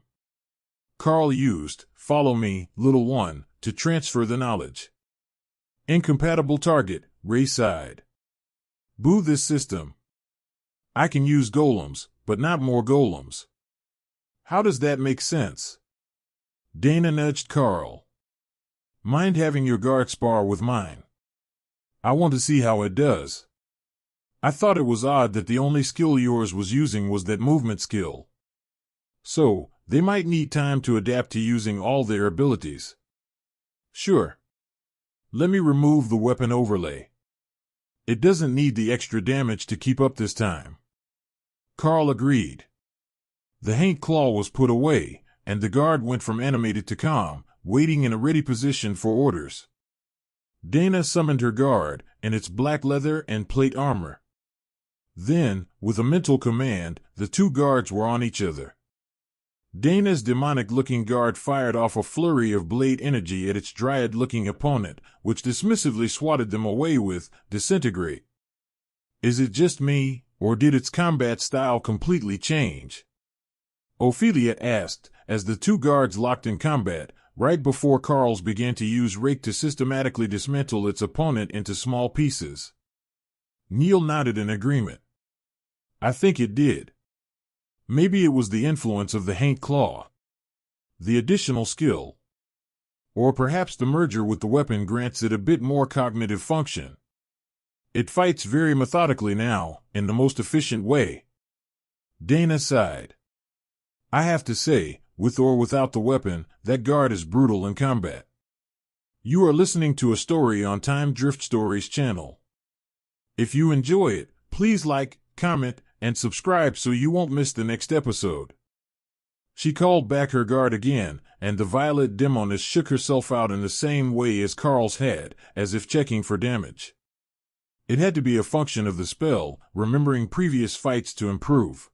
Karl used "Follow me, little one," to transfer the knowledge. "Incompatible target," Ray sighed. "Boo this system. I can use golems, but not more golems." "How does that make sense?" Dana nudged Karl. "Mind having your guard spar with mine? I want to see how it does." I thought it was odd that the only skill yours was using was that movement skill. So, they might need time to adapt to using all their abilities. Sure. Let me remove the weapon overlay. It doesn't need the extra damage to keep up this time. Karl agreed. The Haint Claw was put away, and the guard went from animated to calm, waiting in a ready position for orders. Dana summoned her guard, in its black leather and plate armor. Then, with a mental command, the two guards were on each other. Dana's demonic-looking guard fired off a flurry of blade energy at its dryad-looking opponent, which dismissively swatted them away with, disintegrate. Is it just me, or did its combat style completely change? Ophelia asked, as the two guards locked in combat, right before Karl's began to use rake to systematically dismantle its opponent into small pieces. Neil nodded in agreement. I think it did. Maybe it was the influence of the Haint Claw. The additional skill. Or perhaps the merger with the weapon grants it a bit more cognitive function. It fights very methodically now, in the most efficient way. Dana sighed. I have to say, with or without the weapon, that guard is brutal in combat. You are listening to a story on Time Drift Stories channel. If you enjoy it, please like, comment, and subscribe so you won't miss the next episode. She called back her guard again, and the violet demoness shook herself out in the same way as Karl's had, as if checking for damage. It had to be a function of the spell, remembering previous fights to improve.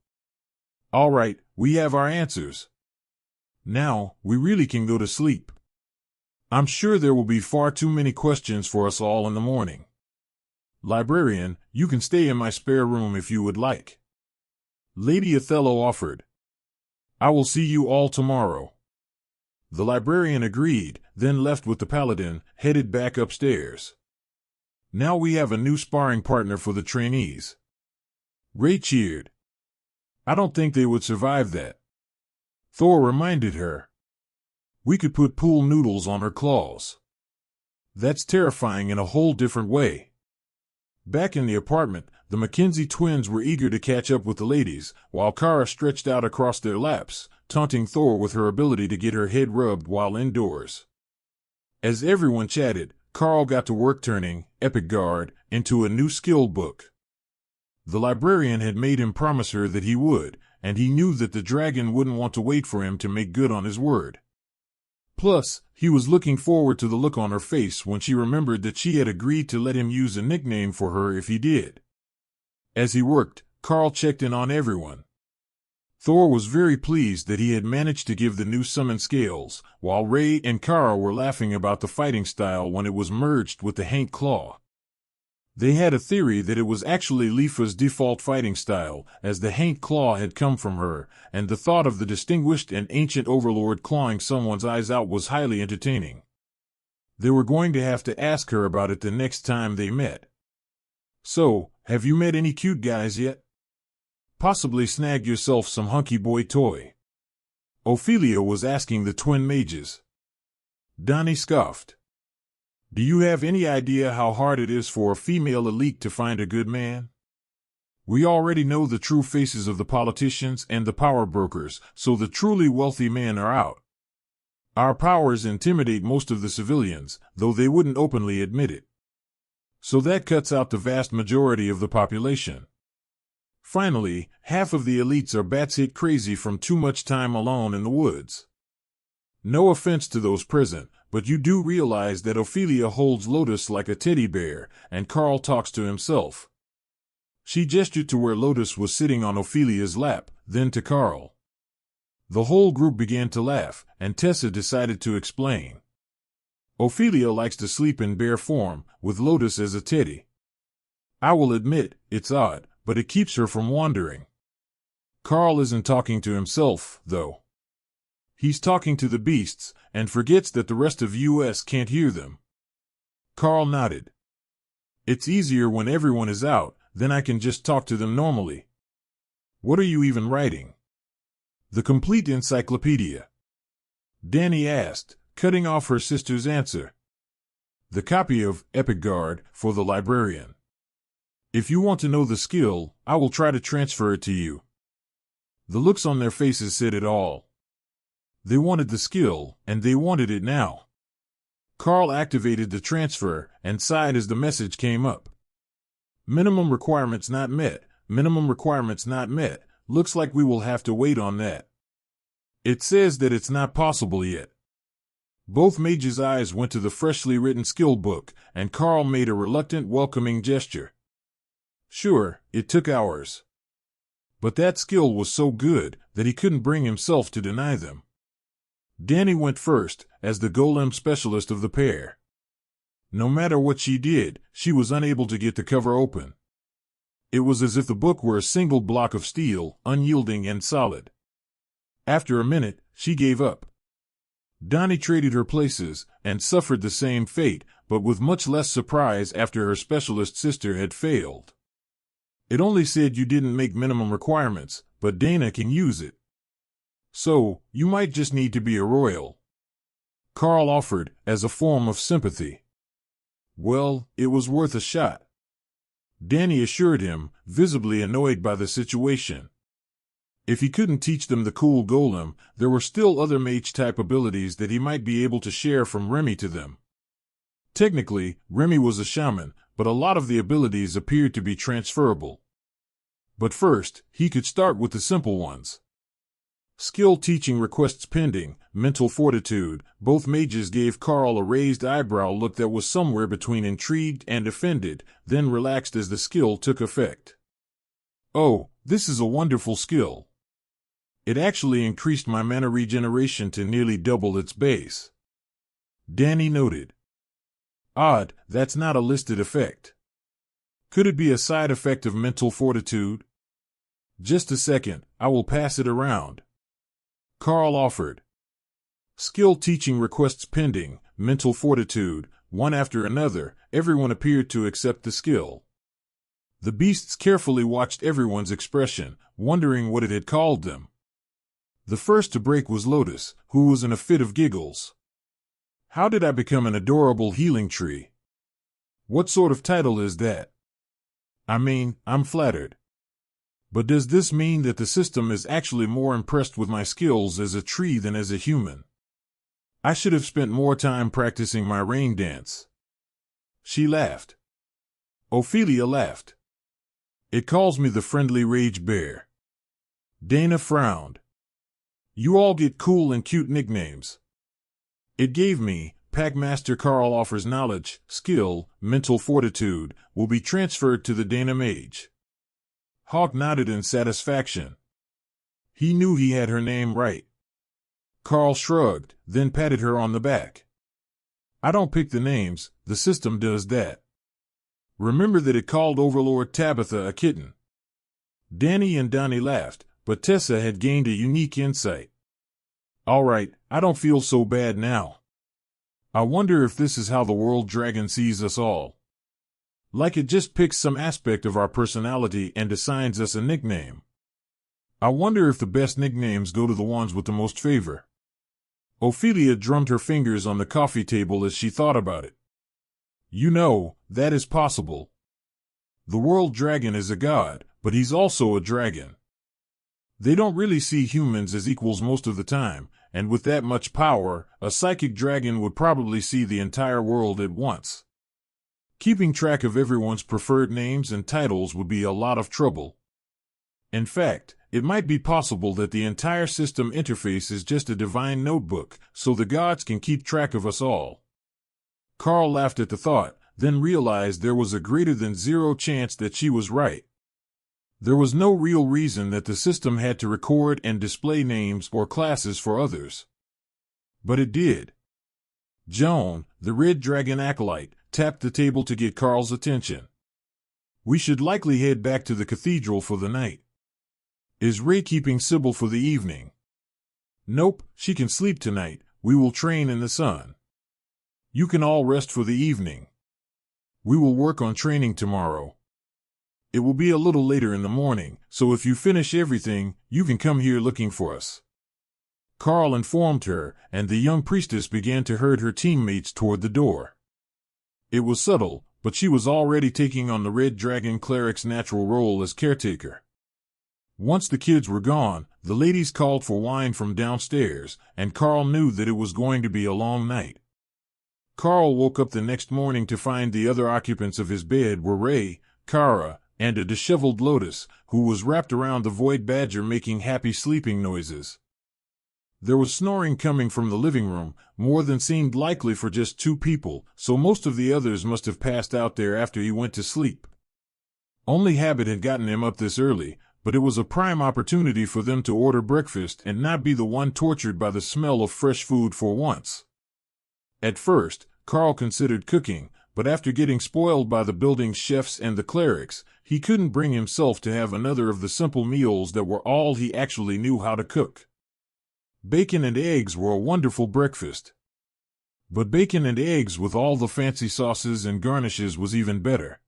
All right, we have our answers. Now, we really can go to sleep. I'm sure there will be far too many questions for us all in the morning. Librarian, you can stay in my spare room if you would like. Lady Othello offered. I will see you all tomorrow. The librarian agreed, then left with the paladin, headed back upstairs. Now we have a new sparring partner for the trainees. Ray cheered. I don't think they would survive that. Thor reminded her. We could put pool noodles on her claws. That's terrifying in a whole different way. Back in the apartment, the Mackenzie twins were eager to catch up with the ladies, while Kara stretched out across their laps, taunting Thor with her ability to get her head rubbed while indoors. As everyone chatted, Karl got to work turning Epic Guard into a new skill book. The librarian had made him promise her that he would, and he knew that the dragon wouldn't want to wait for him to make good on his word. Plus, he was looking forward to the look on her face when she remembered that she had agreed to let him use a nickname for her if he did. As he worked, Karl checked in on everyone. Thor was very pleased that he had managed to give the new summon scales, while Ray and Kara were laughing about the fighting style when it was merged with the Haint Claw. They had a theory that it was actually Lifa's default fighting style, as the Haint Claw had come from her, and the thought of the distinguished and ancient overlord clawing someone's eyes out was highly entertaining. They were going to have to ask her about it the next time they met. So, have you met any cute guys yet? Possibly snag yourself some hunky boy toy. Ophelia was asking the twin mages. Donnie scoffed. Do you have any idea how hard it is for a female elite to find a good man? We already know the true faces of the politicians and the power brokers, so the truly wealthy men are out. Our powers intimidate most of the civilians, though they wouldn't openly admit it. So that cuts out the vast majority of the population. Finally, half of the elites are batshit crazy from too much time alone in the woods. No offense to those present, but you do realize that Ophelia holds Lotus like a teddy bear, and Karl talks to himself. She gestured to where Lotus was sitting on Ophelia's lap, then to Karl. The whole group began to laugh, and Tessa decided to explain. Ophelia likes to sleep in bear form, with Lotus as a teddy. I will admit, it's odd, but it keeps her from wandering. Karl isn't talking to himself, though. He's talking to the beasts, and forgets that the rest of US can't hear them. Karl nodded. It's easier when everyone is out, then I can just talk to them normally. What are you even writing? The complete encyclopedia. Danny asked, cutting off her sister's answer. The copy of Epic Guard for the librarian. If you want to know the skill, I will try to transfer it to you. The looks on their faces said it all. They wanted the skill, and they wanted it now. Karl activated the transfer and sighed as the message came up. Minimum requirements not met. Minimum requirements not met. Looks like we will have to wait on that. It says that it's not possible yet. Both mages' eyes went to the freshly written skill book, and Karl made a reluctant, welcoming gesture. Sure, it took hours. But that skill was so good that he couldn't bring himself to deny them. Danny went first, as the golem specialist of the pair. No matter what she did, she was unable to get the cover open. It was as if the book were a single block of steel, unyielding and solid. After a minute, she gave up. Donnie traded her places, and suffered the same fate, but with much less surprise after her specialist sister had failed. It only said you didn't make minimum requirements, but Dana can use it. So, you might just need to be a royal. Karl offered, as a form of sympathy. Well, it was worth a shot. Danny assured him, visibly annoyed by the situation. If he couldn't teach them the cool golem, there were still other mage-type abilities that he might be able to share from Remy to them. Technically, Remy was a shaman, but a lot of the abilities appeared to be transferable. But first, he could start with the simple ones. Skill teaching requests pending, mental fortitude. Both mages gave Karl a raised eyebrow look that was somewhere between intrigued and offended, then relaxed as the skill took effect. Oh, this is a wonderful skill. It actually increased my mana regeneration to nearly double its base. Danny noted. Odd, that's not a listed effect. Could it be a side effect of mental fortitude? Just a second, I will pass it around. Karl offered. Skill teaching requests pending, mental fortitude. One after another, everyone appeared to accept the skill. The beasts carefully watched everyone's expression, wondering what it had called them. The first to break was Lotus, who was in a fit of giggles. How did I become an adorable healing tree? What sort of title is that? I mean, I'm flattered. But does this mean that the system is actually more impressed with my skills as a tree than as a human? I should have spent more time practicing my rain dance. She laughed. Ophelia laughed. It calls me the friendly rage bear. Dana frowned. You all get cool and cute nicknames. It gave me, Packmaster Karl offers knowledge, skill, mental fortitude, will be transferred to the Dana mage. Hawk nodded in satisfaction. He knew he had her name right. Karl shrugged, then patted her on the back. I don't pick the names, the system does that. Remember that it called Overlord Tabitha a kitten. Danny and Donnie laughed, but Tessa had gained a unique insight. All right, I don't feel so bad now. I wonder if this is how the world dragon sees us all. Like it just picks some aspect of our personality and assigns us a nickname. I wonder if the best nicknames go to the ones with the most favor. Ophelia drummed her fingers on the coffee table as she thought about it. You know, that is possible. The world dragon is a god, but he's also a dragon. They don't really see humans as equals most of the time, and with that much power, a psychic dragon would probably see the entire world at once. Keeping track of everyone's preferred names and titles would be a lot of trouble. In fact, it might be possible that the entire system interface is just a divine notebook, so the gods can keep track of us all. Karl laughed at the thought, then realized there was a greater than zero chance that she was right. There was no real reason that the system had to record and display names or classes for others. But it did. Joan, the Red Dragon Acolyte, tapped the table to get Karl's attention. We should likely head back to the cathedral for the night. Is Ray keeping Sybil for the evening? Nope, she can sleep tonight. We will train in the sun. You can all rest for the evening. We will work on training tomorrow. It will be a little later in the morning, so if you finish everything, you can come here looking for us. Karl informed her, and the young priestess began to herd her teammates toward the door. It was subtle, but she was already taking on the Red Dragon cleric's natural role as caretaker. Once the kids were gone, the ladies called for wine from downstairs, and Karl knew that it was going to be a long night. Karl woke up the next morning to find the other occupants of his bed were Ray, Kara, and a disheveled Lotus, who was wrapped around the void badger making happy sleeping noises. There was snoring coming from the living room, more than seemed likely for just 2 people, so most of the others must have passed out there after he went to sleep. Only habit had gotten him up this early, but it was a prime opportunity for them to order breakfast and not be the one tortured by the smell of fresh food for once. At first, Karl considered cooking, but after getting spoiled by the building's chefs and the clerics, he couldn't bring himself to have another of the simple meals that were all he actually knew how to cook. Bacon and eggs were a wonderful breakfast. But bacon and eggs with all the fancy sauces and garnishes was even better.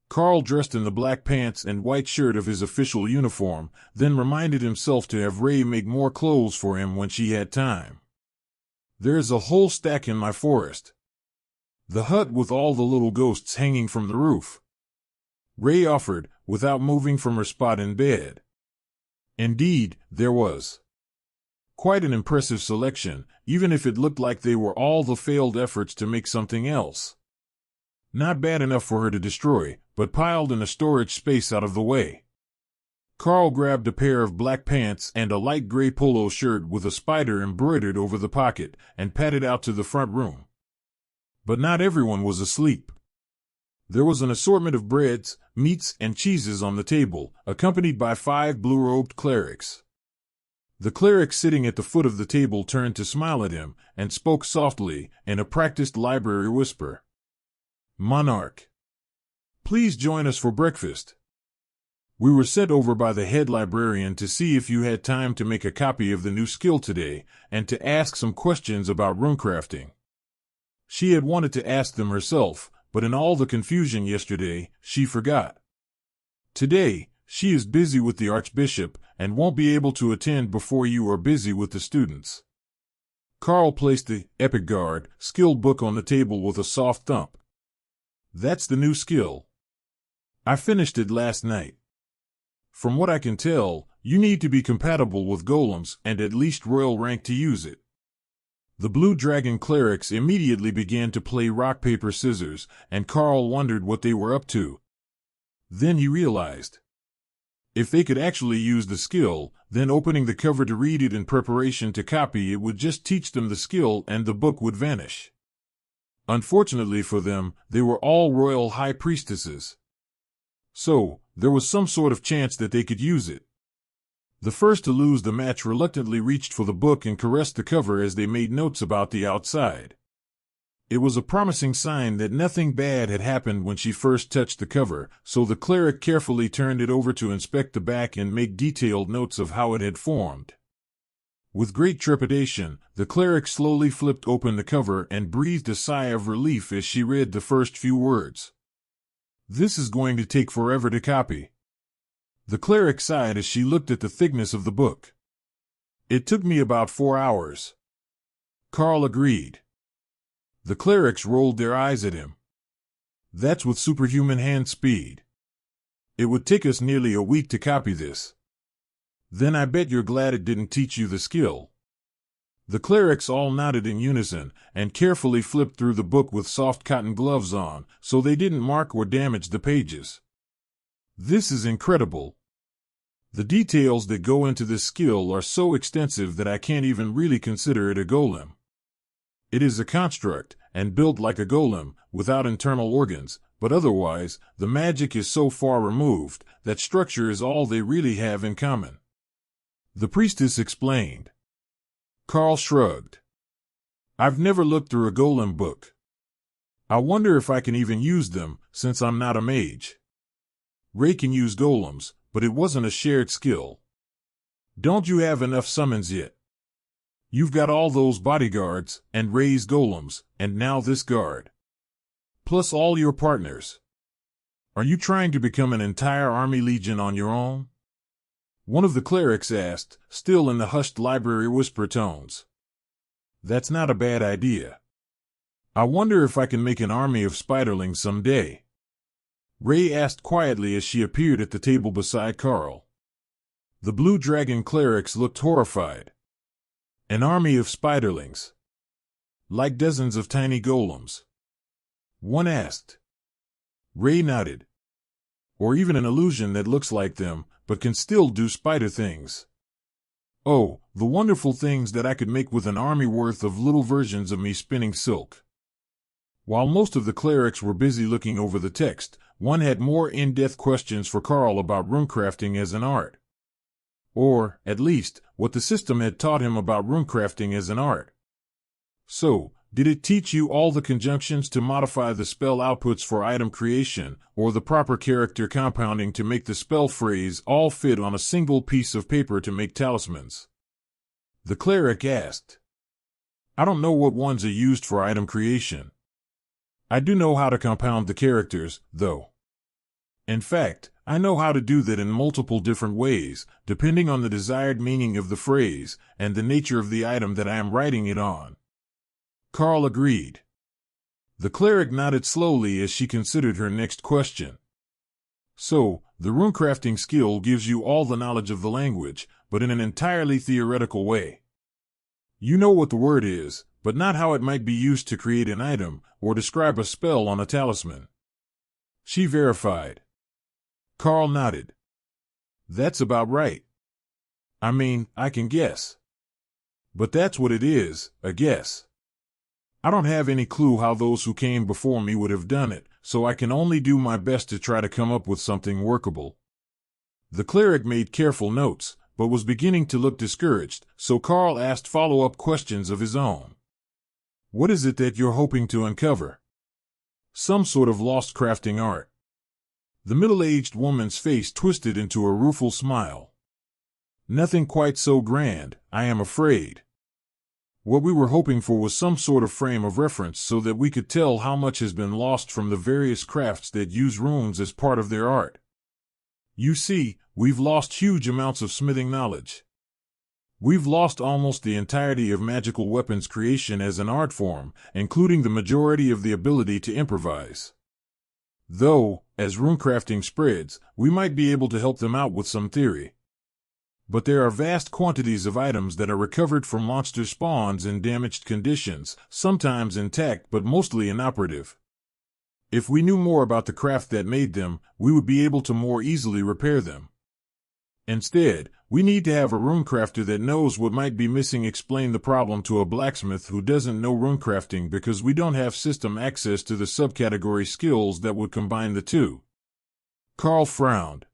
Karl dressed in the black pants and white shirt of his official uniform, then reminded himself to have Ray make more clothes for him when she had time. "There's a whole stack in my forest. The hut with all the little ghosts hanging from the roof," Ray offered, without moving from her spot in bed. Indeed, there was. Quite an impressive selection, even if it looked like they were all the failed efforts to make something else. Not bad enough for her to destroy, but piled in a storage space out of the way. Karl grabbed a pair of black pants and a light gray polo shirt with a spider embroidered over the pocket and padded out to the front room. But not everyone was asleep. There was an assortment of breads, meats, and cheeses on the table, accompanied by 5 blue-robed clerics. The cleric sitting at the foot of the table turned to smile at him and spoke softly, in a practiced library whisper. "Monarch, please join us for breakfast. We were sent over by the head librarian to see if you had time to make a copy of the new skill today and to ask some questions about runecrafting." She had wanted to ask them herself, but in all the confusion yesterday, she forgot. Today, she is busy with the Archbishop and won't be able to attend before you are busy with the students. Karl placed the Epic Guard skill book on the table with a soft thump. "That's the new skill. I finished it last night. From what I can tell, you need to be compatible with golems and at least royal rank to use it." The Blue Dragon clerics immediately began to play rock, paper, scissors, and Karl wondered what they were up to. Then he realized. If they could actually use the skill, then opening the cover to read it in preparation to copy it would just teach them the skill and the book would vanish. Unfortunately for them, they were all royal high priestesses. So, there was some sort of chance that they could use it. The first to lose the match reluctantly reached for the book and caressed the cover as they made notes about the outside. It was a promising sign that nothing bad had happened when she first touched the cover, so the cleric carefully turned it over to inspect the back and make detailed notes of how it had formed. With great trepidation, the cleric slowly flipped open the cover and breathed a sigh of relief as she read the first few words. "This is going to take forever to copy." The cleric sighed as she looked at the thickness of the book. "It took me about 4 hours." Karl agreed. The clerics rolled their eyes at him. "That's with superhuman hand speed. It would take us nearly a week to copy this. Then I bet you're glad it didn't teach you the skill." The clerics all nodded in unison and carefully flipped through the book with soft cotton gloves on, so they didn't mark or damage the pages. "This is incredible. The details that go into this skill are so extensive that I can't even really consider it a golem. It is a construct, and built like a golem, without internal organs, but otherwise, the magic is so far removed that structure is all they really have in common." The priestess explained. Karl shrugged. "I've never looked through a golem book. I wonder if I can even use them, since I'm not a mage. Ray can use golems, but it wasn't a shared skill. Don't you have enough summons yet? You've got all those bodyguards, and Ray's golems, and now this guard. Plus all your partners. Are you trying to become an entire army legion on your own?" One of the clerics asked, still in the hushed library whisper tones. "That's not a bad idea. I wonder if I can make an army of spiderlings someday. Ray asked quietly as she appeared at the table beside Karl. The blue dragon clerics looked horrified. An army of spiderlings? Like dozens of tiny golems? One asked. Ray nodded. Or even an illusion that looks like them, but can still do spider things. Oh, the wonderful things that I could make with an army worth of little versions of me spinning silk. While most of the clerics were busy looking over the text, one had more in-depth questions for Karl about runecrafting as an art. Or, at least, what the system had taught him about runecrafting as an art. So, did it teach you all the conjunctions to modify the spell outputs for item creation, or the proper character compounding to make the spell phrase all fit on a single piece of paper to make talismans? The cleric asked. I don't know what ones are used for item creation. I do know how to compound the characters, though. In fact, I know how to do that in multiple different ways, depending on the desired meaning of the phrase and the nature of the item that I am writing it on. Karl agreed. The cleric nodded slowly as she considered her next question. So, the runecrafting skill gives you all the knowledge of the language, but in an entirely theoretical way. You know what the word is, but not how it might be used to create an item or describe a spell on a talisman. She verified. Karl nodded. That's about right. I mean, I can guess. But that's what it is, a guess. I don't have any clue how those who came before me would have done it, so I can only do my best to try to come up with something workable. The cleric made careful notes, but was beginning to look discouraged, so Karl asked follow-up questions of his own. What is it that you're hoping to uncover? Some sort of lost crafting art. The middle-aged woman's face twisted into a rueful smile. Nothing quite so grand, I am afraid. What we were hoping for was some sort of frame of reference so that we could tell how much has been lost from the various crafts that use runes as part of their art. You see, we've lost huge amounts of smithing knowledge. We've lost almost the entirety of magical weapons creation as an art form, including the majority of the ability to improvise. Though, as runecrafting spreads, we might be able to help them out with some theory. But there are vast quantities of items that are recovered from monster spawns in damaged conditions, sometimes intact but mostly inoperative. If we knew more about the craft that made them, we would be able to more easily repair them. Instead, we need to have a runecrafter that knows what might be missing explain the problem to a blacksmith who doesn't know runecrafting because we don't have system access to the subcategory skills that would combine the two. Karl frowned.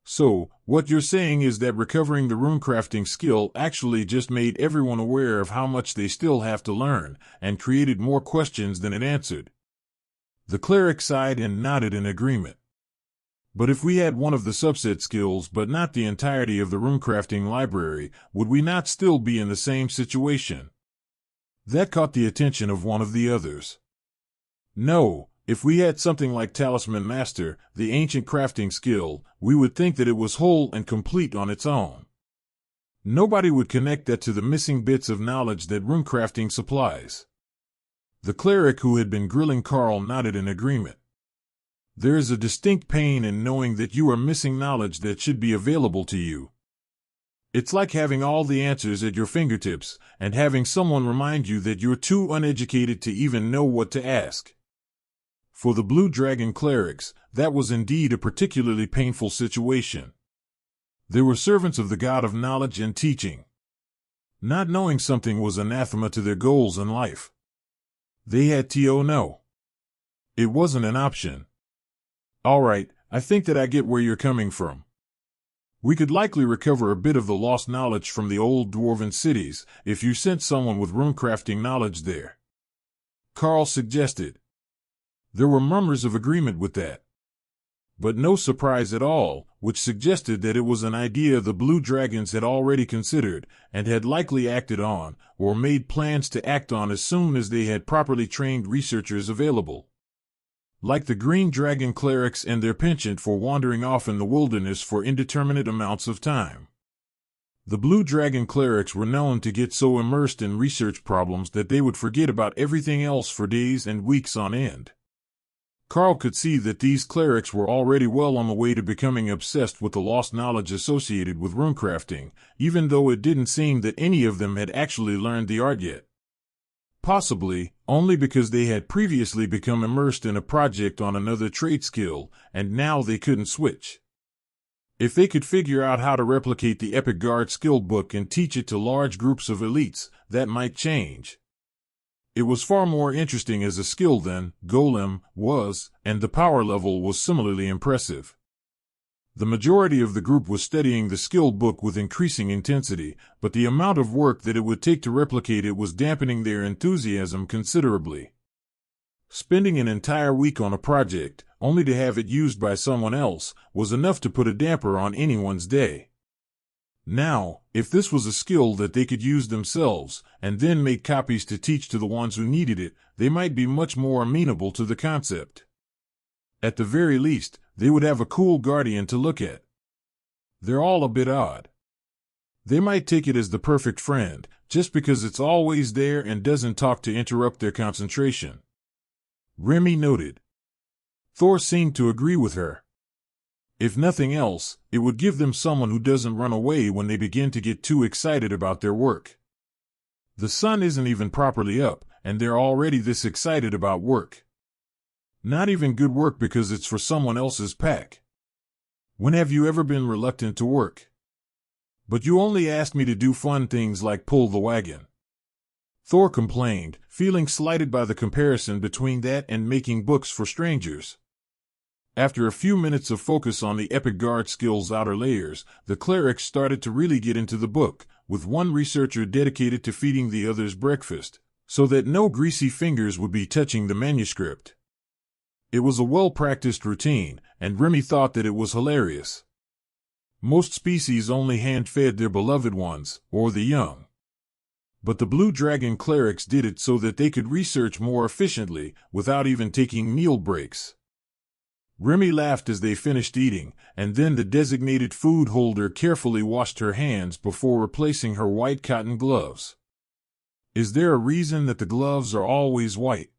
So, what you're saying is that recovering the runecrafting skill actually just made everyone aware of how much they still have to learn, and created more questions than it answered. The cleric sighed and nodded in agreement. But if we had one of the subset skills but not the entirety of the runecrafting library, would we not still be in the same situation? That caught the attention of one of the others. No. If we had something like Talisman Master, the ancient crafting skill, we would think that it was whole and complete on its own. Nobody would connect that to the missing bits of knowledge that runecrafting supplies. The cleric who had been grilling Karl nodded in agreement. There is a distinct pain in knowing that you are missing knowledge that should be available to you. It's like having all the answers at your fingertips, and having someone remind you that you're too uneducated to even know what to ask. For the Blue Dragon clerics, that was indeed a particularly painful situation. They were servants of the god of knowledge and teaching. Not knowing something was anathema to their goals in life. They had to know. It wasn't an option. All right, I think that I get where you're coming from. We could likely recover a bit of the lost knowledge from the old dwarven cities if you sent someone with runecrafting knowledge there. Karl suggested. There were murmurs of agreement with that. But no surprise at all, which suggested that it was an idea the Blue Dragons had already considered, and had likely acted on, or made plans to act on as soon as they had properly trained researchers available. Like the Green Dragon clerics and their penchant for wandering off in the wilderness for indeterminate amounts of time. The Blue Dragon clerics were known to get so immersed in research problems that they would forget about everything else for days and weeks on end. Karl could see that these clerics were already well on the way to becoming obsessed with the lost knowledge associated with runecrafting, even though it didn't seem that any of them had actually learned the art yet. Possibly, only because they had previously become immersed in a project on another trade skill, and now they couldn't switch. If they could figure out how to replicate the Epic Guard skill book and teach it to large groups of elites, that might change. It was far more interesting as a skill than Golem was, and the power level was similarly impressive. The majority of the group was studying the skill book with increasing intensity, but the amount of work that it would take to replicate it was dampening their enthusiasm considerably. Spending an entire week on a project, only to have it used by someone else, was enough to put a damper on anyone's day. Now, if this was a skill that they could use themselves, and then make copies to teach to the ones who needed it, they might be much more amenable to the concept. At the very least, they would have a cool guardian to look at. They're all a bit odd. They might take it as the perfect friend, just because it's always there and doesn't talk to interrupt their concentration. Remy noted. Thor seemed to agree with her. If nothing else, it would give them someone who doesn't run away when they begin to get too excited about their work. The sun isn't even properly up, and they're already this excited about work. Not even good work because it's for someone else's pack. When have you ever been reluctant to work? But you only asked me to do fun things like pull the wagon. Thor complained, feeling slighted by the comparison between that and making books for strangers. After a few minutes of focus on the Epic Guard skill's outer layers, the clerics started to really get into the book, with one researcher dedicated to feeding the others breakfast, so that no greasy fingers would be touching the manuscript. It was a well-practiced routine, and Remy thought that it was hilarious. Most species only hand-fed their beloved ones, or the young. But the Blue Dragon clerics did it so that they could research more efficiently, without even taking meal breaks. Remy laughed as they finished eating, and then the designated food holder carefully washed her hands before replacing her white cotton gloves. Is there a reason that the gloves are always white?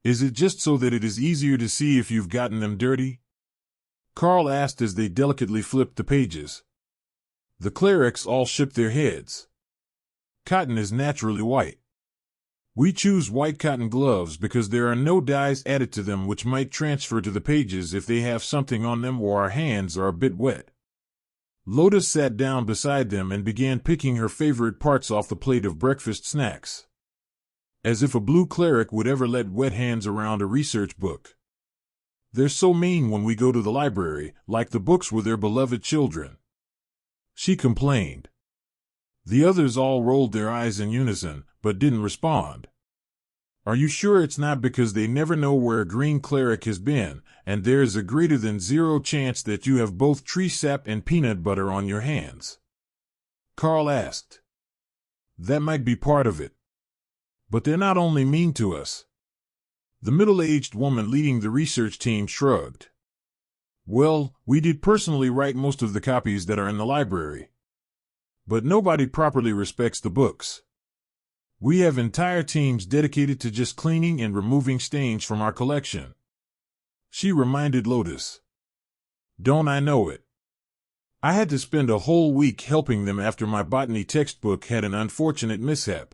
Is it just so that it is easier to see if you've gotten them dirty? Karl asked as they delicately flipped the pages. The clerics all shook their heads. Cotton is naturally white. We choose white cotton gloves because there are no dyes added to them which might transfer to the pages if they have something on them or our hands are a bit wet. Lotus sat down beside them and began picking her favorite parts off the plate of breakfast snacks. As if a blue cleric would ever let wet hands around a research book. They're so mean when we go to the library, like the books were their beloved children. She complained. The others all rolled their eyes in unison, but didn't respond. Are you sure it's not because they never know where a green cleric has been, and there is a greater than 0 chance that you have both tree sap and peanut butter on your hands? Karl asked. That might be part of it. But they're not only mean to us. The middle-aged woman leading the research team shrugged. Well, we did personally write most of the copies that are in the library. But nobody properly respects the books. We have entire teams dedicated to just cleaning and removing stains from our collection. She reminded Lotus. Don't I know it? I had to spend a whole week helping them after my botany textbook had an unfortunate mishap.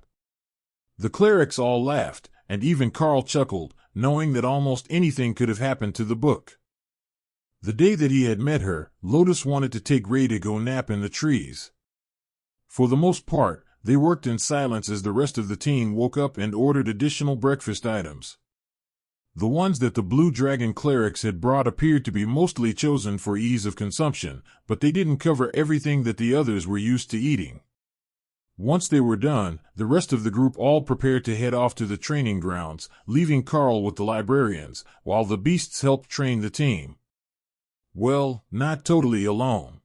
The clerics all laughed, and even Karl chuckled, knowing that almost anything could have happened to the book. The day that he had met her, Lotus wanted to take Ray to go nap in the trees. For the most part, they worked in silence as the rest of the team woke up and ordered additional breakfast items. The ones that the Blue Dragon clerics had brought appeared to be mostly chosen for ease of consumption, but they didn't cover everything that the others were used to eating. Once they were done, the rest of the group all prepared to head off to the training grounds, leaving Karl with the librarians, while the beasts helped train the team. Well, not totally alone.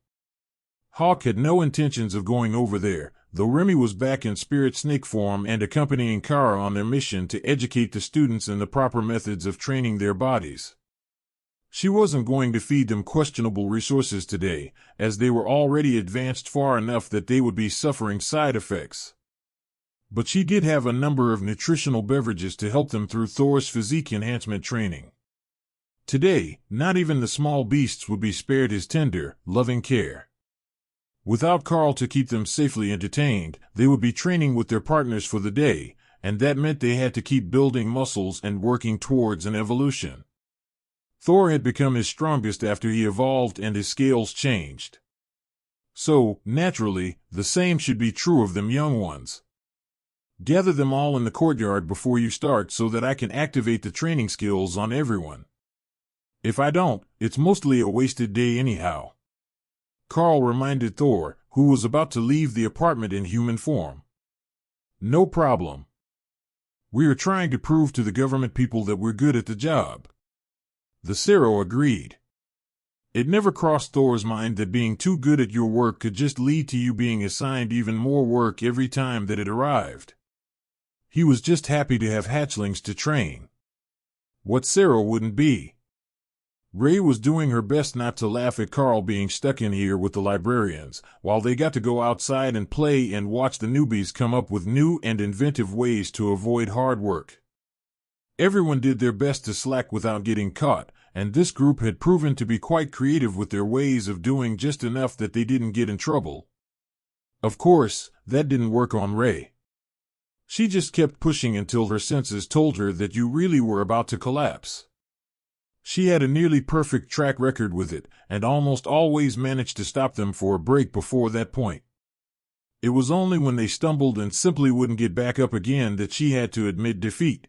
Hawk had no intentions of going over there, though Remy was back in spirit snake form and accompanying Kara on their mission to educate the students in the proper methods of training their bodies. She wasn't going to feed them questionable resources today, as they were already advanced far enough that they would be suffering side effects. But she did have a number of nutritional beverages to help them through Thor's physique enhancement training. Today, not even the small beasts would be spared his tender, loving care. Without Karl to keep them safely entertained, they would be training with their partners for the day, and that meant they had to keep building muscles and working towards an evolution. Thor had become his strongest after he evolved and his scales changed. So, naturally, the same should be true of them young ones. Gather them all in the courtyard before you start so that I can activate the training skills on everyone. If I don't, it's mostly a wasted day anyhow. Karl reminded Thor, who was about to leave the apartment in human form. No problem. We are trying to prove to the government people that we're good at the job. The Zero agreed. It never crossed Thor's mind that being too good at your work could just lead to you being assigned even more work every time that it arrived. He was just happy to have hatchlings to train. What Zero wouldn't be? Ray was doing her best not to laugh at Karl being stuck in here with the librarians, while they got to go outside and play and watch the newbies come up with new and inventive ways to avoid hard work. Everyone did their best to slack without getting caught, and this group had proven to be quite creative with their ways of doing just enough that they didn't get in trouble. Of course, that didn't work on Ray. She just kept pushing until her senses told her that you really were about to collapse. She had a nearly perfect track record with it, and almost always managed to stop them for a break before that point. It was only when they stumbled and simply wouldn't get back up again that she had to admit defeat.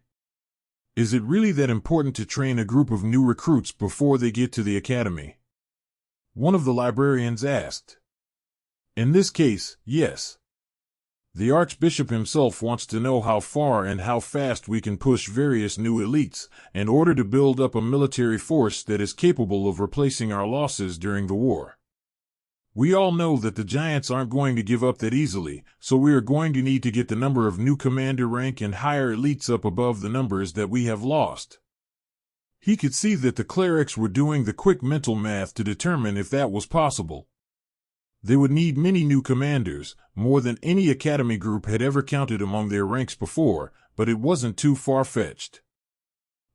Is it really that important to train a group of new recruits before they get to the academy? One of the librarians asked. In this case, yes. The Archbishop himself wants to know how far and how fast we can push various new elites in order to build up a military force that is capable of replacing our losses during the war. We all know that the Giants aren't going to give up that easily, so we are going to need to get the number of new commander rank and higher elites up above the numbers that we have lost. He could see that the clerics were doing the quick mental math to determine if that was possible. They would need many new commanders, more than any academy group had ever counted among their ranks before, but it wasn't too far-fetched.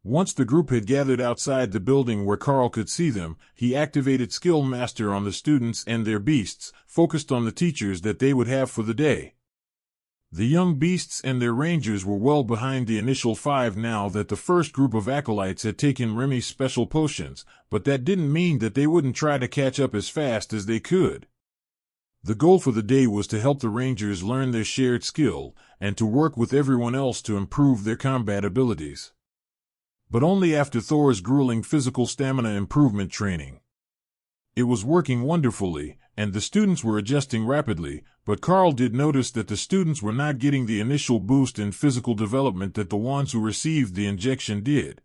Once the group had gathered outside the building where Karl could see them, he activated Skill Master on the students and their beasts, focused on the teachers that they would have for the day. The young beasts and their rangers were well behind the initial 5 now that the first group of acolytes had taken Remy's special potions, but that didn't mean that they wouldn't try to catch up as fast as they could. The goal for the day was to help the rangers learn their shared skill, and to work with everyone else to improve their combat abilities. But only after Thor's grueling physical stamina improvement training. It was working wonderfully, and the students were adjusting rapidly, but Karl did notice that the students were not getting the initial boost in physical development that the ones who received the injection did.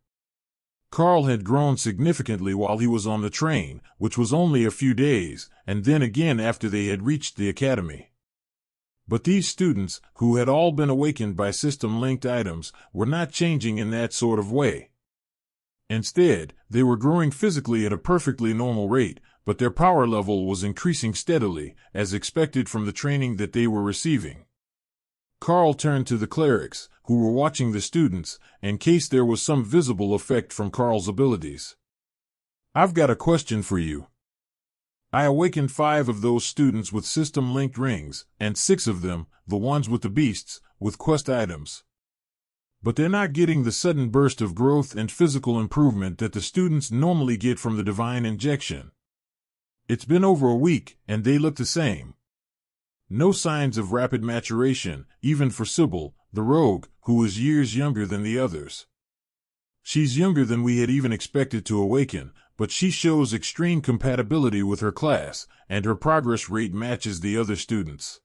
Karl had grown significantly while he was on the train, which was only a few days, and then again after they had reached the academy. But these students, who had all been awakened by system-linked items, were not changing in that sort of way. Instead, they were growing physically at a perfectly normal rate, but their power level was increasing steadily, as expected from the training that they were receiving. Karl turned to the clerics, who were watching the students, in case there was some visible effect from Karl's abilities. I've got a question for you. I awakened 5 of those students with system-linked rings, and 6 of them, the ones with the beasts, with quest items. But they're not getting the sudden burst of growth and physical improvement that the students normally get from the divine injection. It's been over a week, and they look the same. No signs of rapid maturation, even for Sybil, the rogue, who is years younger than the others. She's younger than we had even expected to awaken, but she shows extreme compatibility with her class, and her progress rate matches the other students.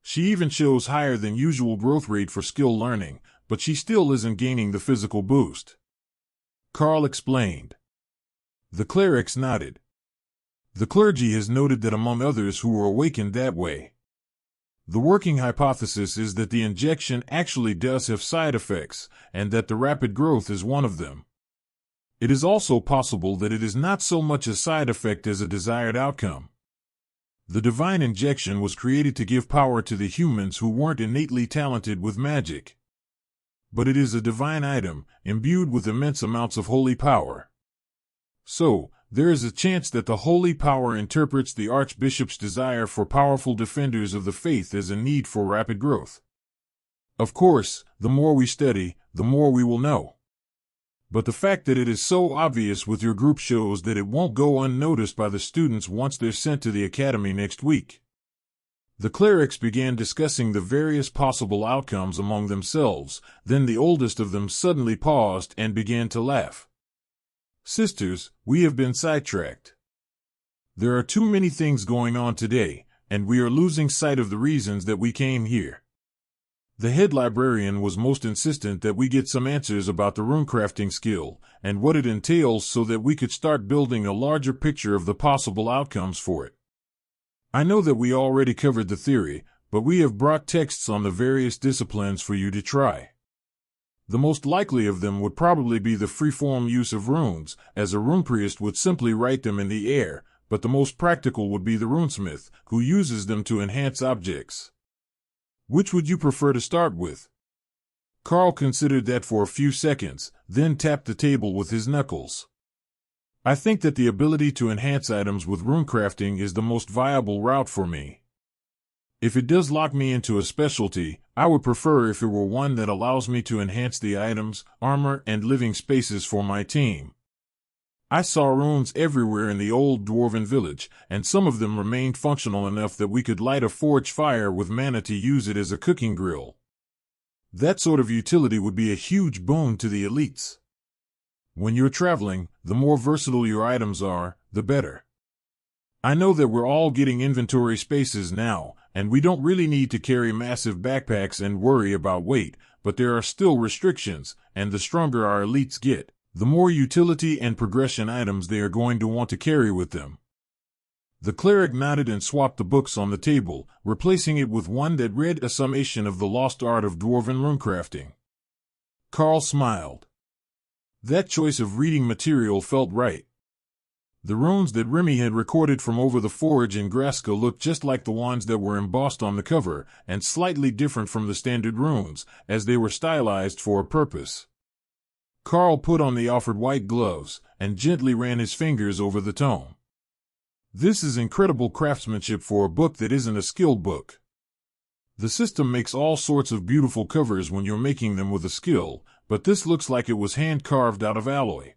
She even shows higher than usual growth rate for skill learning, but she still isn't gaining the physical boost. Karl explained. The clerics nodded. The clergy has noted that among others who were awakened that way. The working hypothesis is that the injection actually does have side effects, and that the rapid growth is one of them. It is also possible that it is not so much a side effect as a desired outcome. The divine injection was created to give power to the humans who weren't innately talented with magic. But it is a divine item, imbued with immense amounts of holy power. So, there is a chance that the holy power interprets the Archbishop's desire for powerful defenders of the faith as a need for rapid growth. Of course, the more we study, the more we will know. But the fact that it is so obvious with your group shows that it won't go unnoticed by the students once they're sent to the academy next week. The clerics began discussing the various possible outcomes among themselves, then the oldest of them suddenly paused and began to laugh. Sisters, we have been sidetracked. There are too many things going on today, and we are losing sight of the reasons that we came here. The head librarian was most insistent that we get some answers about the runecrafting skill and what it entails so that we could start building a larger picture of the possible outcomes for it. I know that we already covered the theory, but we have brought texts on the various disciplines for you to try. The most likely of them would probably be the freeform use of runes, as a runepriest would simply write them in the air, but the most practical would be the runesmith, who uses them to enhance objects. Which would you prefer to start with? Karl considered that for a few seconds, then tapped the table with his knuckles. I think that the ability to enhance items with runecrafting is the most viable route for me. If it does lock me into a specialty, I would prefer if it were one that allows me to enhance the items, armor, and living spaces for my team. I saw runes everywhere in the old dwarven village, and some of them remained functional enough that we could light a forge fire with mana to use it as a cooking grill. That sort of utility would be a huge boon to the elites. When you're traveling, the more versatile your items are, the better. I know that we're all getting inventory spaces now, and we don't really need to carry massive backpacks and worry about weight, but there are still restrictions, and the stronger our elites get, the more utility and progression items they are going to want to carry with them. The cleric nodded and swapped the books on the table, replacing it with one that read a summation of the lost art of dwarven runecrafting. Karl smiled. That choice of reading material felt right. The runes that Remy had recorded from over the forge in Graska looked just like the ones that were embossed on the cover, and slightly different from the standard runes, as they were stylized for a purpose. Karl put on the offered white gloves, and gently ran his fingers over the tome. This is incredible craftsmanship for a book that isn't a skill book. The system makes all sorts of beautiful covers when you're making them with a skill, but this looks like it was hand-carved out of alloy.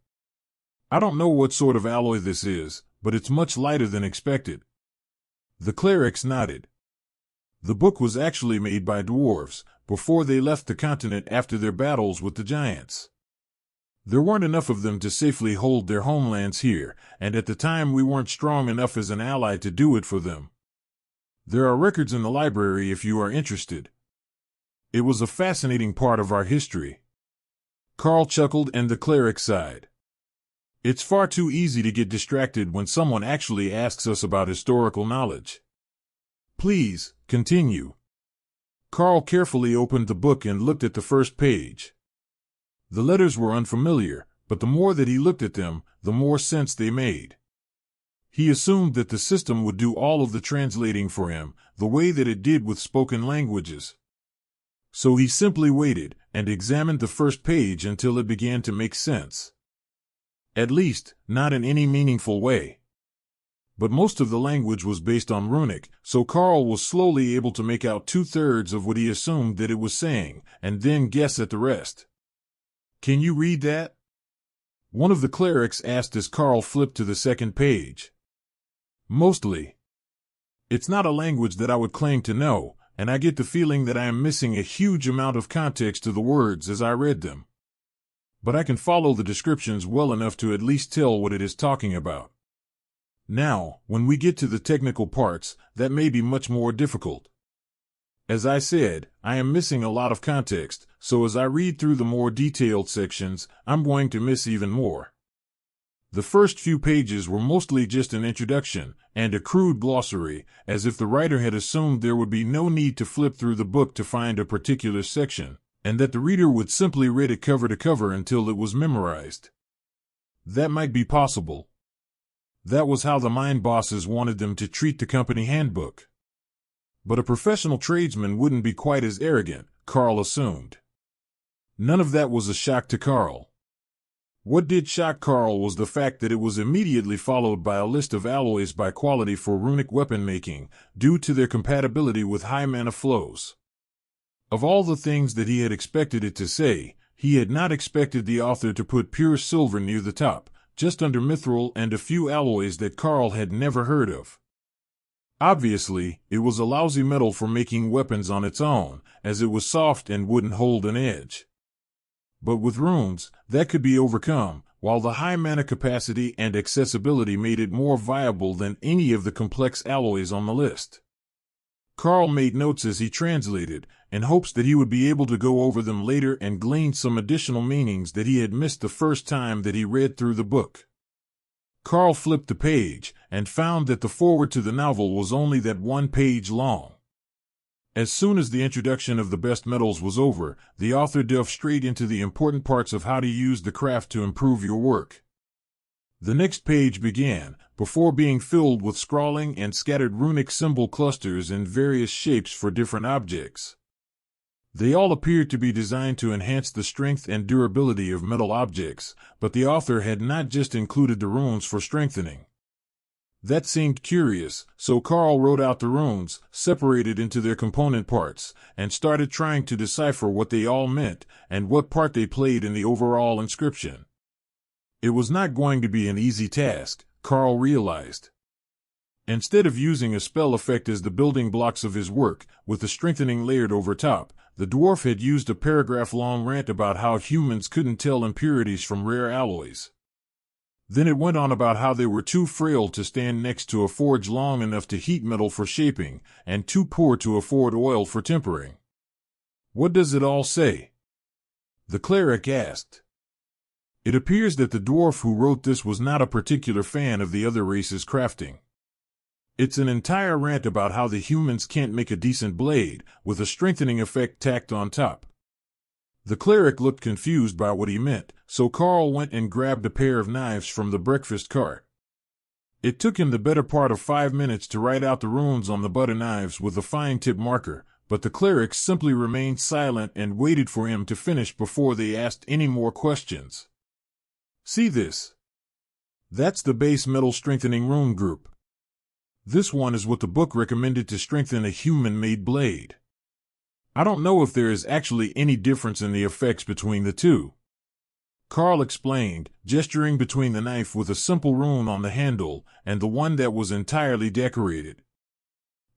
I don't know what sort of alloy this is, but it's much lighter than expected. The clerics nodded. The book was actually made by dwarves, before they left the continent after their battles with the giants. There weren't enough of them to safely hold their homelands here, and at the time we weren't strong enough as an ally to do it for them. There are records in the library if you are interested. It was a fascinating part of our history. Karl chuckled and the cleric sighed. It's far too easy to get distracted when someone actually asks us about historical knowledge. Please, continue. Karl carefully opened the book and looked at the first page. The letters were unfamiliar, but the more that he looked at them, the more sense they made. He assumed that the system would do all of the translating for him, the way that it did with spoken languages. So he simply waited, and examined the first page until it began to make sense. At least, not in any meaningful way. But most of the language was based on runic, so Karl was slowly able to make out 2/3 of what he assumed that it was saying, and then guess at the rest. Can you read that? One of the clerics asked as Karl flipped to the second page. Mostly. It's not a language that I would claim to know, and I get the feeling that I am missing a huge amount of context to the words as I read them. But I can follow the descriptions well enough to at least tell what it is talking about. Now, when we get to the technical parts, that may be much more difficult. As I said, I am missing a lot of context, so as I read through the more detailed sections, I'm going to miss even more. The first few pages were mostly just an introduction, and a crude glossary, as if the writer had assumed there would be no need to flip through the book to find a particular section, and that the reader would simply read it cover to cover until it was memorized. That might be possible. That was how the mine bosses wanted them to treat the company handbook. But a professional tradesman wouldn't be quite as arrogant, Karl assumed. None of that was a shock to Karl. What did shock Karl was the fact that it was immediately followed by a list of alloys by quality for runic weapon making, due to their compatibility with high mana flows. Of all the things that he had expected it to say, he had not expected the author to put pure silver near the top, just under mithril and a few alloys that Karl had never heard of. Obviously, it was a lousy metal for making weapons on its own, as it was soft and wouldn't hold an edge. But with runes, that could be overcome, while the high mana capacity and accessibility made it more viable than any of the complex alloys on the list. Karl made notes as he translated, in hopes that he would be able to go over them later and glean some additional meanings that he had missed the first time that he read through the book. Karl flipped the page, and found that the foreword to the novel was only that 1 page long. As soon as the introduction of the best metals was over, the author delved straight into the important parts of how to use the craft to improve your work. The next page began, before being filled with scrawling and scattered runic symbol clusters in various shapes for different objects. They all appeared to be designed to enhance the strength and durability of metal objects, but the author had not just included the runes for strengthening. That seemed curious, so Karl wrote out the runes, separated into their component parts, and started trying to decipher what they all meant, and what part they played in the overall inscription. It was not going to be an easy task, Karl realized. Instead of using a spell effect as the building blocks of his work, with the strengthening layered over top, the dwarf had used a paragraph-long rant about how humans couldn't tell impurities from rare alloys. Then it went on about how they were too frail to stand next to a forge long enough to heat metal for shaping, and too poor to afford oil for tempering. What does it all say? The cleric asked. It appears that the dwarf who wrote this was not a particular fan of the other race's crafting. It's an entire rant about how the humans can't make a decent blade, with a strengthening effect tacked on top. The cleric looked confused by what he meant, so Karl went and grabbed a pair of knives from the breakfast cart. It took him the better part of 5 minutes to write out the runes on the butter knives with a fine-tip marker, but the cleric simply remained silent and waited for him to finish before they asked any more questions. See this? That's the base metal strengthening rune group. This one is what the book recommended to strengthen a human-made blade. I don't know if there is actually any difference in the effects between the two. Karl explained, gesturing between the knife with a simple rune on the handle and the one that was entirely decorated.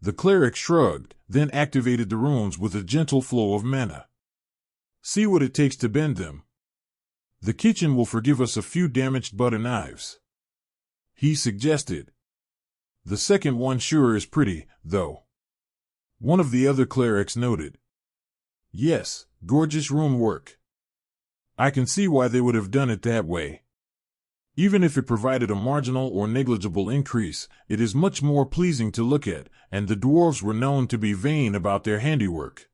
The cleric shrugged, then activated the runes with a gentle flow of mana. See what it takes to bend them. The kitchen will forgive us a few damaged butter knives. He suggested. The second one sure is pretty, though. One of the other clerics noted. Yes, gorgeous rune work. I can see why they would have done it that way. Even if it provided a marginal or negligible increase, it is much more pleasing to look at, and the dwarves were known to be vain about their handiwork.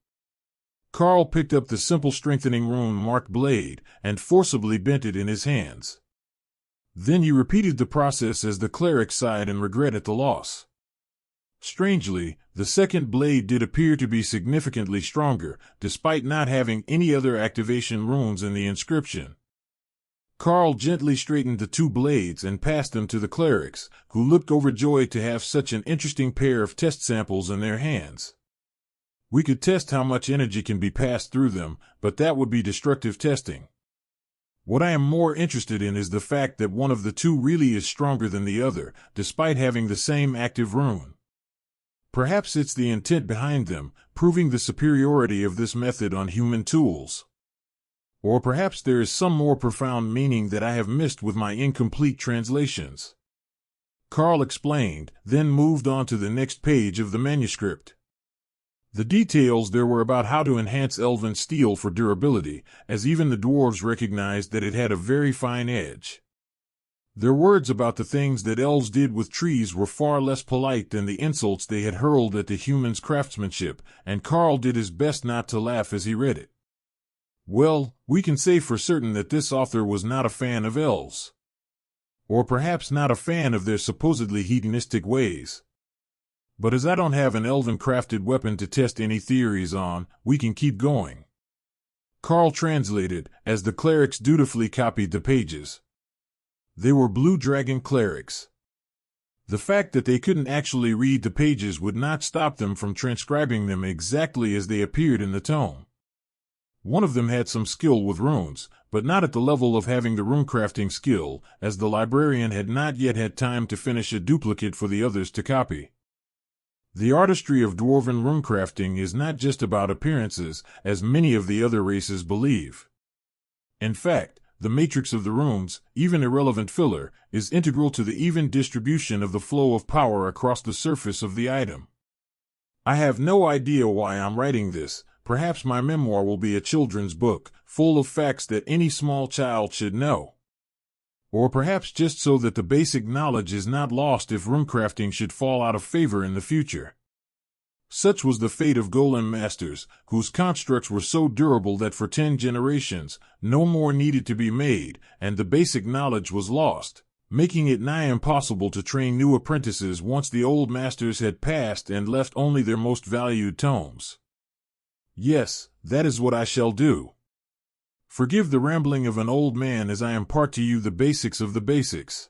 Karl picked up the simple strengthening rune marked blade, and forcibly bent it in his hands. Then he repeated the process as the cleric sighed in regret at the loss. Strangely, the second blade did appear to be significantly stronger, despite not having any other activation runes in the inscription. Karl gently straightened the 2 blades and passed them to the clerics, who looked overjoyed to have such an interesting pair of test samples in their hands. We could test how much energy can be passed through them, but that would be destructive testing. What I am more interested in is the fact that one of the 2 really is stronger than the other, despite having the same active rune. Perhaps it's the intent behind them, proving the superiority of this method on human tools. Or perhaps there is some more profound meaning that I have missed with my incomplete translations. Karl explained, then moved on to the next page of the manuscript. The details there were about how to enhance elven steel for durability, as even the dwarves recognized that it had a very fine edge. Their words about the things that elves did with trees were far less polite than the insults they had hurled at the humans' craftsmanship, and Karl did his best not to laugh as he read it. Well, we can say for certain that this author was not a fan of elves. or perhaps not a fan of their supposedly hedonistic ways. But as I don't have an elven-crafted weapon to test any theories on, we can keep going. Karl translated, as the clerics dutifully copied the pages. They were Blue Dragon clerics. The fact that they couldn't actually read the pages would not stop them from transcribing them exactly as they appeared in the tome. One of them had some skill with runes, but not at the level of having the runecrafting skill, as the librarian had not yet had time to finish a duplicate for the others to copy. The artistry of dwarven runecrafting is not just about appearances, as many of the other races believe. In fact, the matrix of the runes, even irrelevant filler, is integral to the even distribution of the flow of power across the surface of the item. I have no idea why I'm writing this. Perhaps my memoir will be a children's book, full of facts that any small child should know. Or perhaps just so that the basic knowledge is not lost if runecrafting should fall out of favor in the future. Such was the fate of golem masters, whose constructs were so durable that for 10 generations, no more needed to be made, and the basic knowledge was lost, making it nigh impossible to train new apprentices once the old masters had passed and left only their most valued tomes. Yes, that is what I shall do. Forgive the rambling of an old man as I impart to you the basics of the basics.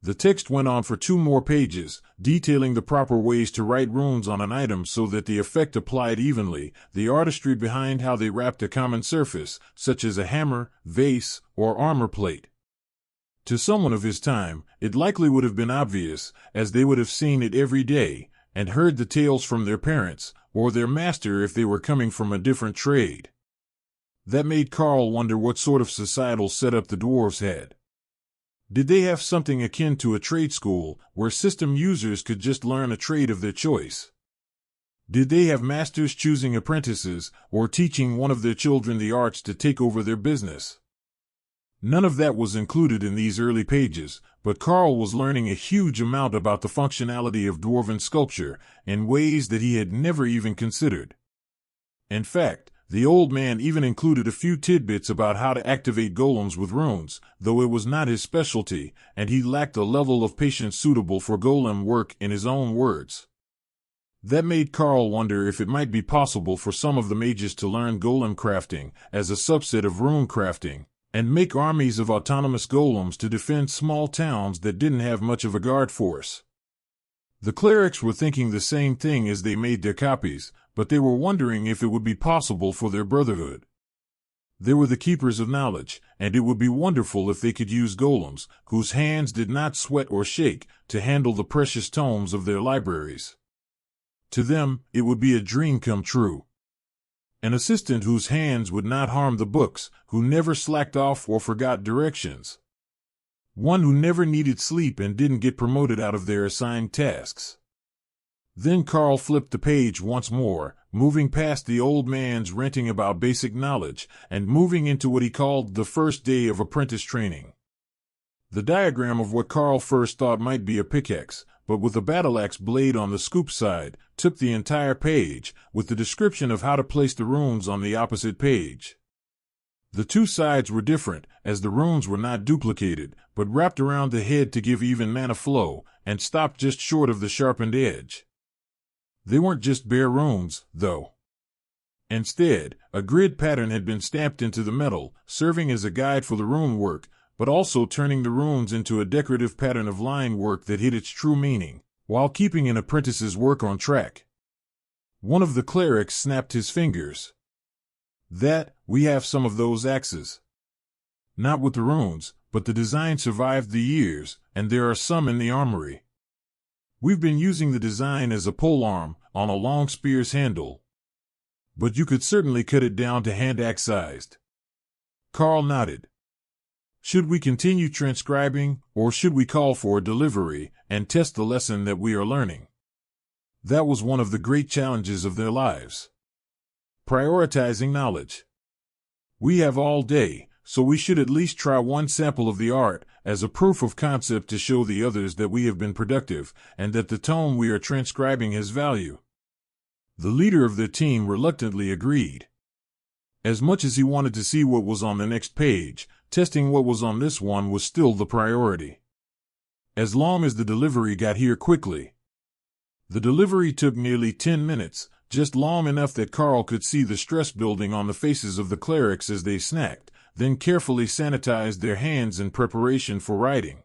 The text went on for 2 more pages, detailing the proper ways to write runes on an item so that the effect applied evenly, the artistry behind how they wrapped a common surface, such as a hammer, vase, or armor plate. To someone of his time, it likely would have been obvious, as they would have seen it every day, and heard the tales from their parents, or their master if they were coming from a different trade. That made Karl wonder what sort of societal setup the dwarves had. Did they have something akin to a trade school, where system users could just learn a trade of their choice? Did they have masters choosing apprentices, or teaching one of their children the arts to take over their business? None of that was included in these early pages, but Karl was learning a huge amount about the functionality of dwarven sculpture, in ways that he had never even considered. In fact, the old man even included a few tidbits about how to activate golems with runes, though it was not his specialty, and he lacked a level of patience suitable for golem work in his own words. That made Karl wonder if it might be possible for some of the mages to learn golem crafting as a subset of rune crafting, and make armies of autonomous golems to defend small towns that didn't have much of a guard force. The clerics were thinking the same thing as they made their copies, but they were wondering if it would be possible for their brotherhood. They were the keepers of knowledge, and it would be wonderful if they could use golems, whose hands did not sweat or shake, to handle the precious tomes of their libraries. To them, it would be a dream come true. An assistant whose hands would not harm the books, who never slacked off or forgot directions. One who never needed sleep and didn't get promoted out of their assigned tasks. Then Karl flipped the page once more, moving past the old man's ranting about basic knowledge, and moving into what he called the first day of apprentice training. The diagram of what Karl first thought might be a pickaxe, but with a battle-axe blade on the scoop side, took the entire page, with the description of how to place the runes on the opposite page. The 2 sides were different, as the runes were not duplicated, but wrapped around the head to give even mana flow, and stopped just short of the sharpened edge. They weren't just bare runes, though. Instead, a grid pattern had been stamped into the metal, serving as a guide for the rune work, but also turning the runes into a decorative pattern of line work that hid its true meaning, while keeping an apprentice's work on track. One of the clerics snapped his fingers. We have some of those axes. Not with the runes, but the design survived the years, and there are some in the armory. We've been using the design as a polearm, on a long spear's handle. But you could certainly cut it down to hand-axe-sized. Karl nodded. Should we continue transcribing, or should we call for a delivery, and test the lesson that we are learning? That was one of the great challenges of their lives. Prioritizing knowledge. We have all day, so we should at least try one sample of the art, as a proof of concept to show the others that we have been productive, and that the tome we are transcribing has value. The leader of their team reluctantly agreed. As much as he wanted to see what was on the next page, testing what was on this one was still the priority. As long as the delivery got here quickly. The delivery took nearly 10 minutes, just long enough that Karl could see the stress building on the faces of the clerics as they snacked, then carefully sanitized their hands in preparation for writing.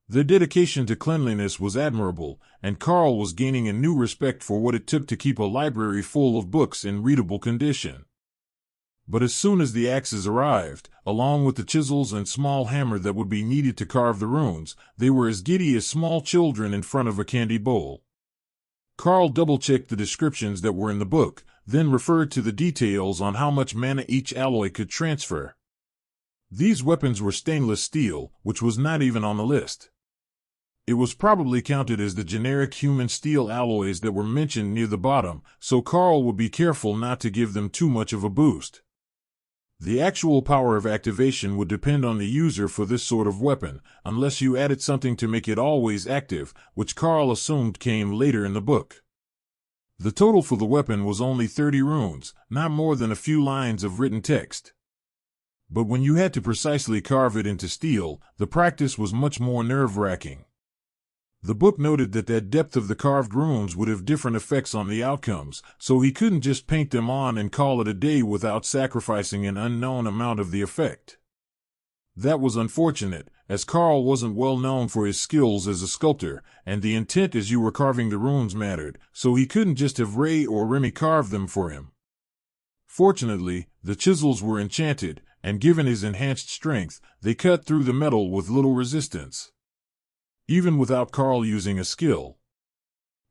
Their dedication to cleanliness was admirable, and Karl was gaining a new respect for what it took to keep a library full of books in readable condition. But as soon as the axes arrived, along with the chisels and small hammer that would be needed to carve the runes, they were as giddy as small children in front of a candy bowl. Karl double-checked the descriptions that were in the book, then referred to the details on how much mana each alloy could transfer. These weapons were stainless steel, which was not even on the list. It was probably counted as the generic human steel alloys that were mentioned near the bottom, so Karl would be careful not to give them too much of a boost. The actual power of activation would depend on the user for this sort of weapon, unless you added something to make it always active, which Karl assumed came later in the book. The total for the weapon was only 30 runes, not more than a few lines of written text. But when you had to precisely carve it into steel, the practice was much more nerve-wracking. The book noted that depth of the carved runes would have different effects on the outcomes, so he couldn't just paint them on and call it a day without sacrificing an unknown amount of the effect. That was unfortunate, as Karl wasn't well known for his skills as a sculptor, and the intent as you were carving the runes mattered, so he couldn't just have Ray or Remy carve them for him. Fortunately, the chisels were enchanted, and given his enhanced strength, they cut through the metal with little resistance. Even without Karl using a skill.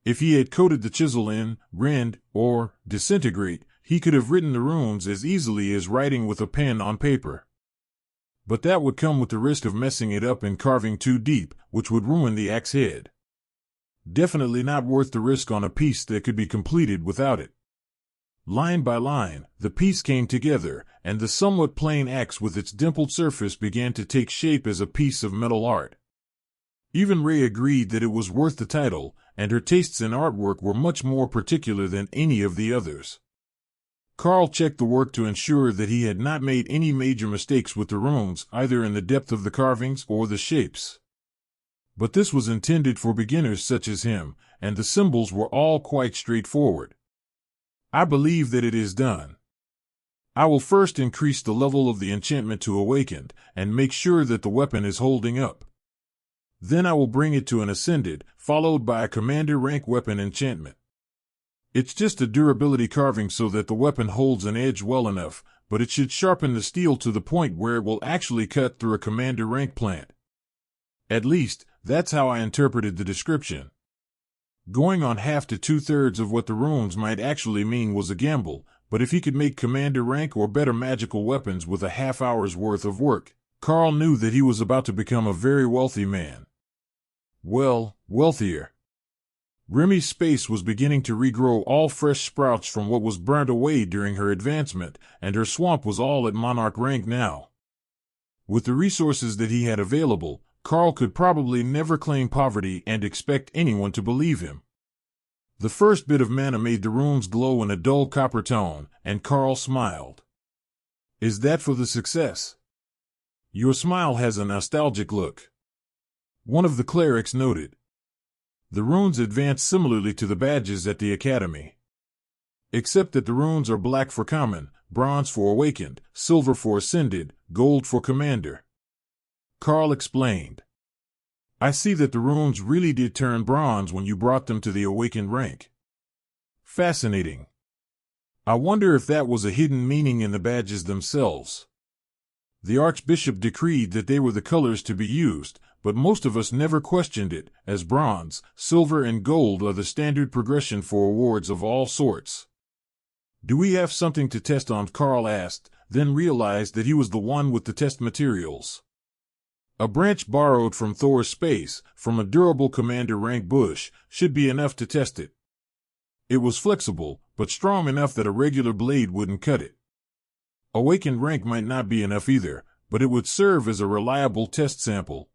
If he had coated the chisel in, rend, or disintegrate, he could have written the runes as easily as writing with a pen on paper. But that would come with the risk of messing it up and carving too deep, which would ruin the axe head. Definitely not worth the risk on a piece that could be completed without it. Line by line, the piece came together, and the somewhat plain axe with its dimpled surface began to take shape as a piece of metal art. Even Ray agreed that it was worth the title, and her tastes in artwork were much more particular than any of the others. Karl checked the work to ensure that he had not made any major mistakes with the runes, either in the depth of the carvings or the shapes. But this was intended for beginners such as him, and the symbols were all quite straightforward. I believe that it is done. I will first increase the level of the enchantment to awakened, and make sure that the weapon is holding up. Then I will bring it to an ascended, followed by a commander rank weapon enchantment. It's just a durability carving so that the weapon holds an edge well enough, but it should sharpen the steel to the point where it will actually cut through a commander rank plant. At least, that's how I interpreted the description. Going on half to two-thirds of what the runes might actually mean was a gamble, but if he could make commander rank or better magical weapons with a half-hour's worth of work, Karl knew that he was about to become a very wealthy man. Well, wealthier. Remy's space was beginning to regrow all fresh sprouts from what was burnt away during her advancement, and her swamp was all at Monarch Rank now. With the resources that he had available, Karl could probably never claim poverty and expect anyone to believe him. The first bit of mana made the runes glow in a dull copper tone, and Karl smiled. Is that for the success? Your smile has a nostalgic look. One of the clerics noted. The runes advance similarly to the badges at the academy. Except that the runes are black for common, bronze for awakened, silver for ascended, gold for commander. Karl explained. I see that the runes really did turn bronze when you brought them to the awakened rank. Fascinating. I wonder if that was a hidden meaning in the badges themselves. The Archbishop decreed that they were the colors to be used, but most of us never questioned it, as bronze, silver, and gold are the standard progression for awards of all sorts. Do we have something to test on? Karl asked, then realized that he was the one with the test materials. A branch borrowed from Thor's space, from a durable commander rank bush, should be enough to test it. It was flexible, but strong enough that a regular blade wouldn't cut it. Awakened rank might not be enough either, but it would serve as a reliable test sample.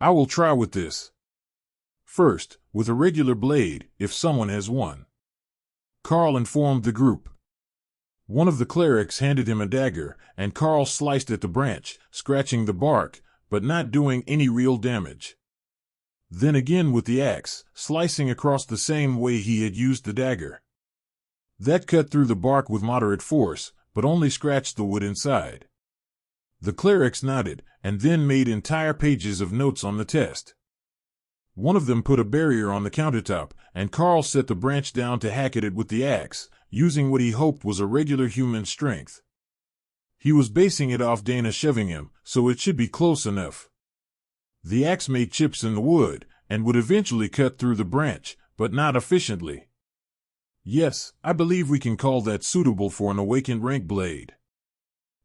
I will try with this. First, with a regular blade, if someone has one. Karl informed the group. One of the clerics handed him a dagger, and Karl sliced at the branch, scratching the bark, but not doing any real damage. Then again with the axe, slicing across the same way he had used the dagger. That cut through the bark with moderate force, but only scratched the wood inside. The clerics nodded, and then made entire pages of notes on the test. One of them put a barrier on the countertop, and Karl set the branch down to hack at it with the axe, using what he hoped was a regular human strength. He was basing it off Dana shoving him, so it should be close enough. The axe made chips in the wood, and would eventually cut through the branch, but not efficiently. Yes, I believe we can call that suitable for an awakened rank blade.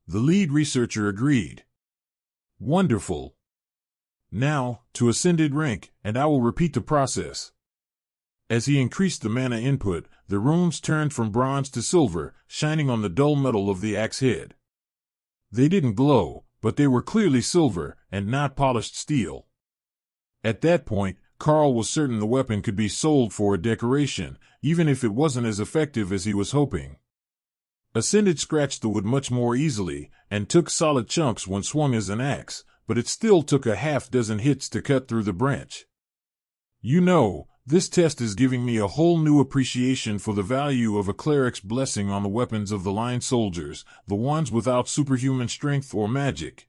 The lead researcher agreed. Wonderful. Now, to ascended rank, and I will repeat the process. As he increased the mana input, the runes turned from bronze to silver, shining on the dull metal of the axe head. They didn't glow, but they were clearly silver, and not polished steel. At that point, Karl was certain the weapon could be sold for a decoration, even if it wasn't as effective as he was hoping. Ascended scratched the wood much more easily, and took solid chunks when swung as an axe, but it still took a half-dozen hits to cut through the branch. You know, this test is giving me a whole new appreciation for the value of a cleric's blessing on the weapons of the line soldiers, the ones without superhuman strength or magic.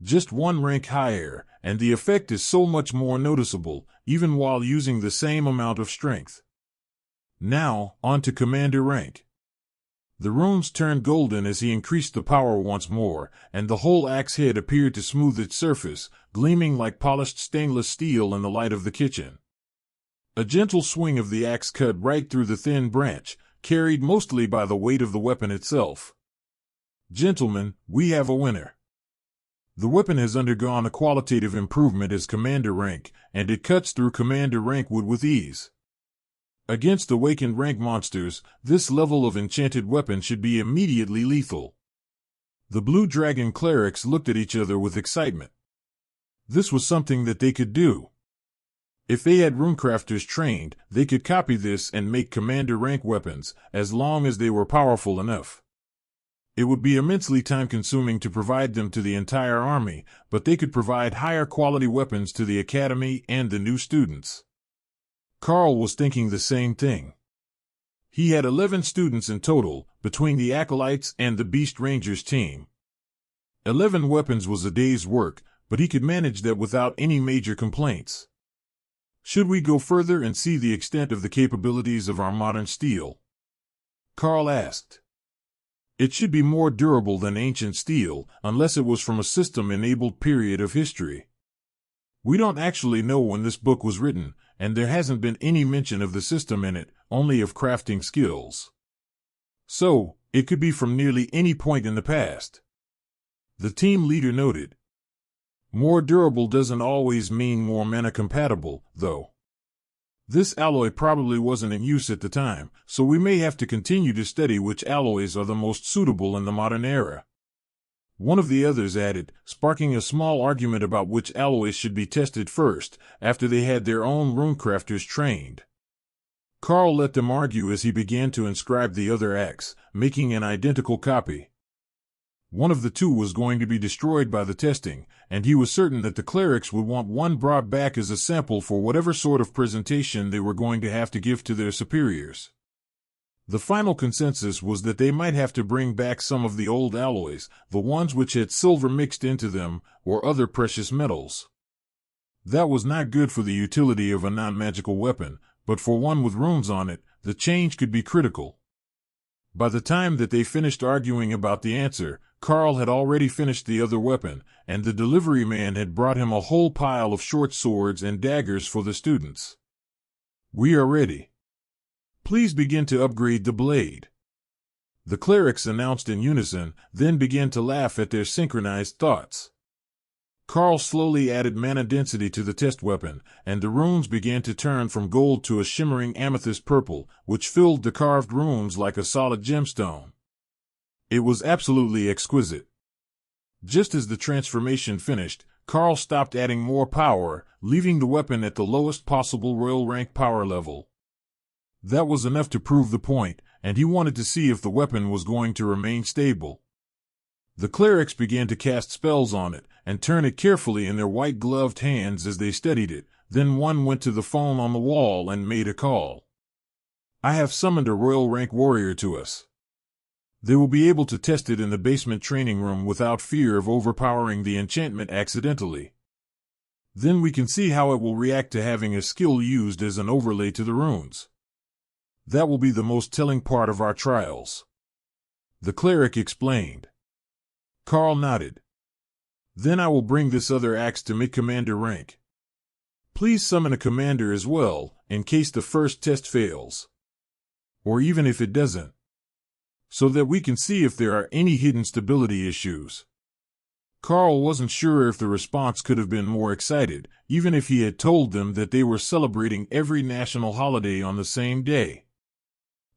Just one rank higher, and the effect is so much more noticeable, even while using the same amount of strength. Now, on to commander rank. The runes turned golden as he increased the power once more, and the whole axe head appeared to smooth its surface, gleaming like polished stainless steel in the light of the kitchen. A gentle swing of the axe cut right through the thin branch, carried mostly by the weight of the weapon itself. Gentlemen, we have a winner. The weapon has undergone a qualitative improvement as commander rank, and it cuts through commander rank wood with ease. Against awakened rank monsters, this level of enchanted weapon should be immediately lethal. The Blue Dragon clerics looked at each other with excitement. This was something that they could do. If they had runecrafters trained, they could copy this and make commander rank weapons, as long as they were powerful enough. It would be immensely time-consuming to provide them to the entire army, but they could provide higher quality weapons to the academy and the new students. Karl was thinking the same thing. He had 11 students in total, between the Acolytes and the Beast Rangers team. 11 weapons was a day's work, but he could manage that without any major complaints. Should we go further and see the extent of the capabilities of our modern steel? Karl asked. It should be more durable than ancient steel, unless it was from a system-enabled period of history. We don't actually know when this book was written, and there hasn't been any mention of the system in it, only of crafting skills. So, it could be from nearly any point in the past. The team leader noted. More durable doesn't always mean more mana-compatible, though. This alloy probably wasn't in use at the time, so we may have to continue to study which alloys are the most suitable in the modern era. One of the others added, sparking a small argument about which alloys should be tested first, after they had their own runecrafters trained. Karl let them argue as he began to inscribe the other axe, making an identical copy. One of the two was going to be destroyed by the testing, and he was certain that the clerics would want one brought back as a sample for whatever sort of presentation they were going to have to give to their superiors. The final consensus was that they might have to bring back some of the old alloys, the ones which had silver mixed into them, or other precious metals. That was not good for the utility of a non-magical weapon, but for one with runes on it, the change could be critical. By the time that they finished arguing about the answer, Karl had already finished the other weapon, and the delivery man had brought him a whole pile of short swords and daggers for the students. We are ready. Please begin to upgrade the blade. The clerics announced in unison, then began to laugh at their synchronized thoughts. Karl slowly added mana density to the test weapon, and the runes began to turn from gold to a shimmering amethyst purple, which filled the carved runes like a solid gemstone. It was absolutely exquisite. Just as the transformation finished, Karl stopped adding more power, leaving the weapon at the lowest possible royal rank power level. That was enough to prove the point, and he wanted to see if the weapon was going to remain stable. The clerics began to cast spells on it and turn it carefully in their white-gloved hands as they studied it. Then one went to the phone on the wall and made a call. "I have summoned a royal rank warrior to us. They will be able to test it in the basement training room without fear of overpowering the enchantment accidentally. Then we can see how it will react to having a skill used as an overlay to the runes. That will be the most telling part of our trials," the cleric explained. Karl nodded. "Then I will bring this other axe to mid-commander rank. Please summon a commander as well, in case the first test fails. Or even if it doesn't. So that we can see if there are any hidden stability issues." Karl wasn't sure if the response could have been more excited, even if he had told them that they were celebrating every national holiday on the same day.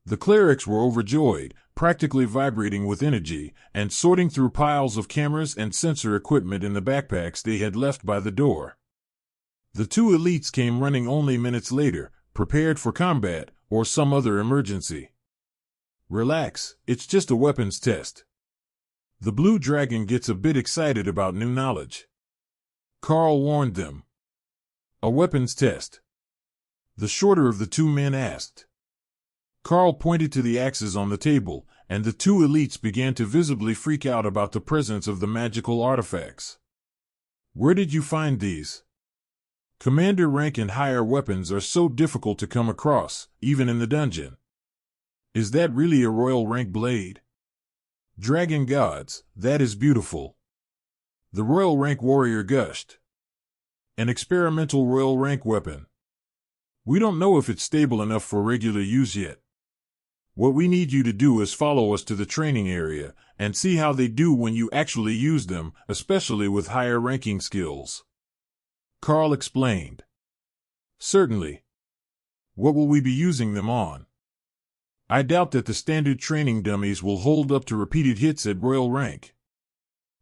The clerics were overjoyed, practically vibrating with energy, and sorting through piles of cameras and sensor equipment in the backpacks they had left by the door. The two elites came running only minutes later, prepared for combat or some other emergency. "Relax, it's just a weapons test." The blue dragon gets a bit excited about new knowledge. Karl warned them. "A weapons test?" the shorter of the two men asked. Karl pointed to the axes on the table, and the two elites began to visibly freak out about the presence of the magical artifacts. "Where did you find these? Commander rank and higher weapons are so difficult to come across, even in the dungeon. Is that really a royal rank blade? Dragon gods, that is beautiful." The royal rank warrior gushed. "An experimental royal rank weapon. We don't know if it's stable enough for regular use yet. What we need you to do is follow us to the training area and see how they do when you actually use them, especially with higher ranking skills," Karl explained. "Certainly. What will we be using them on? I doubt that the standard training dummies will hold up to repeated hits at royal rank,"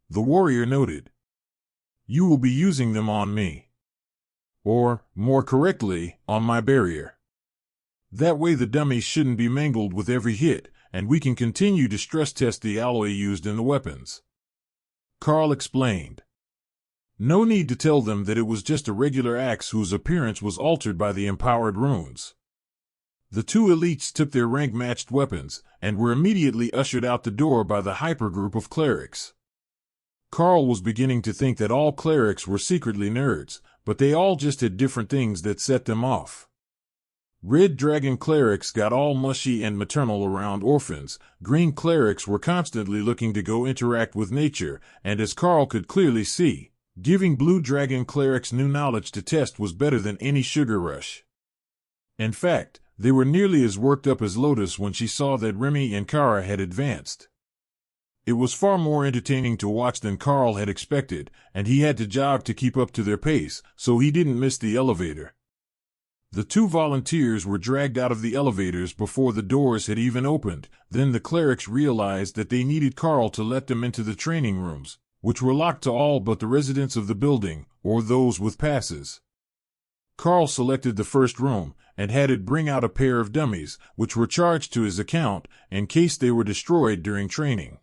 the warrior noted. "You will be using them on me. Or, more correctly, on my barrier. That way the dummies shouldn't be mangled with every hit, and we can continue to stress test the alloy used in the weapons," Karl explained. No need to tell them that it was just a regular axe whose appearance was altered by the empowered runes. The two elites took their rank-matched weapons and were immediately ushered out the door by the hypergroup of clerics. Karl was beginning to think that all clerics were secretly nerds, but they all just had different things that set them off. Red dragon clerics got all mushy and maternal around orphans, green clerics were constantly looking to go interact with nature, and as Karl could clearly see, giving blue dragon clerics new knowledge to test was better than any sugar rush. In fact, they were nearly as worked up as Lotus when she saw that Remy and Kara had advanced. It was far more entertaining to watch than Karl had expected, and he had to jog to keep up to their pace, so he didn't miss the elevator. The two volunteers were dragged out of the elevators before the doors had even opened. Then the clerics realized that they needed Karl to let them into the training rooms, which were locked to all but the residents of the building, or those with passes. Karl selected the first room, and had it bring out a pair of dummies, which were charged to his account, in case they were destroyed during training.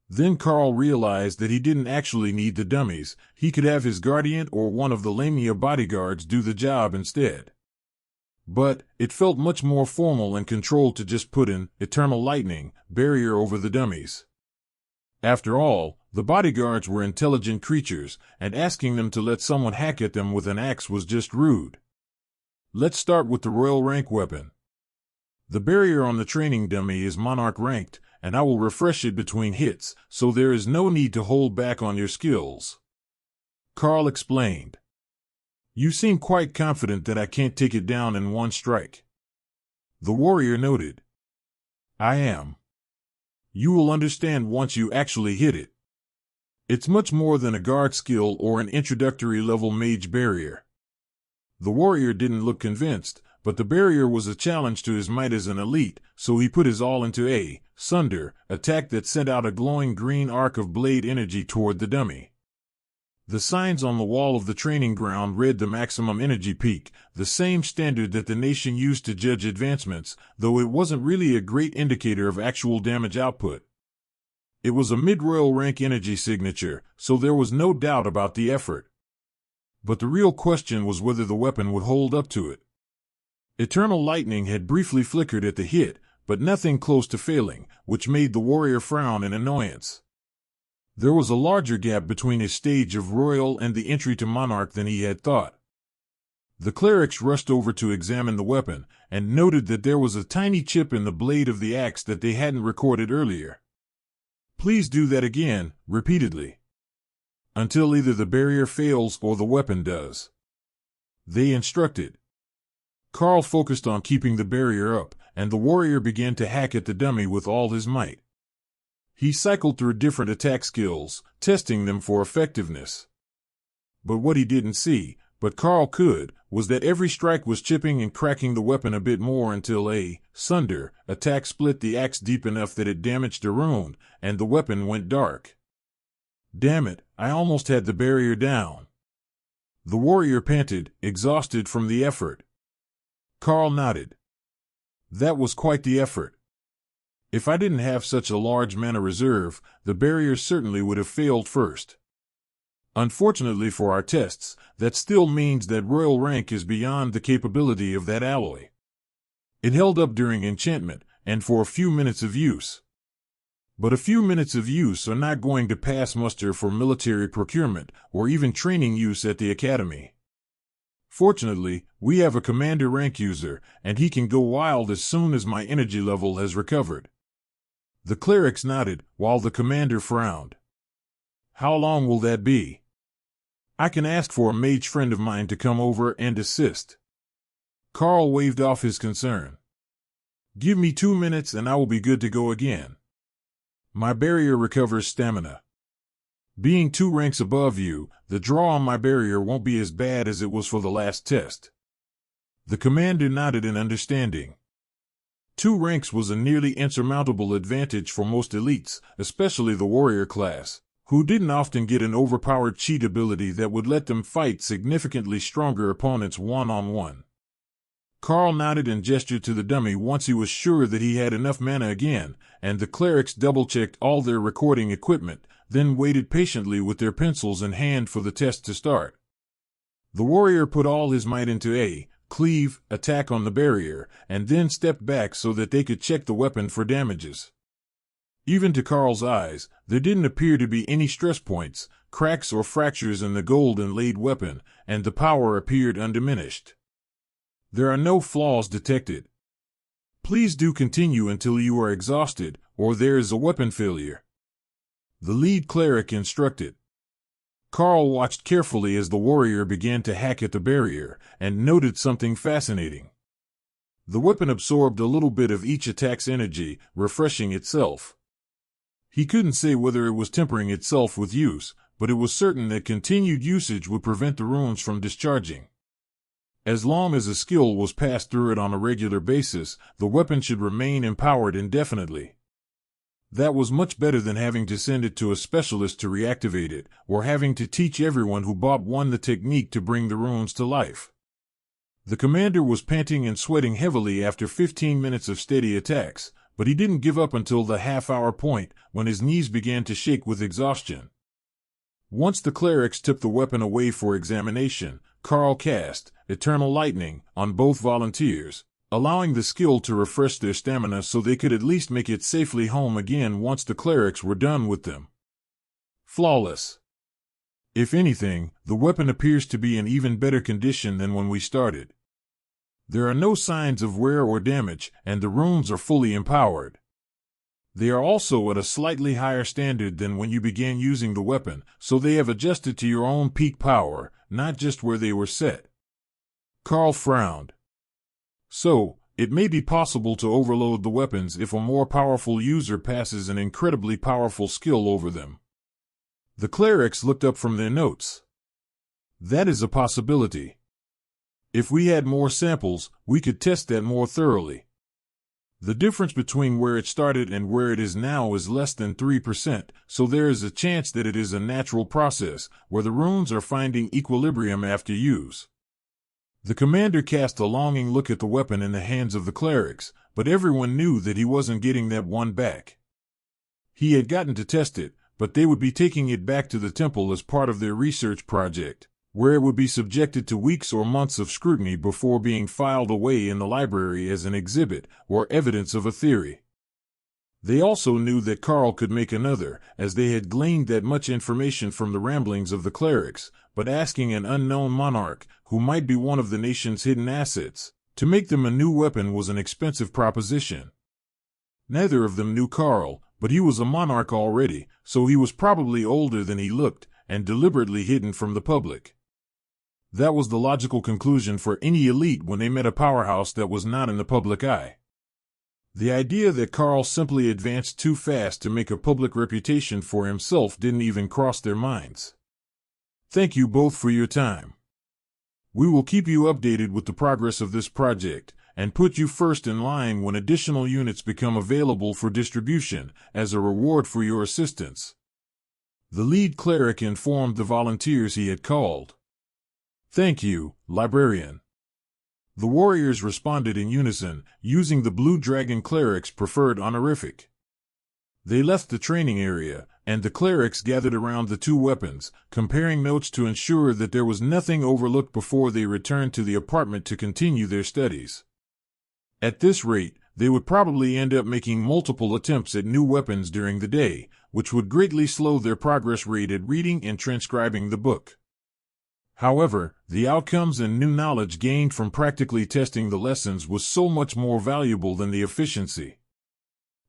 Then Karl realized that he didn't actually need the dummies, he could have his guardian or one of the Lamia bodyguards do the job instead. But it felt much more formal and controlled to just put an eternal lightning barrier over the dummies. After all, the bodyguards were intelligent creatures, and asking them to let someone hack at them with an axe was just rude. Let's start with the royal rank weapon. The barrier on the training dummy is Monarch ranked, and I will refresh it between hits, so there is no need to hold back on your skills," Karl explained. "You seem quite confident that I can't take it down in one strike," the warrior noted. "I am. You will understand once you actually hit it. It's much more than a guard skill or an introductory level mage barrier." The warrior didn't look convinced, but the barrier was a challenge to his might as an elite, so he put his all into a sunder attack that sent out a glowing green arc of blade energy toward the dummy. The signs on the wall of the training ground read the maximum energy peak, the same standard that the nation used to judge advancements, though it wasn't really a great indicator of actual damage output. It was a mid-royal rank energy signature, so there was no doubt about the effort. But the real question was whether the weapon would hold up to it. Eternal lightning had briefly flickered at the hit, but nothing close to failing, which made the warrior frown in annoyance. There was a larger gap between his stage of royal and the entry to monarch than he had thought. The clerics rushed over to examine the weapon, and noted that there was a tiny chip in the blade of the axe that they hadn't recorded earlier. "Please do that again," repeatedly, "until either the barrier fails or the weapon does," they instructed. Karl focused on keeping the barrier up, and the warrior began to hack at the dummy with all his might. He cycled through different attack skills, testing them for effectiveness. But what he didn't see, but Karl could, was that every strike was chipping and cracking the weapon a bit more until a sunder attack split the axe deep enough that it damaged a rune, and the weapon went dark. "Damn it, I almost had the barrier down." The warrior panted, exhausted from the effort. Karl nodded. "That was quite the effort. If I didn't have such a large mana reserve, the barrier certainly would have failed first. Unfortunately for our tests, that still means that royal rank is beyond the capability of that alloy. It held up during enchantment, and for a few minutes of use. But a few minutes of use are not going to pass muster for military procurement, or even training use at the academy. Fortunately, we have a commander rank user, and he can go wild as soon as my energy level has recovered." The clerics nodded, while the commander frowned. "How long will that be?" "I can ask for a mage friend of mine to come over and assist." Karl waved off his concern. "Give me 2 minutes and I will be good to go again. My barrier recovers stamina. Being 2 ranks above you, the draw on my barrier won't be as bad as it was for the last test." The commander nodded in understanding. 2 ranks was a nearly insurmountable advantage for most elites, especially the warrior class, who didn't often get an overpowered cheat ability that would let them fight significantly stronger opponents one-on-one. Karl nodded and gestured to the dummy once he was sure that he had enough mana again, and the clerics double-checked all their recording equipment, then waited patiently with their pencils in hand for the test to start. The warrior put all his might into a cleave attack on the barrier, and then stepped back so that they could check the weapon for damages. Even to Karl's eyes, there didn't appear to be any stress points, cracks or fractures in the gold inlaid weapon, and the power appeared undiminished. "There are no flaws detected. Please do continue until you are exhausted, or there is a weapon failure," the lead cleric instructed. Karl watched carefully as the warrior began to hack at the barrier, and noted something fascinating. The weapon absorbed a little bit of each attack's energy, refreshing itself. He couldn't say whether it was tempering itself with use, but it was certain that continued usage would prevent the runes from discharging. As long as a skill was passed through it on a regular basis, the weapon should remain empowered indefinitely. That was much better than having to send it to a specialist to reactivate it, or having to teach everyone who bought one the technique to bring the runes to life. The commander was panting and sweating heavily after 15 minutes of steady attacks, but he didn't give up until the half-hour point, when his knees began to shake with exhaustion. Once the clerics took the weapon away for examination, Karl cast Eternal Lightning on both volunteers, allowing the skill to refresh their stamina so they could at least make it safely home again once the clerics were done with them. Flawless. If anything, the weapon appears to be in even better condition than when we started. There are no signs of wear or damage, and the runes are fully empowered. They are also at a slightly higher standard than when you began using the weapon, so they have adjusted to your own peak power, not just where they were set. Karl frowned. So, it may be possible to overload the weapons if a more powerful user passes an incredibly powerful skill over them. The clerics looked up from their notes. That is a possibility. If we had more samples, we could test that more thoroughly. The difference between where it started and where it is now is less than 3%, so there is a chance that it is a natural process, where the runes are finding equilibrium after use. The commander cast a longing look at the weapon in the hands of the clerics, but everyone knew that he wasn't getting that one back. He had gotten to test it, but they would be taking it back to the temple as part of their research project, where it would be subjected to weeks or months of scrutiny before being filed away in the library as an exhibit or evidence of a theory. They also knew that Karl could make another, as they had gleaned that much information from the ramblings of the clerics, but asking an unknown monarch, who might be one of the nation's hidden assets, to make them a new weapon was an expensive proposition. Neither of them knew Karl, but he was a monarch already, so he was probably older than he looked, and deliberately hidden from the public. That was the logical conclusion for any elite when they met a powerhouse that was not in the public eye. The idea that Karl simply advanced too fast to make a public reputation for himself didn't even cross their minds. Thank you both for your time. We will keep you updated with the progress of this project, and put you first in line when additional units become available for distribution, as a reward for your assistance. The lead cleric informed the volunteers he had called. Thank you, librarian. The warriors responded in unison, using the Blue Dragon cleric's preferred honorific. They left the training area, and the clerics gathered around the two weapons, comparing notes to ensure that there was nothing overlooked before they returned to the apartment to continue their studies. At this rate, they would probably end up making multiple attempts at new weapons during the day, which would greatly slow their progress rate at reading and transcribing the book. However, the outcomes and new knowledge gained from practically testing the lessons was so much more valuable than the efficiency.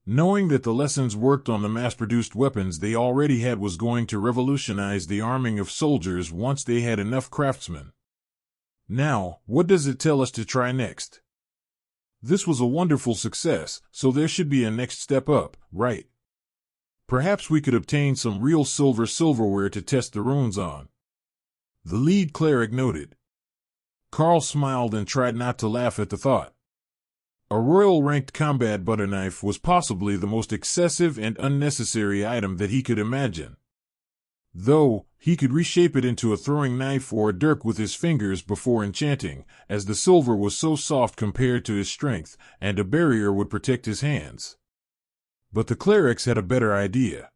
Knowing that the lessons worked on the mass-produced weapons they already had was going to revolutionize the arming of soldiers once they had enough craftsmen. Now, what does it tell us to try next? This was a wonderful success, so there should be a next step up, right? Perhaps we could obtain some real silverware to test the runes on. The lead cleric noted. Karl smiled and tried not to laugh at the thought. A royal-ranked combat butter knife was possibly the most excessive and unnecessary item that he could imagine. Though, he could reshape it into a throwing knife or a dirk with his fingers before enchanting, as the silver was so soft compared to his strength, and a barrier would protect his hands. But the clerics had a better idea.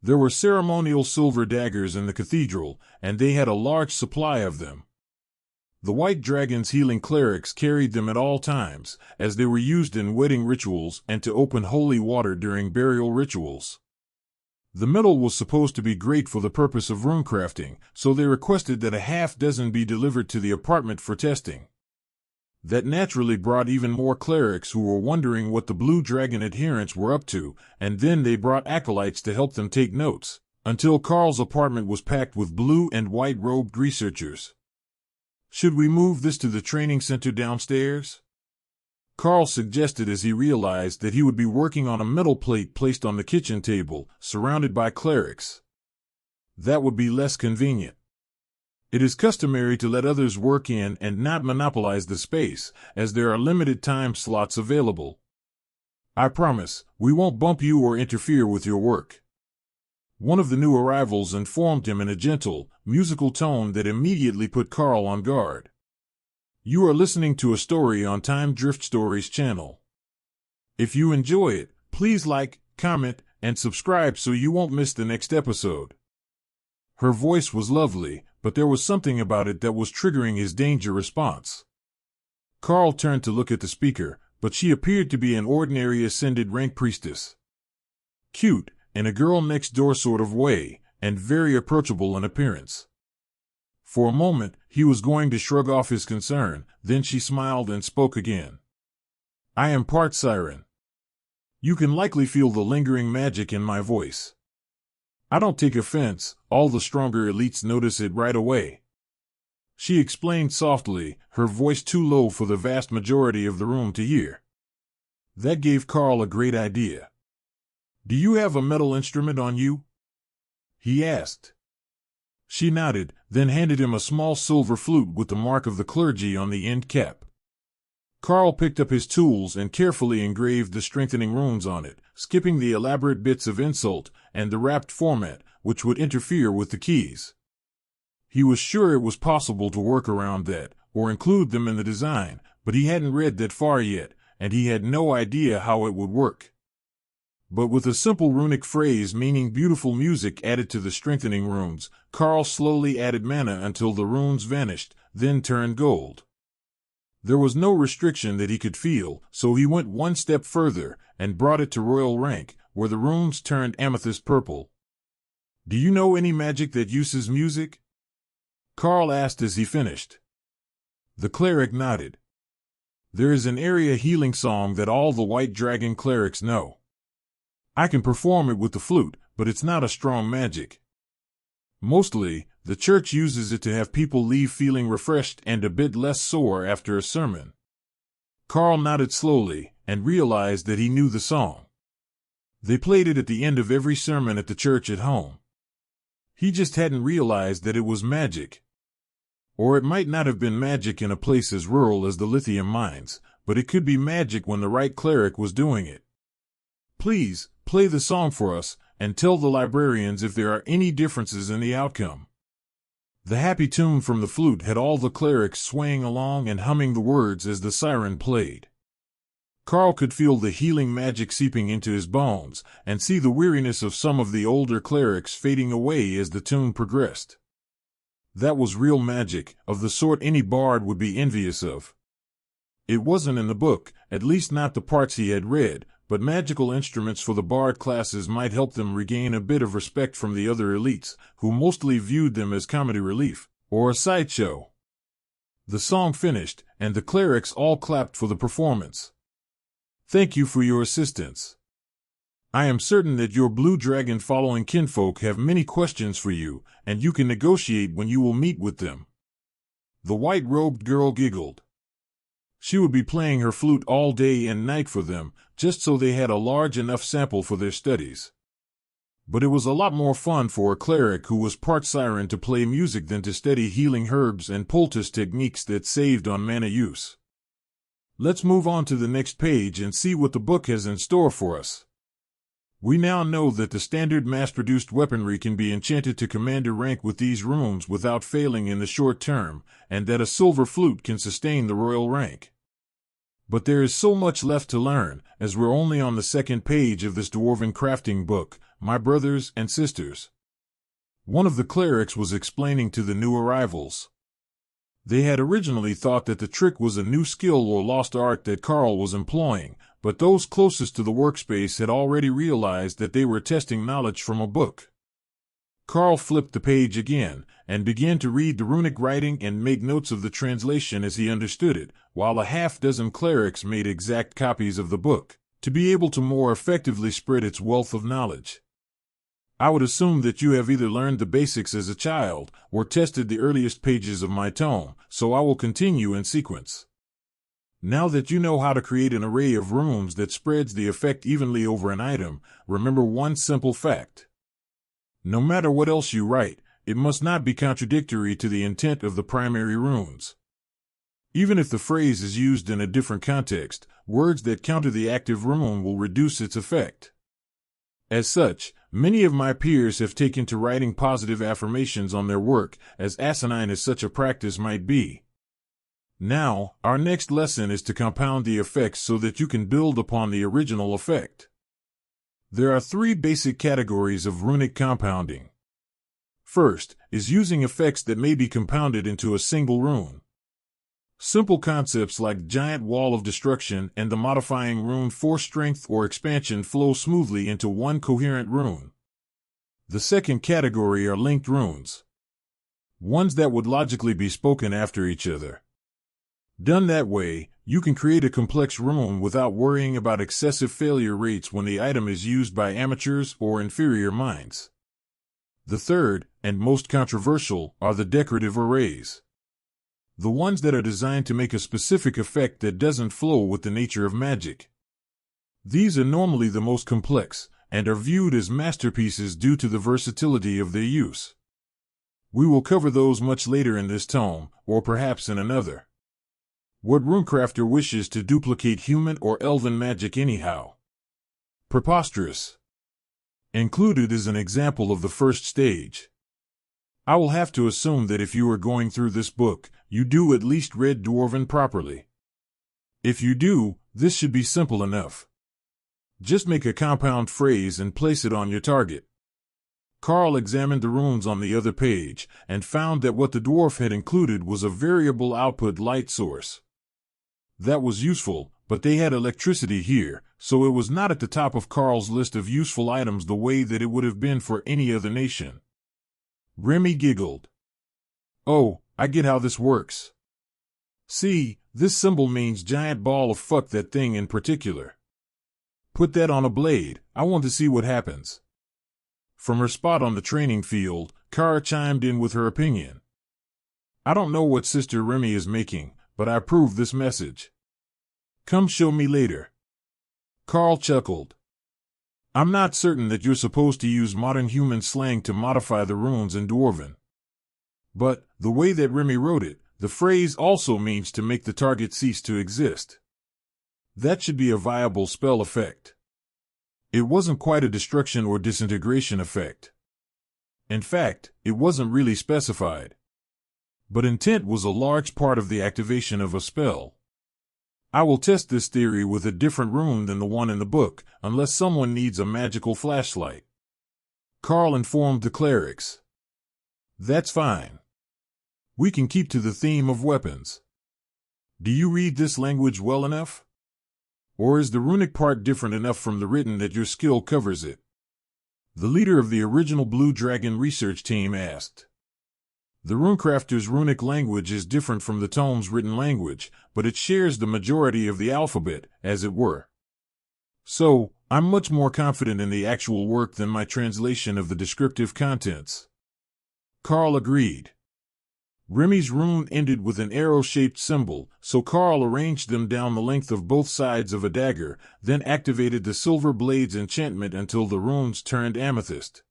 There were ceremonial silver daggers in the cathedral, and they had a large supply of them. The White Dragon's healing clerics carried them at all times, as they were used in wedding rituals and to open holy water during burial rituals. The metal was supposed to be great for the purpose of runecrafting, so they requested that a half-dozen be delivered to the apartment for testing. That naturally brought even more clerics who were wondering what the Blue Dragon adherents were up to, and then they brought acolytes to help them take notes, until Karl's apartment was packed with blue and white-robed researchers. Should we move this to the training center downstairs? Karl suggested as he realized that he would be working on a metal plate placed on the kitchen table, surrounded by clerics. That would be less convenient. It is customary to let others work in and not monopolize the space, as there are limited time slots available. I promise, we won't bump you or interfere with your work. One of the new arrivals informed him in a gentle, musical tone that immediately put Karl on guard. You are listening to a story on Time Drift Stories channel. If you enjoy it, please like, comment, and subscribe so you won't miss the next episode. Her voice was lovely, but there was something about it that was triggering his danger response. Karl turned to look at the speaker, but she appeared to be an ordinary ascended rank priestess. Cute, in a girl next door sort of way, and very approachable in appearance. For a moment, he was going to shrug off his concern, then she smiled and spoke again. I am part siren. You can likely feel the lingering magic in my voice. I don't take offense, all the stronger elites notice it right away. She explained softly, her voice too low for the vast majority of the room to hear. That gave Karl a great idea. Do you have a metal instrument on you? He asked. She nodded, then handed him a small silver flute with the mark of the clergy on the end cap. Karl picked up his tools and carefully engraved the strengthening runes on it, skipping the elaborate bits of insult and the wrapped format, which would interfere with the keys. He was sure it was possible to work around that, or include them in the design, but he hadn't read that far yet, and he had no idea how it would work. But with a simple runic phrase meaning beautiful music added to the strengthening runes, Karl slowly added mana until the runes vanished, then turned gold. There was no restriction that he could feel, so he went one step further and brought it to royal rank, where the runes turned amethyst purple. "Do you know any magic that uses music?" Karl asked as he finished. The cleric nodded. "There is an area healing song that all the white dragon clerics know. I can perform it with the flute, but it's not a strong magic. Mostly, the church uses it to have people leave feeling refreshed and a bit less sore after a sermon." Karl nodded slowly and realized that he knew the song. They played it at the end of every sermon at the church at home. He just hadn't realized that it was magic. Or it might not have been magic in a place as rural as the lithium mines, but it could be magic when the right cleric was doing it. "Please, play the song for us, and tell the librarians if there are any differences in the outcome." The happy tune from the flute had all the clerics swaying along and humming the words as the siren played. Karl could feel the healing magic seeping into his bones, and see the weariness of some of the older clerics fading away as the tune progressed. That was real magic, of the sort any bard would be envious of. It wasn't in the book, at least not the parts he had read, but magical instruments for the bard classes might help them regain a bit of respect from the other elites, who mostly viewed them as comedy relief, or a sideshow. The song finished, and the clerics all clapped for the performance. "Thank you for your assistance. I am certain that your blue dragon following kinfolk have many questions for you, and you can negotiate when you will meet with them." The white-robed girl giggled. She would be playing her flute all day and night for them, just so they had a large enough sample for their studies. But it was a lot more fun for a cleric who was part siren to play music than to study healing herbs and poultice techniques that saved on mana use. Let's move on to the next page and see what the book has in store for us. We now know that the standard mass-produced weaponry can be enchanted to commander rank with these runes without failing in the short term, and that a silver flute can sustain the royal rank. But there is so much left to learn, as we're only on the second page of this dwarven crafting book, my brothers and sisters. One of the clerics was explaining to the new arrivals. They had originally thought that the trick was a new skill or lost art that Karl was employing, but those closest to the workspace had already realized that they were testing knowledge from a book. Karl flipped the page again, and began to read the runic writing and make notes of the translation as he understood it, while a half-dozen clerics made exact copies of the book, to be able to more effectively spread its wealth of knowledge. I would assume that you have either learned the basics as a child, or tested the earliest pages of my tome, so I will continue in sequence. Now that you know how to create an array of runes that spreads the effect evenly over an item, remember one simple fact. No matter what else you write, it must not be contradictory to the intent of the primary runes. Even if the phrase is used in a different context, words that counter the active rune will reduce its effect. As such, many of my peers have taken to writing positive affirmations on their work, as asinine as such a practice might be. Now, our next lesson is to compound the effects so that you can build upon the original effect. There are three basic categories of runic compounding. First is using effects that may be compounded into a single rune. Simple concepts like Giant Wall of Destruction and the modifying rune Force Strength or Expansion flow smoothly into one coherent rune. The second category are linked runes. Ones that would logically be spoken after each other. Done that way, you can create a complex rune without worrying about excessive failure rates when the item is used by amateurs or inferior minds. The third, and most controversial, are the decorative arrays. The ones that are designed to make a specific effect that doesn't flow with the nature of magic. These are normally the most complex, and are viewed as masterpieces due to the versatility of their use. We will cover those much later in this tome, or perhaps in another. What runecrafter wishes to duplicate human or elven magic anyhow? Preposterous. Included is an example of the first stage. I will have to assume that if you are going through this book, you do at least read Dwarven properly. If you do, this should be simple enough. Just make a compound phrase and place it on your target. Karl examined the runes on the other page and found that what the dwarf had included was a variable output light source. That was useful, but they had electricity here, so it was not at the top of Karl's list of useful items the way that it would have been for any other nation. Remy giggled. Oh, I get how this works. See, this symbol means giant ball of fuck that thing in particular. Put that on a blade, I want to see what happens. From her spot on the training field, Kara chimed in with her opinion. I don't know what Sister Remy is making, but I approve this message. Come show me later. Karl chuckled. I'm not certain that you're supposed to use modern human slang to modify the runes in Dwarven. But, the way that Remy wrote it, the phrase also means to make the target cease to exist. That should be a viable spell effect. It wasn't quite a destruction or disintegration effect. In fact, it wasn't really specified. But intent was a large part of the activation of a spell. I will test this theory with a different rune than the one in the book, unless someone needs a magical flashlight. Karl informed the clerics. That's fine. We can keep to the theme of weapons. Do you read this language well enough? Or is the runic part different enough from the written that your skill covers it? The leader of the original Blue Dragon research team asked. The runecrafter's runic language is different from the tome's written language, but it shares the majority of the alphabet, as it were. So, I'm much more confident in the actual work than my translation of the descriptive contents. Karl agreed. Remy's rune ended with an arrow-shaped symbol, so Karl arranged them down the length of both sides of a dagger, then activated the Silver Blade's enchantment until the runes turned amethyst.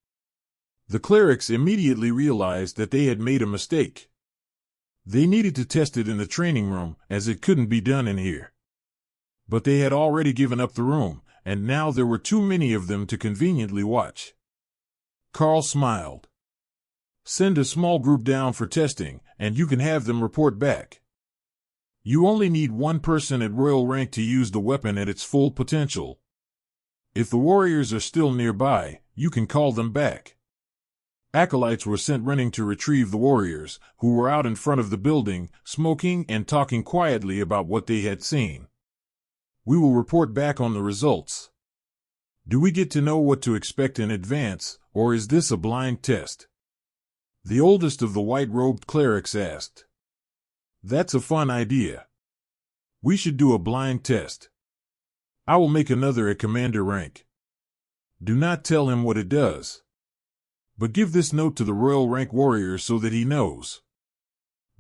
The clerics immediately realized that they had made a mistake. They needed to test it in the training room, as it couldn't be done in here. But they had already given up the room, and now there were too many of them to conveniently watch. Karl smiled. Send a small group down for testing, and you can have them report back. You only need one person at royal rank to use the weapon at its full potential. If the warriors are still nearby, you can call them back. Acolytes were sent running to retrieve the warriors, who were out in front of the building, smoking and talking quietly about what they had seen. We will report back on the results. Do we get to know what to expect in advance, or is this a blind test? The oldest of the white-robed clerics asked. That's a fun idea. We should do a blind test. I will make another at commander rank. Do not tell him what it does. But give this note to the royal rank warrior so that he knows.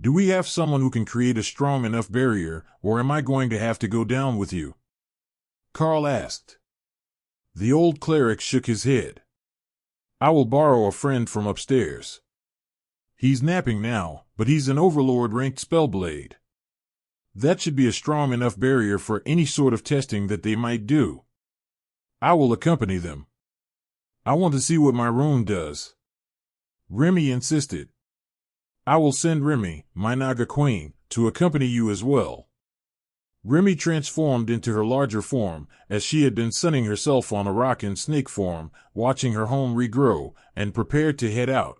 Do we have someone who can create a strong enough barrier, or am I going to have to go down with you? Karl asked. The old cleric shook his head. I will borrow a friend from upstairs. He's napping now, but he's an overlord-ranked spellblade. That should be a strong enough barrier for any sort of testing that they might do. I will accompany them. I want to see what my rune does. Remy insisted. I will send Remy, my Naga queen, to accompany you as well. Remy transformed into her larger form, as she had been sunning herself on a rock in snake form, watching her home regrow, and prepared to head out.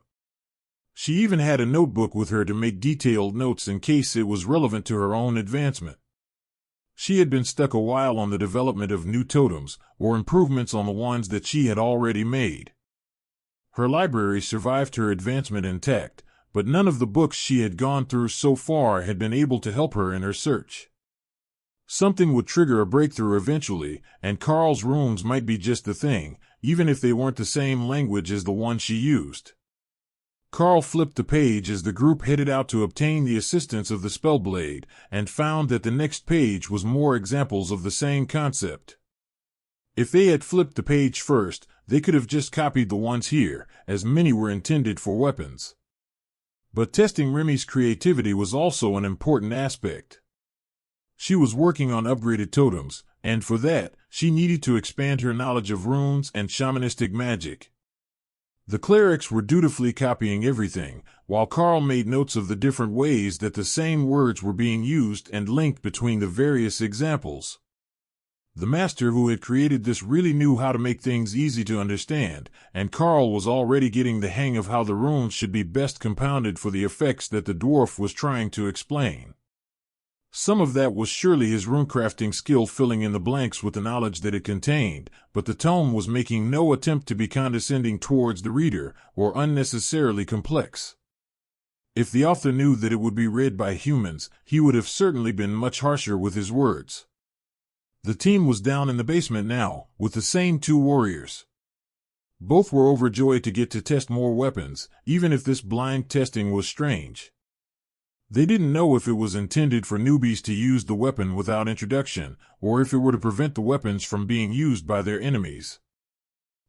She even had a notebook with her to make detailed notes in case it was relevant to her own advancement. She had been stuck a while on the development of new totems, or improvements on the ones that she had already made. Her library survived her advancement intact, but none of the books she had gone through so far had been able to help her in her search. Something would trigger a breakthrough eventually, and Karl's runes might be just the thing, even if they weren't the same language as the one she used. Karl flipped the page as the group headed out to obtain the assistance of the Spellblade, and found that the next page was more examples of the same concept. If they had flipped the page first, they could have just copied the ones here, as many were intended for weapons. But testing Remy's creativity was also an important aspect. She was working on upgraded totems, and for that, she needed to expand her knowledge of runes and shamanistic magic. The clerics were dutifully copying everything, while Karl made notes of the different ways that the same words were being used and linked between the various examples. The master who had created this really knew how to make things easy to understand, and Karl was already getting the hang of how the runes should be best compounded for the effects that the dwarf was trying to explain. Some of that was surely his runecrafting skill filling in the blanks with the knowledge that it contained, but the tome was making no attempt to be condescending towards the reader or unnecessarily complex. If the author knew that it would be read by humans, he would have certainly been much harsher with his words. The team was down in the basement now, with the same two warriors. Both were overjoyed to get to test more weapons, even if this blind testing was strange. They didn't know if it was intended for newbies to use the weapon without introduction, or if it were to prevent the weapons from being used by their enemies.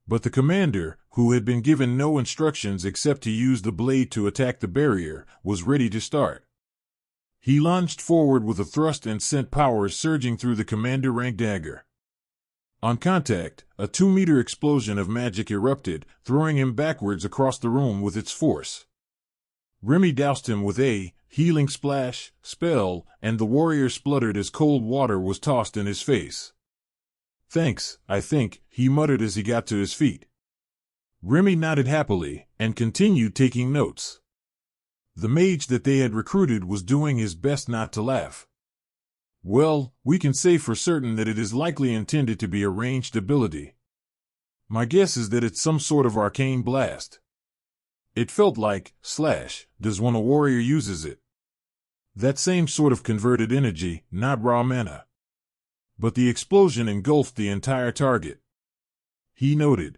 But the commander, who had been given no instructions except to use the blade to attack the barrier, was ready to start. He lunged forward with a thrust and sent power surging through the commander rank dagger. On contact, a 2-meter explosion of magic erupted, throwing him backwards across the room with its force. Remy doused him with a healing splash spell, and the warrior spluttered as cold water was tossed in his face. "Thanks, I think," he muttered as he got to his feet. Remy nodded happily, and continued taking notes. The mage that they had recruited was doing his best not to laugh. "Well, we can say for certain that it is likely intended to be a ranged ability. My guess is that it's some sort of arcane blast. It felt like, does when a warrior uses it. That same sort of converted energy, not raw mana. But the explosion engulfed the entire target." He noted.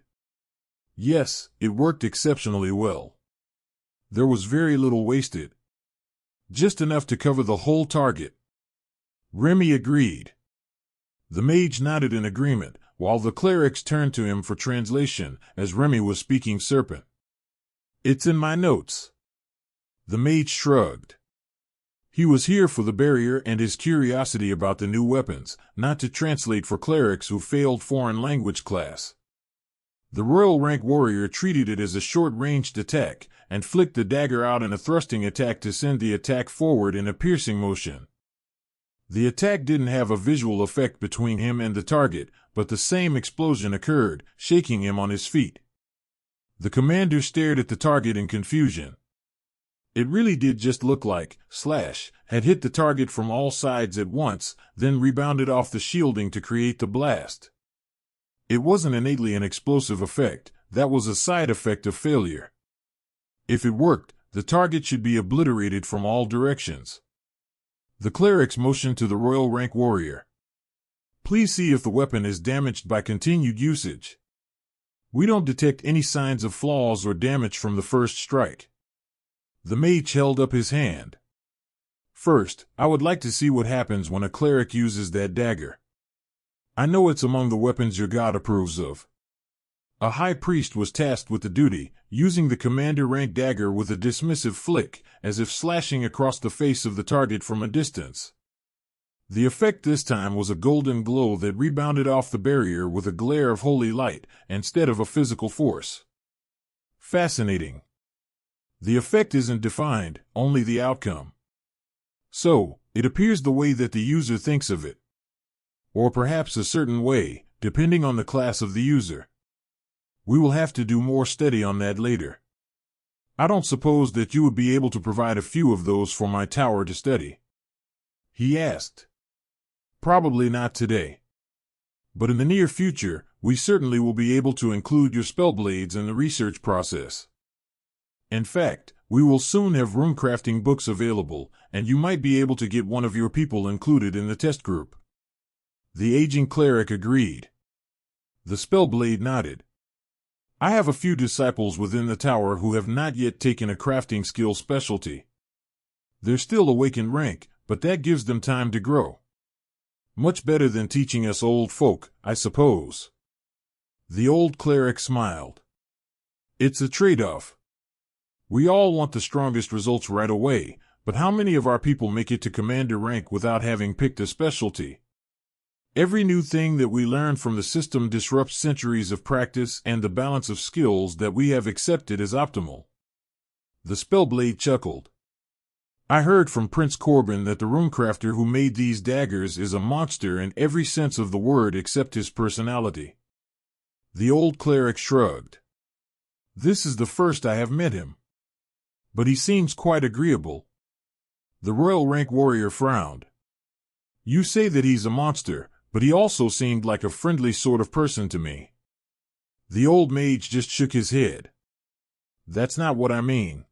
Yes, it worked exceptionally well. There was very little wasted. Just enough to cover the whole target. Remy agreed. The mage nodded in agreement, while the clerics turned to him for translation, as Remy was speaking Serpent. "It's in my notes." The mage shrugged. He was here for the barrier and his curiosity about the new weapons, not to translate for clerics who failed foreign language class. The royal rank warrior treated it as a short-ranged attack, and flicked the dagger out in a thrusting attack to send the attack forward in a piercing motion. The attack didn't have a visual effect between him and the target, but the same explosion occurred, shaking him on his feet. The commander stared at the target in confusion. It really did just look like had hit the target from all sides at once, then rebounded off the shielding to create the blast. It wasn't innately an explosive effect, that was a side effect of failure. If it worked, the target should be obliterated from all directions. The clerics motioned to the royal rank warrior. "Please see if the weapon is damaged by continued usage. We don't detect any signs of flaws or damage from the first strike." The mage held up his hand. "First, I would like to see what happens when a cleric uses that dagger. I know it's among the weapons your god approves of." A high priest was tasked with the duty, using the commander rank dagger with a dismissive flick, as if slashing across the face of the target from a distance. The effect this time was a golden glow that rebounded off the barrier with a glare of holy light, instead of a physical force. Fascinating. The effect isn't defined, only the outcome. So, it appears the way that the user thinks of it. Or perhaps a certain way, depending on the class of the user. We will have to do more study on that later. I don't suppose that you would be able to provide a few of those for my tower to study?" he asked. "Probably not today. But in the near future, we certainly will be able to include your spellblades in the research process. In fact, we will soon have runecrafting books available, and you might be able to get one of your people included in the test group." The aging cleric agreed. The spellblade nodded. "I have a few disciples within the tower who have not yet taken a crafting skill specialty. They're still awakened rank, but that gives them time to grow. Much better than teaching us old folk, I suppose." The old cleric smiled. "It's a trade-off. We all want the strongest results right away, But how many of our people make it to commander rank without having picked a specialty? Every new thing that we learn from the system disrupts centuries of practice and the balance of skills that we have accepted as optimal. The Spellblade chuckled. I heard from Prince Corbin that the runecrafter who made these daggers is a monster in every sense of the word except his personality. The old cleric shrugged. This is the first I have met him. But he seems quite agreeable. The royal rank warrior frowned. You say that he's a monster, but he also seemed like a friendly sort of person to me. The old mage just shook his head. That's not what I mean.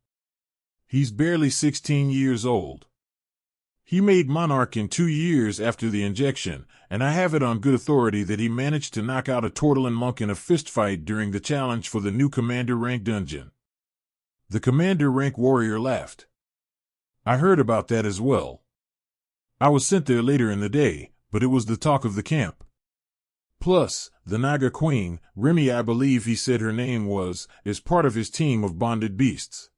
He's barely 16 years old. He made Monarch in 2 years after the injection, and I have it on good authority that he managed to knock out a Tortolin monk in a fistfight during the challenge for the new commander rank dungeon. The commander rank warrior laughed. I heard about that as well. I was sent there later in the day, but it was the talk of the camp. Plus, the Naga Queen, Remy I believe he said her name was, is part of his team of bonded beasts.